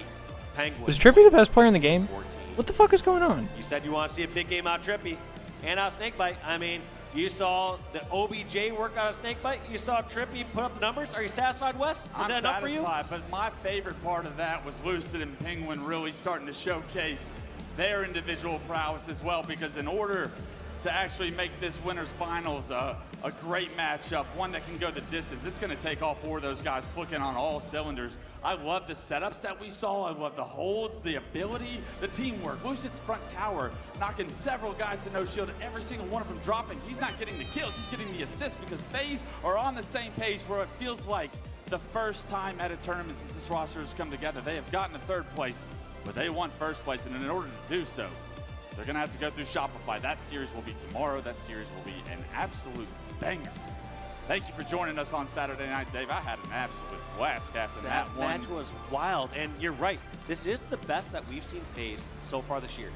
Penguin. Was Trippy the best player in the game? 14. What the fuck is going on? You said you want to see a big game out of Trippy and out of Snakebite. I mean, you saw the OBJ work out of Snakebite. You saw Trippy put up the numbers. Are you satisfied, Wes? Is I'm that enough for you? satisfied, but my favorite part of that was Lucid and Penguin really starting to showcase their individual prowess as well, because in order to actually make this winners finals a great matchup, one that can go the distance, it's going to take all 4 of those guys clicking on all cylinders. I love the setups that we saw. I love the holds, the ability, the teamwork. Lucid's front tower knocking several guys to no shield, and every single one of them dropping. He's not getting the kills, he's getting the assists, because FaZe are on the same page where it feels like the first time at a tournament since this roster has come together. They have gotten to 3rd place, but they want 1st place, and in order to do so, they're going to have to go through Shopify. That series will be tomorrow. That series will be an absolute banger. Thank you for joining us on Saturday night, Dave. I had an absolute blast casting that one. That match was wild, and you're right. This is the best that we've seen FaZe so far this year.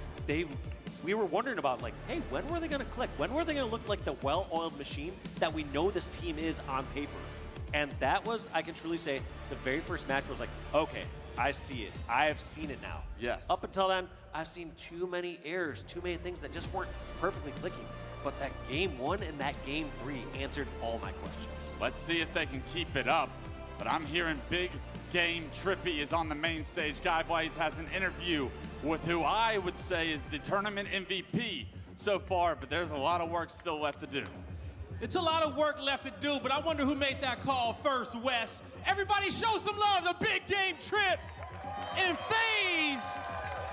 We were wondering about, like, hey, when were they going to click? When were they going to look like the well-oiled machine that we know this team is on paper? And that was, I can truly say, the very first match was like, okay, I see it. I have seen it now. Yes. Up until then, I've seen too many errors, too many things that just weren't perfectly clicking. But that game 1 and that game 3 answered all my questions. Let's see if they can keep it up. But I'm hearing big game Trippy is on the main stage. Guy Blaze has an interview with who I would say is the tournament MVP so far, but there's a lot of work still left to do. It's a lot of work left to do, but I wonder who made that call first, Wes. Everybody show some love, the big game trip and FaZe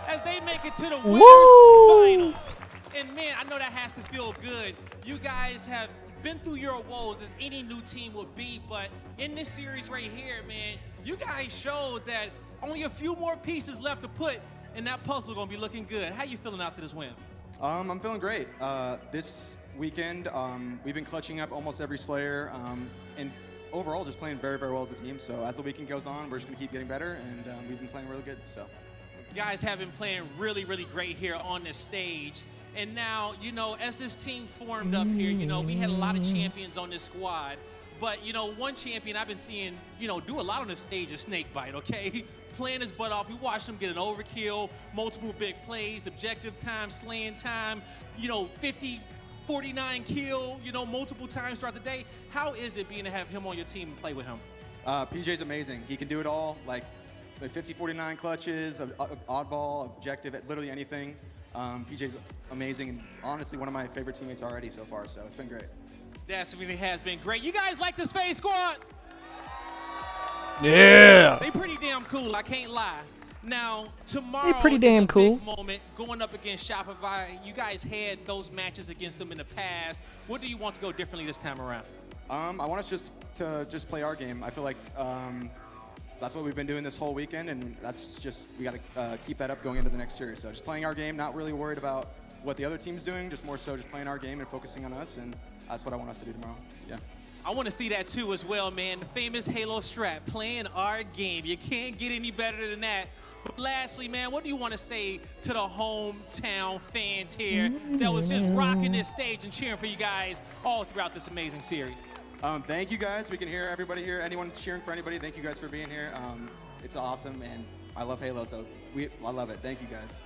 as they make it to the winners finals. And man, I know that has to feel good. You guys have been through your woes as any new team would be, but in this series right here, man, you guys showed that only a few more pieces left to put, and that puzzle gonna be looking good. How you feeling after this win? I'm feeling great. This weekend, we've been clutching up almost every Slayer, and overall just playing very, very well as a team. So as the weekend goes on, we're just gonna keep getting better, and we've been playing really good, so. You guys have been playing really, really great here on this stage. And now, you know, as this team formed up here, you know, we had a lot of champions on this squad. But, you know, one champion I've been seeing, you know, do a lot on this stage is Snakebite, okay? Playing his butt off. We watched him get an overkill, multiple big plays, objective time, slaying time, you know, 50, 49 kill, you know, multiple times throughout the day. How is it being to have him on your team and play with him? PJ's amazing. He can do it all, like 50, 49 clutches, oddball, objective, literally anything. PJ's amazing and honestly one of my favorite teammates already so far, so it's been great. Definitely has been great. You guys like this FaZe squad? Yeah. They pretty damn cool, I can't lie. Now, tomorrow pretty damn is a cool. big moment going up against Shopify. You guys had those matches against them in the past. What do you want to go differently this time around? I want us to play our game. I feel like that's what we've been doing this whole weekend, and that's just, we got to keep that up going into the next series. So just playing our game, not really worried about what the other team's doing, just more so just playing our game and focusing on us, and that's what I want us to do tomorrow. Yeah. I want to see that too as well, man. The famous Halo strat, playing our game. You can't get any better than that. But lastly, man, what do you want to say to the hometown fans here that was just rocking this stage and cheering for you guys all throughout this amazing series? Thank you guys. We can hear everybody here. Anyone cheering for anybody, thank you guys for being here. It's awesome, and I love Halo, so I love it. Thank you guys.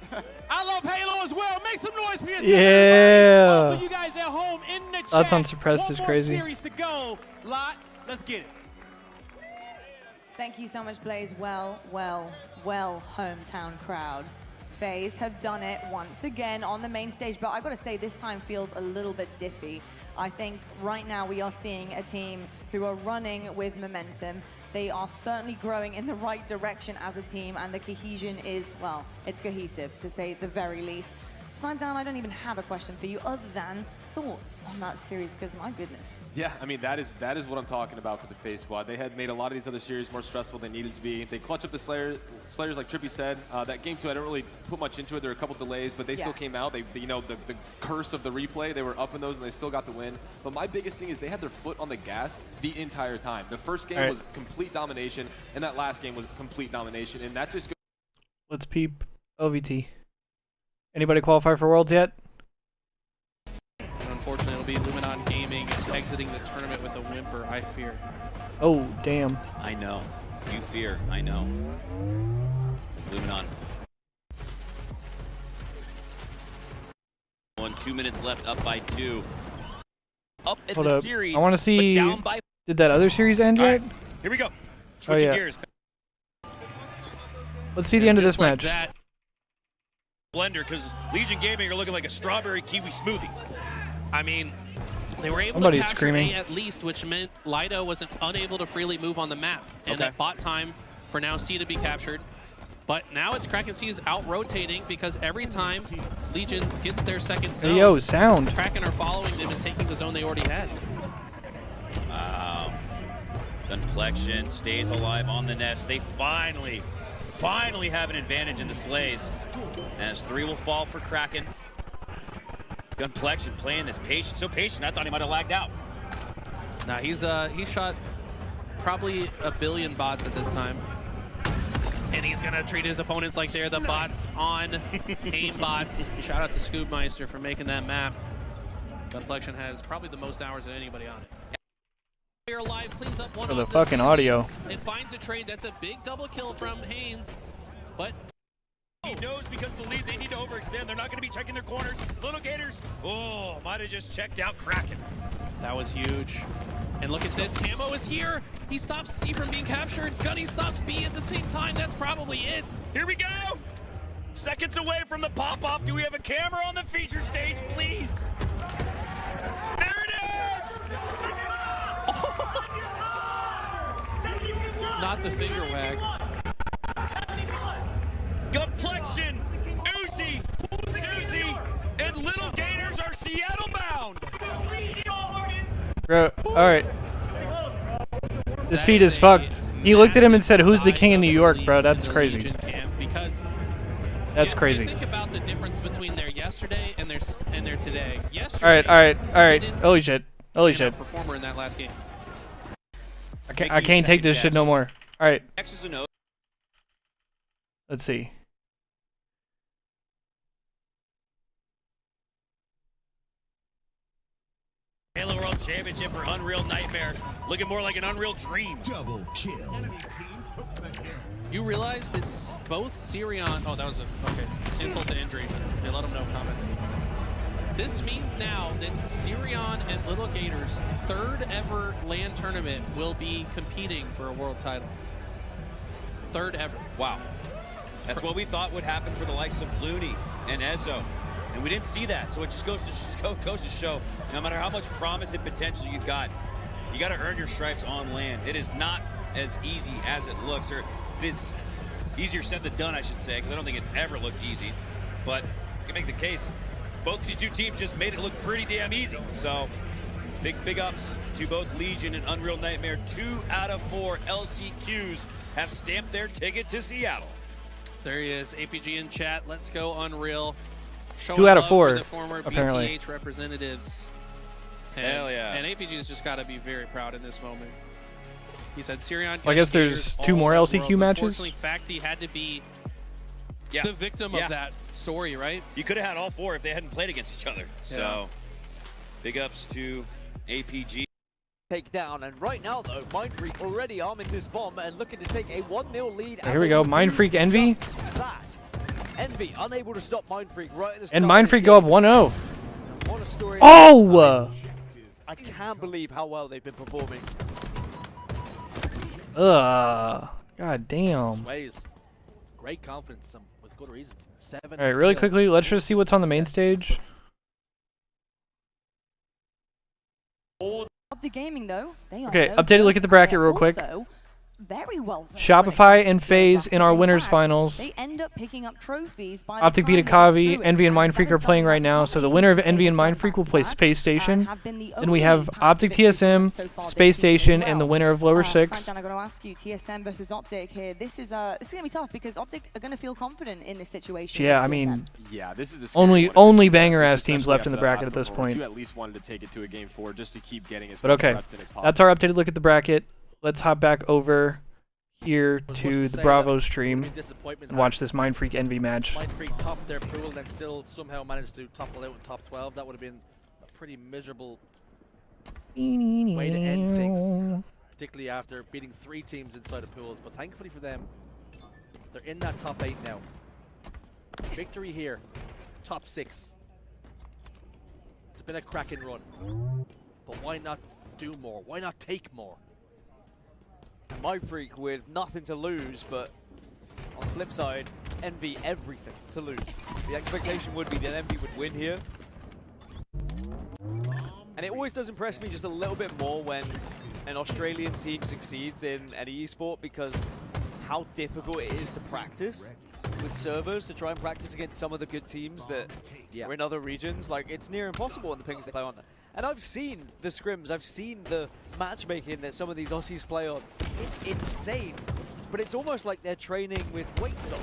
I love Halo as well. Make some noise for yourself. Yeah. Also, you guys at home in the chat. That's unsuppressed is crazy. One more series to go. Lot, let's get it. Thank you so much, Blaze. Well, hometown crowd. FaZe have done it once again on the main stage, but I gotta say this time feels a little bit diffy. I think right now we are seeing a team who are running with momentum. They are certainly growing in the right direction as a team, and the cohesion is, well, it's cohesive to say the very least. Snipedown, I don't even have a question for you other than thoughts on that series, because my goodness. Yeah, I mean, that is what I'm talking about for the FaZe squad. They had made a lot of these other series more stressful than they needed to be. They clutch up the Slayers like Trippy said. That game two, I don't really put much into it. There were a couple delays, but they still came out. They you know, the curse of the replay, they were up in those and they still got the win. But my biggest thing is they had their foot on the gas the entire time. The first game was complete domination, and that last game was complete domination, and that just goes. Let's peep OVT. Anybody qualify for Worlds yet? Unfortunately, it'll be Luminon Gaming exiting the tournament with a whimper, I fear. Oh, damn. I know. You fear. I know. It's Luminon. 2 minutes left, up by 2. Up at Hold the up. series. I want to see. Down by... Did that other series end yet? Here we go. Switching gears. Let's see the end of this Just like match. that. Blender, because Legion Gaming are looking like a strawberry kiwi smoothie. I mean, they were able Somebody's to capture screaming. A at least, which meant Lido wasn't unable to freely move on the map. And that bought time for now C to be captured. But now it's Kraken C's out-rotating because every time Legion gets their second zone, Hey, yo, sound. Kraken are following them and taking the zone they already had. Wow. Gunplexion stays alive on the nest. They finally have an advantage in the slays. As 3 will fall for Kraken. Gunplexion playing this patient, so patient, I thought he might have lagged out. Nah, he shot probably a billion bots at this time. And he's gonna treat his opponents like they're the bots on aim bots. Shout out to Scoobmeister for making that map. Gunplexion has probably the most hours of anybody on it. Player Alive cleans up one For the off fucking defusing audio. and finds a trade. That's a big double kill from Haynes, but He knows because of the lead they need to overextend. They're not going to be checking their corners. Little Gators, oh, might have just checked out Kraken. that was huge. And look at this, Camo is here. He stops C from being captured. Gunny stops B at the same time. That's probably it. Here we go. Seconds away from the pop-off. Do we have a camera on the feature stage, please? There it is! not the finger wag. Gutplexion, Uzi, Susie, and Little Gators are Seattle bound. Bro, alright. This feed is fucked. He looked at him and said, "Who's the king in New York, bro?" That's crazy. Because That's crazy. think about the difference between their yesterday and their today. Yesterday, Alright. Holy shit. Holy shit. performer in that last game. I can't take this shit no more. Alright. X's and O's. Let's see. Halo World Championship for Unreal Nightmare. Looking more like an Unreal Dream. Double kill. You realized it's both Sirion. Oh, that was okay. Insult to injury. They let him know. Comment. This means now that Sirion and Little Gators' third ever LAN tournament will be competing for a world title. Third ever. Wow. That's what we thought would happen for the likes of Looney and Ezzo. And we didn't see that. So it just goes to show, no matter how much promise and potential you've got, you got to earn your stripes on land. It is not as easy as it looks, or it is easier said than done, I should say, because I don't think it ever looks easy. But I can make the case. Both these two teams just made it look pretty damn easy. So big ups to both Legion and Unreal Nightmare. 2 out of 4 LCQs have stamped their ticket to Seattle. There he is. APG in chat. Let's go Unreal. Showing 2 out of love 4, for the former apparently. BTH representatives. And, Hell yeah. And APG's just got to be very proud in this moment. He said Sirion. I guess there's 2 more LCQ matches. Unfortunately, Facty had to be the victim of that story, right? You could have had all 4 if they hadn't played against each other. So big ups to APG. Take down, and right now though, Mindfreak already arming this bomb and looking to take a 1-0 lead. Here we go. Mindfreak Envy. That. Envy unable to stop Mindfreak right at the start. And Mindfreak go up 1-0. What a story. Oh! I can't believe how well they've been performing. God damn. Sways. Great confidence with good reason. 7. Alright, really quickly, let's just see what's on the main stage. Optic Gaming, though, they are Okay, no updated look at the bracket real quick. also very well versed Shopify and FaZe in our winners finals. They end up picking up trophies by the Optic beat time they get Akavi, through it. Envy and Mindfreak are playing right now, so the winner of Envy and Mindfreak will play Space Station. Then we have Optic TSM, Space Station, and the winner of Lower 6. Smackdown, I'm going to ask you, TSM versus Optic here. This is going to be tough because Optic are going to feel confident in this situation. Yeah, against I mean, yeah, this is a only banger-ass teams left in the bracket at this point. You at least wanted to take it to a game 4 just to keep getting as But much okay, reps in as possible. that's our updated look at the bracket. Let's hop back over here to the Bravo stream and watch this Mindfreak Envy match. Mindfreak topped their pool, then still somehow managed to topple out in top 12. That would have been a pretty miserable way to end things, particularly after beating 3 teams inside the pools. But thankfully for them, they're in that top 8 now. Victory here, top 6. It's been a cracking run, but why not do more? Why not take more? Mindfreak with nothing to lose, but on the flip side, Envy everything to lose. The expectation would be that Envy would win here. And it always does impress me just a little bit more when an Australian team succeeds in any esport, because how difficult it is to practice with servers, to try and practice against some of the good teams that are in other regions. Like, it's near impossible on the pings they play on. And I've seen the scrims, I've seen the matchmaking that some of these Aussies play on. It's insane, but it's almost like they're training with weights on,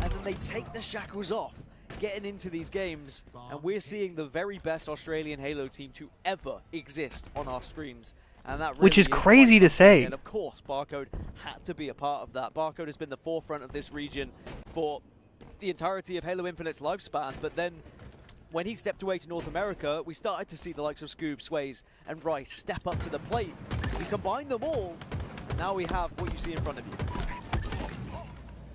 and then they take the shackles off, getting into these games, and we're seeing the very best Australian Halo team to ever exist on our screens. And that Which really is crazy quite to something. say. And of course, Barcode had to be a part of that. Barcode has been the forefront of this region for the entirety of Halo Infinite's lifespan, but then when he stepped away to North America, we started to see the likes of Scoob, Sways, and Rice step up to the plate. We combined them all, and now we have what you see in front of you.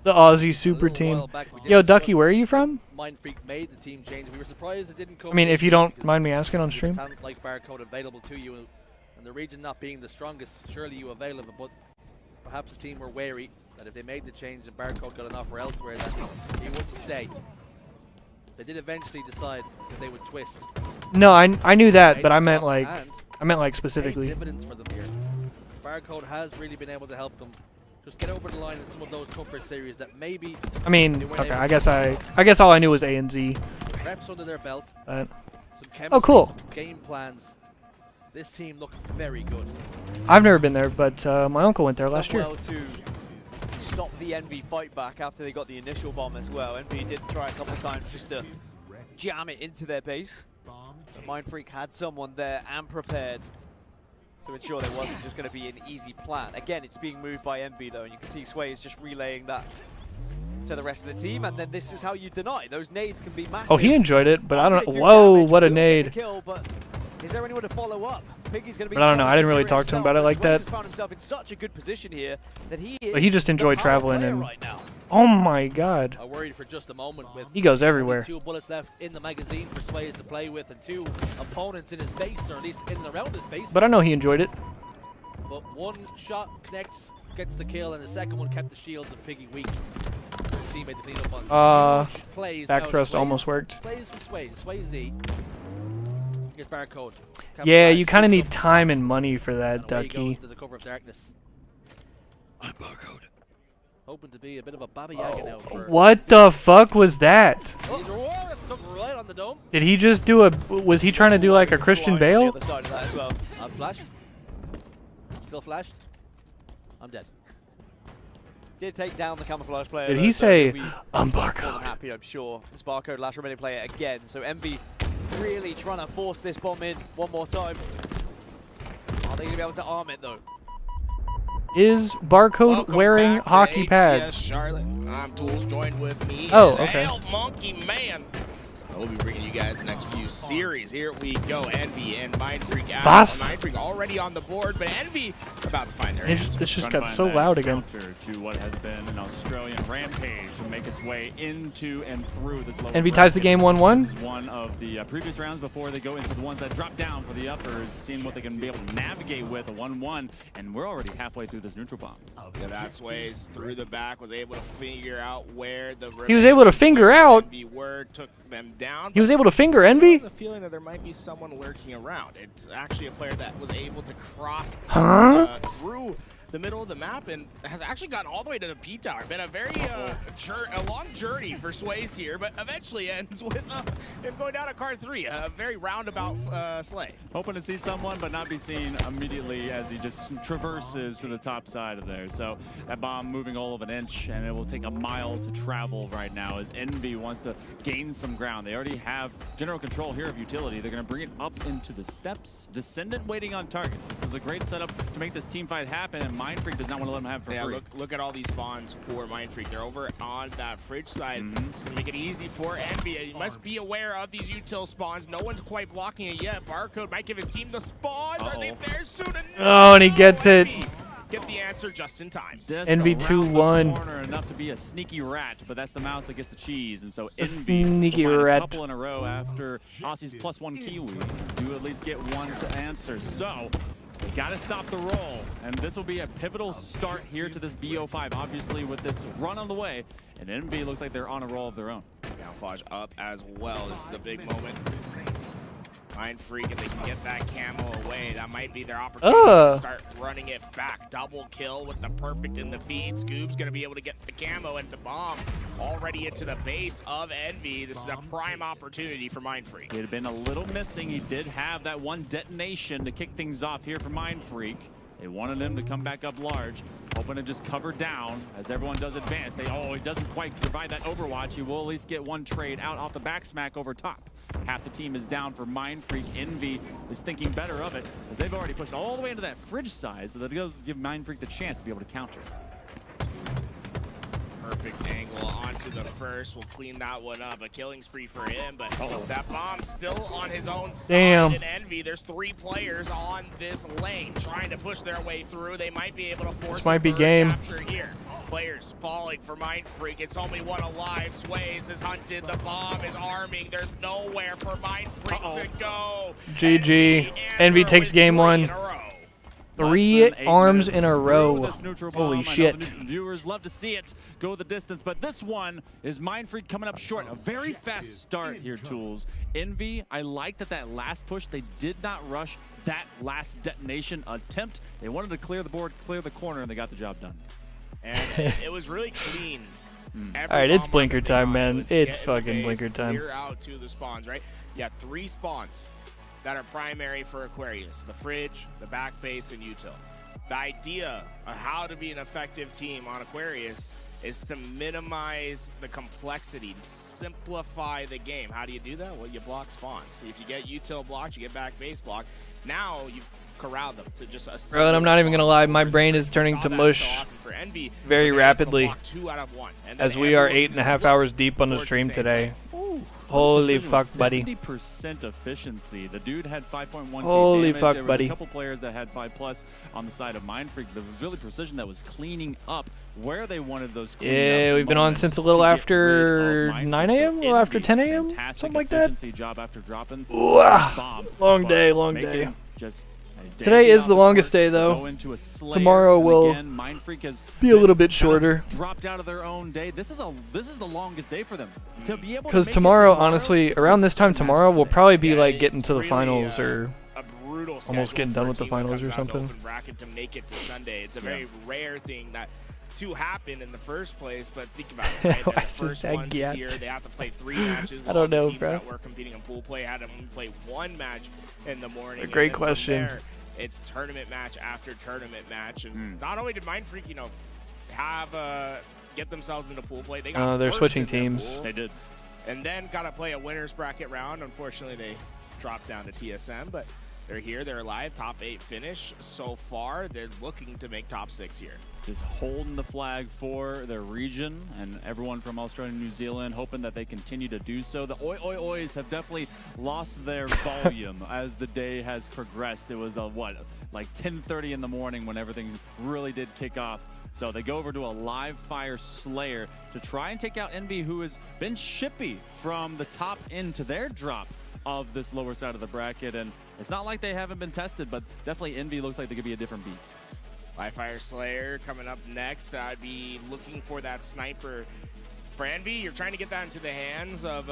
The Aussie super team. Yo, Ducky, where are you from? Mindfreak made the team change. We were surprised it didn't come. I mean, if you don't mind me asking on stream. Talent like Barcode available to you, and the region not being the strongest, surely you avail of it. But perhaps the team were wary that if they made the change and Barcode got an offer elsewhere, that he wouldn't stay. They did eventually decide that they would twist. No, I knew that, but I meant And like specifically. dividends for them here. Barcode has really been able to help them Just get over the line in some of those tougher series that maybe. I mean, okay, I guess all I knew was A and Z. Reps under their belt. But, Some chemistry, oh, cool. Some game plans. This team look very good. I've never been there, but my uncle went there last year. Well, to stop the Envy fight back after they got the initial bomb as well. Envy did try a couple of times just to jam it into their base. But Mindfreak had someone there and prepared to ensure there wasn't just going to be an easy plan. Again, it's being moved by Envy though, and you can see Sway is just relaying that to the rest of the team, and then this is how you deny. Those nades can be massive. Oh, he enjoyed it, but I don't know. Whoa, what a nade. Kill, but is there anyone to follow up? Piggy's going to be. But I don't know. I didn't really talk to him about it like that. He's found himself in such a good position here that he is. But he just enjoyed traveling and. Right now. Oh my God. I worried for just a moment with. He goes everywhere. 2 bullets left in the magazine for Sways to play with, and 2 opponents in his base, or at least in and around his base. But I know he enjoyed it. But one shot connects, gets the kill, and the second one kept the shields of Piggy weak. His teammate to clean up on plays back out thrust Sways. almost worked. Plays from Sway, Sway Z. Here's Barcode. Yeah, you kind of need time and money for that, Away he Ducky. goes to the cover of darkness. I'm Barcode. Hoping to be a bit of a Baba Yaga now for. What the fuck was that? Oh, that's something right on the dome. Did he just do a? Was he trying to do like a Christian Bale? On the other side of that as well. I'm flashed. Still flashed. I'm dead. Did take down the camouflage player. Did though, he so say, he'll be "I'm more Barcode"? than happy, I'm sure. It's Barcode, last remaining player again. So Envy really trying to force this bomb in one more time. Are they going to be able to arm it though? Is Barcode wearing hockey pads? Yes, Charlotte. I'm Tools, joined with me. Oh, and okay. Hell Monkey Man. We'll be bringing you guys the next few series. Here we go. Envy and Mindfreak out. Was? Mindfreak already on the board, but Envy about to find their This answer. just got so loud again. To what has been an Australian rampage to make its way into and through this lower Envy ties the game 1-1. This is one of the previous rounds before they go into the ones that drop down for the uppers, seeing what they can be able to navigate with a 1-1, and we're already halfway through this neutral bomb. Yeah, that Sways through the back, was able to figure out where the He was able to finger out. Envy were, took them down. He was but able to finger still Envy? has a feeling that there might be someone lurking around. It's actually a player that was able to cross through the middle of the map and has actually gotten all the way to the P tower. Been a very a long journey for Sways here, but eventually ends with him going down to car 3. A very roundabout slay. Hoping to see someone, but not be seen immediately as he just traverses to the top side of there. So that bomb moving all of an inch, and it will take a mile to travel right now as Envy wants to gain some ground. They already have general control here of utility. They're going to bring it up into the steps. Descendant waiting on targets. This is a great setup to make this team fight happen, and Mindfreak does not want to let them have it for free. Look at all these spawns for Mindfreak. They're over on that fridge side. It's going to make it easy for Envy. You must be aware of these util spawns. No one's quite blocking it yet. Barcode might give his team the spawns. Are they there soon enough? Oh, and he gets it. Get the answer just in time. Envy 2-1. Corner enough to be a sneaky rat, but that's the mouse that gets the cheese, and so The Envy sneaky will find rat. a couple in a row after Aussie's +1 Kiwi. Do at least get one to answer. So we got to stop the roll, and this will be a pivotal start here to this BO5, obviously with this run on the way, and Envy looks like they're on a roll of their own. Downflash up as well. This is a big moment. Mindfreak, if they can get that camo away, that might be their opportunity to start running it back. Double kill with the perfect in the feed. Scoob's going to be able to get the camo and the bomb already into the base of Envy. This is a prime opportunity for Mindfreak. He had been a little missing. He did have that one detonation to kick things off here for Mindfreak. They wanted him to come back up large, hoping to just cover down as everyone does advance. He doesn't quite provide that overwatch. He will at least get one trade out off the back smack over top. Half the team is down for Mindfreak. Envy is thinking better of it as they've already pushed all the way into that fridge side, so that it goes to give Mindfreak the chance to be able to counter. Perfect angle onto the first. We'll clean that one up. A killing spree for him, but that bomb's still on his own side. Damn. In Envy, there's 3 players on this lane trying to push their way through. They might be able to force This might be a game. capture here. Players falling for Mindfreak. It's only one alive. Sways is hunted. The bomb is arming. There's nowhere for Mindfreak to go. GG. Envy takes game 1. 3 arms in a row. Holy shit. Viewers love to see it go the distance, but this one is Mindfreak coming up short. A very fast start here, Tools. Envy, I like that last push, they did not rush that last detonation attempt. They wanted to clear the board, clear the corner, and they got the job done. And it was really clean. All right, it's blinker time, man. It's fucking blinker time. Clear out to the spawns, right? You have 3 spawns that are primary for Aquarius: the fridge, the back base, and util. The idea of how to be an effective team on Aquarius is to minimize the complexity, simplify the game. How do you do that? Well, you block spawns. If you get util blocked, you get back base blocked. Now you've corralled them to just a Bro, and I'm not even gonna lie, my brain is turning to mush very rapidly as we are 8.5 hours deep on the stream today. Holy fuck, buddy. 70% efficiency. The dude had 5.1 Holy damage. fuck, there was buddy. a couple players that had 5+ on the side of Mindfreak. There was really precision that was cleaning up where they wanted those Yeah, we've been on since a little after 9 a.m., a little after 10 a.m., something like that. Job after dropping. Long day, long day. Today is the longest day, though. Tomorrow will be a little bit shorter. Dropped out of their own day. This is the longest day for them to be able to Because make tomorrow, honestly, around this time tomorrow, we'll probably be like getting to the finals or almost getting done with the finals or something. Bracket to make it to Sunday. It's a very rare thing that to happen in the first place, but think about it, right? They're the first ones here. They have to play 3 matches. I don't know, the teams bro. that were competing in pool play had to play 1 match in the morning. A great and then from question. there, it's tournament match after tournament match, and not only did Mindfreak, have get themselves into pool play, they got They're first switching in their teams. pool, They did. and then got to play a winners bracket round. Unfortunately, they dropped down to TSM, but they're here. They're alive. Top 8 finish so far. They're looking to make top 6 here. Just holding the flag for their region and everyone from Australia and New Zealand, hoping that they continue to do so. The Oi Oi Ois have definitely lost their volume as the day has progressed. It was like 10:30 in the morning when everything really did kick off. So they go over to a live fire Slayer to try and take out Envy, who has been chippy from the top into their drop of this lower side of the bracket. And it's not like they haven't been tested, but definitely Envy looks like they could be a different beast. Live Fire Slayer coming up next. I'd be looking for that sniper. For Envy, you're trying to get that into the hands of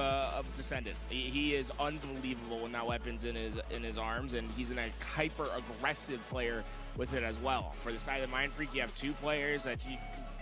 Descendant. He is unbelievable when that weapon's in his arms, and he's a hyper-aggressive player with it as well. For the side of Mindfreak, you have 2 players that you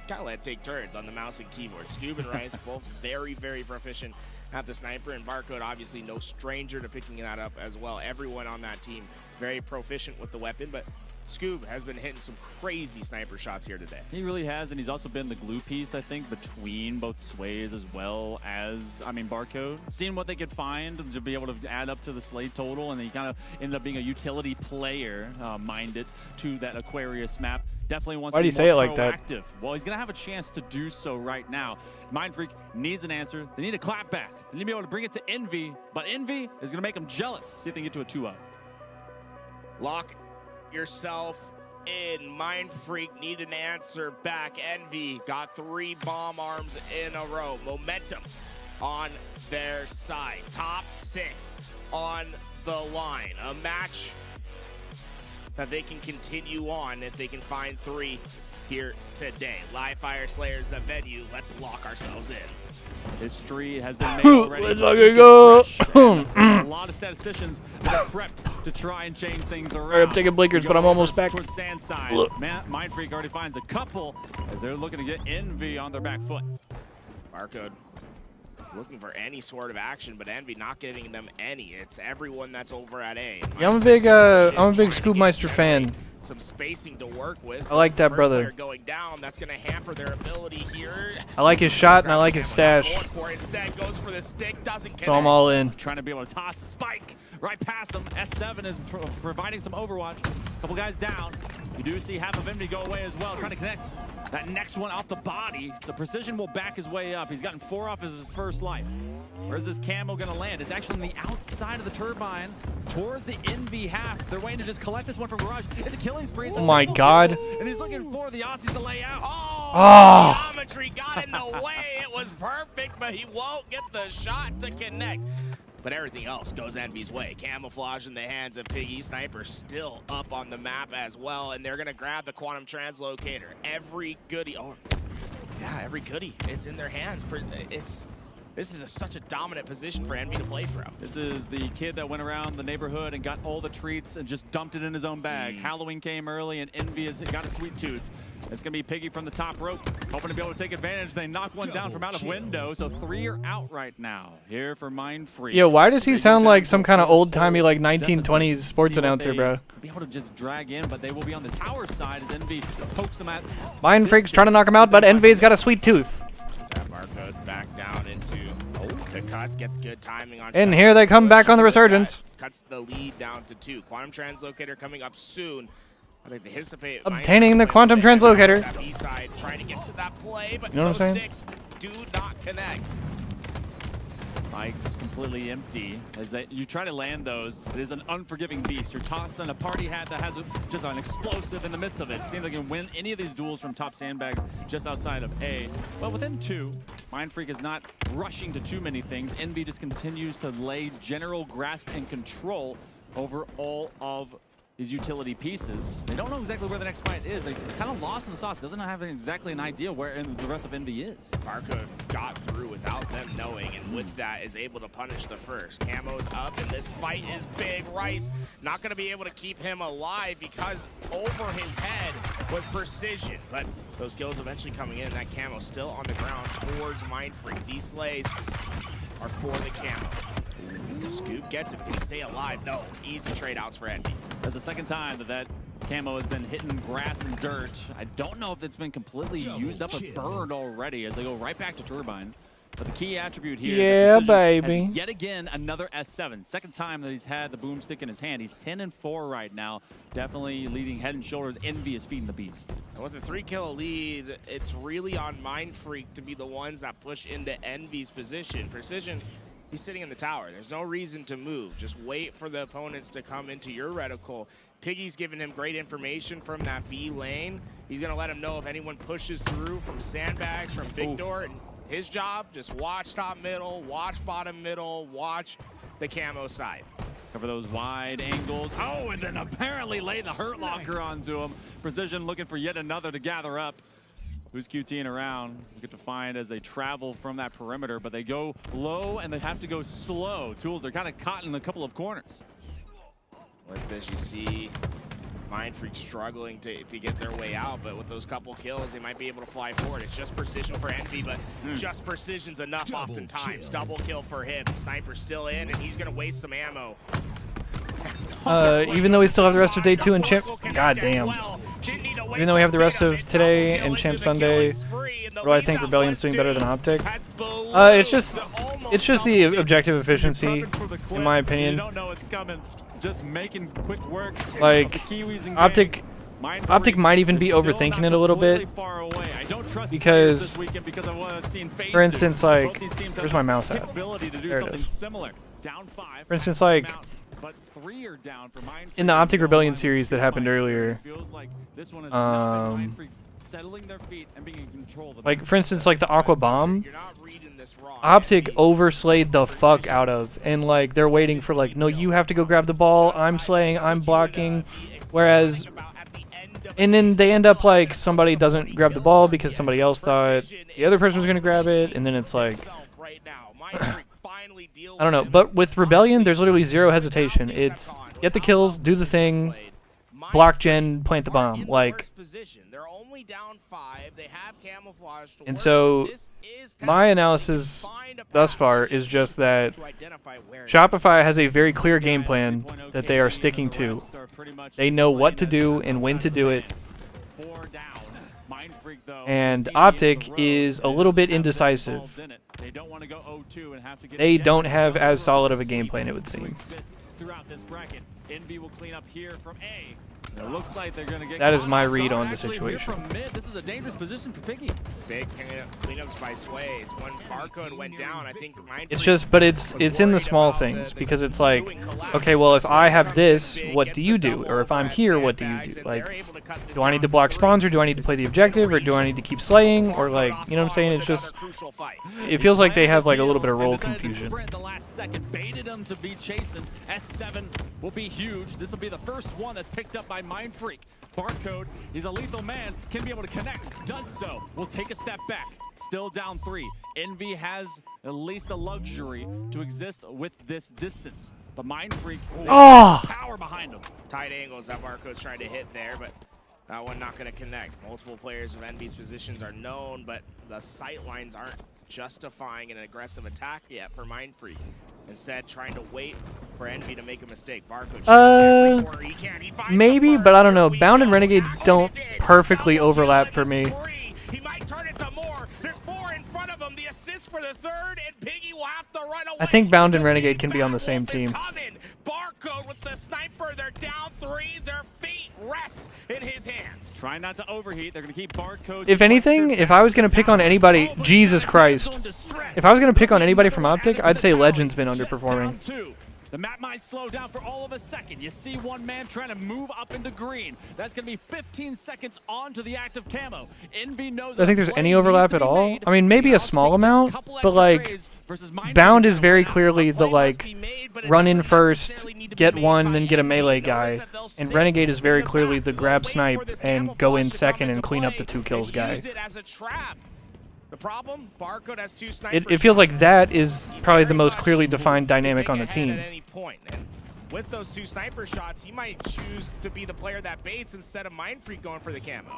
gotta let take turns on the mouse and keyboard. Scoob and Rice both very, very proficient at the sniper, and Barcode obviously no stranger to picking that up as well. Everyone on that team very proficient with the weapon, but Scoob has been hitting some crazy sniper shots here today. He really has, and he's also been the glue piece, I think, between both Sways as well as, Barcode. Seeing what they could find to be able to add up to the slate total, and he kind of ended up being a utility player minded to that Aquarius map. Definitely wants to be more proactive. Well, he's going to have a chance to do so right now. Mindfreak needs an answer. They need a clap back. They need to be able to bring it to Envy, but Envy is going to make them jealous. See if they can get to a 2-0. Lock yourself in. Mindfreak need an answer back. Envy got 3 bomb arms in a row. Momentum on their side. Top 6 on the line. A match that they can continue on if they can find 3 here today. Live Fire Slayer's the venue. Let's lock ourselves in. History has been made already. Let's fucking go. There's a lot of statisticians that are prepped to try and change things around. I'm taking blinkers, but I'm almost back. Towards Sandside. Mindfreak already finds a couple as they're looking to get Envy on their back foot. Barcode looking for any sort of action, but Envy not giving them any. It's everyone that's over at A. Yeah, I'm a big Scoobmeister fan. Some spacing to work with. I like that First brother. player going down, that's going to hamper their ability here. I like his shot and I like his stash. Going for it instead, goes for the stick, doesn't connect. So I'm all in. Trying to be able to toss the spike right past them. S7 is providing some overwatch. Couple guys down. You do see half of Envy go away as well, trying to connect that next one off the body. So Precision will back his way up. He's gotten 4 off of his first life. Where's this camo gonna land? It's actually on the outside of the turbine towards the Envy half. They're waiting to just collect this one from Garage. It's a killing spree. It's a Oh my double God. kill, and he's looking for the Aussies to lay out. Oh. Geometry got in the way. It was perfect, but he won't get the shot to connect. But everything else goes Envy's way. Camouflage in the hands of Piggy. Sniper still up on the map as well, and they're gonna grab the Quantum Translocator. Every goodie, every goodie. It's in their hands. It's This is such a dominant position for Envy to play from. This is the kid that went around the neighborhood and got all the treats and just dumped it in his own bag. Halloween came early and Envy has got a sweet tooth. It's going to be Piggy from the top rope, hoping to be able to take advantage. They knock one down from out of window, so 3 are out right now. Here for Mind Freak. Yo, why does he sound like some kind of old-timey, like 1920s sports announcer, bro? Be able to just drag in, but they will be on the tower side as Envy pokes them at Mind Freak's trying to knock him out, but Envy's got a sweet tooth. That Barcode back down into the cuts, gets good timing on. And here they come back on the resurgence. Cuts the lead down to 2. Quantum Translocator coming up soon. I think they anticipate Obtaining the Quantum Translocator. Side trying to get to that play, but You know what those I'm saying? sticks do not connect. Mike's completely empty as you try to land those. It is an unforgiving beast. You're tossing a party hat that has just an explosive in the midst of it. Seems like you can win any of these duels from top sandbags just outside of A. But within 2, Mind Freak is not rushing to too many things. Envy just continues to lay general grasp and control over all of these utility pieces. They don't know exactly where the next fight is. They're kind of lost in the sauce. Doesn't have exactly an idea where the rest of Envy is. Barcode got through without them knowing, and with that is able to punish the first. Camo's up, and this fight is big. Rice not going to be able to keep him alive because over his head was Precision, but those kills eventually coming in. That Camo still on the ground towards Mind Freak. These slays are for the Camo. Scoop gets it. Can he stay alive? No. Easy trade outs for Envy. That's the second time that Camo has been hitting grass and dirt. I don't know if it's been completely used up or burned already as they go right back to Turbine. But the key attribute here is that Precision has yet again another S7. Second time that he's had the boomstick in his hand. He's 10-4 right now. Definitely leading head and shoulders. Envy is feeding the beast. And with a 3-kill lead, it's really on Mind Freak to be the ones that push into Envy's position. Precision, he's sitting in the tower. There's no reason to move. Just wait for the opponents to come into your reticle. Piggy's giving him great information from that B lane. He's going to let him know if anyone pushes through from sandbags, from Big Door. And his job, just watch top middle, watch bottom middle, watch the Camo side. Cover those wide angles. Oh, and then apparently lay the Hurt Locker onto him. Precision looking for yet another to gather up. Who's QTing around? We get to find as they travel from that perimeter, but they go low and they have to go slow. Tools are kind of caught in a couple of corners. With this, you see Mind Freak struggling to get their way out, but with those couple kills, they might be able to fly forward. It's just Precision for Envy, but just Precision's enough oftentimes. Double kill for him. Sniper's still in, and he's going to waste some ammo. Even though we still have the rest of day 2 and Champ, god damn. Even though we have the rest of today and Champ Sunday, what do I think Rebellion's doing better than Optic? It's just the objective efficiency, in my opinion. You don't know it's coming. Just making quick work. Like Optic might even be overthinking it a little bit. Because, for instance, like, where's my mouse at? There it is. For instance, like, in the Optic Rebellion series that happened earlier, like, for instance, like the Aqua Bomb, Optic overslayed the fuck out of, and like they're waiting for like, no, you have to go grab the ball, I'm slaying, I'm blocking, whereas, and then they end up like somebody doesn't grab the ball because somebody else thought the other person was gonna grab it, and then it's like, I don't know. But with Rebellion, there's literally zero hesitation. It's get the kills, do the thing, block gen, plant the bomb, like. And so my analysis thus far is just that Shopify has a very clear game plan that they are sticking to. They know what to do and when to do it. And Optic is a little bit indecisive. They don't have as solid of a game plan, it would seem. It looks like they're going to get that is my read on the situation. This is a dangerous position for Piggy. Big cleanups by Sways. When Barcode went down, I think it's just, but it's in the small things, because it's like, okay, well, if I have this, what do you do? Or if I'm here, what do you do? Like, do I need to block spawns, or do I need to play the objective, or do I need to keep slaying, or like, you know what I'm saying? It's just, it feels like they have like a little bit of role confusion. The last second baited them to be chasing. S7 will be huge. This will be the first one that's picked up by Mind Freak. Barcode, he's a lethal man, can be able to connect, does so. Will take a step back. Still down 3. Envy has at least the luxury to exist with this distance. But Mindfreak, they have some power behind him. Tight angles that Barcode's trying to hit there, but that one not going to connect. Multiple players of Envy's positions are known, but the sight lines aren't justifying an aggressive attack yet for Mindfreak. Instead, trying to wait for Envy to make a mistake. Barcode maybe, but I don't know. Bound and Renegade don't perfectly overlap for me. He might turn it to more. There's 4 in front of him. The assist for the 3rd, and Piggy will have to run away. I think Bound and Renegade can be on the same team. Barcode with the sniper. They're down 3. Their feet rest in his hands. Try not to overheat. They're going to keep Barcode. If anything, if I was going to pick on anybody, Jesus Christ. If I was going to pick on anybody from Optic, I'd say Legend's been underperforming. The map might slow down for all of a second. You see one man trying to move up into green. That's going to be 15 seconds onto the active camo. Envy knows. I think there's any overlap at all. I mean, maybe a small amount, but like, Bound is very clearly the like, run in first, get one, then get a melee guy, and Renegade is very clearly the grab snipe and go in second and clean up the 2 kills guy. The problem, Barcode has 2 snipers. It feels like that is probably the most clearly defined dynamic on the team. At any point. And with those 2 sniper shots, he might choose to be the player that baits instead of Mindfreak going for the camo.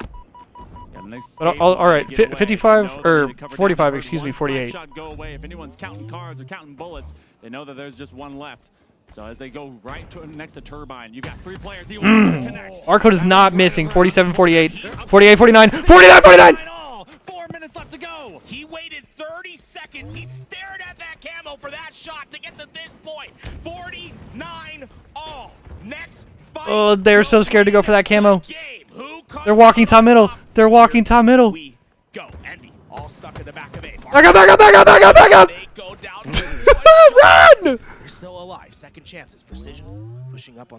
But all right, 55 or 45, excuse me, 48. Shot go away. If anyone's counting cards or counting bullets, they know that there's just one left. So as they go right to next to Turbine, you've got 3 players. Barcode is not missing. 47, 48, 48, 49, 49, 49. 4 minutes left to go. He waited 30 seconds. He stared at that camo for that shot to get to this point. 49 all. Next fight. Oh, they're so scared to go for that camo. They're walking top middle. They're walking top middle. Go, Envy. All stuck in the back of A. Back up, back up, back up, back up, back up. They go down. Run! They're still alive. Second chances. Precision. Pushing up. Oh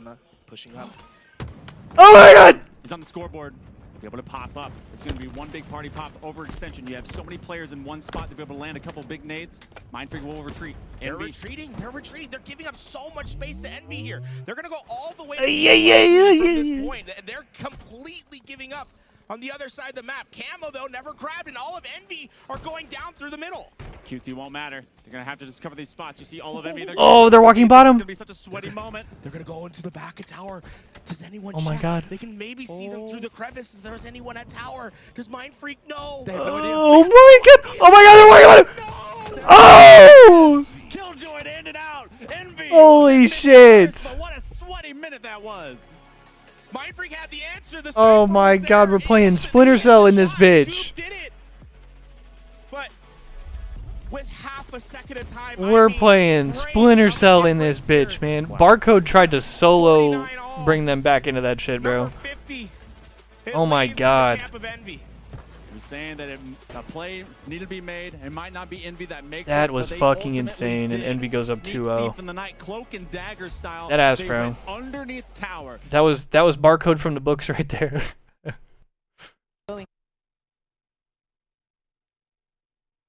my god! He's on the scoreboard. Be able to pop up. It's going to be one big party pop overextension. You have so many players in one spot to be able to land a couple big nades. Mindfreak will retreat. They're retreating. They're retreating. They're giving up so much space to Envy here. They're going to go all the way to this point. They're completely giving up on the other side of the map. Camo, though, never grabbed, and all of Envy are going down through the middle. QT won't matter. They're going to have to just cover these spots. You see all of Envy. They're walking bottom. It's going to be such a sweaty moment. They're going to go into the back of tower. Does anyone Oh my check? god. They can maybe see them through the crevice. Is there anyone at tower? Does Mindfreak know? They have no idea. Oh my god! Oh my god! Oh my god! Oh! Killjoy to end it out. Envy. Holy shit! But what a sweaty minute that was. Mindfreak had the answer. The Oh my god, we're playing Splinter Cell in this bitch. did it. But with half a second of time, We're playing Splinter Cell in this bitch, man. Barcode tried to solo bring them back into that shit, bro. Oh my god. I'm saying that a play needed to be made. It might not be Envy that makes That it, was but they fucking ultimately insane, and did. Envy goes up Sneak 2-0. thief in the night, cloak and dagger style. That ass, They bro. went underneath tower. That was Barcode from the books right there.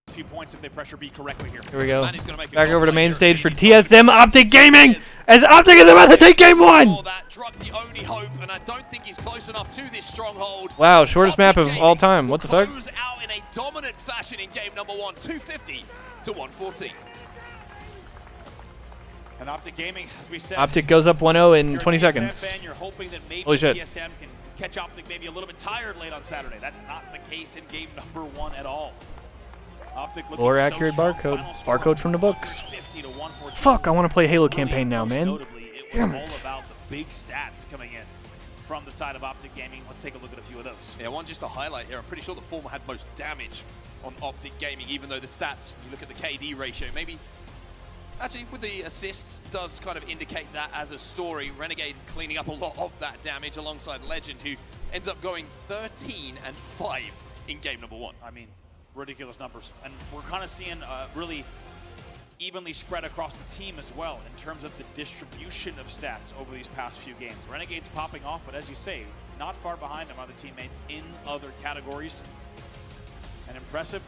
Few points if they pressure B correctly here. Here we go. Manny's gonna make a Back good over to play main here. stage for TSM Optic Gaming, as Optic is about to take game 1. That Drug the only hope, and I don't think he's close enough to this stronghold. Wow, shortest map of all time. What the fuck? Close out in a dominant fashion in game number 1, 250 to 114. And Optic Gaming, as we said, Optic goes up 1-0 in you're a 20 TSM seconds. Fan, you're hoping that maybe Holy shit. TSM can catch Optic maybe a little bit tired late on Saturday. That's not the case in game number 1 at all. Optic looking More so accurate strong. barcode. Final score, Barcode from the books. 150 to 114. Fuck, I want to play Halo campaign now, man. Notably, it was Damn all it. about the big stats coming in from the side of Optic Gaming. Let's take a look at a few of those. Yeah, one just to highlight here, I'm pretty sure the former had most damage on Optic Gaming, even though the stats, you look at the KD ratio, maybe, actually with the assists, does kind of indicate that as a story. Renegade cleaning up a lot of that damage alongside Legend, who ends up going 13 and 5 in game number 1. I mean, ridiculous numbers. And we're kind of seeing really evenly spread across the team as well in terms of the distribution of stats over these past few games. Renegade's popping off, but as you say, not far behind them are the teammates in other categories. An impressive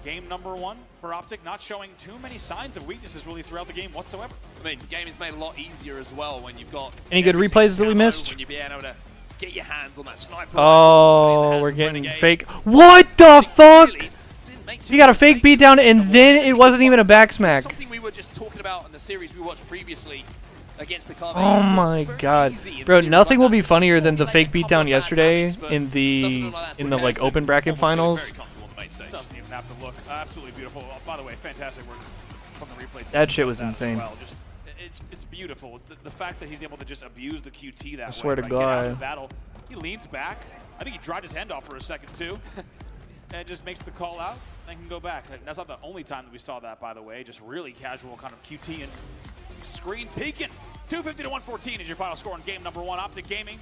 game number 1 for Optic, not showing too many signs of weaknesses really throughout the game whatsoever. I mean, the game is made a lot easier as well when you've got Any good replays that we missed? when you're being able to get your hands on that sniper. Oh, we're getting fake. What the fuck? He got a fake beatdown and then it wasn't even a back smack. Something we were just talking about in the series we watched previously against the Carve. Oh my god, bro! Nothing will be funnier than the fake beatdown yesterday in the like open bracket finals. Doesn't even have to look. Absolutely beautiful. Oh, by the way, fantastic work from the replay team. That shit was insane. Well. Just, it's beautiful. The fact that he's able to just abuse the QT that way. I swear to Get out of the God. battle. He leans back. I think he dried his hand off for a second too, and just makes the call out and can go back. That's not the only time that we saw that, by the way. Just really casual kind of QT and screen peeking. 250 to 114 is your final score in game number 1. Optic Gaming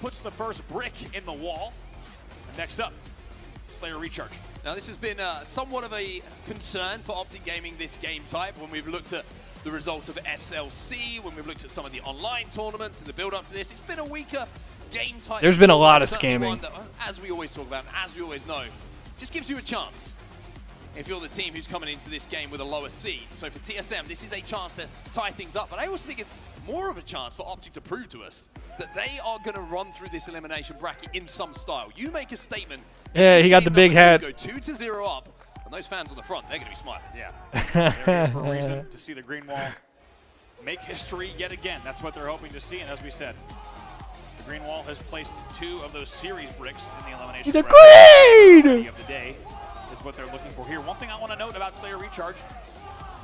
puts the first brick in the wall. And next up, Slayer Recharge. Now this has been somewhat of a concern for Optic Gaming this game type when we've looked at the result of SLC, when we've looked at some of the online tournaments and the build up to this. It's been a weaker game type. There's been a lot of Certainly scamming. one that, as we always talk about, and as we always know, just gives you a chance if you're the team who's coming into this game with a lower seed. So for TSM, this is a chance to tie things up, but I also think it's more of a chance for Optic to prove to us that they are going to run through this elimination bracket in some style. You make a statement. Yeah, he got the big hat. Go 2-0 up, and those fans on the front, they're going to be smiling. Yeah, they're here for a reason, to see the green wall make history yet again. That's what they're hoping to see, and as we said, the green wall has placed 2 of those series bricks in the elimination He's a bracket. green! Of the day is what they're looking for here. One thing I want to note about Slayer Recharge,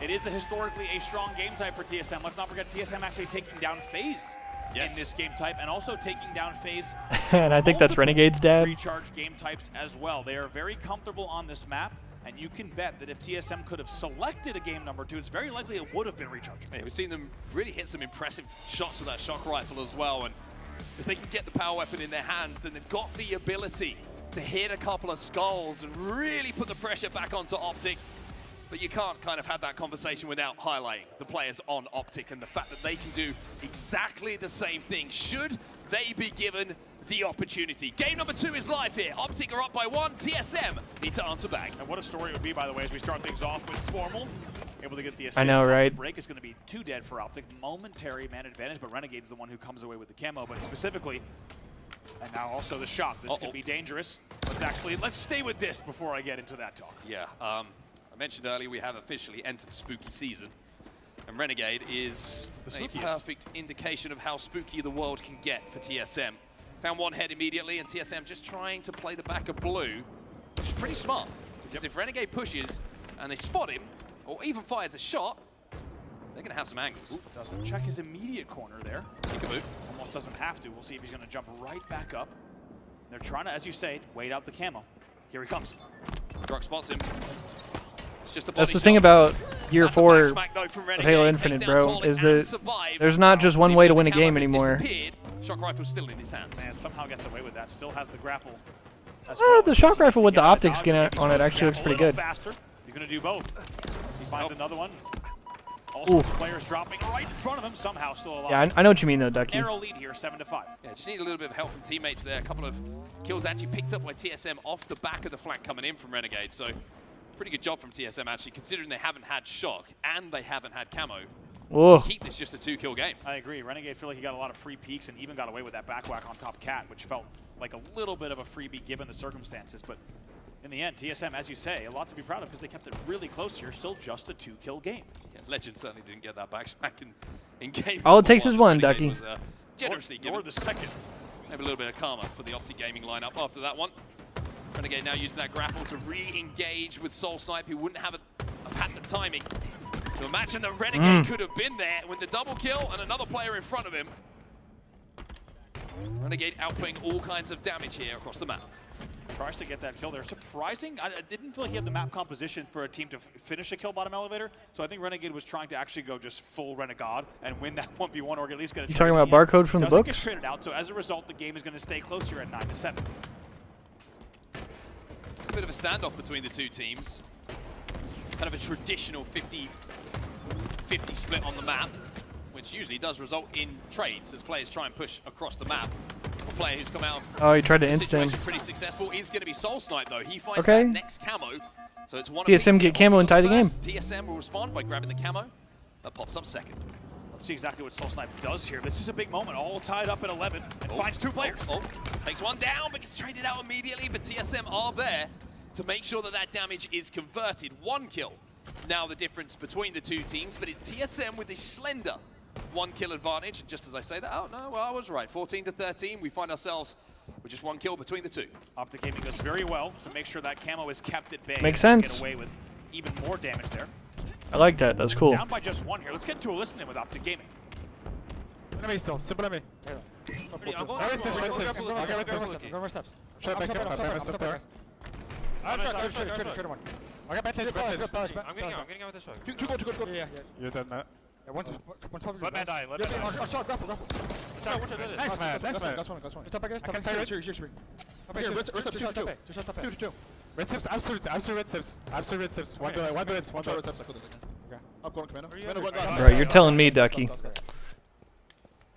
it is historically a strong game type for TSM. Let's not forget TSM actually taking down FaZe in this game type, and also taking down FaZe. And I think that's Renegade's dad. Recharge game types as well. They are very comfortable on this map, and you can bet that if TSM could have selected a game number 2, it's very likely it would have been Recharge. Yeah, we've seen them really hit some impressive shots with that shock rifle as well, and if they can get the power weapon in their hands, then they've got the ability to hit a couple of skulls and really put the pressure back onto Optic. But you can't kind of have that conversation without highlighting the players on Optic and the fact that they can do exactly the same thing should they be given the opportunity. Game number 2 is live here. Optic are up by 1. TSM need to answer back. And what a story it would be, by the way, as we start things off with Formal. Able to get the assist. I know, right? The break is going to be 2 dead for Optic. Momentary man advantage, but Renegade's the one who comes away with the camo. But specifically, and now also the shot. This could be dangerous. Let's stay with this before I get into that talk. Yeah, I mentioned earlier we have officially entered spooky season. And Renegade is a perfect indication of how spooky the world can get for TSM. Found one head immediately, and TSM just trying to play the back of blue, which is pretty smart. Because if Renegade pushes and they spot him, or even fires a shot, they're going to have some angles. Doesn't check his immediate corner there. Peekaboo. Almost doesn't have to. We'll see if he's going to jump right back up. They're trying to, as you say, wait out the camo. Here he comes. Drug spots him. It's just a That's body the thing shot. about Year That's a 4 back of smack, though, from Renegade. Halo Takes Infinite, down bro, Tonic is and that survives. there's not just one way to win a game Camo has anymore. disappeared. Shock rifle still in his hands. Man, somehow gets away with that. Still has the grapple. As The shock rifle with the optics on it actually looks pretty good. Faster. He's going to do both. He finds another one. Also, Oof. players dropping right in front of him, somehow still alive. Yeah, I know what you mean though, Ducky. Narrow lead here, 7-5. Yeah, just need a little bit of help from teammates there. A couple of kills actually picked up by TSM off the back of the flank coming in from Renegade. So pretty good job from TSM actually, considering they haven't had shock and they haven't had camo. Whoa. To keep this just a 2-kill game. I agree. Renegade feel like he got a lot of free peeks and even got away with that back whack on top Cat, which felt like a little bit of a freebie given the circumstances. But in the end, TSM, as you say, a lot to be proud of because they kept it really close here. Still just a 2-kill game. Yeah, Legend certainly didn't get that back smack in game. All it takes is one, Ducky. Was, generously given. Or the second. Maybe a little bit of karma for the Optic Gaming lineup after that one. Renegade now using that grapple to re-engage with Soul Snipe, who wouldn't have had the timing. So imagine that Renegade could have been there with the double kill and another player in front of him. Renegade outputting all kinds of damage here across the map. Tries to get that kill there. Surprising. I didn't feel like he had the map composition for a team to finish a kill bottom elevator. So I think Renegade was trying to actually go just full Renegade and win that 1v1 or at least get a You talking about barcode from the Doesn't books? get traded out. So as a result, the game is going to stay close here at 9-7. A bit of a standoff between the two teams. Kind of a traditional 50-50 split on the map, which usually does result in trades as players try and push across the map. A player who's come out of Oh, he tried to the insta him. situation pretty successful is going to be Soul Snipe though. He finds Okay. that next camo. So it's one TSM get camo and tie the game. TSM will respond by grabbing the camo. That pops up second. Let's see exactly what Soul Snipe does here. This is a big moment, all tied up at 11, and finds 2 players. Takes one down, but gets traded out immediately, but TSM are there to make sure that that damage is converted. 1 kill. Now the difference between the 2 teams, but it's TSM with a slender 1 kill advantage. And just as I say that, oh no, well I was right. 14 to 13, we find ourselves with just 1 kill between the 2. Optic Gaming does very well to make sure that camo is kept at bay. Makes and sense. Get away with even more damage there. I like that. That's cool. Down by just 1 here. Let's get into a listening with Optic Gaming. Enemy still, simple enemy. I'm going red steps, red steps. Okay, red steps. Go red steps. Should I back up? I'm step there. I'm trade one. Okay, back lane. I'm getting out with this shot. Two go. Yeah. You're dead, Matt. Yeah, one's Let man die, let man die. Shot, grapple. Nice, man. Last one. Step back, I can play red. Here. Red steps, two. Red steps, absolute red steps. Absolute red steps. One red steps. Okay. I'm going commando. Bro, you're telling me, Ducky.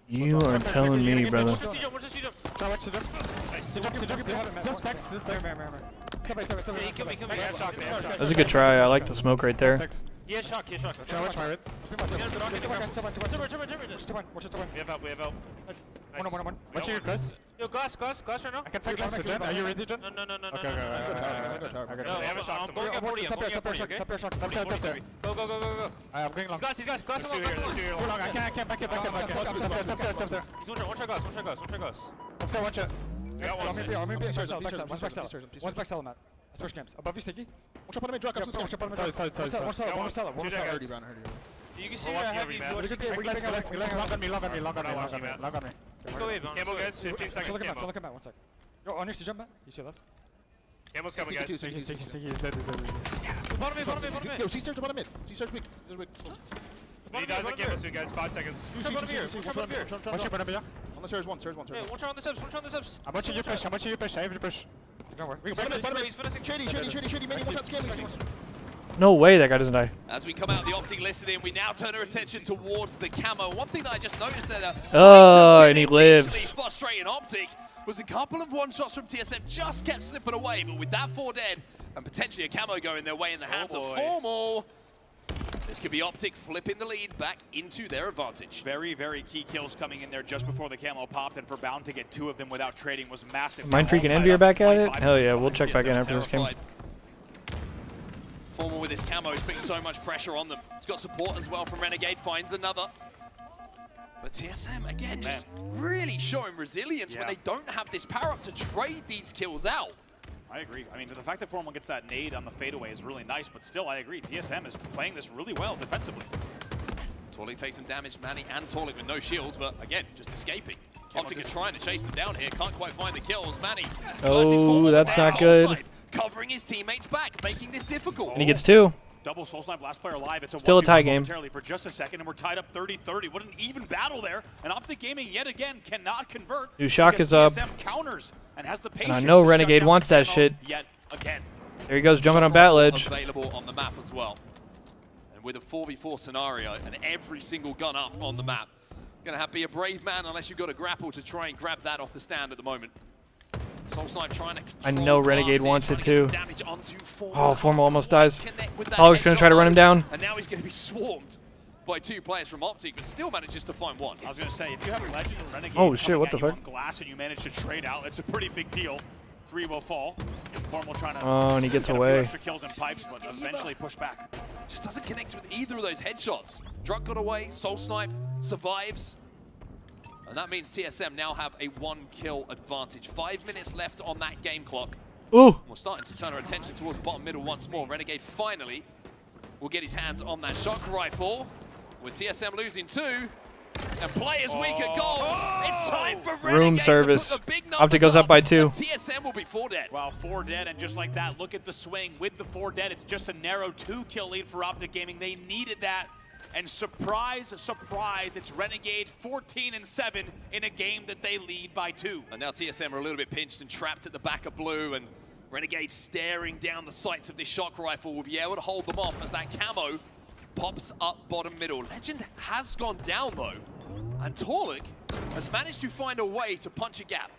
You are telling me, brother. That was a good try. I like the smoke right there. Yeah, shock. Watch my red. We have help. One. Watch your Chris. Yo, glass right now. I can play glass with Jen. Are you ready, Jen? No. Okay. They have a shock. Go. I'm going long. He's glass along. Too long. I can't back it. He's one shot glass. One shot. One's back cell, Matt. Switch games. Above you, Sticky. One shot on me, drop. One cell. You can see where I have you. Long on me. Go wave, Camo guys, 15 seconds. Look at Matt, 1 sec. Yo, on your jump, Matt. You see left. Camo's coming, guys. He's dead. Bottom mid. Yo, C-Surge, bottom mid. C-Surge weak. He dies at Camo soon, guys. 5 seconds. One shot bottom here. On the stairs, one. Hey, one shot on the steps. I'm watching you push. I have to push. Don't worry. He's finishing. Shady, many, one shot scamming. No way that guy doesn't die. As we come out of the Optic listening, we now turn our attention towards the camo. One thing that I just noticed there, and he lives. Frustrating Optic was a couple of 1-shots from TSM just kept slipping away, but with that 4 dead and potentially a camo going their way in the hands of Formal, this could be Optic flipping the lead back into their advantage. Very, very key kills coming in there just before the camo popped, and for Bound to get 2 of them without trading was massive. Mindfreak and Envy are back at it? Hell yeah, we'll check back in after this game. Formal with his camo is putting so much pressure on them. He's got support as well from Renegade, finds another. But TSM, again, just really showing resilience when they don't have this power up to trade these kills out. I agree. I mean, the fact that Formal gets that nade on the fadeaway is really nice, but still, I agree. TSM is playing this really well defensively. Torlik takes some damage, Manny and Torlik with no shields, but again, just escaping. Optic are trying to chase them down here, can't quite find the kills. Manny. Oh, that's not good. Covering his teammates back, making this difficult. And he gets 2. Double Soul Snipe, last player alive. It's still a tie game. For just a second, and we're tied up 30-30. What an even battle there. And Optic Gaming yet again cannot convert. Dude, Shock is up. TSM counters and has the And I patience know to Renegade shut down wants that Camo shit. Yet again. There he goes, jumping on bat ledge. Available on the map as well. And with a 4v4 scenario and every single gun up on the map, gonna have to be a brave man unless you've got a grapple to try and grab that off the stand at the moment. Soul Snipe trying to I know Renegade wants it too. Formal. Oh, Formal almost dies. Tolik's gonna try to run him down. And now he's gonna be swarmed by 2 players from Optic, but still manages to find 1. I was gonna say, if you have a Legend or Renegade oh shit, what the fuck? on glass and you manage to trade out, it's a pretty big deal. 3 will fall. Formal trying to and he gets get a few away. extra kills and pipes, but eventually push back. Just doesn't connect with either of those headshots. Drunk got away, Soul Snipe survives. And that means TSM now have a 1-kill advantage. 5 minutes left on that game clock. Ooh. We're starting to turn our attention towards bottom middle once more. Renegade finally will get his hands on that shock rifle. With TSM losing 2, and players weak at goal. It's time for Renegade Room service. to put the big numbers Optic goes up by 2. TSM will be 4 dead. Wow, 4 dead, and just like that, look at the swing. With the 4 dead, it's just a narrow 2-kill lead for Optic Gaming. They needed that. And surprise, surprise, it's Renegade 14-7 in a game that they lead by 2. And now TSM are a little bit pinched and trapped at the back of blue, and Renegade staring down the sights of this shock rifle will be able to hold them off as that camo pops up bottom middle. Legend has gone down though, and Torlik has managed to find a way to punch a gap.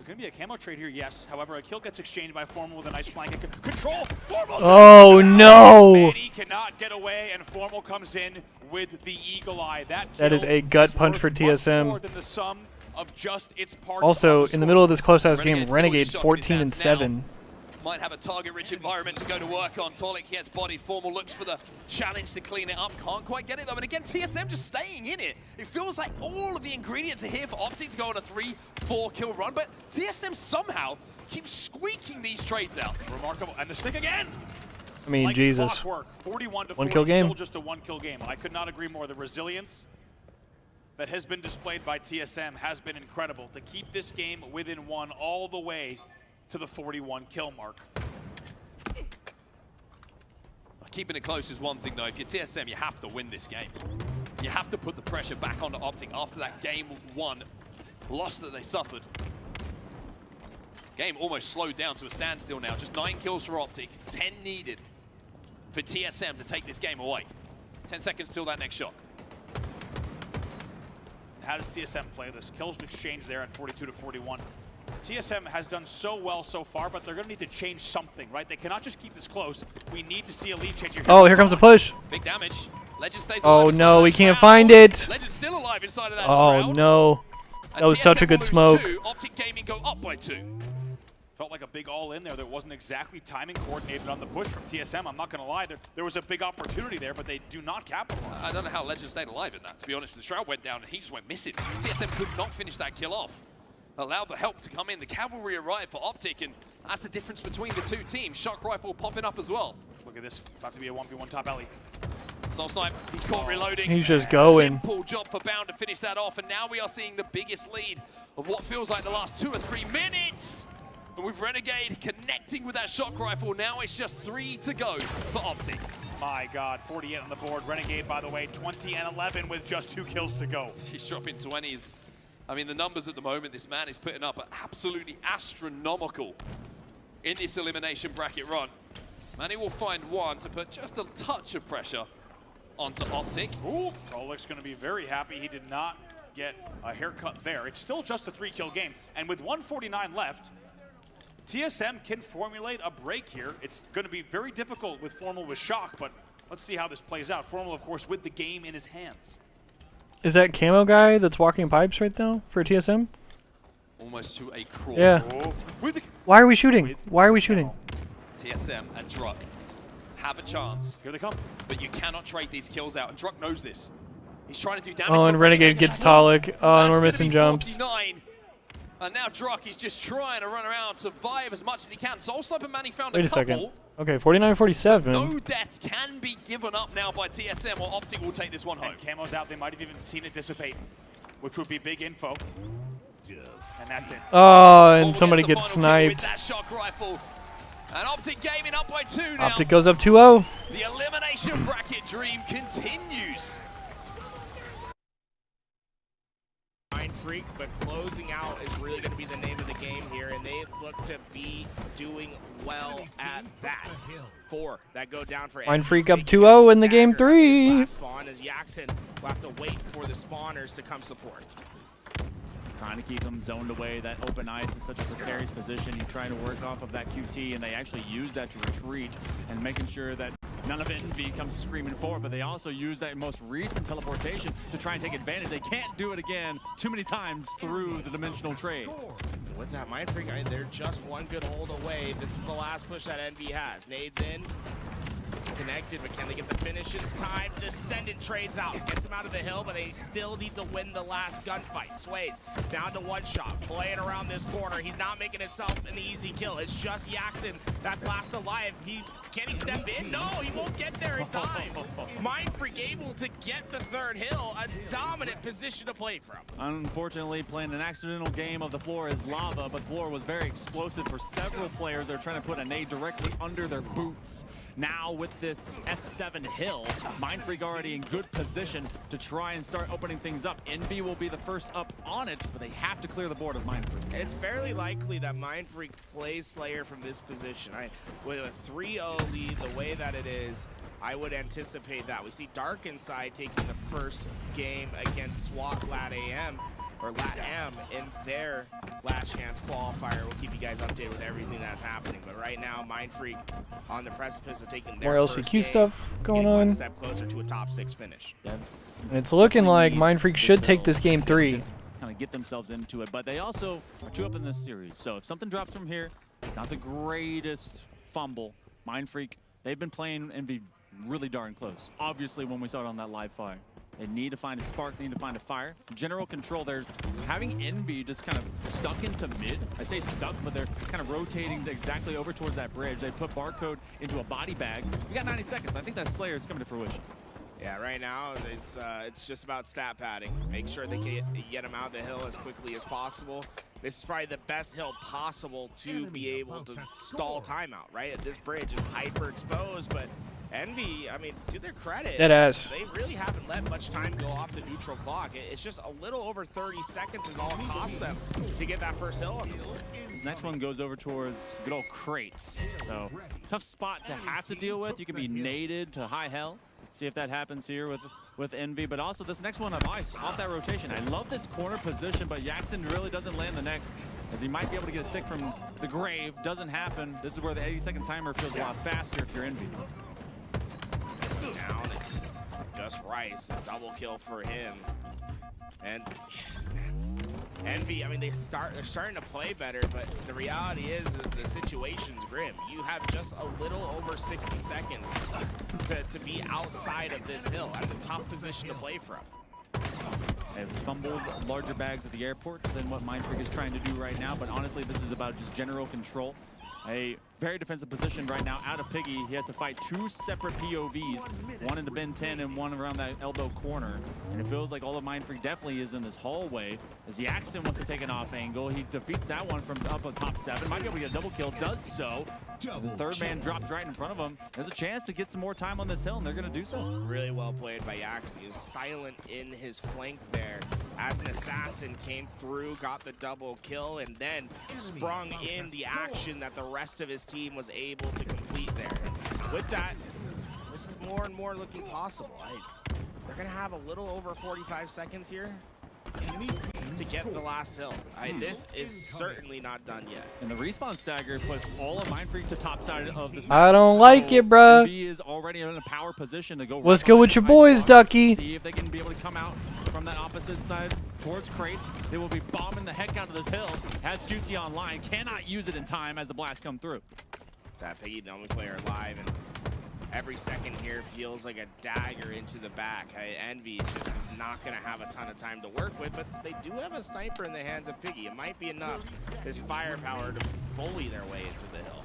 There's going to be a camo trade here, yes. However, a kill gets exchanged by Formal with a nice flank. Control! Formal! Oh no! Manny cannot get away, and Formal comes in with the Eagle Eye. That is a gut punch for TSM. More than the sum of just its parts. Also, in the middle of this close house game, Renegade Renegade still with his 14-7. Might have a target-rich environment to go to work on. Tolik gets bodied. Formal looks for the challenge to clean it up. Can't quite get it though. And again, TSM just staying in it. It feels like all of the ingredients are here for Optic to go on a 3-4 kill run, but TSM somehow keeps squeaking these trades out. Remarkable. And the stick again. I mean, like Jesus. Clockwork, 41 to 1 40, kill game. Still just a 1 kill game. I could not agree more. The resilience that has been displayed by TSM has been incredible to keep this game within 1 all the way to the 41 kill mark. Keeping it close is one thing though. If you're TSM, you have to win this game. You have to put the pressure back onto Optic after that game 1 loss that they suffered. Game almost slowed down to a standstill now. Just 9 kills for Optic, 10 needed for TSM to take this game away. 10 seconds till that next shot. How does TSM play this? Kills exchange there at 42 to 41. TSM has done so well so far, but they're going to need to change something, right? They cannot just keep this close. We need to see a lead change here. Oh, here comes the push. Big damage. Legend stays Oh alive no, we can't find it. Legend still alive inside of that Oh shroud. no. That was such a good TSM smoke. will lose 2. Optic Gaming go up by 2. Felt like a big all-in there. That wasn't exactly timing coordinated on the push from TSM. I'm not going to lie. There was a big opportunity there, but they do not capitalize. I don't know how Legend stayed alive in that, to be honest. The shroud went down and he just went missing. TSM could not finish that kill off. Allowed the help to come in. The cavalry arrived for Optic, and that's the difference between the two teams. Shock Rifle popping up as well. Look at this. About to be a 1v1 top alley. Soul Snipe, he's caught reloading. He's just going. Simple job for Bound to finish that off, and now we are seeing the biggest lead of what feels like the last 2 or 3 minutes. And with Renegade connecting with that Shock Rifle, now it's just 3 to go for Optic. My God, 48 on the board. Renegade, by the way, 20 and 11 with just 2 kills to go. He's dropping 20s. I mean, the numbers at the moment this man is putting up are absolutely astronomical in this elimination bracket run. And he will find one to put just a touch of pressure onto Optic. Ooh, Tolik's going to be very happy he did not get a haircut there. It's still just a 3-kill game. And with 149 left, TSM can formulate a break here. It's going to be very difficult with Formal with Shock, but let's see how this plays out. Formal, of course, with the game in his hands. Is that camo guy that's walking pipes right now for TSM? Almost to a crawl. Yeah. Why are we shooting? Why are we shooting? TSM and Druk have a chance. Here they come. But you cannot trade these kills out, and Druk knows this. He's trying to do damage. Oh, and Renegade gets Tolik. Oh, and we're missing jumps. 49. And now Druk is just trying to run around, survive as much as he can. Soul Sniper Manny found Wait a a couple. second. Okay, 49-47. No deaths can be given up now by TSM, or Optic will take this one home. And Camo's out. They might have even seen it dissipate, which would be big info. And that's it. Oh, and somebody gets sniped. With that Shock Rifle. And Optic Gaming up by 2 now. Optic goes up 2-0. The elimination bracket dream continues. Mind Freak, but closing out is really going to be the name of the game here, and they look to be doing well at that. 4 that go down for Mind Freak up 2-0 in the game 3. last spawn as Jackson will have to wait for the spawners to come support. Trying to keep them zoned away. That open ice is such a precarious position. You're trying to work off of that QT, and they actually use that to retreat and making sure that none of Envy comes screaming forward, but they also use that most recent teleportation to try and take advantage. They can't do it again too many times through the dimensional trade. With that Mind Freak, they're just one good hold away. This is the last push that Envy has. Nades in, connected, but can they get the finish in time? Descendant trades out, gets him out of the hill, but they still need to win the last gunfight. Sways down to 1 shot, playing around this corner. He's not making himself an easy kill. It's just Jackson that's last alive. Can he step in? No, he won't get there in time. Mind Freak able to get the 3rd hill, a dominant position to play from. Unfortunately, playing an accidental game of the floor is lava, but floor was very explosive for several players. They're trying to put a nade directly under their boots. Now with this S7 hill, Mind Freak already in good position to try and start opening things up. Envy will be the first up on it, but they have to clear the board of Mind Freak. It's fairly likely that Mind Freak plays Slayer from this position. With a 3-0 lead, the way that it is, I would anticipate that. We see Dark Inside taking the first game against SWAT Lad AM. or LATAM in their Last Chance qualifier. We'll keep you guys updated with everything that's happening. But right now, Mindfreak on the precipice of taking their More first LCQ game, stuff going getting one on. step closer to a top 6 finish. And it's looking like Mindfreak should take this game 3. Kind of get themselves into it, but they also are 2 up in this series. So if something drops from here, it's not the greatest fumble. Mindfreak, they've been playing Envy really darn close. Obviously, when we saw it on that live fire, they need to find a spark, they need to find a fire. General control, they're having Envy just kind of stuck into mid. I say stuck, but they're kind of rotating exactly over towards that bridge. They put Barcode into a body bag. We got 90 seconds. I think that Slayer is coming to fruition. Yeah, right now it's just about stat padding. Make sure they get them out the hill as quickly as possible. This is probably the best hill possible to be able to stall timeout, right? This bridge is hyper exposed, but Envy, I mean, to their credit, Deadass. they really haven't let much time go off the neutral clock. It's just a little over 30 seconds is all it cost them to get that first hill on the board. This next one goes over towards good old Crates. So tough spot to have to deal with. You can be naded to high hell. See if that happens here with Envy, but also this next one of Ice off that rotation. I love this corner position, but Jackson really doesn't land the next, as he might be able to get a stick from the grave. Doesn't happen. This is where the 80-second timer feels a lot faster if you're Envy. Down, it's just Rice, a double kill for him. And Envy, I mean, they're starting to play better, but the reality is that the situation's grim. You have just a little over 60 seconds to be outside of this hill. That's a tough position to play from. They've fumbled larger bags at the airport than what Mindfreak is trying to do right now, but honestly, this is about just general control. A very defensive position right now out of Piggy. He has to fight 2 separate POVs, one in the bin 10 and one around that elbow corner. And it feels like all of Mindfreak definitely is in this hallway. As Jackson wants to take an off angle, he defeats that one from up on top 7. Might be able to get a double kill, does so. The third man drops right in front of him. There's a chance to get some more time on this hill, and they're going to do so. Really well played by Jackson. He was silent in his flank there. As an assassin came through, got the double kill, and then sprung in the action that the rest of his team was able to complete there. And with that, this is more and more looking possible. They're going to have a little over 45 seconds here to get the last hill. This is certainly not done yet. And the respawn stagger puts all of Mindfreak to top side of this map. I don't like it, bruh. He is already in a power position to go. Let's go with your boys, Ducky. See if they can be able to come out from that opposite side towards Crates. They will be bombing the heck out of this hill. Has QT online, cannot use it in time as the blast come through. That Piggy, the only player alive, and every second here feels like a dagger into the back. Envy just is not going to have a ton of time to work with, but they do have a sniper in the hands of Piggy. It might be enough, his firepower, to bully their way into the hill.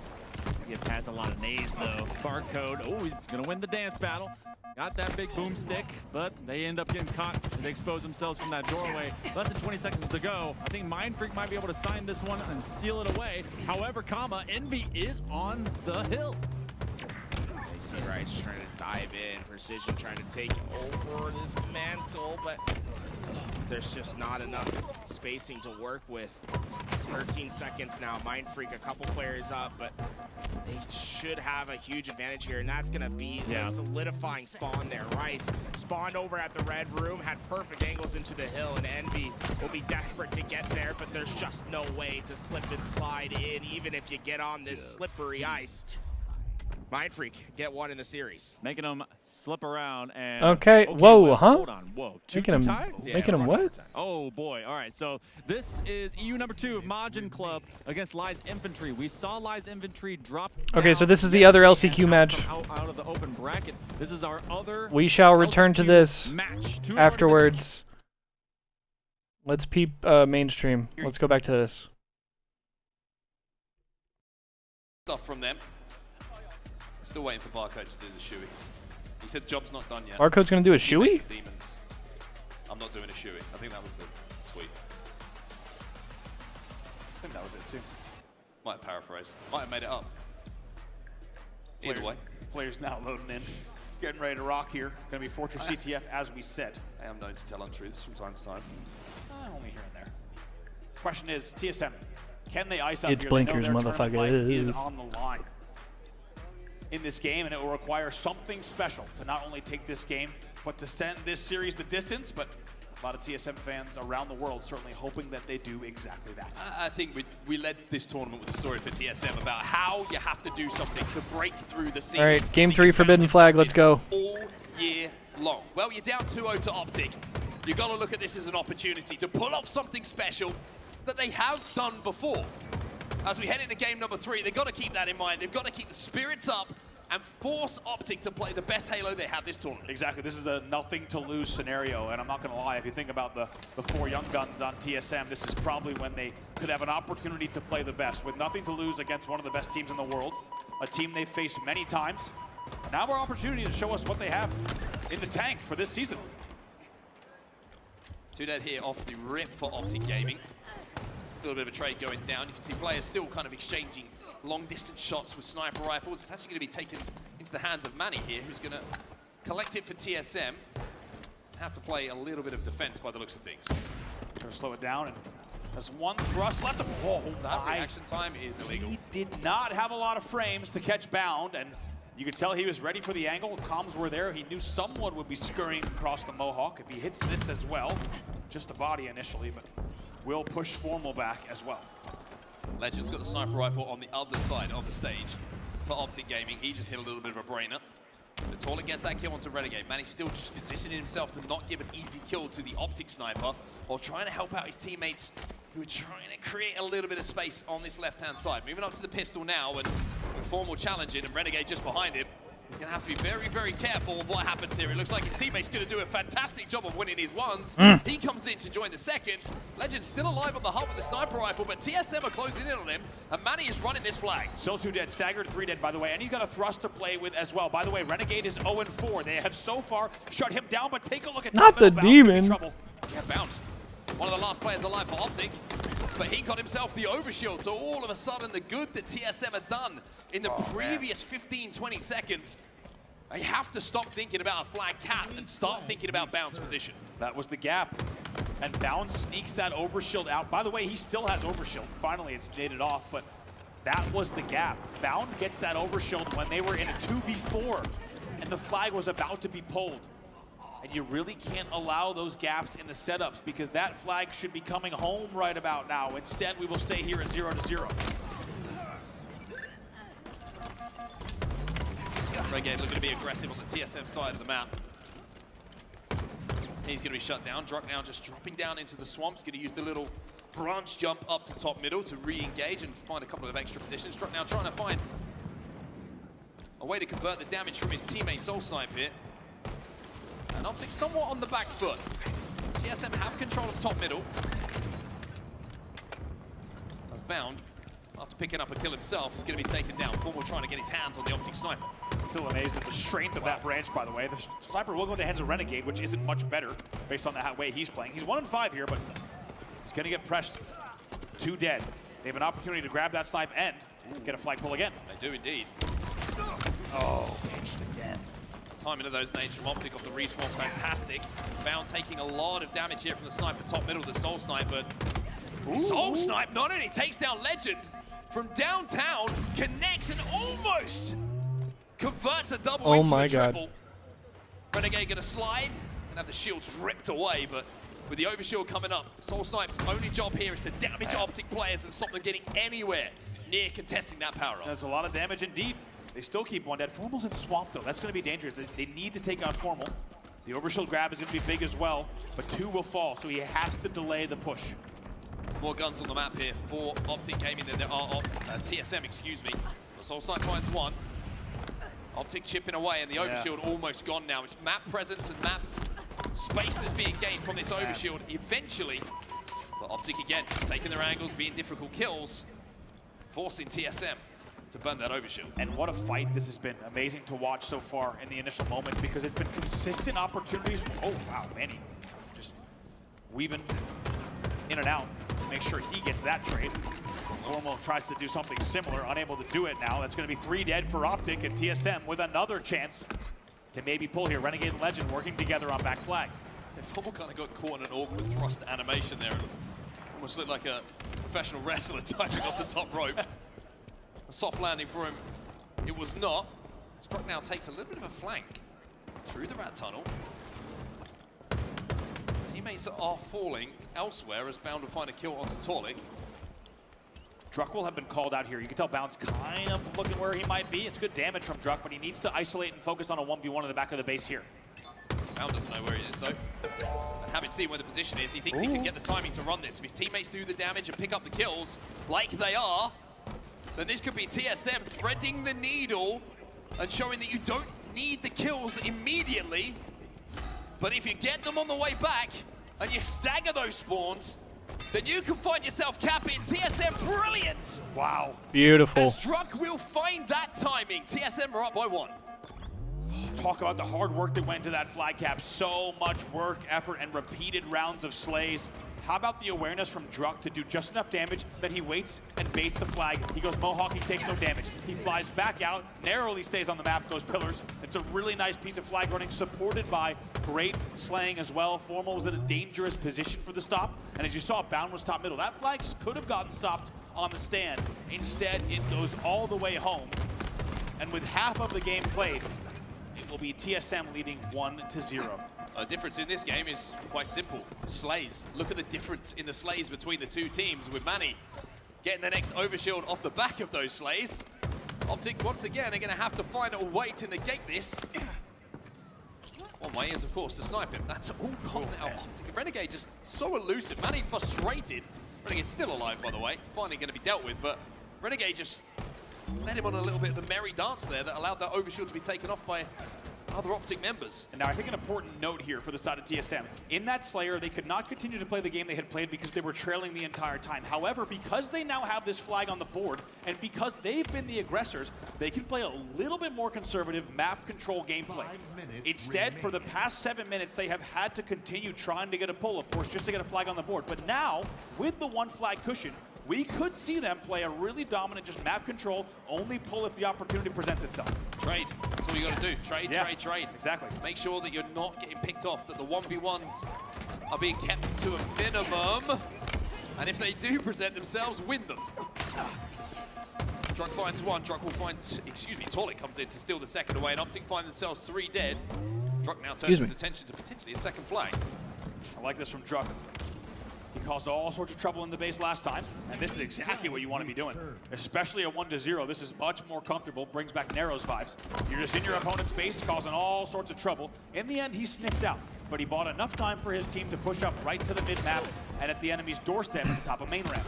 Get past a lot of nades though. Barcode, oh, he's going to win the dance battle. Got that big boomstick, but they end up getting caught as they expose themselves from that doorway. Less than 20 seconds to go. I think Mindfreak might be able to sign this one and seal it away. However, Envy is on the hill. They see Rice trying to dive in, Precision trying to take over this mantle, but there's just not enough spacing to work with. 13 seconds now, Mindfreak a couple players up, but they should have a huge advantage here, and that's gonna be the solidifying spawn there. Rice spawned over at the red room, had perfect angles into the hill, and Envy will be desperate to get there, but there's just no way to slip and slide in, even if you get on this slippery ice. Mindfreak get one in the series. Making them slip around and... Okay, whoa, well, huh? Hold on, whoa. Making him what? Oh, boy. All right, so this is EU number 2 of Majin Club against Lies Infantry. We saw Lies Infantry drop Okay, so this is the other LCQ match. out of the open bracket. This is our other We shall return to this match. afterwards. Let's peep mainstream. Let's go back to this. Stuff from them. Still waiting for Barcode to do the shoey. He said job's not done yet. Barcode's gonna do a He makes shoey? the demons. I'm not doing a shoey. I think that was the tweet. I think that was it too. Might have paraphrased. Might have made it up. Either way. Players now loading in. Getting ready to rock here. Gonna be Fortress CTF as we said. I am known to tell untruths from time to time. Only here and there. Question is, TSM, can they ice up It's here? blinkers, They know their tournament life motherfuckers. is on the line in this game, and it will require something special to not only take this game, but to send this series the distance. But A lot of TSM fans around the world certainly hoping that they do exactly that. I think we led this tournament with a story for TSM about how you have to do something to break through the scene. All right, game 3, Forbidden Flag. Let's go. All year long. Well, you're down 2-0 to Optic. You've got to look at this as an opportunity to pull off something special that they have done before. As we head into game number 3, they've got to keep that in mind. They've got to keep the spirits up and force Optic to play the best Halo they have this tournament. Exactly, this is a nothing to lose scenario, and I'm not gonna lie, if you think about the 4 young guns on TSM, this is probably when they could have an opportunity to play the best, with nothing to lose against one of the best teams in the world, a team they've faced many times. Now our opportunity to show us what they have in the tank for this season. 2 dead here off the rip for Optic Gaming. A little bit of a trade going down. You can see players still kind of exchanging long-distance shots with sniper rifles. It's actually going to be taken into the hands of Manny here, who's going to collect it for TSM. Have to play a little bit of defense by the looks of things. Trying to slow it down, and there's one thrust left. Oh, that reaction time is illegal. He did not have a lot of frames to catch Bound, and you could tell he was ready for the angle. Comms were there. He knew someone would be scurrying across the Mohawk if he hits this as well. Just a body initially, but will push Formal back as well. Legend's got the sniper rifle on the other side of the stage for Optic Gaming. He just hit a little bit of a brainer. The Toilet gets that kill onto Renegade. Manny's still just positioning himself to not give an easy kill to the Optic sniper while trying to help out his teammates who are trying to create a little bit of space on this left-hand side. Moving up to the pistol now, and Formal challenging, and Renegade just behind him. He's going to have to be very, very careful of what happens here. It looks like his teammate's going to do a fantastic job of winning his ones. He comes in to join the second. Legend's still alive on the hub with the sniper rifle, but TSM are closing in on him, and Manny is running this flag. Still 2 dead, staggered 3 dead, by the way, and he's got a thrust to play with as well. By the way, Renegade is 0-4. They have so far shut him down, but take a look at not the demon. Yeah, Bound. One of the last players alive for Optic, but he got himself the overshield, so all of a sudden the good that TSM had done in the previous 15-20 seconds, they have to stop thinking about a flag cap and start thinking about Bound's position. That was the gap. And Bound sneaks that overshield out. By the way, he still has overshield. Finally, it's jaded off, but that was the gap. Bound gets that overshield when they were in a 2v4, and the flag was about to be pulled. And you really can't allow those gaps in the setups because that flag should be coming home right about now. Instead, we will stay here at 0-0. Renegade looking to be aggressive on the TSM side of the map. He's going to be shut down. Druk now just dropping down into the swamps. Going to use the little branch jump up to top middle to re-engage and find a couple of extra positions. Druk now trying to find a way to convert the damage from his teammate Soul Snipe here. And Optic somewhat on the back foot. TSM have control of top middle. That's Bound. After picking up a kill himself, he's going to be taken down. Formal trying to get his hands on the Optic sniper. Still amazed at the strength of that branch, by the way. The sniper will go into hands of Renegade, which isn't much better based on the way he's playing. He's 1-5 here, but he's going to get pressed. 2 dead. They have an opportunity to grab that snipe and get a flag pull again. They do indeed. Oh, pinched again. Timing of those nades from Optic off the respawn, fantastic. Bound taking a lot of damage here from the sniper top middle, the Soul Snipe, but Soul Snipe not only takes down Legend from downtown, connects and almost converts a double into a triple. Renegade gonna slide and have the shields ripped away, but with the overshield coming up, Soul Snipe's only job here is to damage Optic players and stop them getting anywhere near contesting that power up. That's a lot of damage indeed. They still keep 1 dead. Formal's in swamp though. That's going to be dangerous. They need to take out Formal. The overshield grab is going to be big as well, but 2 will fall, so he has to delay the push. More guns on the map here for Optic Gaming than there are TSM, excuse me. The Soul Snipe finds 1. Optic chipping away, and the overshield almost gone now. It's map presence and map space that's being gained from this overshield eventually. But Optic again, taking their angles, being difficult kills, forcing TSM to burn that overshield. And what a fight this has been. Amazing to watch so far in the initial moment because it's been consistent opportunities. Oh, wow, Manny just weaving in and out to make sure he gets that trade. Formal tries to do something similar, unable to do it now. That's going to be 3 dead for Optic, and TSM with another chance to maybe pull here. Renegade and Legend working together on back flag. Yeah, Formal kind of got caught in an awkward thrust animation there. Almost looked like a professional wrestler diving off the top rope. A soft landing for him. It was not. Druk now takes a little bit of a flank through the rat tunnel. Teammate teammates are falling elsewhere as Bound will find a kill onto Torlik. Druck will have been called out here. You can tell Bound's kind of looking where he might be. It's good damage from Druck, but he needs to isolate and focus on a 1v1 in the back of the base here. Bound doesn't know where he is though. And having seen where the position is, he thinks he can get the timing to run this. If his teammates do the damage and pick up the kills like they are, then this could be TSM threading the needle and showing that you don't need the kills immediately. But if you get them on the way back and you stagger those spawns, then you can find yourself capping. TSM, brilliant! Wow. Beautiful. As Druck will find that timing. TSM are up by 1. Talk about the hard work that went into that flag cap. So much work, effort, and repeated rounds of slays. How about the awareness from Druck to do just enough damage that he waits and baits the flag? He goes Mohawk, he takes no damage. He flies back out, narrowly stays on the map, goes pillars. It's a really nice piece of flag running, supported by great slaying as well. Formal was in a dangerous position for the stop, and as you saw, Bound was top middle. That flag could have gotten stopped on the stand. Instead, it goes all the way home, and with half of the game played, it will be TSM leading 1-0. The difference in this game is quite simple. Slays. Look at the difference in the slays between the two teams, with Manny getting the next overshield off the back of those slays. Optic, once again, are going to have to find a way to negate this. One way is, of course, to snipe him. That's all gone now. Optic and Renegade just so elusive. Manny frustrated. Renegade's still alive, by the way. Finally going to be dealt with, but Renegade just led him on a little bit of a merry dance there that allowed that overshield to be taken off by other Optic members. And now I think an important note here for the side of TSM. In that Slayer, they could not continue to play the game they had played because they were trailing the entire time. However, because they now have this flag on the board, and because they've been the aggressors, they can play a little bit more conservative map control gameplay. Instead, for the past 7 minutes, they have had to continue trying to get a pull, of course, just to get a flag on the board. But now, with the one flag cushion, we could see them play a really dominant, just map control, only pull if the opportunity presents itself. Trade. That's all you got to do. Trade, trade. Exactly. Make sure that you're not getting picked off, that the 1v1s are being kept to a minimum. And if they do present themselves, win them. Druck finds one. Druck will find, Torlik comes in to steal the second away, and Optic find themselves 3 dead. Druck now turns his attention to potentially a second flag. I like this from Druck. He caused all sorts of trouble in the base last time, and this is exactly what you want to be doing. Especially a 1-0, this is much more comfortable, brings back Narrows vibes. You're just in your opponent's base, causing all sorts of trouble. In the end, he sniffed out, but he bought enough time for his team to push up right to the mid-map and at the enemy's doorstep at the top of main ramp.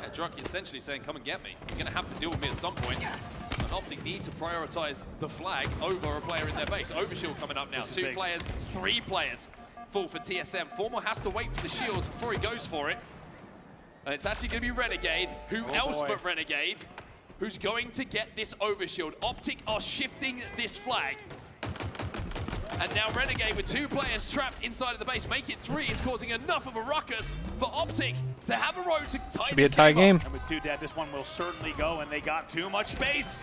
Yeah, Druck essentially saying, come and get me. You're going to have to deal with me at some point. And Optic need to prioritize the flag over a player in their base. Overshield coming up now. 2 players, 3 players. Full for TSM. Formal has to wait for the shields before he goes for it. And it's actually going to be Renegade. Who else but Renegade? Who's going to get this overshield? Optic are shifting this flag. And now Renegade with 2 players trapped inside of the base. Make it 3 is causing enough of a ruckus for Optic to have a road to tie Should be a tie game. And with 2 dead, this one will certainly go, and they got too much space.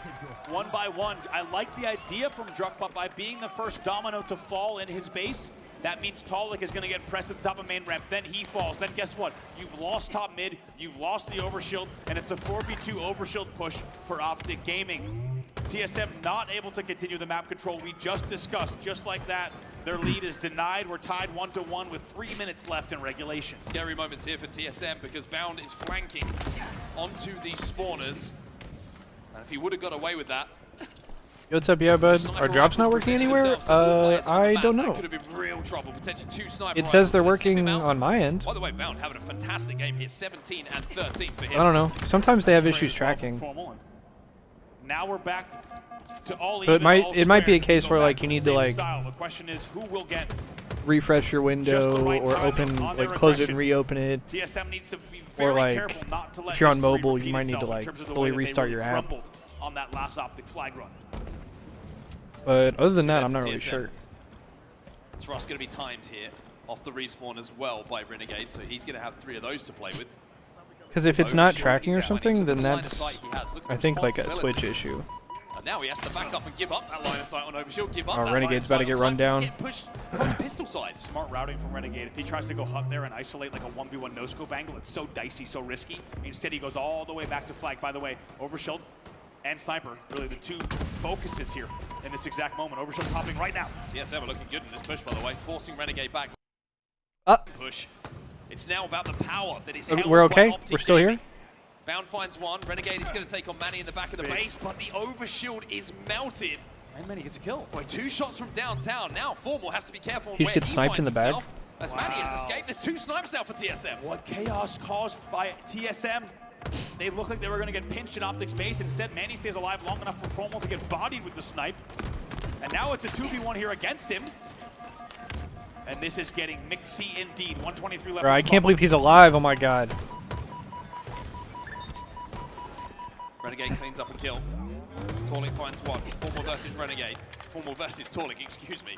1 by 1. I like the idea from Druck, but by being the first domino to fall in his base, that means Torlik is going to get pressed at the top of main ramp. Then he falls. Then guess what? You've lost top mid. You've lost the overshield. And it's a 4v2 overshield push for Optic Gaming. TSM not able to continue the map control we just discussed. Just like that, their lead is denied. We're tied 1-1 with 3 minutes left in regulation. Scary moments here for TSM because Bound is flanking onto these spawners. And if he would have got away with that, Yo, what's up, yeah, bud? Are drops not working anywhere? I don't know. Could have been real trouble. Potentially 2 sniper It says they're rifles. working on my end. By the way, Bound having a fantastic game here. 17 and 13 for him. I don't know. Sometimes they have issues tracking. Now we're back to all So even, it might be a case where like you need to like the question is who will get refresh your window or open like close it and reopen it. TSM needs to be very Or like careful not to let if you're on history mobile, repeat you might need to itself in like terms of the fully way that they restart really your app. crumbled on that last Optic flag run. But other than that, I'm not really sure. Thrust going to be timed here off the respawn as well by Renegade, so he's going to have 3 of those to play with. Because if it's not tracking or something, then that's I think like a Twitch issue. And now he has to back up and give up that line of sight on Overshield. Give up Oh, that Renegade's line about to of get sight on run down. Get pushed from the pistol side. Smart routing from Renegade. If he tries to go hut there and isolate like a 1v1 no-scope angle, it's so dicey, so risky. Instead, he goes all the way back to flag. By the way, Overshield and Sniper, really the 2 focuses here in this exact moment. Overshield popping right now. TSM are looking good in this push, by the way, forcing Renegade back. Push. It's now about the power that is We're held by okay? Optic We're still Gaming. here? Bound finds one. Renegade is going to take on Manny in the back of the base, but the overshield is melted. And Manny gets a kill. Boy, 2 shots from downtown. Now Formal has to be careful He where just gets he sniped in finds the bag. himself. As Manny has escaped, there's 2 snipes now for TSM. What chaos caused by TSM. They looked like they were going to get pinched in Optic's base. Instead, Manny stays alive long enough for Formal to get bodied with the snipe. And now it's a 2v1 here against him. And this is getting mixy indeed. 123 left. Bro, I can't believe he's alive. Oh my god. Renegade cleans up a kill. Torlik finds one. Formal versus Renegade. Formal versus Torlik, excuse me.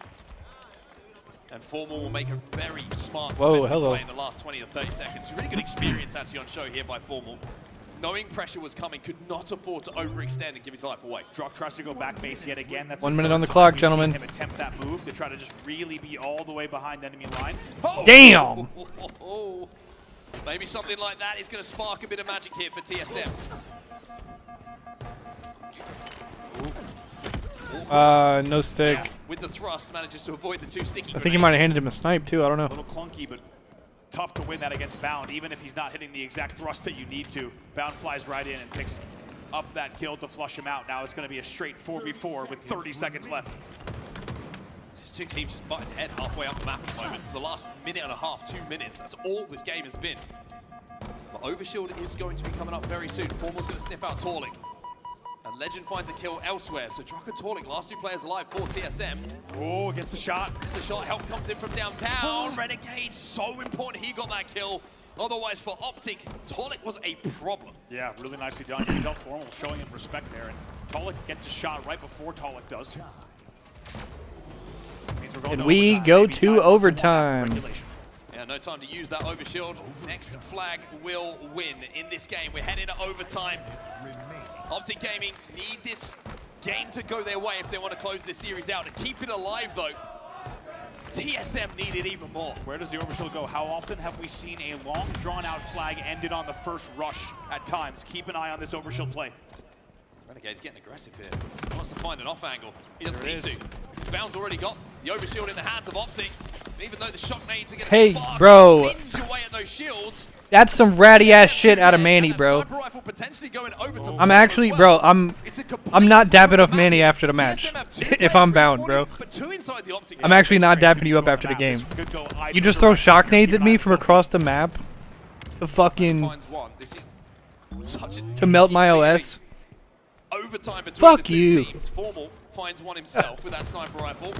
And Formal will make a very smart defensive play in the last 20 to 30 seconds. Really good experience actually on show here by Formal. Knowing pressure was coming, could not afford to overextend and give his life away. Drock tries to go back base yet again. That's 1 minute on the clock, gentlemen. him attempt that move to try to just really be all the way behind enemy lines. Oh! Damn! Maybe something like that is going to spark a bit of magic here for TSM. No stick. Yeah, with the thrust, manages to avoid the 2 sticky I think he might have handed him a snipe too. I don't A know. little clunky, but tough to win that against Bound, even if he's not hitting the exact thrust that you need to. Bound flies right in and picks up that kill to flush him out. Now it's going to be a straight 4v4 with 30 seconds left. These 2 teams just butting head halfway up the map at the moment. For the last minute and a half, 2 minutes, that's all this game has been. But Overshield is going to be coming up very soon. Formal's going to sniff out Torlik. And Legend finds a kill elsewhere. So Drock and Torlik, last 2 players alive for TSM. Oh, gets the shot. Gets the shot. Help comes in from downtown. Renegade, so important he got that kill. Otherwise, for Optic, Torlik was a problem. Yeah, really nicely done. You can tell Formal showing him respect there. And Torlik gets a shot right before Torlik does. Means we're going And to we overtime. go Maybe to time for overtime. regulation. Yeah, no time to use that overshield. Next flag will win in this game. We're heading to overtime. Optic Gaming need this game to go their way if they want to close this series out. To keep it alive, though, TSM need it even more. Where does the overshield go? How often have we seen a long, drawn-out flag ended on the first rush at times? Keep an eye on this overshield play. Renegade's getting aggressive here. He wants to find an off angle. He doesn't There need it is. to. His Bound's already got the overshield in the hands of Optic. Even though the shock nades are going to Hey, spark bro. and singe away at those shields. That's some ratty ass shit out of Manny, bro. Sniper rifle potentially going over to I'm actually, bro, I'm not dapping up Manny after the match. If I'm Bound, bro. But 2 inside the Optic. I'm actually not dapping you up after the game. You just throw shock nades at me from across the map to fucking Finds one. This is such a to melt my OS. overtime between Fuck the 2 you. teams. Formal finds one himself with that sniper rifle.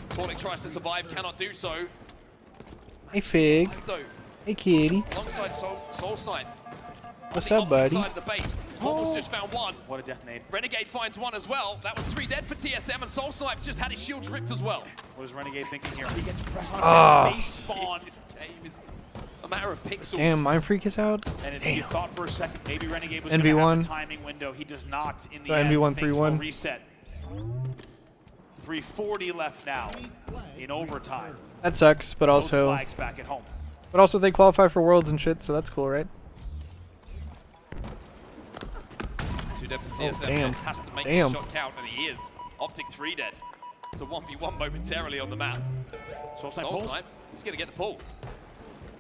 Torlik tries to survive, cannot do so. Hey Fig. Though, Hey kitty. alongside Soul Snipe. What's on up, the Optic buddy? side of the base. Formal's just found one. What a death nade. Renegade finds one as well. That was 3 dead for TSM, and Soul Snipe just had his shields ripped as well. What is Renegade thinking here? He gets pressed on Ah. a base spawn. This game is a matter of pixels. Damn, Mind Freak is out. And if Damn. you thought for a second maybe Renegade was going to NV1. have a timing window, he does not in the So end. NV1 Things will 3-1. reset. 3:40 left now in overtime. That sucks, but Both also flags back at home. they qualify for Worlds and shit, so that's cool, right? 2 dead for Oh, TSM. damn. Has to make Damn. the shot count, and he is. Optic 3 dead. It's a 1v1 momentarily on the map. Soul Snipe Soul pulls. Snipe, he's going to get the pull.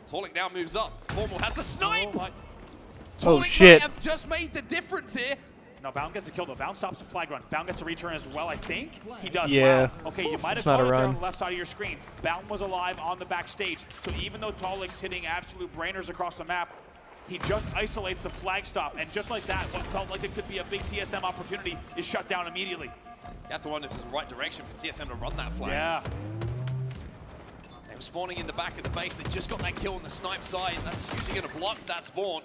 Torlik now moves up. Formal has the snipe. Oh Torlik shit. might have just made the difference here. No, Bound gets a kill though. Bound stops the flag run. Bound gets a return as well, I think. He does. Yeah. Wow. Okay, you might have It's not caught a it there run. on the left side of your screen. Bound was alive on the backstage. So even though Torlik's hitting absolute brainers across the map, he just isolates the flag stop. And just like that, what felt like it could be a big TSM opportunity is shut down immediately. You have to wonder if there's the right direction for TSM to run that flag. Yeah. They were spawning in the back of the base. They just got that kill on the snipe side. That's usually going to block that spawn.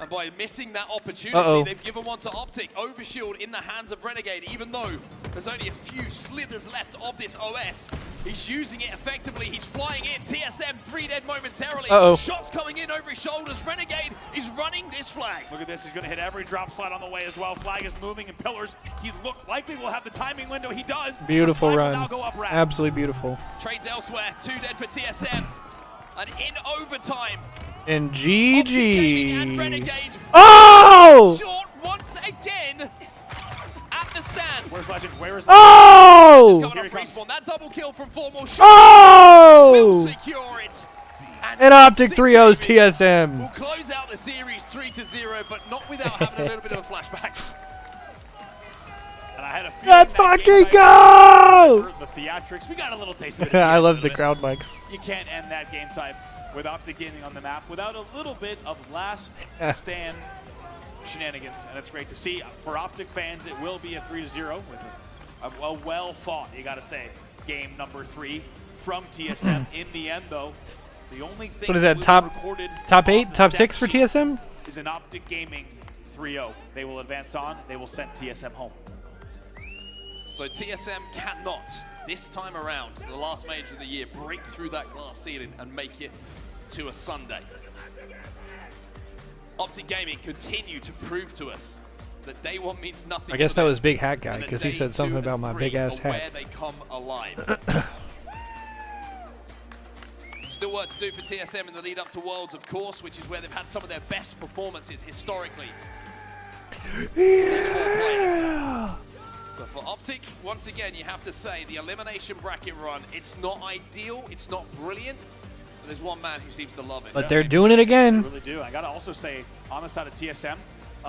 And by missing that opportunity, they've given one to Optic. Overshield in the hands of Renegade, even though there's only a few slithers left of this OS. He's using it effectively. He's flying in. TSM 3 dead momentarily. Shots coming in over his shoulders. Renegade is running this flag. Look at this. He's going to hit every drop slide on the way as well. Flag is moving in pillars. He likely will have the timing window. He does. Beautiful Flag will run. now go up ramp. Absolutely beautiful. Trades elsewhere. 2 dead for TSM. And in overtime, And Gaming and GG. Renegade Oh! short once again at the stand. Where's Legend? Where is Oh! Just got enough respawn. That double kill from Formal shot will Oh! secure it. And Optic 3-0's TSM. We'll close out the series 3-0, but not without having a little bit of a flashback. And I had a few Let's fucking go! The theatrics, we got a little taste of it. I love the crowd mics. You can't end that game type with Optic Gaming on the map without a little bit of last stand shenanigans, and it's great to see. For Optic fans, it will be a 3-0 with a well-fought, you got to say, game number 3 from TSM. In the end, though, the only thing What is that, top 8, top 6 for TSM? Is an Optic Gaming 3-0. They will advance on. They will send TSM home. So TSM cannot, this time around, the last major of the year, break through that glass ceiling and make it to a Sunday. Optic Gaming continue to prove to us that day 1 means nothing. I guess for that them, was Big Hat Guy and that because he day said something 2 about and my 3 big ass are where hat. they come alive. Still work to do for TSM in the lead up to Worlds, of course, which is where they've had some of their best performances historically. These 4 players. But for Optic, once again, you have to say the elimination bracket run, it's not ideal, it's not brilliant, but there's one man who seems to love it. But they're doing it again. They really do. I got to also say, on the side of TSM,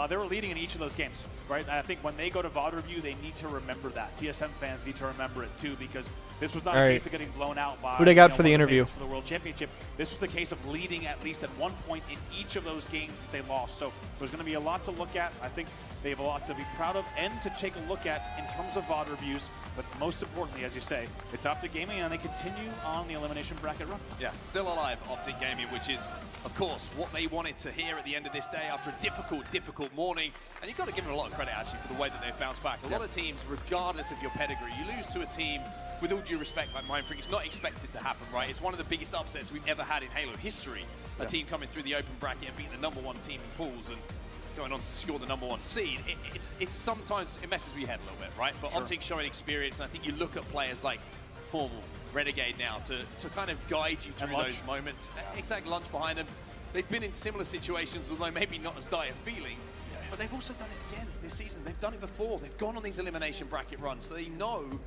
they were leading in each of those games, right? And I think when they go to VOD review, they need to remember that. TSM fans need to remember it too, because this was not a case of getting blown out by who they got for the interview. For the World Championship. This was a case of leading at least at one point in each of those games that they lost. So there's going to be a lot to look at. I think they have a lot to be proud of and to take a look at in terms of VOD reviews. But most importantly, as you say, it's Optic Gaming, and they continue on the elimination bracket run. Yeah, still alive, Optic Gaming, which is, of course, what they wanted to hear at the end of this day after a difficult morning. And you've got to give them a lot of credit, actually, for the way that they've bounced back. A lot of teams, regardless of your pedigree, you lose to a team, with all due respect, like Mindfreak, it's not expected to happen, right? It's one of the biggest upsets we've ever had in Halo history. A team coming through the open bracket and beating the #1 team in pools and going on to secure the #1 seed. It's sometimes, it messes with your head a little bit, right? But Optic showing experience, and I think you look at players like Formal, Renegade now, to kind of guide you through those moments. Exact Lunch behind them. They've been in similar situations, although maybe not as dire feeling, but they've also done it again this season. They've done it before. They've gone on these elimination bracket runs, so they know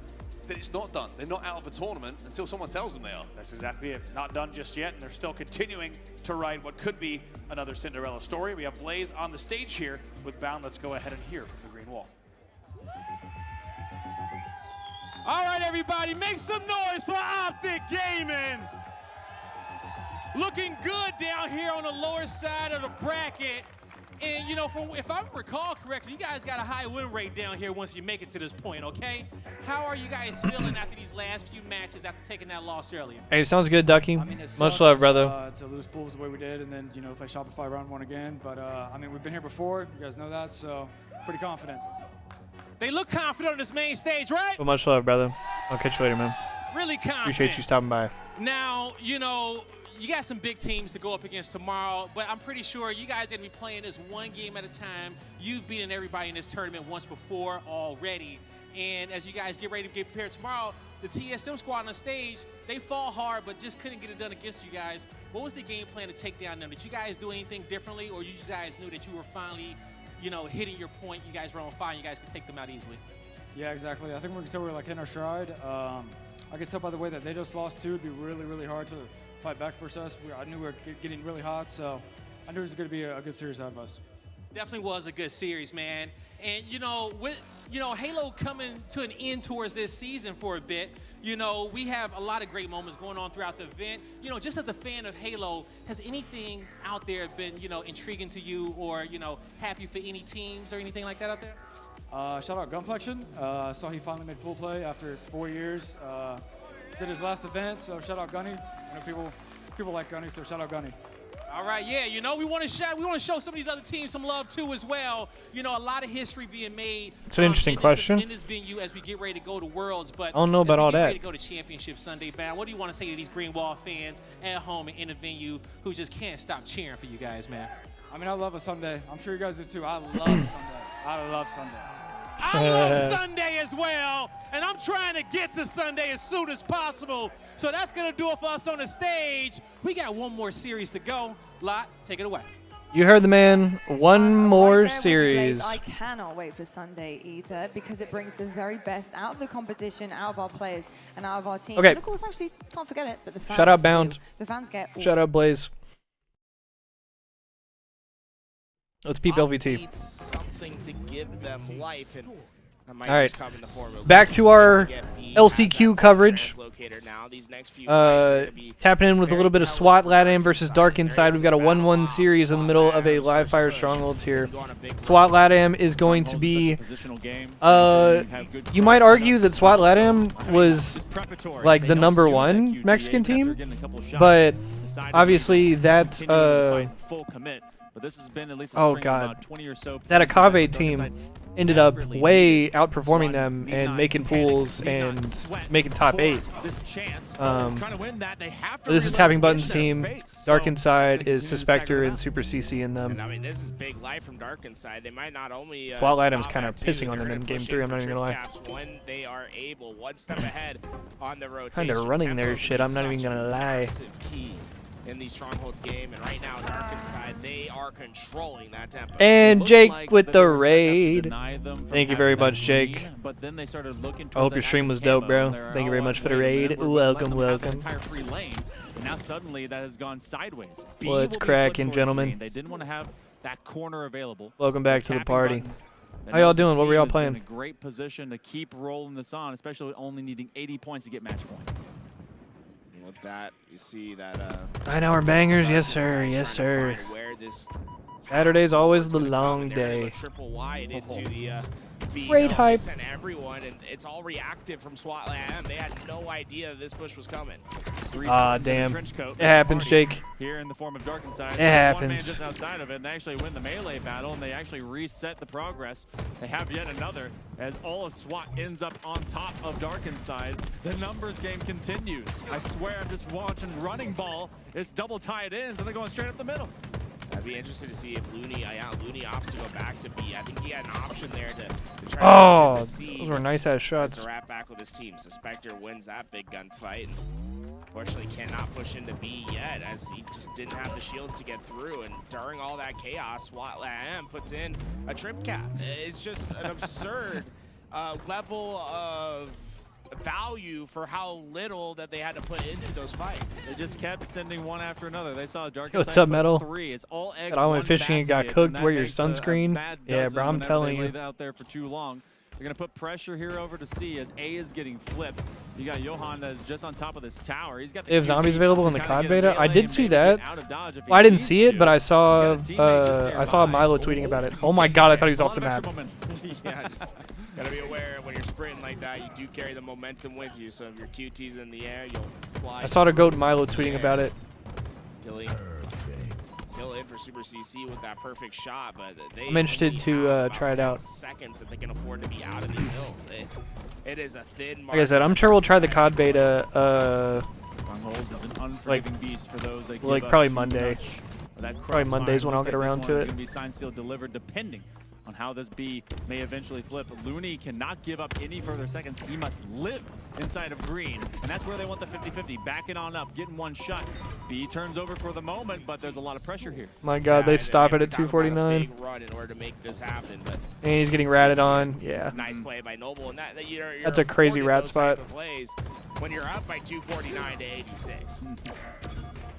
that it's not done. They're not out of a tournament until someone tells them they are. That's exactly it. Not done just yet, and they're still continuing to write what could be another Cinderella story. We have Blaze on the stage here with Bound. Let's go ahead and hear from the Green Wall. All right, everybody, make some noise for Optic Gaming. Looking good down here on the lower side of the bracket. And, you know, if I recall correctly, you guys got a high win rate down here once you make it to this point, okay? How are you guys feeling after these last few matches after taking that loss earlier? Hey, sounds good, Ducky. I mean, Much love, brother. To lose pools the way we did and then, you know, play Shopify round 1 again. But, I mean, we've been here before. You guys know that, so pretty confident. They look confident on this main stage, right? But much love, brother. I'll catch you later, man. Really confident. Appreciate you stopping by. Now, you know, you got some big teams to go up against tomorrow, but I'm pretty sure you guys are going to be playing this one game at a time. You've beaten everybody in this tournament once before already. And as you guys get ready to get prepared tomorrow, the TSM squad on the stage, they fall hard, but just couldn't get it done against you guys. What was the game plan to take down them? Did you guys do anything differently, or you guys knew that you were finally, you know, hitting your point, you guys were on fire, you guys could take them out easily? Yeah, exactly. I think we were like hitting our stride. I could tell by the way that they just lost too, it'd be really, really hard to fight back versus us. I knew we were getting really hot, so I knew it was going to be a good series out of us. Definitely was a good series, man. And you know, with Halo coming to an end towards this season for a bit, you know, we have a lot of great moments going on throughout the event. You know, just as a fan of Halo, has anything out there been, you know, intriguing to you, or, you know, happy for any teams or anything like that out there? Shout out Gunplexion. Saw he finally made full play after 4 years. Did his last event, so shout out Gunny. You know, people like Gunny, so shout out Gunny. All right, yeah, you know, we want to show some of these other teams some love too as well. You know, a lot of history being made. It's an interesting question. In this venue as we get ready to go to Worlds, but I don't know about all that. Ready to go to Championship Sunday, Bound. What do you want to say to these Green Wall fans at home and in the venue who just can't stop cheering for you guys, man? I mean, I love a Sunday. I'm sure you guys do too. I love Sunday. I love Sunday. I love Sunday as well, and I'm trying to get to Sunday as soon as possible. So that's going to do it for us on the stage. We got one more series to go. Lot, take it away. You heard the man. One more Right there with you, Blaze. series. I cannot wait for Sunday either because it brings the very best out of the competition, out of our players, and out of our teams. Okay. And of course, actually, can't forget it, but the fans Shout out too. Bound. The fans get all Shout out Blaze. Let's peep LVT. Needs something to give them life, and that might All right. just come in the form of Back to our LCQ LCQ coverage. Now. These next few fights are gonna be Tapping in with a little bit of SWAT LATAM versus Dark Inside. We've got a 1-1 series in the middle of a live fire strongholds here. SWAT LATAM is going to be. You might argue that SWAT LATAM was like the #1 Mexican team, but obviously that. But this has been at least a Oh string of god, about 20 or so that plays that Akave Dark team Inside ended up desperately way outperforming them and making pools and making top 8. this chance. Trying to win that, they have to This is reload Tapping and Buttons get their team. face. Dark So Inside that's is gonna continue to Suspector stagger and Super CC in them. And I mean, this is big life from Dark Inside. They might not only SWAT LATAM's stop kind at of 2, pissing on they're them in gonna game push 3, I'm for not even gonna trip lie. caps when they are able, one step ahead on the rotation. Kinda running their Tempo shit, can I'm be not even such a gonna lie. massive key in the Strongholds game, and right now Dark Inside, they are controlling that tempo. And Jake with the raid. Thank you very much, Jake. But then they started looking I hope your stream was dope, bro. Thank you very much for the raid. Welcome, welcome. entire free lane, and now suddenly that has gone sideways. B Well, it's will be cracking, flipped towards gentlemen. green. They didn't want to have that corner available. Welcome back to the Tapping party. buttons. That How y'all knows his doing? What were team y'all is playing? In a great position to keep rolling this on, especially with only needing 80 points to get match point. With that, you see that 9-hour bangers, yes Dark sir, Inside's yes trying to sir. find where this Saturday's always the come, long and they're able day. to triple wide into the B Raid zone. hype. They sent everyone, and it's all reactive from SWAT LAM. They had no idea this push was coming. Ah, damn. It happens, Jake. Here in the form of Dark Inside. It There's one man happens. just outside of it, and they actually win the melee battle, and they actually reset the progress. They have yet another, as all of SWAT ends up on top of Dark Inside. The numbers game continues. I swear I'm just watching running ball. It's double tied ends, and they're going straight up the middle. I'd be interested to see if Looney opts to go back to B. I think he had an option there to try Oh, to push into C. those were nice ass shots. It's a wrap back with his team. Suspector wins that big gun fight. Unfortunately, cannot push into B yet, as he just didn't have the shields to get through. And during all that chaos, SWAT LAM puts in a trip cap. It's just an absurd level of value for how little that they had to put into those fights. They just kept sending one after another. They saw Dark Yo, Inside what's up, put Metal? 3. It's all eggs, Said I went one fishing and got basket, cooked. that Wear your makes a sunscreen. bad Yeah, dozen bro, I'm whenever telling they you. lay out there for too long. They're going to put pressure here over to C as A is getting flipped. You got Johan that is just on top of this tower. He's got the They have QT zombies available in the to kinda COD get beta. melee I did and see maybe that. get out of dodge if he Well, I didn't needs see it, to. but I saw He's got a teammate just I saw Milo tweeting about it. Oh my god, I thought he was off the map. Yeah, just gotta be aware when you're sprinting like that, you do carry the momentum with you. So if your QT's in the air, you'll fly. I saw the goat Milo tweeting about it. Killing. Kill in for Super CC with that perfect shot, but they I'm interested only to have try it about 10 out. seconds that they can afford to be out of these hills. It is a thin Like I said, I'm sure we'll try the COD beta. Strongholds is an Like, unforgiving beast for those that like give up probably too Monday. much. That Probably Mondays when I'll looks get like this around one to is it. gonna be signed, sealed, delivered, depending on how this B may eventually flip. Looney cannot give up any further seconds. He must live inside of green, and that's where they want the 50-50. Backing on up, getting one shot. B turns over for the moment, but there's a lot of pressure here. My god, they stop it at talk about a 249. big run in order to make this happen, but And he's getting ratted on. Yeah. nice play by Noble, and that you're That's a crazy afforded rat those spot. type of plays when you're up by 249 to 86.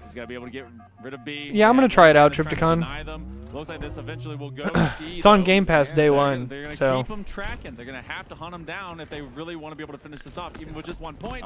He's got to be able to get rid of B. Yeah, I'm gonna And try it out, trying to Tripticon. deny them. Looks like this eventually will go C. It's on Game Pass day They're one, They're going to so. keep them tracking. They're going to have to hunt them down if they really want to be able to finish this off, even with just 1 point.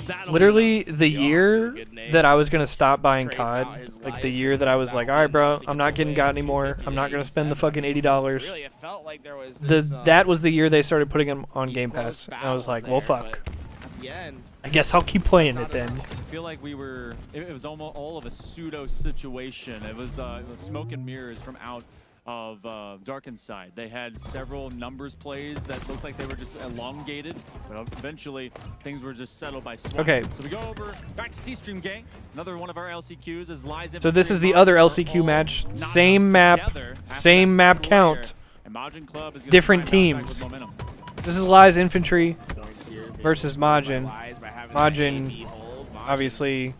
That'll Literally, the year that I was gonna stop buying COD, like the year that I was like, all right, bro, I'm not getting COD anymore. I'm not gonna spend the fucking $80. Really, it felt like there was this, That was the year they started putting them on Game Pass. And I was like, well, fuck. at the end. I guess I'll keep playing it then. I feel like we were, it was almost all of a pseudo situation. It was smoke and mirrors from out of Dark Inside. They had several numbers plays that looked like they were just elongated, but eventually things were just settled by SWAT. Okay. So we go over back to C-Stream Gang. Another one of our LCQs is Lies So this is the other LCQ match. Same map, same map count, different teams. This is Lies Infantry versus Majin. Majin, obviously,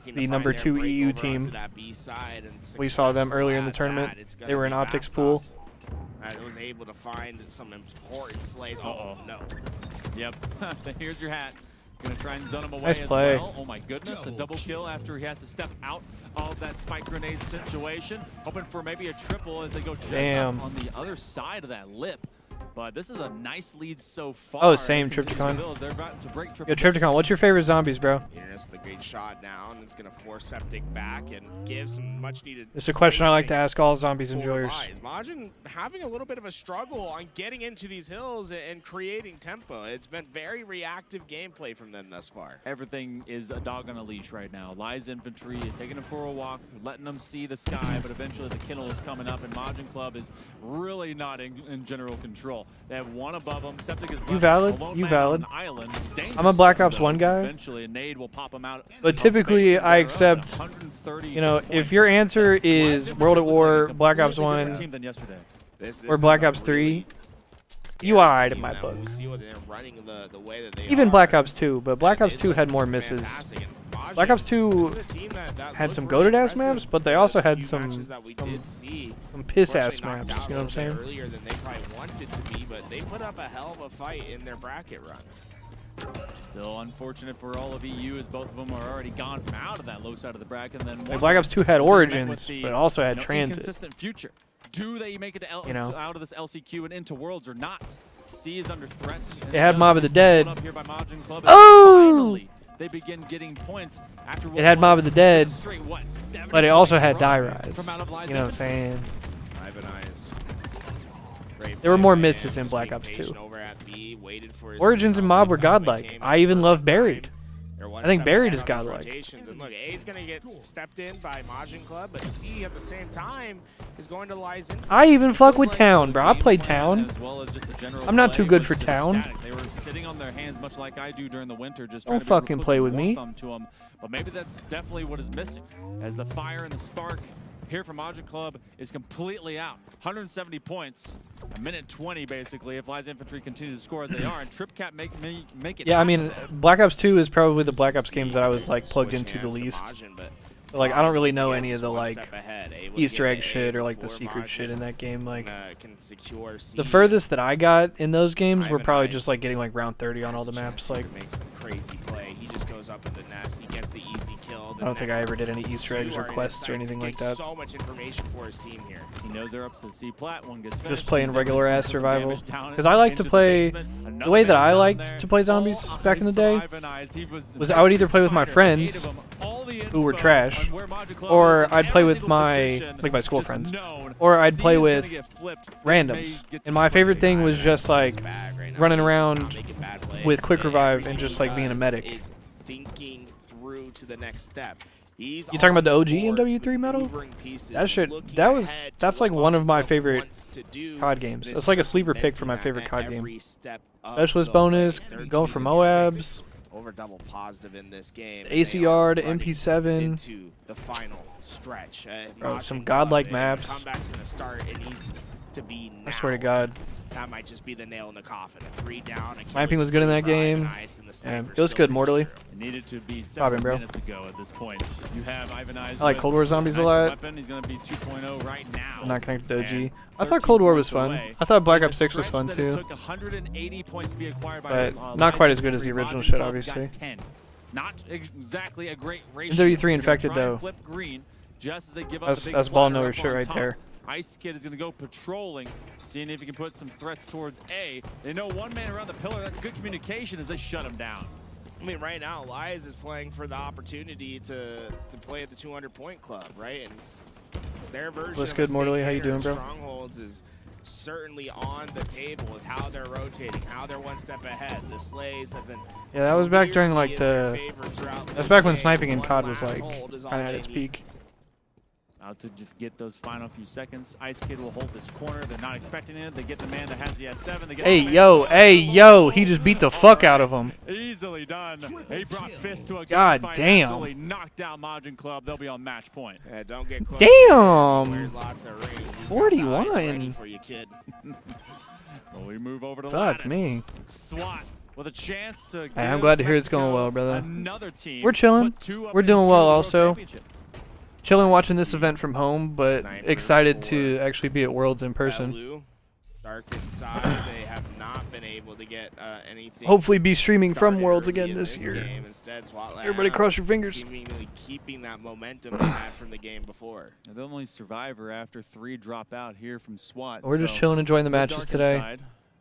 looking the to number find 2 their break EU over team. onto that B side, and We saw them successful earlier in the at tournament. that, it's gonna They were in be Optics Bastos. pool. Was able to find some important slays. Uh-oh. Oh, no. Yep. Here's your hat. Gonna try and zone him away Nice as play. well. Oh my goodness, a double kill after he has to step out of that spike grenade situation. Hoping for maybe a triple as they go just Damn. up on the other side of that lip. But this is a nice lead so far. Oh, same, They continue to Tripticon. build. They're about to break Yo, Tripticon, what's your favorite zombies, bro? Ernest with a great shot down. It's going to force Septic back and give some much needed. It's a question I like to ask all zombies enjoyers. Majin having a little bit of a struggle on getting into these hills and creating tempo. It's been very reactive gameplay from them thus far. Everything is a dog on a leash right now. Lies Infantry is taking them for a walk, letting them see the sky, but eventually the kennel is coming up, and Majin Club is really not in general control. They have one above them. Septic is You left valid, alone you man valid. on the island. He's dangerous, I'm a Black Ops though. 1 guy. Eventually, a nade will pop him out. But typically, I accept, you know, if your answer is World at War, Black Ops 1, team than yesterday. or Black Ops 3, you alright in my book. We'll see what they're running the way that they Even are. Black Ops 2, but Black Ops 2 had more misses. Black Ops 2 had some goated ass maps, but they also had some piss ass maps. You know what I'm saying? Earlier than they probably wanted to be, but they put up a hell of a fight in their bracket run. Still unfortunate for all of EU as both of them are already gone from out of that low side of the bracket. And then Like Black Ops 2 had with Origins, the, but it also had you know, Transit. inconsistent future. Do they make it to You know. out of this LCQ and into Worlds or not? C is under threat. They had Mob of the Dead. Oh! Oh! They begin getting points after It had Mob of the Dead, just a straight, what, 70 but it also point had Die run Rise. from out of Lies You know what I'm Infantry. saying? Ivan Eyes. Great There were play more by misses him, in just Black being Ops 2. patient over at B, waited for his Origins team and to Mob were come, they godlike. came I in even for love the Buried. time. They're one I think step Buried ahead is on these godlike. rotations. And look, A's going to get stepped in by Majin Club, but C at the same time is going to Lies Infantry. I even fuck with Town, bro. I played Town. As well as just the general I'm not play too good was for just Town. static. They were sitting on their hands much like I do during the winter, just Don't trying to be able to fucking put play some with me. warmth onto 'em. But maybe that's definitely what is missing, as the fire and the spark here from Majin Club is completely out. 170 points, a minute 20 basically, if Lies Infantry continue to score as they are, and TripCat make it. Yeah, I happen. mean, Black Ops 2 is probably the Black Ops games that I was like plugged into the least. But, like, I don't really know any of the like Easter egg shit or like the secret shit in that game. Like, the furthest that I got in those games were probably just like getting like round 30 on all the maps. Like, Makes some crazy play. He just goes up in the nest. He gets the easy kill. I don't think I ever did any Easter eggs or quests or anything like that. So much information for his team here. He knows they're up to C plat. One gets finished. Just playing He's able to regular ass put some survival. damage down Because I like to into the play basement. the Another way that man I down liked there. to play zombies All back in the eyes day for Ivan Eyes. He was I would either play with my Spider, friends gave him all the who were info trash, on where Majin Club or is in I'd play every with single my position, like my school just friends, known. or I'd C play is gonna with get flipped. They randoms. may get to And my split favorite the thing was Ivan just like running around with quick revive and just like being a medic. Is thinking through to the next step. He's You talking about the on OG board MW3 with medal? maneuvering pieces, That shit, looking that's ahead to like what one of Majin my Club favorite wants to do, COD games. and It's like a is sleeper pick for my circumventing favorite that COD every game. step of Specialist the way. bonus, 13 going for and Moabs, 6, over double positive in this game. ACR to MP7. Into the final stretch. Bro, Majin some Club, godlike the maps. Comeback's gonna start. It needs to be now. I swear to God. That might just be the nail in the coffin. A 3 down. A Sniping was good in that game. Yeah, it was good, Mortally. It needed to be Poppin', 7 bro. minutes ago at this point. You have Ivan Eyes. I like with Cold War Zombies a nice lot. Weapon. He's going to be 2.0 right now. I'm not connected to OG. And I thought Cold War was 13 fun. points I thought Black away. Ops 6 was The fun stretch that too. It took 180 points to be acquired by But Lies not quite as good as Infantry. the original Majin shit, Club obviously. got 10. Not exactly a great ratio. MW3 They're gonna infected, try and though. Flip green just as they give up That's- the big that's ball flyer knower up shit on right top. there. Ice Kid is going to go patrolling, seeing if he can put some threats towards A. They know one man around the pillar. That's good communication as they shut him down. I mean, right now, Lies is playing for the opportunity to play at the 200-point club, right? And their version What's of good, a Mortally? How you state doing, maker bro? and Strongholds is certainly on the table with how they're rotating, how they're one step ahead. The Slays have been Yeah, that was back during like in their the. favor throughout That's this back when game. sniping in One COD was last like hold is all kind of at they its need. peak. Out to just get those final few seconds. Ice Kid will hold this corner. They're not expecting it. They get the man that has the S7. They get Hey the man yo, he just beat the fuck out of him. Easily done. He brought fist to a God gunfight, damn. absolutely knocked out Majin Club. They'll be on match point. Yeah, don't get close. Damn. Wears lots of rings. He's got 41. the eyes ready for you, kid. Well, we move over to Fuck Lattice. me. SWAT with a chance to Hey, I'm give glad to hear it's Mexico going well, brother. another team We're chilling. put 2 up We're in the doing well World also. Championship. Chilling watching this event from home, but excited to actually be at Worlds in person. Dark Inside, they have not been able to get anything. Hopefully be streaming from started Worlds early again in this year. game. Instead, SWAT Lab Everybody cross your fingers. Seemingly keeping that momentum they had from the game before. The only survivor after 3 drop out here from SWAT. We're just so chilling, enjoying the with matches Dark today. Inside,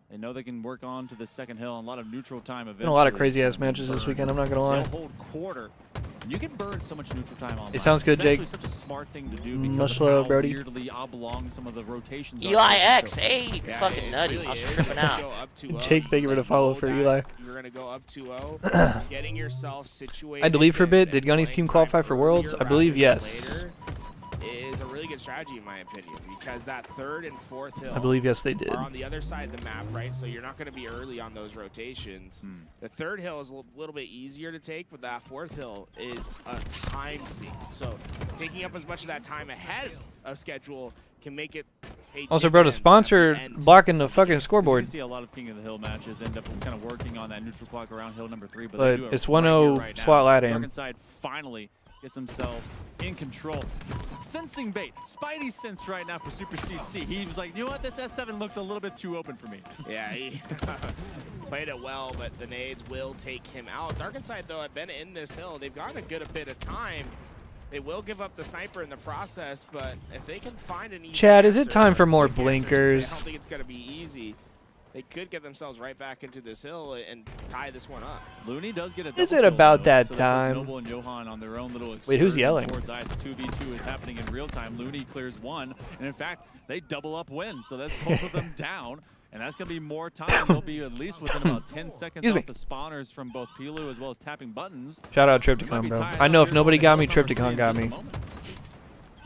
they know they can work on to the second hill and a lot of neutral time eventually. Been a lot of crazy ass matches this weekend, I'm not gonna lie. They'll hold quarter. And you can burn so much neutral time on. It sounds good, It's actually Jake. such a smart thing to do because Much of love, how Brody. weirdly oblong some of the rotations Eli are. X, hey, you're fucking nutty. I was tripping out. Jake, thank you for the follow for Eli. You're gonna go up 2-0, getting yourself situated. I delete for a bit. Did Gunny's team qualify for Worlds? I believe yes. Is a really good strategy in my opinion, because that 3rd and 4th hill I believe yes they did. are on the other side of the map, right? So you're not going to be early on those rotations. The 3rd hill is a little bit easier to take, but that 4th hill is a time sink. So taking up as much of that time ahead of schedule can make it pay Also, bro, the dividends sponsor at the end. blocking the fucking scoreboard. You see a lot of King of the Hill matches end up kind of working on that neutral clock around hill number 3, but But they do it it's right 1-0 here, right now. SWAT Latam. Dark Inside finally gets himself in control. Sensing bait. Spidey sense right now for Super CC. He was like, you know what? This S7 looks a little bit too open for me. Yeah, he played it well, but the nades will take him out. Dark Inside, though, have been in this hill. They've gotten a good bit of time. They will give up the sniper in the process, but if they can find an easy Chad, is it answer, time for more quick answer, I should say, I blinkers? don't think it's going to be easy. They could get themselves right back into this hill and tie this one up. Looney does get a Is double it kill, about though, that so time? That puts Noble and Johan on their own little Wait, who's excursion yelling? towards ice. 2v2 is happening in real time. Looney clears 1, and in fact, they double up wins, so that's both of them down. And that's going to be more time. They'll be at least within about 10 seconds Excuse off me. the spawners from both Pilu as well as tapping buttons. Shout out You might Tripticon, be bro. tied I know up if here nobody going got to me, hill number 3 Tripticon in got just a me. moment.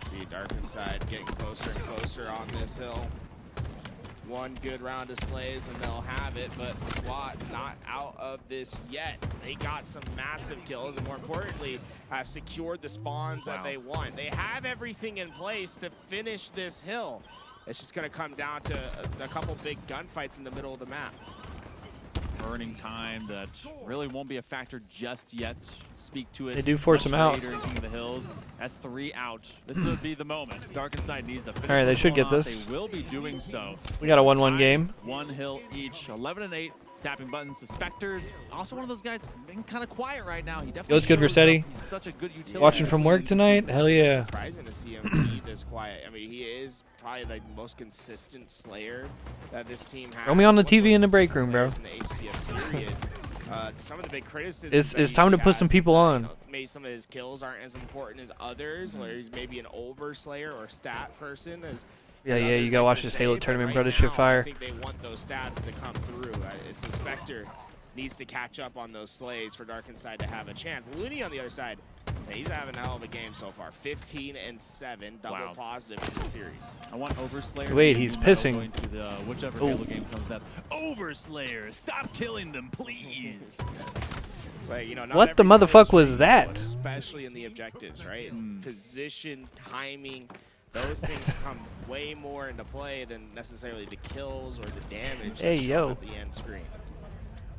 See Dark Inside getting closer and closer on this hill. One good round of slays and they'll have it, but SWAT not out of this yet. They got some massive kills and more importantly, have secured the spawns that they want. They have everything in place to finish this hill. It's just gonna come down to a couple big gunfights in the middle of the map. Burning time that really won't be a factor just yet. Speak to it. They do force much him out. later in King of the Hills. S3 out. This would be the moment. Dark Inside needs to finish. All right, they this should one get off. this. They will be doing so. We got a 1-1 Tied, game. 1 hill each. 11 and 8. Tapping buttons. Suspectors. Also one of those guys being kind of quiet right now. He definitely Feels good, shows Rossetti. up. He's such a good utility. Watching from work tonight? Hell yeah. Surprising to see him be this quiet. I mean, he is probably like the most consistent slayer that this team has. Throw me on the One of the TV in the most break consistent room, bro. slayers in the HCF period. Some of the big criticisms It's that time to he put some has people is that, on. you know, maybe some of his kills aren't as important as others, or he's maybe an over slayer or stat person as Yeah, as yeah, others you gotta like watch to this say, Halo but tournament, right bro. This shit now, fire. I think they want those stats to come through. Suspector needs to catch up on those slays for Dark Inside to have a chance. Looney on the other side, he's having a hell of a game so far. 15 and 7, double positive in the series. I want Overslayer. Wait, to be he's medal pissing. going to the, whichever Oh. Halo game comes up. Overslayer, stop killing them, please. It's like, you know, not What the every slay is motherfuck was streamed, that? Especially in the objectives, right? Position, timing, those things come way more into play than necessarily the kills or the damage Hey, that's shown yo. at the end screen.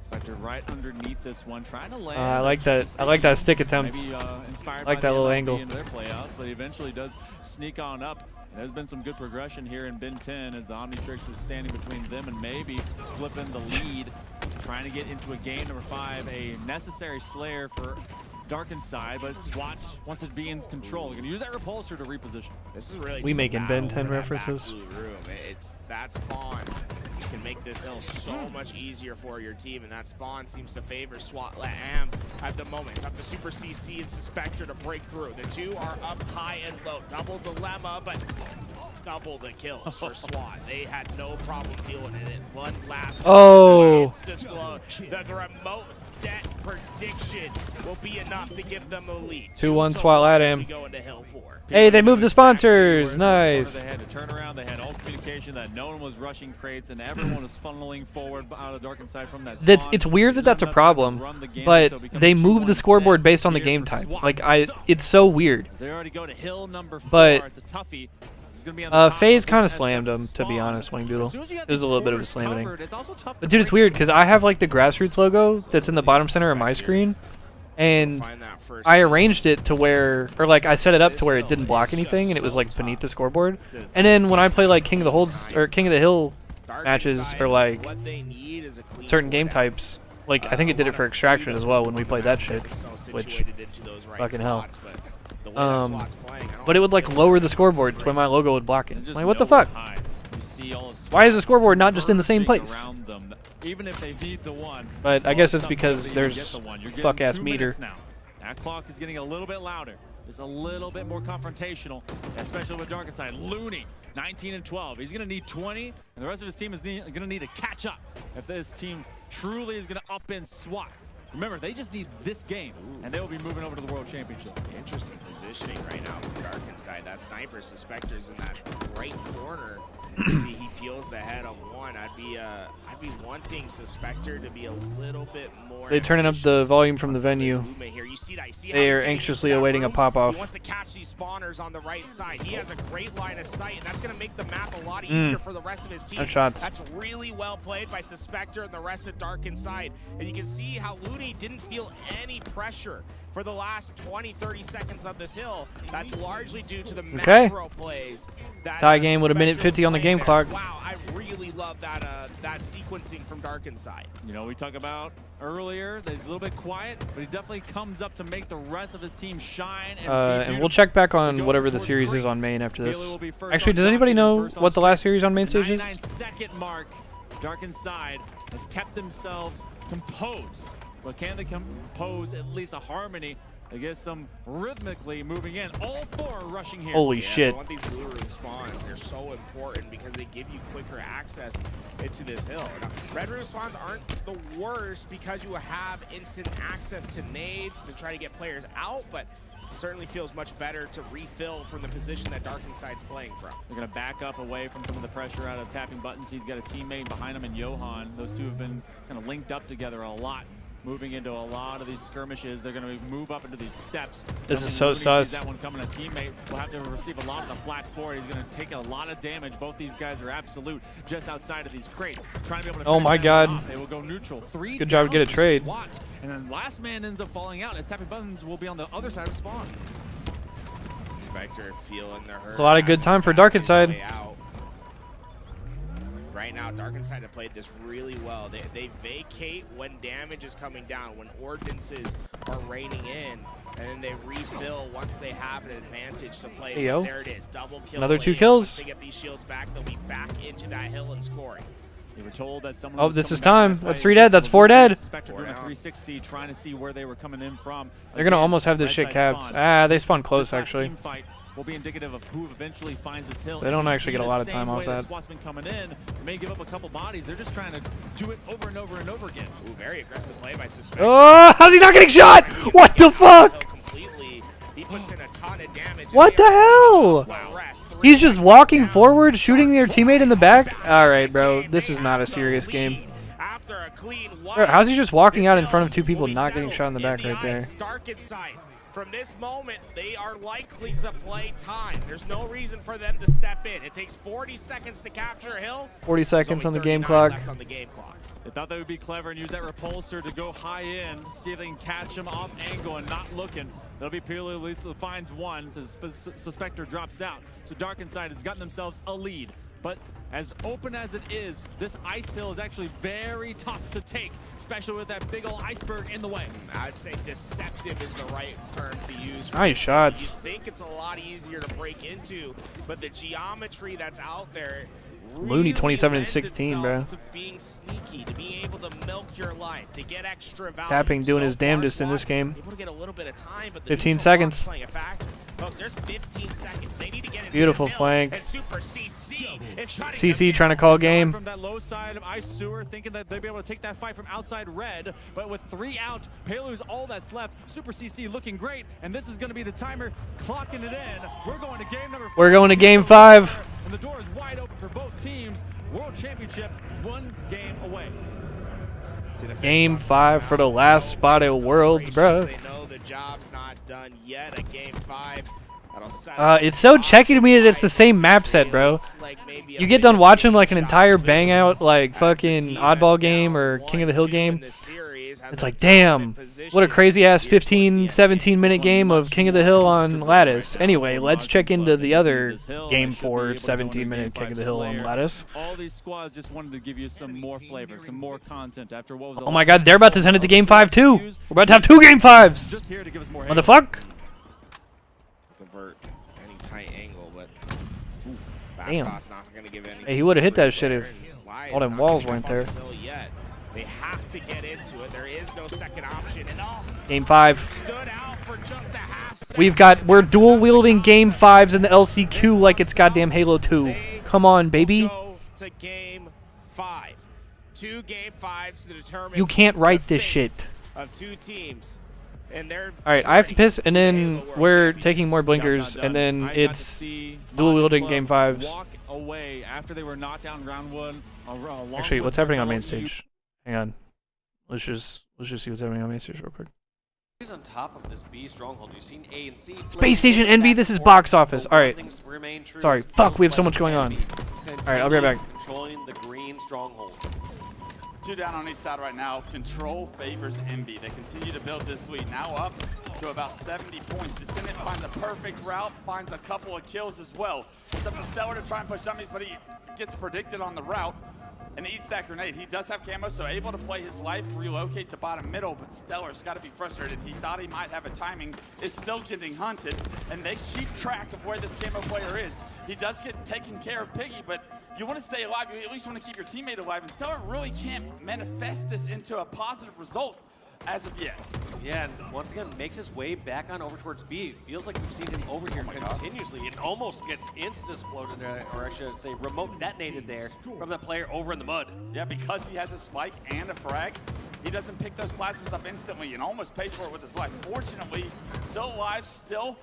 Spectre right underneath this one, trying to land. I like that. I like that stick attempt. Maybe inspired I like by that the little MLB angle. in their playouts, but he eventually does sneak on up. There's been some good progression here in Bin 10 as the Omnitrix is standing between them and maybe flipping the lead, trying to get into a game number 5, a necessary slayer for Dark Inside, but SWAT wants to be in control. They're going to use that repulsor to reposition. This is really We just a making battle Ben 10 for that back references. blue room. It's that spawn can make this hill so much easier for your team, and that spawn seems to favor SWAT Lam at the moment. It's up to Super CC and Suspector to break through. The two are up high and low. Double dilemma, but double the kills for SWAT. They had no problem dealing with it. One last Oh. display. The remote debt prediction will be enough to give them the lead. 2-1 SWAT as we Latam. go into hill 4. Hey, they moved the sponsors. Nice. They had to turn around. They had all communication that no one was rushing crates and everyone was funneling forward out of Dark Inside from that spawn. It's weird that that's a Enough time to problem, run the game, but so it becomes they a move the 2-1 scoreboard based on the here game for type. SWAT. Like So, it's so weird. as they already go to hill number 4. But It's a toughie. He's gonna be on the top FaZe of kind of this slammed him, SF to be spawn. honest, Wing As Doodle. soon as you have There's these a little bit of a corners slamming. covered, it's also tough to But dude, it's weird because I have like the Grassroots logo that's in the bottom center of my screen, and I arranged it to where, or like I set it up to where it didn't block anything, and it was like beneath the scoreboard. And then when I play like King of the Holds or King of the Hill matches, or like certain game types, like I think it did it for Extraction as well when we played that shit, which fucking hell. But it would like lower the scoreboard to where my logo would block it. Like what the fuck? Why is the scoreboard not just in the same place? Even if they need the one. But I guess it's because there's fuck ass meter. Now. That clock is getting a little bit louder. Just a little bit more confrontational, especially with Darkenside. Looney, 19 and 12. He's going to need 20, and the rest of his team is going to need to catch up if this team truly is going to up and swat. Remember, they just need this game, and they will be moving over to the World Championship. Interesting positioning right now with Darkenside. That sniper, Suspector's in that right corner. See, he peels the head on one. I'd be wanting Suspector to be a little bit more. They're turning up the volume from the venue. They are anxiously awaiting a pop-off. He wants to catch these spawners on the right side. He has a great line of sight, and that's going to make the map a lot easier for the rest of his team. Nice shots. That's really well played by Suspector and the rest of Darkenside. And you can see how Looney didn't feel any pressure for the last 20-30 seconds of this hill. That's largely due to the macro plays. Tie game with a minute 50 on the game clock. Wow, I really love that that sequencing from Darkenside. You know, we talked about earlier that he's a little bit quiet, but he definitely comes up to make the rest of his team shine. And we'll check back on whatever the series is on main after this. Actually, does anybody know what the last series on main stage is? 99-second mark. Darkenside has kept themselves composed. But can they compose at least a harmony to get some rhythmically moving in? All four are rushing here. Holy shit. I want these blue room spawns. They're so important because they give you quicker access into this hill. Now, red room spawns aren't the worst because you have instant access to nades to try to get players out, but it certainly feels much better to refill from the position that Darkenside's playing from. They're going to back up away from some of the pressure out of tapping buttons. He's got a teammate behind him in Johan. Those two have been kind of linked up together a lot. Moving into a lot of these skirmishes, they're going to move up into these steps. This is so sus. That one coming, a teammate will have to receive a lot of the flak for it. He's going to take a lot of damage. Both these guys are absolute just outside of these crates, trying to be able to. Oh my God! Off. They will go neutral. Three. Good job to get a trade. SWAT. And then last man ends up falling out as tapping buttons will be on the other side of spawn. Suspector feeling the hurt. It's a lot of good time for Darkenside. Right now, Darkenside have played this really well. They vacate when damage is coming down, when ordinances are raining in, and then they refill once they have an advantage to play. Hey, yo. There it is, double kill. Another 2 Once kills. they get these shields back, they'll be back into that hill and scoring. They were told that someone. Oh, this is time. That's 3 dead. That's 4 dead. Spectre doing a 360, trying to see where they were coming in from. They're gonna almost have this shit capped. Ah, they spawn close actually. Will be indicative of who eventually finds this hill. They don't actually get a lot of time off that. SWAT's been coming in. They may give up a couple bodies. They're just trying to do it over and over and over again. Ooh, very aggressive play by Suspector. Oh, how's he not getting shot? What the fuck? He puts in a ton of damage. What the hell? He's just walking forward, shooting their teammate in the back. All right, bro. This is not a serious game. How's he just walking out in front of 2 people, not getting shot in the back right there? Darkenside. From this moment, they are likely to play time. There's no reason for them to step in. It takes 40 seconds to capture a hill. 40 seconds on the game clock. Left on the game clock. They thought they would be clever and use that repulsor to go high in, see if they can catch him off angle and not looking. They'll be purely at least finds one, so Suspector drops out. So Darkenside has gotten themselves a lead. But as open as it is, this ice hill is actually very tough to take, especially with that big old iceberg in the way. I'd say deceptive is the right term to use. Nice shots. You think it's a lot easier to break into, but the geometry that's out there. Looney 27 and 16, bro. To being sneaky, to being able to milk your life, to get extra value. Tapping doing his damnedest in this game. Able to get a little bit of time, but the 15 seconds. playing a factor. Folks, there's 15 seconds. They need to get into Beautiful this hill, flank. and Super CC is cutting CC trying to call game. From that low side of Ice Sewer, thinking that they'd be able to take that fight from outside red, but with 3 out, Palu's all that's left. Super CC looking great, and this is going to be the timer clocking it in. We're going to game number 5. We're going to game 5. And the door is wide open for both teams. World Championship, 1 game away. Game 5 for the last spot at Worlds, bro. They know the job's not done yet at game 5. It's so checky to me that it's the same map set, bro. You get done watching like an entire bang out like fucking Oddball game or King of the Hill game. It's like, damn, what a crazy ass 15, 17 minute game of King of the Hill on Lattice. Anyway, let's check into the other game for 17 minute King of the Hill on Lattice. All these squads just wanted to give you some more flavor, some more content after what was. Oh my God, they're about to send it to Game 5 too. We're about to have 2 Game 5s. Just here to give us more. What the fuck? Convert any tight angle, but Damn. Bastos not gonna give any. Hey, he would have hit that shit if all them walls weren't there. Yet. They have to get into it. There is no second option. And Game 5. stood out for just a half We're dual wielding Game 5s in the LCQ like it's goddamn Halo 2. Come on, baby. Go to Game 5. 2 Game 5s to determine. You can't write the this shit. Of 2 teams. And they're Alright, I have to piss, and then we're taking more blinkers, and then it's dual wielding Game 5s. Walk away after they were knocked down round 1. Actually, what's happening on main stage? Hang on. Let's just see what's happening on main stage real quick. He's on top of this B stronghold. You've seen A and C. Space Station Envy, this is box office. Alright. Sorry. Fuck, we have so much going on. Alright, I'll be right back. Controlling the green stronghold. 2 down on each side right now. Control favors Envy. They continue to build this lead. Now up to about 70 points. Descendant finds a perfect route, finds a couple of kills as well. It's up to Stellar to try and push dummies, but he gets predicted on the route and eats that grenade. He does have camo, so able to play his life, relocate to bottom middle, but Stellar's got to be frustrated. He thought he might have a timing, is still getting hunted, and they keep track of where this camo player is. He does get taken care of Piggy, but you want to stay alive. You at least want to keep your teammate alive, and Stellar really can't manifest this into a positive result as of yet. Yeah, and once again, makes his way back on over towards B. Feels like we've seen him over here continuously. It almost gets insta-exploded, or I should say remote detonated there from the player over in the mud. Yeah, because he has a spike and a frag, he doesn't pick those plasmas up instantly and almost pays for it with his life. Fortunately, still alive, still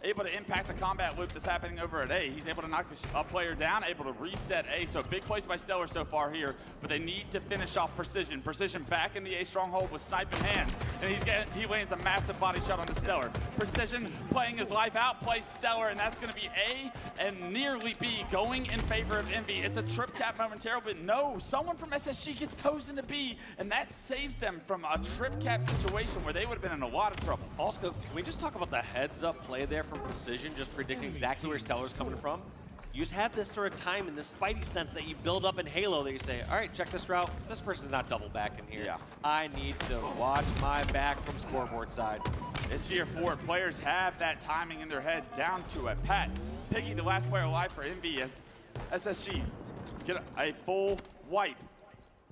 able to impact the combat loop that's happening over at A. He's able to knock a player down, able to reset A. So big plays by Stellar so far here, but they need to finish off Precision. Precision back in the A stronghold with snipe in hand, and he lands a massive body shot on the Stellar. Precision playing his life out, plays Stellar, and that's going to be A and nearly B going in favor of Envy. It's a trip cap momentarily, but no, someone from SSG gets toes into B, and that saves them from a trip cap situation where they would have been in a lot of trouble. Also, can we just talk about the heads-up play there from Precision, just predicting exactly where Stellar's coming from? You just have this sort of time and this spidey sense that you build up in Halo that you say, all right, check this route. This person's not double back in here. Yeah. I need to watch my back from scoreboard side. It's year 4. Players have that timing in their head down to a pat. Piggy, the last player alive for Envy, as SSG get a full wipe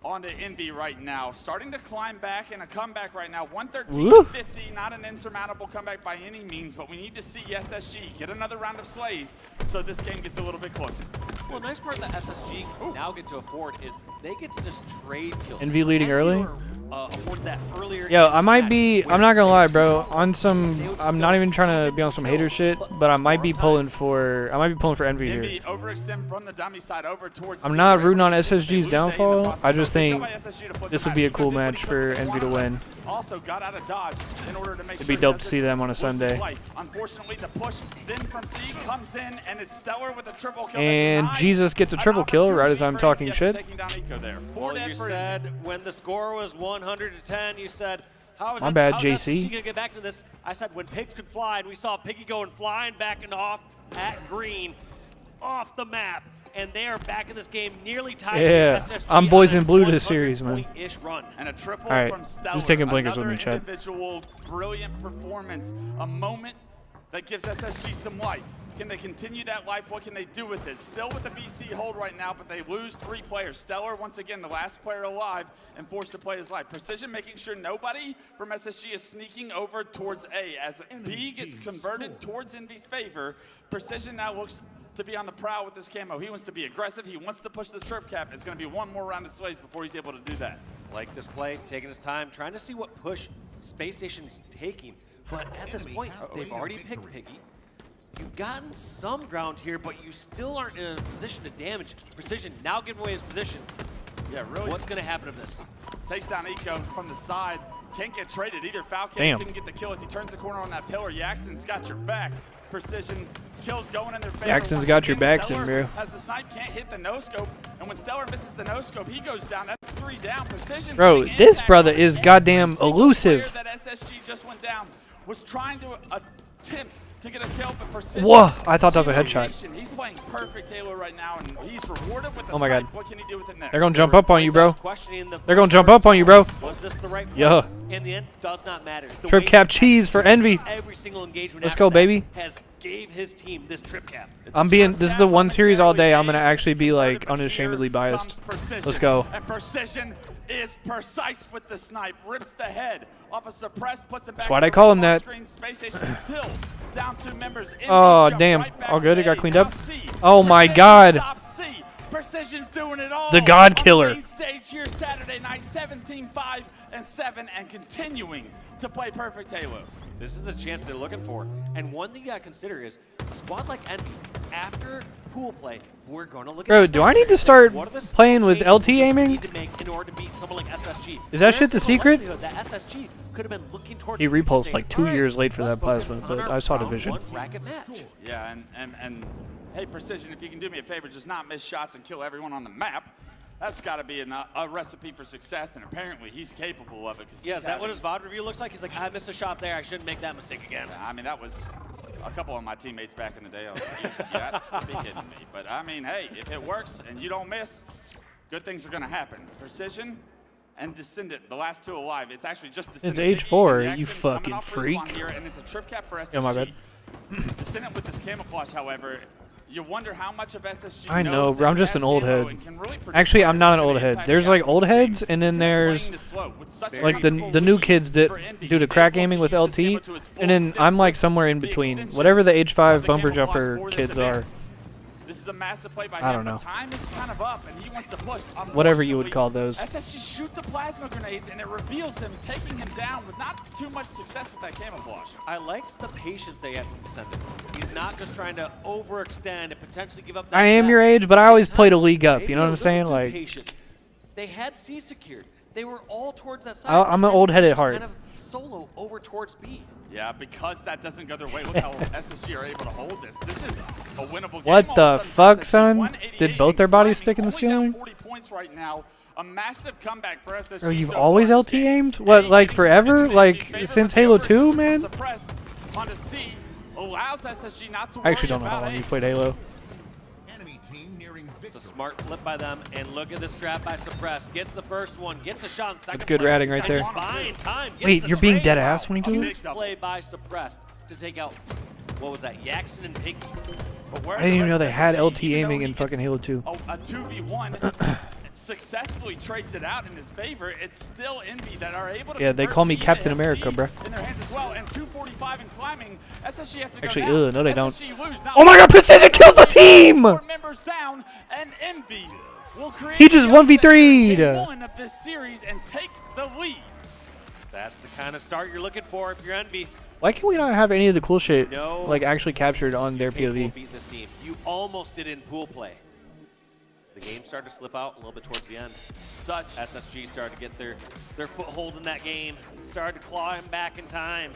onto Envy right now. Starting to climb back in a comeback right now. 113-50, not an insurmountable comeback by any means, but we need to see SSG get another round of slays so this game gets a little bit closer. Well, the nice part that SSG now get to afford is they get to just trade kills. Envy leading early? Afforded that earlier. Yo, I'm not gonna lie, bro. On some, I'm not even trying to be on some hater shit, but I might be pulling for Envy here. Envy overextend from the dummy side over towards I'm not rooting on SSG's downfall. I just think this would be a cool match for Envy to win. Also got out of dodge in order to make It'd be dope to see them on a Sunday. Unfortunately, the push then from C comes in, and it's Stellar with a triple kill. And Jesus gets a triple kill right as I'm talking shit. Well, you said when the score was 100-10, you said, how is My bad, how's JC. SSG gonna get back to this? I said when pigs could fly, and we saw Piggy going flying back and off at green, off the map. And they are back in this game, nearly tied. Yeah, to SSG I'm boys on in blue this series, man. Run. And a triple All right, from Stellar. who's taking blinkers with me, Another Chad? individual brilliant performance, a moment that gives SSG some life. Can they continue that life? What can they do with it? Still with the BC hold right now, but they lose 3 players. Stellar, once again, the last player alive and forced to play his life. Precision making sure nobody from SSG is sneaking over towards A. As B gets converted towards Envy's favor, Precision now looks to be on the prowl with this camo. He wants to be aggressive. He wants to push the trip cap. It's going to be one more round of slays before he's able to do that. Like this play, taking his time, trying to see what push Space Station's taking. But at this point, they've already picked Piggy. You've gotten some ground here, but you still aren't in a position to damage. Precision now giving away his position. Yeah, really. What's going to happen to this? Takes down Eco from the side. Can't get traded either. Falcon Damn. didn't get the kill as he turns the corner on that pillar. Yaxon's got your back. Precision kills going in their favor. Jackson's Once got your again, backs in, Stellar bro. As the snipe can't hit the no-scope, and when Stellar misses the no-scope, he goes down. That's 3 down. Precision Bro, putting this impact brother on is every goddamn single elusive. player that SSG just went down was trying to attempt to get a kill, but Precision. Whoa, I thought that was a headshot. He's playing perfect Halo right now, and he's rewarded with the Oh my snipe. God. What can he do with it next? They're gonna jump up on you, bro. Questioning the They're gonna jump up on you, bro. Was this the right play? Yeah. In the end, does not matter. The Trip way cap he cheese for Envy. every single engagement Let's after go, that baby. Has gave his team this trip cap. This is the one series all day I'm gonna actually be like unashamedly biased. Let's go. And Precision is precise with the snipe. Rips the head off a suppress, puts it back. That's why they call him that. Space Station still down 2 members. Oh damn! All good. It got cleaned up. Oh my God! Precision's doing it all. The God on the Killer. main stage here Saturday night, 17-5 and 7, and continuing to play perfect Halo. This is the chance they're looking for. And one thing you gotta consider is a squad like Envy, after pool play, we're gonna look Bro, at do I need to start playing with LT aiming? need to make in order to beat someone like SSG. Is that shit the There's a secret? likelihood that SSG could have been looking towards He the future repulsed saying, like 2 "All right, years late for let's that focus plasma, on but our I saw round division. one bracket match." Yeah, and hey, Precision, if you can do me a favor, just not miss shots and kill everyone on the map. That's got to be a recipe for success, and apparently he's capable of it. Yeah, is that what his VOD review looks like? He's like, I missed a shot there. I shouldn't make that mistake again. I mean, that was a couple of my teammates back in the day. I was like, you got to be kidding me. But I mean, hey, if it works and you don't miss, good things are going to happen. Precision and Descendant, the last 2 alive. It's actually just Descendant. It's age 4, Jackson you coming fucking off freak. respawn here, and it's a trip cap for SSG. Yeah, my bad. Descendant with this camouflage, however, you wonder how much of SSG I know, knows bro. I'm that just has an old camo head. and can really predict Actually, I'm not an where old it's head. gonna impact There's the like outcome old of the game. heads, and then Descendant there's playing this slow with such a like the comfortable new lead kids that for Envy. do the He's crack able aiming to with use his LT, camo to its full and then extent. I'm like somewhere in The between. extension Whatever the of H5 the bumper camouflage jumper for this kids event. are. This is a massive play by I him, don't know. but time is kind of up, and he wants to push. Whatever you would call those. SSG shoot the plasma grenades, and it reveals him, taking him down with not too much success with that camouflage. I like the patience they had from Descendant. He's not just trying to overextend and potentially give up that I am gap. your age, but I always played a league up. Maybe You know what a I'm saying? little too Like, patient. They had C secured. They were all towards that side. I'm an and old head he at was heart. Kind of solo over towards B. Yeah, because that doesn't go their way. Look how SSG are able to hold this. This is a winnable game. what All the of a sudden, fuck, SSG son? 188 Did both their bodies stick in the only down ceiling? 40 points right now. A massive comeback for SSG. Bro, you've so always far. LT aimed? What, like forever? Like since Halo 2, man? Suppress onto C allows SSG not to I actually worry don't know how about long A. you played Halo. Enemy team nearing It's victory. a smart flip by them, and look at this trap by Suppress. Gets the first one, gets a shot in second. That's good play. ratting right And there. buying time, gets Wait, the you're being trade. dead ass when you do Huge it? play by Suppressed to take out, what was that, Yaxon and Piggy. But where I didn't even the know they rest had of LT SSG, even though aiming he in gets fucking Halo 2. A 2v1 successfully trades it out in his favor. It's still Envy that are able to Yeah, they convert call me B to Captain FC America, bruh. in their hands as well. And 245 and climbing. SSG have to Actually, go down. no, they don't. SSG lose. Not Oh my God, Precision kills the team! 4 members down, and Envy will create He just the upset 1v3'd. in one of this series and take the lead. That's the kind of start you're looking for if you're Envy. Why can we not have any of the cool shit No. like actually captured on their Capable POV? of beating this team. You almost did in pool play. The game started to slip out a little bit towards the end. Such SSG started to get their foothold in that game. Started to claw him back in time.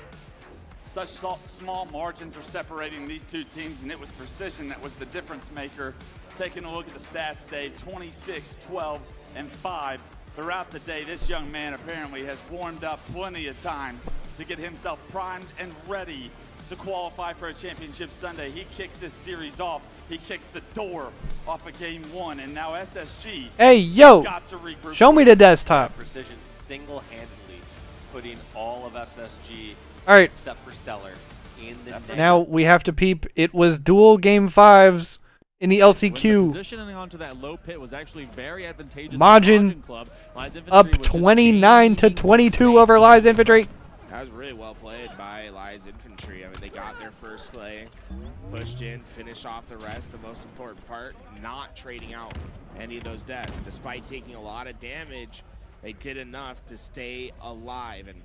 Such small margins are separating these two teams, and it was Precision that was the difference maker. Taking a look at the stats, Dave, 26, 12, and 5. Throughout the day, this young man apparently has warmed up plenty of times to get himself primed and ready to qualify for a championship Sunday. He kicks this series off. He kicks the door off of game 1, and now SSG Hey, yo! got to regroup. Show me the desktop. Precision single-handedly putting all of SSG, All right. except for Stellar, in the net. Now we have to peep. It was dual game 5s in the When the LCQ. positioning onto that low pit was actually very advantageous. to Majin Majin Club. Lies up Infantry was just 29 to gaining some 22 space. over Lies Infantry. That was really well played by Lies Infantry. I mean, they got their first play, pushed in, finished off the rest. The most important part, not trading out any of those deaths. Despite taking a lot of damage, they did enough to stay alive. And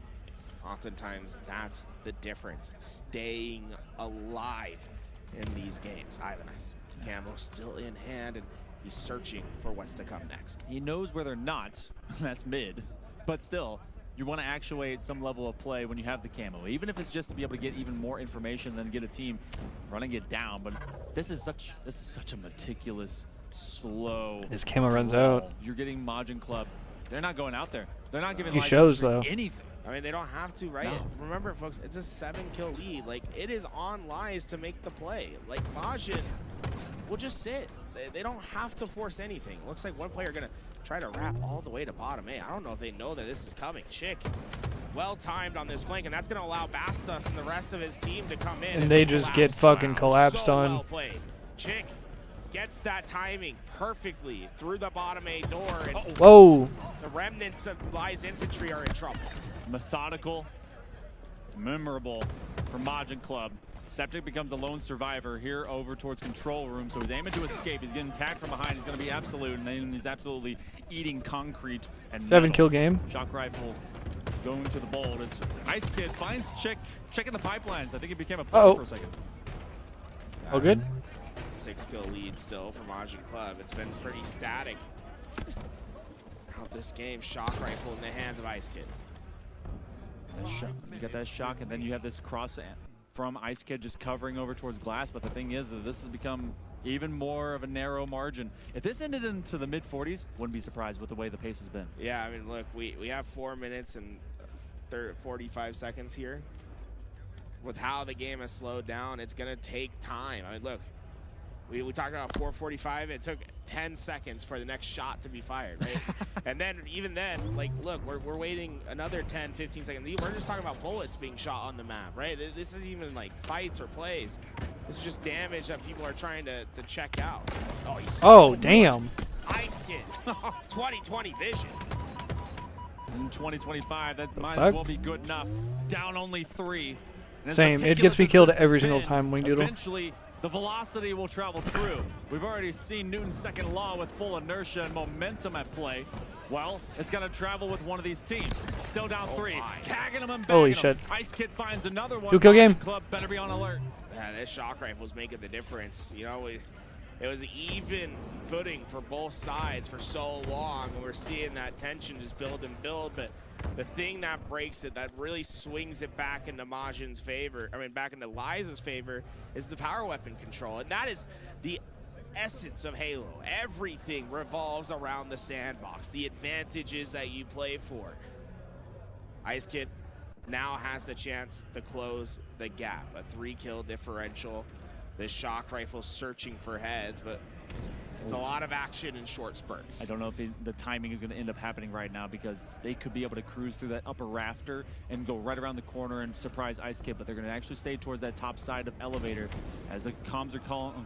oftentimes, that's the difference, staying alive in these games. Ivanized. Camo still in hand, and he's searching for what's to come next. He knows where they're not. That's mid. But still, you want to actuate some level of play when you have the camo, even if it's just to be able to get even more information than get a team running it down. But this is such a meticulous, slow. His camo runs draw. out. You're getting Majin Club. They're not going out there. They're not giving He Lights shows, Infantry though. anything. I mean, they don't have to, right? No. Remember, folks, it's a 7-kill lead. Like, it is on Lies to make the play. Like, Majin will just sit. They don't have to force anything. Looks like one player gonna try to wrap all the way to bottom A. I don't know if they know that this is coming. Chick, well timed on this flank, and that's gonna allow Bastos and the rest of his team to come in. And they just get fucking collapsed so on. Well played. Chick gets that timing perfectly through the bottom A door, and Whoa. the remnants of Lies infantry are in trouble. Methodical, memorable for Majin Club. Septic becomes the lone survivor here over towards control room, so he's aiming to escape. He's getting tagged from behind. He's going to be absolute, and then he's absolutely eating concrete and 7-kill game. Shock rifle going to the bolt as Ice Kid finds Chick checking the pipelines. I think he became a player for a second. Oh, good. 6-kill lead still for Majin Club. It's been pretty static out this game. Shock rifle in the hands of Ice Kid. You got that shock, and then you have this cross from Ice Kid just covering over towards glass. But the thing is that this has become even more of a narrow margin. If this ended into the mid-40s, wouldn't be surprised with the way the pace has been. Yeah, I mean, look, we have 4 minutes and 45 seconds here. With how the game has slowed down, it's going to take time. I mean, look, we talked about 4:45. It took 10 seconds for the next shot to be fired, right? And then, even then, like, look, we're waiting another 10, 15 seconds. We're just talking about bullets being shot on the map, right? This isn't even, like, fights or plays. This is just damage that people are trying to check out. Oh, damn. Ice Kid. 20/20 vision. In 2025, that might fuck? as well be good enough. Down only 3. And as Same. It meticulous gets me as killed this every has single been, time, Wingdoodle. Eventually, the velocity will travel true. We've already seen Newton's second law with full inertia and momentum at play. Well, it's going to travel with one of these teams. Still down 3. Tagging them and Holy bagging them. shit. Ice Kid finds another one. 2-kill game. Club better be on alert. Yeah, this shock rifle's making the difference. You know, it was even footing for both sides for so long, and we're seeing that tension just build and build. But the thing that breaks it, that really swings it back into Majin's favor, back into Liza's favor, is the power weapon control. And that is the essence of Halo. Everything revolves around the sandbox, the advantages that you play for. Ice Kid now has the chance to close the gap. A 3-kill differential. This shock rifle searching for heads, but it's a lot of action in short spurts. I don't know if the timing is going to end up happening right now, because they could be able to cruise through that upper rafter and go right around the corner and surprise Ice Kid, but they're going to actually stay towards that top side of elevator as the comms are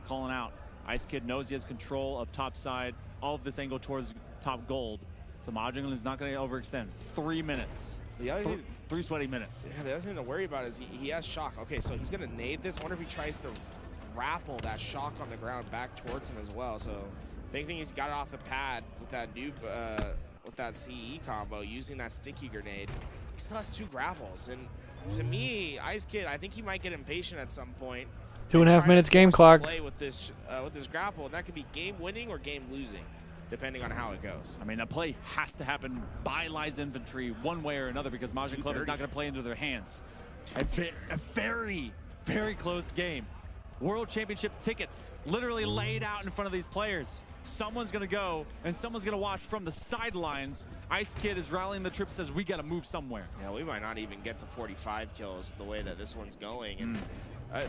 calling out. Ice Kid knows he has control of top side, all of this angle towards top gold. So Majin is not going to overextend. 3 minutes. The other thing, 3 sweaty minutes. Yeah, the other thing to worry about is he has shock. Okay, so he's going to nade this. I wonder if he tries to grapple that shock on the ground back towards him as well. So big thing, he's got it off the pad with that noob, with that CE combo, using that sticky grenade. He still has 2 grapples, and to me, Ice Kid, I think he might get impatient at some point. 2.5 minutes game clock. Play with this grapple, and that could be game winning or game losing, depending on how it goes. I mean, a play has to happen by Lies Infantry one way or another, because Majin Club is not going to play into their hands. A very, very close game. World Championship tickets literally laid out in front of these players. Someone's going to go, and someone's going to watch from the sidelines. Ice Kid is rallying the troops, says we got to move somewhere. Yeah, we might not even get to 45 kills the way that this one's going. And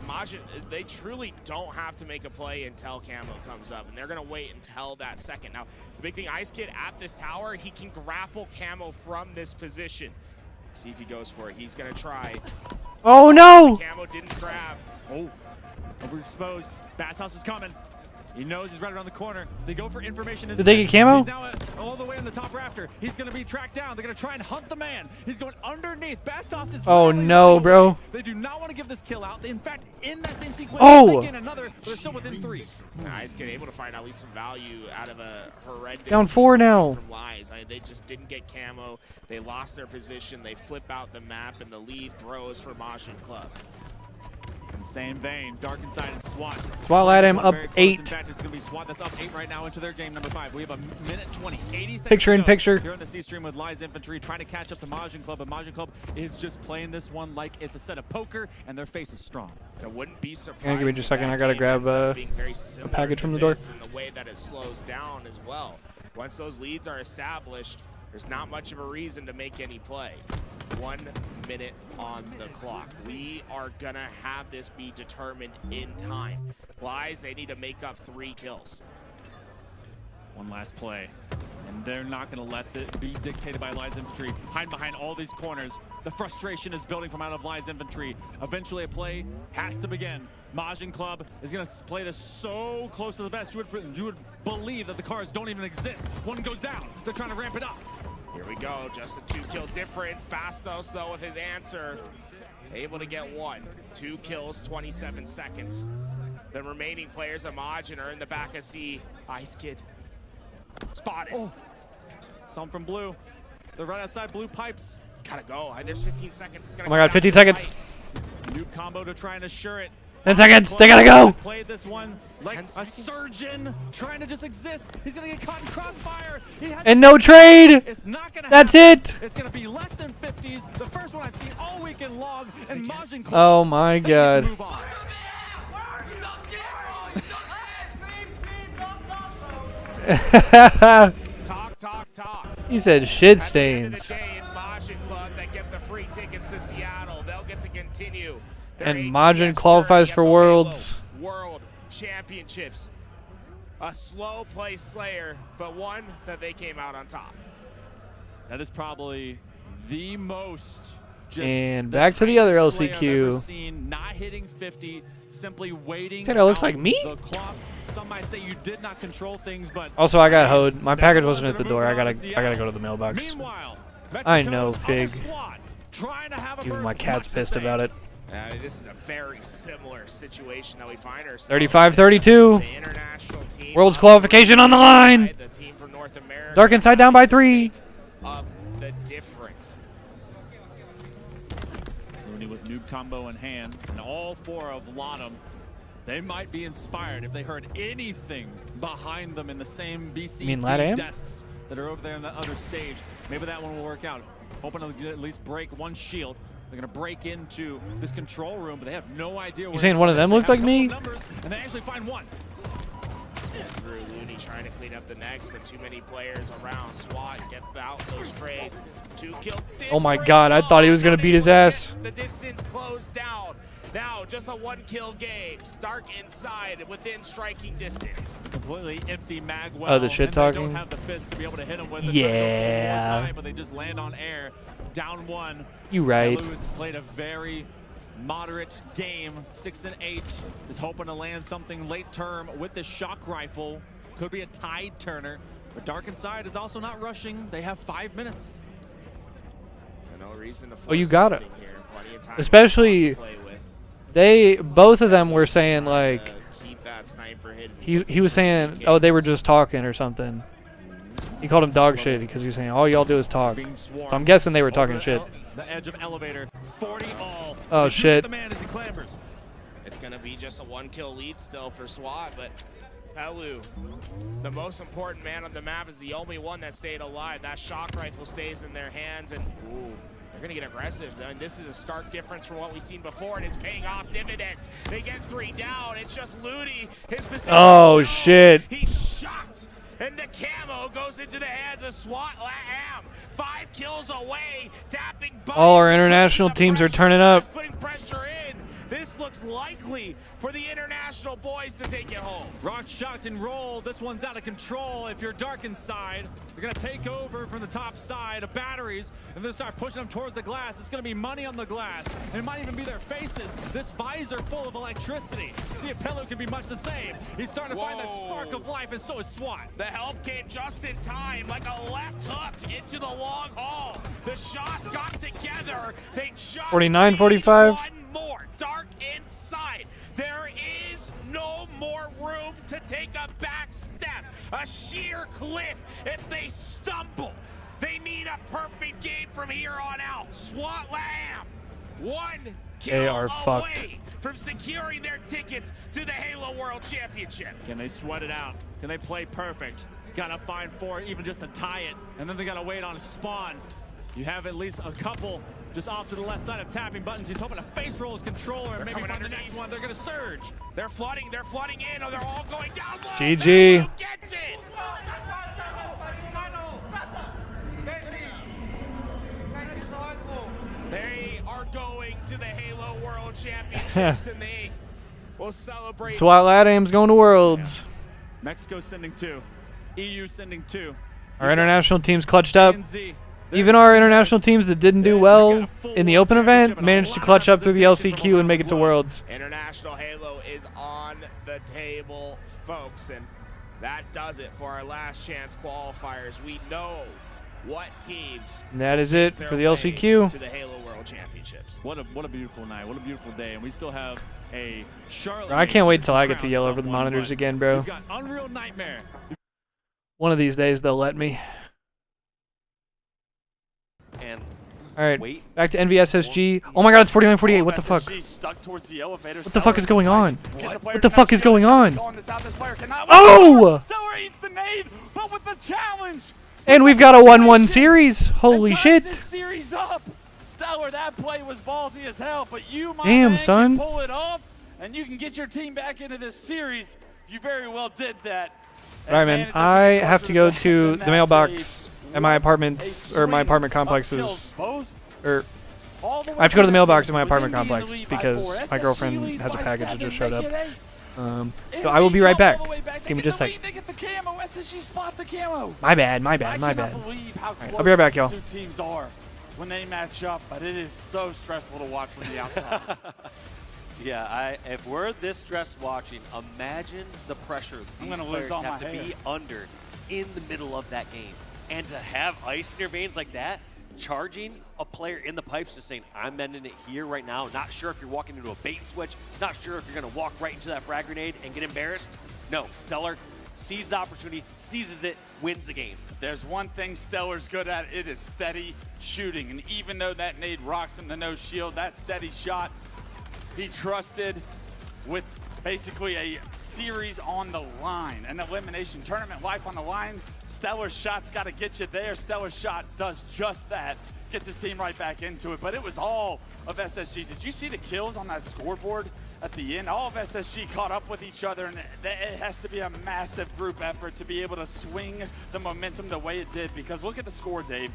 Majin, they truly don't have to make a play until camo comes up, and they're going to wait until that second. Now, the big thing, Ice Kid at this tower, he can grapple camo from this position. See if he goes for it. He's going to try. Oh, no! The camo didn't grab. Oh, overexposed. Bass House is coming. He knows he's right around the corner. They go for information. Did they get camo? He's now all the way on the top rafter. He's going to be tracked down. They're going to try and hunt the man. He's going underneath. Bastos is Oh, no, bro. They do not want to give this kill out. In fact, in that same sequence, Oh! they get another, but they're still within 3. Nice, get able to find at least some value out of a horrendous Down 4 now. from Lies. They just didn't get camo. They lost their position. They flip out the map, and the lead grows for Majin Club. In the same vein, Dark Inside and SWAT. SWAT led him up Very close. 8. In fact, it's going to be SWAT that's up 8 right now into their game number 5. We have a minute 20, 80 seconds Picture to in go picture. here in the C stream with Lies Infantry trying to catch up to Majin Club, but Majin Club is just playing this one like it's a set of poker, and their face is strong. It wouldn't be surprising. Yeah, give me just a second. I gotta grab a package from the door. In the way that it slows down as well. Once those leads are established, there's not much of a reason to make any play. 1 minute on the clock. We are gonna have this be determined in time. Lies, they need to make up 3 kills. One last play, and they're not going to let it be dictated by Lies Infantry. Hide behind all these corners. The frustration is building from out of Lies Infantry. Eventually a play has to begin. Majin Club is going to play this so close to the vest. You would believe that the cars don't even exist. One goes down. They're trying to ramp it up. Here we go, just a 2-kill difference. Bastos, though, with his answer, able to get 1. 2 kills, 27 seconds. The remaining players of Majin are in the back of C. Ice Kid. Spotted. Oh. Some from blue. They're right outside blue pipes. Gotta go. There's 15 seconds. It's gonna Oh my god, 15 seconds. New combo to try and assure it. 10 seconds. They gotta go. He's played this one like a surgeon trying to just exist. He's gonna get caught in crossfire. And no trade. It's not gonna That's happen. it. It's gonna be less than 50s. The first one I've seen all weekend long. And Majin Club. Oh my god. Move on. Talk. He said shit At the end of stains. the day, it's Majin Club that get the free tickets to Seattle. They'll get to continue. their And HCS Majin qualifies journey for at the Worlds. Halo World Championships. A slow play Slayer, but one that they came out on top. That is probably the most just And back to the other tightest Slayer I've ever LCQ. seen, not hitting 50, simply waiting. Say that looks out like me? The clock. Some might say you did not control things, but Also, I got hoed. My package wasn't at the door. I gotta go to the mailbox. Meanwhile, I know, Mexico's Fig. other squad trying to have a Even birth, my cat's much the pissed same. about it. This is a very similar situation that we find ourselves 35-32. The international team World's qualification on the line. the team from North America Dark Inside down by 3. up the difference. Looney with noob combo in hand, and all 4 of Latham. They might be inspired if they heard anything behind them in the same BC You mean LATAM? desks that are over there in the other stage. Maybe that one will work out. Hoping to at least break one shield. They're going to break into this control room, but they have no idea where. You saying one of them they looked have like a couple me? of numbers, and they actually find one. Drew Looney trying to clean up the next, but too many players around. SWAT, get out those trades. 2-kill. Oh my god, I thought he was gonna beat his ass. The distance closed down. Now just a 1-kill game. Stark inside within striking distance. Completely empty mag well. Oh, the shit and talking? They don't have the fist to be able to hit him with. Yeah. More time, but they just land on air. Down 1. You right. Lewis played a very moderate game. 6-8. Is hoping to land something late term with the shock rifle. Could be a tide turner. But Dark Inside is also not rushing. They have 5 minutes. No reason to Oh, you force got it. anything here. Plenty of time Especially, to play with. both of them were saying like, Keep that sniper hidden. he was saying, oh, they were just talking or something. He called him dog shit because he was saying, all y'all do is talk. So I'm guessing they were talking shit. The edge of elevator. 40 all. Oh, They shit. The man as he clambers. It's going to be just a 1-kill lead still for SWAT, but Pelu, the most important man on the map, is the only one that stayed alive. That shock rifle stays in their hands, and ooh, they're going to get aggressive. I mean, this is a stark difference from what we've seen before, and it's paying off dividends. They get 3 down. It's just Looney. His position. Oh, shit. He's shocked. And the camo goes into the hands of SWAT LATAM. 5 kills away, tapping All our international teams are turning up. putting pressure in. This looks likely for the international boys to take it home. Rock shocked and roll. This one's out of control. If you're Dark Inside, you're going to take over from the top side of batteries and then start pushing them towards the glass. It's going to be money on the glass. It might even be their faces. This visor full of electricity. See if Pelu can be much the same. He's starting to find that spark of life, and so is SWAT. The help came just in time, like a left hook into the long haul. The shots got together. They just 49-45. need one more. Dark Inside. There is no more room to take a back step, a sheer cliff. If they stumble, they need a perfect game from here on out. SWAT LATAM, One They kill are fucked. away from securing their tickets to the Halo World Championship. Can they sweat it out? Can they play perfect? Gotta find 4, even just to tie it, and then they gotta wait on a spawn. You have at least a couple just off to the left side of tapping buttons. He's hoping to face roll his controller and maybe find the next one. They're gonna surge. They're flooding in, or they're all going down low. GG. Gets it. They are going to the Halo World Championships, and they will celebrate. SWAT LATAM's going to Worlds. Mexico sending 2. EU sending 2. Our international teams clutched up. Even our international teams that didn't do well in the open event managed to clutch up through the LCQ and make it to Worlds. International Halo is on the table, folks, and that does it for our last chance qualifiers. We know what teams. And that is it their for the way LCQ. to the Halo World Championships. What a beautiful night. What a beautiful day. And we still have a Charlotte. I can't wait till I get to yell over the monitors again, bro. We've got Unreal Nightmare. One of these days they'll let me. And all right, back to NVSSG. Oh my God, it's 49-48. What the fuck? Stuck towards the elevator. What the fuck is going on? What What the fuck is going on? Oh! Stellar eats the nade, but with the challenge. And we've got a 1-1 series. Holy shit. This series up. Stellar, that play was ballsy as hell, but you, my Damn, man, son. can pull it off, and you can get your team back into this series. You very well did that. All right, man. I have to go to the mailbox at my apartments, or my apartment complexes. Or I have to go to the mailbox at my apartment complex because my girlfriend has a package that just showed up. So I will be right back. Give me just a sec. They get the camo. SSG spot the camo. My bad. I cannot believe how close I'll be right back, y'all. these two teams are when they match up, but it is so stressful to watch from the outside. Yeah, if we're this stressed watching, imagine the pressure these gonna players lose all have my to hair. be under in the middle of that game. And to have ice in your veins like that, charging a player in the pipes just saying, I'm ending it here right now, not sure if you're walking into a bait and switch, not sure if you're going to walk right into that frag grenade and get embarrassed. No, Stellar sees the opportunity, seizes it, wins the game. There's one thing Stellar's good at, it is steady shooting. And even though that nade rocks him the no shield, that steady shot, he trusted with basically a series on the line, an elimination tournament life on the line. Stellar's shot's got to get you there. Stellar's shot does just that, gets his team right back into it. But it was all of SSG. Did you see the kills on that scoreboard at the end? All of SSG caught up with each other, and it has to be a massive group effort to be able to swing the momentum the way it did, because look at the score, Dave.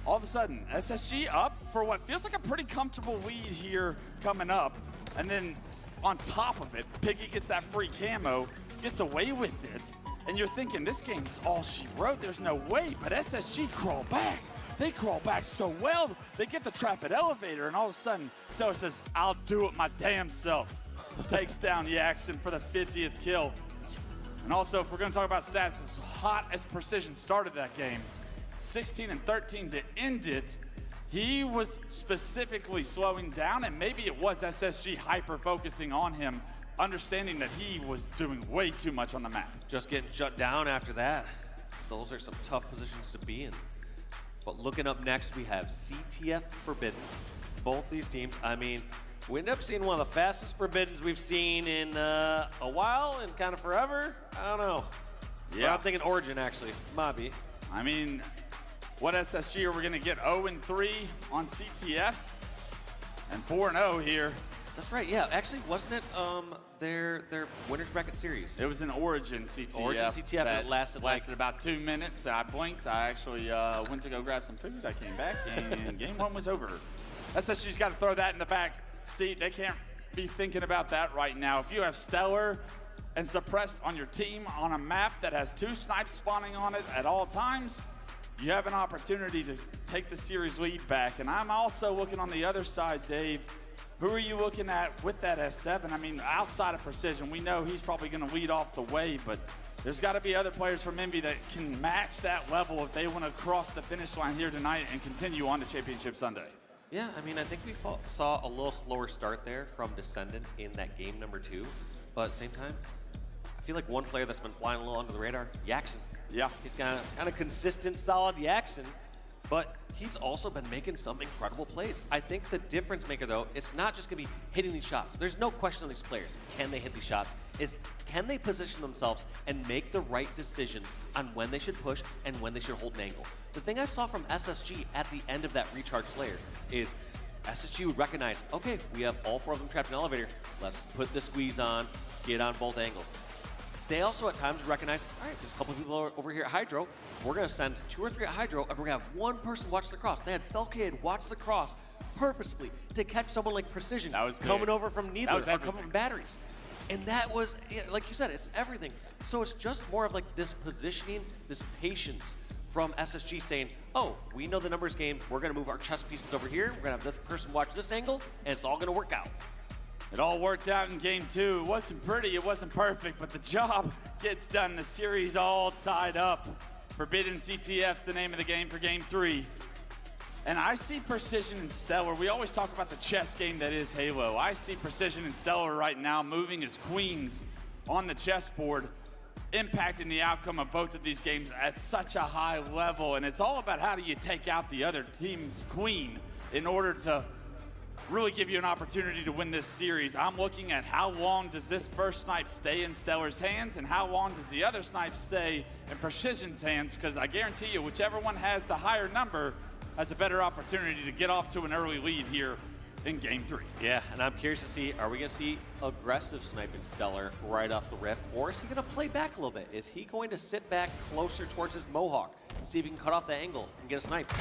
All of a sudden, SSG up for what feels like a pretty comfortable lead here coming up. And then on top of it, Piggy gets that free camo, gets away with it. And you're thinking, this game's all she wrote. There's no way. But SSG crawl back. They crawl back so well. They get the trap at elevator, and all of a sudden, Stellar says, I'll do it my damn self. Takes down Yaxon for the 50th kill. And also, if we're going to talk about stats, as hot as Precision started that game, 16 and 13 to end it, he was specifically slowing down, and maybe it was SSG hyper-focusing on him, understanding that he was doing way too much on the map. Just getting shut down after that. Those are some tough positions to be in. But looking up next, we have CTF Forbidden. Both these teams, I mean, we end up seeing one of the fastest Forbiddens we've seen in a while and kind of forever. I don't know. Yeah. But I'm thinking Origin, actually. Might be. I mean, what SSG are we going to get? 0-3 on CTFs and 4-0 here. That's right, yeah. Actually, wasn't it their winners bracket series? It was an Origin CTF. Origin CTF, and it lasted about 2 minutes. I blinked. I actually went to go grab some food. I came back, and game one was over. SSG's got to throw that in the back seat. They can't be thinking about that right now. If you have Stellar and Suppressed on your team on a map that has 2 snipes spawning on it at all times, you have an opportunity to take the series lead back. And I'm also looking on the other side, Dave. Who are you looking at with that S7? I mean, outside of Precision, we know he's probably going to lead off the way, but there's got to be other players from Envy that can match that level if they want to cross the finish line here tonight and continue on to Championship Sunday. Yeah, I mean, I think we saw a little slower start there from Descendant in that game number 2, but at the same time, I feel like one player that's been flying a little under the radar, Yaxon. Yeah. He's kind of consistent, solid Yaxon. but he's also been making some incredible plays. I think the difference maker, though, it's not just going to be hitting these shots. There's no question on these players. Can they hit these shots? Is can they position themselves and make the right decisions on when they should push and when they should hold an angle? The thing I saw from SSG at the end of that recharge Slayer is SSG would recognize, okay, we have all 4 of them trapped in elevator. Let's put the squeeze on, get on both angles. They also at times recognize, all right, there's a couple of people over here at Hydro. We're going to send 2 or 3 at Hydro, and we're going to have one person watch the cross. They had Falcade watch the cross purposely to catch someone like Precision coming over from Needler or coming from batteries. And that was, like you said, it's everything. So it's just more of like this positioning, this patience from SSG saying, oh, we know the numbers game. We're going to move our chess pieces over here. We're going to have this person watch this angle, and it's all going to work out. It all worked out in game 2. It wasn't pretty, it wasn't perfect, but the job gets done. The series all tied up. Forbidden CTF's the name of the game for game 3. And I see Precision and Stellar. We always talk about the chess game that is Halo. I see Precision and Stellar right now moving as queens on the chessboard, impacting the outcome of both of these games at such a high level. And it's all about how do you take out the other team's queen in order to really give you an opportunity to win this series. I'm looking at how long does this first snipe stay in Stellar's hands and how long does the other snipe stay in Precision's hands, because I guarantee you whichever one has the higher number has a better opportunity to get off to an early lead here in game 3. Yeah, and I'm curious to see, are we going to see aggressive sniping Stellar right off the rip, or is he going to play back a little bit? Is he going to sit back closer towards his Mohawk, see if he can cut off the angle and get a snipe?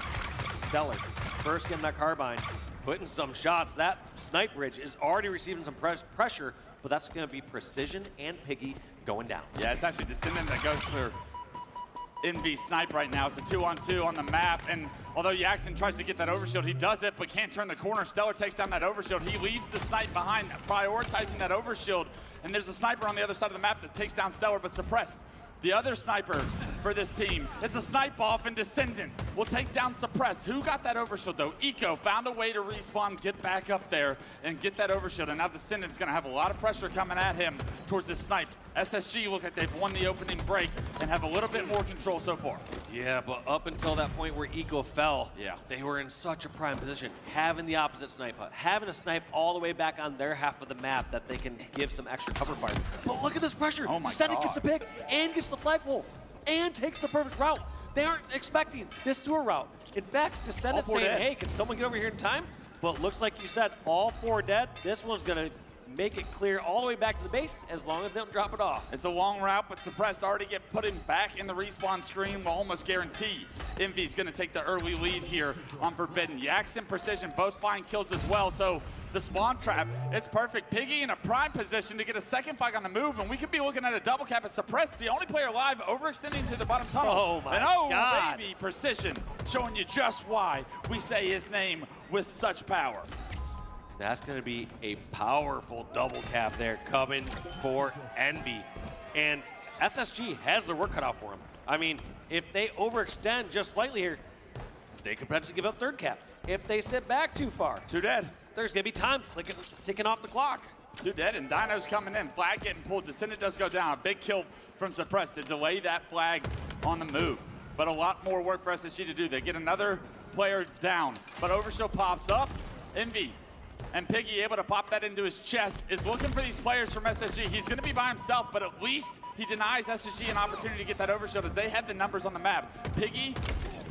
Stellar, first getting that carbine, putting some shots. That snipe bridge is already receiving some pressure, but that's going to be Precision and Piggy going down. Yeah, it's actually Descendant that goes for Envy snipe right now. It's a 2-on-2 on the map, and although Jackson tries to get that overshield, he does it, but can't turn the corner. Stellar takes down that overshield. He leaves the snipe behind, prioritizing that overshield, and there's a sniper on the other side of the map that takes down Stellar, but suppressed. The other sniper for this team, it's a snipe off, and Descendant will take down Suppress. Who got that overshield, though? Eco found a way to respawn, get back up there, and get that overshield. And now Descendant's going to have a lot of pressure coming at him towards this snipe. SSG look like they've won the opening break and have a little bit more control so far. Yeah, but up until that point where Eco fell, they were in such a prime position, having the opposite snipe, having a snipe all the way back on their half of the map that they can give some extra cover fire. But look at this pressure. Oh my Descendant God. gets the pick and gets the flagpole and takes the perfect route. They aren't expecting this sewer route. In fact, Descendant saying, hey, can someone get over here in time? But it looks like you said, all 4 dead. This one's going to make it clear all the way back to the base as long as they don't drop it off. It's a long route, but Suppressed already get put him back in the respawn screen will almost guarantee Envy's going to take the early lead here on Forbidden. Yax and Precision both find kills as well, so the spawn trap, it's perfect. Piggy in a prime position to get a second flag on the move, and we could be looking at a double cap at Suppressed, the only player alive, overextending to the bottom tunnel. Oh my and oh God. baby, Precision showing you just why we say his name with such power. That's going to be a powerful double cap there coming for Envy. And SSG has their work cut out for him. I mean, if they overextend just slightly here, they could potentially give up third cap. If they sit back too far, 2 dead. There's going to be time ticking off the clock. 2 dead, and Dino's coming in. Flag getting pulled. Descendant does go down. A big kill from Suppressed to delay that flag on the move. But a lot more work for SSG to do. They get another player down, but Overshield pops up. Envy and Piggy able to pop that into his chest, is looking for these players from SSG. He's going to be by himself, but at least he denies SSG an opportunity to get that overshield as they have the numbers on the map. Piggy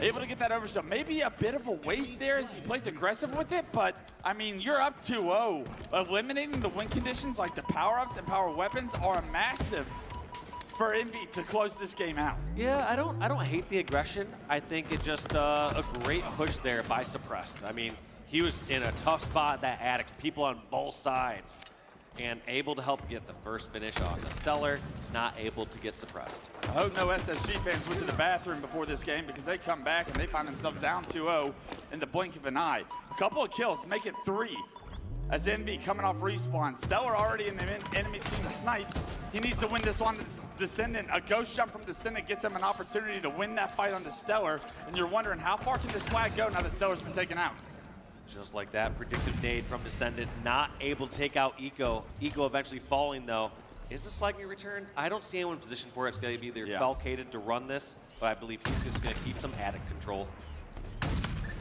able to get that overshield. Maybe a bit of a waste there as he plays aggressive with it, but I mean, you're up 2-0. Eliminating the win conditions like the power-ups and power weapons are massive for Envy to close this game out. Yeah, I don't hate the aggression. I think it just a great push there by Suppressed. I mean, he was in a tough spot, that attic, people on both sides, and able to help get the first finish off. The Stellar not able to get Suppressed. I hope no SSG fans went to the bathroom before this game, because they come back and they find themselves down 2-0 in the blink of an eye. A couple of kills, make it 3. As Envy coming off respawn. Stellar already in the enemy team snipe. He needs to win this on the Descendant. A ghost jump from Descendant gets him an opportunity to win that fight on the Stellar. And you're wondering, how far can this flag go now that Stellar's been taken out? Just like that, predictive nade from Descendant, not able to take out Eco. Eco eventually falling though. Is this flag being returned? I don't see anyone in position for it. It's going to be either Falcated to run this, but I believe he's just going to keep some attic control.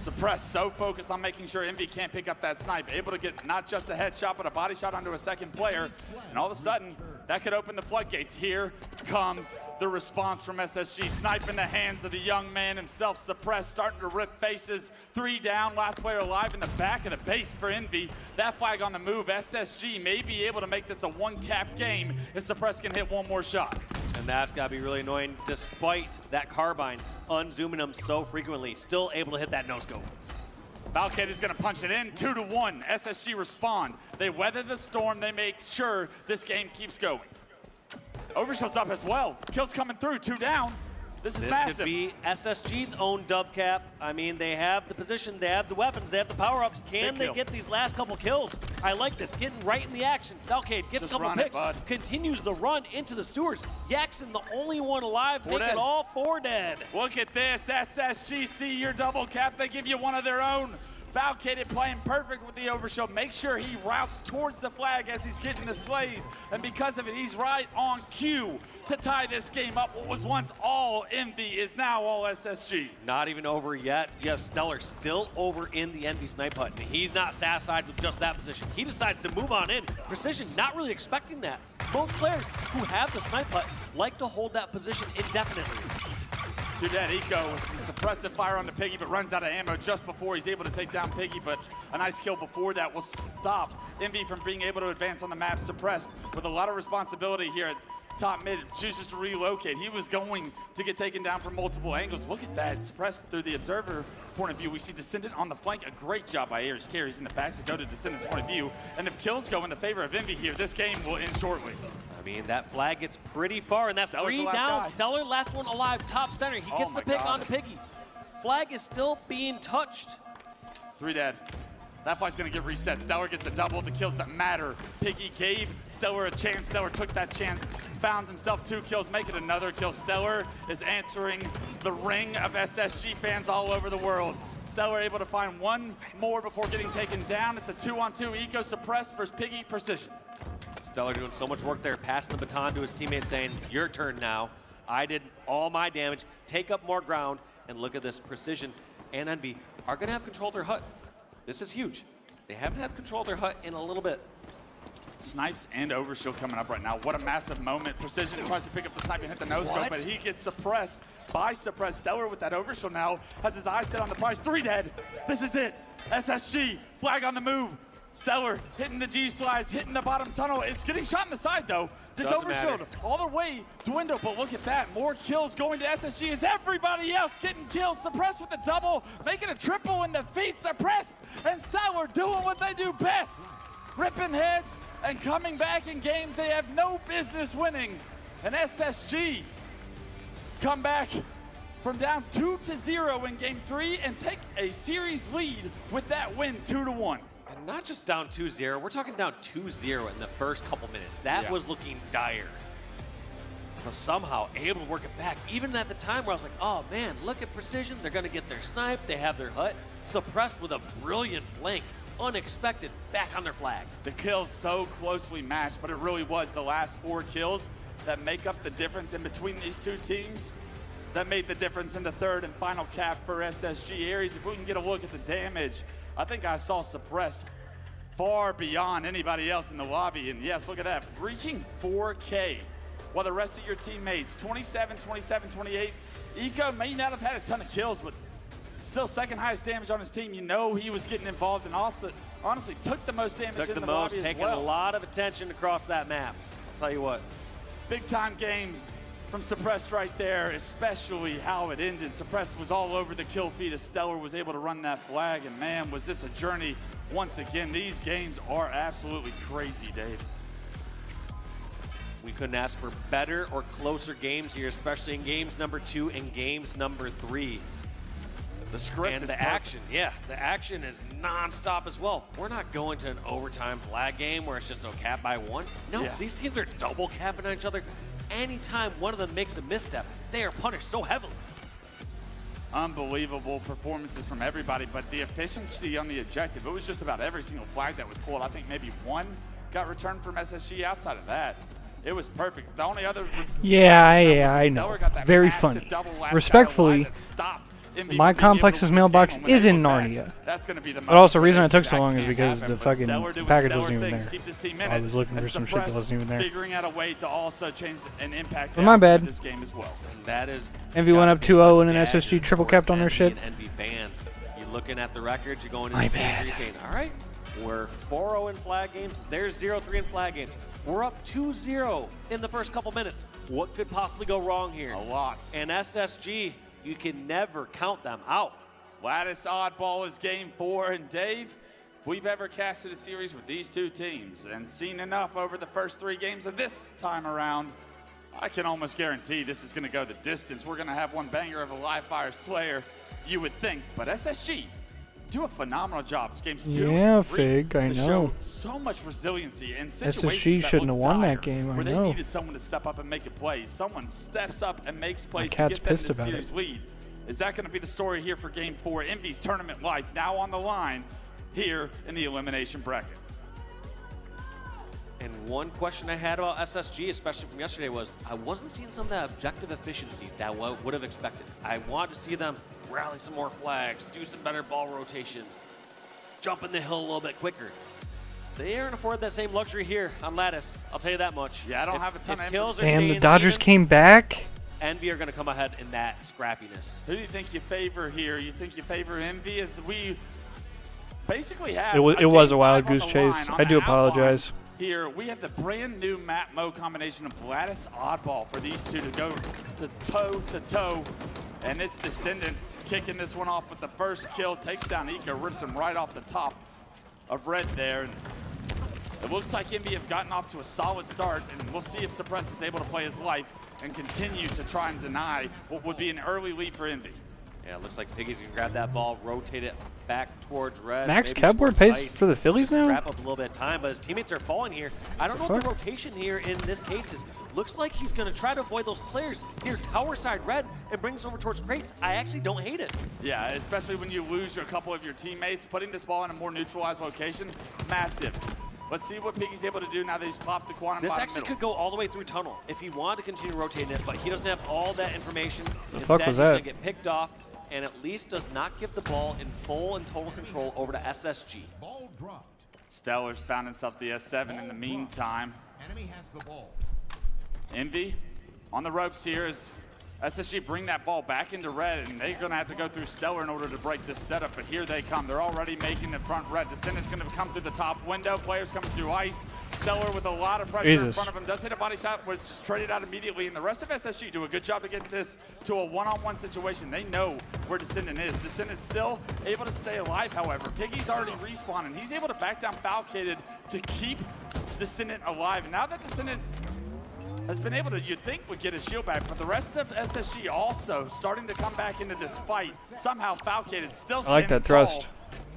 Suppress so focused on making sure Envy can't pick up that snipe, able to get not just a headshot, but a body shot onto a second player. And all of a sudden, that could open the floodgates. Here comes the response from SSG. Snipe in the hands of the young man himself. Suppress starting to rip faces. 3 down, last player alive in the back of the base for Envy. That flag on the move. SSG may be able to make this a 1-cap game if Suppress can hit one more shot. And that's got to be really annoying, despite that carbine unzooming him so frequently, still able to hit that no-scope. Valcade is going to punch it in, 2-1. SSG respond. They weather the storm. They make sure this game keeps going. Overshot's up as well. Kills coming through, 2 down. This is massive. This could be SSG's own dub cap. I mean, they have the position, they have the weapons, they have the power-ups. Can they get these last couple kills? I like this, getting right in the action. Valcade gets a couple picks, continues the run into the sewers. Yaxon, the only one alive, taking all 4 dead. Look at this, SSG, see your double cap. They give you one of their own. Valcade playing perfect with the overshow. Make sure he routes towards the flag as he's getting the slays. And because of it, he's right on cue to tie this game up. What was once all Envy is now all SSG. Not even over yet. You have Stellar still over in the Envy snipe hut. And he's not satisfied with just that position. He decides to move on in. Precision not really expecting that. Both players who have the snipe hut like to hold that position indefinitely. 2 dead. Eco with some suppressive fire on the Piggy, but runs out of ammo just before he's able to take down Piggy. But a nice kill before that will stop Envy from being able to advance on the map. Suppressed with a lot of responsibility here at top mid, chooses to relocate. He was going to get taken down from multiple angles. Look at that. Suppressed through the observer point of view. We see Descendant on the flank. A great job by Aries. Carries in the back to go to Descendant's point of view. And if kills go in the favor of Envy here, this game will end shortly. I mean, that flag gets pretty far, and that's 3 down. Stellar, last one alive, top center. He gets the pick onto Piggy. Flag is still being touched. 3 dead. That flag's gonna get reset. Stellar gets the double, the kills that matter. Piggy gave Stellar a chance. Stellar took that chance, found himself 2 kills, make it another kill. Stellar is answering the ring of SSG fans all over the world. Stellar able to find 1 more before getting taken down. It's a 2-on-2 Eco Suppress versus Piggy Precision. Stellar doing so much work there, passing the baton to his teammates saying, your turn now. I did all my damage, take up more ground, and look at this. Precision and Envy are gonna have control of their hut. This is huge. They haven't had control of their hut in a little bit. Snipes and Overshield coming up right now. What a massive moment. Precision tries to pick up the snipe and hit the no-scope, but he gets suppressed by Suppressed. Stellar with that Overshield now has his eyes set on the prize. 3 dead. This is it. SSG, flag on the move. Stellar hitting the G-slides, hitting the bottom tunnel. It's getting shot in the side, though. This Overshield all the way dwindled, but look at that. More kills going to SSG as everybody else getting kills. Suppressed with the double, making a triple in the feet. Suppressed and Stellar doing what they do best. Ripping heads and coming back in games they have no business winning. And SSG come back from down 2-0 in game 3 and take a series lead with that win 2-1. And not just down 2-0, we're talking down 2-0 in the first couple minutes. That was looking dire. But somehow able to work it back, even at the time where I was like, oh man, look at Precision, they're gonna get their snipe, they have their hut. Suppressed with a brilliant flank, unexpected, back on their flag. The kills so closely matched, but it really was the last 4 kills that make up the difference in between these 2 teams. That made the difference in the 3rd and final cap for SSG. Aries, if we can get a look at the damage, I think I saw Suppress far beyond anybody else in the lobby. And yes, look at that, reaching 4K. While the rest of your teammates, 27, 27, 28. Eco may not have had a ton of kills, but still 2nd highest damage on his team. You know he was getting involved and also, honestly, took the most damage in the lobby as well. Taking a lot of attention across that map. I'll tell you what. Big time games from Suppressed right there, especially how it ended. Suppressed was all over the kill feed as Stellar was able to run that flag, and man, was this a journey once again. These games are absolutely crazy, Dave. We couldn't ask for better or closer games here, especially in games number 2 and games number 3. The script and is the action, the action is non-stop as well. We're not going to an overtime flag game where it's just a cap by 1. No, these teams are double capping on each other. Anytime one of them makes a misstep, they are punished so heavily. Unbelievable performances from everybody, but the efficiency on the objective, it was just about every single flag that was pulled. I think maybe 1 got returned from SSG. Outside of that, it was perfect. The only other I know. Very funny. Respectfully, Envy My from being able to complex's win this mailbox game when is they in look back. Narnia. That's going to be the But also, the moment reason where it took they so say long that is can't because happen, the but fucking Stellar doing package Stellar wasn't even things there. keeps his team in I it, was looking and for some shit that Suppress wasn't even there. figuring out a way to also change and impact Well, my bad. this game as well. And that is Envy went up 2-0 and an SSG triple capped on their shit. Envy fans, you're looking at the records, you're going My into bad. game 3 saying, all right, we're 4-0 in flag games, there's 0-3 in flag games. We're up 2-0 in the first couple minutes. What could possibly go wrong here? A lot. And SSG, you can never count them out. Lattice Oddball is game 4, and Dave, if we've ever casted a series with these two teams and seen enough over the first 3 games of this time around, I can almost guarantee this is going to go the distance. We're going to have one banger of a live fire Slayer, you would think, but SSG do a phenomenal job. Games 2 Yeah, and 3 Fig, I to know. show so much resiliency in situations SSG that shouldn't have look won dire, that game, I where they know. needed someone to step up and make a play. Someone steps up and makes plays to cat's get them pissed the about series it. lead. Is that going to be the story here for Game 4? Envy's tournament life now on the line here in the elimination bracket. And one question I had about SSG, especially from yesterday, was I wasn't seeing some of that objective efficiency that I would have expected. I wanted to see them rally some more flags, do some better ball rotations, jump in the hill a little bit quicker. They aren't afforded that same luxury here on Lattice, I'll tell you that much. Yeah, I don't have a ton of kills are Damn, the staying Dodgers even, came back. Envy are going to come ahead in that scrappiness. Who do you think you favor here? You think you favor Envy as we basically have It was a wild game 5 goose on the chase. line. I On do the outline apologize. Here we have the brand new map mode combination of Lattice Oddball for these two to go to toe, and it's Descendants kicking this one off with the first kill, takes down Eco, rips him right off the top of Red there. And it looks like Envy have gotten off to a solid start, and we'll see if Suppress is able to play his life and continue to try and deny what would be an early lead for Envy. Yeah, it looks like Piggy's going to grab that ball, rotate it back towards Red. Max maybe Kepler towards pays Ice. for the Phillies Just now? Wrap up a little bit of time, but his teammates are falling here. I don't know what the rotation here in this case is. Looks like he's going to try to avoid those players near tower side Red and bring us over towards crates. I actually don't hate it. Yeah, especially when you lose a couple of your teammates, putting this ball in a more neutralized location, massive. Let's see what Piggy's able to do now that he's popped the quantum This bottom actually middle. could go all the way through tunnel if he wanted to continue rotating it, but he doesn't have all that information. The Instead, fuck was he's that? going to get picked off and at least does not give the ball in full and total control over to SSG. Ball dropped. Stellar's found himself the S7 in the meantime. Enemy has the ball. Envy on the ropes here as SSG bring that ball back into Red, and they're going to have to go through Stellar in order to break this setup, but here they come. They're already making the front Red. Descendant's going to come through the top window. Players coming through Ice. Stellar with a lot of pressure in Jesus. front of him. Does hit a body shot, but it's just traded out immediately, and the rest of SSG do a good job to get this to a one-on-one situation. They know where Descendant is. Descendant's still able to stay alive, however. Piggy's already respawned, and he's able to back down Falcated to keep Descendant alive. Now that Descendant has been able to, you'd think, would get his shield back, but the rest of SSG also starting to come back into this fight. Somehow Falcated still I like standing that thrust.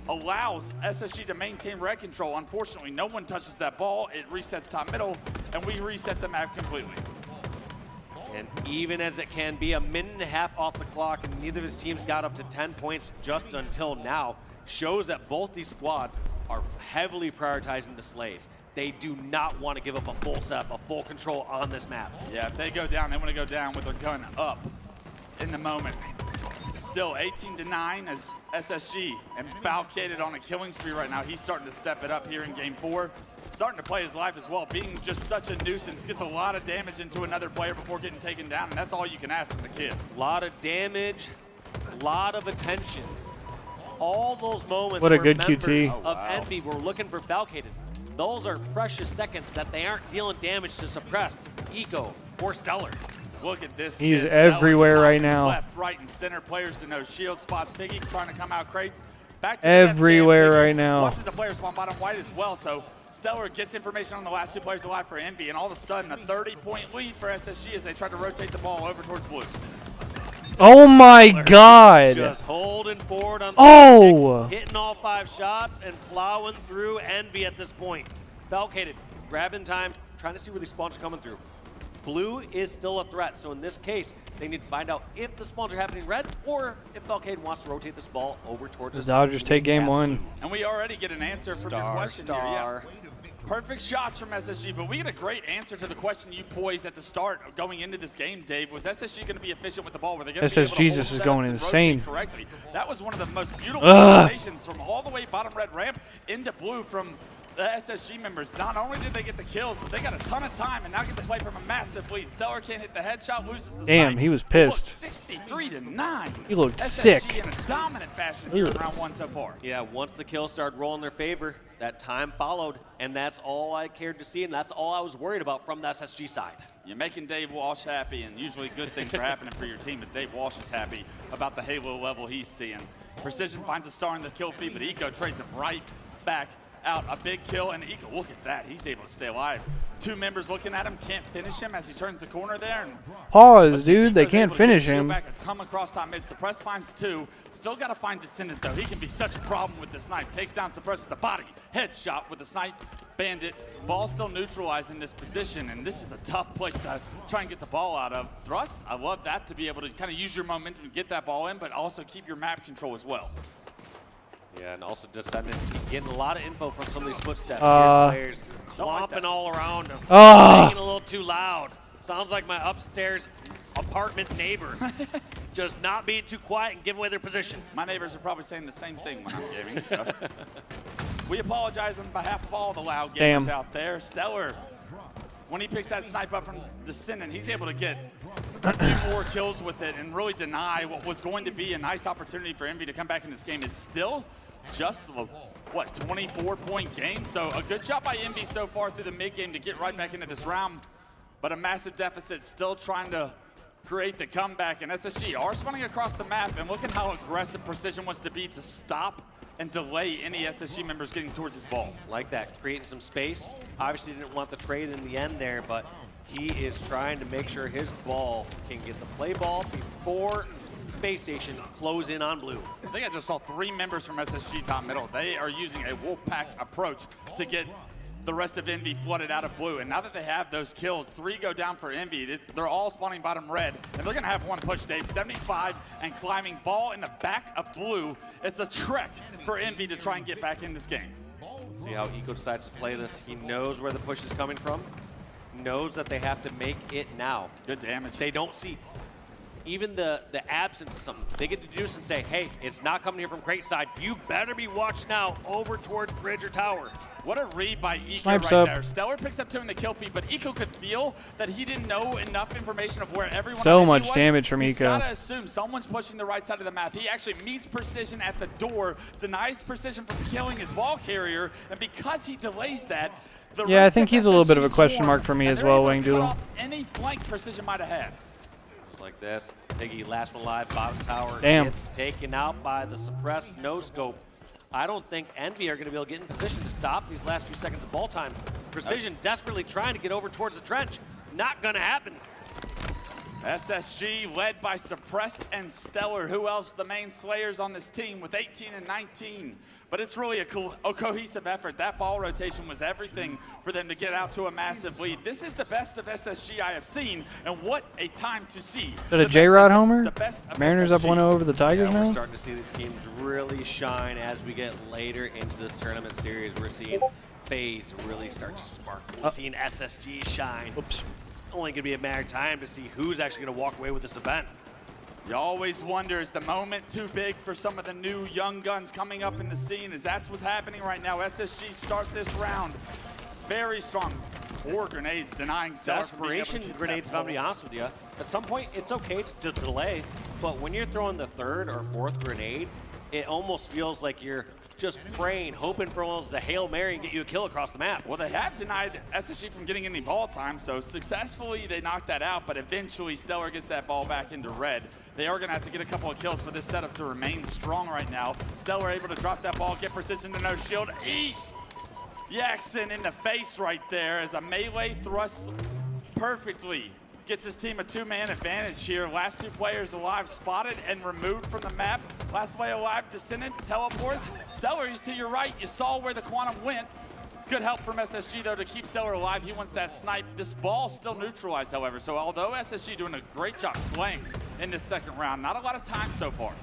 tall, allows SSG to maintain red control. Unfortunately, no one touches that ball. It resets top middle, and we reset the map completely. And even as it can be, a minute and a half off the clock, and neither of his teams got up to 10 points just until now, shows that both these squads are heavily prioritizing the slays. They do not want to give up a full setup, a full control on this map. Yeah, if they go down, they want to go down with their gun up in the moment. Still 18-9 as SSG and Falcated on a killing spree right now. He's starting to step it up here in game 4. Starting to play his life as well. Being just such a nuisance, gets a lot of damage into another player before getting taken down, and that's all you can ask from the kid. A lot of damage, a lot of attention. All those moments What a where good members QT. of Envy were looking for Falcated. Those are precious seconds that they aren't dealing damage to Suppressed, Eco, or Stellar. Look at this He's kid. everywhere Stellar's right top, now. Left, right, and center players to know shield spots. Piggy trying to come out crates. Back to Everywhere the right now. Watches the players spawn bottom white as well. So Stellar gets information on the last two players alive for Envy, and all of a sudden a 30-point lead for SSG as they try to rotate the ball over towards blue. Oh my god! Just holding forward on Oh! stick, hitting all 5 shots and plowing through Envy at this point. Falcated, grabbed in time, trying to see where these spawns are coming through. Blue is still a threat, so in this case, they need to find out if the spawns are happening red or if Falcated wants to rotate this ball over towards The us. Dodgers take game 1. And we already get an answer from your question here. Yeah. Perfect shots from SSG, but we get a great answer to the question you posed at the start of going into this game, Dave. Was SSG going to be efficient with the ball? Were they going to be able to hold is going setups and insane. rotate correctly? That was one of the most beautiful rotations from all the way bottom red ramp into blue from the SSG members. Not only did they get the kills, but they got a ton of time and now get to play from a massive lead. Stellar can't hit the headshot, loses the Damn, snipe. he was pissed. 63-9. He looked SSG sick. in a dominant fashion here in round 1 so far. Yeah, once the kills started rolling in their favor, that time followed, and that's all I cared to see, and that's all I was worried about from the SSG side. You're making Dave Walsh happy, and usually good things are happening for your team, but Dave Walsh is happy about the Halo level he's seeing. Precision finds a star in the kill feed, but Eco trades him right back out. A big kill, and Eco, look at that. He's able to stay alive. 2 members looking at him, can't finish him as he turns the corner there. And Pause, dude. They can't finish him. back and come across top mid. Suppress finds 2. Still got to find Descendant, though. He can be such a problem with the snipe. Takes down Suppress with the body. Headshot with the snipe. Bandit. Ball still neutralized in this position, and this is a tough place to try and get the ball out of. Thrust, I love that, to be able to kind of use your momentum to get that ball in, but also keep your map control as well. Yeah, and also Descendant getting a lot of info from some of these footsteps. Players clomping all around him. Making a little too loud. Sounds like my upstairs apartment neighbor. Just not being too quiet and giving away their position. My neighbors are probably saying the same thing when I'm gaming, so. We apologize on behalf of all the loud gamers out there. Stellar, when he picks that snipe up from Descendant, he's able to get a few more kills with it and really deny what was going to be a nice opportunity for Envy to come back in this game. It's still just a, what, 24-point game? So a good job by Envy so far through the mid-game to get right back into this round, but a massive deficit, still trying to create the comeback. And SSG are spawning across the map, and look at how aggressive Precision wants to be to stop and delay any SSG members getting towards his ball. Like that, creating some space. Obviously didn't want the trade in the end there, but he is trying to make sure his ball can get the play ball before Space Station close in on blue. I think I just saw 3 members from SSG top middle. They are using a wolf pack approach to get the rest of Envy flooded out of blue. And now that they have those kills, 3 go down for Envy. They're all spawning bottom red. And they're gonna have one push, Dave. 75 and climbing, ball in the back of blue. It's a trek for Envy to try and get back in this game. See how Eco decides to play this. He knows where the push is coming from. Knows that they have to make it now. Good damage. They don't see even the absence of something. They get to deduce and say, hey, it's not coming here from crate side. You better be watched now over towards bridge or tower. What a read by Eco Snipes right up. there. Stellar picks up 2 in the kill feed, but Eco could feel that he didn't know enough information of where everyone So on much Envy was. damage from He's Eco. gotta assume someone's pushing the right side of the map. He actually meets Precision at the door, denies Precision from killing his ball carrier, and because he delays that, the Yeah, I rest think of he's a little bit of a SSG question swarm, mark for me and as they're well, able to Wang cut Doodle. off any flank Precision might have had. Just like this. Piggy, last one alive, bottom tower. Damn. Gets taken out by the suppressed no scope. I don't think Envy are going to be able to get in position to stop these last few seconds of ball time. Precision desperately trying to get over towards the trench. Not going to happen. SSG led by Suppressed and Stellar. Who else? The main slayers on this team with 18 and 19. But it's really a cohesive effort. That ball rotation was everything for them to get out to a massive lead. This is the best of SSG I have seen, and what a time to see. Is that a J-Rod homer? The best of Mariners up SSG. 1-0 over the Tigers We're now? starting to see these teams really shine as we get later into this tournament series. We're seeing FaZe really start to sparkle. We're seeing SSG shine. Oops. It's only going to be a matter of time to see who's actually going to walk away with this event. You always wonder, is the moment too big for some of the new young guns coming up in the scene? Is that's what's happening right now. SSG start this round very strong. 4 grenades denying Stellar from being able to Desperation keep grenades, if that I'm going to be honest with you. At some point, it's okay to delay, but when you're throwing the 3rd or 4th grenade, it almost feels like you're just praying, hoping for almost a Hail Mary and get you a kill across the map. Well, they have denied SSG from getting any ball time, so successfully they knocked that out, but eventually Stellar gets that ball back into red. They are going to have to get a couple of kills for this setup to remain strong right now. Stellar able to drop that ball, get Precision to no shield, eat! Jackson in the face right there as a melee thrusts perfectly. Gets his team a 2-man advantage here. Last 2 players alive, spotted and removed from the map. Last player alive, Descendant, teleports. Stellar, he's to your right. You saw where the Quantum went. Good help from SSG, though, to keep Stellar alive. He wants that snipe. This ball still neutralized, however. So although SSG doing a great job slaying in this second round, not a lot of time so far.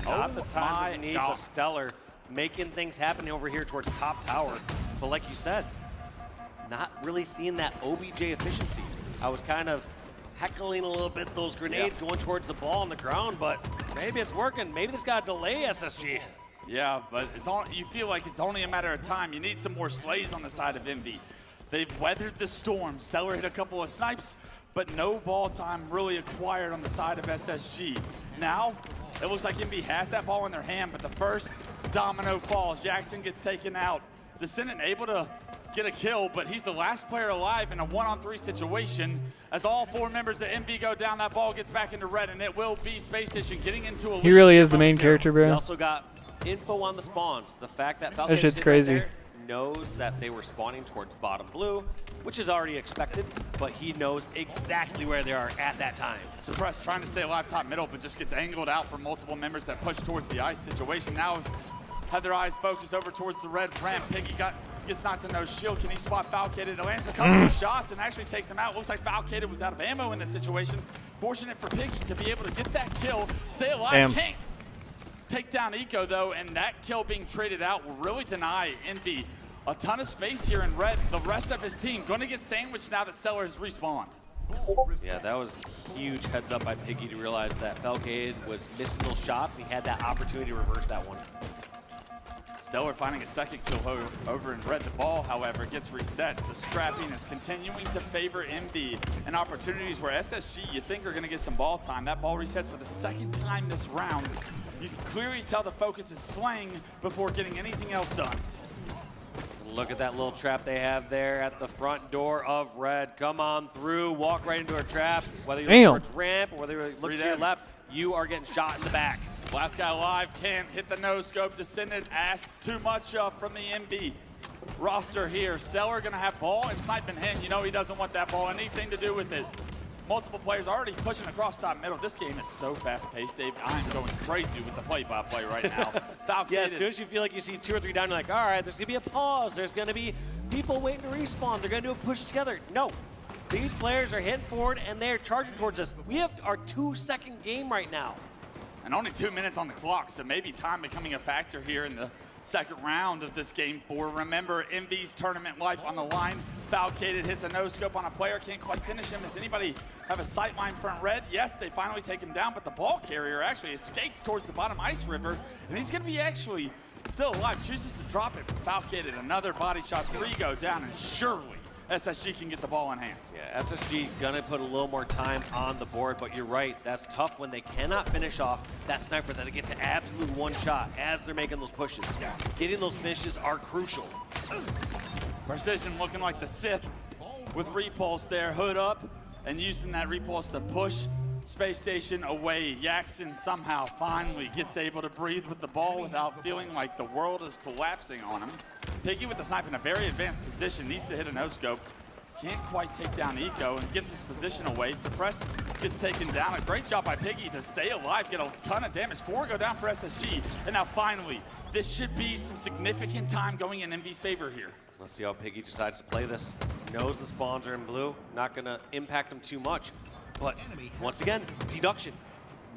Not the time my that you need, God. but Stellar making things happen over here towards top tower. But like you said, not really seeing that OBJ efficiency. I was kind of heckling a little bit those grenades going towards the ball on the ground, but maybe it's working. Maybe this got to delay SSG. Yeah, but you feel like it's only a matter of time. You need some more slays on the side of Envy. They've weathered the storm. Stellar hit a couple of snipes, but no ball time really acquired on the side of SSG. Now, it looks like Envy has that ball in their hand, but the first domino falls. Jackson gets taken out. Descendant able to get a kill, but he's the last player alive in a 1-on-3 situation. As all 4 members of Envy go down, that ball gets back into red, and it will be Space Station getting into a He really is the main character, We bro. also got info on the spawns. The fact that Falcon That shit's right crazy. there knows that they were spawning towards bottom blue, which is already expected, but he knows exactly where they are at that time. Suppressed trying to stay alive top middle, but just gets angled out from multiple members that push towards the ice situation. Now have their eyes focused over towards the red ramp. Piggy gets knocked to no shield. Can he spot Falcated? It lands a couple of shots and actually takes him out. Looks like Falcated was out of ammo in that situation. Fortunate for Piggy to be able to get that kill, stay alive. Damn. Can't take down Eco though, and that kill being traded out will really deny Envy a ton of space here in red. The rest of his team going to get sandwiched now that Stellar has respawned. Yeah, that was huge heads up by Piggy to realize that Falcade was missing those shots. He had that opportunity to reverse that one. Stellar finding a second kill over in red. The ball, however, gets reset, so scrapping is continuing to favor Envy, and opportunities where SSG you think are going to get some ball time. That ball resets for the second time this round. You can clearly tell the focus is slaying before getting anything else done. Look at that little trap they have there at the front door of red. Come on through, walk right into a trap. Whether you look towards ramp or whether you look to your left, you are getting shot in the back. Last guy alive can't hit the no scope. Descendant asked too much from the Envy roster here. Stellar gonna have ball and snipe in hand. You know he doesn't want that ball, anything to do with it. Multiple players already pushing across top middle. This game is so fast-paced, Dave. I'm going crazy with the play-by-play right now. Yeah, as soon as you feel like you see 2 or 3 down, you're like, all right, there's gonna be a pause. There's gonna be people waiting to respawn. They're gonna do a push together. No, these players are heading forward and they're charging towards us. We have our 2-second game right now. And only 2 minutes on the clock, so maybe time becoming a factor here in the second round of this game 4. Remember, Envy's tournament life on the line. Falcated hits a no-scope on a player, can't quite finish him. Does anybody have a sight line front red? Yes, they finally take him down, but the ball carrier actually escapes towards the bottom ice river, and he's gonna be actually still alive. Chooses to drop it. Falcated, another body shot, 3 go down, and surely SSG can get the ball in hand. Yeah, SSG gonna put a little more time on the board, but you're right, that's tough when they cannot finish off that sniper that they get to absolute 1 shot as they're making those pushes. Getting those finishes are crucial. Precision looking like the Sith with Repulse there, hood up, and using that Repulse to push Space Station away. Jackson somehow finally gets able to breathe with the ball without feeling like the world is collapsing on him. Piggy with the snipe in a very advanced position, needs to hit a no-scope. Can't quite take down Eco and gives his position away. Suppress gets taken down. A great job by Piggy to stay alive, get a ton of damage. 4 go down for SSG, and now finally, this should be some significant time going in Envy's favor here. Let's see how Piggy decides to play this. Knows the spawns are in blue, not gonna impact him too much. But once again, deduction.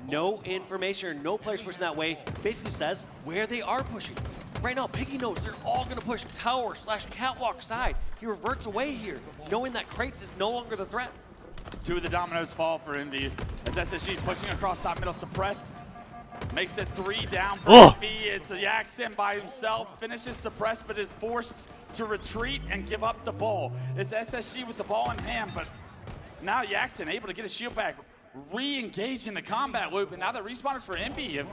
No information, no players pushing that way. Basically says where they are pushing. Right now, Piggy knows they're all gonna push tower / catwalk side. He reverts away here, knowing that Crates is no longer the threat. 2 of the dominoes fall for Envy as SSG is pushing across top middle, suppressed. Makes it 3 down for Envy. It's a Jackson by himself, finishes suppressed, but is forced to retreat and give up the ball. It's SSG with the ball in hand, but now Jackson able to get his shield back, re-engage in the combat loop, and now the respawners for Envy have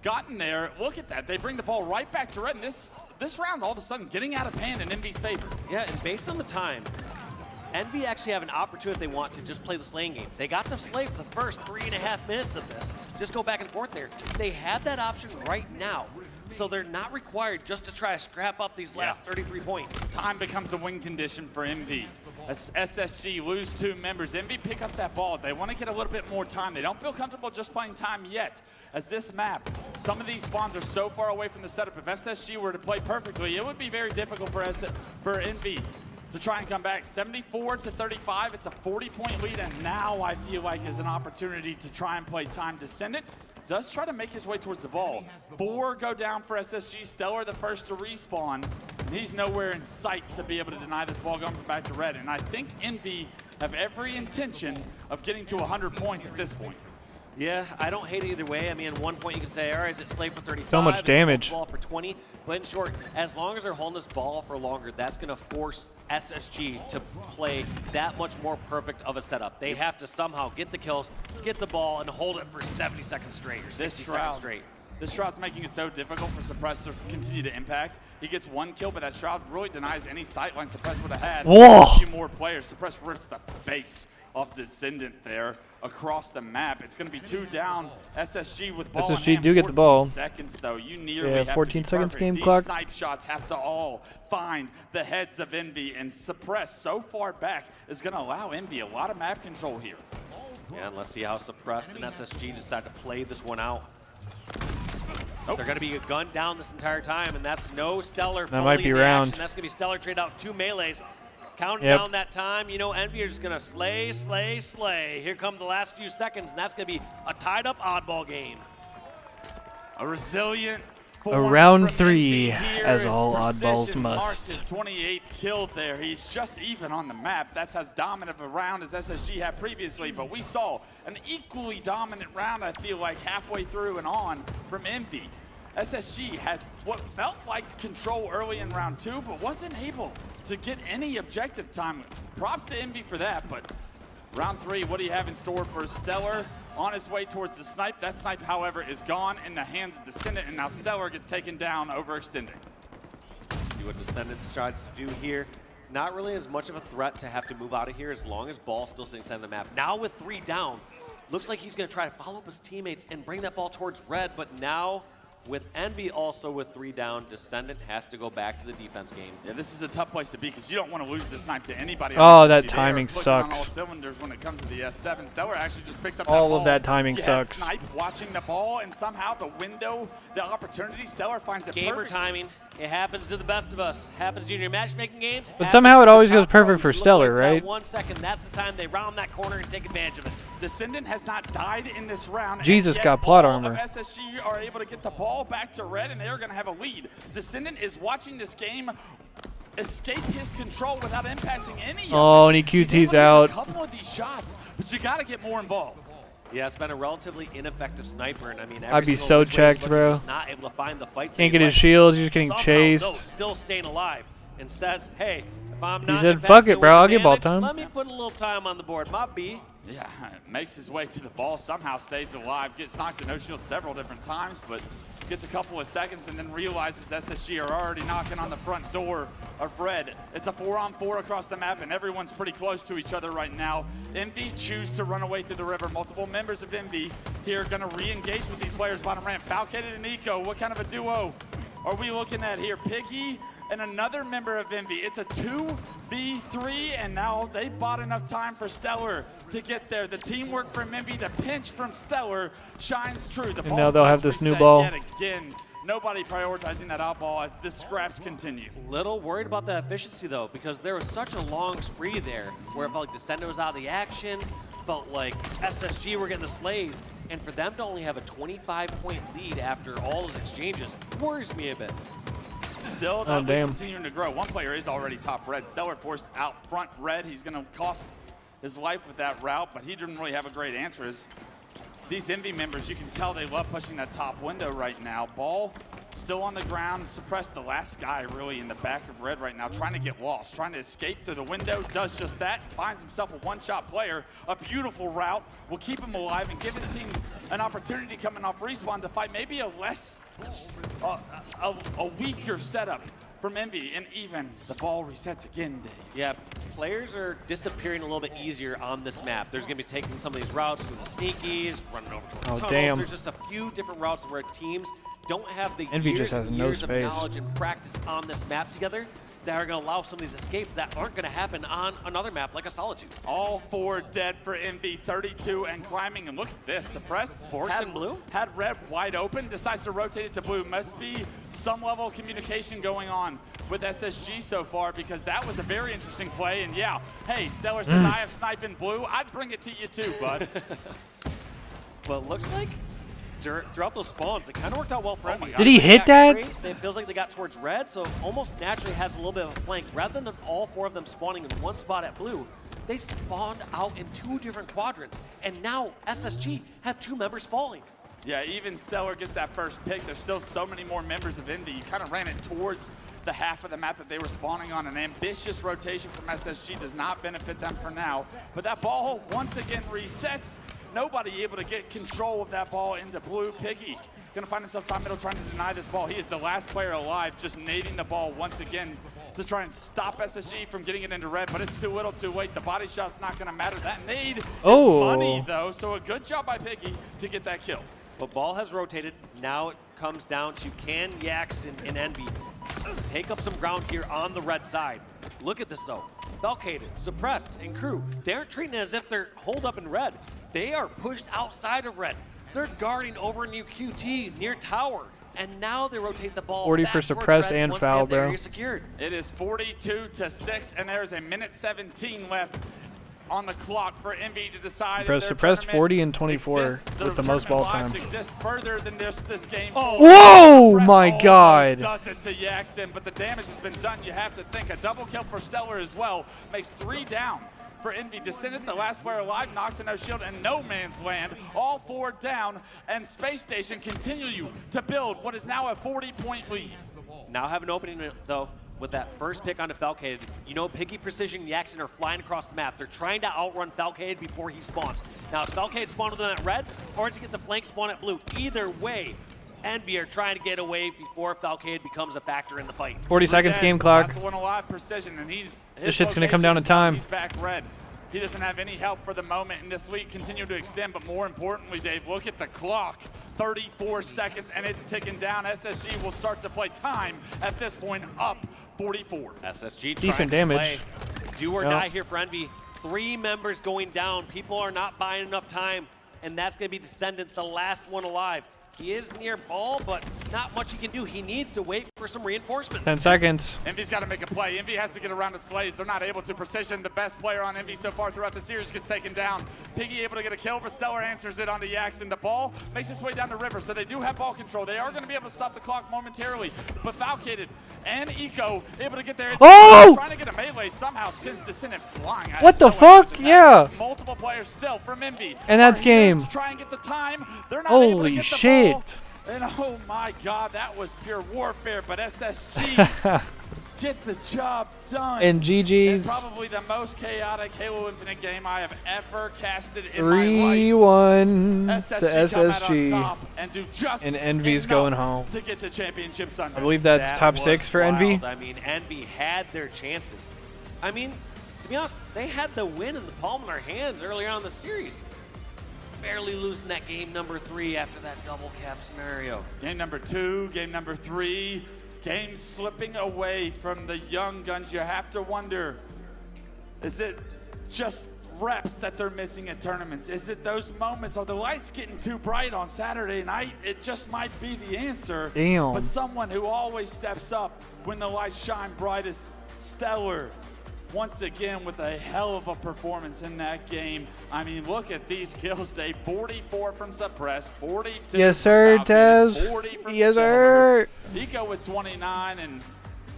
gotten there. Look at that, they bring the ball right back to red, and this round all of a sudden getting out of hand in Envy's favor. Yeah, and based on the time, Envy actually have an opportunity if they want to just play the slaying game. They got to slay for the first 3.5 minutes of this. Just go back and forth there. They have that option right now. So they're not required just to try to scrap up these last 33 points. Time becomes a win condition for Envy. As SSG lose 2 members, Envy pick up that ball. They want to get a little bit more time. They don't feel comfortable just playing time yet. As this map, some of these spawns are so far away from the setup. If SSG were to play perfectly, it would be very difficult for Envy to try and come back. 74-35, it's a 40-point lead, and now I feel like is an opportunity to try and play time. Descendant does try to make his way towards the ball. 4 go down for SSG. Stellar the first to respawn. and he's nowhere in sight to be able to deny this ball going back to red. And I think Envy have every intention of getting to 100 points at this point. Yeah, I don't hate it either way. I mean, at one point you can say, all right, is it Slave for 35? So much Is it damage. Ball for 20? But in short, as long as they're holding this ball for longer, that's going to force SSG to play that much more perfect of a setup. They have to somehow get the kills, get the ball, and hold it for 70 seconds straight or 60 seconds straight. This Shroud's making it so difficult for Suppress to continue to impact. He gets one kill, but that Shroud really denies any sightline Suppress would have had. Whoa. A few more players. Suppress rips the face off Descendant there across the map. It's going to be 2 down. SSG with ball in SSG hand. do get the ball. 14 seconds though. You nearly Yeah, have 14 to be seconds perfect. game These clock. snipe shots have to all find the heads of Envy, and Suppress so far back is going to allow Envy a lot of map control here. Yeah, and let's see how Suppressed and SSG decide to play this one out. They're going to be a gun down this entire time, and that's no Stellar That might be in the round. action. That's going to be Stellar trade out 2 melees. Counting Yep. down that time, you know, Envy are just going to slay, slay, slay. Here come the last few seconds, and that's going to be a tied-up oddball game. A resilient A form round from 3, Envy here as is all oddballs Precision marks must. his 28th kill there. He's just even on the map. That's as dominant of a round as SSG had previously, but we saw an equally dominant round, I feel like, halfway through and on from Envy. SSG had what felt like control early in round 2, but wasn't able to get any objective time. Props to Envy for that, but round 3, what do you have in store for Stellar? On his way towards the snipe. That snipe, however, is gone in the hands of Descendant, and now Stellar gets taken down, overextending. See what Descendant tries to do here. Not really as much of a threat to have to move out of here as long as ball still sitting inside the map. Now with 3 down, looks like he's going to try to follow up his teammates and bring that ball towards red, but now with Envy also with 3 down, Descendant has to go back to the defense game. Yeah, this is a tough place to be because you don't want to lose this snipe to anybody. Oh, on that SSG. timing They are clicking on all sucks. cylinders when it comes to the S7. Stellar actually just picks up All that of ball. that timing You had sucks. Snipe watching the ball, and somehow the window, the opportunity, Stellar finds it Gamer perfect. timing. It happens to the best of us. Happens to your matchmaking games. But happens somehow it to the always top goes perfect pros. for You look Stellar, like that right? 1 second, that's the time they round that corner and take advantage of it. Descendant has not died in this round. Jesus and yet got plot all armor. Of SSG are able to get the ball back to red, and they're going to have a lead. Descendant is watching this game escape his control without impacting any of it. Oh, and he He's able QT's to get out. a couple of these shots, but you got to get more involved. Yeah, it's been a relatively ineffective sniper, and I mean, I'd be every so single which way checked, he's bro. just not able to find the fights. Can't that get he his likes. shields, he's just getting Somehow, chased. though, still staying alive, and says, "Hey, if I'm He not said, impacting "Fuck it, you bro, with I'll the get ball damage, time." Let me put a little time on the board, my B." Yeah, makes his way to the ball, somehow stays alive, gets knocked to no shield several different times, but gets a couple of seconds and then realizes SSG are already knocking on the front door of red. It's a 4-on-4 across the map, and everyone's pretty close to each other right now. Envy choose to run away through the river. Multiple members of Envy here going to re-engage with these players bottom ramp. Falcated and Eco, what kind of a duo are we looking at here? Piggy and another member of Envy. It's a 2v3, and now they bought enough time for Stellar to get there. The teamwork from Envy, the pinch from Stellar shines true. The And ball now they'll have does this new reset ball. Yet again, nobody prioritizing that out ball as the scraps continue. Little worried about that efficiency though, because there was such a long spree there where it felt like Descender was out of the action, felt like SSG were getting the slays, and for them to only have a 25-point lead after all those exchanges worries me a bit. Still, Oh, that lead damn. continuing to grow. One player is already top red. Stellar forced out front red. He's going to cost his life with that route, but he didn't really have a great answer. As these Envy members, you can tell they love pushing that top window right now. Ball still on the ground. Suppressed the last guy really in the back of red right now, trying to get lost, trying to escape through the window. Does just that. Finds himself a one-shot player. A beautiful route will keep him alive and give his team an opportunity coming off respawn to fight maybe a less a weaker setup from Envy, and even the ball resets again, Dave. Yeah, players are disappearing a little bit easier on this map. There's going to be taking some of these routes through the sneakies, running over towards tunnels. damn. There's just a few different routes where teams don't have the Envy years just has and no years of space. knowledge and practice on this map together that are going to allow some of these escapes that aren't going to happen on another map like a Solitude. All 4 dead for Envy, 32 and climbing. And look at this, Suppressed. Force in blue? Had red wide open, decides to rotate it to blue. Must be some level of communication going on with SSG so far, because that was a very interesting play. And yeah, hey, Stellar says, I have snipe in blue. I'd bring it to you too, bud. But it looks like throughout those spawns, it kind of worked out well for Envy. Did he hit that? It feels like they got towards red, so almost naturally has a little bit of a flank. Rather than all 4 of them spawning in one spot at blue, they spawned out in 2 different quadrants. And now SSG have 2 members falling. Yeah, even Stellar gets that first pick. There's still so many more members of Envy. You kind of ran it towards the half of the map that they were spawning on. An ambitious rotation from SSG does not benefit them for now. But that ball once again resets. Nobody able to get control of that ball into blue. Piggy gonna find himself top middle trying to deny this ball. He is the last player alive, just nading the ball once again to try and stop SSG from getting it into red, but it's too little too late. The body shot's not gonna matter. That nade is money though, so a good job by Piggy to get that kill. But ball has rotated. Now it comes down to can Yax and Envy take up some ground here on the red side. Look at this though. Falcated, Suppressed, and Crew, they aren't treating it as if they're holed up in red. They are pushed outside of red. They're guarding over near QT, near tower. And now they rotate the ball 40 back for towards suppressed red and once they foul, have the bro. area secured. It is 42-6, and there's a minute 17 left on the clock for Envy to decide. Bro, if their suppressed tournament 40 and 24 exists, with the most ball time. Exists further than this game. Whoa, my Suppressed God. almost does it to Yaxon, but the damage has been done. You have to think a double kill for Stellar as well makes 3 down for Envy. Descendant, the last player alive, knocked to no shield and no man's land. All 4 down, and Space Station continue to build what is now a 40-point lead. Now have an opening though with that first pick onto Falcated. You know Piggy, Precision, and Yaxon are flying across the map. They're trying to outrun Falcated before he spawns. Now is Falcated spawned with them at red, or does he get the flank spawn at blue? Either way, Envy are trying to get away before Falcated becomes a factor in the fight. 40 seconds game clock. That's the one alive, Precision, and This shit's gonna come down to time. He's back red. He doesn't have any help for the moment, and this lead continue to extend, but more importantly, Dave, look at the clock. 34 seconds, and it's ticking down. SSG will start to play time at this point, up 44. SSG Decent trying damage. to slay. Do or Yeah. die here for Envy. 3 members going down. People are not buying enough time, and that's going to be Descendant, the last one alive. He is near ball, but not much he can do. He needs to wait for some reinforcements. 10 seconds. Envy's got to make a play. Envy has to get around the Slays. They're not able to. Precision, the best player on Envy so far throughout the series, gets taken down. Piggy able to get a kill, but Stellar answers it onto Yaxon. The ball makes its way down the river, so they do have ball control. They are going to be able to stop the clock momentarily, but Falcated and Eco able to get there. Oh! Trying to get a melee somehow sends Descendant flying. What the fuck? Yeah. Multiple players still from Envy. And that's are here game. to try and get the time. They're not able to Holy get the shit. ball. And oh my God, that was pure warfare, but SSG get the job done. And GG's. In probably the most chaotic Halo Infinite game I have ever casted in my life. 3-1 to SSG come out on SSG. top and do just And Envy's enough going home. to get to Championship Sunday. I believe that's That top was 6 for Envy. wild. I mean, Envy had their chances. I mean, to be honest, they had the win in the palm of their hands earlier on in the series. Barely losing that game number 3 after that double cap scenario. Game number 2, game number 3, games slipping away from the young guns. You have to wonder, is it just reps that they're missing at tournaments? Is it those moments? Are the lights getting too bright on Saturday night? It just might be the answer. Damn. But someone who always steps up when the lights shine brightest, Stellar, once again with a hell of a performance in that game. I mean, look at these kills, Dave. 44 from Suppressed, 42 Yes, sir, from Falcon, Tez. 40 from Yes, Stellar. sir. Eco with 29, and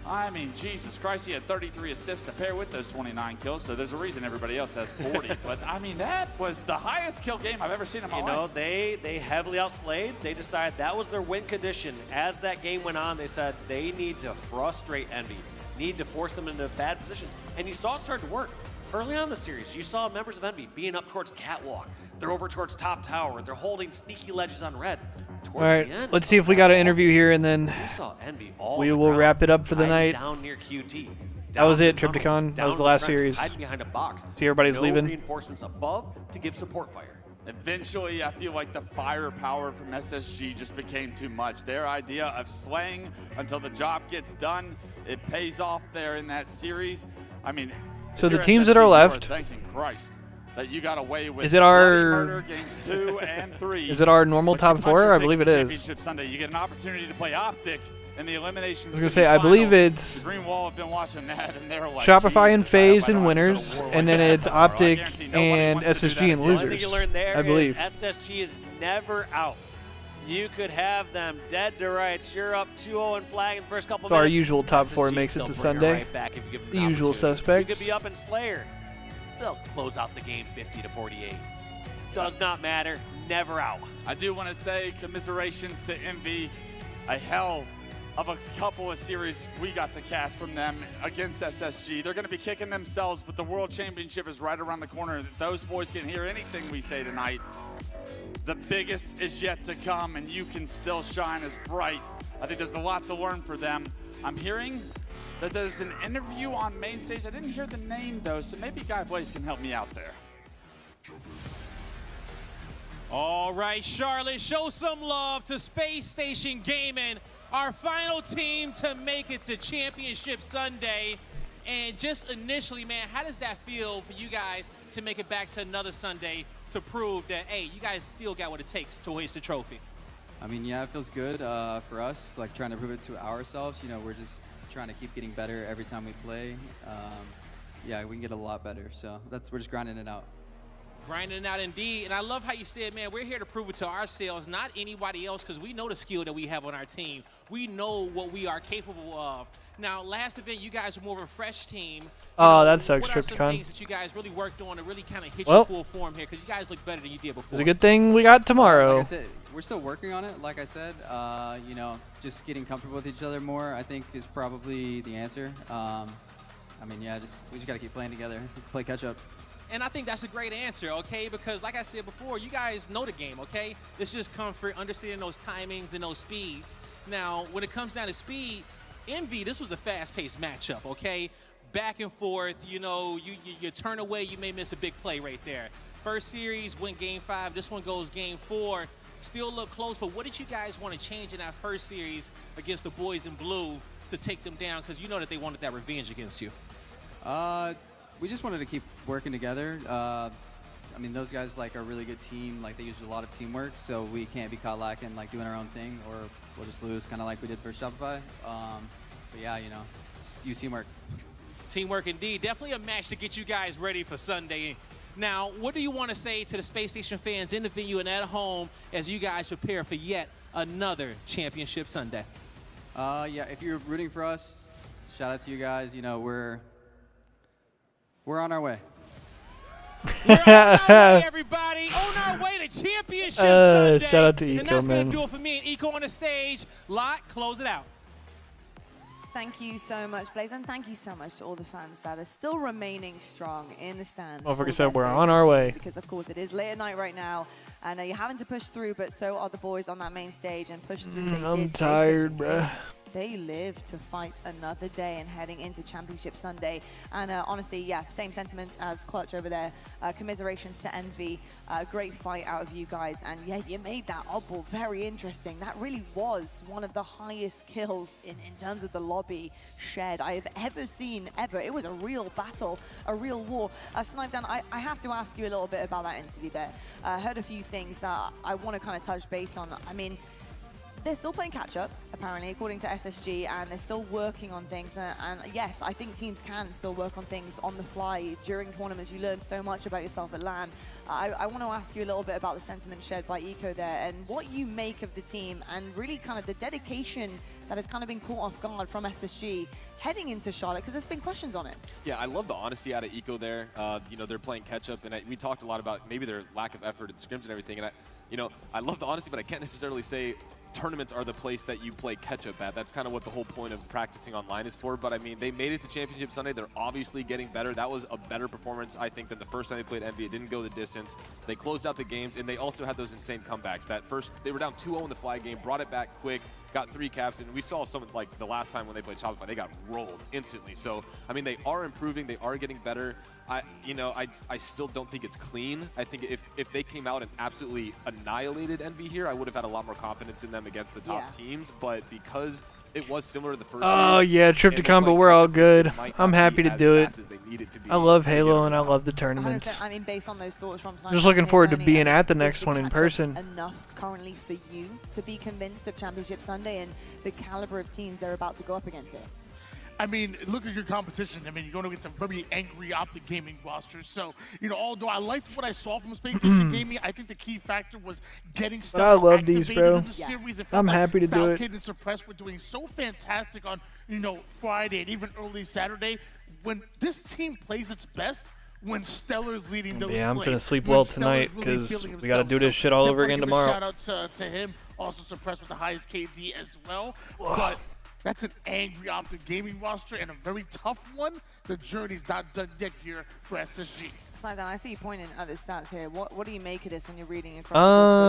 I mean, Jesus Christ, he had 33 assists to pair with those 29 kills, so there's a reason everybody else has 40. But I mean, that was the highest kill game I've ever seen in my You life. know, they heavily outslayed. They decided that was their win condition. As that game went on, they said they need to frustrate Envy, need to force them into bad positions. And you saw it start to work. Early on in the series, you saw members of Envy being up towards Catwalk. They're over towards top tower. They're holding sneaky ledges on red. All Towards right, the end, let's see if we got an interview here, and then you saw Envy all we on the will ground, wrap it up for the hiding night. Down near QT. That was down it, the tunnel, Triptychon. That down was the in last trench, series. hiding behind a box. See, everybody's no leaving. Reinforcements above to give support fire. Eventually, I feel like the firepower from SSG just became too much. Their idea of slaying until the job gets done, it pays off there in that series. I mean, So if the you're teams that SSG, are you left- thanking Christ that you got away with Is it Bloody our- Murder games 2 and 3. Is it our normal But you top punch 4? your I ticket believe to it is. Championship Sunday. You get an opportunity to play Optic in the elimination. I was gonna say, I believe it's the Green Wall have been watching that, and they're like, Shopify and Jesus, I hope FaZe I don't and have to go to winners, war and like then that it's tomorrow. I Optic guarantee nobody and wants to do SSG that. and The only losers. thing you learn there I believe. is SSG is never out. You could have them dead to rights. You're up 2-0 in flag in the first couple So our minutes. usual top four SSG, makes it they'll to bring Sunday. Right back if you give them The an usual opportunity. suspects. You could be up in Slayer. They'll close out the game 50-48. Does not matter. Never out. I do want to say commiserations to Envy. A hell of a couple of series we got to cast from them against SSG. They're going to be kicking themselves, but the World Championship is right around the corner. Those boys can hear anything we say tonight. The biggest is yet to come, and you can still shine as bright. I think there's a lot to learn for them. I'm hearing that there's an interview on main stage. I didn't hear the name, though, so maybe Guy Blaze can help me out there. All right, Charlotte, show some love to Space Station Gaming, our final team to make it to Championship Sunday. And just initially, man, how does that feel for you guys to make it back to another Sunday to prove that, hey, you guys still got what it takes to hoist the trophy? I mean, yeah, it feels good for us, like trying to prove it to ourselves. You know, we're just trying to keep getting better every time we play. Yeah, we can get a lot better. So we're just grinding it out. Grinding it out indeed. And I love how you said, man, we're here to prove it to ourselves, not anybody else, because we know the skill that we have on our team. We know what we are capable of. Now, last event, you guys were more of a fresh team. Oh, that sucks, What are some Crypticon. things that you guys really worked on to really kind of hit Well, your full form here? Because you guys look better than you did before. It's a good thing we got tomorrow. Like I said, we're still working on it. Like I said, you know, just getting comfortable with each other more, I think, is probably the answer. I mean, yeah, we just got to keep playing together, play catch up. And I think that's a great answer, okay? Because like I said before, you guys know the game, okay? It's just comfort, understanding those timings and those speeds. Now, when it comes down to speed, Envy, this was a fast-paced matchup, okay? Back and forth, you know, you turn away, you may miss a big play right there. First series went game 5, this one goes game 4. Still look close, but what did you guys want to change in that first series against the boys in blue to take them down? Because you know that they wanted that revenge against you. We just wanted to keep working together. I mean, those guys like are a really good team. Like they use a lot of teamwork, so we can't be caught lacking like doing our own thing, or we'll just lose, kind of like we did for Shopify. But yeah, you know, just use teamwork. Teamwork indeed. Definitely a match to get you guys ready for Sunday. Now, what do you want to say to the Space Station fans in the venue and at home as you guys prepare for yet another Championship Sunday? Yeah, if you're rooting for us, shout out to you guys. You know, we're on our way. We're on our way, everybody. On our way to Championship Sunday. Shout out to And Eco, that's going man. to do it for me and Eco on the stage. Lot, close it out. Thank you so much, Blaze, and thank you so much to all the fans that are still remaining strong in the stands. Motherfucker said we're on our way. Because, of course, it is late at night right now, and you're having to push through, but so are the boys on that main stage, and push through. They I'm did. tired, bruh. They live to fight another day and heading into Championship Sunday. And honestly, yeah, same sentiments as Clutch over there. Commiserations to Envy. Great fight out of you guys. And yeah, you made that oddball very interesting. That really was one of the highest kills in terms of the lobby shed I have ever seen, ever. It was a real battle, a real war. Snipeden, I have to ask you a little bit about that interview there. I heard a few things that I want to kind of touch base on. I mean, they're still playing catch-up, apparently, according to SSG, and they're still working on things. And yes, I think teams can still work on things on the fly. During tournaments, you learn so much about yourself at LAN. I want to ask you a little bit about the sentiment shared by Eco there and what you make of the team and really kind of the dedication that has kind of been caught off guard from SSG heading into Charlotte, because there's been questions on it. Yeah, I love the honesty out of Eco there. You know, they're playing catch-up, and we talked a lot about maybe their lack of effort in scrims and everything. And I love the honesty, but I can't necessarily say tournaments are the place that you play catch-up at. That's kind of what the whole point of practicing online is for. But I mean, they made it to Championship Sunday. They're obviously getting better. That was a better performance, I think, than the first time they played Envy. It didn't go the distance. They closed out the games, and they also had those insane comebacks. That first, they were down 2-0 in the flag game, brought it back quick, got 3 caps, and we saw some, like the last time when they played Shopify, they got rolled instantly. So, I mean, they are improving. They are getting better. I still don't think it's clean. I think if they came out and absolutely annihilated Envy here, I would have had a lot more confidence in them against the top teams. But because it was similar to the first Oh series, yeah, Tripticon, but we're all good. I'm happy to do it. as they needed to be I love to get Halo over and I the hump. love the tournaments. 100%. I mean, based on those thoughts from Just looking forward to Tony, being I mean, at the is next one in catch-up person. Enough currently for you to be convinced of Championship Sunday and the caliber of teams they're about to go up against here? I mean, look at your competition. I mean, you're going against a very angry Optic Gaming roster. So, you know, although I liked what I saw from Space Station Gaming, I think the key factor was getting stuff I love these, bro. in the series. It felt I'm like happy to do it. Falcon and Suppress were doing so fantastic on, you know, Friday and even early Saturday. When this team plays its best, when Stellar's leading those Yeah, I'm slates, gonna sleep when well Stellar's tonight really because feeling we gotta himself. do this So shit all over definitely again give a tomorrow. Shout out to him. Also Suppressed with the highest KD as well. But that's an angry Optic Gaming roster and a very tough one. The journey's not done yet here for SSG. Slidedown, I see you pointing at the stats here. What do you make of this when you're reading across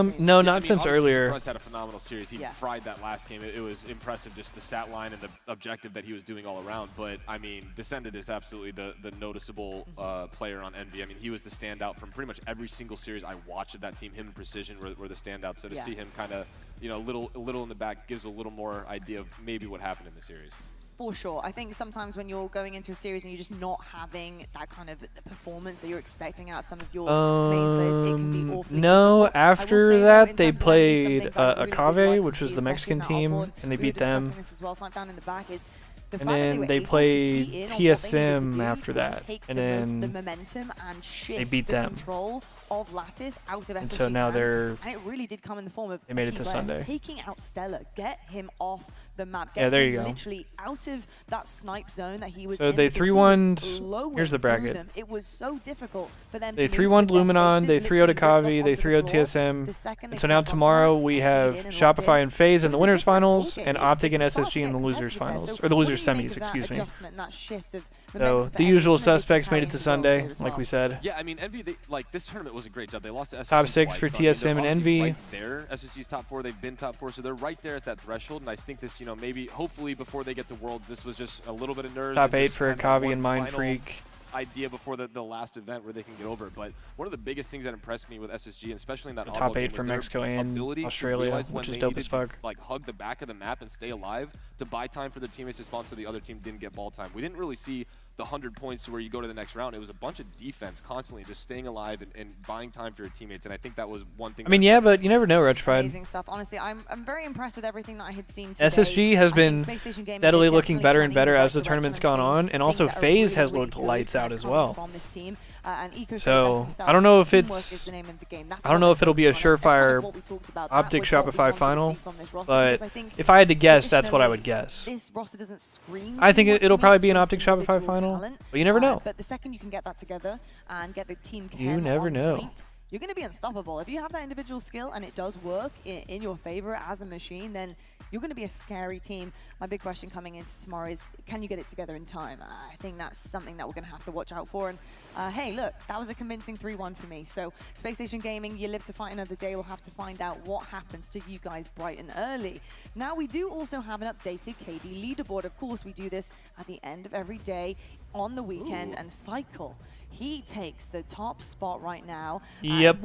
the No, teams? not since earlier. Suppressed had a phenomenal series. He Yeah. fried that last game. It was impressive, just the stat line and the objective that he was doing all around. But, I mean, Descended is absolutely the noticeable player on Envy. I mean, he was the standout from pretty much every single series I watched of that team. Him and Precision were the standouts. So to Yeah. see him kind of, you know, a little in the back gives a little more idea of maybe what happened in the series. For sure. I think sometimes when you're going into a series and you're just not having that kind of performance that you're expecting out of some of your mainstays, it can be awfully No, difficult. I will say, after though, that in they terms of Envy, some played things I really did Akave, like to which was see, the especially Mexican in that team, outboard. and they We were beat them. discussing this as well, Snipe down in the back is the And fact that then were they able to played key in on what they needed to TSM do after to that, take and the then momentum and shift they beat the them. control of Lattice out of And SSG's so now hands. they're- And it really did come in the form of they made it key to player Sunday. taking out Stellar, get him off the map, Yeah, get there him you go. literally out of that snipe zone that he was So in. they because he 3-1'd was blowing here's the through bracket. them. It was so difficult for them They to move 3-1'd with their Luminon, faces they 3-0'd literally ripped off Akavi, they onto the 3-0'd floor. TSM. The second they And so now stepped onto tomorrow that we and have hit in and locked Shopify in, and FaZe in it the was a winners different finals, ballgame. and It Optic and started to SSG in get the losers competitive there. finals, So or the what do losers you make semis, of that excuse me. adjustment, that shift of So momentum for the usual Envy so that they can suspects made carry it to into the world Sunday, series as like well? we said. Yeah, I mean, Envy, this tournament was a great job. They lost to SSG Top 6 for twice, so, I mean, TSM and they're obviously Envy. right there. SSG's top 4. They've been top 4, so they're right there at that threshold. And I think this, you know, maybe, hopefully, before they get to Worlds, this was just a little bit of nerves. Top and 8 just for kind of Akavi and one Mind final Freak. idea before the last event where they can get over it. But one of the biggest things that impressed me with SSG, and especially in that The top oddball 8 game, for was their Mexico and ability to Australia, realize when which is they dope needed as fuck. to, like, hug the back of the map and stay alive to buy time for their teammates to spawn so the other team didn't get ball time. We didn't really see the 100 points to where you go to the next round. It was a bunch of defense constantly just staying alive and buying time for your teammates, and I think that was one thing. I mean, yeah, but you never know, Retrified. Amazing stuff. Honestly, I'm very impressed with everything that I had seen today. SSG has I think been Space Station Gaming, steadily they're looking definitely better and trending in better the as the right tournament's direction. gone I'm on, seeing and also things that are FaZe really, has really looked good lights out that as come well. from this team. And Eco said it So, best himself. I don't know if Teamwork it's- is the name of the game. That's I don't what know I if it'll be a focus on, and it's kind surefire of what we talked about. That Optic was what we Shopify wanted to final, see from this roster, but because I think if I had to guess, that's what I would traditionally, guess. This roster doesn't scream I think teamwork it'll to me, probably it be an screams Optic Shopify individual final, talent. but you never know. But the second you can get that together and get the team You chem never on know. point, you're going to be unstoppable. If you have that individual skill and it does work in your favor as a machine, then you're going to be a scary team. My big question coming into tomorrow is, can you get it together in time? I think that's something that we're going to have to watch out for. And hey, look, that was a convincing 3-1 for me. So Space Station Gaming, you live to fight another day. We'll have to find out what happens to you guys bright and early. Now, we do also have an updated KD leaderboard. Of course, we do this at the end of every day on the weekend. And Cycle, he takes the top spot right now. Yep.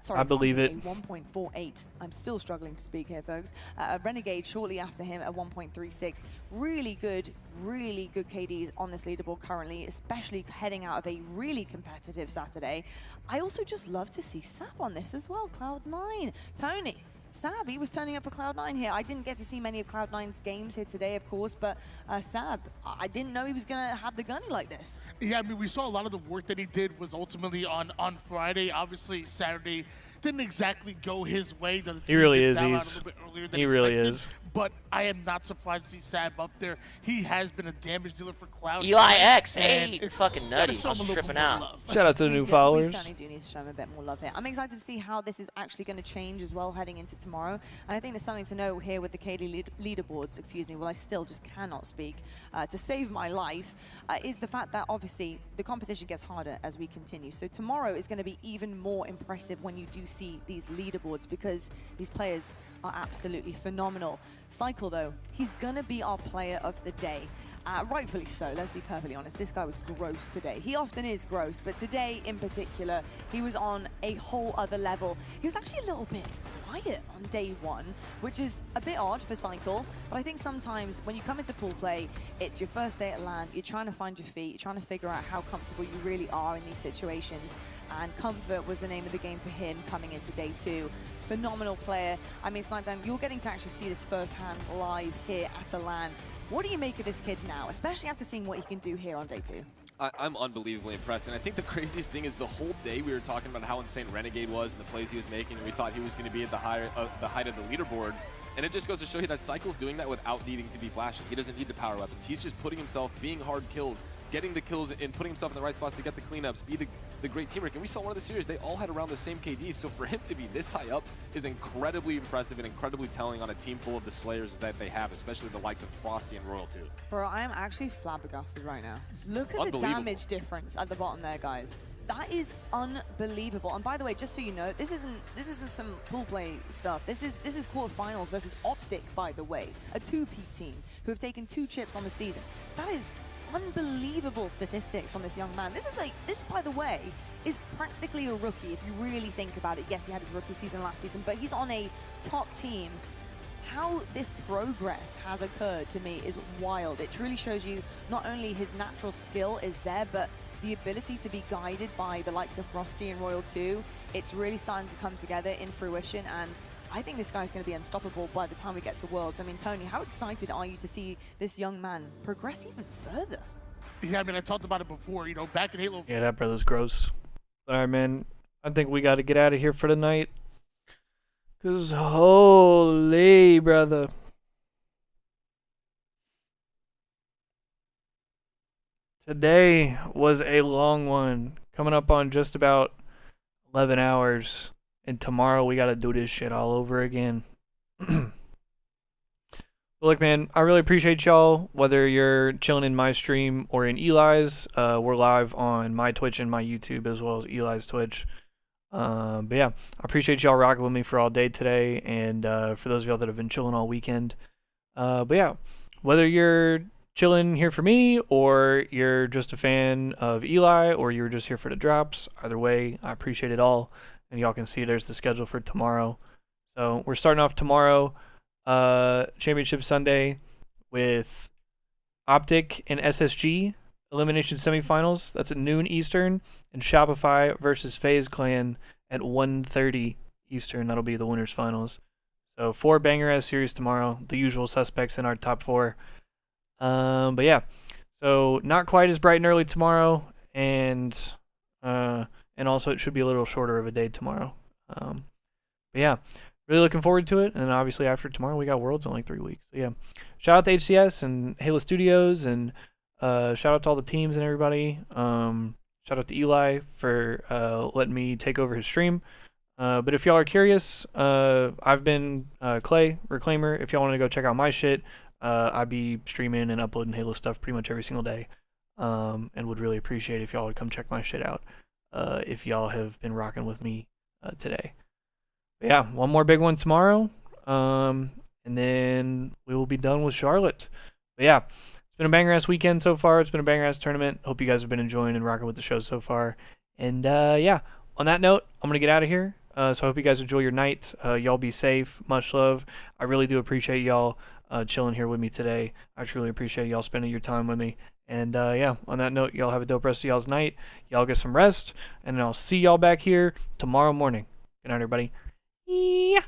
Sorry, I believe it. 1.48. I'm still struggling to speak here, folks. Renegade shortly after him at 1.36. Really good KDs on this leaderboard currently, especially heading out of a really competitive Saturday. I also just love to see Sab on this as well, Cloud9. Tony. Sab, he was turning up for Cloud9 here. I didn't get to see many of Cloud9's games here today, of course, but Sab, I didn't know he was going to have the gunny like this. Yeah, I mean, we saw a lot of the work that he did was ultimately on Friday. Obviously, Saturday didn't exactly go his way. He really is. He really is. But I am not surprised to see Sab up there. He has been a damage dealer for Cloud. Eli X, hey, you're fucking nutty. I was tripping out. Shout out to the new We followers. certainly do need to show him a bit more love here. I'm excited to see how this is actually going to change as well heading into tomorrow. And I think there's something to know here with the KD leaderboards, excuse me, well, I still just cannot speak to save my life, is the fact that obviously the competition gets harder as we continue. So tomorrow is going to be even more impressive when you do see these leaderboards because these players are absolutely phenomenal. Cycle, though, he's going to be our player of the day. Rightfully so, let's be perfectly honest. This guy was gross today. He often is gross, but today in particular, he was on a whole other level. He was actually a little bit quiet on day one, which is a bit odd for Cycle. But I think sometimes when you come into pool play, it's your first day at LAN, you're trying to find your feet, you're trying to figure out how comfortable you really are in these situations. And comfort was the name of the game for him coming into day 2. Phenomenal player. I mean, Snipedime, you're getting to actually see this firsthand live here at a LAN. What do you make of this kid now, especially after seeing what he can do here on day 2? I'm unbelievably impressed, and I think the craziest thing is the whole day we were talking about how insane Renegade was and the plays he was making, and we thought he was going to be at the height of the leaderboard. And it just goes to show you that Cycle's doing that without needing to be flashy. He doesn't need the power weapons. He's just putting himself, being hard kills, getting the kills, and putting himself in the right spots to get the cleanups, be the great teamwork. And we saw one of the series, they all had around the same KD, so for him to be this high up is incredibly impressive and incredibly telling on a team full of the Slayers that they have, especially the likes of Frosty and Royal too. Bro, I'm actually flabbergasted right now. Look at the damage difference at the bottom there, guys. That is unbelievable. And by the way, just so you know, this isn't some pool play stuff. This is quarterfinals versus Optic, by the way, a 2P team who have taken 2 chips on the season. That is unbelievable statistics from this young man. This, by the way, is practically a rookie if you really think about it. Yes, he had his rookie season last season, but he's on a top team. How this progress has occurred to me is wild. It truly shows you not only his natural skill is there, but the ability to be guided by the likes of Frosty and Royal 2. It's really starting to come together in fruition, and I think this guy's going to be unstoppable by the time we get to Worlds. I mean, Tony, how excited are you to see this young man progress even further? Yeah, I mean, I talked about it before, you know, back in Halo. Yeah, that brother's gross. All right, man. I think we got to get out of here for the night. Because holy, brother. Today was a long one. Coming up on just about 11 hours. And tomorrow we got to do this shit all over again. Look, man, I really appreciate y'all. Whether you're chilling in my stream or in Eli's, we're live on my Twitch and my YouTube as well as Eli's Twitch. But yeah, I appreciate y'all rocking with me for all day today, and for those of y'all that have been chilling all weekend. But yeah, whether you're chilling here for me, or you're just a fan of Eli, or you're just here for the drops, either way, I appreciate it all. And y'all can see there's the schedule for tomorrow. So we're starting off tomorrow, Championship Sunday, with Optic and SSG elimination semifinals. That's at noon Eastern, and Shopify versus FaZe Clan at 1:30 Eastern. That'll be the winners finals. So 4 banger-ass series tomorrow. The usual suspects in our top 4. But yeah, so not quite as bright and early tomorrow, and also it should be a little shorter of a day tomorrow. But yeah, really looking forward to it. And obviously after tomorrow we got Worlds in like 3 weeks. So yeah, shout out to HCS and Halo Studios, and shout out to all the teams and everybody. Shout out to Eli for letting me take over his stream. But if y'all are curious, I've been Clay Reclaimer. If y'all want to go check out my shit, I'd be streaming and uploading Halo stuff pretty much every single day, and would really appreciate if y'all would come check my shit out if y'all have been rocking with me today. But yeah, one more big one tomorrow, and then we will be done with Charlotte. But yeah, it's been a banger-ass weekend so far. It's been a banger-ass tournament. Hope you guys have been enjoying and rocking with the show so far. And yeah, on that note, I'm going to get out of here. So I hope you guys enjoy your night. Y'all be safe. Much love. I really do appreciate y'all chilling here with me today. I truly appreciate y'all spending your time with me. And yeah, on that note, y'all have a dope rest of y'all's night. Y'all get some rest. And I'll see y'all back here tomorrow morning. Good night, everybody. Yeah.